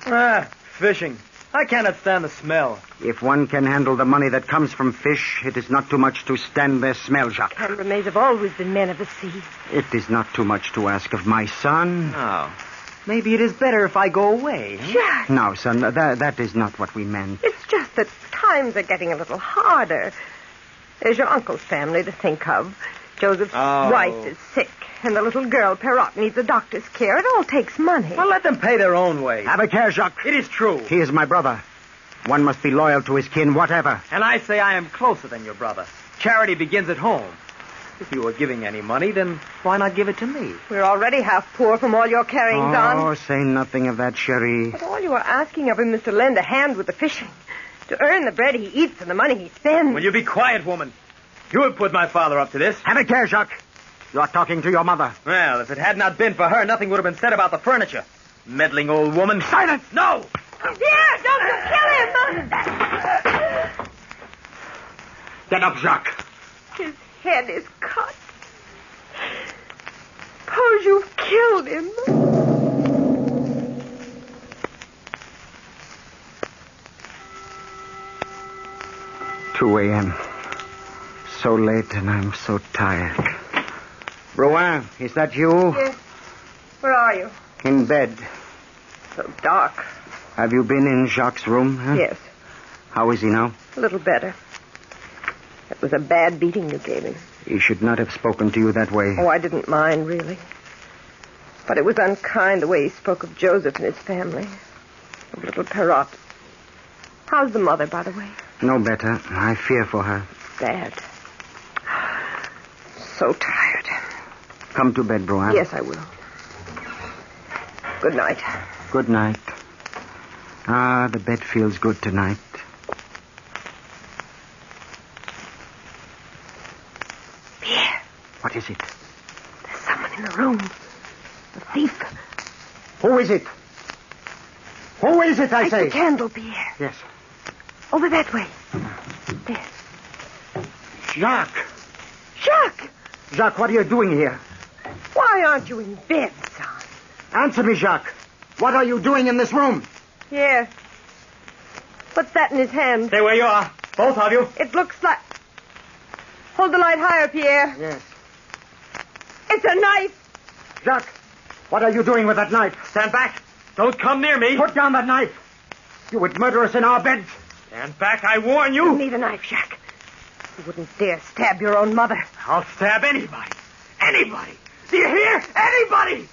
Fishing. I cannot stand the smell. If one can handle the money that comes from fish, it is not too much to stand their smell, Jacques. Cambermays have always been men of the sea. It is not too much to ask of my son. Oh. Maybe it is better if I go away. Jacques. No, son, that is not what we meant. It's just that times are getting a little harder. There's your uncle's family to think of. Joseph's wife is sick, and the little girl, Perrot, needs a doctor's care. It all takes money. Well, let them pay their own way. Have a care, Jacques. It is true. He is my brother. One must be loyal to his kin, whatever. And I say I am closer than your brother. Charity begins at home. If you were giving any money, then why not give it to me? We're already half poor from all your carryings on. Oh, say nothing of that, Cherie. But all you are asking of him is to lend a hand with the fishing, to earn the bread he eats and the money he spends. Will you be quiet, woman? You have put my father up to this. Have a care, Jacques. You are talking to your mother. Well, if it had not been for her, nothing would have been said about the furniture. Meddling old woman. Silence! No! Pierre, don't you kill him! Get up, Jacques. His head is cut. Suppose you've killed him. 2 a.m. So late and I'm so tired. Rouen, is that you? Yes. Where are you? In bed. So dark. Have you been in Jacques' room? Huh? Yes. How is he now? A little better. It was a bad beating you gave him. He should not have spoken to you that way. Oh, I didn't mind, really. But it was unkind the way he spoke of Joseph and his family. Of little Perrot. How's the mother, by the way? No better. I fear for her. Bad. So tired. Come to bed, Rouen. Yes, I will. Good night. Good night. Ah, the bed feels good tonight. Pierre. What is it? There's someone in the room. A thief. Who is it? Who is it, I say? Light the candle, Pierre. Yes. Over that way. There. Jacques. Jacques! Jacques, what are you doing here? Why aren't you in bed, son? Answer me, Jacques. What are you doing in this room? Yes. What's that in his hand? Stay where you are. Both of you. It looks like... Hold the light higher, Pierre. Yes. It's a knife. Jacques, what are you doing with that knife? Stand back. Don't come near me. Put down that knife. You would murder us in our beds. Stand back, I warn you. You need a knife, Jacques. You wouldn't dare stab your own mother. I'll stab anybody. Anybody. Do you hear? Anybody!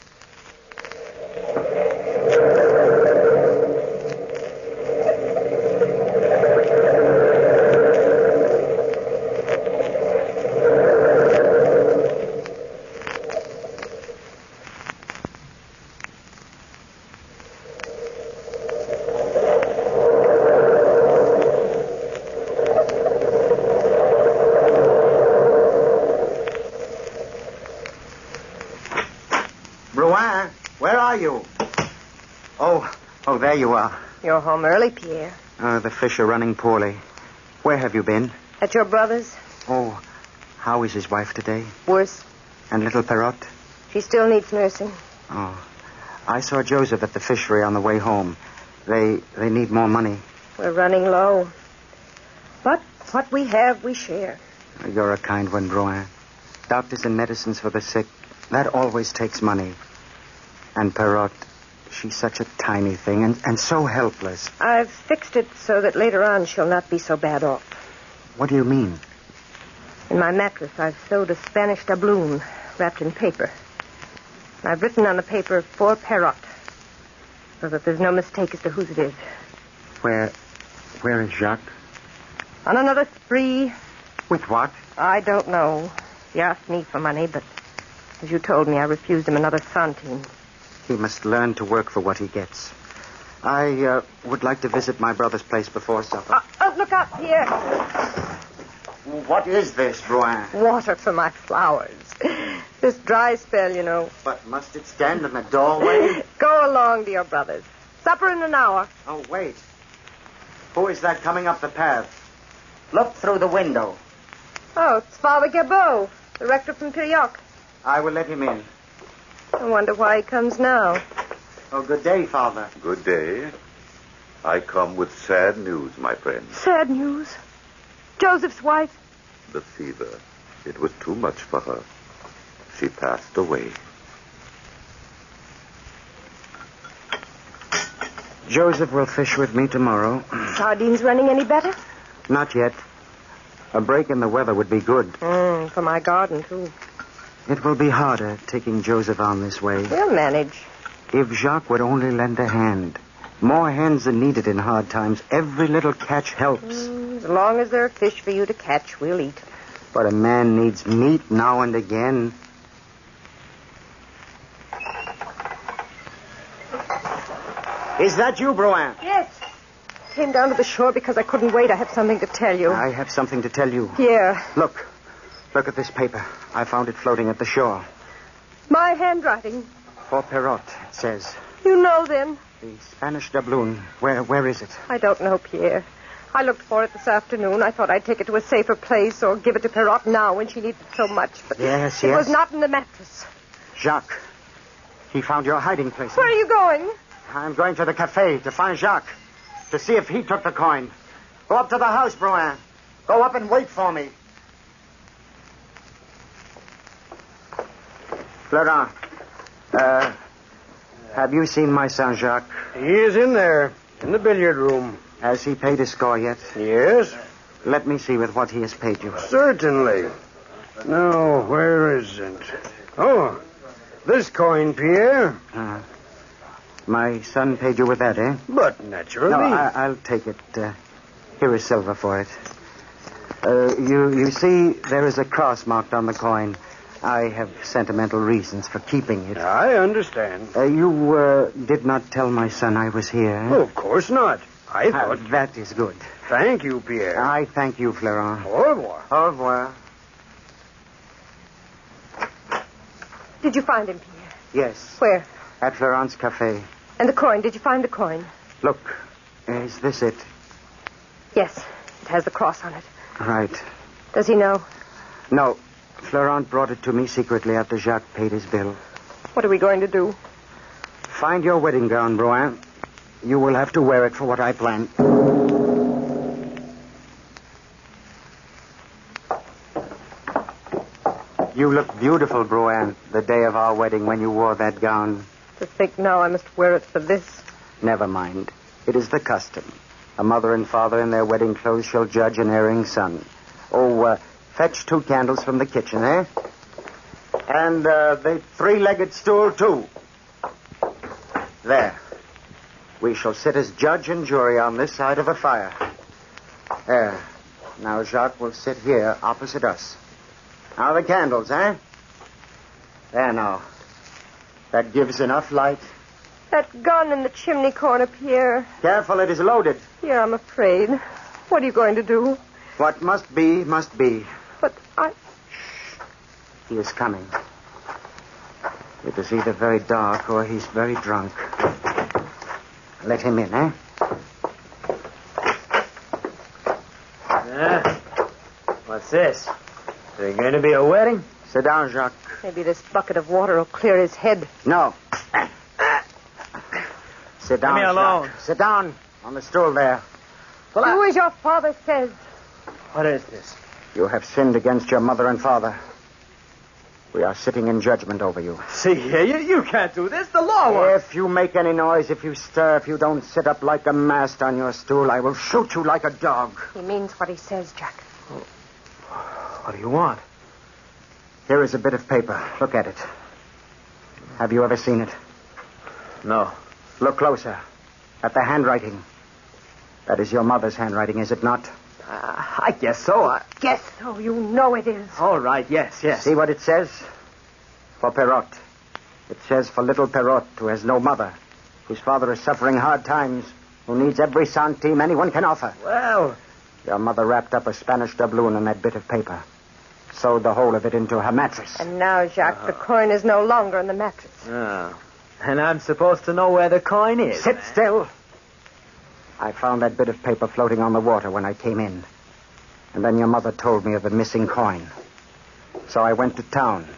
Brouin, where are you? Oh, there you are. You're home early, Pierre. The fish are running poorly. Where have you been? At your brother's. Oh, how is his wife today? Worse. And little Perrot? She still needs nursing. Oh, I saw Joseph at the fishery on the way home. They need more money. We're running low. But what we have, we share. You're a kind one, Brouin. Doctors and medicines for the sick, that always takes money. And Perrot, she's such a tiny thing and so helpless. I've fixed it so that later on she'll not be so bad off. What do you mean? In my mattress, I've sewed a Spanish doubloon wrapped in paper. And I've written on the paper, for Perrot, so that there's no mistake as to whose it is. Where is Jacques? On another spree. With what? I don't know. He asked me for money, but as you told me, I refused him another centime. He must learn to work for what he gets. I would like to visit my brother's place before supper. Look out, Pierre. What is this, Brouin? Water for my flowers. This dry spell, you know. But must it stand in the doorway? Go along to your brother's. Supper in an hour. Oh, wait. Who is that coming up the path? Look through the window. Oh, it's Father Gabot, the rector from Pirioc. I will let him in. I wonder why he comes now. Oh, good day, Father. Good day. I come with sad news, my friend. Sad news. Joseph's wife. The fever. It was too much for her. She passed away. Joseph will fish with me tomorrow. Sardines running any better? Not yet. A break in the weather would be good. For my garden, too. It will be harder taking Joseph on this way. We'll manage. If Jacques would only lend a hand. More hands are needed in hard times. Every little catch helps. As long as there are fish for you to catch, we'll eat. But a man needs meat now and again. Is that you, Brouin? Yes. Came down to the shore because I couldn't wait. I have something to tell you. I have something to tell you. Here. Look at this paper. I found it floating at the shore. My handwriting. For Perrot, it says. You know, then. The Spanish doubloon. Where is it? I don't know, Pierre. I looked for it this afternoon. I thought I'd take it to a safer place or give it to Perrot now when she needs it so much. But yes. It was not in the mattress. Jacques. He found your hiding place. Where are you going? I'm going to the cafe to find Jacques. To see if he took the coin. Go up to the house, Brouin. Go up and wait for me. Florent, have you seen my son, Jacques? He is in there, in the billiard room. Has he paid his score yet? Yes. Let me see with what he has paid you. Certainly. No, where is it? Oh, this coin, Pierre. My son paid you with that, eh? But naturally. No, I'll take it. Here is silver for it. You see, there is a cross marked on the coin. I have sentimental reasons for keeping it. I understand. You did not tell my son I was here. Eh? Oh, of course not. I thought... that is good. Thank you, Pierre. I thank you, Florent. Au revoir. Au revoir. Did you find him, Pierre? Yes. Where? At Florent's cafe. And the coin? Did you find the coin? Look, is this it? Yes. It has the cross on it. Right. Does he know? No. Florent brought it to me secretly after Jacques paid his bill. What are we going to do? Find your wedding gown, Brouin. You will have to wear it for what I plan. You look beautiful, Bruin, the day of our wedding when you wore that gown. To think now I must wear it for this. Never mind. It is the custom. A mother and father in their wedding clothes shall judge an erring son. Fetch 2 candles from the kitchen, eh? And the 3-legged stool, too. There. We shall sit as judge and jury on this side of the fire. There. Now Jacques will sit here opposite us. Now the candles, eh? There now. That gives enough light. That gun in the chimney corner, Pierre. Careful, it is loaded. Pierre, I'm afraid. What are you going to do? What must be, must be. But I... He is coming. It is either very dark or he's very drunk. Let him in, eh? What's this? Is there going to be a wedding? Sit down, Jacques. Maybe this bucket of water will clear his head. No. Sit down, Leave me alone. Jacques. Sit down on the stool there. Do as your father says. What is this? You have sinned against your mother and father. We are sitting in judgment over you. See here, you can't do this. The law won't. If you make any noise, if you stir, if you don't sit up like a mast on your stool, I will shoot you like a dog. He means what he says, Jack. What do you want? Here is a bit of paper. Look at it. Have you ever seen it? No. Look closer. At the handwriting. That is your mother's handwriting, is it not? I guess so. Guess so. You know it is. All right, yes. See what it says? For Perrot. It says for little Perrot, who has no mother, whose father is suffering hard times, who needs every centime anyone can offer. Well... Your mother wrapped up a Spanish doubloon in that bit of paper. Sewed the whole of it into her mattress. And now, Jacques, the coin is no longer in the mattress. Oh. And I'm supposed to know where the coin is. Sit still. I found that bit of paper floating on the water when I came in. And then your mother told me of the missing coin. So I went to town.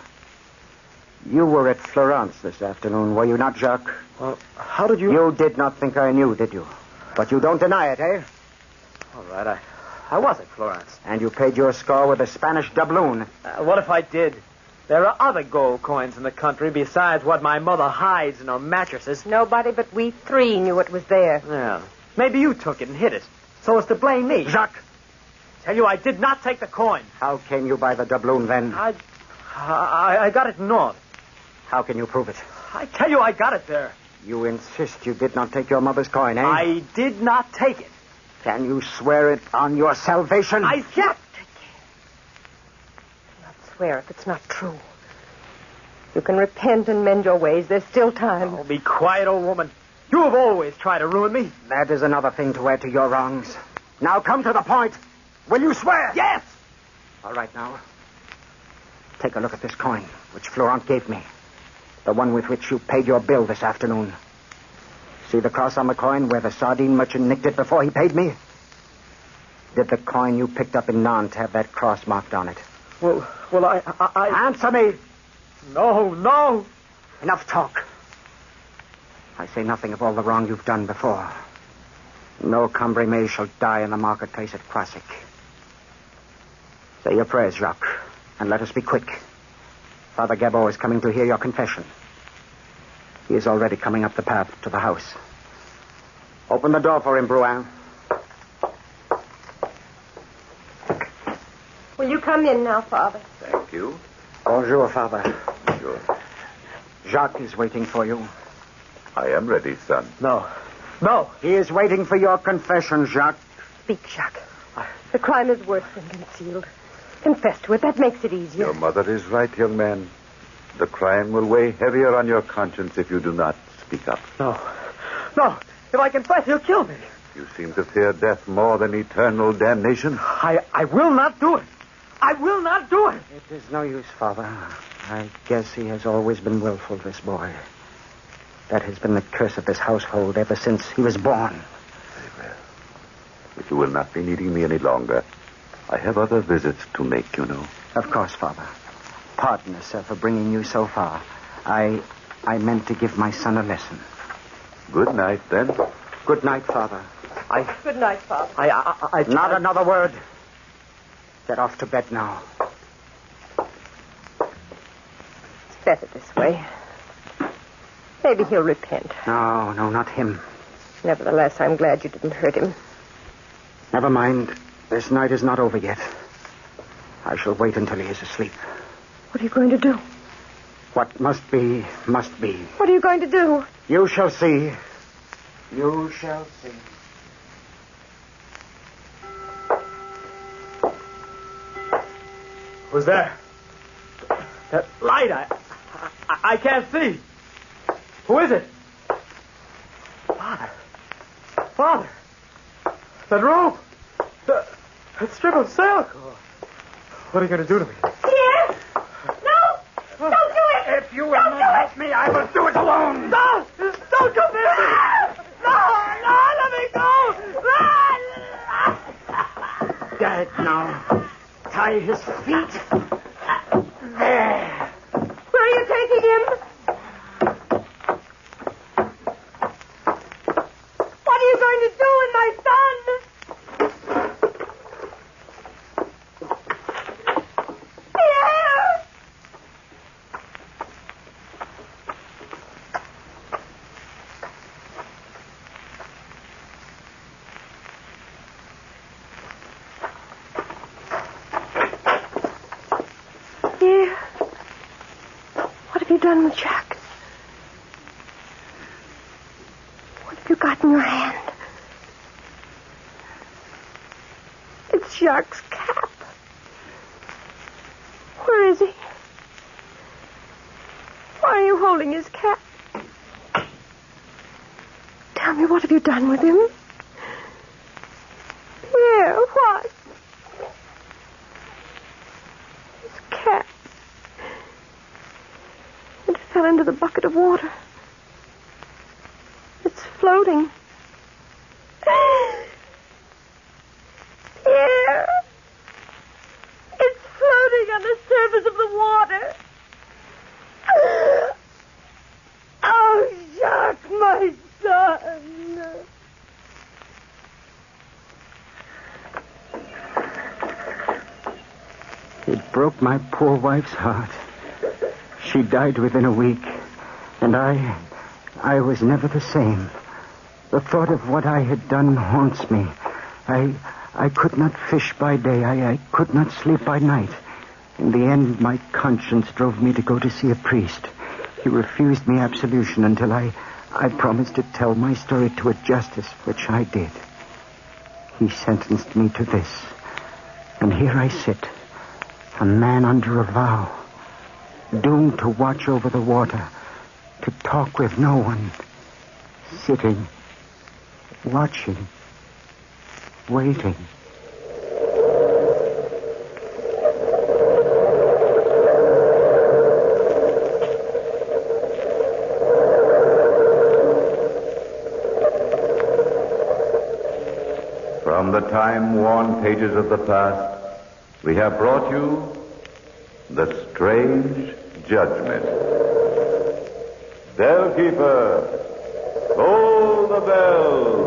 You were at Florence this afternoon, were you not, Jacques? Well, how did you... You did not think I knew, did you? But you don't deny it, eh? All right, I was at Florence. And you paid your score with a Spanish doubloon. What if I did? There are other gold coins in the country besides what my mother hides in her mattresses. Nobody but we 3 knew it was there. Yeah. Maybe you took it and hid it, so as to blame me. Jacques! Tell you I did not take the coin. How came you by the doubloon, then? I got it north. How can you prove it? I tell you I got it there. You insist you did not take your mother's coin, eh? I did not take it. Can you swear it on your salvation? I can't. Not swear if it's not true. You can repent and mend your ways. There's still time. Oh, be quiet, old woman. You have always tried to ruin me. That is another thing to add to your wrongs. Now come to the point. Will you swear? Yes. All right, now. Take a look at this coin, which Florent gave me. The one with which you paid your bill this afternoon. See the cross on the coin where the sardine merchant nicked it before he paid me? Did the coin you picked up in Nantes have that cross marked on it? Well, I... Answer me! No. Enough talk. I say nothing of all the wrong you've done before. No Cambrémé shall die in the marketplace at Croisic. Say your prayers, Jacques, and let us be quick. Father Gabot is coming to hear your confession. He is already coming up the path to the house. Open the door for him, Bruin. Will you come in now, Father? Thank you. Bonjour, Father. Bonjour. Jacques is waiting for you. I am ready, son. No. He is waiting for your confession, Jacques. Speak, Jacques. The crime is worse than concealed. Confess to it. That makes it easier. Your mother is right, young man. The crime will weigh heavier on your conscience if you do not speak up. No. If I confess, he'll kill me. You seem to fear death more than eternal damnation. I will not do it. I will not do it. It is no use, Father. I guess he has always been willful, this boy. That has been the curse of this household ever since he was born. Very well. But you will not be needing me any longer. I have other visits to make, you know. Of course, Father. Pardon us, sir, for bringing you so far. I meant to give my son a lesson. Good night, then. Good night, Father. Good night, Father. Not another word. Get off to bed now. It's better this way. Maybe he'll repent. No, not him. Nevertheless, I'm glad you didn't hurt him. Never mind. This night is not over yet. I shall wait until he is asleep. What are you going to do? What must be, must be. What are you going to do? You shall see. You shall see. Who's there? That light, I can't see. Who is it? Father. That rope. That strip of silk. What are you going to do to me? Yes! No! Don't do it! If you will not help me, I will do it alone. No! Don't come near me! No, let me go! Dead now. Tie his feet. There. Where are you taking him? What are you going to do with my son? Pierre! Pierre, what have you done with Jacques? What have you got in your hand? It's Jacques' cap. Where is he? Why are you holding his cap? Tell me, what have you done with him? Pierre, what? His cap. It fell into the bucket of water. It's floating. Pierre! It's floating on the surface of the water. Oh, Jacques, my son. It broke my poor wife's heart. She died within a week, and I was never the same. The thought of what I had done haunts me. I could not fish by day. I could not sleep by night. In the end, my conscience drove me to go to see a priest. He refused me absolution until I promised to tell my story to a justice, which I did. He sentenced me to this. And here I sit, a man under a vow, doomed to watch over the water, to talk with no one, sitting, watching, waiting. From the time-worn pages of the past, we have brought you The Strange Judgment. Bellkeeper, toll the bell.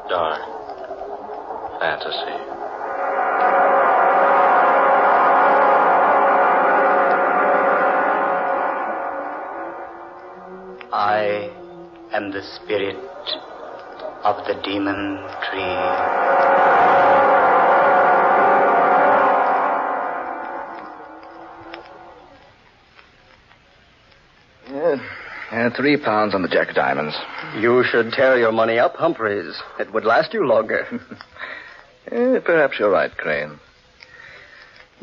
Dark fantasy. I am the spirit of the demon tree. £3 on the Jack of Diamonds. You should tear your money up, Humphreys. It would last you longer. Perhaps you're right, Crane.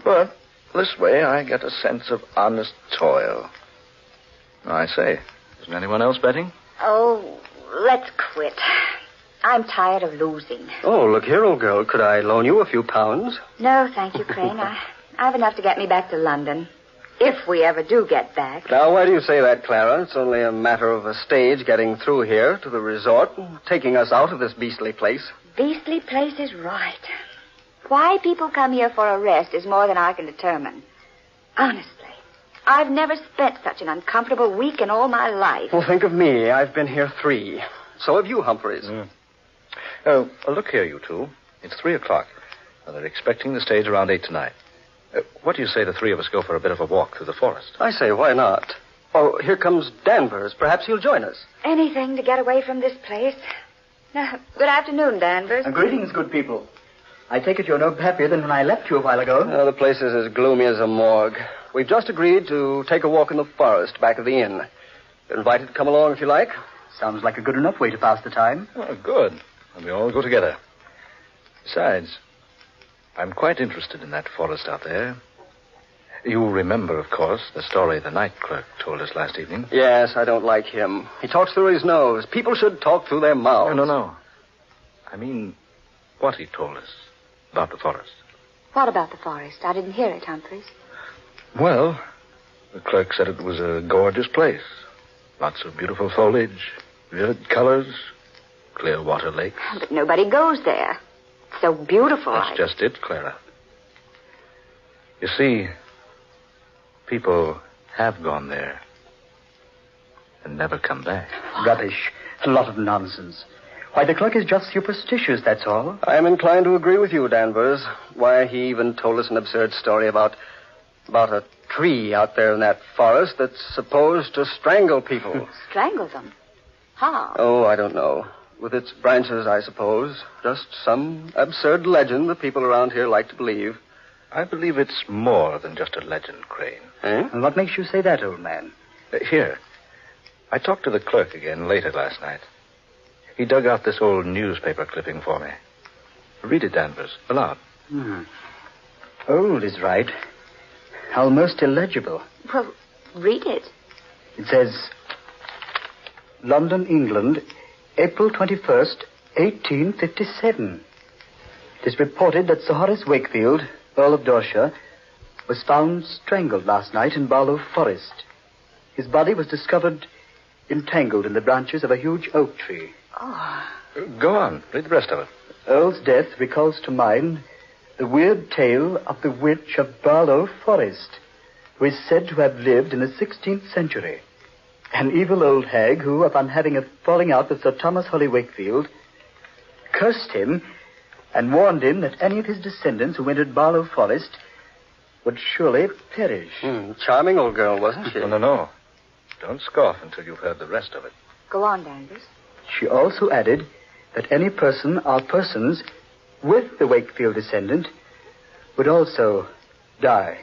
But this way I get a sense of honest toil. I say, isn't anyone else betting? Oh, let's quit. I'm tired of losing. Oh, look here, old girl. Could I loan you a few pounds? No, thank you, Crane. I have enough to get me back to London. If we ever do get back. Now, why do you say that, Clara? It's only a matter of a stage getting through here to the resort, taking us out of this beastly place. Beastly place is right. Why people come here for a rest is more than I can determine. Honestly, I've never spent such an uncomfortable week in all my life. Well, think of me. I've been here 3. So have you, Humphreys. Oh, look here, you two. It's 3:00. They're expecting the stage around 8 tonight. What do you say the 3 of us go for a bit of a walk through the forest? I say, why not? Oh, here comes Danvers. Perhaps he'll join us. Anything to get away from this place. Good afternoon, Danvers. Greetings, good people. I take it you're no happier than when I left you a while ago. The place is as gloomy as a morgue. We've just agreed to take a walk in the forest back of the inn. You're invited to come along if you like. Sounds like a good enough way to pass the time. Oh, good. And we all go together. Besides, I'm quite interested in that forest out there. You remember, of course, the story the night clerk told us last evening? Yes, I don't like him. He talks through his nose. People should talk through their mouths. No. I mean, what he told us about the forest. What about the forest? I didn't hear it, Humphreys. Well, the clerk said it was a gorgeous place. Lots of beautiful foliage, vivid colors, clear water lakes. But nobody goes there. It's so beautiful. That's just it, Clara. You see, people have gone there and never come back. Rubbish. A lot of nonsense. Why, the clerk is just superstitious, that's all. I am inclined to agree with you, Danvers. Why, he even told us an absurd story about a tree out there in that forest that's supposed to strangle people. Strangle them? How? Oh, I don't know. With its branches, I suppose. Just some absurd legend that people around here like to believe. I believe it's more than just a legend, Crane. Eh? And what makes you say that, old man? Here. I talked to the clerk again later last night. He dug out this old newspaper clipping for me. Read it, Danvers, aloud. Old is right. Almost illegible. Well, read it. It says, London, England, April 21st, 1857. It is reported that Sir Horace Wakefield, Earl of Dorset, was found strangled last night in Barlow Forest. His body was discovered entangled in the branches of a huge oak tree. Oh. Go on. Read the rest of it. Earl's death recalls to mind the weird tale of the witch of Barlow Forest, who is said to have lived in the 16th century. An evil old hag who, upon having a falling out with Sir Thomas Holly Wakefield, cursed him and warned him that any of his descendants who entered Barlow Forest would surely perish. Charming old girl, wasn't she? No. Don't scoff until you've heard the rest of it. Go on, Danvers. She also added that any person or persons with the Wakefield descendant would also die.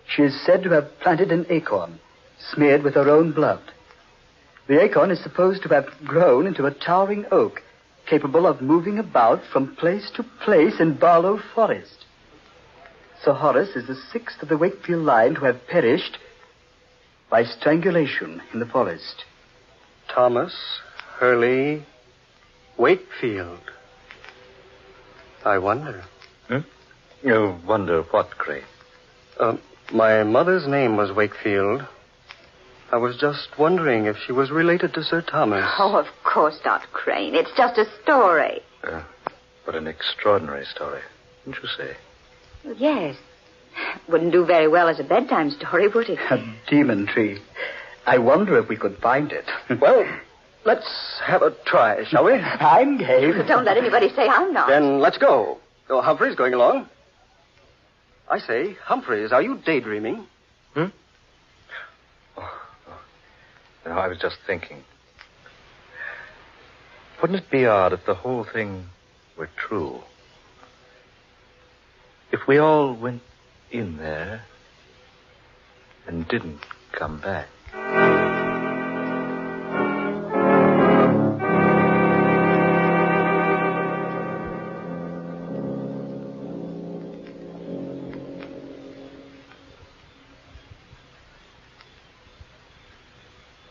She is said to have planted an acorn smeared with her own blood. The acorn is supposed to have grown into a towering oak capable of moving about from place to place in Barlow Forest. Sir Horace is the 6th of the Wakefield line to have perished by strangulation in the forest. Thomas Hurley Wakefield. I wonder. You wonder what, Crane? My mother's name was Wakefield. I was just wondering if she was related to Sir Thomas. Oh, of course not, Crane. It's just a story. But an extraordinary story, wouldn't you say? Yes. Wouldn't do very well as a bedtime story, would it? A demon tree. I wonder if we could find it. Well, let's have a try, shall we? I'm game. Don't let anybody say I'm not. Then let's go. Oh, Humphreys going along. I say, Humphreys, are you daydreaming? No, I was just thinking. Wouldn't it be odd if the whole thing were true? If we all went in there and didn't come back.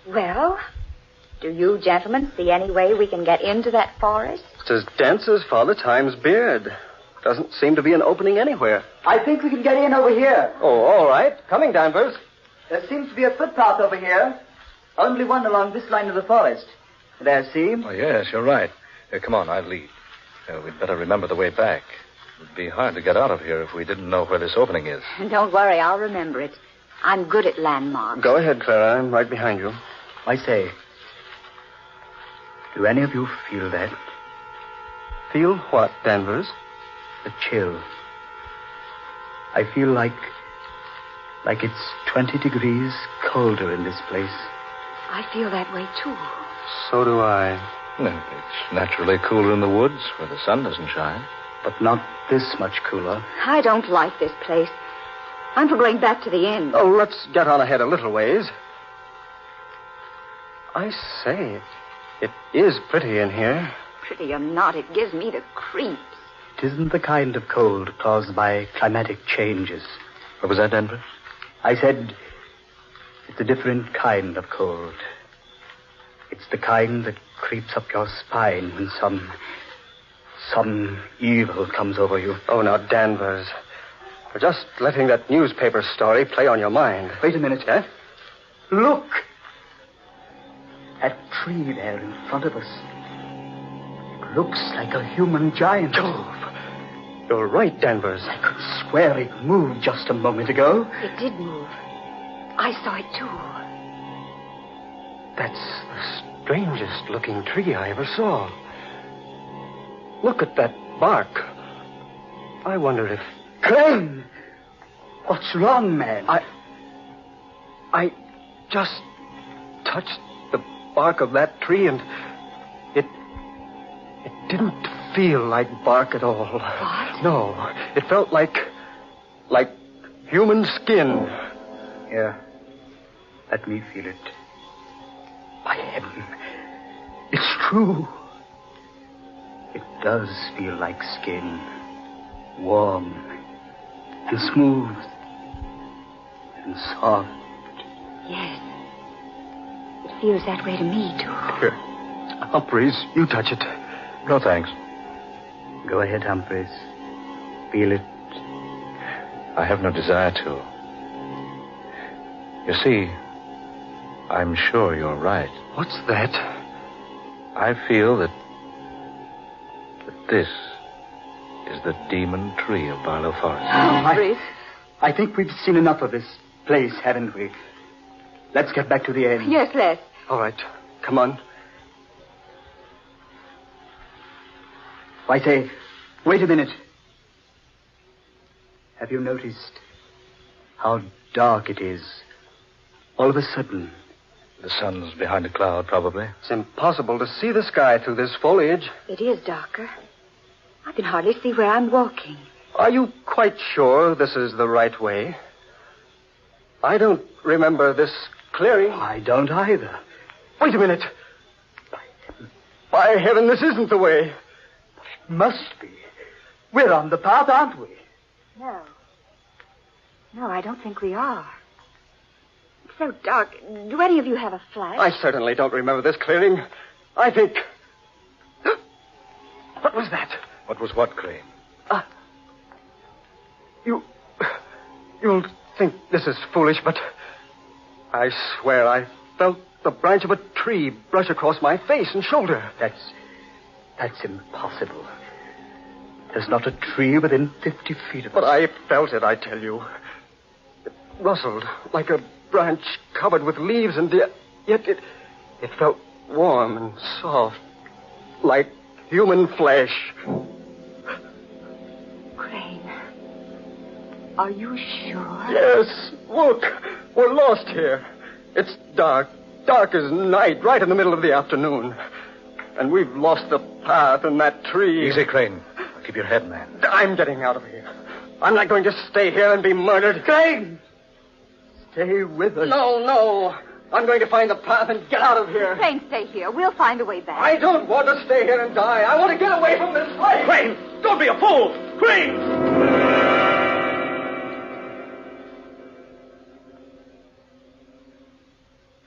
Well, do you gentlemen see any way we can get into that forest? It's as dense as Father Time's beard. Doesn't seem to be an opening anywhere. I think we can get in over here. Oh, all right. Coming, Danvers. There seems to be a footpath over here. Only one along this line of the forest. There, see? Oh, yes, you're right. Come on, I'll lead. We'd better remember the way back. It'd be hard to get out of here if we didn't know where this opening is. Don't worry, I'll remember it. I'm good at landmarks. Go ahead, Clara. I'm right behind you. I say, do any of you feel that? Feel what, Danvers? The chill. I feel like it's 20 degrees colder in this place. I feel that way, too. So do I. It's naturally cooler in the woods where the sun doesn't shine. But not this much cooler. I don't like this place. I'm for going back to the inn. Oh, let's get on ahead a little ways. I say, it is pretty in here. Pretty or not, it gives me the creeps. It isn't the kind of cold caused by climatic changes. What was that, Denver? I said it's a different kind of cold. It's the kind that creeps up your spine when some evil comes over you. Oh, now, Danvers, you're just letting that newspaper story play on your mind. Wait a minute, eh? Look! That tree there in front of us. It looks like a human giant. Jove! You're right, Danvers. I could swear it moved just a moment ago. It did move. I saw it, too. That's the strangest looking tree I ever saw. Look at that bark. I wonder if... Crane! What's wrong, man? I just touched the bark of that tree and it didn't feel like bark at all. What? No, it felt like human skin. Here, let me feel it. By heaven, it's true. It does feel like skin. Warm and smooth and soft. Yes. It feels that way to me, too. Here, Humphreys, you touch it. No, thanks. Go ahead, Humphreys. Feel it. I have no desire to. You see, I'm sure you're right. What's that? I feel that this is the demon tree of Barlow Forest. Humphreys. I think we've seen enough of this place, haven't we? Let's get back to the inn. Yes, let's. All right. Come on. I say, wait a minute. Have you noticed how dark it is? All of a sudden. The sun's behind a cloud, probably. It's impossible to see the sky through this foliage. It is darker. I can hardly see where I'm walking. Are you quite sure this is the right way? I don't remember this clearing. I don't either. Wait a minute. By heaven, this isn't the way. It must be. We're on the path, aren't we? No. No, I don't think we are. It's so dark. Do any of you have a flash? I certainly don't remember this clearing. I think... What was that? What was what, Crane? You'll think this is foolish, but I swear I felt the branch of a tree brush across my face and shoulder. That's impossible. There's not a tree within 50 feet of us. But I felt it, I tell you. It rustled like a branch covered with leaves, and yet it felt warm and soft, like human flesh. Crane, are you sure? Yes, look, we're lost here. It's dark as night, right in the middle of the afternoon. And we've lost the path and that tree. Easy, Crane. Keep your head, man. I'm getting out of here. I'm not going to stay here and be murdered. Crane! Stay with us. No. I'm going to find the path and get out of here. Crane, stay here. We'll find a way back. I don't want to stay here and die. I want to get away from this place. Crane, don't be a fool. Crane!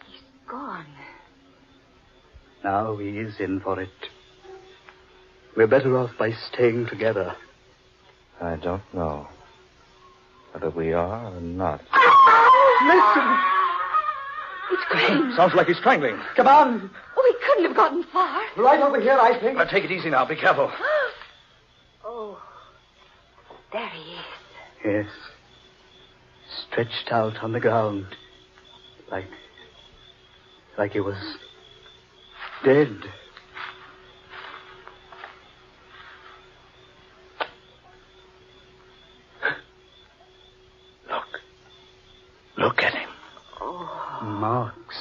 He's gone. Now he is in for it. We're better off by staying together. I don't know whether we are or not. Listen. It's Crane. Sounds like he's strangling. Come on. Oh, he couldn't have gotten far. Right over here, I think. Now, take it easy now. Be careful. Oh, there he is. Yes. Stretched out on the ground. Like he was dead. Look at him. Oh. Marks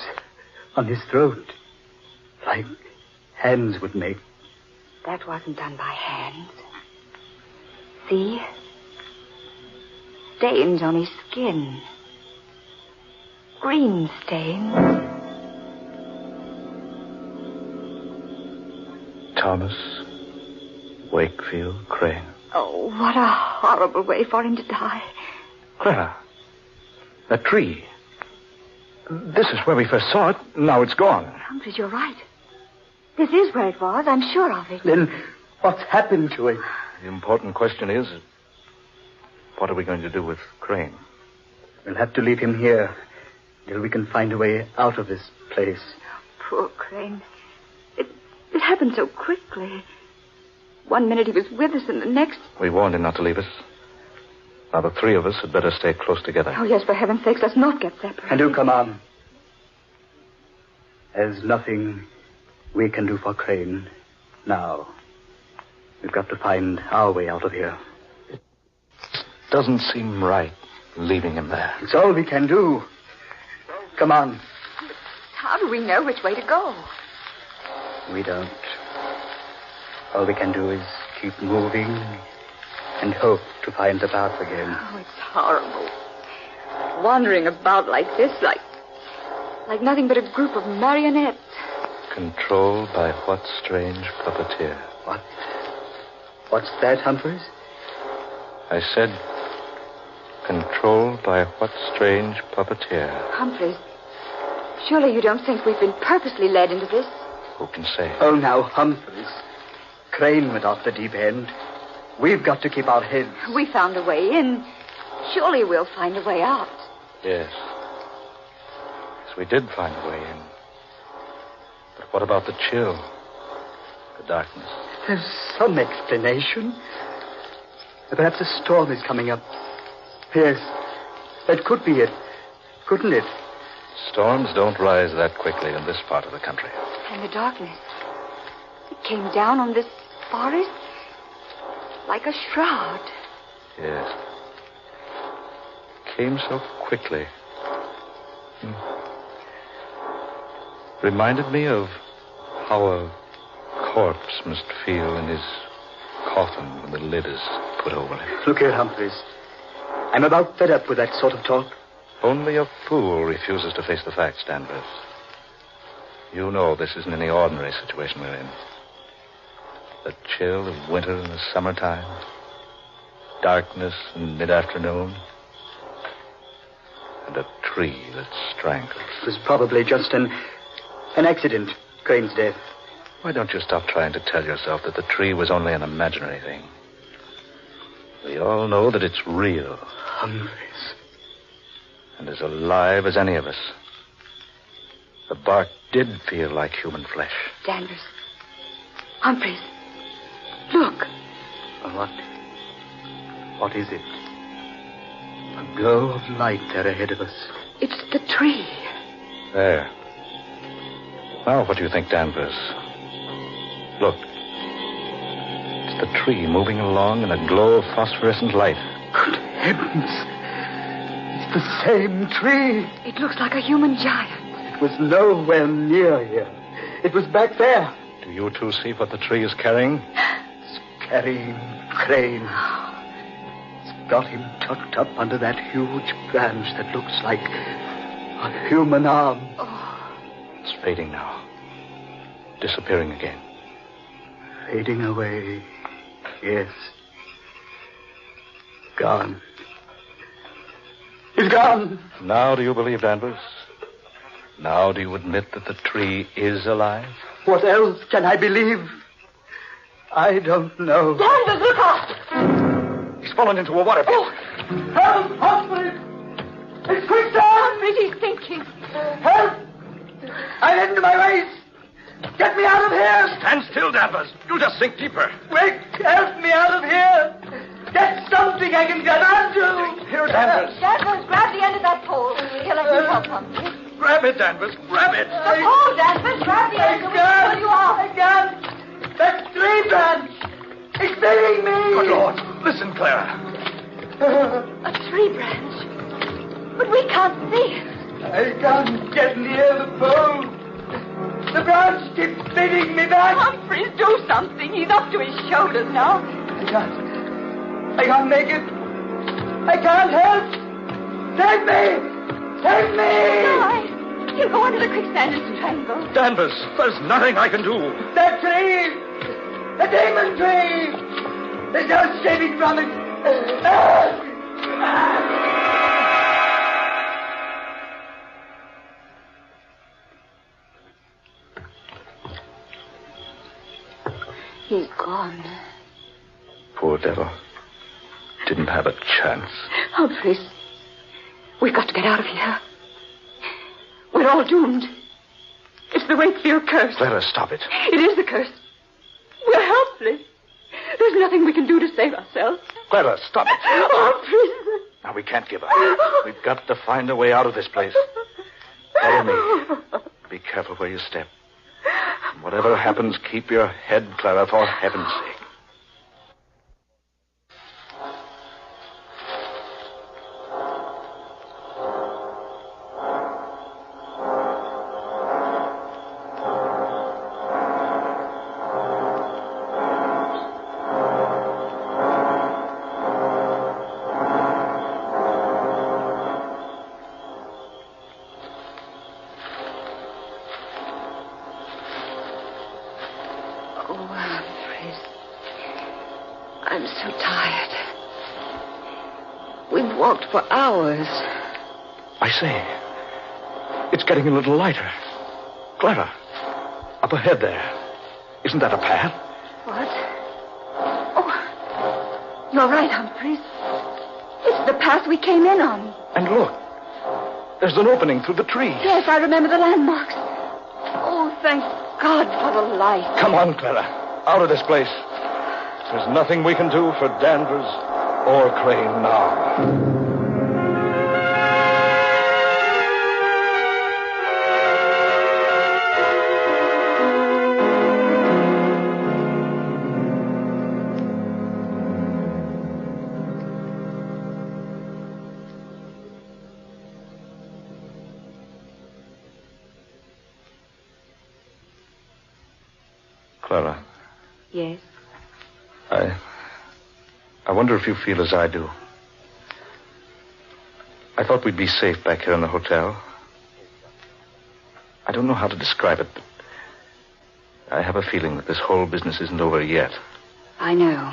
on his throat. Like hands would make. That wasn't done by hands. See? Stains on his skin. Green stains. Thomas Wakefield Crane. Oh, what a horrible way for him to die. Clara, that tree. This is where we first saw it. Now it's gone. Humphreys, you're right. This is where it was. I'm sure of it. Then what's happened to it? The important question is, what are we going to do with Crane? We'll have to leave him here till we can find a way out of this place. Poor Crane. It happened so quickly. One minute he was with us, and the next... We warned him not to leave us. Now, the three of us had better stay close together. Oh, yes, for heaven's sakes, let's not get separated. And do come on. There's nothing we can do for Crane now. We've got to find our way out of here. It doesn't seem right leaving him there. It's all we can do. Come on. How do we know which way to go? We don't. All we can do is keep moving and hope to find the path again. Oh, it's horrible. Wandering about like this, like nothing but a group of marionettes. Controlled by what strange puppeteer? What's that, Humphreys? I said, controlled by what strange puppeteer? Humphreys, surely you don't think we've been purposely led into this? Who can say? Oh, now, Humphreys. Crane went off the deep end. We've got to keep our heads. We found a way in. Surely we'll find a way out. Yes. Yes, we did find a way in. But what about the chill? The darkness? There's some explanation. Perhaps a storm is coming up. Yes, that could be it. Couldn't it? Storms don't rise that quickly in this part of the country. And the darkness. It came down on this forest like a shroud. Yes. Came so quickly. Reminded me of how a corpse must feel in his coffin when the lid is put over it. Look here, Humphreys. I'm about fed up with that sort of talk. Only a fool refuses to face the facts, Danvers. You know this isn't any ordinary situation we're in. The chill of winter in the summertime. Darkness in mid-afternoon. And a tree that strangles. It was probably just an accident, Crane's death. Why don't you stop trying to tell yourself that the tree was only an imaginary thing? We all know that it's real. Humphreys. And as alive as any of us. The bark did feel like human flesh. Danvers. Humphreys. Look. What is it? A glow of light there ahead of us. It's the tree. There. Now, what do you think, Danvers? Look. It's the tree moving along in a glow of phosphorescent light. Good heavens. It's the same tree. It looks like a human giant. It was nowhere near here. It was back there. Do you two see what the tree is carrying? It's carrying Crane. It's got him tucked up under that huge branch that looks like a human arm. Oh. It's fading now. Disappearing again. Fading away. Yes. Gone. It's gone. Now do you believe, Danvers? Now do you admit that the tree is alive? What else can I believe? I don't know. Danvers, look out! He's fallen into a water pit. Oh. Help! Humphrey! It's quicksand! Humphrey, he's sinking. Help! I'm into my waist! Get me out of here! Stand still, Danvers. You'll just sink deeper. Quick! Help me out of here! Get something I can get onto! Here, Danvers. Danvers, grab the end of that pole. Here, let me help Humphrey. Grab it, Danvers. Grab it. The pole, Danvers. Grab the end. I Pull you off. I can't! That tree branch! It's biting me! Good Lord. Listen, Clara. A tree branch. But we can't see it. I can't get near the pole. The branch keeps biting me back. Humphreys, do something. He's up to his shoulders now. I can't make it. I can't help. Take me! Take me! No, he'll go under the quicksand and strangle. Danvers, there's nothing I can do. That tree! The demon tree! There's no escaping from it. He's gone. Poor devil. Didn't have a chance. Humphreys, we've got to get out of here. We're all doomed. It's the Wakefield curse. Clara, stop it. It is the curse. We're helpless. There's nothing we can do to save ourselves. Clara, stop it. Humphreys. Now, we can't give up. We've got to find a way out of this place. Follow me. Be careful where you step. Whatever happens, keep your head, Clara, for heaven's sake. I'm so tired. We've walked for hours. I say, it's getting a little lighter. Clara, up ahead there. Isn't that a path? What? Oh, you're right, Humphreys. It's the path we came in on. And look, there's an opening through the trees. Yes, I remember the landmarks. Oh, thank God for the light. Come on, Clara. Out of this place. There's nothing we can do for Danvers or Crane now. Clara. Yes? I wonder if you feel as I do. I thought we'd be safe back here in the hotel. I don't know how to describe it, but I have a feeling that this whole business isn't over yet. I know.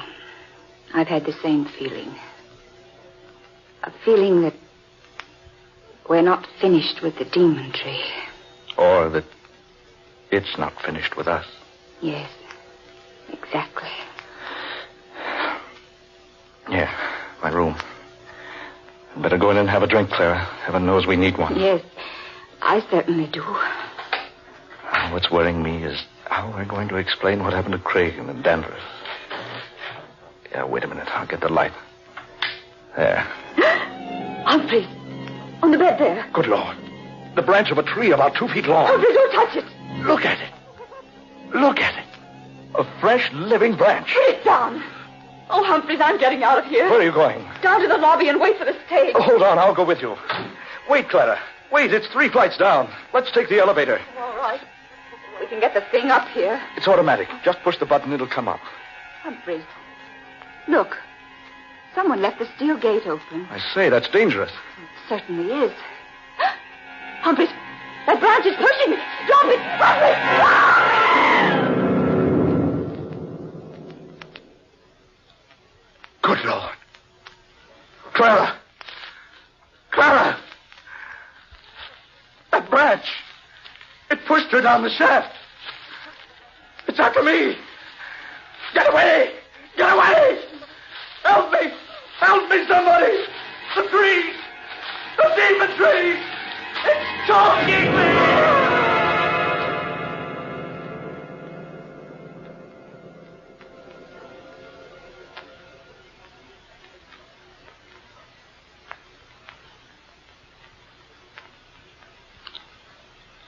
I've had the same feeling. A feeling that we're not finished with the demon tree. Or that it's not finished with us. Yes, exactly. Yeah, my room. I'd better go in and have a drink, Clara. Heaven knows we need one. Yes, I certainly do. What's worrying me is how we're going to explain what happened to Craig and Danvers. Yeah, wait a minute. I'll get the light. There. Humphreys, on the bed there. Good Lord. The branch of a tree about 2 feet long. Humphreys, don't touch it. Look at it. Look at it. A fresh, living branch. Put it down. Oh, Humphreys, I'm getting out of here. Where are you going? Down to the lobby and wait for the stage. Oh, hold on. I'll go with you. Wait, Clara. Wait, it's 3 flights down. Let's take the elevator. All right. We can get the thing up here. It's automatic. Just push the button, it'll come up. Humphreys, look. Someone left the steel gate open. I say, that's dangerous. It certainly is. Humphreys, that branch is pushing me. Stop it! Humphreys! Good Lord. Clara! Clara! That branch! It pushed her down the shaft. It's after me. Get away! Get away! Help me! Help me, somebody! The tree! The demon tree! It's choking me!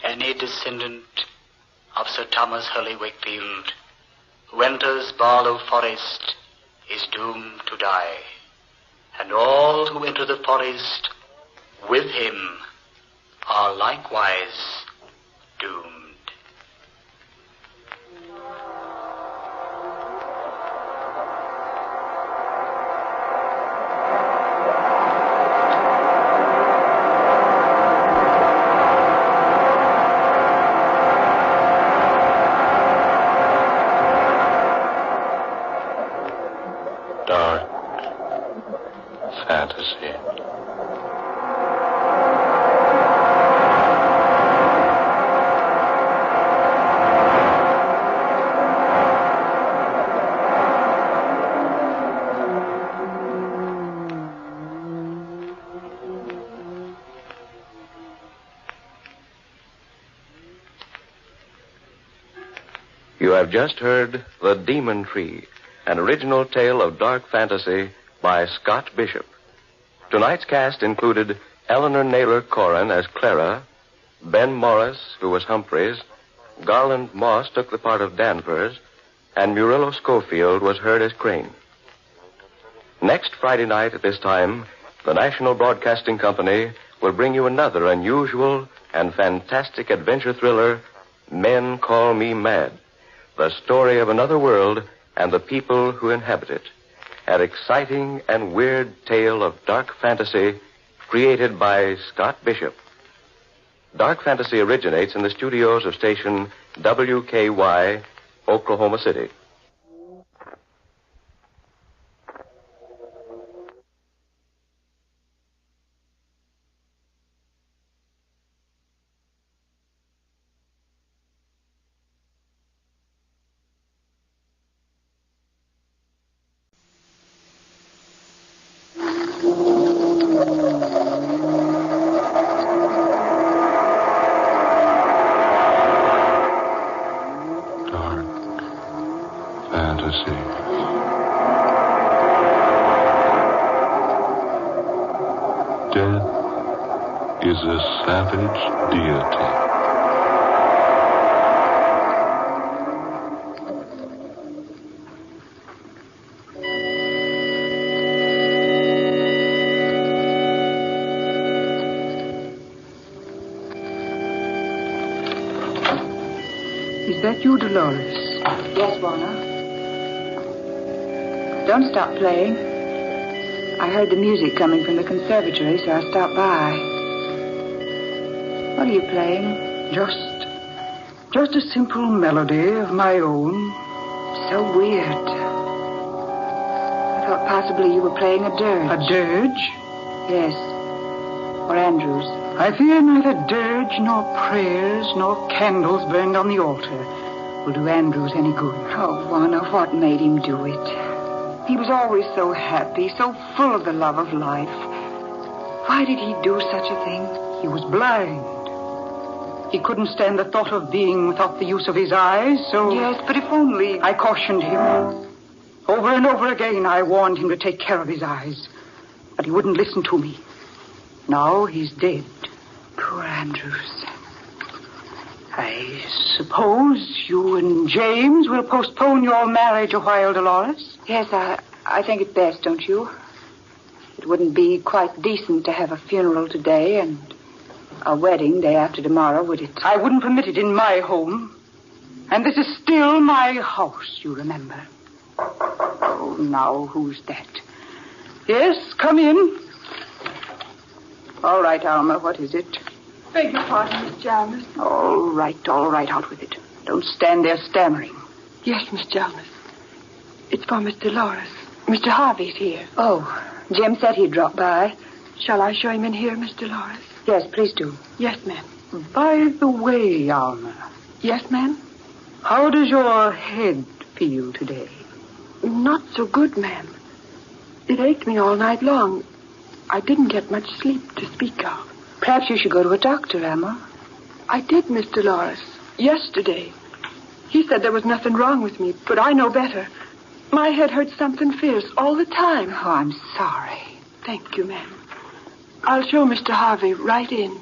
Any descendant of Sir Thomas Hurley Wakefield who enters Barlow Forest is doomed to die, and all who enter the forest with him are likewise doomed. Fantasy. You have just heard The Demon Tree, an original tale of dark fantasy by Scott Bishop. Tonight's cast included Eleanor Naylor Corrin as Clara, Ben Morris, who was Humphreys, Garland Moss took the part of Danvers, and Murillo Schofield was heard as Crane. Next Friday night at this time, the National Broadcasting Company will bring you another unusual and fantastic adventure thriller, Men Call Me Mad, the story of another world and the people who inhabit it. An exciting and weird tale of dark fantasy created by Scott Bishop. Dark fantasy originates in the studios of station WKY, Oklahoma City. Death is a savage deity. Is that you, Dolores? Yes, Warner. Don't stop playing. I heard the music coming from the conservatory, so I stopped by. What are you playing? Just a simple melody of my own. So weird. I thought possibly you were playing a dirge. A dirge? Yes. Or Andrews. I fear neither dirge nor prayers nor candles burned on the altar will do Andrews any good. Oh, Warner, what made him do it? He was always so happy, so full of the love of life. Why did he do such a thing? He was blind. He couldn't stand the thought of being without the use of his eyes, so... Yes, but if only... I cautioned him. Over and over again, I warned him to take care of his eyes. But he wouldn't listen to me. Now he's dead. Poor Andrews. I suppose you and James will postpone your marriage a while, Dolores? Yes, I think it best, don't you? It wouldn't be quite decent to have a funeral today and a wedding day after tomorrow, would it? I wouldn't permit it in my home. And this is still my house, you remember. Oh, now, who's that? Yes, come in. All right, Alma, what is it? Beg your pardon, Miss Jarvis. All right, out with it. Don't stand there stammering. Yes, Miss Jarvis. It's for Miss Dolores. Mr. Harvey's here. Oh, Jim said he'd drop by. Shall I show him in here, Miss Dolores? Yes, please do. Yes, ma'am. By the way, Alma. Yes, ma'am? How does your head feel today? Not so good, ma'am. It ached me all night long. I didn't get much sleep to speak of. Perhaps you should go to a doctor, Emma. I did, Mr. Loris, yesterday. He said there was nothing wrong with me, but I know better. My head hurts something fierce all the time. Oh, I'm sorry. Thank you, ma'am. I'll show Mr. Harvey right in.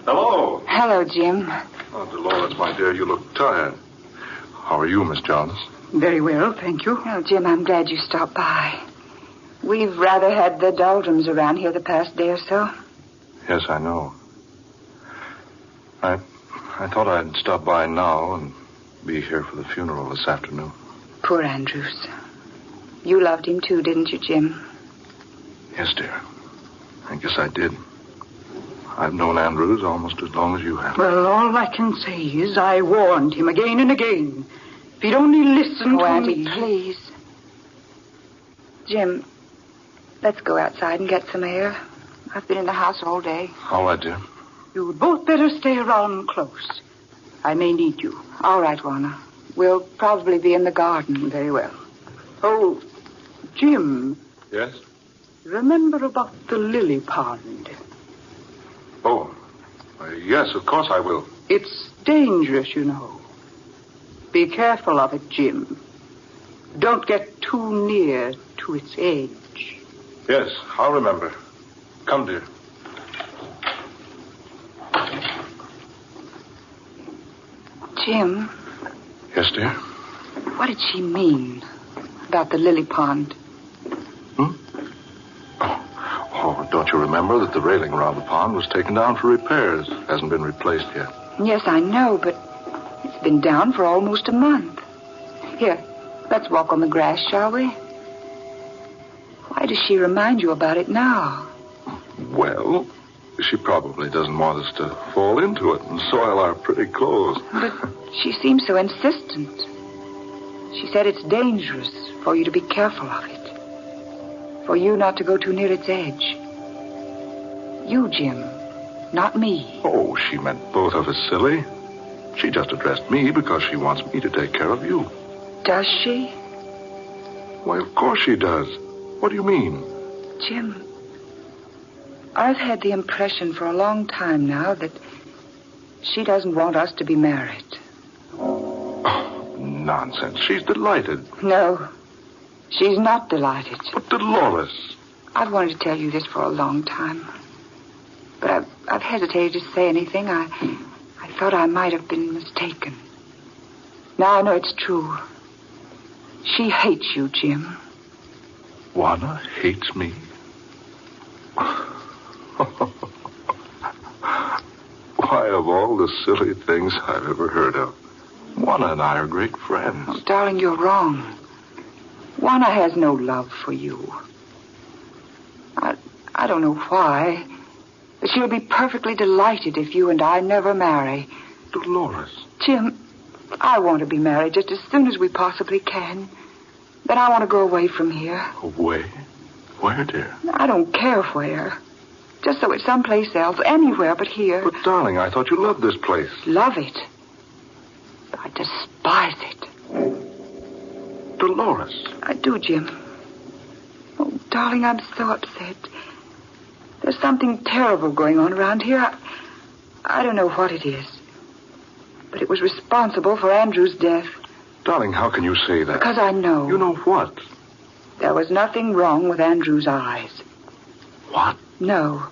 Hello. Hello, Jim. Oh, Dolores, my dear, you look tired. How are you, Miss Jones? Very well, thank you. Oh, Jim, I'm glad you stopped by. We've rather had the doldrums around here the past day or so. Yes, I know. I thought I'd stop by now and be here for the funeral this afternoon. Poor Andrews. You loved him too, didn't you, Jim? Yes, dear. I guess I did. I've known Andrews almost as long as you have. Well, all I can say is I warned him again and again. If he'd only listened to Auntie, me... please. Jim, let's go outside and get some air. I've been in the house all day. All right, dear. You'd both better stay around close. I may need you. All right, Warner. We'll probably be in the garden. Very well. Oh, Jim. Yes? Remember about the lily pond? Oh, yes, of course I will. It's dangerous, you know. Be careful of it, Jim. Don't get too near to its edge. Yes, I'll remember. Come, dear. Jim. Yes, dear? What did she mean about the lily pond? Oh, don't you remember that the railing around the pond was taken down for repairs? Hasn't been replaced yet. Yes, I know, but it's been down for almost a month. Here, let's walk on the grass, shall we? Why does she remind you about it now? Well, she probably doesn't want us to fall into it and soil our pretty clothes. But she seems so insistent. She said it's dangerous for you to be careful of it. For you not to go too near its edge. You, Jim, not me. Oh, she meant both of us, silly. She just addressed me because she wants me to take care of you. Does she? Why, of course she does. What do you mean? Jim, I've had the impression for a long time now that she doesn't want us to be married. Oh, nonsense. She's delighted. No, she's not delighted. But Dolores... I've wanted to tell you this for a long time. But I've hesitated to say anything. I thought I might have been mistaken. Now I know it's true. She hates you, Jim. Juana hates me? Why, of all the silly things I've ever heard of, Juana and I are great friends. Oh, darling, you're wrong. Juana has no love for you. I don't know why, but she'll be perfectly delighted if you and I never marry. Dolores. Jim, I want to be married just as soon as we possibly can. Then I want to go away from here. Away? Where, dear? I don't care where. Just so it's someplace else, anywhere but here. But, darling, I thought you loved this place. Love it. I despise it. Dolores. I do, Jim. Oh, darling, I'm so upset. There's something terrible going on around here. I don't know what it is. But it was responsible for Andrew's death. Darling, how can you say that? Because I know. You know what? There was nothing wrong with Andrew's eyes. What? No.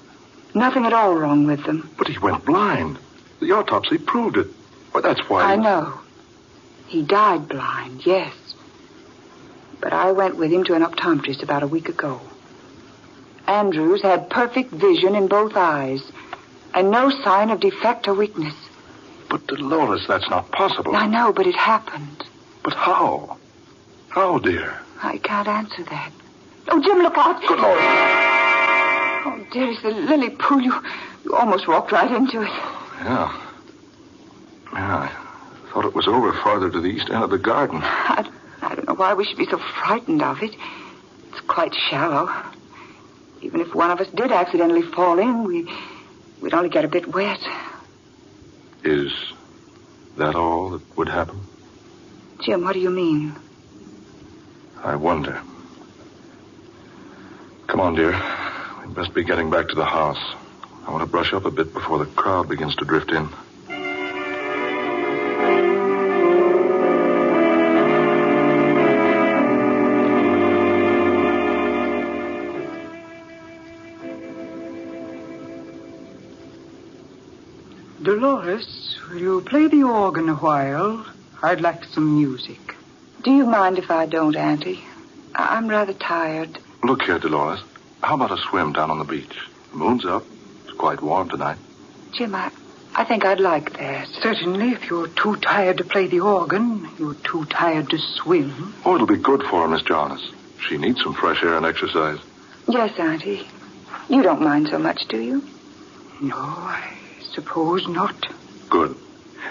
Nothing at all wrong with them. But he went blind. The autopsy proved it. Well, that's why... I know. He died blind, yes. But I went with him to an optometrist about a week ago. Andrews had perfect vision in both eyes, and no sign of defect or weakness. But, Dolores, that's not possible. I know, but it happened. But how? How, dear? I can't answer that. Oh, Jim, look out. Good Lord. Oh, dearest, the lily pool. You almost walked right into it. Yeah, I thought it was over farther to the east end of the garden. I don't know why we should be so frightened of it. It's quite shallow. Even if one of us did accidentally fall in, we'd only get a bit wet. Is that all that would happen? Jim, what do you mean? I wonder. Come on, dear. We best be getting back to the house. I want to brush up a bit before the crowd begins to drift in. Dolores, will you play the organ a while? I'd like some music. Do you mind if I don't, Auntie? I'm rather tired. Look here, Dolores. How about a swim down on the beach? The moon's up. It's quite warm tonight. Jim, I think I'd like that. Certainly, if you're too tired to play the organ, you're too tired to swim. Oh, it'll be good for her, Miss Jarnes. She needs some fresh air and exercise. Yes, Auntie. You don't mind so much, do you? No, I suppose not. Good.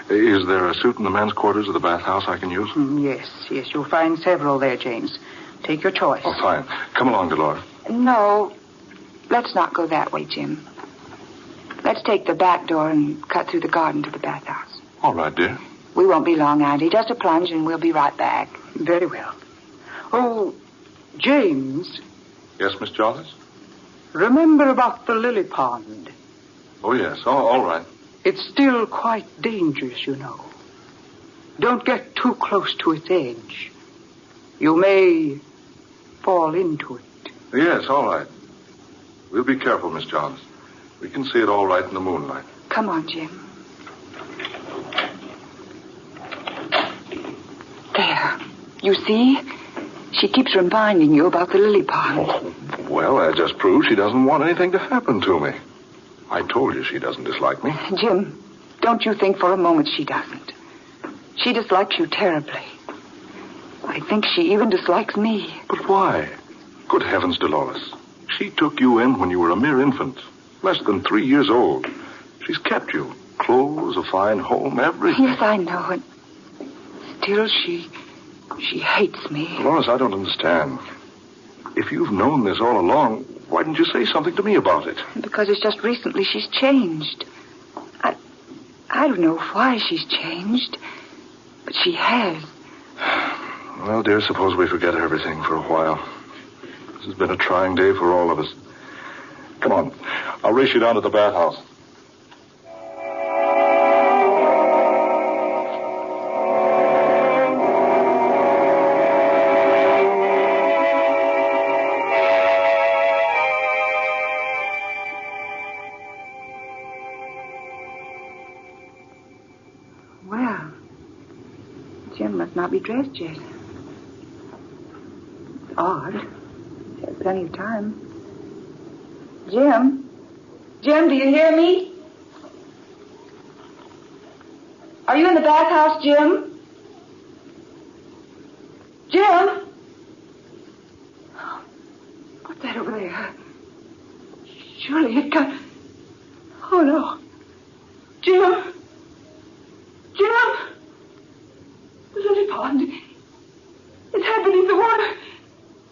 Is there a suit in the men's quarters of the bathhouse I can use? Yes, you'll find several there, James. Take your choice. Oh, fine. Come along, Dolores. No, let's not go that way, Jim. Let's take the back door and cut through the garden to the bathhouse. All right, dear. We won't be long, Auntie. Just a plunge and we'll be right back. Very well. Oh, James. Yes, Miss Jarnes? Remember about the lily pond. Oh, yes. Oh, all right. It's still quite dangerous, you know. Don't get too close to its edge. You may fall into it. Yes, all right. We'll be careful, Miss Jarnes. We can see it all right in the moonlight. Come on, Jim. There. You see? She keeps reminding you about the lily pond. Oh, well, that just proves she doesn't want anything to happen to me. I told you she doesn't dislike me. Jim, don't you think for a moment she doesn't. She dislikes you terribly. I think she even dislikes me. But why? Good heavens, Dolores. She took you in when you were a mere infant, less than 3 years old. She's kept you. Clothes, a fine home, everything. Yes, I know it. Still, she hates me. Dolores, I don't understand. If you've known this all along, why didn't you say something to me about it? Because it's just recently she's changed. I don't know why she's changed, but she has. Well, dear, suppose we forget everything for a while. This has been a trying day for all of us. Come on. I'll race you down to the bathhouse. Well, Jim must not be dressed yet. It's odd. He has plenty of time. Jim? Jim, do you hear me? Are you in the bathhouse, Jim? Jim? What's that over there? Surely it got... Oh, no. Jim? Jim! The lily pond. His head beneath the water.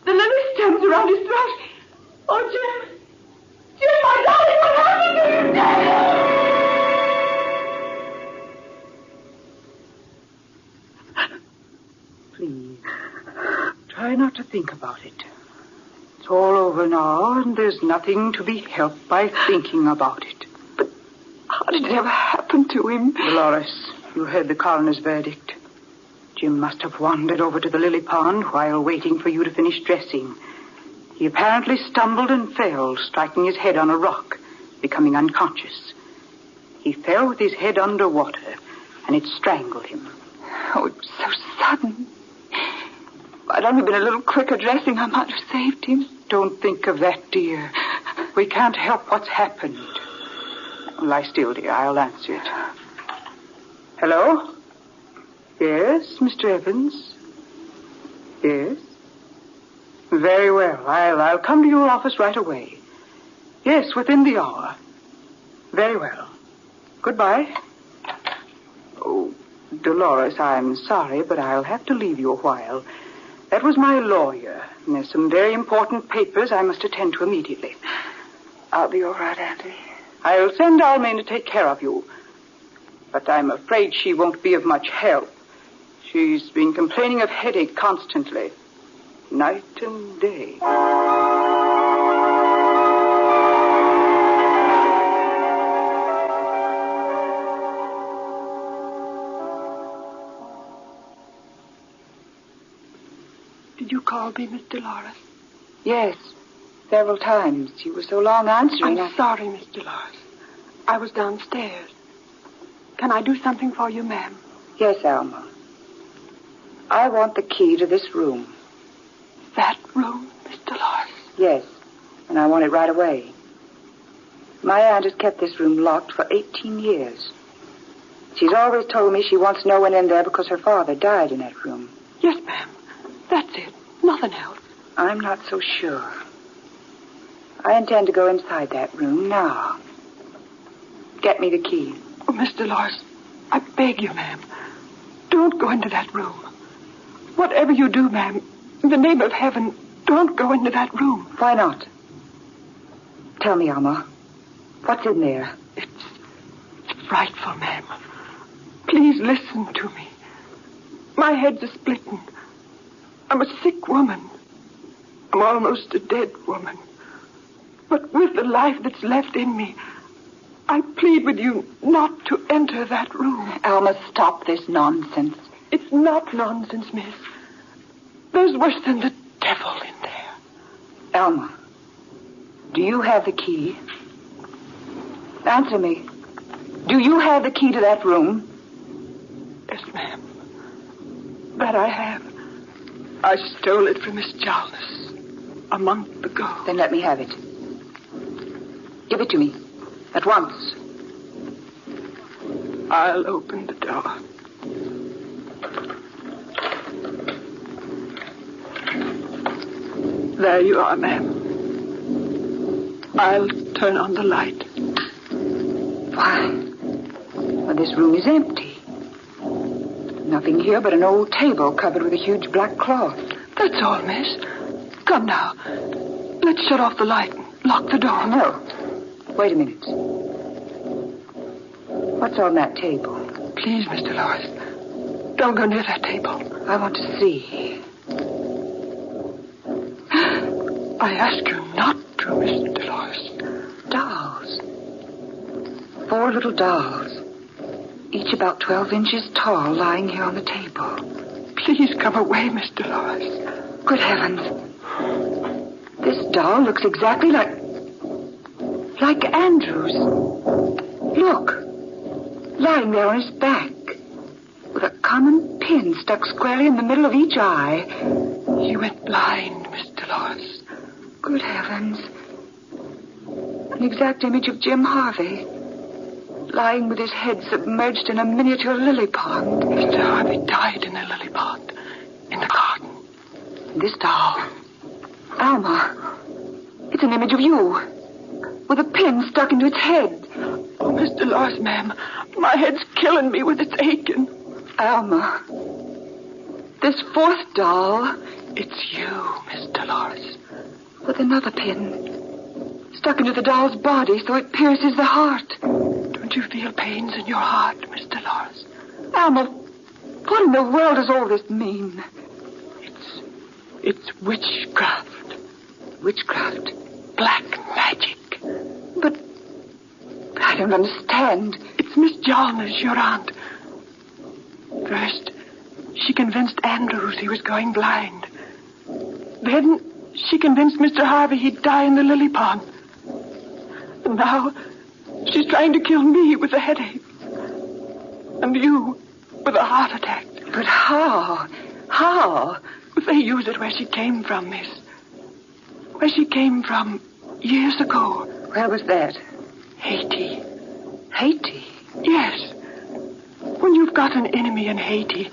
The lily stems around his throat. Oh, Jim! Jim, my darling, what happened to you, Please, try not to think about it. It's all over now, and there's nothing to be helped by thinking about it. But how did it ever happen to him? Dolores, you heard the coroner's verdict. Jim must have wandered over to the lily pond while waiting for you to finish dressing. He apparently stumbled and fell, striking his head on a rock, becoming unconscious. He fell with his head underwater, and it strangled him. Oh, it was so sudden. If I'd only been a little quicker dressing, I might have saved him. Don't think of that, dear. We can't help what's happened. Lie still, dear. I'll answer it. Hello? Yes, Mr. Evans? Yes? Very well. I'll come to your office right away. Yes, within the hour. Very well. Goodbye. Oh, Dolores, I'm sorry, but I'll have to leave you a while. That was my lawyer. And there's some very important papers I must attend to immediately. I'll be all right, Auntie. I'll send our men to take care of you. But I'm afraid she won't be of much help. She's been complaining of headache constantly, night and day. Did you call me, Miss Dolores? Yes, several times. You were so long answering. I'm sorry, Miss Dolores. I was downstairs. Can I do something for you, ma'am? Yes, Alma. I want the key to this room. That room, Miss Dolores? Yes, and I want it right away. My aunt has kept this room locked for 18 years. She's always told me she wants no one in there because her father died in that room. Yes, ma'am. That's it. Nothing else. I'm not so sure. I intend to go inside that room now. Get me the key. Oh, Miss Dolores, I beg you, ma'am. Don't go into that room. Whatever you do, ma'am, in the name of heaven, don't go into that room. Why not? Tell me, Alma. What's in there? It's frightful, ma'am. Please listen to me. My head's a splitting. I'm a sick woman. I'm almost a dead woman. But with the life that's left in me, I plead with you not to enter that room. Alma, stop this nonsense. It's not nonsense, miss. There's worse than the devil in there. Alma, do you have the key? Answer me. Do you have the key to that room? Yes, ma'am. That I have. I stole it from Miss Jarvis a month ago. Then let me have it. Give it to me. At once. I'll open the door. There you are, ma'am. I'll turn on the light. Why? Well, this room is empty. Nothing here but an old table covered with a huge black cloth. That's all, miss. Come now. Let's shut off the light and lock the door. No. Wait a minute. What's on that table? Please, Mr. Lawrence. Don't go near that table. I want to see. I ask you not to, Mr. Dolores. Dolls. 4 little dolls. Each about 12 inches tall, lying here on the table. Please come away, Miss Dolores. Good heavens. This doll looks exactly like Andrew's. Look. Lying there on his back. With a common pin stuck squarely in the middle of each eye. He went blind, Miss Dolores. Good heavens. An exact image of Jim Harvey. Lying with his head submerged in a miniature lily pond. Mr. Harvey died in a lily pond. In the garden. This doll. Alma. It's an image of you. With a pin stuck into its head. Oh, Miss Dolores, ma'am. My head's killing me with its aching. Alma. This 4th doll. It's you, Miss Dolores. With another pin. Stuck into the doll's body so it pierces the heart. Don't you feel pains in your heart, Miss Dolores? Alma, what in the world does all this mean? It's witchcraft. Witchcraft? Black magic. But I don't understand. It's Miss Jarvis, your aunt. First, she convinced Andrews he was going blind. Then she convinced Mr. Harvey he'd die in the lily pond. And now she's trying to kill me with a headache. And you with a heart attack. But how? How? They use it where she came from, miss. Where she came from years ago. Where was that? Haiti. Haiti? Yes. When you've got an enemy in Haiti,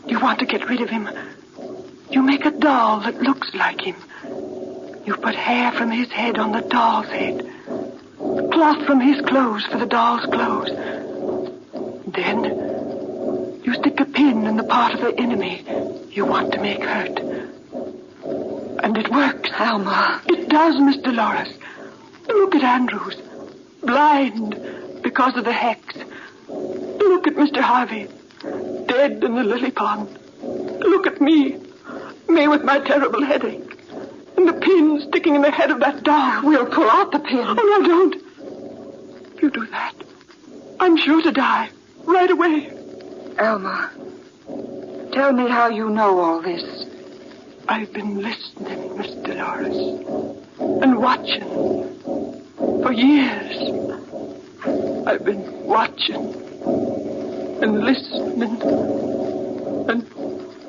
you want to get rid of him. You make a doll that looks like him. You put hair from his head on the doll's head. Cloth from his clothes for the doll's clothes. Then you stick a pin in the part of the enemy you want to make hurt. And it works. Alma. It does, Miss Dolores. Look at Andrews. Blind because of the hex. Look at Mr. Harvey, dead in the lily pond. Look at me with my terrible headache. And the pin sticking in the head of that doll. We'll pull out the pin. Oh, no, don't. If you do that, I'm sure to die. Right away. Alma, tell me how you know all this. I've been listening, Miss Dolores, and watching. For years, I've been watching and listening. And,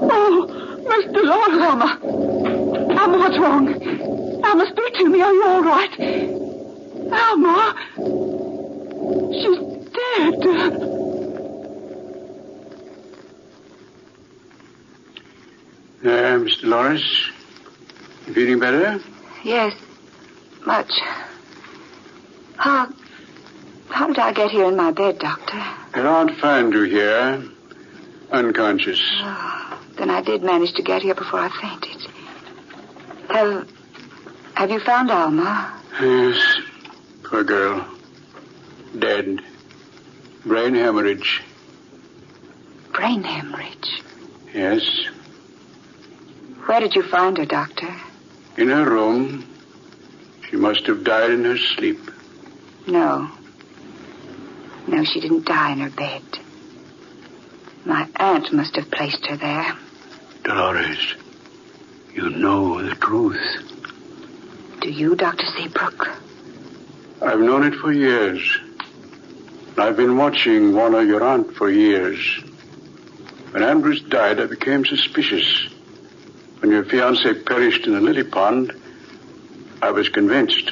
oh, Miss Dolores. Alma, what's wrong? Alma, speak to me. Are you all right? Alma, she's dead. Miss Dolores, you feeling better? Yes, much. How did I get here in my bed, Doctor? Your aunt found you here, unconscious. Oh, then I did manage to get here before I fainted. Have you found Alma? Yes, poor girl. Dead. Brain hemorrhage. Brain hemorrhage? Yes. Where did you find her, Doctor? In her room. She must have died in her sleep. No. No, she didn't die in her bed. My aunt must have placed her there. Dolores, you know the truth. Do you, Dr. Seabrook? I've known it for years. I've been watching Warner, your aunt, for years. When Andrews died, I became suspicious. When your fiancée perished in the lily pond, I was convinced.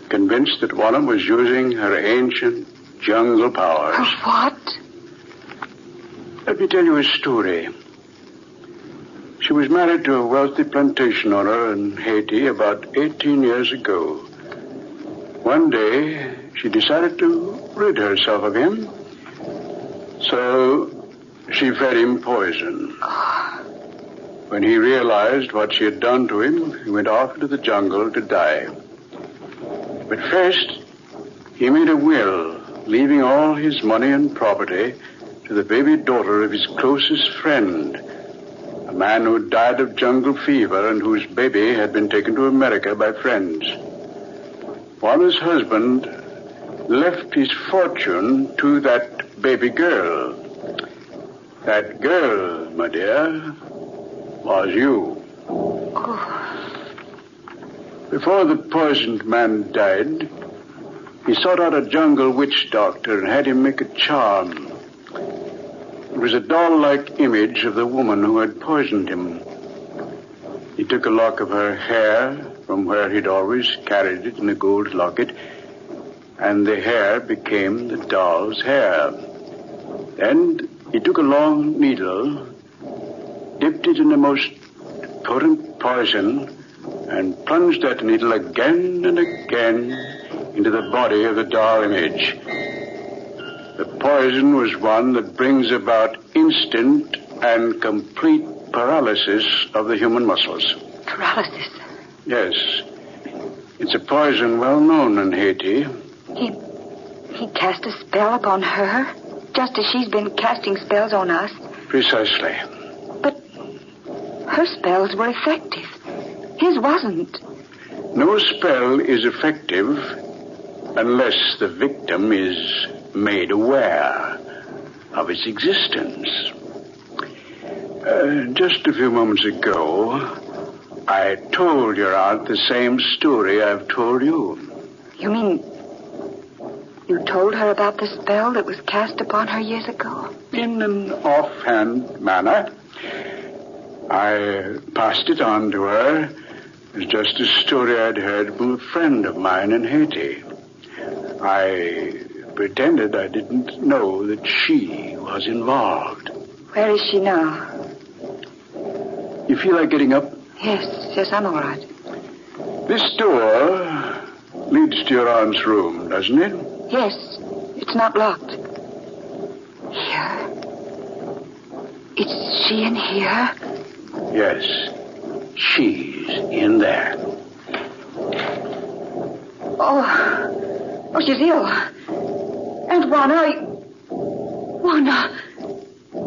Convinced that Warner was using her ancient jungle powers. What? Let me tell you a story. She was married to a wealthy plantation owner in Haiti about 18 years ago. One day, she decided to rid herself of him. So, she fed him poison. When he realized what she had done to him, he went off into the jungle to die. But first, he made a will, leaving all his money and property to the baby daughter of his closest friend, a man who died of jungle fever and whose baby had been taken to America by friends. Juana's husband left his fortune to that baby girl. That girl, my dear, was you. Before the poisoned man died, he sought out a jungle witch doctor and had him make a charm. It was a doll-like image of the woman who had poisoned him. He took a lock of her hair from where he'd always carried it in a gold locket, and the hair became the doll's hair. Then he took a long needle, dipped it in the most potent poison, and plunged that needle again and again into the body of the doll image. The poison was one that brings about instant and complete paralysis of the human muscles. Paralysis? Yes. It's a poison well known in Haiti. He cast a spell upon her, just as she's been casting spells on us. Precisely. But her spells were effective. His wasn't. No spell is effective unless the victim is made aware of its existence. Just a few moments ago, I told your aunt the same story I've told you. You mean you told her about the spell that was cast upon her years ago? In an offhand manner. I passed it on to her as just a story I'd heard from a friend of mine in Haiti. I pretended I didn't know that she was involved. Where is she now? You feel like getting up? Yes, I'm all right. This door leads to your aunt's room, doesn't it? Yes, it's not locked. Here? Is she in here? Yes, she's in there. Oh, she's ill. And Juana, Joanna.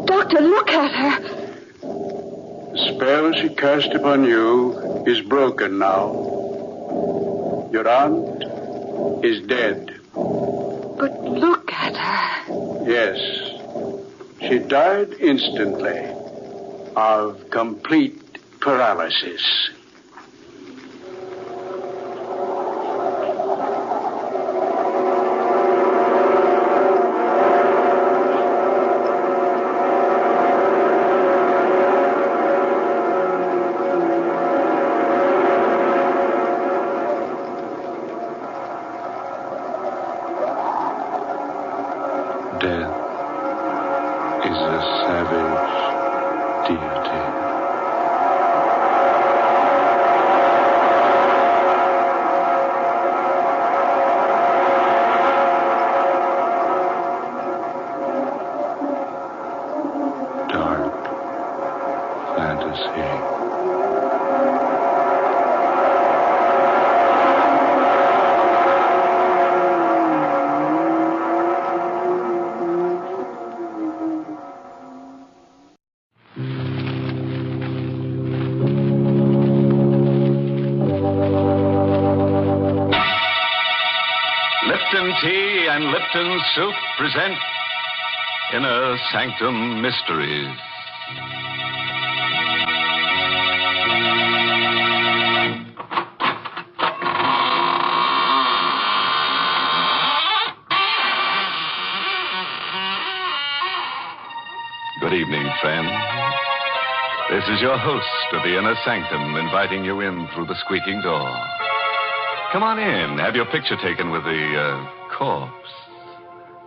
Doctor, look at her. The spell she cast upon you is broken now. Your aunt is dead. But look at her. Yes. She died instantly of complete paralysis. Lipton Tea and Lipton Soup present Inner Sanctum Mysteries. Good evening, friend. This is your host of the Inner Sanctum inviting you in through the squeaking door. Come on in. Have your picture taken with the corpse.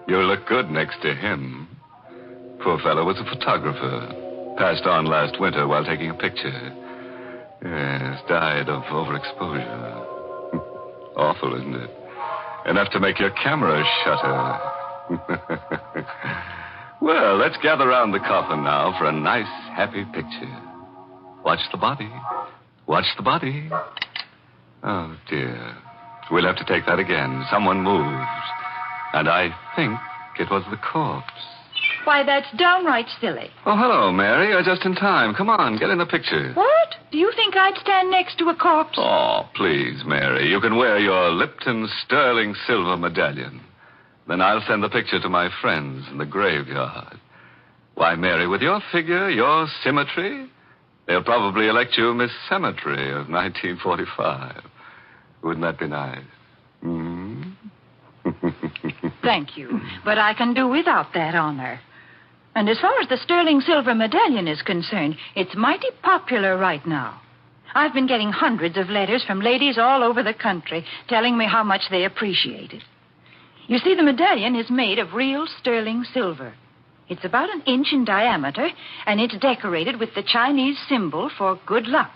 You'll look good next to him. Poor fellow was a photographer. Passed on last winter while taking a picture. Yes, died of overexposure. Awful, isn't it? Enough to make your camera shudder. Well, let's gather around the coffin now for a nice, happy picture. Watch the body. Watch the body. Oh, dear. We'll have to take that again. Someone moved. And I think it was the corpse. Why, that's downright silly. Oh, hello, Mary. You're just in time. Come on, get in the picture. What? Do you think I'd stand next to a corpse? Oh, please, Mary. You can wear your Lipton sterling silver medallion. Then I'll send the picture to my friends in the graveyard. Why, Mary, with your figure, your symmetry, they'll probably elect you Miss Cemetery of 1945. Wouldn't that be nice? Hmm? Thank you, but I can do without that honor. And as far as the sterling silver medallion is concerned, it's mighty popular right now. I've been getting hundreds of letters from ladies all over the country telling me how much they appreciate it. You see, the medallion is made of real sterling silver. It's about 1 inch in diameter, and it's decorated with the Chinese symbol for good luck.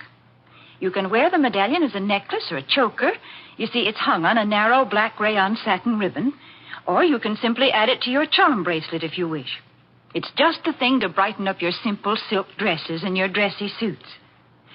You can wear the medallion as a necklace or a choker. You see, it's hung on a narrow black rayon satin ribbon. Or you can simply add it to your charm bracelet if you wish. It's just the thing to brighten up your simple silk dresses and your dressy suits.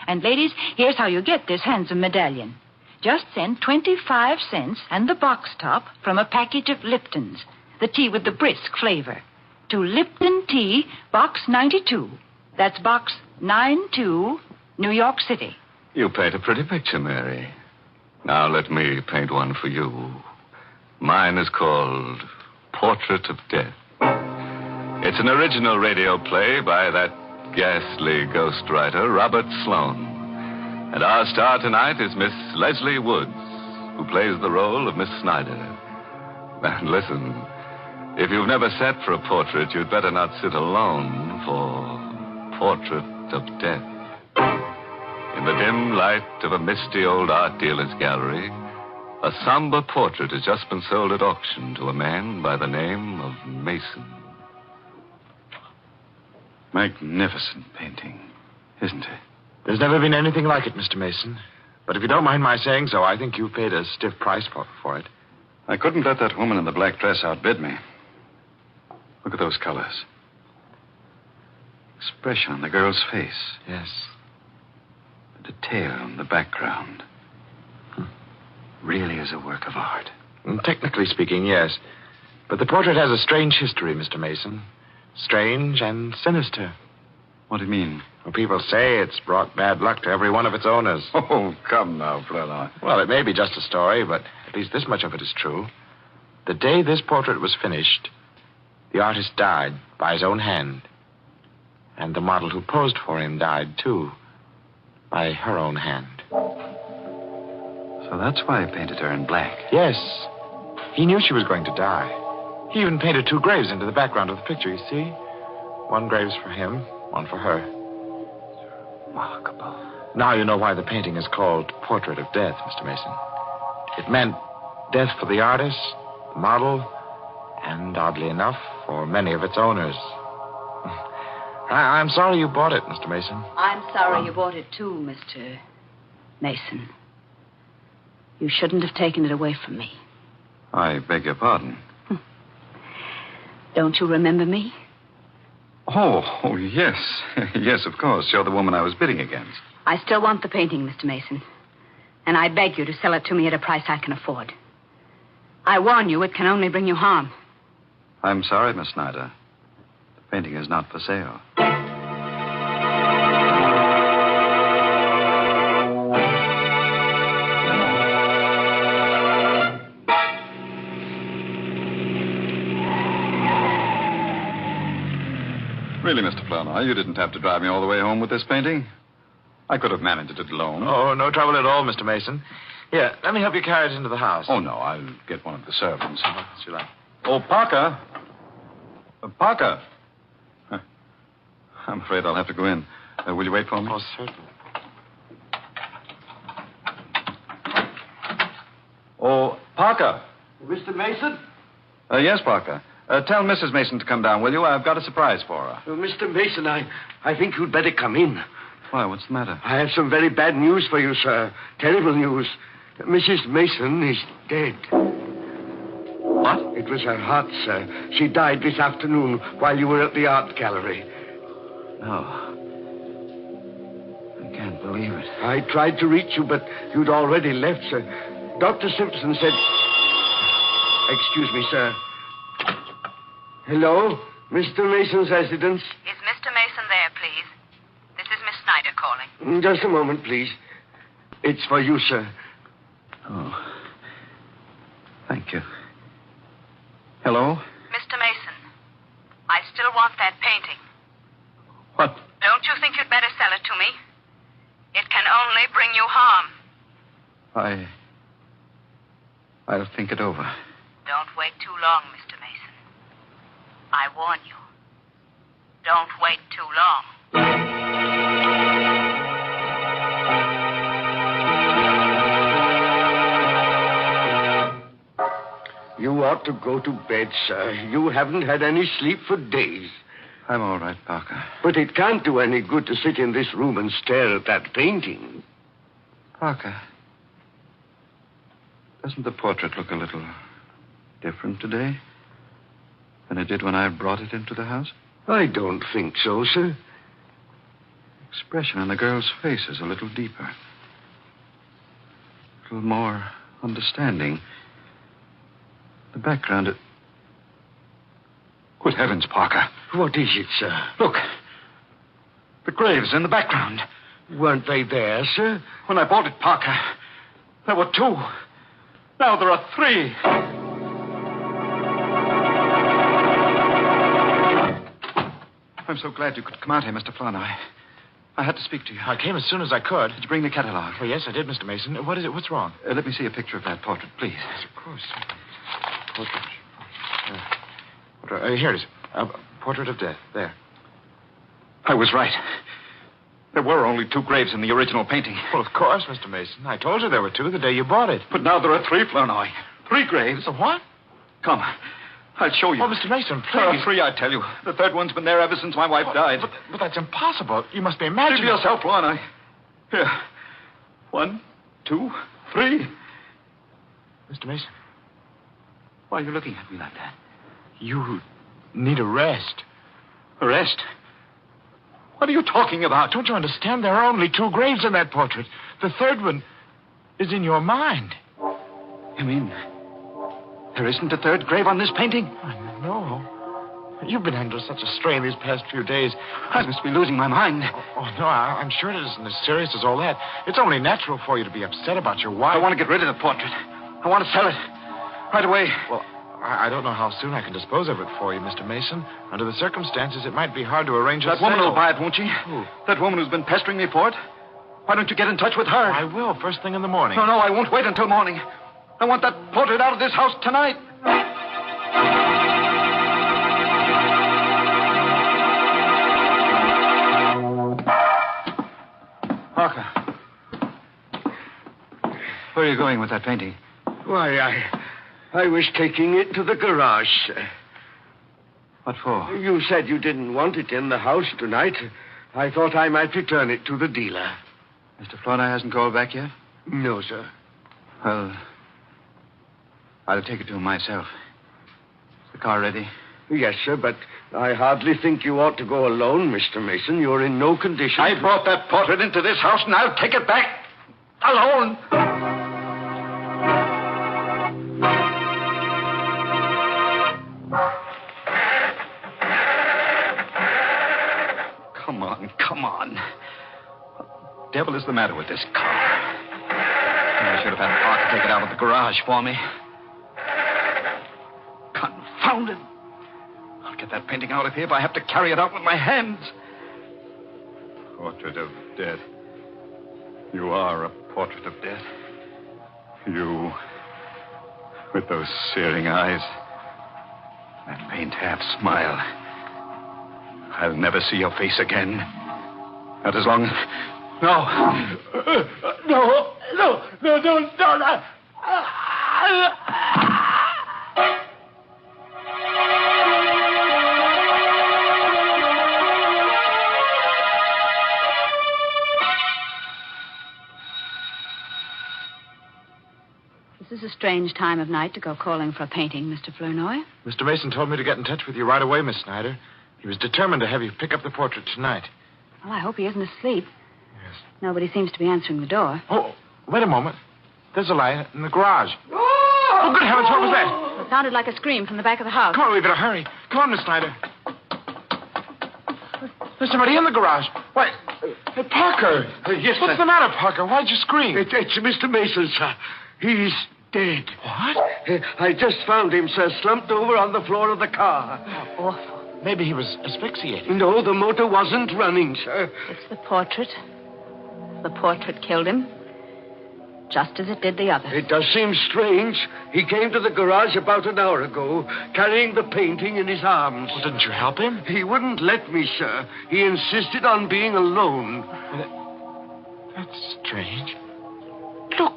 And ladies, here's how you get this handsome medallion. Just send 25 cents and the box top from a package of Lipton's, the tea with the brisk flavor, to Lipton Tea, Box 92. That's Box 92, New York City. You paint a pretty picture, Mary. Now let me paint one for you. Mine is called Portrait of Death. It's an original radio play by that ghastly ghostwriter, Robert Sloane. And our star tonight is Miss Leslie Woods, who plays the role of Miss Snyder. And listen, if you've never sat for a portrait, you'd better not sit alone for Portrait of Death. In the dim light of a misty old art dealer's gallery, a somber portrait has just been sold at auction to a man by the name of Mason. Magnificent painting, isn't it? There's never been anything like it, Mr. Mason. But if you don't mind my saying so, I think you've paid a stiff price for it. I couldn't let that woman in the black dress outbid me. Look at those colors. Expression on the girl's face. Yes. The detail in the background. Really is a work of art. Technically speaking, yes. But the portrait has a strange history, Mr. Mason. Strange and sinister. What do you mean? Well, people say it's brought bad luck to every one of its owners. Oh, come now, Fräulein. Well, it may be just a story, but at least this much of it is true. The day this portrait was finished, the artist died by his own hand. And the model who posed for him died, too, by her own hand. So that's why he painted her in black. Yes. He knew she was going to die. He even painted 2 graves into the background of the picture, you see? 1 grave's for him, 1 for her. Remarkable. Now you know why the painting is called Portrait of Death, Mr. Mason. It meant death for the artist, the model, and, oddly enough, for many of its owners. I'm sorry you bought it, Mr. Mason. I'm sorry you bought it, too, Mr. Mason. You shouldn't have taken it away from me. I beg your pardon. Don't you remember me? Oh, yes. Yes, of course. You're the woman I was bidding against. I still want the painting, Mr. Mason. And I beg you to sell it to me at a price I can afford. I warn you, it can only bring you harm. I'm sorry, Miss Snyder. The painting is not for sale. Really, Mr. Flournoy, you didn't have to drive me all the way home with this painting. I could have managed it alone. Oh, no trouble at all, Mr. Mason. Here, let me help you carry it into the house. Oh, no, I'll get one of the servants. As you like. Oh, Parker. Parker. Huh. I'm afraid I'll have to go in. Will you wait for me? Oh, certainly. Oh, Parker. Mr. Mason? Yes, Parker. Tell Mrs. Mason to come down, will you? I've got a surprise for her. Mr. Mason, I think you'd better come in. Why, what's the matter? I have some very bad news for you, sir. Terrible news. Mrs. Mason is dead. What? It was her heart, sir. She died this afternoon while you were at the art gallery. No. I can't believe it. I tried to reach you, but you'd already left, sir. Dr. Simpson said... Excuse me, sir. Hello? Mr. Mason's residence? Is Mr. Mason there, please? This is Miss Snyder calling. Just a moment, please. It's for you, sir. Oh. Thank you. Hello? Mr. Mason, I still want that painting. What? Don't you think you'd better sell it to me? It can only bring you harm. I'll think it over. Don't wait too long, Mr. Mason. I warn you. Don't wait too long. You ought to go to bed, sir. You haven't had any sleep for days. I'm all right, Parker. But it can't do any good to sit in this room and stare at that painting. Parker, doesn't the portrait look a little different today than it did when I brought it into the house? I don't think so, sir. The expression on the girl's face is a little deeper. A little more understanding. The background, Good heavens, Parker. What is it, sir? Look. The graves in the background. Weren't they there, sir? When I bought it, Parker, there were 2. Now there are 3. I'm so glad you could come out here, Mr. Flournoy. I had to speak to you. I came as soon as I could. Did you bring the catalog? Oh, yes, I did, Mr. Mason. What is it? What's wrong? Let me see a picture of that portrait, please. Yes, of course. Portrait. Here it is. Portrait of Death. There. I was right. There were only 2 graves in the original painting. Well, of course, Mr. Mason. I told you there were 2 the day you bought it. But now there are 3, Flournoy. 3 graves. What? Come. I'll show you. Oh, Mr. Mason, please. There are 3, I tell you. The 3rd one's been there ever since my wife died. But that's impossible. You must be imagining. Leave yourself, Flournoy. Here. 1, 2, 3. Mr. Mason. Why are you looking at me like that? You need a rest. A rest? What are you talking about? Don't you understand? There are only 2 graves in that portrait. The 3rd one is in your mind. You mean there isn't a 3rd grave on this painting? No. You've been under such a strain these past few days. I must be losing my mind. Oh, no, I'm sure it isn't as serious as all that. It's only natural for you to be upset about your wife. I want to get rid of the portrait. I want to sell it. Right away. Well, I don't know how soon I can dispose of it for you, Mr. Mason. Under the circumstances, it might be hard to arrange a That woman sale. will buy it, won't she? Who? That woman who's been pestering me for it. Why don't you get in touch with her? I will, first thing in the morning. No, I won't wait until morning. I want that portrait out of this house tonight. Parker. Where are you going with that painting? Why, I was taking it to the garage, sir. What for? You said you didn't want it in the house tonight. I thought I might return it to the dealer. Mr. Flournoy hasn't called back yet? No, sir. Well, I'll take it to him myself. Is the car ready? Yes, sir, but I hardly think you ought to go alone, Mr. Mason. You're in no condition. I brought that portrait into this house, and I'll take it back alone. Come on. What the devil is the matter with this car? I should have had Parker take it out of the garage for me. Confound it. I'll get that painting out of here if I have to carry it out with my hands. Portrait of death. You are a portrait of death. You, with those searing eyes, that faint half smile. I'll never see your face again. Not as long as... No. No, don't. This is a strange time of night to go calling for a painting, Mr. Flournoy. Mr. Mason told me to get in touch with you right away, Miss Snyder. He was determined to have you pick up the portrait tonight. Well, I hope he isn't asleep. Yes. Nobody seems to be answering the door. Oh, wait a moment. There's a light in the garage. Oh, good heavens, what was that? It sounded like a scream from the back of the house. Come on, we better hurry. Come on, Miss Snyder. There's somebody in the garage. Why, hey, Parker. Yes, What's the matter, Parker? Why'd you scream? It's Mr. Mason, sir. He's dead. What? I just found him, sir, slumped over on the floor of the car. How awful. Maybe he was asphyxiated. No, the motor wasn't running, sir. It's the portrait. The portrait killed him, just as it did the other. It does seem strange. He came to the garage about an hour ago, carrying the painting in his arms. Well, didn't you help him? He wouldn't let me, sir. He insisted on being alone. That's strange. Look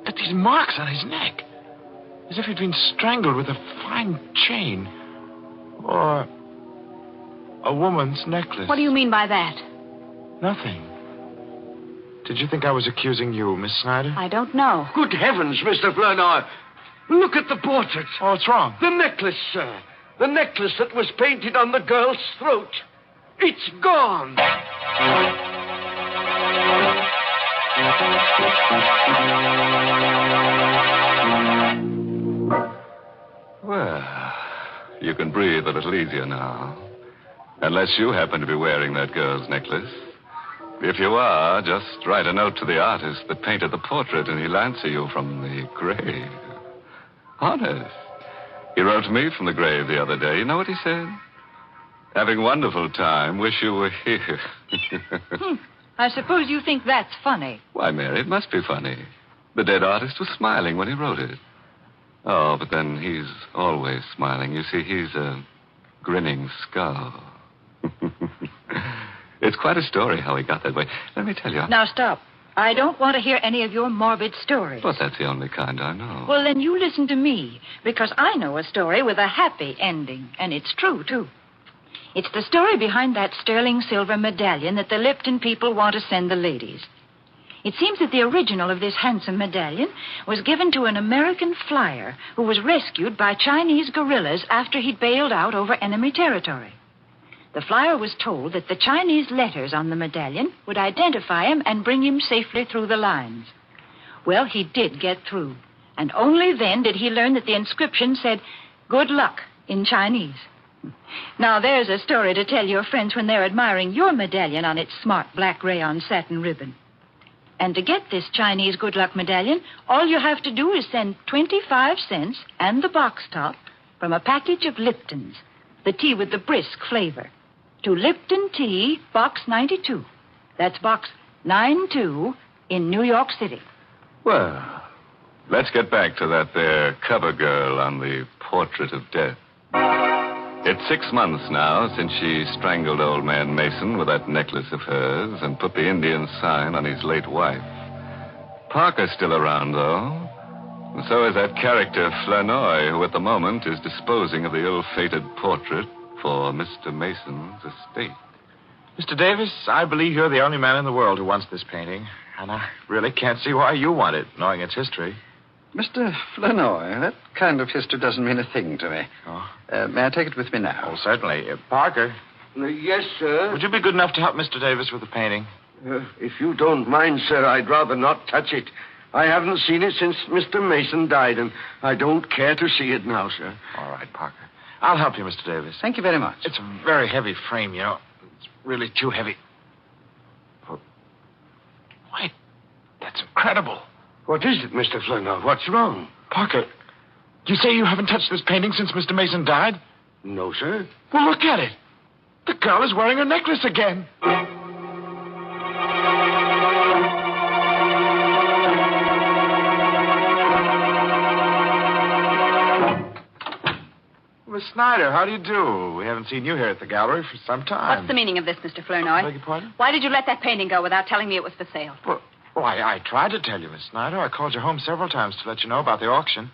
at these marks on his neck. As if he'd been strangled with a fine chain. Or a woman's necklace. What do you mean by that? Nothing. Did you think I was accusing you, Miss Snyder? I don't know. Good heavens, Mr. Flournoy. Look at the portrait. Oh, what's wrong? The necklace, sir. The necklace that was painted on the girl's throat. It's gone. Well, you can breathe a little easier now. Unless you happen to be wearing that girl's necklace. If you are, just write a note to the artist that painted the portrait and he'll answer you from the grave. Honest. He wrote to me from the grave the other day. You know what he said? Having a wonderful time. Wish you were here. I suppose you think that's funny. Why, Mary, it must be funny. The dead artist was smiling when he wrote it. Oh, but then he's always smiling. You see, he's a grinning skull. It's quite a story how he got that way. Let me tell you. Now, stop. I don't want to hear any of your morbid stories. But that's the only kind I know. Well, then you listen to me, because I know a story with a happy ending, and it's true, too. It's the story behind that sterling silver medallion that the Lipton people want to send the ladies. It seems that the original of this handsome medallion was given to an American flyer who was rescued by Chinese guerrillas after he'd bailed out over enemy territory. The flyer was told that the Chinese letters on the medallion would identify him and bring him safely through the lines. Well, he did get through, and only then did he learn that the inscription said, "Good luck," in Chinese. Now, there's a story to tell your friends when they're admiring your medallion on its smart black rayon satin ribbon. And to get this Chinese good luck medallion, all you have to do is send 25 cents and the box top from a package of Lipton's, the tea with the brisk flavor, to Lipton Tea, Box 92. That's Box 92 in New York City. Well, let's get back to that there cover girl on the Portrait of Death. It's 6 months now since she strangled old man Mason with that necklace of hers and put the Indian sign on his late wife. Parker's still around, though. And so is that character Flanoy, who at the moment is disposing of the ill-fated portrait for Mr. Mason's estate. Mr. Davis, I believe you're the only man in the world who wants this painting. And I really can't see why you want it, knowing its history. Mr. Flanoy, that kind of history doesn't mean a thing to me. Oh. May I take it with me now? Oh, certainly. Parker. Yes, sir? Would you be good enough to help Mr. Davis with the painting? If you don't mind, sir, I'd rather not touch it. I haven't seen it since Mr. Mason died, and I don't care to see it now, sir. All right, Parker. I'll help you, Mr. Davis. Thank you very much. It's a very heavy frame, you know. It's really too heavy. Wait, that's incredible. What is it, Mr. Flanoy? What's wrong? Parker, you say you haven't touched this painting since Mr. Mason died? No, sir. Well, look at it. The girl is wearing her necklace again. Miss Snyder, how do you do? We haven't seen you here at the gallery for some time. What's the meaning of this, Mr. Flanoy? Beg your pardon? Why did you let that painting go without telling me it was for sale? Well, I tried to tell you, Miss Snyder. I called you home several times to let you know about the auction.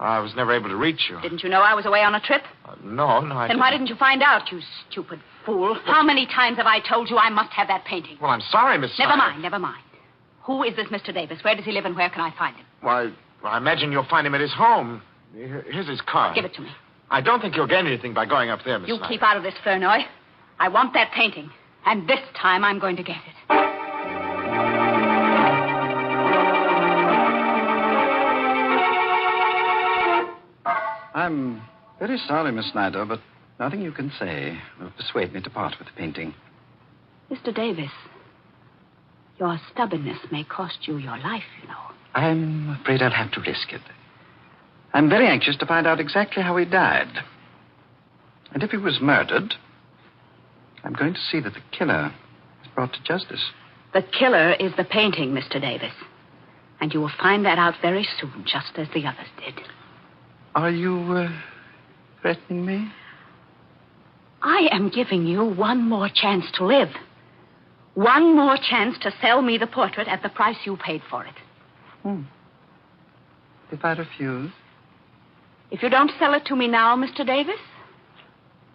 I was never able to reach you. Didn't you know I was away on a trip? No, I didn't. Then why didn't you find out, you stupid fool? How many times have I told you I must have that painting? Well, I'm sorry, Miss Snyder. Never mind. Who is this Mr. Davis? Where does he live and where can I find him? Well, I imagine you'll find him at his home. Here's his card. Give it to me. I don't think you'll gain anything by going up there, Miss Snyder. You keep out of this, Flanoy. I want that painting. And this time I'm going to get it. I'm very sorry, Miss Snyder, but nothing you can say will persuade me to part with the painting. Mr. Davis, your stubbornness may cost you your life, you know. I'm afraid I'll have to risk it. I'm very anxious to find out exactly how he died. And if he was murdered, I'm going to see that the killer is brought to justice. The killer is the painting, Mr. Davis. And you will find that out very soon, just as the others did. Are you threatening me? I am giving you one more chance to live. One more chance to sell me the portrait at the price you paid for it. If I refuse? If you don't sell it to me now, Mr. Davis,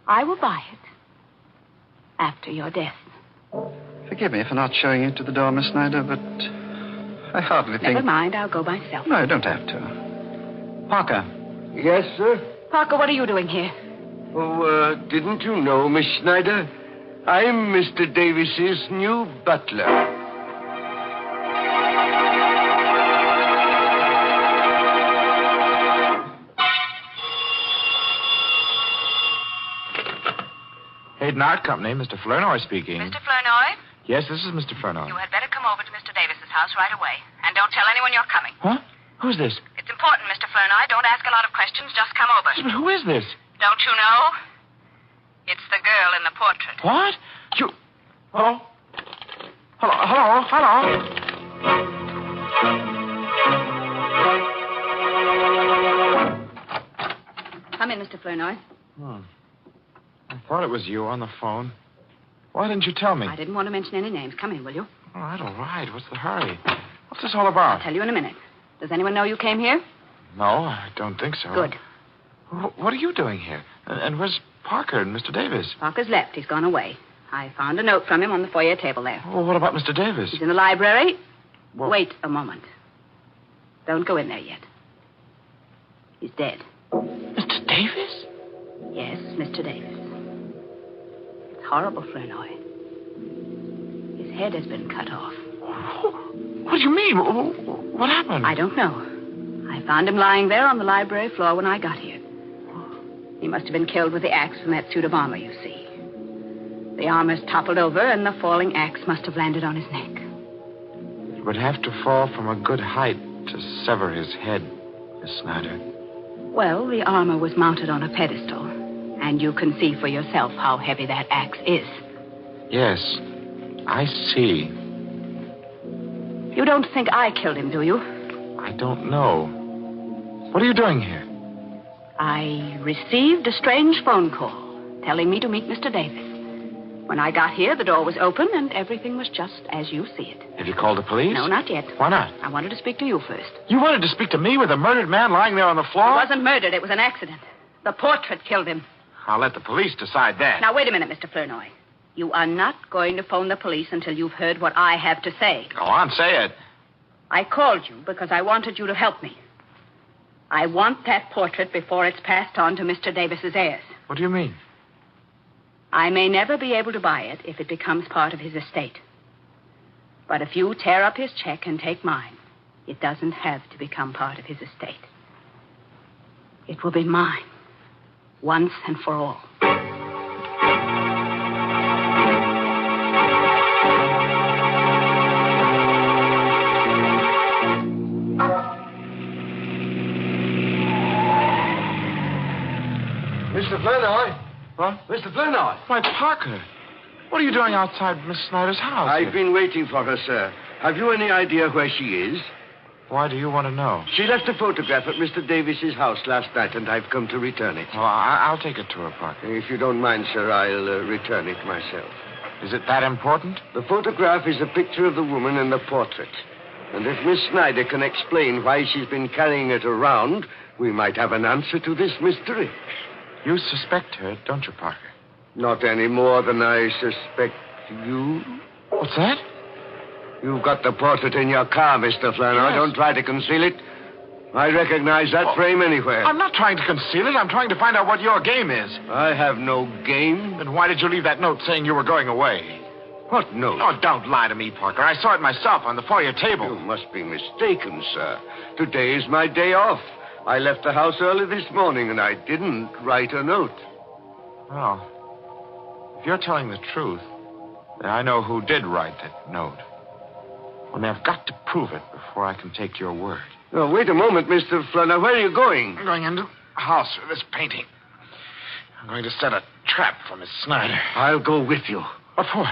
I will buy it after your death. Forgive me for not showing you to the door, Miss Snyder, but I hardly think... Never mind, I'll go myself. No, you don't have to. Parker. Yes, sir? Parker, what are you doing here? Oh, didn't you know, Miss Snyder? I'm Mr. Davis's new butler. Hayden Art Company, Mr. Flanoy speaking. Mr. Flanoy? Yes, this is Mr. Flanoy. You had better come over to Mr. Davis's house right away. And don't tell anyone you're coming. Huh? Who's this? It's important, Mr. Flanoy. Don't ask a lot of questions. Just come over. But who is this? Don't you know? It's the girl in the portrait. What? You... Hello? Hello? Come in, Mr. Flanoy. I thought it was you on the phone. Why didn't you tell me? I didn't want to mention any names. Come in, will you? All right. What's the hurry? What's this all about? I'll tell you in a minute. Does anyone know you came here? No, I don't think so. Good. What are you doing here? And where's Parker and Mr. Davis? Parker's left. He's gone away. I found a note from him on the foyer table there. Well, what about Mr. Davis? He's in the library. Well... Wait a moment. Don't go in there yet. He's dead. Mr. Davis? Yes, Mr. Davis. It's horrible, Flanoy. His head has been cut off. What do you mean? What happened? I don't know. I found him lying there on the library floor when I got here. He must have been killed with the axe from that suit of armor you see. The armor's toppled over, and the falling axe must have landed on his neck. It would have to fall from a good height to sever his head, Miss Snyder. Well, the armor was mounted on a pedestal, and you can see for yourself how heavy that axe is. Yes, I see. You don't think I killed him, do you? I don't know. What are you doing here? I received a strange phone call telling me to meet Mr. Davis. When I got here, the door was open, and everything was just as you see it. Have you called the police? No, not yet. Why not? I wanted to speak to you first. You wanted to speak to me with a murdered man lying there on the floor? It wasn't murdered. It was an accident. The portrait killed him. I'll let the police decide that. Now, wait a minute, Mr. Flournoy. You are not going to phone the police until you've heard what I have to say. Go on, say it. I called you because I wanted you to help me. I want that portrait before it's passed on to Mr. Davis's heirs. What do you mean? I may never be able to buy it if it becomes part of his estate. But if you tear up his check and take mine, it doesn't have to become part of his estate. It will be mine, once and for all. Mr. Flournoy? What? Mr. Flournoy? Why, Parker. What are you doing outside Miss Snyder's house? I've been waiting for her, sir. Have you any idea where she is? Why do you want to know? She left a photograph at Mr. Davis's house last night, and I've come to return it. Well, I'll take it to her, Parker. If you don't mind, sir, I'll return it myself. Is it that important? The photograph is a picture of the woman in the portrait. And if Miss Snyder can explain why she's been carrying it around, we might have an answer to this mystery. You suspect her, don't you, Parker? Not any more than I suspect you. What's that? You've got the portrait in your car, Mr. Flournoy. Yes. Don't try to conceal it. I recognize that frame anywhere. I'm not trying to conceal it. I'm trying to find out what your game is. I have no game. Then why did you leave that note saying you were going away? What note? Oh, don't lie to me, Parker. I saw it myself on the foyer table. You must be mistaken, sir. Today is my day off. I left the house early this morning, and I didn't write a note. Well, if you're telling the truth, then I know who did write that note. Only I've got to prove it before I can take your word. Oh, wait a moment, Mr. Flournoy. Where are you going? I'm going into the house for this painting. I'm going to set a trap for Miss Snyder. I'll go with you. What for?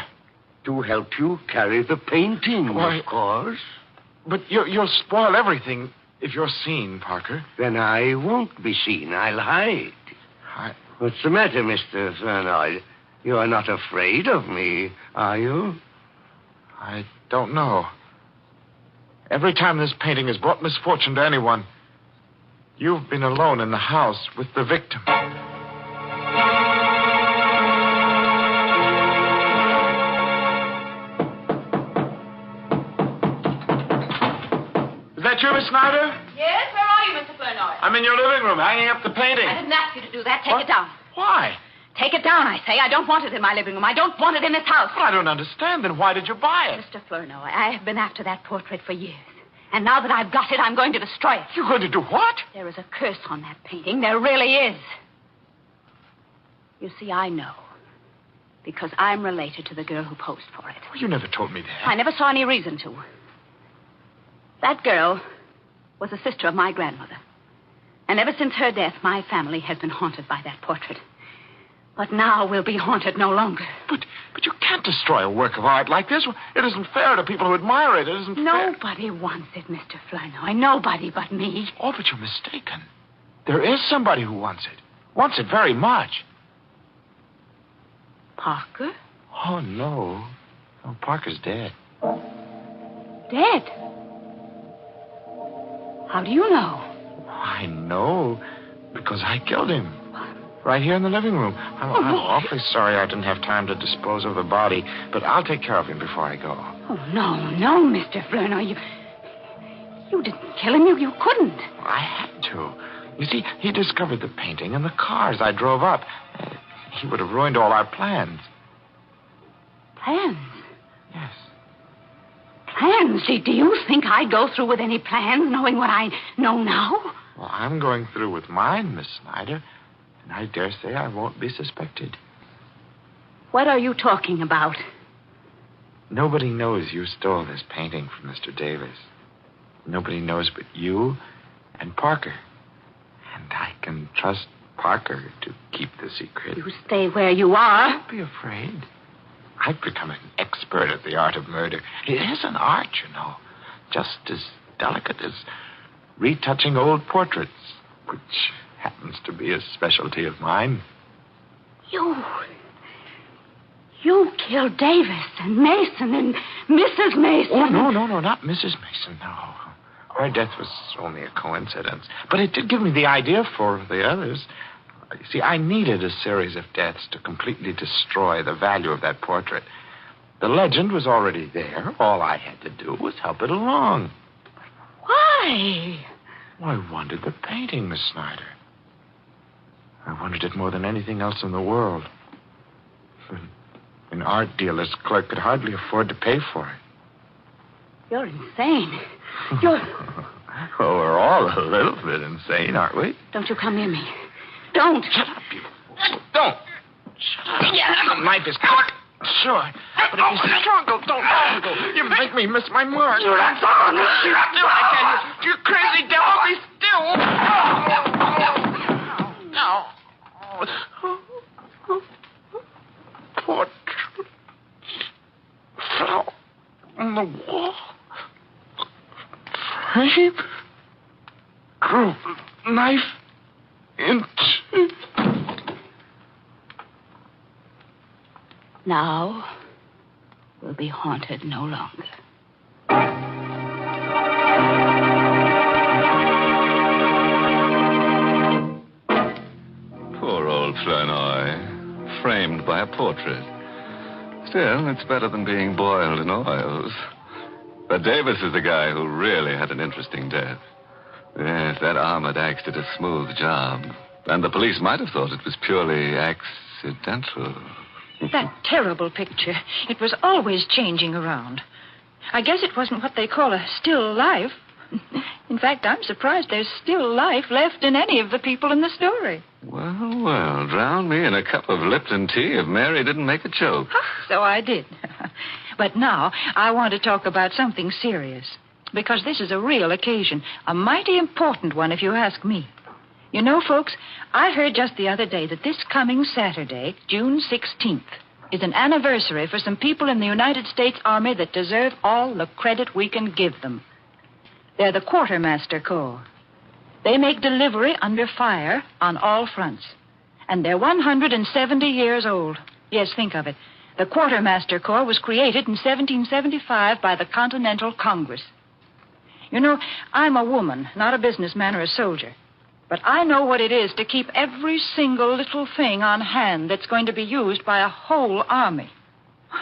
To help you carry the painting, Why? of course. But you'll spoil everything if you're seen, Parker. Then I won't be seen. I'll hide. What's the matter, Mr. Flournoy? You're not afraid of me, are you? I don't know. Every time this painting has brought misfortune to anyone, you've been alone in the house with the victim. Is that you, Miss Snyder? Yes, where are you, Mr. Flournoy? I'm in your living room, hanging up the painting. I didn't ask you to do that. Take it down. Why? Take it down, I say. I don't want it in my living room. I don't want it in this house. Well, I don't understand. Then why did you buy it? Mr. Flournoy, I have been after that portrait for years. And now that I've got it, I'm going to destroy it. You're going to do what? There is a curse on that painting. There really is. You see, I know. Because I'm related to the girl who posed for it. Well, you never told me that. I never saw any reason to. That girl was a sister of my grandmother. And ever since her death, my family has been haunted by that portrait. But now we'll be haunted no longer. But you can't destroy a work of art like this. It isn't fair to people who admire it. It isn't fair. Nobody wants it, Mr. Flournoy. Nobody but me. Oh, but you're mistaken. There is somebody who wants it. Wants it very much. Parker? Oh, no. Oh, Parker's dead. Dead? How do you know? I know because I killed him. Right here in the living room. I'm awfully sorry I didn't have time to dispose of the body, but I'll take care of him before I go. Oh, no, Mr. Flournoy. You didn't kill him. You couldn't. I had to. You see, he discovered the painting and the cars I drove up. He would have ruined all our plans. Plans? Yes. Plans? Do you think I'd go through with any plans knowing what I know now? Well, I'm going through with mine, Miss Snyder. And I dare say I won't be suspected. What are you talking about? Nobody knows you stole this painting from Mr. Davis. Nobody knows but you and Parker. And I can trust Parker to keep the secret. You stay where you are. Don't be afraid. I've become an expert at the art of murder. It is an art, you know. Just as delicate as retouching old portraits, which happens to be a specialty of mine. You killed Davis and Mason and Mrs. Mason. Oh, no, not Mrs. Mason, no. Her death was only a coincidence. But it did give me the idea for the others. You see, I needed a series of deaths to completely destroy the value of that portrait. The legend was already there. All I had to do was help it along. Why? Well, I wanted the painting, Miss Snyder. I wanted it more than anything else in the world. An art dealer's clerk could hardly afford to pay for it. You're insane. Well, we're all a little bit insane, aren't we? Don't you come near me. Don't. Shut up, you. Don't. Shut up. The knife is quick. Sure. But if you struggle, don't struggle. You make me miss my mark. You're not on. You crazy devil, be still. No. Portrait. Flower on the wall. Frame. Groove. Knife. Into. Now we'll be haunted no longer. Poor old Flournoy, framed by a portrait. Still, it's better than being boiled in oils. But Davis is the guy who really had an interesting death. Yes, that armored axe did a smooth job. And the police might have thought it was purely accidental. That terrible picture. It was always changing around. I guess it wasn't what they call a still life. In fact, I'm surprised there's still life left in any of the people in the story. Well, drown me in a cup of Lipton tea if Mary didn't make a joke. So I did. But now I want to talk about something serious. Because this is a real occasion. A mighty important one, if you ask me. You know, folks, I heard just the other day that this coming Saturday, June 16th, is an anniversary for some people in the United States Army that deserve all the credit we can give them. They're the Quartermaster Corps. They make delivery under fire on all fronts. And they're 170 years old. Yes, think of it. The Quartermaster Corps was created in 1775 by the Continental Congress. You know, I'm a woman, not a businessman or a soldier. But I know what it is to keep every single little thing on hand that's going to be used by a whole army.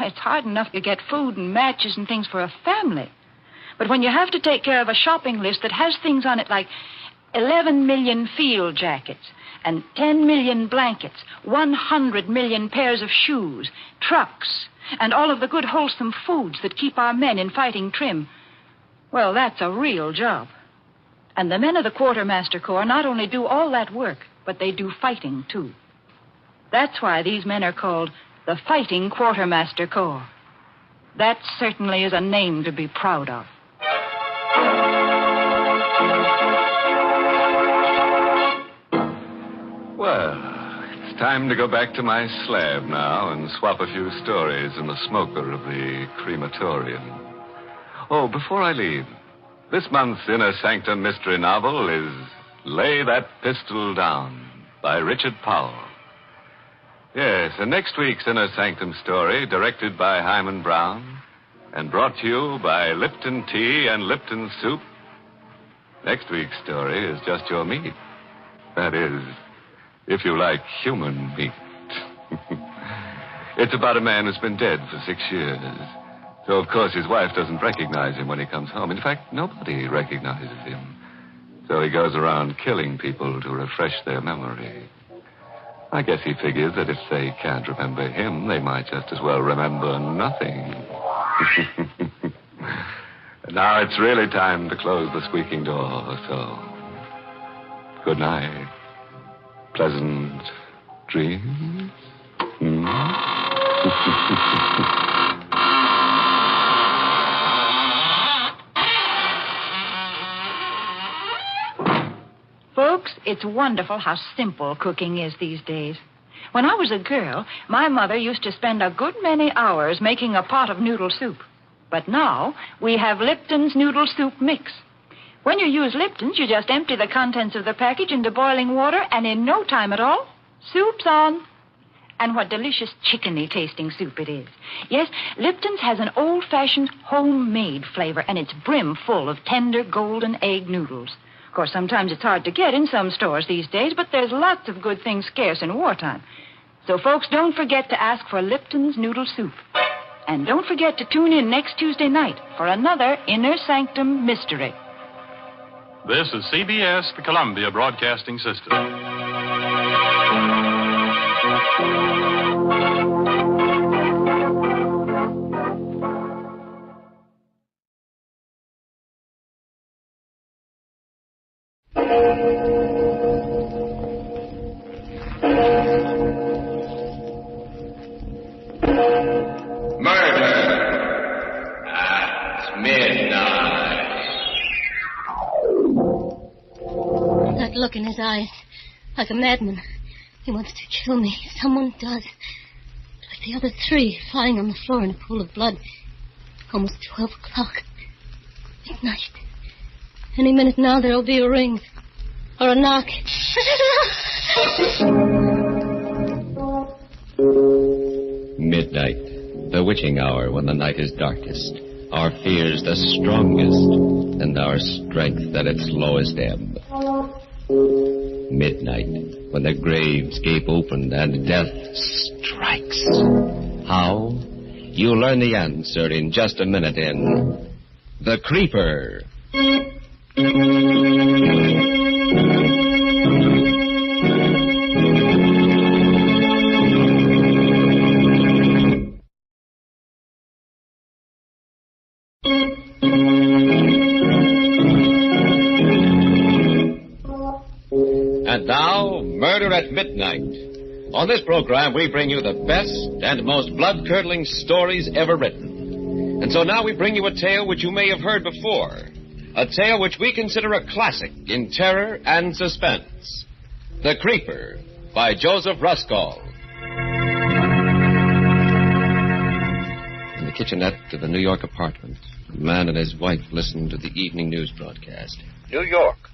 It's hard enough to get food and matches and things for a family. But when you have to take care of a shopping list that has things on it like 11 million field jackets and 10 million blankets, 100 million pairs of shoes, trucks, and all of the good wholesome foods that keep our men in fighting trim, well, that's a real job. And the men of the Quartermaster Corps not only do all that work, but they do fighting, too. That's why these men are called the Fighting Quartermaster Corps. That certainly is a name to be proud of. Well, it's time to go back to my slab now and swap a few stories in the smoker of the crematorium. Oh, before I leave, this month's Inner Sanctum mystery novel is Lay That Pistol Down by Richard Powell. Yes, and next week's Inner Sanctum story, directed by Hyman Brown and brought to you by Lipton Tea and Lipton Soup. Next week's story is just your meat. That is, if you like human meat. It's about a man who's been dead for 6 years. So, of course, his wife doesn't recognize him when he comes home. In fact, nobody recognizes him. So he goes around killing people to refresh their memory. I guess he figures that if they can't remember him, they might just as well remember nothing. Now it's really time to close the squeaking door, so good night. Pleasant dreams. Folks, it's wonderful how simple cooking is these days. When I was a girl, my mother used to spend a good many hours making a pot of noodle soup. But now, we have Lipton's noodle soup mix. When you use Lipton's, you just empty the contents of the package into boiling water, and in no time at all, soup's on. And what delicious chickeny tasting soup it is. Yes, Lipton's has an old-fashioned homemade flavor, and it's brim full of tender golden egg noodles. Of course, sometimes it's hard to get in some stores these days, but there's lots of good things scarce in wartime. So, folks, don't forget to ask for Lipton's noodle soup. And don't forget to tune in next Tuesday night for another Inner Sanctum Mystery. This is CBS, the Columbia Broadcasting System. Look in his eyes, like a madman. He wants to kill me. Someone does. Like the other three, lying on the floor in a pool of blood. Almost 12 o'clock. Midnight. Any minute now there'll be a ring. Or a knock. Midnight. The witching hour when the night is darkest. Our fears the strongest. And our strength at its lowest ebb. Midnight, when the graves gape open and death strikes. How? You'll learn the answer in just a minute in The Creeper. And now, Murder at Midnight. On this program, we bring you the best and most blood-curdling stories ever written. And so now we bring you a tale which you may have heard before. A tale which we consider a classic in terror and suspense. The Creeper, by Joseph Ruskall. In the kitchenette of the New York apartment, a man and his wife listened to the evening news broadcast. New York.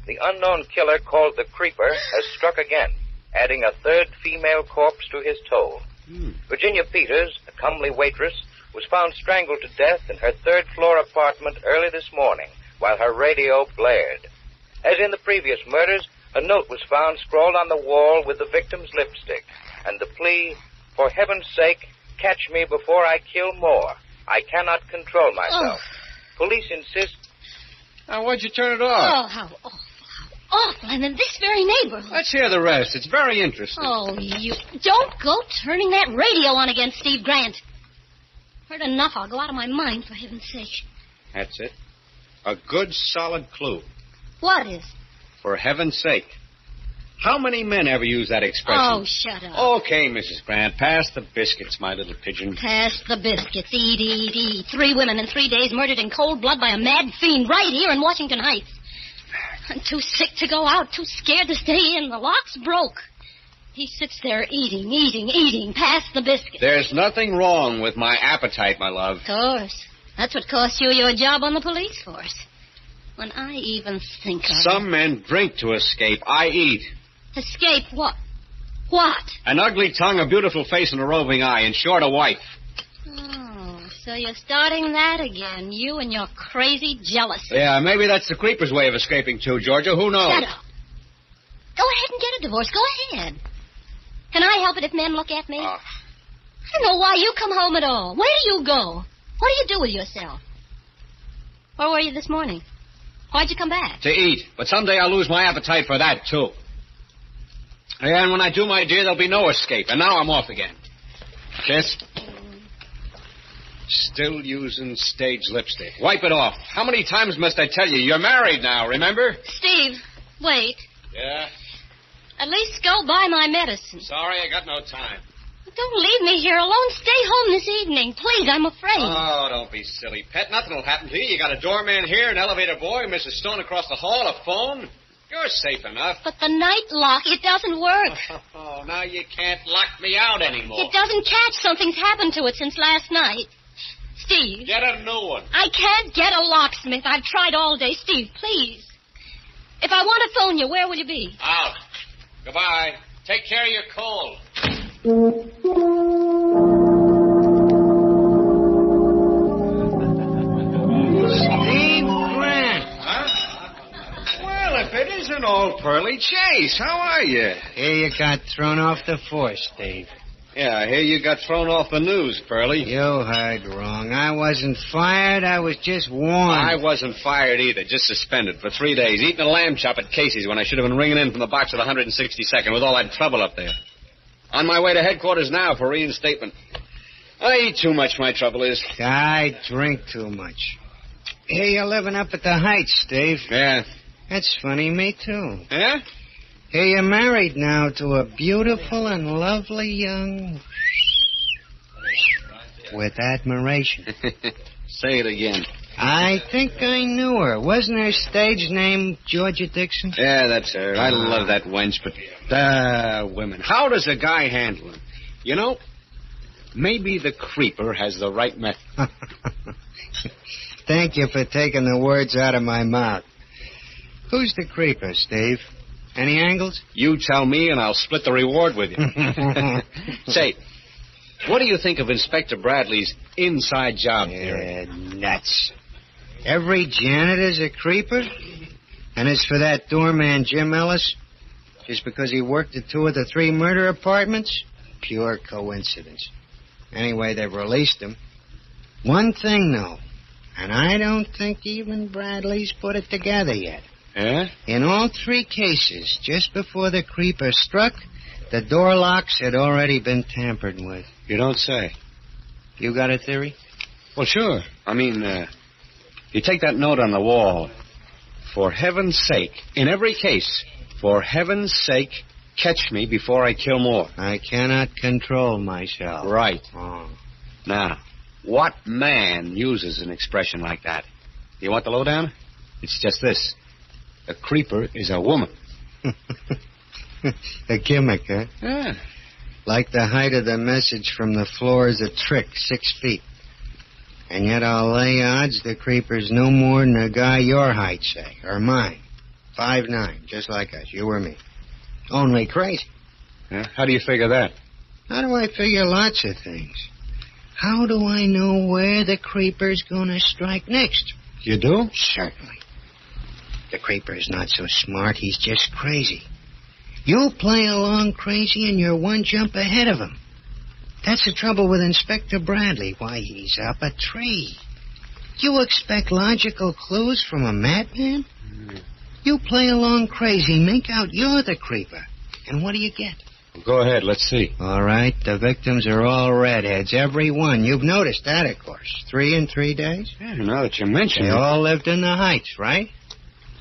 The unknown killer called the Creeper has struck again, adding a third female corpse to his toll. Virginia Peters, a comely waitress, was found strangled to death in her third-floor apartment early this morning while her radio blared. As in the previous murders, a note was found scrawled on the wall with the victim's lipstick, and the plea, "For heaven's sake, catch me before I kill more. I cannot control myself." Police insist... Now, why'd you turn it off? Oh, how awful. Awful, and in this very neighborhood. Let's hear the rest. It's very interesting. Oh, you... Don't go turning that radio on against Steve Grant. Heard enough. I'll go out of my mind, for heaven's sake. That's it. A good, solid clue. What is? For heaven's sake. How many men ever use that expression? Oh, shut up. Okay, Mrs. Grant. Pass the biscuits, my little pigeon. Pass the biscuits. Eat, eat, eat. 3 women in 3 days murdered in cold blood by a mad fiend right here in Washington Heights. I'm too sick to go out, too scared to stay in. The lock's broke. He sits there eating. Pass the biscuit. There's nothing wrong with my appetite, my love. Of course. That's what cost you your job on the police force. When I even think of Some men drink to escape. I eat. Escape what? What? An ugly tongue, a beautiful face, and a roving eye. In short, a wife. Oh, so you're starting that again. You and your crazy jealousy. Yeah, maybe that's the Creeper's way of escaping, too, Georgia. Who knows? Shut up. Go ahead and get a divorce. Go ahead. Can I help it if men look at me? I don't know why you come home at all. Where do you go? What do you do with yourself? Where were you this morning? Why'd you come back? To eat. But someday I'll lose my appetite for that, too. And when I do, my dear, there'll be no escape. And now I'm off again. Kiss. Still using stage lipstick. Wipe it off. How many times must I tell you? You're married now, remember? Steve, wait. Yeah? At least go buy my medicine. Sorry, I got no time. Don't leave me here alone. Stay home this evening. Please, I'm afraid. Oh, don't be silly, Pet. Nothing will happen to you. You got a doorman here, an elevator boy, Mrs. Stone across the hall, a phone. You're safe enough. But the night lock, it doesn't work. Oh, now you can't lock me out anymore. It doesn't catch. Something's happened to it since last night. Steve. Get a new one. I can't get a locksmith. I've tried all day. Steve, please. If I want to phone you, where will you be? Out. Goodbye. Take care of your cold. Steve Grant. Huh? Well, if it isn't old Pearly Chase, how are you? Here you got thrown off the force, Steve. Yeah, I hear you got thrown off the news, Pearly. You heard wrong. I wasn't fired. I was just warned. I wasn't fired either, just suspended for 3 days, eating a lamb chop at Casey's when I should have been ringing in from the box of the 162nd with all that trouble up there. On my way to headquarters now for reinstatement. I eat too much, my trouble is. I drink too much. Here you're living up at the Heights, Steve. Yeah. That's funny, me too. Yeah? Here you're married now to a beautiful and lovely young... with admiration. Say it again. I think I knew her. Wasn't her stage name Georgia Dixon? Yeah, that's her. I love that wench, but women. How does a guy handle them? You know, maybe the creeper has the right method. Thank you for taking the words out of my mouth. Who's the creeper, Steve? Any angles? You tell me, and I'll split the reward with you. Say, what do you think of Inspector Bradley's inside job theory? Nuts. Every janitor's a creeper? And as for that doorman, Jim Ellis, just because he worked at 2 of the 3 murder apartments? Pure coincidence. Anyway, they've released him. One thing, though, and I don't think even Bradley's put it together yet. Yeah? In all 3 cases, just before the creeper struck, the door locks had already been tampered with. You don't say. You got a theory? Well, sure. I mean, you take that note on the wall. For heaven's sake, in every case, for heaven's sake, catch me before I kill more. I cannot control myself. Right. Oh. Now, what man uses an expression like that? You want the lowdown? It's just this. A creeper is a woman. A gimmick, huh? Yeah. Like the height of the message from the floor is a trick, 6 feet. And yet I'll lay odds the creeper's no more than a guy your height, say, or mine. 5'9", just like us, you or me. Only crazy. Yeah? How do you figure that? How do I figure lots of things? How do I know where the creeper's gonna strike next? You do? Certainly. The creeper's not so smart, he's just crazy. You play along crazy and you're one jump ahead of him. That's the trouble with Inspector Bradley. Why, he's up a tree. You expect logical clues from a madman? You play along crazy, make out you're the creeper. And what do you get? Well, go ahead, let's see. All right, the victims are all redheads, every one. You've noticed that, of course. 3 in 3 days? Yeah, now that you mention They it. all lived in the Heights, right?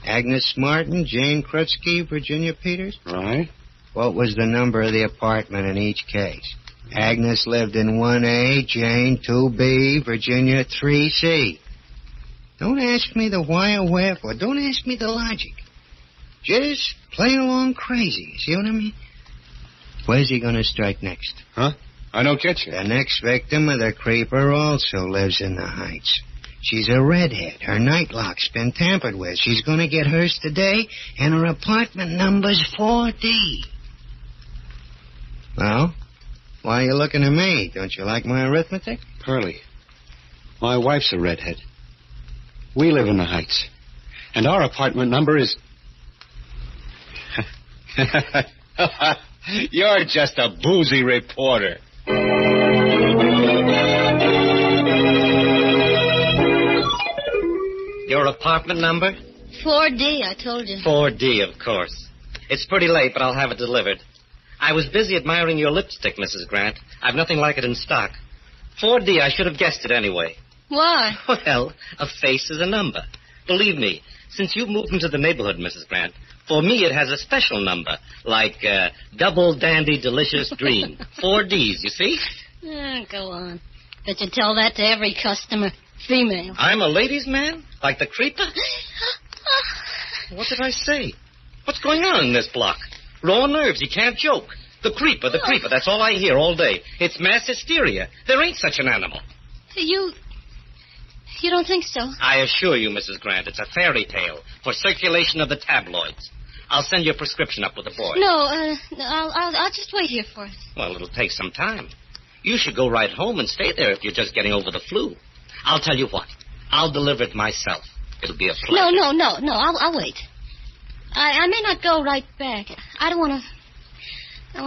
Agnes Martin, Jane Krutsky, Virginia Peters? Right. What was the number of the apartment in each case? Agnes lived in 1A, Jane 2B, Virginia 3C. Don't ask me the why or wherefore. Don't ask me the logic. Just play along crazy. See what I mean? Where's he going to strike next? Huh? I don't get you. The next victim of the creeper also lives in the Heights. She's a redhead. Her night lock's been tampered with. She's going to get hers today, and her apartment number's 4D. Well, why are you looking at me? Don't you like my arithmetic? Pearly, my wife's a redhead. We live in the Heights, and our apartment number is... You're just a boozy reporter. Your apartment number? 4D, I told you. 4D, of course. It's pretty late, but I'll have it delivered. I was busy admiring your lipstick, Mrs. Grant. I've nothing like it in stock. 4D, I should have guessed it anyway. Why? Well, a face is a number. Believe me, since you've moved into the neighborhood, Mrs. Grant, for me it has a special number, like Double Dandy Delicious Dream. 4 Ds, you see? Go on. Bet you tell that to every customer. Female. I'm a ladies' man? Like the creeper? What did I say? What's going on in this block? Raw nerves, you can't joke. The creeper, that's all I hear all day. It's mass hysteria. There ain't such an animal. You don't think so? I assure you, Mrs. Grant, it's a fairy tale for circulation of the tabloids. I'll send you a prescription up with the boy. No, I'll just wait here for it. Well, it'll take some time. You should go right home and stay there if you're just getting over the flu. I'll tell you what. I'll deliver it myself. It'll be a pleasure. No. I'll wait. I may not go right back. I don't want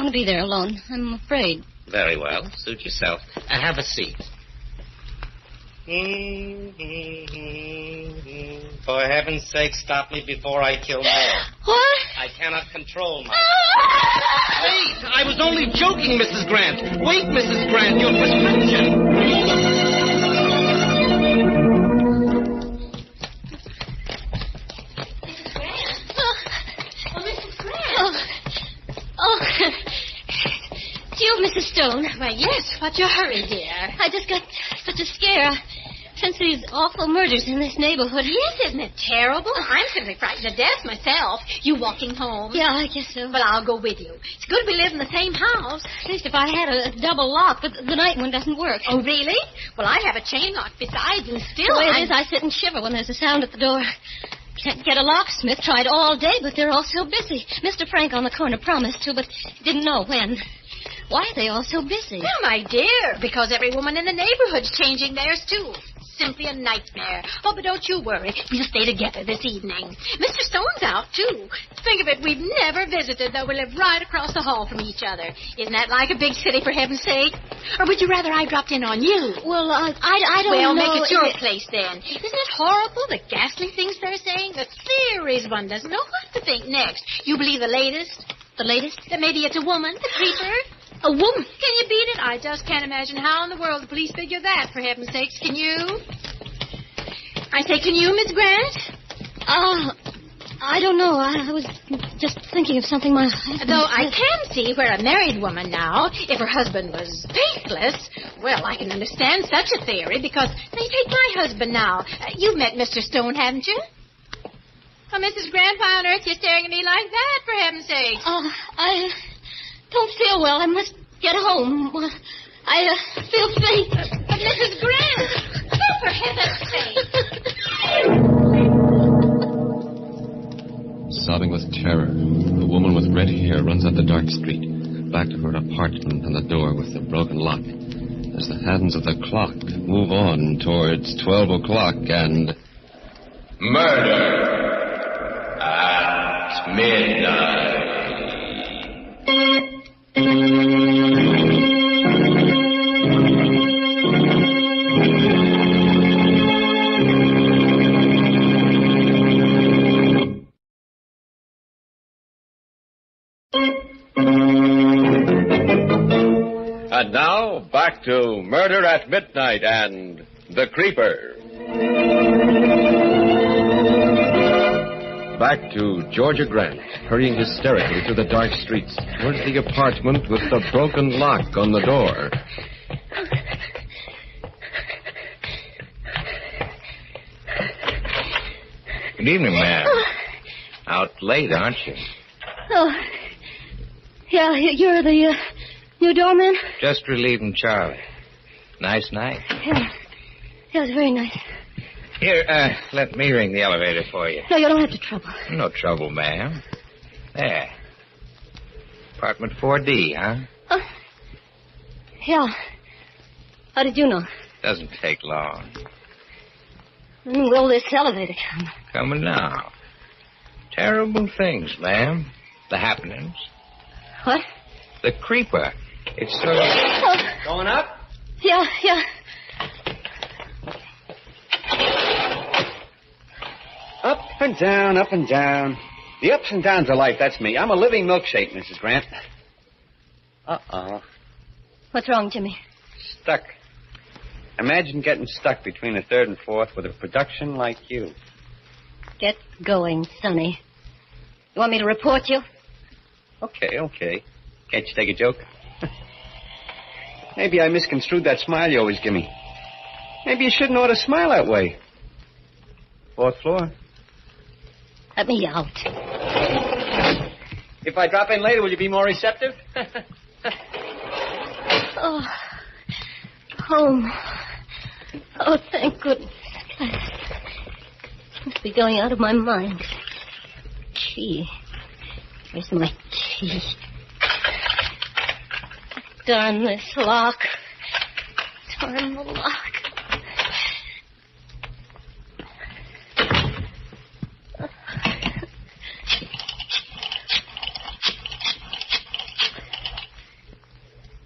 to be there alone. I'm afraid. Very well. Suit yourself. Have a seat. For heaven's sake, stop me before I kill more. What? I cannot control myself. Wait! I was only joking, Mrs. Grant. Wait, Mrs. Grant, your prescription. It's you, Mrs. Stone. Why, yes. What's your hurry, dear? I just got such a scare since these awful murders in this neighborhood. Yes, isn't it terrible? I'm simply frightened to death myself. You walking home? Yeah, I guess so. But I'll go with you. It's good we live in the same house. At least if I had a double lock, but the night one doesn't work. Oh, really? Well, I have a chain lock besides, and still the way it is, I sit and shiver when there's a sound at the door. Can't get a locksmith. Tried all day, but they're all so busy. Mr. Frank on the corner promised to, but didn't know when. Why are they all so busy? Well, my dear, because every woman in the neighborhood's changing theirs, too. Simply a nightmare. Oh, but don't you worry. We'll stay together this evening. Mr. Stone's out, too. Think of it, we've never visited, though we live right across the hall from each other. Isn't that like a big city, for heaven's sake? Or would you rather I dropped in on you? Well, I don't know. Well, make it your place, then. Isn't it horrible, the ghastly things they're saying? The theories, one doesn't know what to think next. You believe the latest? The latest? That maybe it's a woman, the creeper? A woman? Can you beat it? I just can't imagine how in the world the police figure that, for heaven's sakes. Can you? I say, can you, Miss Grant? I don't know. I was just thinking of something my husband Though said. I can see where a married woman now, if her husband was faithless, well, I can understand such a theory, because, now, you take my husband now. You've met Mr. Stone, haven't you? Oh, Mrs. Grant, why on earth are you staring at me like that, for heaven's sake? I don't feel well. I must get home. I feel faint. But Mrs. Grant, for heaven's sake. Sobbing with terror, the woman with red hair runs up the dark street, back to her apartment and the door with the broken lock. As the hands of the clock move on towards 12 o'clock and... Murder at midnight. And now, back to Murder at Midnight and The Creeper. Back to Georgia Grant, hurrying hysterically through the dark streets towards the apartment with the broken lock on the door. Good evening, ma'am. Out late, aren't you? Oh, yeah, you're the new doorman? Just relieving Charlie. Nice night. Yeah, it's very nice. Here, let me ring the elevator for you. No, you don't have to trouble. No trouble, ma'am. There. Apartment 4D, huh? Yeah. How did you know? Doesn't take long. When will this elevator come? Coming now. Terrible things, ma'am. The happenings. What? The creeper. It's sort of... Going up? Yeah. Up and down, up and down. The ups and downs of life, that's me. I'm a living milkshake, Mrs. Grant. Uh-oh. What's wrong, Jimmy? Stuck. Imagine getting stuck between a third and fourth with a production like you. Get going, Sonny. You want me to report you? Okay. Can't you take a joke? Maybe I misconstrued that smile you always give me. Maybe you shouldn't ought to smile that way. 4th floor. Let me out. If I drop in later, will you be more receptive? Oh, home. Oh, thank goodness. Must be going out of my mind. Key. Where's my key? Darn this lock. Darn the lock.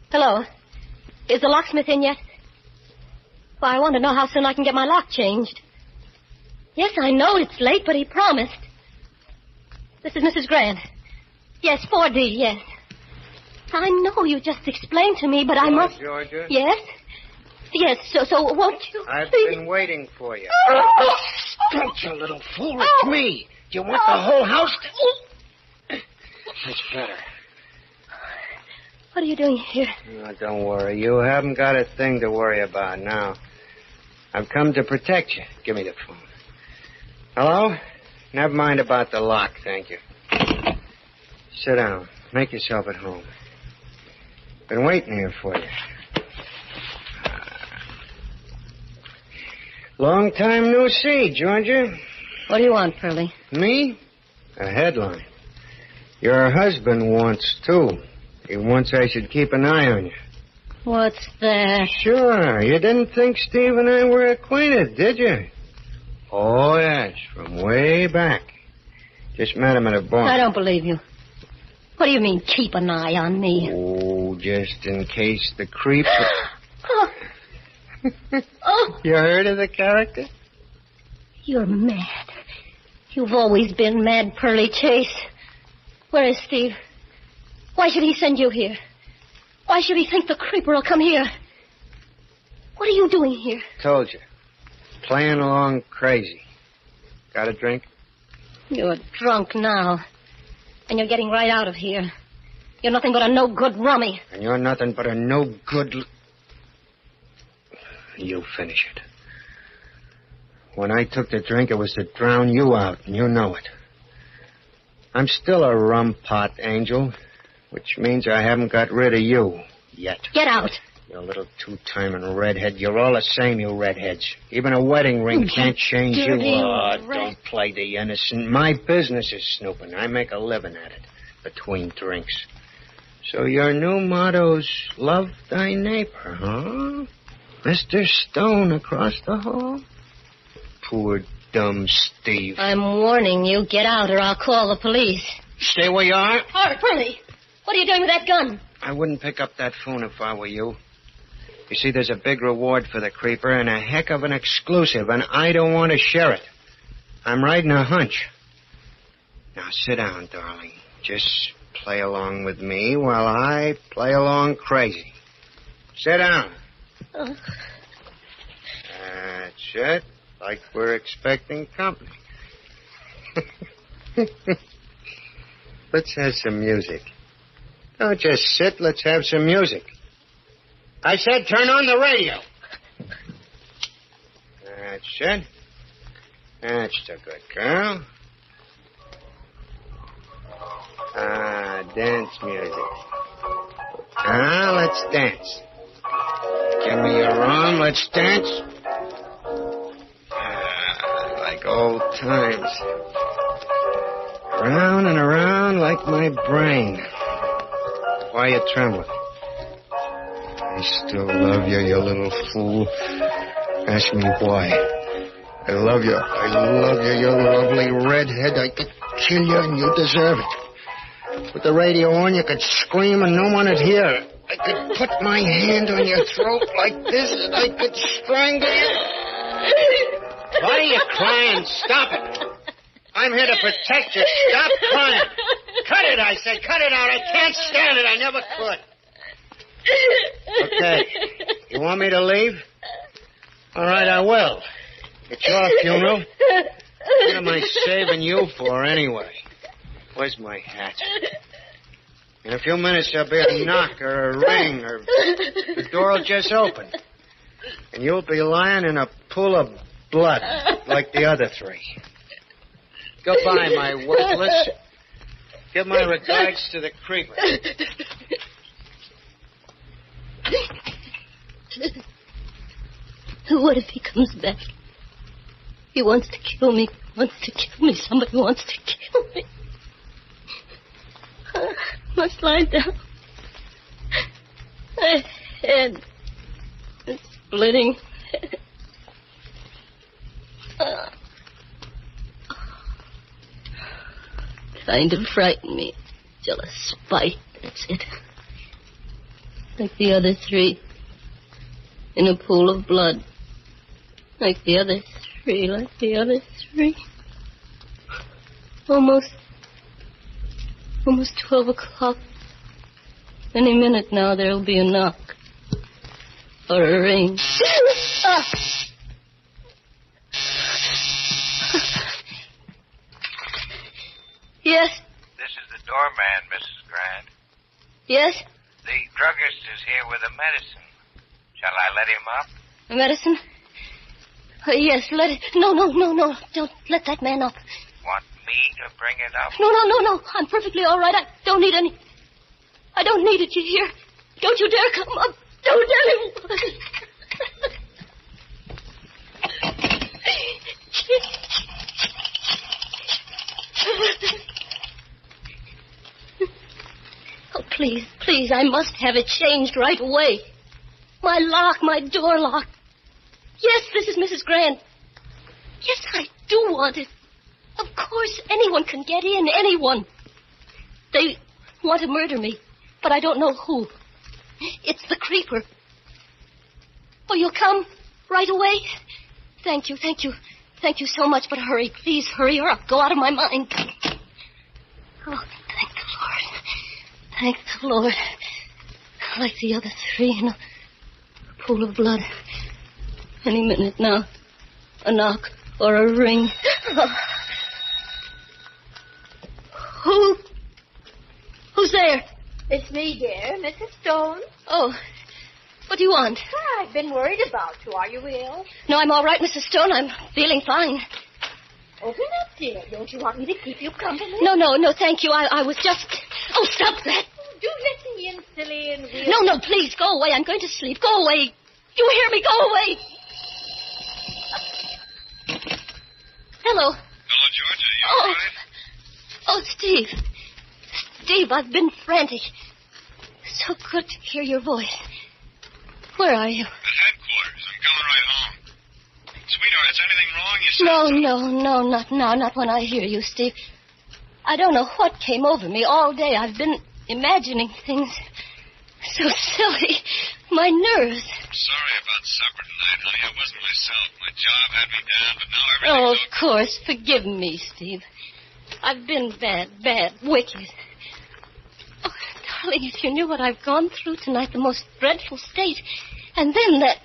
Hello. Is the locksmith in yet? Well, I want to know how soon I can get my lock changed. Yes, I know it's late, but he promised. This is Mrs. Grant. Yes, 4D, yes. I know you just explained to me, but I must... Georgia? Yes? Yes, so won't you... I've please? been waiting for you. Oh! Don't, you little fool. It's me. Do you want the whole house to... That's better. What are you doing here? Oh, don't worry. You haven't got a thing to worry about now. I've come to protect you. Give me the phone. Hello? Never mind about the lock, thank you. Sit down. Make yourself at home. Been waiting here for you. Long time no see, Georgia. What do you want, Pearlie? Me? A headline. Your husband wants, too. He wants I should keep an eye on you. What's that? Sure. You didn't think Steve and I were acquainted, did you? Oh, yes. From way back. Just met him at a bar. I don't believe you. What do you mean, keep an eye on me? Oh, just in case the creep... Oh. Oh. You heard of the character? You're mad. You've always been mad, Pearlie Chase. Where is Steve? Why should he send you here? Why should he think the creeper will come here? What are you doing here? Told you. Playing along crazy. Got a drink? You're drunk now. And you're getting right out of here. You're nothing but a no-good rummy. And you're nothing but a no-good... You finish it. When I took the drink, it was to drown you out, and you know it. I'm still a rum pot, Angel, which means I haven't got rid of you yet. Get out. You little two-timing redhead. You're all the same, you redheads. Even a wedding ring can't change you. Oh, don't play the innocent. My business is snooping. I make a living at it between drinks. So your new motto's love thy neighbor, huh? Mr. Stone across the hall? Poor dumb Steve. I'm warning you. Get out or I'll call the police. Stay where you are. All right, Pearlie. What are you doing with that gun? I wouldn't pick up that phone if I were you. You see, there's a big reward for the creeper and a heck of an exclusive, and I don't want to share it. I'm riding a hunch. Now, sit down, darling. Just play along with me while I play along crazy. Sit down. That's it. Like we're expecting company. Let's have some music. Don't just sit. Let's have some music. I said turn on the radio. That's it. That's the good girl. Dance music. Let's dance. Give me your arm. Let's dance. Like old times. Round and around like my brain. Why you trembling? I still love you, you little fool. Ask me why. I love you. I love you, you lovely redhead. I could kill you and you deserve it. With the radio on, you could scream and no one would hear. I could put my hand on your throat like this and I could strangle you. Why are you crying? Stop it. I'm here to protect you. Stop crying. Cut it, I said. Cut it out. I can't stand it. I never could. Okay. You want me to leave? All right, I will. It's your funeral. What am I saving you for, anyway? Where's my hat? In a few minutes, there'll be a knock or a ring, or the door will just open. And you'll be lying in a pool of blood, like the other three. Goodbye, my worthless. Give my regards to the creeper. What if he comes back? He wants to kill me. Somebody wants to kill me. I must lie down. My head is splitting. Kind of frightened me. Jealous spite, that's it. Like the other three. In a pool of blood. Like the other three. Almost 12 o'clock. Any minute now there'll be a knock. Or a ring. Yes? This is the doorman, Mrs. Grant. Yes? The druggist is here with a medicine. Shall I let him up? A medicine? Yes, let it... No. Don't let that man up. Want me to bring it up? No. I'm perfectly all right. I don't need any... I don't need it, you hear? Don't you dare come up. Don't tell him. Oh, please, I must have it changed right away. My door lock. Yes, this is Mrs. Grant. Yes, I do want it. Of course, anyone can get in, anyone. They want to murder me, but I don't know who. It's the creeper. Oh, you'll come right away? Thank you so much, but hurry, please hurry, or I'll go out of my mind. Oh, thank the Lord. Like the other three in a pool of blood. Any minute now. A knock or a ring. Who's there? It's me, dear. Mrs. Stone. Oh, what do you want? I've been worried about you. Are you ill? No, I'm all right, Mrs. Stone. I'm feeling fine. Open up, dear. Don't you want me to keep you company? No, thank you. I was just... Oh, stop that. Do let me in, silly and weird. No, please, go away. I'm going to sleep. Go away. You hear me? Go away. Hello. Hello, Georgia. You all right? Oh, Steve. Steve, I've been frantic. So good to hear your voice. Where are you? At headquarters. I'm coming right home. Sweetheart, is anything wrong? You said No, not now. Not when I hear you, Steve. I don't know what came over me all day. I've been imagining things so silly. My nerves. Sorry about supper tonight, honey. I wasn't myself. My job had me down, but now everything's Of course. Forgive me, Steve. I've been bad, wicked. Oh, darling, if you knew what I've gone through tonight, the most dreadful state. And then that...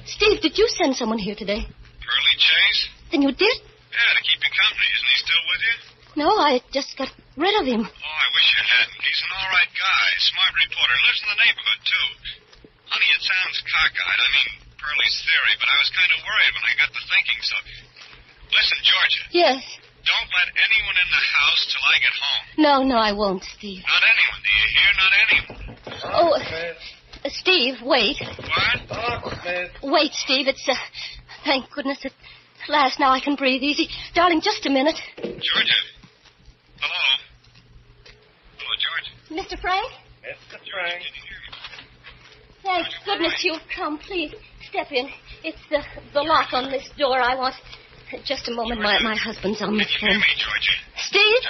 Steve, did you send someone here today? Pearlie Chase? Then you did? Yeah, to keep you company. Isn't he still with you? No, I just got rid of him. Oh, I wish you hadn't. He's an all right guy. Smart reporter. Lives in the neighborhood, too. Honey, it sounds cockeyed. I mean, Pearlie's theory, but I was kind of worried when I got to thinking, so... Listen, Georgia. Yes. Don't let anyone in the house till I get home. No, I won't, Steve. Not anyone, do you hear? Not anyone. Oh, Steve, wait. What? Wait, Steve, it's, thank goodness at last now I can breathe easy. Darling, just a minute. Georgia. Hello, George. Mr. Frank? Mr. Frank. Thank goodness you've come. Please, step in. It's the lock on this door. I want... Just a moment. My husband's on the phone. Hear me, Georgia. Steve?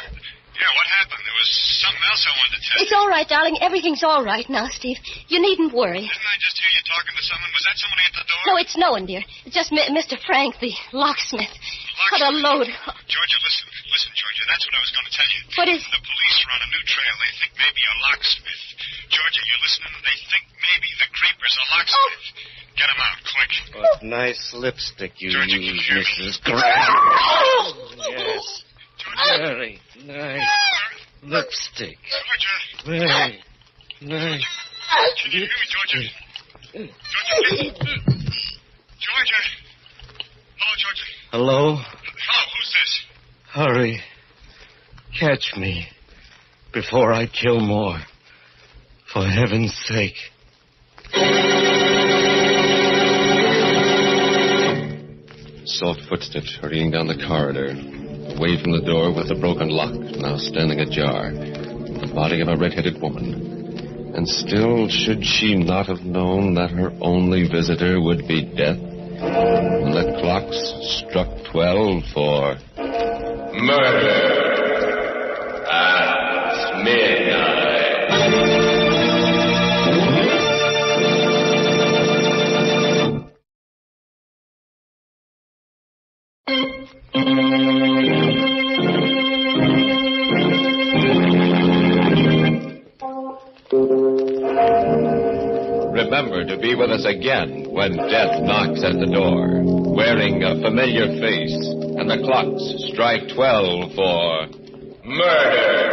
Yeah, what happened? There was something else I wanted to tell you. It's all right, darling. Everything's all right now, Steve. You needn't worry. Didn't I just hear you talking to someone? Was that somebody at the door? No, it's no one, dear. It's just Mr. Frank, the locksmith. What a load. Georgia, listen, Georgia. That's what I was going to tell you. What is... The police are on a new trail. They think maybe a locksmith. Georgia, you're listening? They think maybe the creeper's a locksmith. Get him out, quick. What nice lipstick you Georgia, use, can you Mrs. Grant. Yes. Very nice lipstick. Georgia. Very nice. Can you hear me, Georgia? Georgia, Georgia. Hello, Georgia. Hello? Hello, who's this? Hurry. Catch me before I kill more. For heaven's sake. Soft footsteps hurrying down the corridor. Away from the door with the broken lock, now standing ajar. The body of a red-headed woman. And still, should she not have known that her only visitor would be death? When the clocks struck 12 for murder at midnight. Remember to be with us again when death knocks at the door, wearing a familiar face, and the clocks strike 12 for murder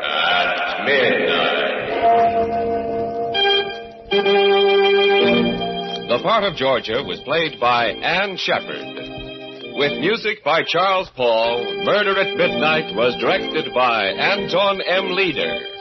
at midnight. The part of Georgia was played by Ann Shepard. With music by Charles Paul, Murder at Midnight was directed by Anton M. Leader.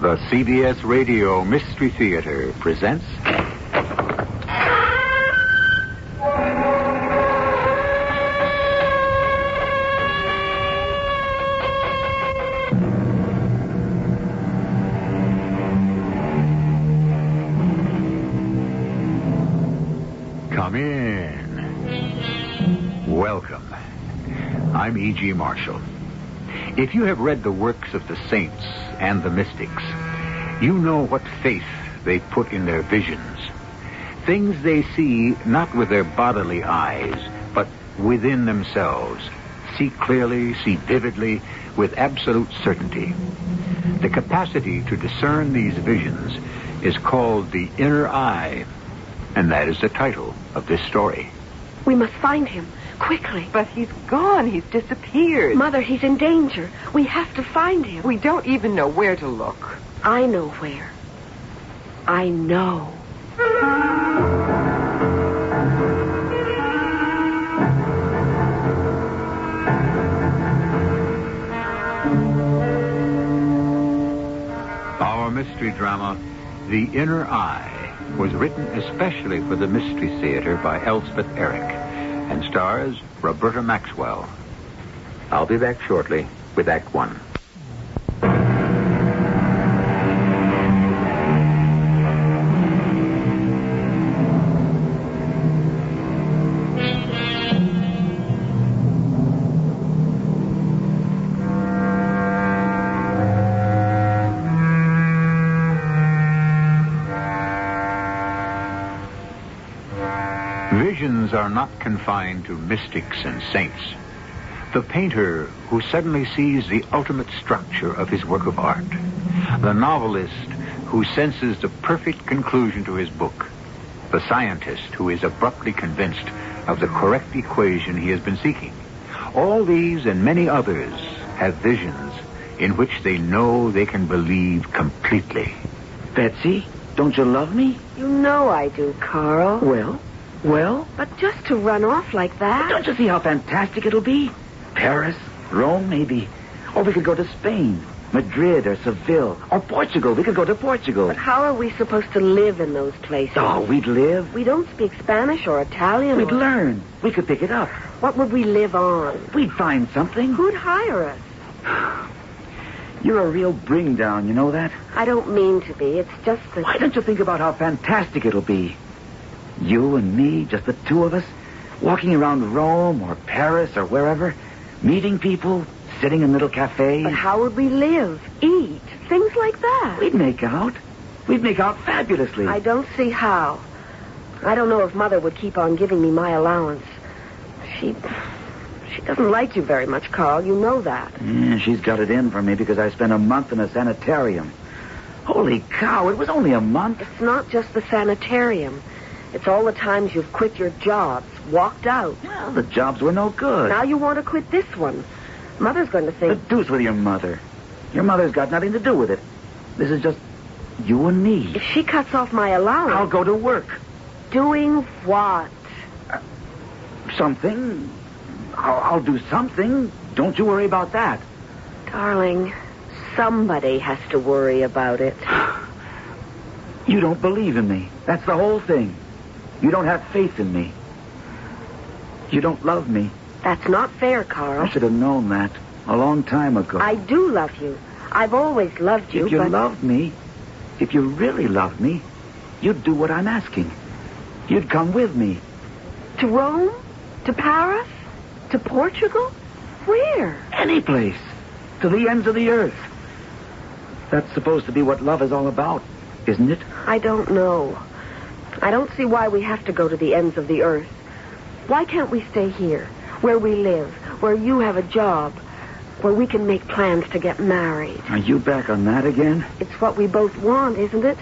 The CBS Radio Mystery Theater presents... Come in. Welcome. I'm E.G. Marshall. If you have read the works of the saints and the mystics, you know what faith they put in their visions. Things they see not with their bodily eyes, but within themselves. See clearly, see vividly, with absolute certainty. The capacity to discern these visions is called the inner eye, and that is the title of this story. We must find him. Quickly. But he's gone. He's disappeared. Mother, he's in danger. We have to find him. We don't even know where to look. I know where. I know. Our mystery drama, The Inner Eye, was written especially for the Mystery Theater by Elspeth Eric and stars Roberta Maxwell. I'll be back shortly with Act One. Visions are not confined to mystics and saints. The painter who suddenly sees the ultimate structure of his work of art. The novelist who senses the perfect conclusion to his book. The scientist who is abruptly convinced of the correct equation he has been seeking. All these and many others have visions in which they know they can believe completely. Betsy, don't you love me? You know I do, Carl. Well? But just to run off like that... Don't you see how fantastic it'll be? Paris, Rome, maybe. Or we could go to Spain. Madrid or Seville or Portugal. We could go to Portugal. But how are we supposed to live in those places? Oh, we'd live. We don't speak Spanish or Italian. We'd learn. We could pick it up. What would we live on? We'd find something. Who'd hire us? You're a real bring-down, you know that? I don't mean to be. It's just that... Why don't you think about how fantastic it'll be? You and me, just the two of us, walking around Rome or Paris or wherever, meeting people, sitting in little cafes. But how would we live, eat, things like that? We'd make out. We'd make out fabulously. I don't see how. I don't know if Mother would keep on giving me my allowance. She doesn't like you very much, Carl. You know that. Yeah, she's got it in for me because I spent a month in a sanitarium. Holy cow, it was only a month. It's not just the sanitarium. It's all the times you've quit your jobs, walked out. Well, the jobs were no good. Now you want to quit this one. Mother's going to think... The deuce with your mother. Your mother's got nothing to do with it. This is just you and me. If she cuts off my allowance... I'll go to work. Doing what? Something. I'll do something. Don't you worry about that. Darling, somebody has to worry about it. You don't believe in me. That's the whole thing. You don't have faith in me. You don't love me. That's not fair, Carl. I should have known that a long time ago. I do love you. I've always loved you, If you loved me, if you really loved me, you'd do what I'm asking. You'd come with me. To Rome? To Paris? To Portugal? Where? Any place. To the ends of the earth. That's supposed to be what love is all about, isn't it? I don't know. I don't see why we have to go to the ends of the earth. Why can't we stay here, where we live, where you have a job, where we can make plans to get married? Are you back on that again? It's what we both want, isn't it?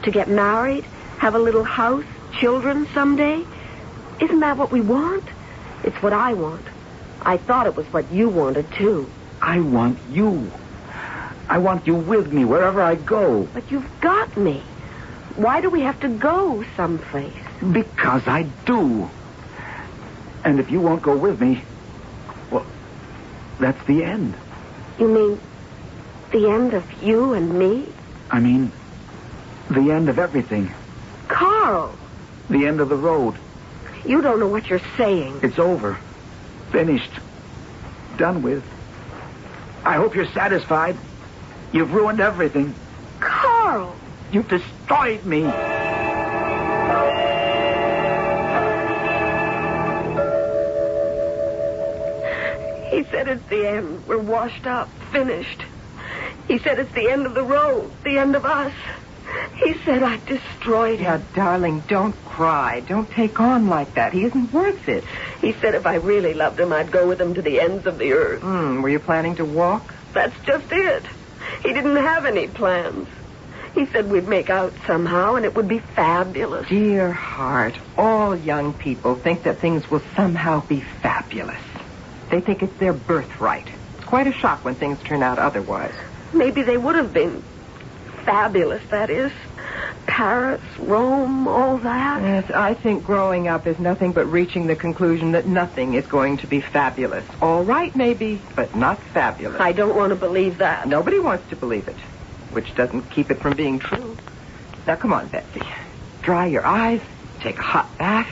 To get married, have a little house, children someday. Isn't that what we want? It's what I want. I thought it was what you wanted, too. I want you. I want you with me wherever I go. But you've got me. Why do we have to go someplace? Because I do. And if you won't go with me, well, that's the end. You mean the end of you and me? I mean, the end of everything. Carl! The end of the road. You don't know what you're saying. It's over. Finished. Done with. I hope you're satisfied. You've ruined everything. Carl! You've destroyed me. He said it's the end. We're washed up, finished. He said it's the end of the road, the end of us. He said I destroyed him. Yeah, darling, don't cry. Don't take on like that. He isn't worth it. He said if I really loved him, I'd go with him to the ends of the earth. Were you planning to walk? That's just it. He didn't have any plans. He said we'd make out somehow, and it would be fabulous. Dear heart, all young people think that things will somehow be fabulous. They think it's their birthright. It's quite a shock when things turn out otherwise. Maybe they would have been fabulous, that is. Paris, Rome, all that. Yes, I think growing up is nothing but reaching the conclusion that nothing is going to be fabulous. All right, maybe, but not fabulous. I don't want to believe that. Nobody wants to believe it, which doesn't keep it from being true. Now, come on, Betsy. Dry your eyes, take a hot bath.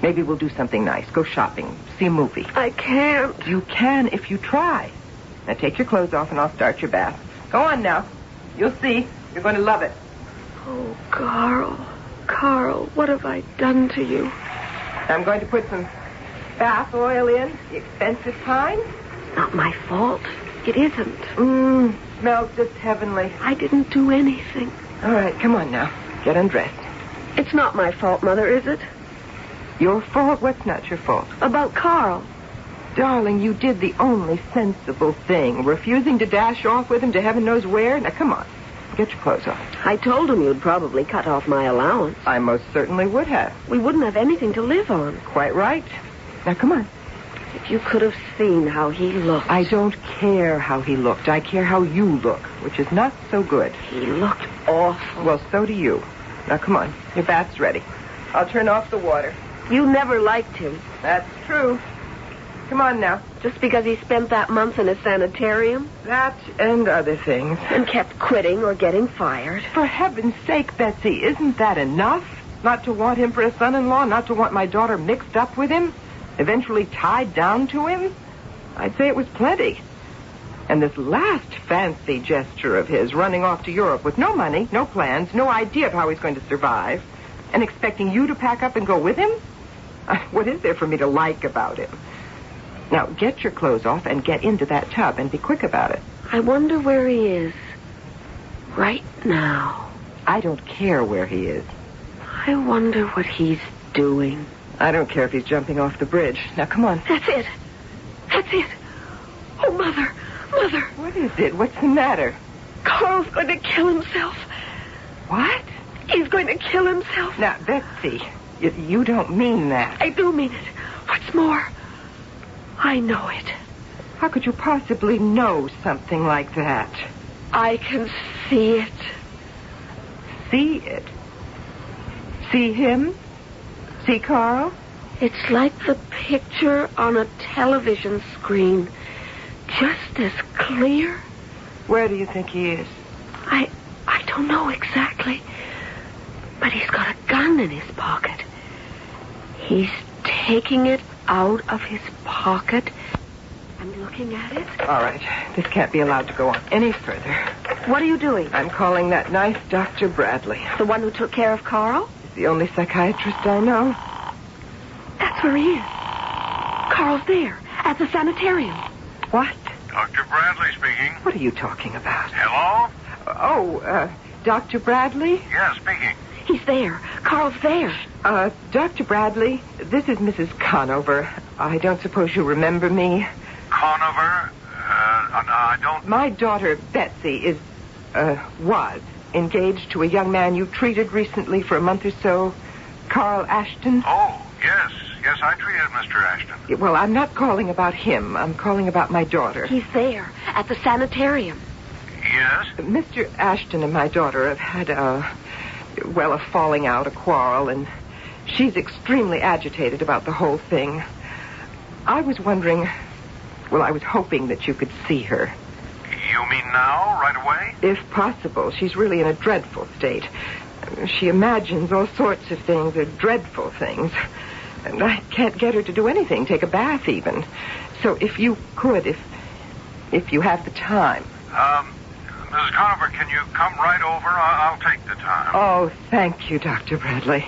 Maybe we'll do something nice. Go shopping, see a movie. I can't. You can if you try. Now, take your clothes off and I'll start your bath. Go on now. You'll see. You're going to love it. Oh, Carl. Carl, what have I done to you? I'm going to put some bath oil in, the expensive kind. Not my fault. It isn't. Smells just heavenly. I didn't do anything. All right, come on now. Get undressed. It's not my fault, Mother, is it? Your fault? What's not your fault? About Carl. Darling, you did the only sensible thing. Refusing to dash off with him to heaven knows where. Now, come on. Get your clothes on. I told him you'd probably cut off my allowance. I most certainly would have. We wouldn't have anything to live on. Quite right. Now, come on. If you could have seen how he looked. I don't care how he looked. I care how you look, which is not so good. He looked awful. Well, so do you. Now, come on. Your bath's ready. I'll turn off the water. You never liked him. That's true. Come on now. Just because he spent that month in a sanitarium? That and other things. And kept quitting or getting fired. For heaven's sake, Betsy, isn't that enough? Not to want him for a son-in-law, not to want my daughter mixed up with him, eventually tied down to him? I'd say it was plenty. And this last fancy gesture of his, running off to Europe with no money, no plans, no idea of how he's going to survive, and expecting you to pack up and go with him? What is there for me to like about him? Now, get your clothes off and get into that tub and be quick about it. I wonder where he is right now. I don't care where he is. I wonder what he's doing. I don't care if he's jumping off the bridge. Now, come on. That's it. That's it. Oh, Mother. Mother. What is it? What's the matter? Carl's going to kill himself. What? He's going to kill himself. Now, Betsy, you don't mean that. I do mean it. What's more, I know it. How could you possibly know something like that? I can see it. See it? See him? See Carl? It's like the picture on a television screen. Just as clear. Where do you think he is? I don't know exactly. But he's got a gun in his pocket. He's taking it out of his pocket and looking at it. All right. This can't be allowed to go on any further. What are you doing? I'm calling that nice Dr. Bradley. The one who took care of Carl? He's the only psychiatrist I know. That's where he is. Carl's there, at the sanitarium. What? Dr. Bradley speaking. What are you talking about? Hello? Oh, Dr. Bradley? Yeah, speaking. He's there. Carl's there. Dr. Bradley, this is Mrs. Conover. I don't suppose you remember me. Conover? I don't... My daughter, Betsy, was engaged to a young man you treated recently for a month or so, Carl Ashton. Oh, yes. Yes, I treated Mr. Ashton. Well, I'm not calling about him. I'm calling about my daughter. He's there, at the sanitarium. Yes? Mr. Ashton and my daughter have had a falling out, a quarrel, and she's extremely agitated about the whole thing. I was wondering, I was hoping that you could see her. You mean now, right away? If possible. She's really in a dreadful state. She imagines all sorts of things, dreadful things. And I can't get her to do anything, take a bath even. So if you could, if you have the time. Mrs. Conover, can you come right over? I'll take the time. Oh, thank you, Dr. Bradley.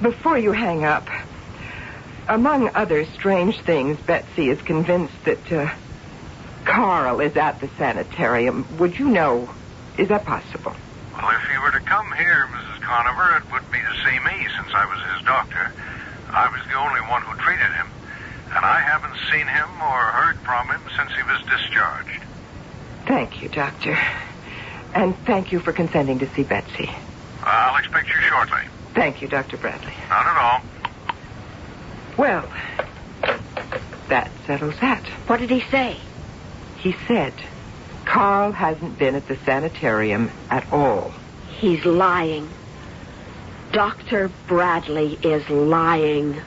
Before you hang up, among other strange things, Betsy is convinced that Carl is at the sanitarium. Would you know, is that possible? Well, if he were to come here, Mrs. Conover, it would be to see me since I was his doctor. I was the only one who treated him, and I haven't seen him or heard from him since he was discharged. Thank you, Doctor. And thank you for consenting to see Betsy. I'll expect you shortly. Thank you, Dr. Bradley. Not at all. Well, that settles that. What did he say? He said Carl hasn't been at the sanitarium at all. He's lying. Dr. Bradley is lying.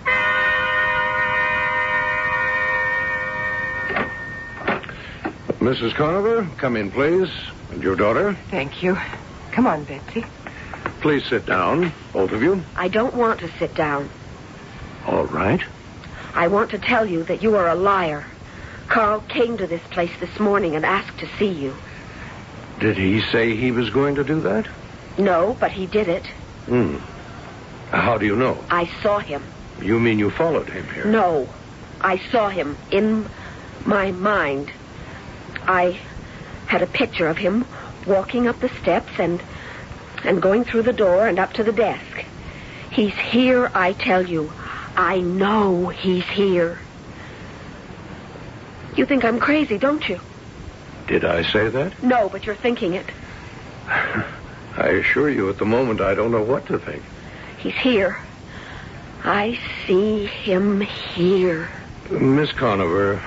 Mrs. Conover, come in, please. And your daughter? Thank you. Come on, Betsy. Please sit down, both of you. I don't want to sit down. All right. I want to tell you that you are a liar. Carl came to this place this morning and asked to see you. Did he say he was going to do that? No, but he did it. How do you know? I saw him. You mean you followed him here? No. I saw him in my mind. I had a picture of him walking up the steps and going through the door and up to the desk. He's here, I tell you. I know he's here. You think I'm crazy, don't you? Did I say that? No, but you're thinking it. I assure you, at the moment, I don't know what to think. He's here. I see him here. Miss Conover,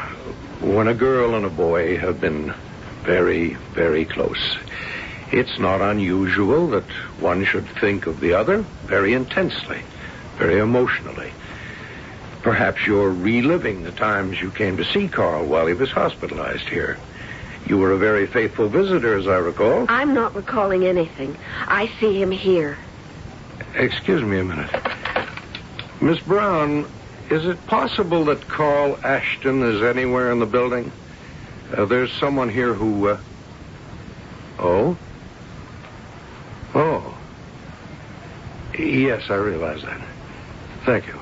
when a girl and a boy have been very, very close, it's not unusual that one should think of the other very intensely, very emotionally. Perhaps you're reliving the times you came to see Carl while he was hospitalized here. You were a very faithful visitor, as I recall. I'm not recalling anything. I see him here. Excuse me a minute. Miss Brown, is it possible that Carl Ashton is anywhere in the building? There's someone here who, Oh? Oh. Yes, I realize that. Thank you.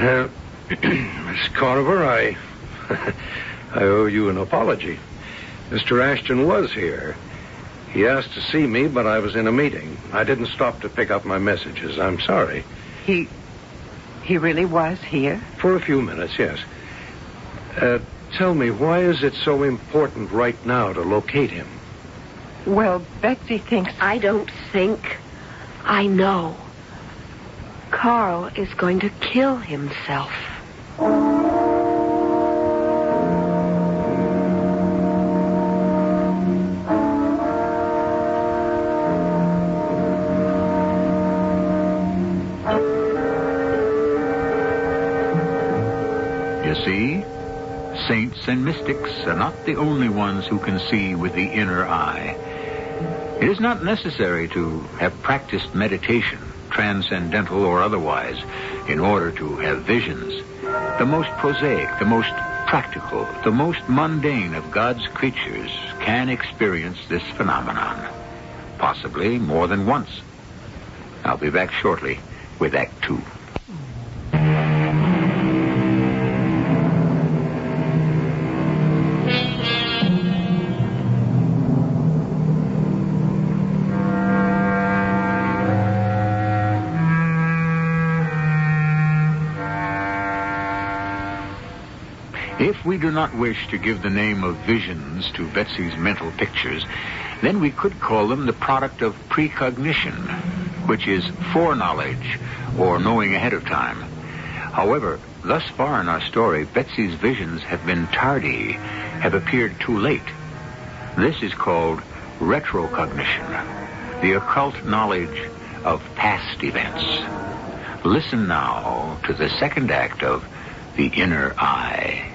Miss Conover, I owe you an apology. Mr. Ashton was here. He asked to see me, but I was in a meeting. I didn't stop to pick up my messages. I'm sorry. He really was here? For a few minutes, yes. Tell me, why is it so important right now to locate him? Well, Betsy thinks... I don't think. I know. Carl is going to kill himself. You see, saints and mystics are not the only ones who can see with the inner eye. It is not necessary to have practiced meditation, transcendental or otherwise, in order to have visions. The most prosaic, the most practical, the most mundane of God's creatures can experience this phenomenon, possibly more than once. I'll be back shortly with Act 2. If we do not wish to give the name of visions to Betsy's mental pictures, then we could call them the product of precognition, which is foreknowledge or knowing ahead of time. However, thus far in our story, Betsy's visions have been tardy, have appeared too late. This is called retrocognition, the occult knowledge of past events. Listen now to the second act of The Inner Eye.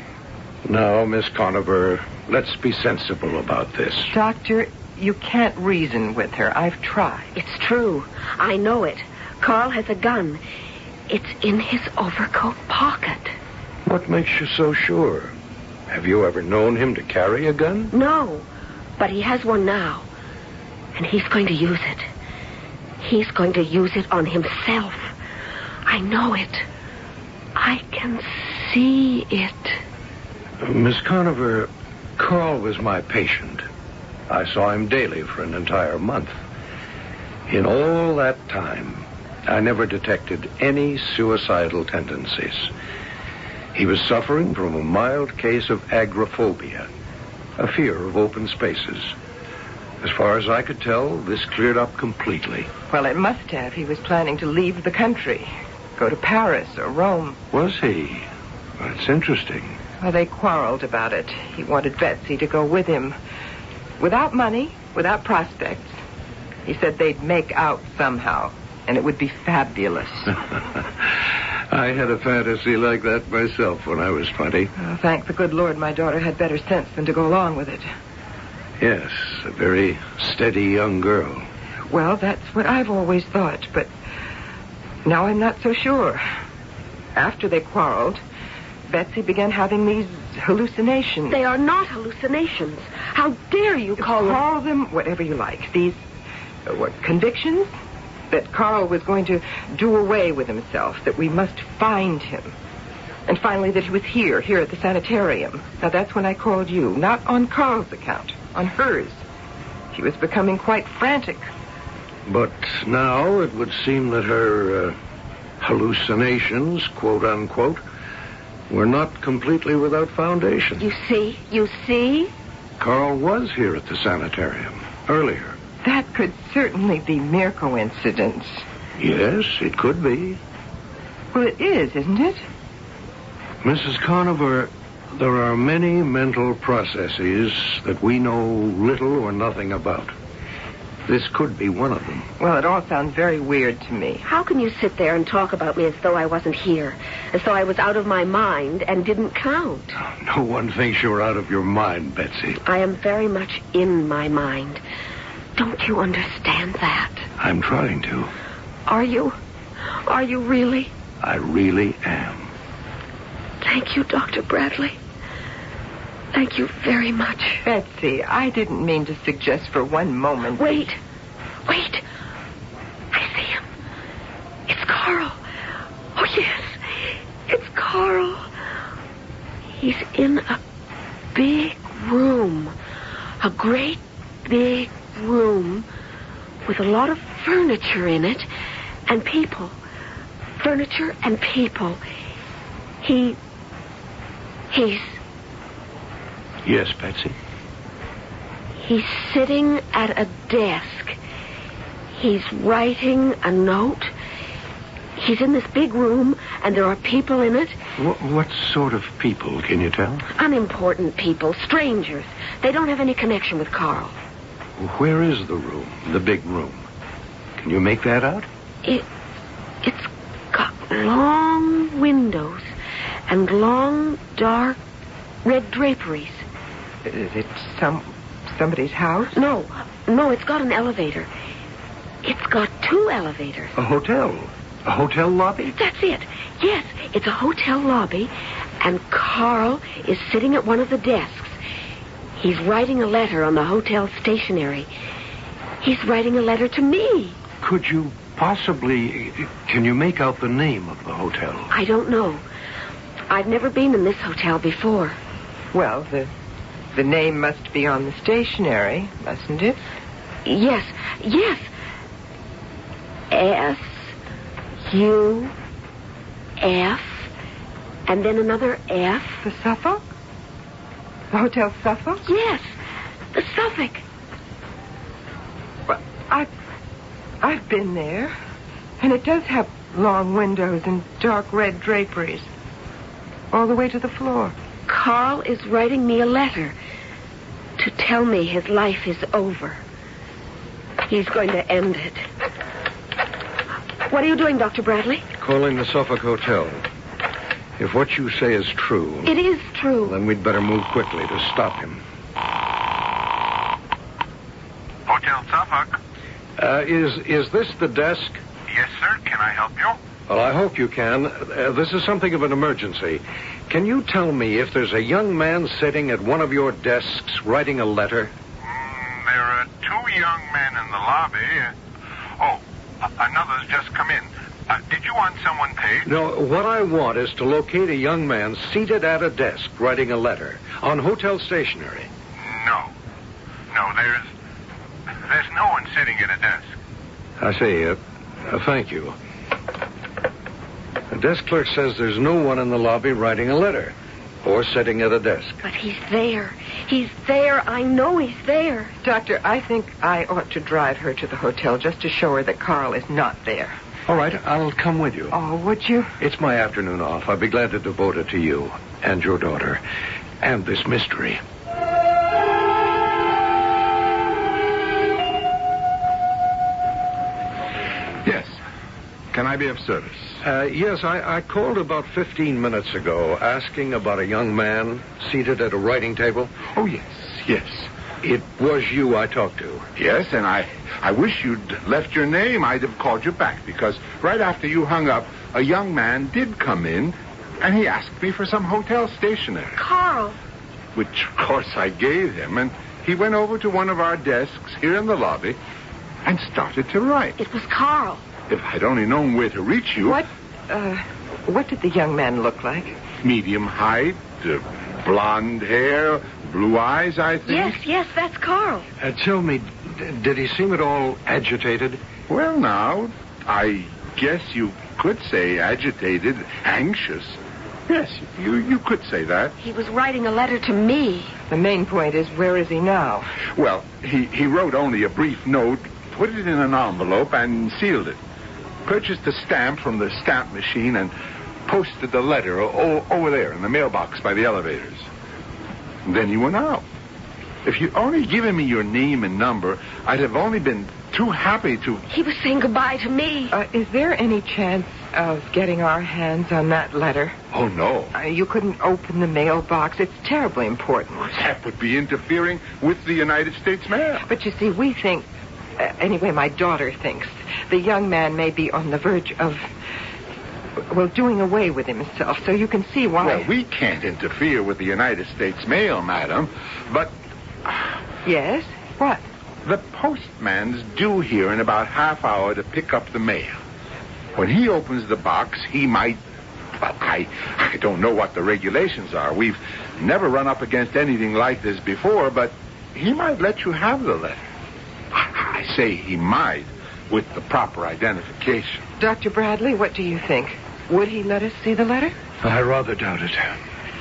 Now, Miss Conover, let's be sensible about this. Doctor, you can't reason with her. I've tried. It's true. I know it. Carl has a gun. It's in his overcoat pocket. What makes you so sure? Have you ever known him to carry a gun? No, but he has one now. And he's going to use it. He's going to use it on himself. I know it. I can see it. Miss Conover, Carl was my patient. I saw him daily for an entire month. In all that time, I never detected any suicidal tendencies. He was suffering from a mild case of agoraphobia, a fear of open spaces. As far as I could tell, this cleared up completely. Well, it must have. He was planning to leave the country, go to Paris or Rome. Was he? That's interesting. Well, they quarreled about it. He wanted Betsy to go with him. Without money, without prospects. He said they'd make out somehow, and it would be fabulous. I had a fantasy like that myself when I was 20. Oh, thank the good Lord my daughter had better sense than to go along with it. Yes, a very steady young girl. Well, that's what I've always thought, but now I'm not so sure. After they quarreled, Betsy began having these hallucinations. They are not hallucinations. How dare you call them whatever you like. These, convictions? That Carl was going to do away with himself, that we must find him. And finally that he was here at the sanitarium. Now that's when I called you, not on Carl's account, on hers. She was becoming quite frantic. But now it would seem that her hallucinations, quote unquote, were not completely without foundation. You see? Carl was here at the sanitarium earlier. That could certainly be mere coincidence. Yes, it could be. Well, it is, isn't it? Mrs. Conover, there are many mental processes that we know little or nothing about. This could be one of them. Well, it all sounds very weird to me. How can you sit there and talk about me as though I wasn't here? As though I was out of my mind and didn't count? No one thinks you're out of your mind, Betsy. I am very much in my mind. Don't you understand that? I'm trying to. Are you? Are you really? I really am. Thank you, Dr. Bradley. Thank you very much. Betsy, I didn't mean to suggest for one moment... Wait. I see him. It's Carl. Oh, yes. It's Carl. He's in a big room. A great big room with a lot of furniture in it and people. Furniture and people. He's... Yes, Betsy? He's sitting at a desk. He's writing a note. He's in this big room, and there are people in it. What sort of people, can you tell? Unimportant people, strangers. They don't have any connection with Carl. Where is the room, the big room? Can you make that out? It's got long windows and long, dark, red draperies. Is it somebody's house? No, it's got an elevator. It's got 2 elevators. A hotel? A hotel lobby? That's it. Yes, it's a hotel lobby, and Carl is sitting at one of the desks. He's writing a letter on the hotel stationery. He's writing a letter to me. Could you possibly... Can you make out the name of the hotel? I don't know. I've never been in this hotel before. Well, the name must be on the stationery, mustn't it? Yes. S-U-F, and then another F. The Suffolk? The Hotel Suffolk? Yes, the Suffolk. Well, I've been there, and it does have long windows and dark red draperies all the way to the floor. Carl is writing me a letter to tell me his life is over. He's going to end it. What are you doing, Dr. Bradley? Calling the Suffolk Hotel. If what you say is true... It is true. Then we'd better move quickly to stop him. Hotel Suffolk? Is this the desk? Yes, sir. Can I help you? Well, I hope you can. This is something of an emergency. Can you tell me if there's a young man sitting at one of your desks writing a letter? There are 2 young men in the lobby. Another's just come in. Did you want someone paid? No, what I want is to locate a young man seated at a desk writing a letter on hotel stationery. No, there's no one sitting at a desk. I see. Thank you. The desk clerk says there's no one in the lobby writing a letter or sitting at a desk. But he's there. He's there. I know he's there. Doctor, I think I ought to drive her to the hotel just to show her that Carl is not there. All right, I'll come with you. Oh, would you? It's my afternoon off. I'd be glad to devote it to you and your daughter and this mystery. Yes. Can I be of service? Yes, I called about 15 minutes ago asking about a young man seated at a writing table. Oh, yes. It was you I talked to. Yes, and I wish you'd left your name. I'd have called you back, because right after you hung up, a young man did come in, and he asked me for some hotel stationery. Carl. Which, of course, I gave him, and he went over to one of our desks here in the lobby and started to write. It was Carl. If I'd only known where to reach you... What did the young man look like? Medium height, blonde hair, blue eyes, I think. Yes, that's Carl. Tell me, did he seem at all agitated? Well, now, I guess you could say agitated, anxious. Yes, you could say that. He was writing a letter to me. The main point is, where is he now? Well, he wrote only a brief note, put it in an envelope, and sealed it. Purchased a stamp from the stamp machine and posted the letter over there in the mailbox by the elevators. And then he went out. If you'd only given me your name and number, I'd have only been too happy to... He was saying goodbye to me. Is there any chance of getting our hands on that letter? Oh, no. You couldn't open the mailbox. It's terribly important. That would be interfering with the United States mail. But you see, we think... anyway, my daughter thinks the young man may be on the verge of... well, doing away with himself, so you can see why... Well, we can't interfere with the United States mail, madam, but... Yes? What? The postman's due here in about half hour to pick up the mail. When he opens the box, he might... well, I don't know what the regulations are. We've never run up against anything like this before, but he might let you have the letter. I say he might, with the proper identification. Dr. Bradley, what do you think? Would he let us see the letter? I rather doubt it.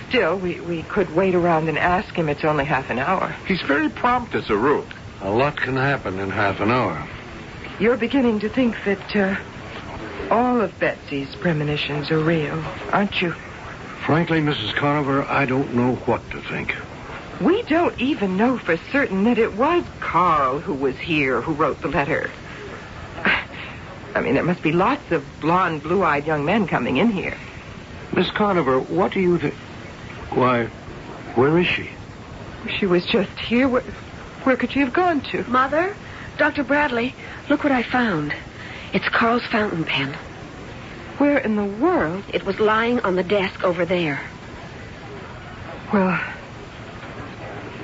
Still, we could wait around and ask him. It's only half an hour. He's very prompt as a rule. A lot can happen in half an hour. You're beginning to think that all of Betsy's premonitions are real, aren't you? Frankly, Mrs. Conover, I don't know what to think. We don't even know for certain that it was Carl who was here who wrote the letter. I mean, there must be lots of blonde, blue-eyed young men coming in here. Miss Conover, what do you think? Why, where is she? She was just here. Where could she have gone to? Mother, Dr. Bradley, look what I found. It's Carl's fountain pen. Where in the world? It was lying on the desk over there. Well,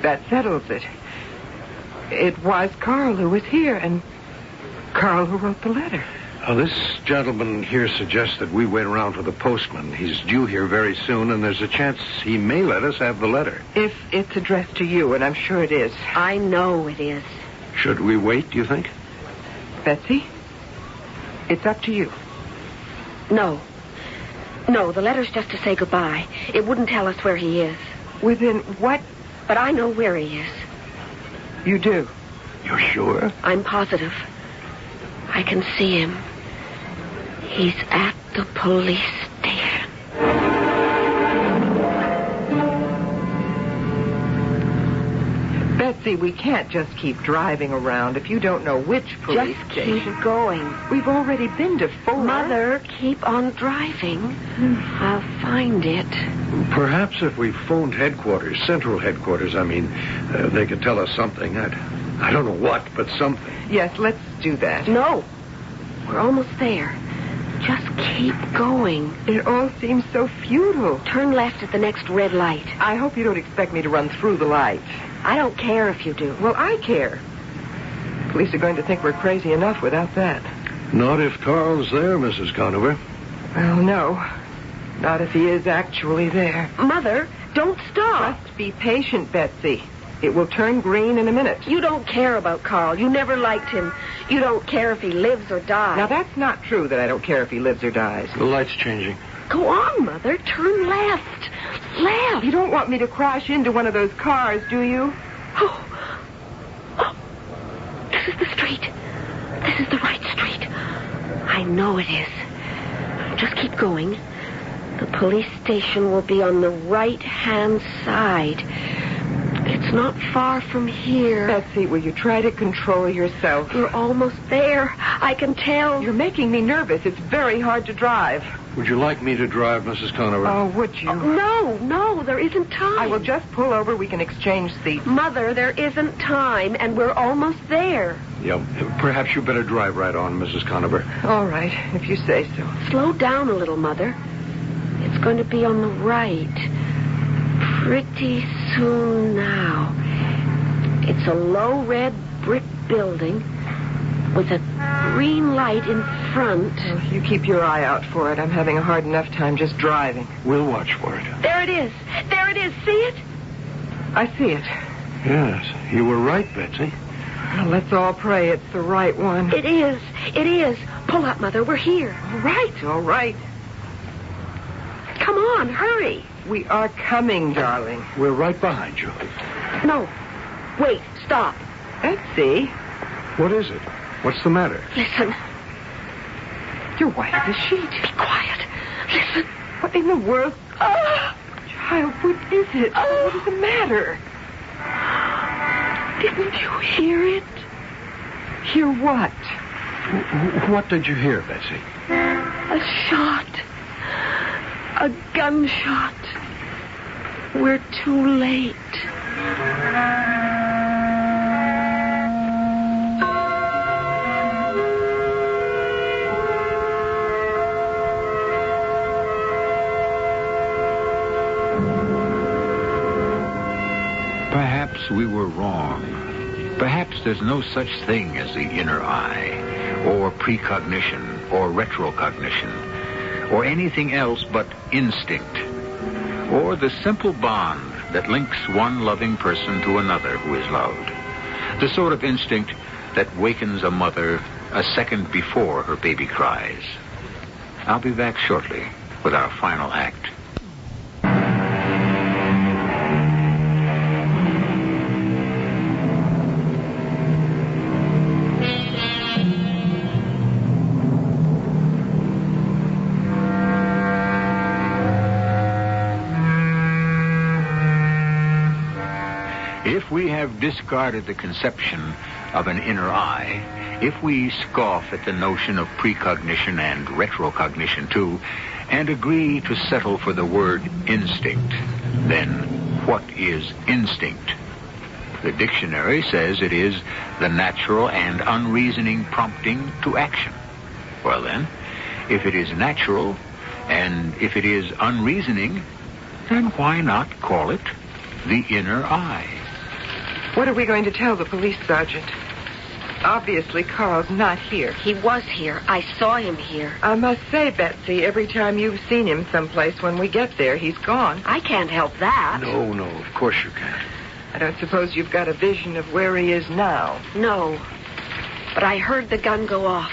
that settles it. It was Carl who was here, and Carl who wrote the letter. This gentleman here suggests that we wait around for the postman. He's due here very soon, and there's a chance he may let us have the letter. If it's addressed to you, and I'm sure it is. I know it is. Should we wait, do you think? Betsy, it's up to you. No. No, the letter's just to say goodbye. It wouldn't tell us where he is. Within what? But I know where he is. You do? You're sure? I'm positive. I can see him. He's at the police station. Betsy, we can't just keep driving around if you don't know which police station. Just keep going. We've already been to 4. Mother, keep on driving. I'll find it. Perhaps if we phoned headquarters, central headquarters, they could tell us something. I don't know what, but something. Yes, let's do that. No. We're almost there. Just keep going. It all seems so futile. Turn left at the next red light. I hope you don't expect me to run through the light. I don't care if you do. Well, I care. Police are going to think we're crazy enough without that. Not if Carl's there, Mrs. Conover. Well, no. Not if he is actually there. Mother, don't stop. Just be patient, Betsy. It will turn green in a minute. You don't care about Carl. You never liked him. You don't care if he lives or dies. Now, that's not true that I don't care if he lives or dies. The light's changing. Go on, Mother. Turn left. Left. You don't want me to crash into one of those cars, do you? Oh. This is the street. This is the right street. I know it is. Just keep going. The police station will be on the right-hand side. It's not far from here. Betsy, will you try to control yourself? You're almost there. I can tell. You're making me nervous. It's very hard to drive. Would you like me to drive, Mrs. Conover? Oh, would you? No, there isn't time. I will just pull over. We can exchange seats. Mother, there isn't time, and we're almost there. Yeah, perhaps you better drive right on, Mrs. Conover. All right, if you say so. Slow down a little, Mother. It's going to be on the right. Pretty soon now. It's a low red brick building with a green light in front. Well, you keep your eye out for it. I'm having a hard enough time just driving. We'll watch for it. There it is. There it is. See it? I see it. Yes, you were right, Betsy. Well, let's all pray it's the right one. It is. It is. Pull up, Mother. We're here. All right. Come on, hurry. We are coming, darling. We're right behind you. No. Wait, stop. Betsy. What is it? What's the matter? Listen. You're white as a sheet. Be quiet. Listen. What in the world? Child, what is it? What is the matter? Didn't you hear it? Hear what? What did you hear, Betsy? A shot. A gunshot. We're too late. Perhaps we were wrong. Perhaps there's no such thing as the inner eye, or precognition, or retrocognition, or anything else but instinct, or the simple bond that links one loving person to another who is loved. The sort of instinct that wakens a mother a second before her baby cries. I'll be back shortly with our final act. If we have discarded the conception of an inner eye, if we scoff at the notion of precognition and retrocognition too, and agree to settle for the word instinct, then what is instinct? The dictionary says it is the natural and unreasoning prompting to action. Well then, if it is natural and if it is unreasoning, then why not call it the inner eye? What are we going to tell the police sergeant? Obviously, Carl's not here. He was here. I saw him here. I must say, Betsy, every time you've seen him someplace, when we get there, he's gone. I can't help that. No, of course you can't. I don't suppose you've got a vision of where he is now. No. But I heard the gun go off.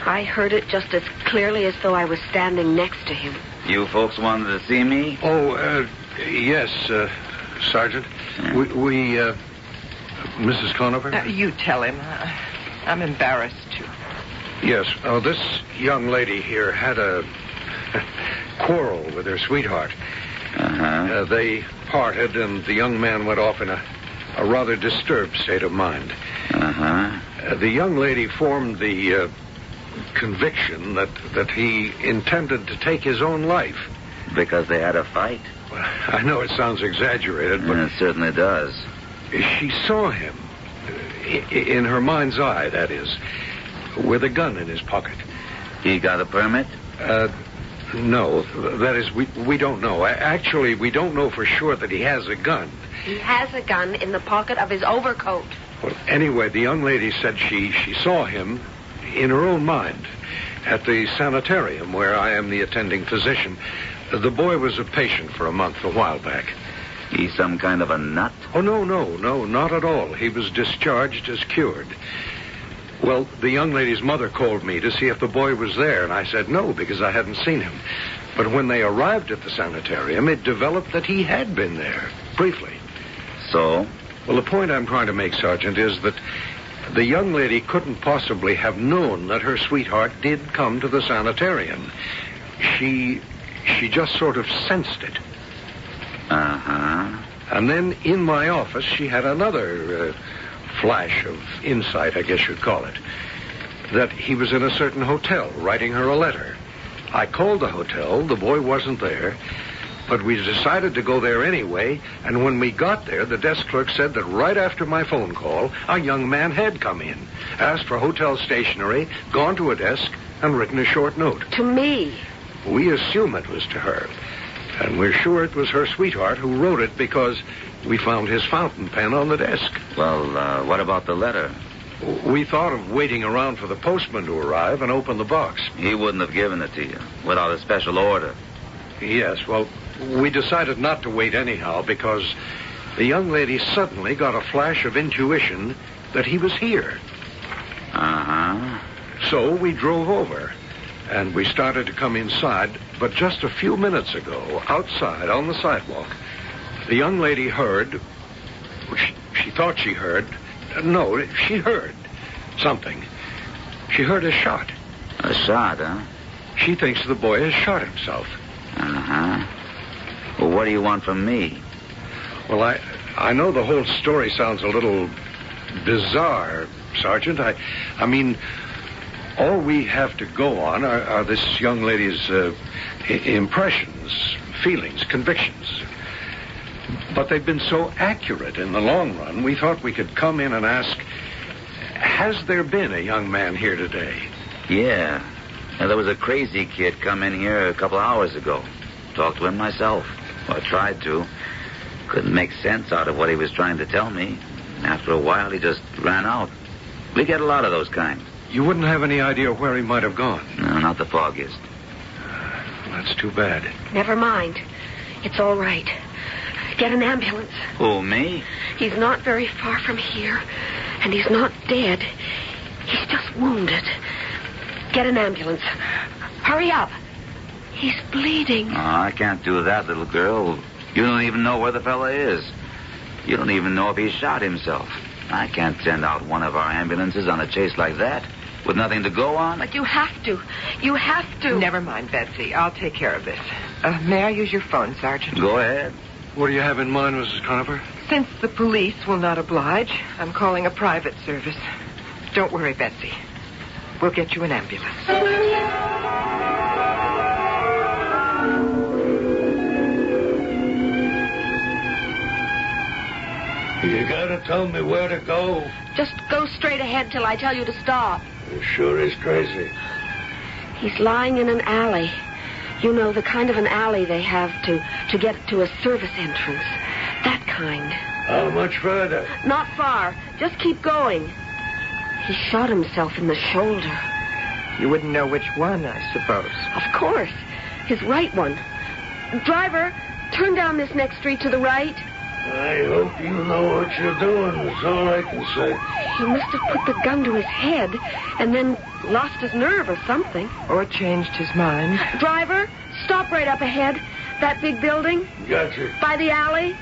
I heard it just as clearly as though I was standing next to him. You folks wanted to see me? Oh, yes, Sergeant. We Mrs. Conover? You tell him. I'm embarrassed to. Yes. Oh, this young lady here had a quarrel with her sweetheart. Uh-huh. They parted, and the young man went off in a rather disturbed state of mind. Uh-huh. The young lady formed the conviction that he intended to take his own life. Because they had a fight? I know it sounds exaggerated, but... It certainly does. She saw him, in her mind's eye, that is, with a gun in his pocket. He got a permit? No. That is, we don't know. Actually, we don't know for sure that he has a gun. He has a gun in the pocket of his overcoat. Well, anyway, the young lady said she saw him in her own mind at the sanitarium where I am the attending physician. The boy was a patient for a month a while back. He's some kind of a nut? Oh, no, not at all. He was discharged as cured. Well, the young lady's mother called me to see if the boy was there, and I said no, because I hadn't seen him. But when they arrived at the sanitarium, it developed that he had been there, briefly. So? Well, the point I'm trying to make, Sergeant, is that the young lady couldn't possibly have known that her sweetheart did come to the sanitarium. She just sort of sensed it. Uh-huh. And then in my office, she had another flash of insight, I guess you'd call it, that he was in a certain hotel writing her a letter. I called the hotel. The boy wasn't there, but we decided to go there anyway, and when we got there, the desk clerk said that right after my phone call, a young man had come in, asked for hotel stationery, gone to a desk, and written a short note. To me. We assume it was to her. And we're sure it was her sweetheart who wrote it because we found his fountain pen on the desk. Well, what about the letter? We thought of waiting around for the postman to arrive and open the box. He wouldn't have given it to you without a special order. Yes, well, we decided not to wait anyhow because the young lady suddenly got a flash of intuition that he was here. Uh-huh. So we drove over. And we started to come inside, but just a few minutes ago, outside on the sidewalk, the young lady heard, she thought she heard, no, she heard something. She heard a shot. A shot, huh? She thinks the boy has shot himself. Uh-huh. Well, what do you want from me? Well, I know the whole story sounds a little bizarre, Sergeant. I mean, all we have to go on are this young lady's impressions, feelings, convictions. But they've been so accurate in the long run, we thought we could come in and ask, has there been a young man here today? Yeah. Now, there was a crazy kid come in here a couple hours ago. Talked to him myself. Well, I tried to. Couldn't make sense out of what he was trying to tell me. After a while, he just ran out. We get a lot of those kinds. You wouldn't have any idea where he might have gone? No, not the foggiest. That's too bad. Never mind. It's all right. Get an ambulance. Who, me? He's not very far from here, and he's not dead. He's just wounded. Get an ambulance. Hurry up. He's bleeding. Oh, I can't do that, little girl. You don't even know where the fella is. You don't even know if he shot himself. I can't send out one of our ambulances on a chase like that with nothing to go on. But you have to. You have to. Never mind, Betsy. I'll take care of this. May I use your phone, Sergeant? Go ahead. What do you have in mind, Mrs. Conover? Since the police will not oblige, I'm calling a private service. Don't worry, Betsy. We'll get you an ambulance. You gotta tell me where to go. Just go straight ahead till I tell you to stop. It sure is crazy. He's lying in an alley. You know, the kind of an alley they have to get to a service entrance. That kind. How much further? Not far. Just keep going. He shot himself in the shoulder. You wouldn't know which one, I suppose. Of course. His right one. Driver, turn down this next street to the right. I hope you know what you're doing. That's all I can say. He must have put the gun to his head and then lost his nerve or something. Or changed his mind. Driver, stop right up ahead. That big building. Gotcha. By the alley.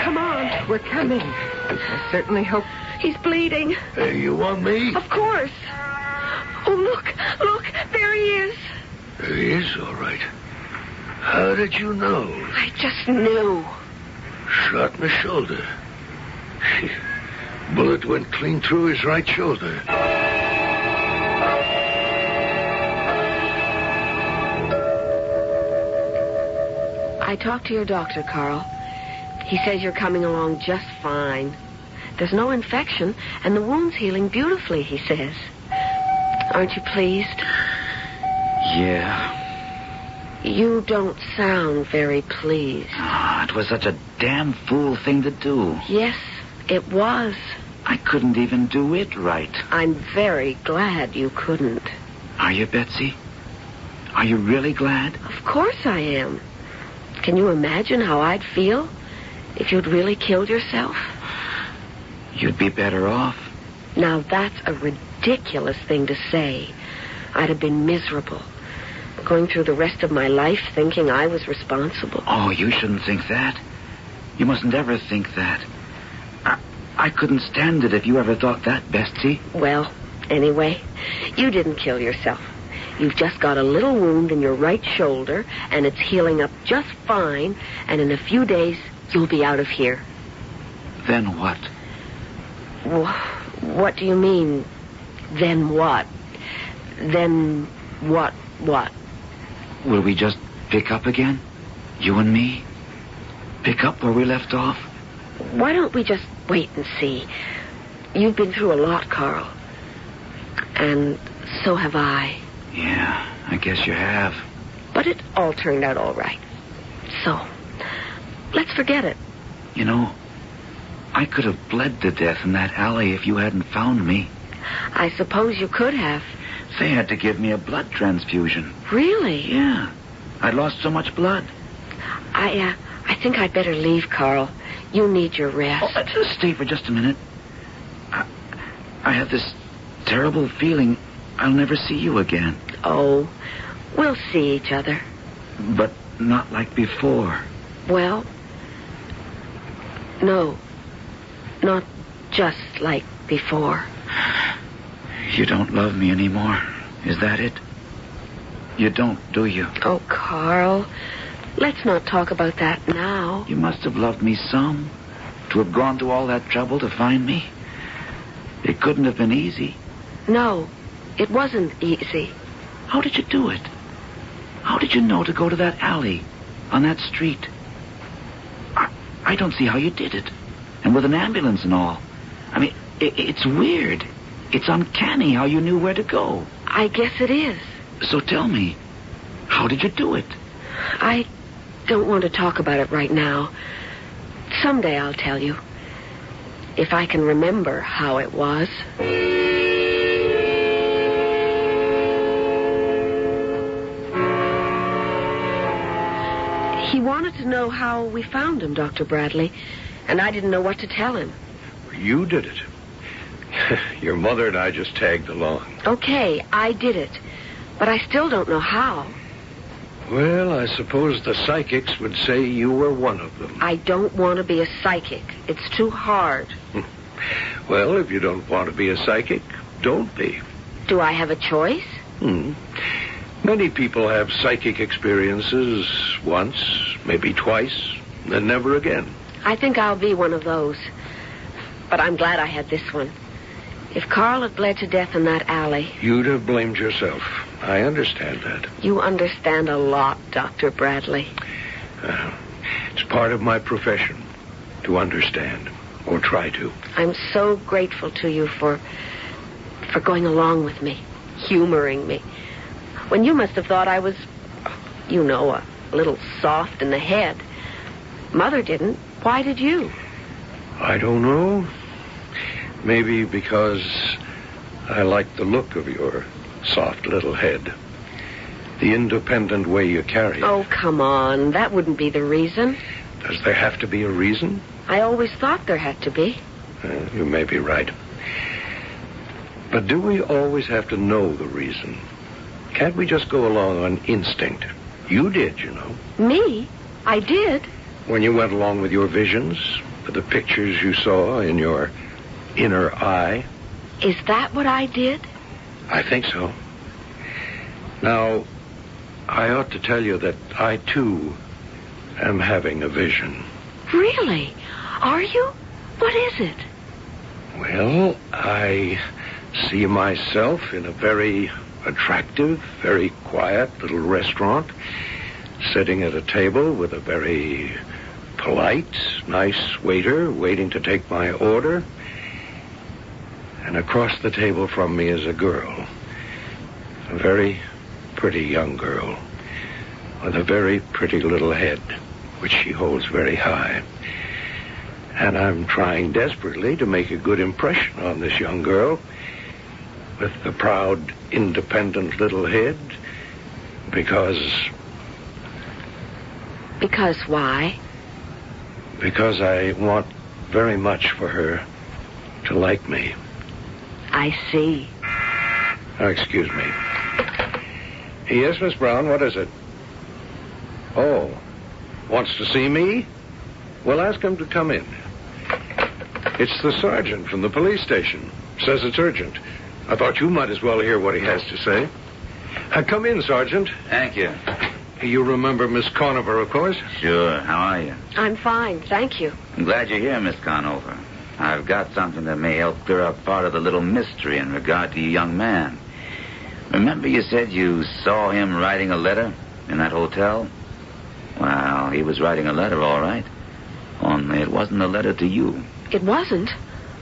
Come on. We're coming. I certainly hope... He's bleeding. Hey, you want me? Of course. Oh, look. There he is. There he is, all right. How did you know? I just knew. Shot in the shoulder. Bullet went clean through his right shoulder. I talked to your doctor, Carl. He says you're coming along just fine. There's no infection, and the wound's healing beautifully, he says. Aren't you pleased? Yeah. You don't sound very pleased. It was such a damn fool thing to do. Yes, it was. I couldn't even do it right. I'm very glad you couldn't. Are you, Betsy? Are you really glad? Of course I am. Can you imagine how I'd feel if you'd really killed yourself? You'd be better off. Now, that's a ridiculous thing to say. I'd have been miserable. Going through the rest of my life thinking I was responsible. Oh, you shouldn't think that. You mustn't ever think that. I couldn't stand it if you ever thought that, Betsy. Well, anyway, you didn't kill yourself. You've just got a little wound in your right shoulder, and it's healing up just fine, and in a few days, you'll be out of here. Then what? What do you mean, then what? Then what? Will we just pick up again? You and me? Pick up where we left off? Why don't we just wait and see? You've been through a lot, Carl. And so have I. Yeah, I guess you have. But it all turned out all right. So, let's forget it. You know, I could have bled to death in that alley if you hadn't found me. I suppose you could have. They had to give me a blood transfusion. Really? Yeah. I'd lost so much blood. I think I'd better leave, Carl. You need your rest. Oh, stay for just a minute. I have this terrible feeling I'll never see you again. Oh, we'll see each other. But not like before. Well, no. Not just like before. You don't love me anymore. Is that it? You don't, do you? Oh, Carl. Let's not talk about that now. You must have loved me some, to have gone to all that trouble to find me. It couldn't have been easy. No, it wasn't easy. How did you do it? How did you know to go to that alley, on that street? I don't see how you did it. And with an ambulance and all. I mean, it's weird. It's uncanny how you knew where to go. I guess it is. So tell me, how did you do it? I don't want to talk about it right now. Someday I'll tell you. If I can remember how it was. He wanted to know how we found him, Dr. Bradley, and I didn't know what to tell him. You did it. Your mother and I just tagged along. Okay, I did it, but I still don't know how. Well, I suppose the psychics would say you were one of them. I don't want to be a psychic. It's too hard. Well, if you don't want to be a psychic, don't be. Do I have a choice? Many people have psychic experiences once, maybe twice, then never again. I think I'll be one of those. But I'm glad I had this one. If Carl had bled to death in that alley... You'd have blamed yourself. I understand that. You understand a lot, Dr. Bradley. It's part of my profession to understand, or try to. I'm so grateful to you for going along with me, humoring me. When you must have thought I was, you know, a little soft in the head. Mother didn't. Why did you? I don't know. Maybe because I like the look of your soft little head. The independent way you carry it. Oh, come on. That wouldn't be the reason. Does there have to be a reason? I always thought there had to be. You may be right. But do we always have to know the reason? Can't we just go along on instinct? You did, you know. Me? I did. When you went along with your visions, with the pictures you saw in your inner eye. Is that what I did? I think so. Now, I ought to tell you that I, too, am having a vision. Really? Are you? What is it? Well, I see myself in a very attractive, very quiet little restaurant, sitting at a table with a very polite, nice waiter waiting to take my order. And across the table from me is a girl, a very pretty young girl, with a very pretty little head, which she holds very high. And I'm trying desperately to make a good impression on this young girl, with the proud, independent little head, because... Because why? Because I want very much for her to like me. I see. Oh, excuse me. Yes, Miss Brown, what is it? Oh, wants to see me? Well, ask him to come in. It's the sergeant from the police station. Says it's urgent. I thought you might as well hear what he has to say. Come in, Sergeant. Thank you. You remember Miss Conover, of course? Sure. How are you? I'm fine, thank you. I'm glad you're here, Miss Conover. I've got something that may help clear up part of the little mystery in regard to your young man. Remember you said you saw him writing a letter in that hotel? Well, he was writing a letter, all right. Only it wasn't a letter to you. It wasn't?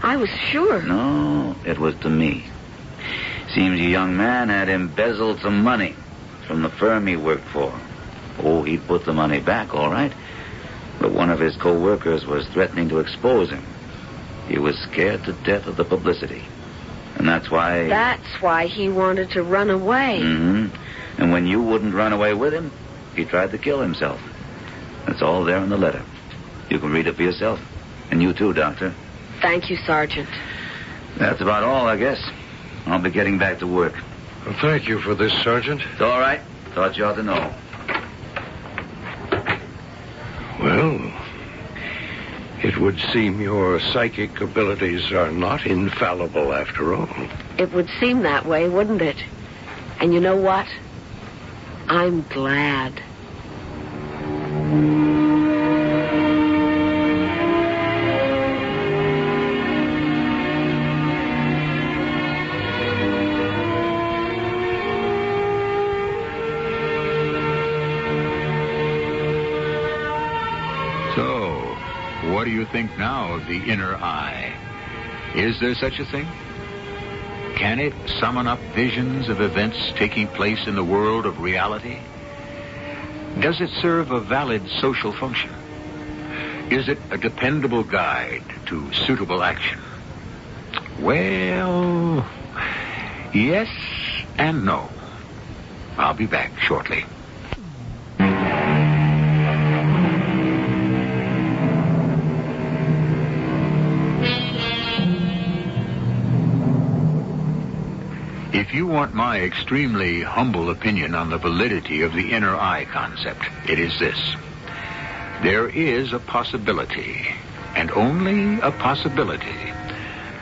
I was sure. No, it was to me. Seems your young man had embezzled some money from the firm he worked for. Oh, he'd put the money back, all right. But one of his co-workers was threatening to expose him. He was scared to death of the publicity. And that's why... That's why he wanted to run away. Mm-hmm. And when you wouldn't run away with him, he tried to kill himself. That's all there in the letter. You can read it for yourself. And you too, Doctor. Thank you, Sergeant. That's about all, I guess. I'll be getting back to work. Well, thank you for this, Sergeant. It's all right. Thought you ought to know. Well, it would seem your psychic abilities are not infallible after all. It would seem that way, wouldn't it? And you know what? I'm glad. What do you think now of the inner eye? Is there such a thing? Can it summon up visions of events taking place in the world of reality? Does it serve a valid social function? Is it a dependable guide to suitable action? Well, yes and no. I'll be back shortly. If you want my extremely humble opinion on the validity of the inner eye concept, it is this. There is a possibility, and only a possibility,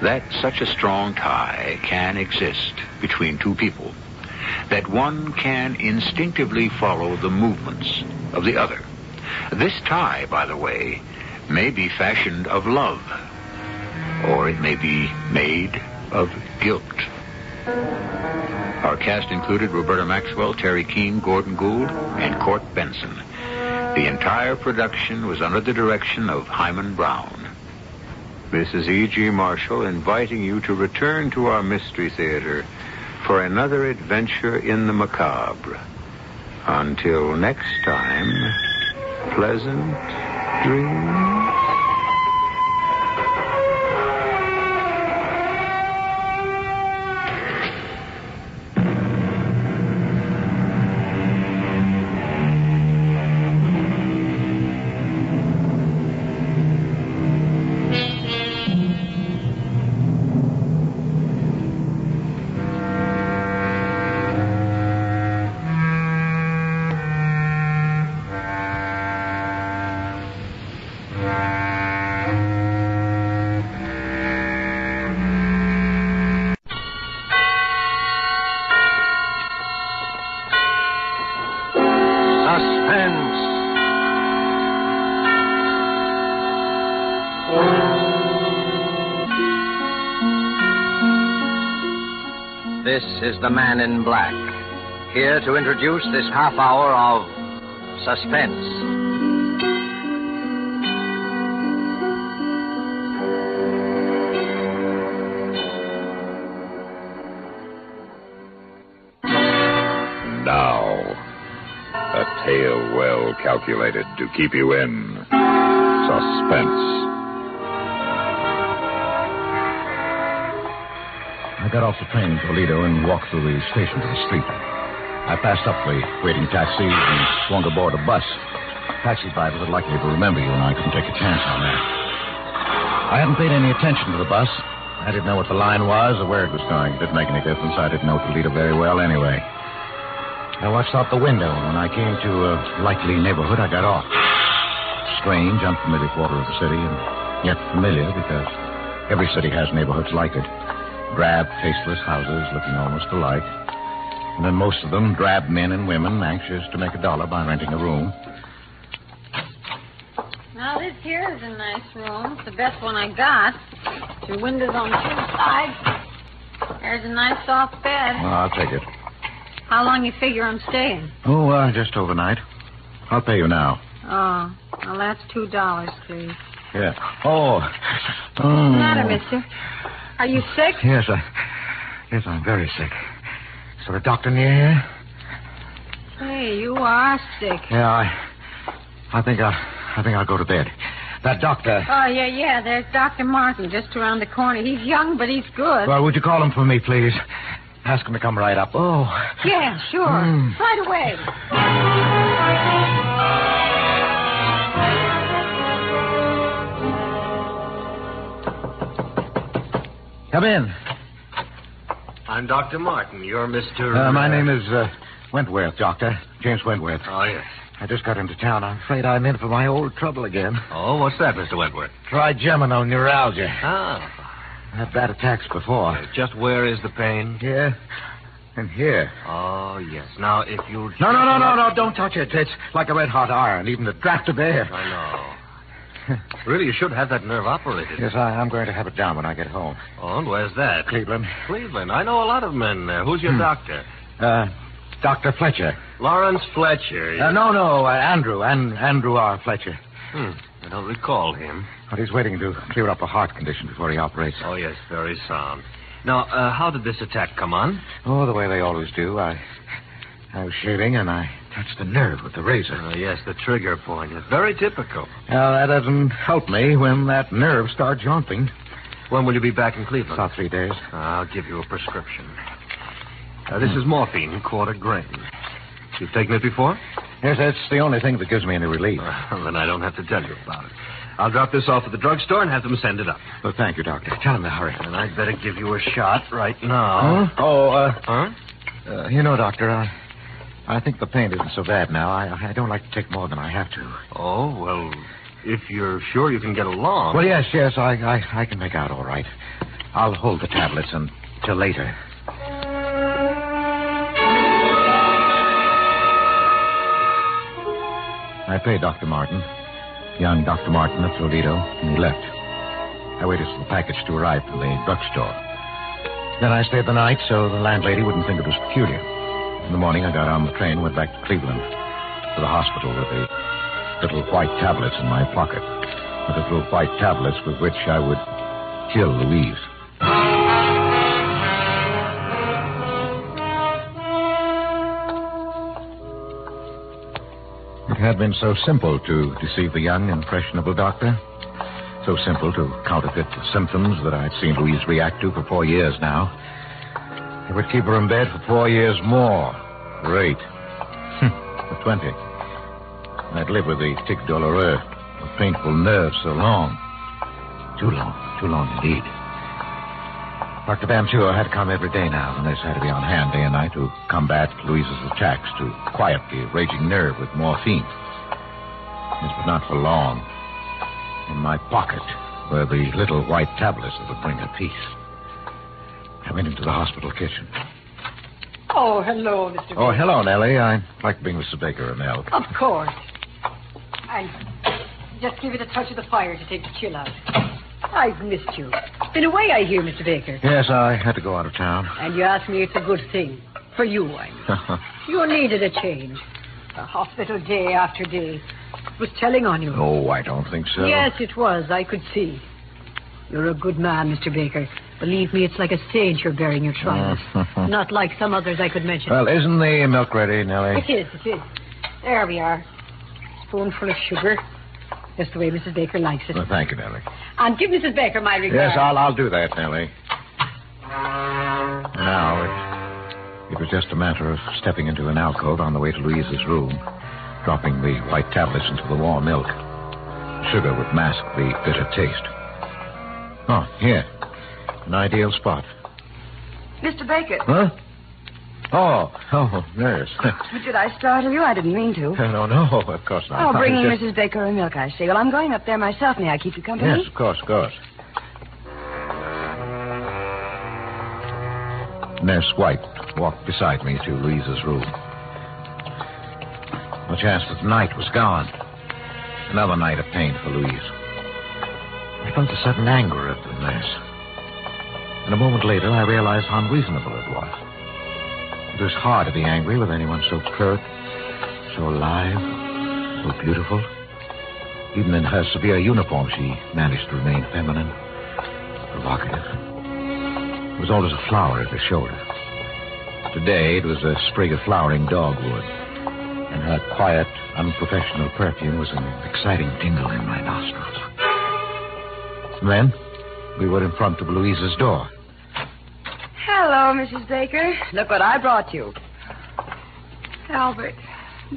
that such a strong tie can exist between two people, that one can instinctively follow the movements of the other. This tie, by the way, may be fashioned of love, or it may be made of guilt. Our cast included Roberta Maxwell, Terry Keane, Gordon Gould, and Court Benson. The entire production was under the direction of Hyman Brown. This is E.G. Marshall inviting you to return to our Mystery Theater for another adventure in the macabre. Until next time, pleasant dreams. This is the Man in Black, here to introduce this half hour of suspense. Now, a tale well calculated to keep you in suspense. I got off the train in Toledo and walked through the station to the street. I passed up the waiting taxis and swung aboard a bus. Taxi drivers are likely to remember you, and I couldn't take a chance on that. I hadn't paid any attention to the bus. I didn't know what the line was or where it was going. It didn't make any difference. I didn't know Toledo very well anyway. I watched out the window, and when I came to a likely neighborhood, I got off. Strange, unfamiliar quarter of the city, and yet familiar because every city has neighborhoods like it. Drab, tasteless houses looking almost alike. And then most of them drab men and women anxious to make $1 by renting a room. Now, this here is a nice room. It's the best one I got. Two windows on two sides. There's a nice soft bed. Well, I'll take it. How long you figure I'm staying? Oh, just overnight. I'll pay you now. Oh, well, that's $2, please. Yeah. Oh. What's the matter, mister? Are you sick? Yes, I'm very sick. Is there a doctor near here? Hey, you are sick. Yeah, I think I'll go to bed. That doctor. Oh, yeah. There's Dr. Martin just around the corner. He's young, but he's good. Well, would you call him for me, please? Ask him to come right up. Oh. Yeah, sure. Right away. Come in. I'm Dr. Martin. You're Mr. My name is Wentworth, Doctor. James Wentworth. Oh, yes. I just got into town. I'm afraid I'm in for my old trouble again. Oh, what's that, Mr. Wentworth? Trigeminal neuralgia. Ah. I've had bad attacks before. Just where is the pain? Yeah. And here. Oh, yes. Now, if you'll... No, don't touch it. It's like a red-hot iron, even the draft of air. I know. Really, you should have that nerve operated. Yes, I'm going to have it down when I get home. Oh, and where's that? Cleveland. Cleveland. I know a lot of men there. Who's your doctor? Dr. Fletcher. Lawrence Fletcher. No, Andrew. Andrew R. Fletcher. I don't recall him. But he's waiting to clear up a heart condition before he operates. Oh, yes, very sound. Now, how did this attack come on? Oh, the way they always do. I was shaving, and I touched the nerve with the razor. Oh, yes, the trigger point. It's very typical. Now, that doesn't help me when that nerve starts jumping. When will you be back in Cleveland? About 3 days. I'll give you a prescription. This is morphine, 1/4 grain. You've taken it before? Yes, that's the only thing that gives me any relief. Then I don't have to tell you about it. I'll drop this off at the drugstore and have them send it up. Well, thank you, Doctor. Tell him to hurry. And I'd better give you a shot right now. Huh? You know, Doctor, I think the pain isn't so bad now. I don't like to take more than I have to. Oh, well, if you're sure you can get along. Well, yes, I can make out all right. I'll hold the tablets until later. I paid Dr. Martin, young Dr. Martin of Toledo, and he left. I waited for the package to arrive from the drugstore. Then I stayed the night so the landlady wouldn't think it was peculiar. In the morning, I got on the train and went back to Cleveland, to the hospital with the little white tablets in my pocket. The little white tablets with which I would kill Louise. It had been so simple to deceive the young, impressionable doctor. So simple to counterfeit the symptoms that I'd seen Louise react to for 4 years now. It would keep her in bed for 4 years more. Great. For 20. I'd live with the tic douloureux, a painful nerve so long. Too long indeed. Dr. Bantua had to come every day now. The nurse had to be on hand day and night to combat Louise's attacks, to quiet the raging nerve with morphine. Yes, but not for long. In my pocket were the little white tablets that would bring her peace. I went into the hospital kitchen. Oh, hello, Mr. Baker. Oh, hello, Nellie. I'd like to bring Mrs. Baker a milk. Of course. I just give it a touch of the fire to take the chill out. I've missed you. Been away, I hear, Mr. Baker. Yes, I had to go out of town. And you ask me it's a good thing. For you, I mean. You needed a change. The hospital day after day. It was telling on you. Oh, I don't think so. Yes, it was. I could see. You're a good man, Mr. Baker. Believe me, it's like a sage you're bearing your trials. Not like some others I could mention. Well, isn't the milk ready, Nellie? It is. There we are. Spoonful of sugar. Just the way Mrs. Baker likes it. Well, thank you, Nellie. And give Mrs. Baker my regards. Yes, I'll do that, Nellie. Now, it was just a matter of stepping into an alcove on the way to Louise's room, dropping the white tablets into the warm milk. Sugar would mask the bitter taste. Oh, here. An ideal spot. Mr. Baker. Huh? Oh, nurse. Did I startle you? I didn't mean to. No, of course not. Oh, bringing Mrs. Baker a milk, I see. Well, I'm going up there myself. May I keep you company? Yes, of course. Nurse White walked beside me to Louise's room. The chance that the night was gone. Another night of pain for Louise. I felt a sudden anger at the nurse. And a moment later, I realized how unreasonable it was. It was hard to be angry with anyone so curt, so alive, so beautiful. Even in her severe uniform, she managed to remain feminine, provocative. There was always a flower at her shoulder. Today, it was a sprig of flowering dogwood, and her quiet, unprofessional perfume was an exciting tingle in my nostrils. And then, we were in front of Louise's door. Hello, Mrs. Baker. Look what I brought you. Albert,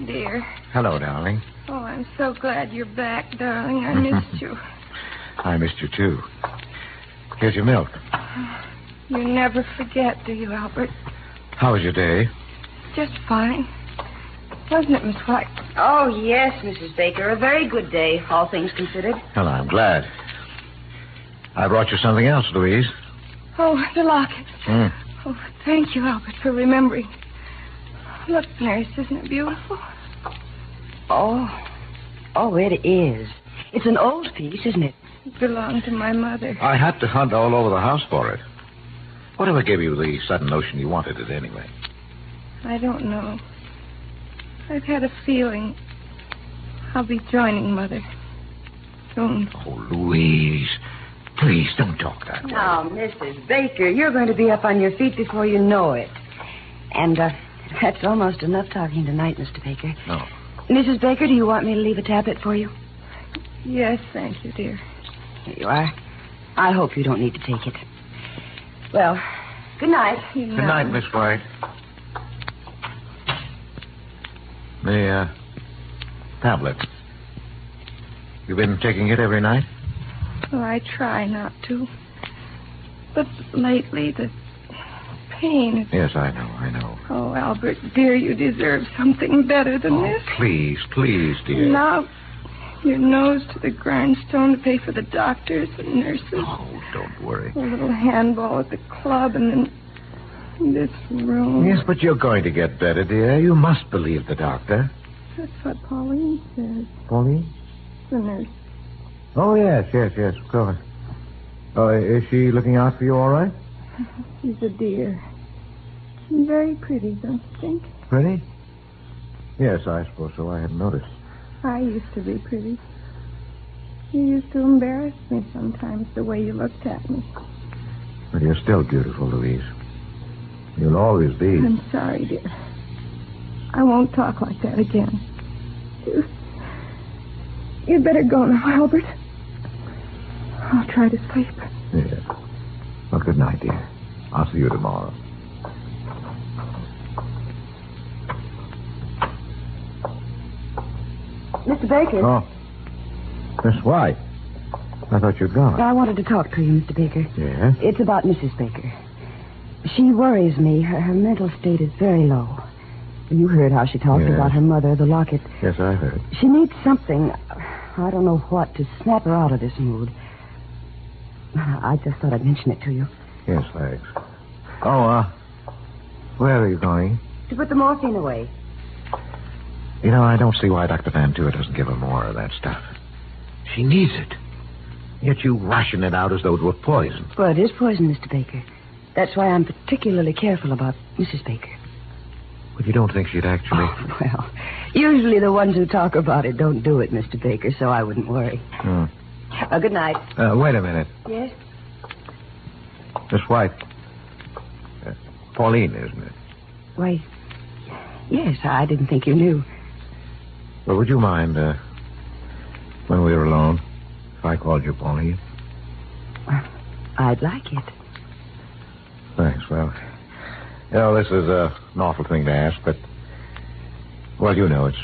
dear. Hello, darling. Oh, I'm so glad you're back, darling. I missed you. I missed you, too. Here's your milk. You never forget, do you, Albert? How was your day? Just fine. Wasn't it, Miss White? Oh, yes, Mrs. Baker. A very good day, all things considered. Well, I'm glad. I brought you something else, Louise. Oh, the locket. Oh, thank you, Albert, for remembering. Look, nurse, isn't it beautiful? Oh, it is. It's an old piece, isn't it? It belonged to my mother. I had to hunt all over the house for it. Whatever gave you the sudden notion you wanted it anyway? I don't know. I've had a feeling I'll be joining Mother soon. Oh, Louise, please don't talk that way. Now, Mrs. Baker, you're going to be up on your feet before you know it. And that's almost enough talking tonight, Mr. Baker. No. Mrs. Baker, do you want me to leave a tablet for you? Yes, thank you, dear. Here you are. I hope you don't need to take it. Well, good night. Good night, Miss White. The tablet. You've been taking it every night? Well, I try not to. But lately, the pain is... Yes, I know. Oh, Albert, dear, you deserve something better than this. Please, dear. Now, your nose to the grindstone to pay for the doctors and nurses. Oh, don't worry. A little handball at the club, and then this room. Yes, but you're going to get better, dear. You must believe the doctor. That's what Pauline says. Pauline? The nurse. Oh, yes, of course. Oh, is she looking out for you all right? She's a dear. And very pretty, don't you think? Pretty? Yes, I suppose so. I hadn't noticed. I used to be pretty. You used to embarrass me sometimes, the way you looked at me. But you're still beautiful, Louise. You'll always be. I'm sorry, dear. I won't talk like that again. You'd better go now, Albert. I'll try to sleep. Yes. Well, good night, dear. I'll see you tomorrow. Mr. Baker. Oh. Miss White. I thought you'd gone. I wanted to talk to you, Mr. Baker. Yes? It's about Mrs. Baker. She worries me. Her mental state is very low. You heard how she talked about her mother, the locket. Yes, I heard. She needs something, I don't know what, to snap her out of this mood. I just thought I'd mention it to you. Yes, thanks. Oh, where are you going? To put the morphine away. You know, I don't see why Dr. Van Tour doesn't give her more of that stuff. She needs it. Yet you ration it out as though it were poison. Well, it is poison, Mr. Baker. That's why I'm particularly careful about Mrs. Baker. But you don't think she'd actually... Oh, well, usually the ones who talk about it don't do it, Mr. Baker, so I wouldn't worry. Good night. Wait a minute. Yes? Miss White. Pauline, isn't it? Why, yes, I didn't think you knew. Well, would you mind, when we were alone, if I called you Pauline? I'd like it. Thanks. Well, this is an awful thing to ask, but, well, you know, it's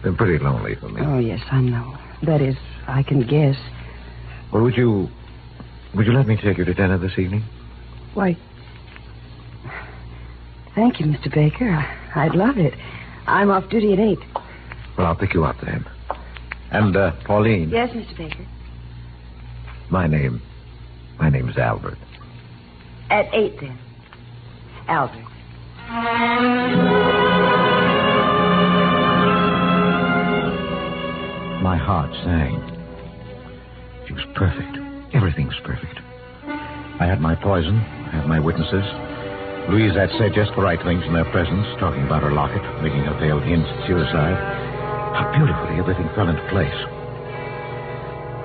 been pretty lonely for me. Oh, yes, I know. That is, I can guess. Well, would you let me take you to dinner this evening? Why, thank you, Mr. Baker. I'd love it. I'm off duty at 8. Well, I'll pick you up then. And, Pauline. Yes, Mr. Baker. My name's Albert. At 8, then. Albert. My heart sang. She was perfect. Everything's perfect. I had my poison. I had my witnesses. Louise had said just the right things in their presence, talking about her locket, making her veiled hints at suicide. How beautifully everything fell into place.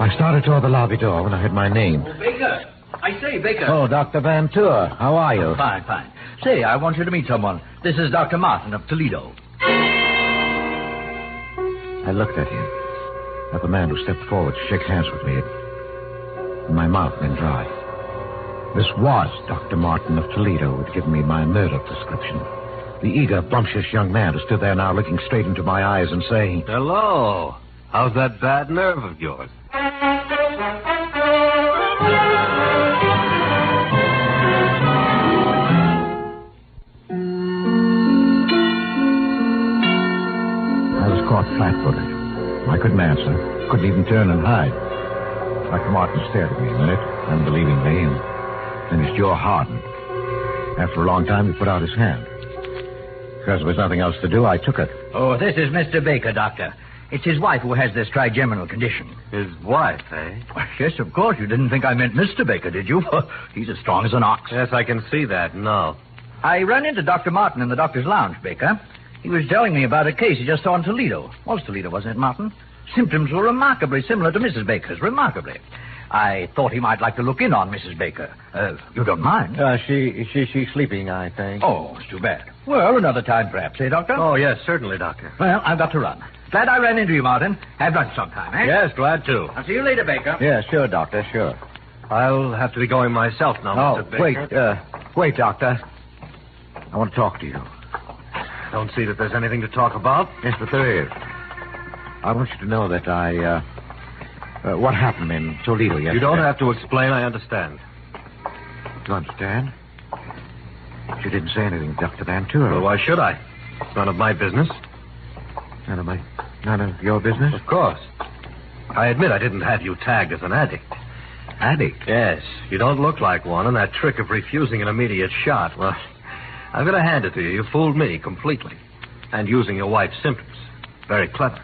I started toward the lobby door when I heard my name. Oh, Baker. I say, Baker. Oh, Dr. Van Tour. How are you? Oh, fine. Say, I want you to meet someone. This is Dr. Martin of Toledo. I looked at him, at the man who stepped forward to shake hands with me, and my mouth went dry. This was Dr. Martin of Toledo who had given me my murder prescription. The eager, bumptious young man who stood there now looking straight into my eyes and saying... Hello. How's that bad nerve of yours? I was caught flat-footed. I couldn't answer. Couldn't even turn and hide. Dr. Martin stared at me a minute, unbelievingly, and then his jaw hardened. After a long time, he put out his hand. Because there was nothing else to do, I took it. Oh, this is Mr. Baker, Doctor. It's his wife who has this trigeminal condition. His wife, eh? Well, yes, of course. You didn't think I meant Mr. Baker, did you? He's as strong as an ox. Yes, I can see that. No. I ran into Dr. Martin in the doctor's lounge, Baker. He was telling me about a case he just saw in Toledo. Was Toledo, wasn't it, Martin? Symptoms were remarkably similar to Mrs. Baker's. Remarkably. I thought he might like to look in on Mrs. Baker. You don't mind? She's sleeping, I think. Oh, it's too bad. Well, another time perhaps, eh, Doctor? Oh, yes, certainly, Doctor. Well, I've got to run. Glad I ran into you, Martin. Have lunch sometime, eh? Yes, glad to. I'll see you later, Baker. Yeah, sure, Doctor, sure. I'll have to be going myself now, Mr. Baker. Wait, Doctor. I want to talk to you. Don't see that there's anything to talk about. Yes, but there is. I want you to know that what happened in Toledo yesterday. You don't have to explain. I understand. Do you understand? You didn't say anything, Dr. Van Tour. Well, why should I? It's none of my business. None of your business? Of course. I admit I didn't have you tagged as an addict. Addict? Yes. You don't look like one, and that trick of refusing an immediate shot, well, I'm going to hand it to you. You fooled me completely. And using your wife's symptoms. Very clever.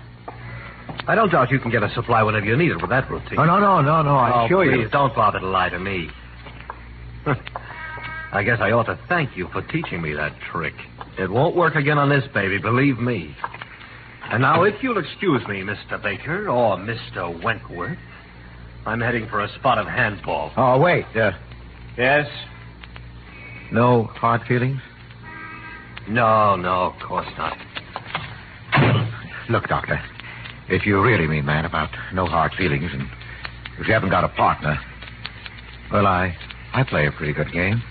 I don't doubt you can get a supply whenever you need it with that routine. Oh, no. I assure you. Please, don't bother to lie to me. I guess I ought to thank you for teaching me that trick. It won't work again on this baby, believe me. And now, if you'll excuse me, Mr. Baker, or Mr. Wentworth, I'm heading for a spot of handball. Oh, wait. Yes? No hard feelings? No, of course not. Look, Doctor, if you really mean that about no hard feelings, and if you haven't got a partner, well, I play a pretty good game.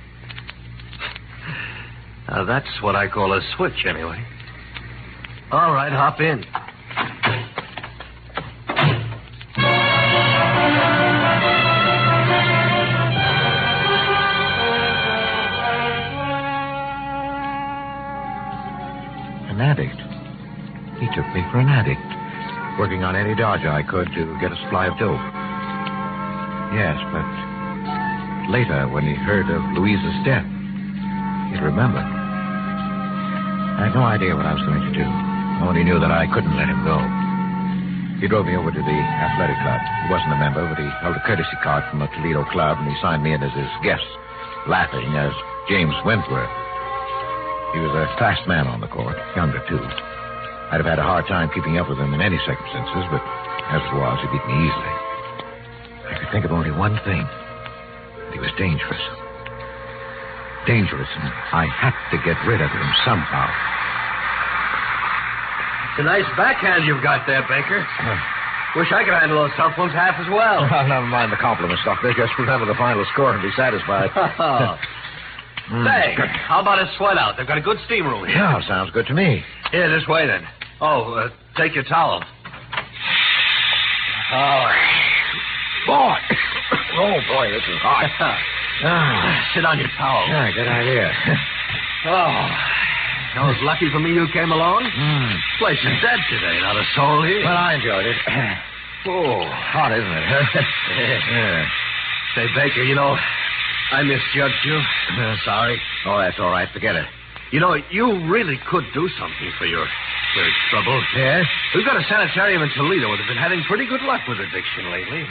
Now, that's what I call a switch, anyway. All right, hop in. An addict. He took me for an addict. Working on any dodge I could to get a supply of dope. Yes, but later, when he heard of Louise's death, he remembered. I had no idea what I was going to do. I only knew that I couldn't let him go. He drove me over to the athletic club. He wasn't a member, but he held a courtesy card from the Toledo club, and he signed me in as his guest, laughing as James Wentworth. He was a fast man on the court, younger, too. I'd have had a hard time keeping up with him in any circumstances, but as it was, he beat me easily. I could think of only one thing. That he was dangerous. Dangerous, and I had to get rid of him somehow. It's a nice backhand you've got there, Baker. Wish I could handle those tough ones half as well. Well, never mind the compliments, Doctor. Just remember the final score and be satisfied. Say, how about a sweat out? They've got a good steam room here. Yeah, sounds good to me. Here, this way then. Oh, take your towel. Boy. Oh, boy, this is hot. Sit on your towel. Yeah, good idea. That was lucky for me you came along. Place is dead today, not a soul here. Well, I enjoyed it. Oh, hot, isn't it? Yeah. Say, Baker, you know, I misjudged you. Sorry. Oh, that's all right. Forget it. You know, you really could do something for your trouble. Yes? We've got a sanitarium in Toledo that have been having pretty good luck with addiction lately.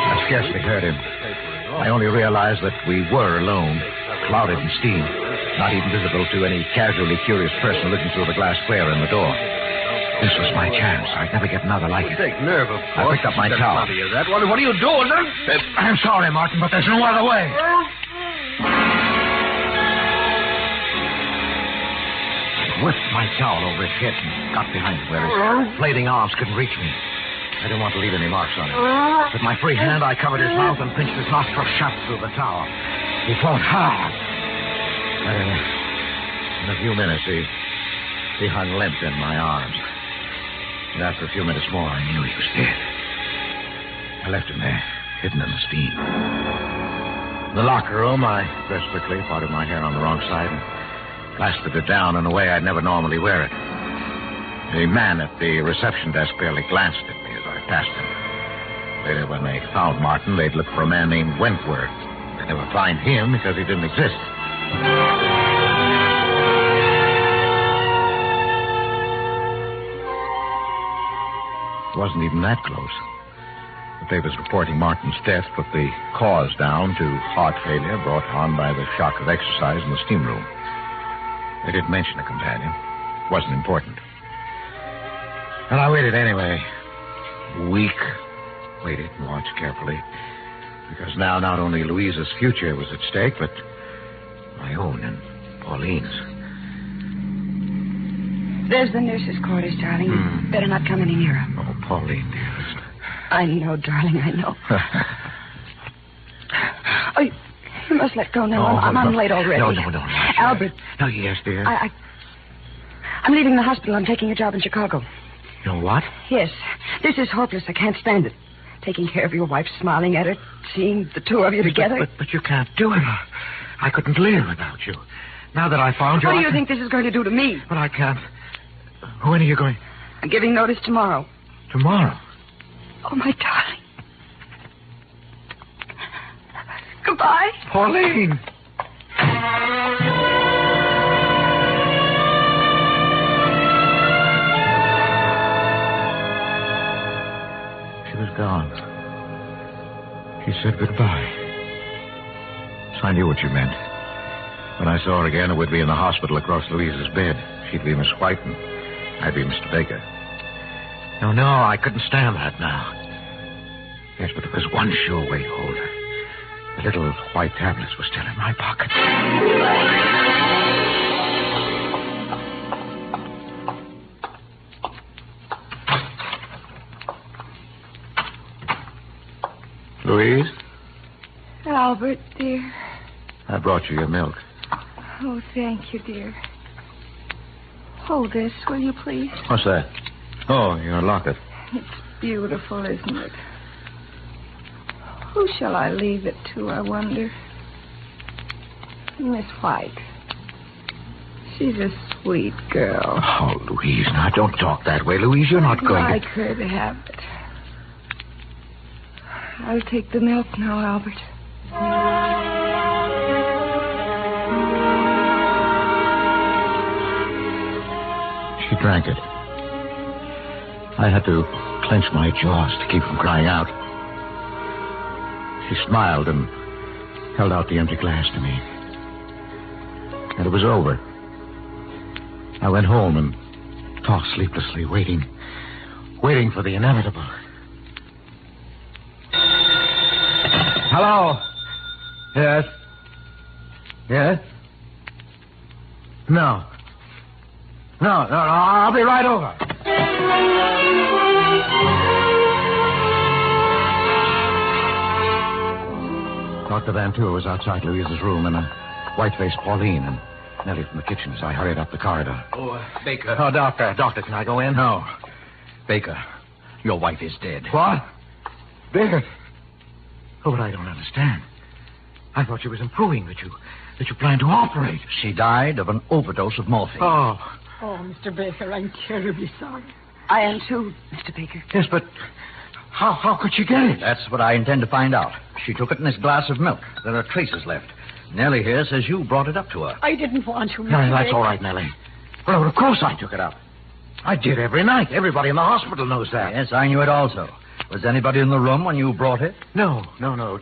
I scarcely heard him. I only realized that we were alone, clouded in steam, not even visible to any casually curious person looking through the glass square in the door. This was my chance. I'd never get another like it. Take nerve, of course. I picked up my towel. That one. What are you doing? I'm sorry, Martin, but there's no other way. I whipped my towel over his head and got behind it where his flaming arms couldn't reach me. I didn't want to leave any marks on him. With my free hand, I covered his mouth and pinched his nostrils shut through the towel. He fought hard. But in a few minutes, he hung limp in my arms. And after a few minutes more, I knew he was dead. I left him there, hidden in the steam. In the locker room, I dressed quickly, parted my hair on the wrong side, and plastered it down in a way I'd never normally wear it. The man at the reception desk barely glanced at me as I passed him. Later, when they found Martin, they'd look for a man named Wentworth. I'd never find him because he didn't exist. It wasn't even that close. The papers reporting Martin's death put the cause down to heart failure brought on by the shock of exercise in the steam room. They didn't mention a companion. It wasn't important. And I waited anyway. A week. Waited and watched carefully. Because now not only Louise's future was at stake, but my own and Pauline's. There's the nurse's quarters, darling. Better not come any nearer. Oh, Pauline, dearest. I know, darling, I know. Oh, you must let go now. I'm late already. No. Albert. No, yes, dear. I'm leaving the hospital. I'm taking a job in Chicago. You know what? Yes. This is hopeless. I can't stand it. Taking care of your wife, smiling at her, seeing the two of you together. But you can't do it. I couldn't live without you. Now that I found you... What do you think this is going to do to me? But I can't. When are you going? I'm giving notice tomorrow. Tomorrow? Oh, my darling. Goodbye. Pauline! She was gone. She said goodbye. So I knew what you meant. When I saw her again, it would be in the hospital across Louise's bed. She'd be Miss White, and I'd be Mr. Baker. No, I couldn't stand that now. Yes, but there was one sure way to hold her. The little white tablets were still in my pocket. Louise? Albert, dear. I brought you your milk. Oh, thank you, dear. Hold this, will you, please? What's that? Oh, your locket. It's beautiful, isn't it? Who shall I leave it to, I wonder? Miss White. She's a sweet girl. Oh, Louise, now don't talk that way. Louise, you're not going to... I'd like her to have it. I'll take the milk now, Albert. She drank it. I had to clench my jaws to keep from crying out. She smiled and held out the empty glass to me. And it was over. I went home and tossed sleeplessly, waiting for the inevitable. Hello? Yes? Yes? No, I'll be right over. Dr. Van Tour was outside Louise's room, and a white-faced Pauline and Nellie from the kitchen as I hurried up the corridor. Oh, Baker. Oh, Doctor, can I go in? No. Baker, your wife is dead. What? Dead? Oh, but I don't understand. I thought she was improving, that you planned to operate. She died of an overdose of morphine. Oh, Mr. Baker, I'm terribly sorry. I am too, Mr. Baker. Yes, but how could she get it? That's what I intend to find out. She took it in this glass of milk. There are traces left. Nellie here says you brought it up to her. I didn't want to, Mr. No, that's Baker. all right, Nellie. Well, of course I took it up. I did every night. Everybody in the hospital knows that. Yes, I knew it also. Was anybody in the room when you brought it? No.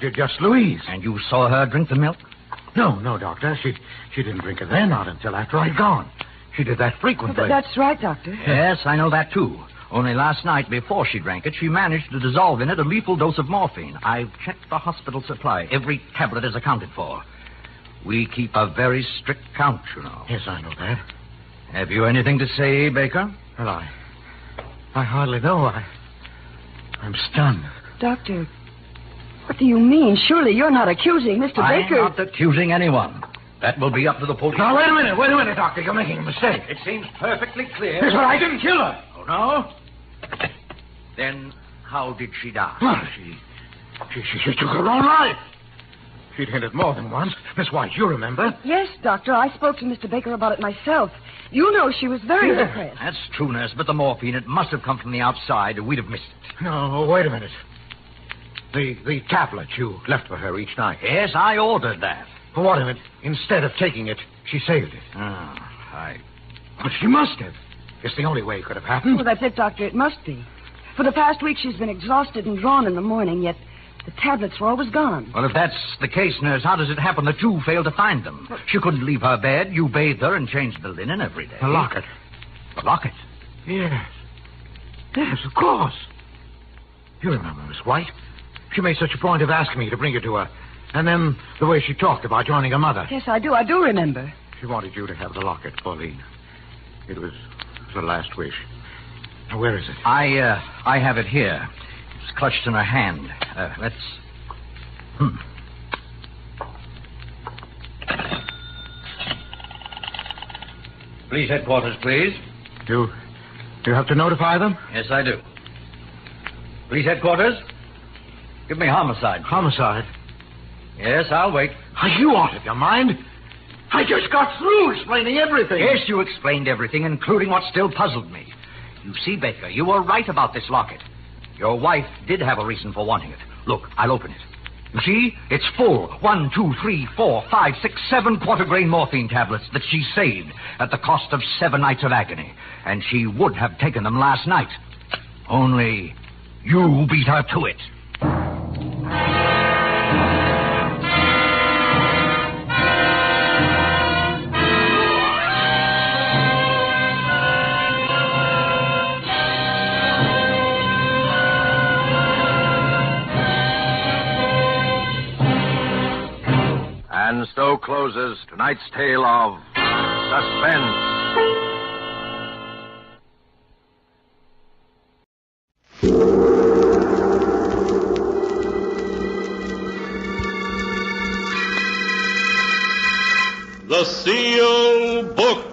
Just Louise. And you saw her drink the milk? No, Doctor. She didn't drink it then, not until after I'd gone. She did that frequently. But that's right, Doctor. Yes, I know that, too. Only last night, before she drank it, she managed to dissolve in it a lethal dose of morphine. I've checked the hospital supply. Every tablet is accounted for. We keep a very strict count, you know. Yes, I know that. Have you anything to say, Baker? Well, I hardly know. I'm stunned. Doctor, what do you mean? Surely you're not accusing Mr. Baker. I'm not accusing anyone. That will be up to the police. Now, wait a minute, Doctor. You're making a mistake. It seems perfectly clear. Yes, but I didn't kill her. Oh, no? Then how did she die? Well, she took her own life. She'd hinted more than once. Miss White, you remember? Yes, Doctor. I spoke to Mr. Baker about it myself. You know she was very depressed. That's true, nurse, but the morphine, it must have come from the outside. We'd have missed it. No, wait a minute. The tablet you left for her each night. Yes, I ordered that. For what of it? Instead of taking it, she saved it. But she must have. It's the only way it could have happened. Well, that's it, Doctor. It must be. For the past week, she's been exhausted and drawn in the morning, yet the tablets were always gone. Well, if that's the case, nurse, how does it happen that you failed to find them? She couldn't leave her bed. You bathed her and changed the linen every day. The locket. The locket? Yes. Yes, of course. You remember Miss White? She made such a point of asking me to bring it to her. And then the way she talked about joining her mother. Yes, I do. I do remember. She wanted you to have the locket, Pauline. It was her last wish. Now, where is it? I have it here. It's clutched in her hand. Let's... Police headquarters, please. You have to notify them? Yes, I do. Police headquarters? Give me homicide. Homicide? Yes, I'll wait. Are you out of your mind? I just got through explaining everything. Yes, you explained everything, including what still puzzled me. You see, Baker, you were right about this locket. Your wife did have a reason for wanting it. Look, I'll open it. You see? It's full. 1, 2, 3, 4, 5, 6, 7 quarter-grain morphine tablets that she saved at the cost of 7 nights of agony. And she would have taken them last night. Only you beat her to it. And so closes tonight's tale of suspense. The Sealed Book.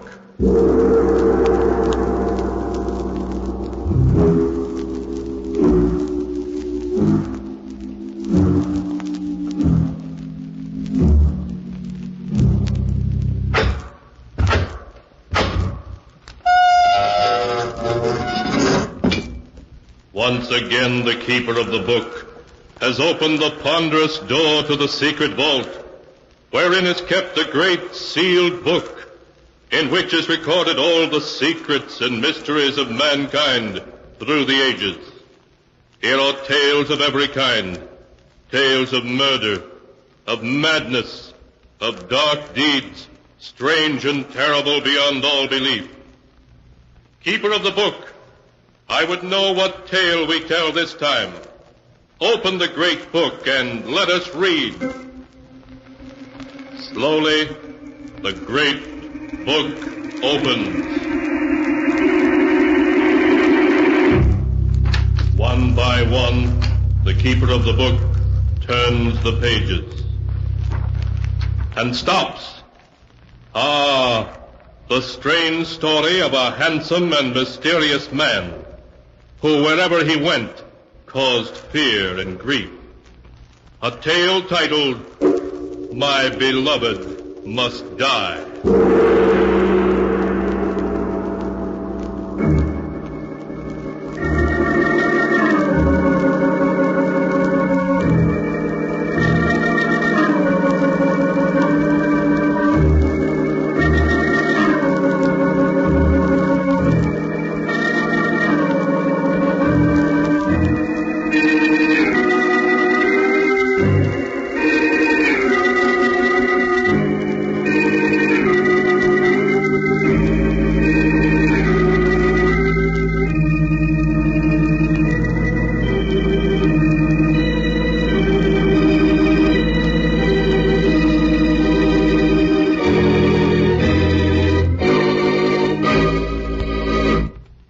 Once again, the keeper of the book has opened the ponderous door to the secret vault, wherein is kept the great sealed book, in which is recorded all the secrets and mysteries of mankind through the ages. Here are tales of every kind, tales of murder, of madness, of dark deeds, strange and terrible beyond all belief. Keeper of the book, I would know what tale we tell this time. Open the great book and let us read. Slowly, the great book opens. One by one, the keeper of the book turns the pages and stops. The strange story of a handsome and mysterious man who, wherever he went, caused fear and grief. A tale titled, My Beloved Must Die.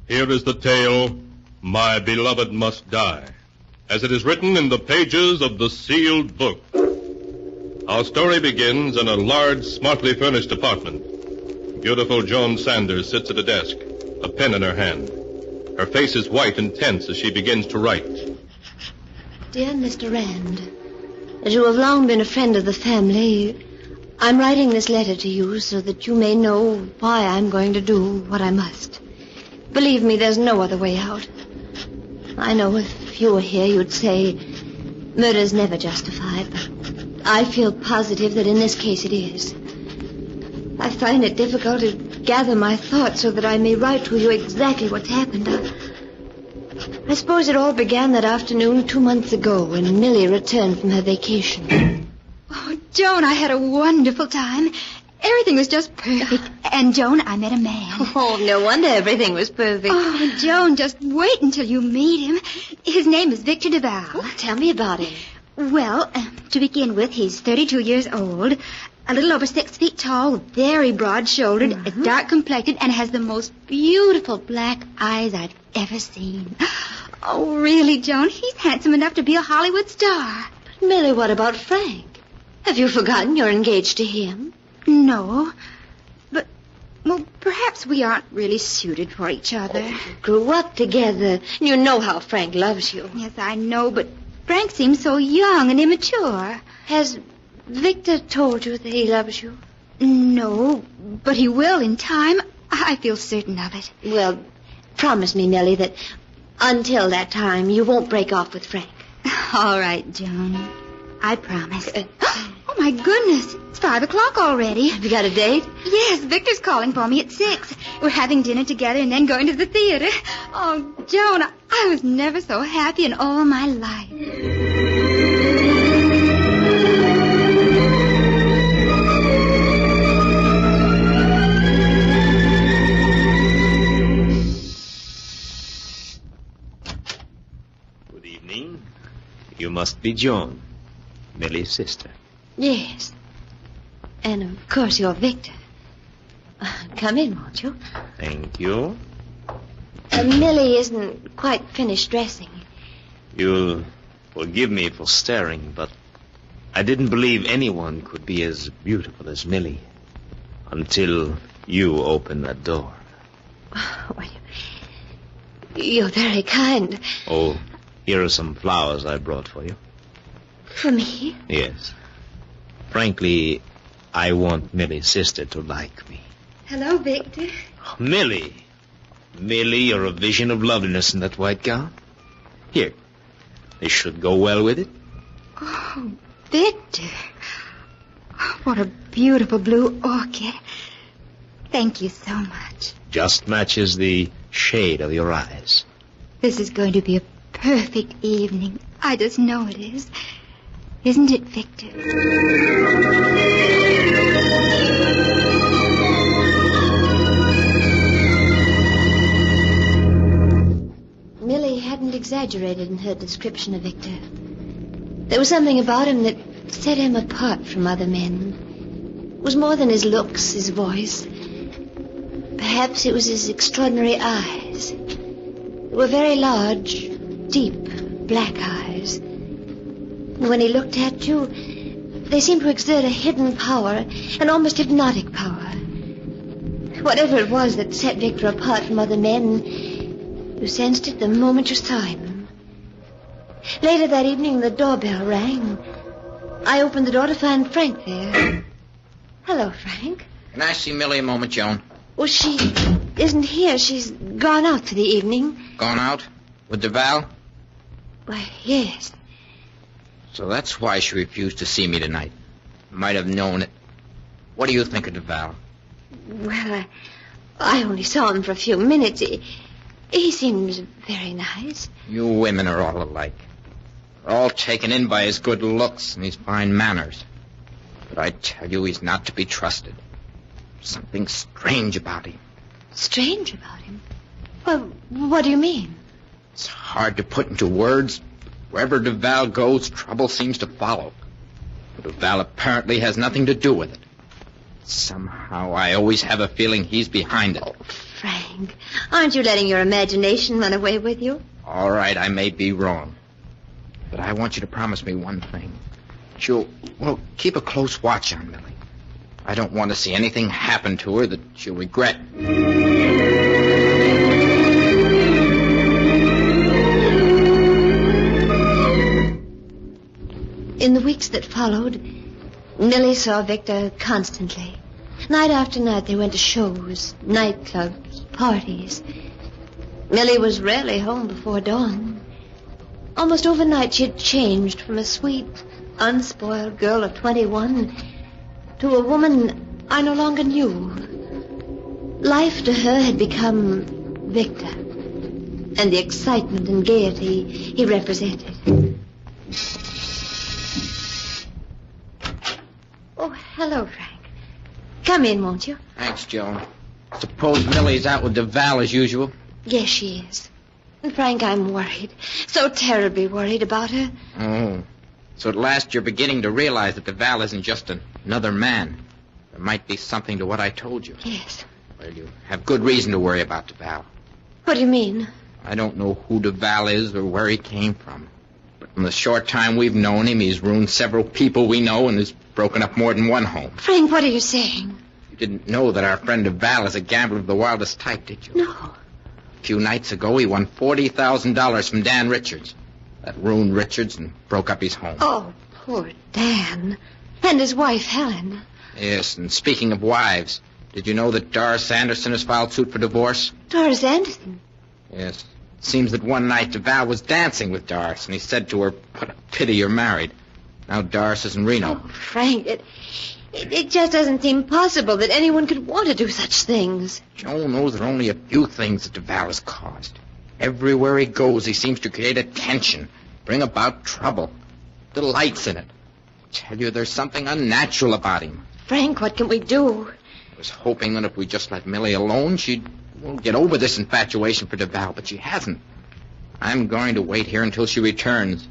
Here is the tale, My Beloved Must Die, as it is written in the pages of the sealed book. Our story begins in a large, smartly furnished apartment. Beautiful Joan Sanders sits at a desk, a pen in her hand. Her face is white and tense as she begins to write. Dear Mr. Rand, as you have long been a friend of the family, I'm writing this letter to you so that you may know why I'm going to do what I must. Believe me, there's no other way out. I know if you were here, you'd say, Murder is never justified, but I feel positive that in this case it is. I find it difficult to gather my thoughts so that I may write to you exactly what's happened. I suppose it all began that afternoon 2 months ago when Millie returned from her vacation. Oh, Joan, I had a wonderful time. Everything was just perfect. And, Joan, I met a man. Oh, no wonder everything was perfect. Oh, Joan, just wait until you meet him. His name is Victor Duval. Oh, tell me about him. Well, to begin with, he's 32 years old, a little over 6 feet tall, very broad-shouldered, dark complected, and has the most beautiful black eyes I've ever seen. Oh, really, Joan, he's handsome enough to be a Hollywood star. But, Millie, what about Frank? Have you forgotten you're engaged to him? No, but, well, perhaps we aren't really suited for each other. You grew up together. You know how Frank loves you. Yes, I know, but Frank seems so young and immature. Has Victor told you that he loves you? No, but he will in time. I feel certain of it. Well, promise me, Millie, that until that time you won't break off with Frank. All right, Joan. I promise. Oh, my goodness. It's 5 o'clock already. Have you got a date? Yes, Victor's calling for me at 6. We're having dinner together and then going to the theater. Oh, Joan, I was never so happy in all my life. Good evening. You must be Joan, Millie's sister. Yes. And, of course, you're Victor. Come in, won't you? Thank you. Millie isn't quite finished dressing. You'll forgive me for staring, but I didn't believe anyone could be as beautiful as Millie until you opened that door. Oh, you're very kind. Oh, here are some flowers I brought for you. For me? Yes. Frankly, I want Millie's sister to like me. Hello, Victor. Millie. Millie, you're a vision of loveliness in that white gown. Here. This should go well with it. Oh, Victor. What a beautiful blue orchid. Thank you so much. Just matches the shade of your eyes. This is going to be a perfect evening. I just know it is. Isn't it, Victor? Millie hadn't exaggerated in her description of Victor. There was something about him that set him apart from other men. It was more than his looks, his voice. Perhaps it was his extraordinary eyes. They were very large, deep, black eyes. And when he looked at you, they seemed to exert a hidden power, an almost hypnotic power. Whatever it was that set Victor apart from other men, you sensed it the moment you saw him. Later that evening, the doorbell rang. I opened the door to find Frank there. Hello, Frank. Can I see Millie a moment, Joan? Well, she isn't here. She's gone out for the evening. Gone out? With Duval? Why, yes. So that's why she refused to see me tonight. Might have known it. What do you think of Duval? Well, I only saw him for a few minutes. He seems very nice. You women are all alike. We're all taken in by his good looks and his fine manners. But I tell you, he's not to be trusted. Something strange about him. Strange about him? Well, what do you mean? It's hard to put into words. Wherever Duval goes, trouble seems to follow. But Duval apparently has nothing to do with it. Somehow I always have a feeling he's behind it. Oh, Frank, aren't you letting your imagination run away with you? All right, I may be wrong. But I want you to promise me one thing. You'll, keep a close watch on Millie. I don't want to see anything happen to her that she'll regret. In the weeks that followed, Millie saw Victor constantly. Night after night, they went to shows, nightclubs, parties. Millie was rarely home before dawn. Almost overnight, she had changed from a sweet, unspoiled girl of 21 to a woman I no longer knew. Life to her had become Victor, and the excitement and gaiety he represented. Oh, hello, Frank. Come in, won't you? Thanks, Joan. Suppose Millie's out with DeVal as usual? Yes, she is. And Frank, I'm worried. So terribly worried about her. Oh. So at last you're beginning to realize that DeVal isn't just another man. There might be something to what I told you. Yes. Well, you have good reason to worry about DeVal. What do you mean? I don't know who DeVal is or where he came from. But in the short time we've known him, he's ruined several people we know and has broken up more than one home. Frank, what are you saying? You didn't know that our friend DeVal is a gambler of the wildest type, did you? No. A few nights ago, he won $40,000 from Dan Richards. That ruined Richards and broke up his home. Oh, poor Dan. And his wife, Helen. Yes, and speaking of wives, did you know that Doris Anderson has filed suit for divorce? Doris Anderson? Yes. It seems that one night DeVal was dancing with Doris, and he said to her, "What a pity you're married." Now Doris is in Reno. Oh, Frank, it just doesn't seem possible that anyone could want to do such things. Joan knows there are only a few things that DeVal has caused. Everywhere he goes, he seems to create attention, bring about trouble, delights in it. I tell you, there's something unnatural about him. Frank, what can we do? I was hoping that if we just let Millie alone, she'd get over this infatuation for DeVal, but she hasn't. I'm going to wait here until she returns.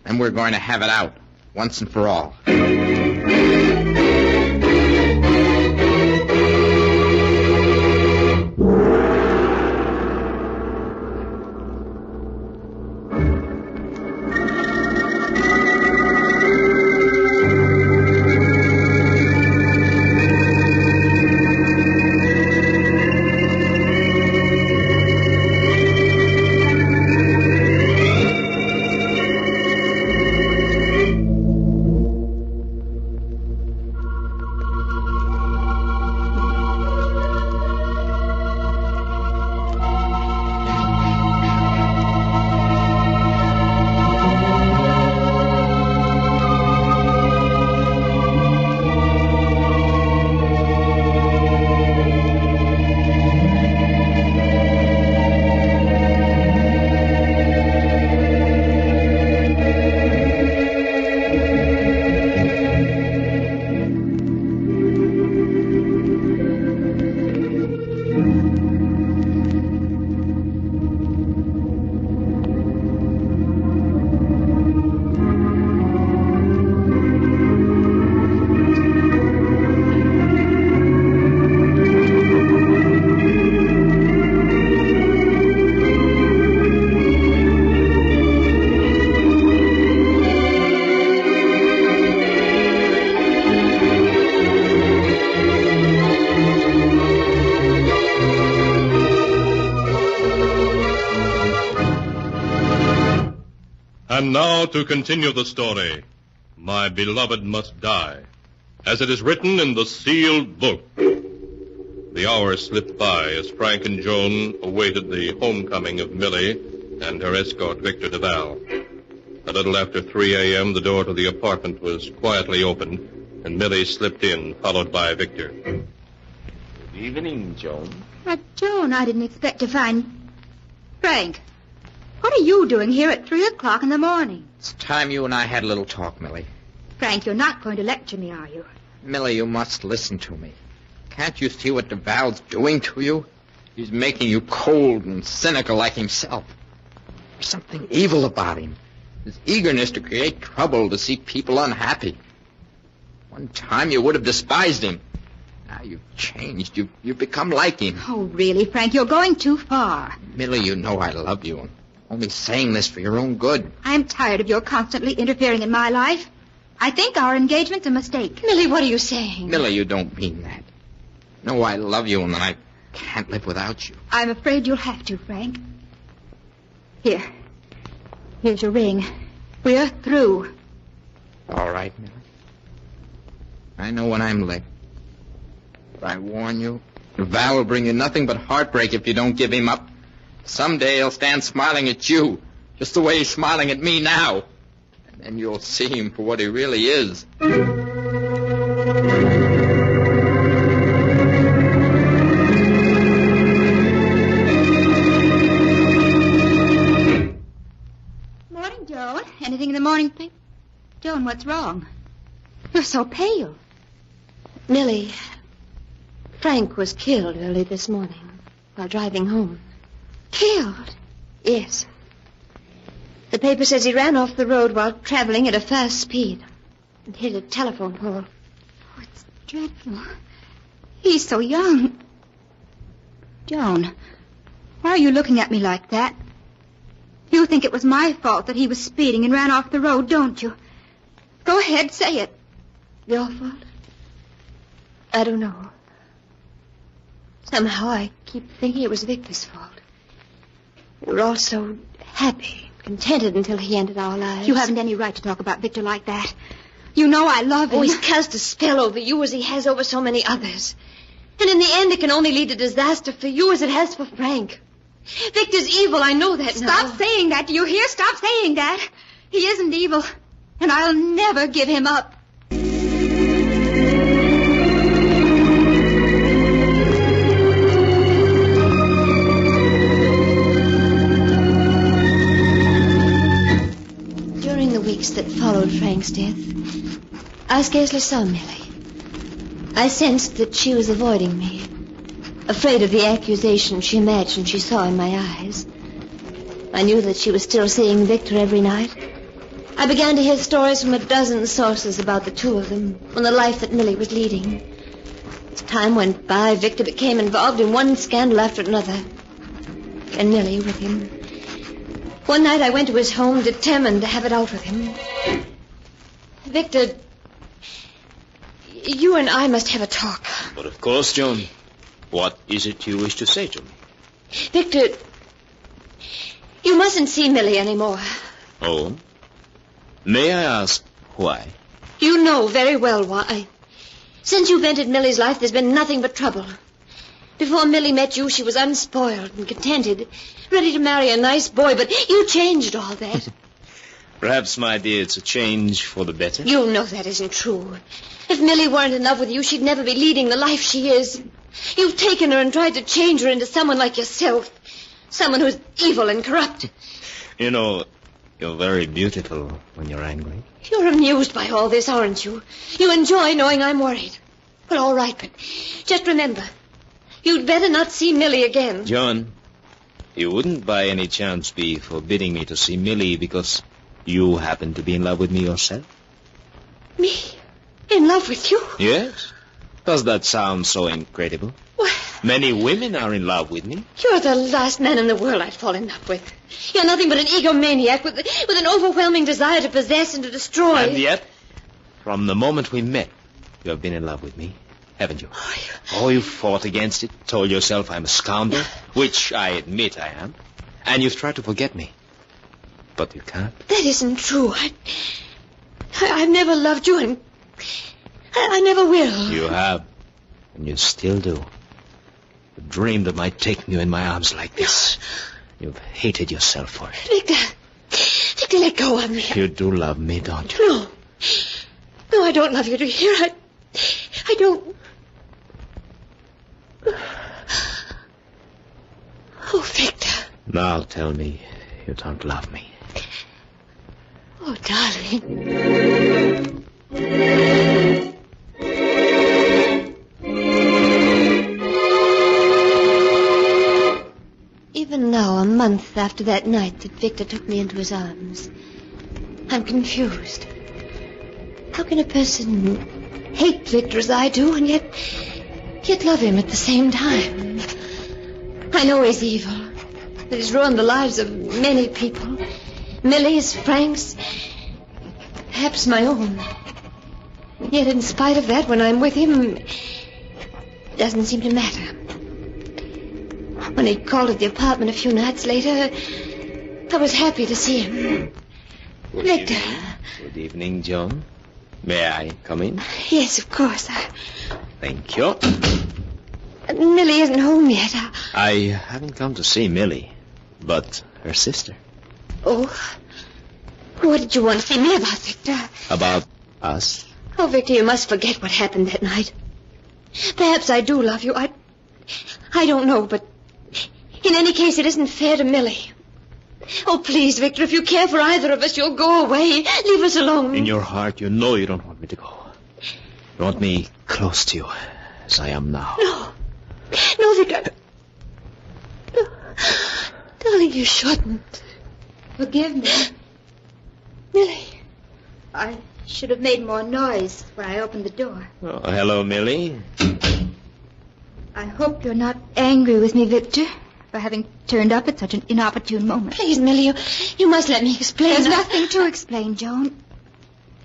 Then we're going to have it out, once and for all. And now to continue the story. My beloved must die, as it is written in the sealed book. The hours slipped by as Frank and Joan awaited the homecoming of Millie and her escort, Victor DeVal. A little after 3 a.m., the door to the apartment was quietly opened, and Millie slipped in, followed by Victor. Good evening, Joan. Joan, I didn't expect to find... Frank, what are you doing here at 3 o'clock in the morning? It's time you and I had a little talk, Millie. Frank, you're not going to lecture me, are you? Millie, you must listen to me. Can't you see what DeVal's doing to you? He's making you cold and cynical like himself. There's something evil about him. His eagerness to create trouble, to see people unhappy. One time you would have despised him. Now you've changed. You've become like him. Oh, really, Frank, you're going too far. Millie, you know I love you. I'm only saying this for your own good. I'm tired of your constantly interfering in my life. I think our engagement's a mistake. Millie, what are you saying? Millie, you don't mean that. No, I love you, and I can't live without you. I'm afraid you'll have to, Frank. Here's your ring. We're through. All right, Millie. I know when I'm late. But I warn you, Val will bring you nothing but heartbreak if you don't give him up. Someday he'll stand smiling at you, Just the way he's smiling at me now. And then you'll see him for what he really is. Morning, Joan. Anything in the morning paper? Joan, what's wrong? You're so pale. Millie, Frank was killed early this morning while driving home. Killed? Yes. The paper says he ran off the road while traveling at a fast speed and hit a telephone pole. Oh, it's dreadful. He's so young. Joan, why are you looking at me like that? You think it was my fault that he was speeding and ran off the road, don't you? Go ahead, say it. Your fault? I don't know. Somehow I keep thinking it was Victor's fault. We were all so happy, contented until he ended our lives. You haven't any right to talk about Victor like that. You know I love him. Oh, he's cast a spell over you as he has over so many others. And in the end, it can only lead to disaster for you as it has for Frank. Victor's evil, I know that now. Stop saying that. Do you hear? Stop saying that. He isn't evil, and I'll never give him up. During the weeks that followed Frank's death, I scarcely saw Millie. I sensed that she was avoiding me, afraid of the accusation she imagined she saw in my eyes. I knew that she was still seeing Victor every night. I began to hear stories from a dozen sources about the two of them and the life that Millie was leading. As time went by, Victor became involved in one scandal after another, and Millie with him. One night I went to his home determined to have it out with him. Victor, you and I must have a talk. But of course, Joan. What is it you wish to say to me? Victor, you mustn't see Millie anymore. Oh? May I ask why? You know very well why. Since you've entered Millie's life, there's been nothing but trouble. Before Millie met you, she was unspoiled and contented, ready to marry a nice boy, but you changed all that. Perhaps, my dear, it's a change for the better. You know that isn't true. If Millie weren't in love with you, she'd never be leading the life she is. You've taken her and tried to change her into someone like yourself. Someone who's evil and corrupt. You know, you're very beautiful when you're angry. You're amused by all this, aren't you? You enjoy knowing I'm worried. Well, all right, but just remember, you'd better not see Millie again. John, you wouldn't by any chance be forbidding me to see Millie because you happen to be in love with me yourself? Me? In love with you? Yes. Does that sound so incredible? Well, many women are in love with me. You're the last man in the world I'd fall in love with. You're nothing but an egomaniac with an overwhelming desire to possess and to destroy. And yet, from the moment we met, you have been in love with me, haven't you? Oh, you fought against it, told yourself I'm a scoundrel, which I admit I am, and you've tried to forget me. But you can't. That isn't true. I've never loved you, and I never will. You have, and you still do. You dreamed of my taking you in my arms like this. You've hated yourself for it. Victor, let go of me. You do love me, don't you? No. No, I don't love you, do you hear? I don't. Oh, Victor. Now tell me you don't love me. Oh, darling. Even now, a month after that night that Victor took me into his arms, I'm confused. How can a person hate Victor as I do and yet love him at the same time? I know he's evil, that he's ruined the lives of many people. Millie's, Frank's, perhaps my own. Yet in spite of that, when I'm with him, it doesn't seem to matter. When he called at the apartment a few nights later, I was happy to see him. Victor. Good evening, John. May I come in? Yes, of course. Thank you. Millie isn't home yet. I haven't come to see Millie, but her sister. Oh, what did you want to see me about, Victor? About us? Oh, Victor, you must forget what happened that night. Perhaps I do love you. I don't know, but in any case, it isn't fair to Millie. Oh, please, Victor, if you care for either of us, you'll go away. Leave us alone. In your heart, you know you don't want me to go. You want me close to you, as I am now. No, Victor. No. Darling, you shouldn't. Forgive me. Millie. I should have made more noise when I opened the door. Oh, hello, Millie. I hope you're not angry with me, Victor, for having turned up at such an inopportune moment. Please, Millie, you must let me explain. There's nothing to explain, Joan.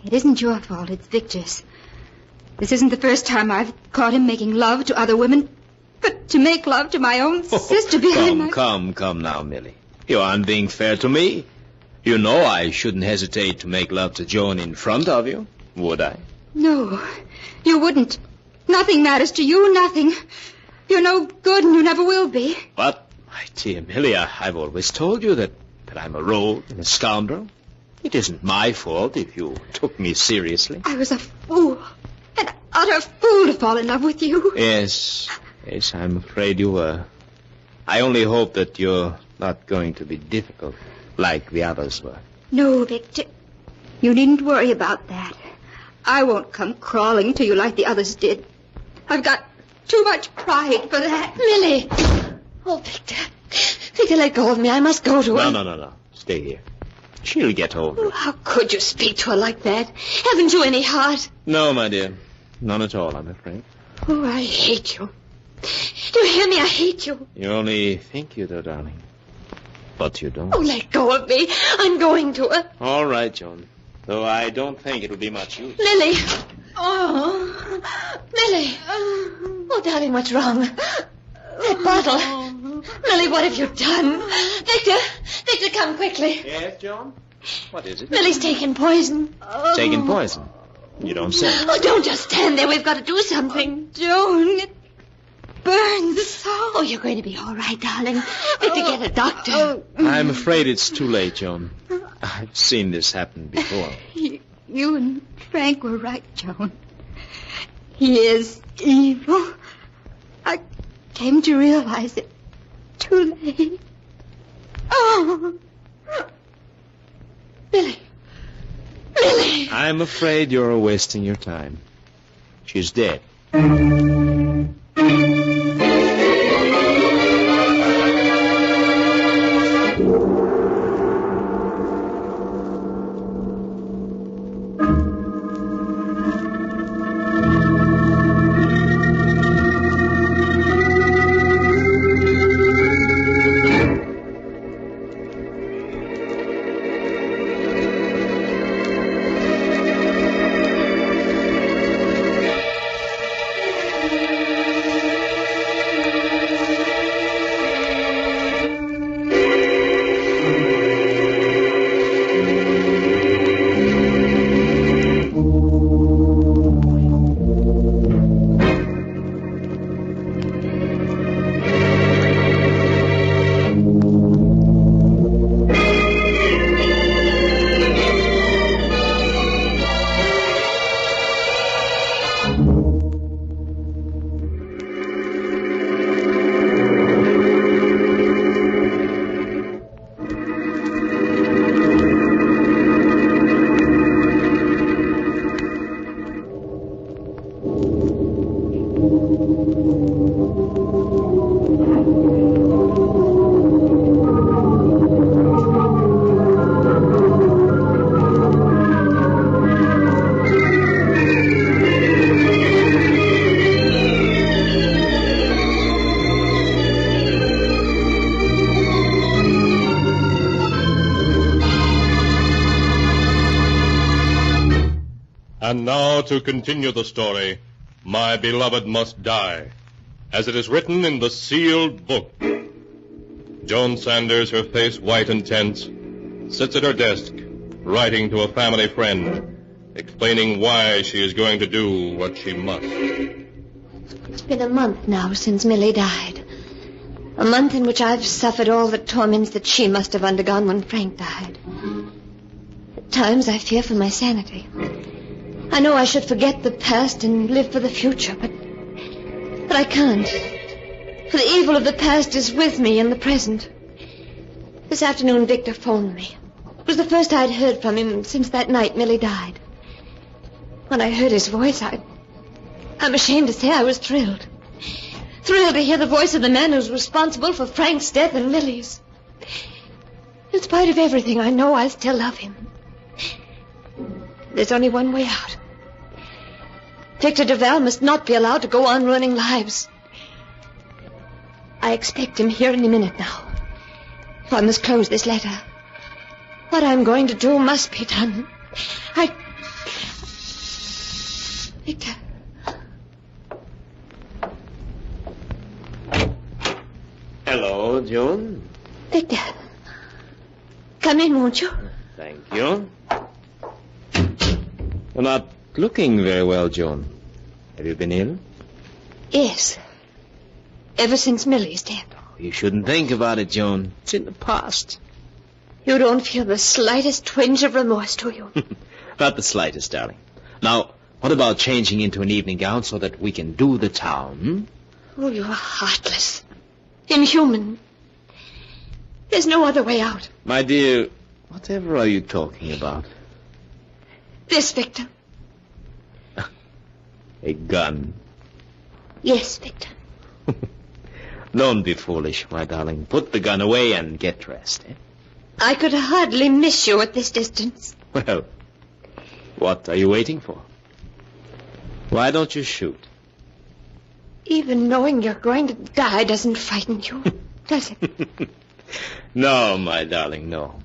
It isn't your fault, it's Victor's. This isn't the first time I've caught him making love to other women, but to make love to my own sister behind my... Come now, Millie. You aren't being fair to me. You know I shouldn't hesitate to make love to Joan in front of you, would I? No, you wouldn't. Nothing matters to you, nothing. You're no good and you never will be. But, my dear Millie, I've always told you that I'm a rogue and a scoundrel. It isn't my fault if you took me seriously. I was a fool. An utter fool to fall in love with you. Yes, I'm afraid you were. I only hope that you're not going to be difficult like the others were. No, Victor. You needn't worry about that. I won't come crawling to you like the others did. I've got too much pride for that. Millie! Oh, Victor. Victor, let go of me. I must go to her. No. Stay here. She'll get over it. How could you speak to her like that? Haven't you any heart? No, my dear. None at all, I'm afraid. Oh, I hate you. Do you hear me? I hate you. You only think you do, darling. But you don't. Oh, let go of me. I'm going to her. All right, Joan. Though I don't think it'll be much use. Millie. Oh, Millie. Oh, darling, what's wrong? That bottle. Millie, what have you done? Victor, come quickly. Yes, Joan? What is it? Millie's taken poison. Taken poison? You don't say. Oh, don't just stand there. We've got to do something. Joan, it burns so. Oh, you're going to be all right, darling. Victor, get a doctor. I'm afraid it's too late, Joan. I've seen this happen before. You and Frank were right, Joan. He is evil. I came to realize it too late. Oh. Millie. I'm afraid you're wasting your time. She's dead. And now to continue the story, My Beloved Must Die, as it is written in the sealed book. Joan Sanders, her face white and tense, sits at her desk, writing to a family friend, explaining why she is going to do what she must. It's been a month now since Millie died. A month in which I've suffered all the torments that she must have undergone when Frank died. At times I fear for my sanity. I know I should forget the past and live for the future, but I can't. For the evil of the past is with me in the present. This afternoon Victor phoned me. It was the first I'd heard from him since that night Millie died. When I heard his voice, I'm ashamed to say I was thrilled. Thrilled to hear the voice of the man who's responsible for Frank's death and Millie's. In spite of everything, I know I still love him. There's only one way out. Victor Duval must not be allowed to go on ruining lives. I expect him here any minute now. So I must close this letter. What I'm going to do must be done. Victor. Hello, Joan. Victor. Come in, won't you? Thank you. You're not looking very well, Joan. Have you been ill? Yes. Ever since Millie's death. You shouldn't think about it, Joan. It's in the past. You don't feel the slightest twinge of remorse, do you? Not the slightest, darling. Now, what about changing into an evening gown so that we can do the town? Oh, you're heartless. Inhuman. There's no other way out. My dear, whatever are you talking about? This, Victor. A gun. Yes, Victor. Don't be foolish, my darling. Put the gun away and get dressed, eh? I could hardly miss you at this distance. Well, what are you waiting for? Why don't you shoot? Even knowing you're going to die doesn't frighten you, does it? No, my darling, no.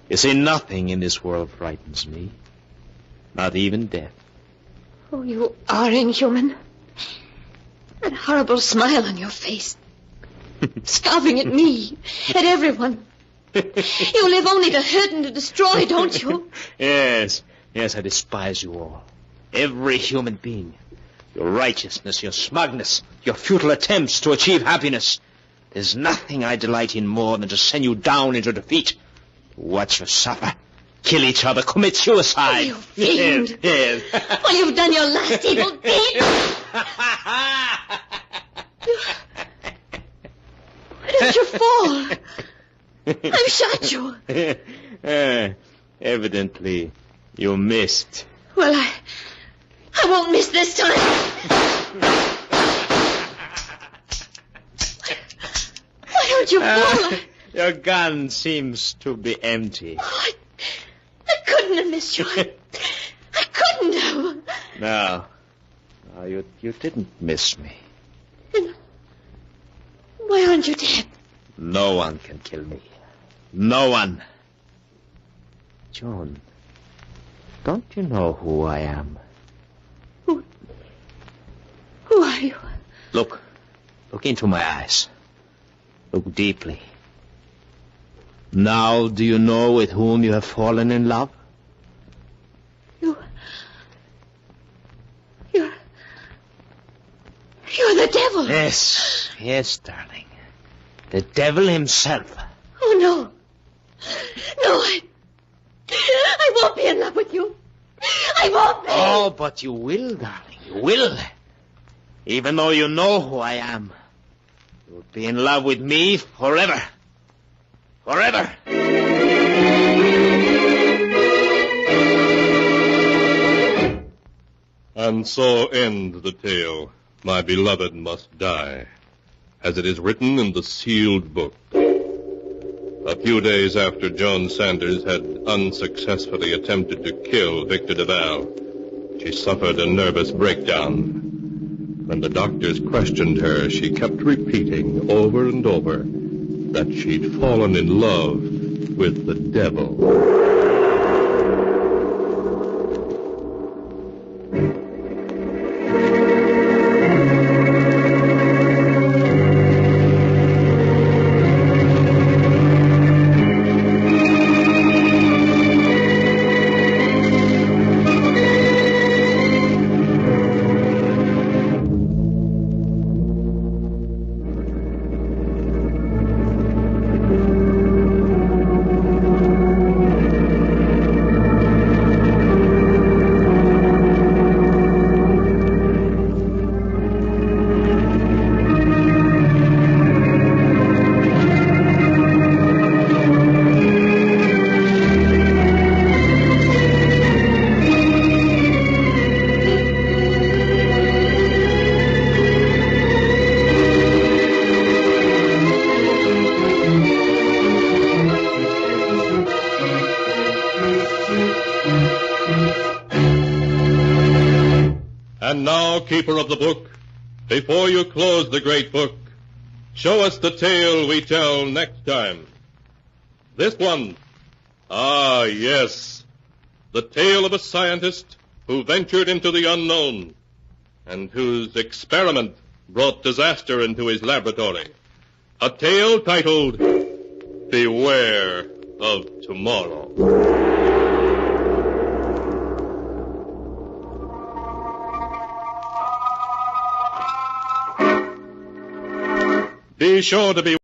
You see, nothing in this world frightens me. Not even death. Oh, you are inhuman. That horrible smile on your face. Scoffing at me, at everyone. You live only to hurt and to destroy, don't you? Yes, I despise you all. Every human being. Your righteousness, your smugness, your futile attempts to achieve happiness. There's nothing I delight in more than to send you down into defeat. Watch you suffer. Kill each other, commit suicide. Oh, you fiend. Yes. Well, you've done your last evil deed. Why don't you fall? I've shot you. Evidently, you missed. Well, I won't miss this time. Why don't you fall? Your gun seems to be empty. Oh, I couldn't have missed you. I couldn't have. No, you didn't miss me. Then why aren't you dead? No one can kill me. No one. Joan, don't you know who I am? Who are you? Look into my eyes. Look deeply. Now, do you know with whom you have fallen in love? You're the devil. Yes, darling. The devil himself. Oh, no. No, I won't be in love with you. I won't be. Oh, but you will, darling. You will. Even though you know who I am. You'll be in love with me forever. Forever. And so ends the tale. My beloved must die, as it is written in the sealed book. A few days after Joan Sanders had unsuccessfully attempted to kill Victor Duval, she suffered a nervous breakdown. When the doctors questioned her, she kept repeating over and over that she'd fallen in love with the devil. And now, keeper of the book, before you close the great book, show us the tale we tell next time. This one. Ah, yes. The tale of a scientist who ventured into the unknown and whose experiment brought disaster into his laboratory. A tale titled Beware of Tomorrow. Be sure to be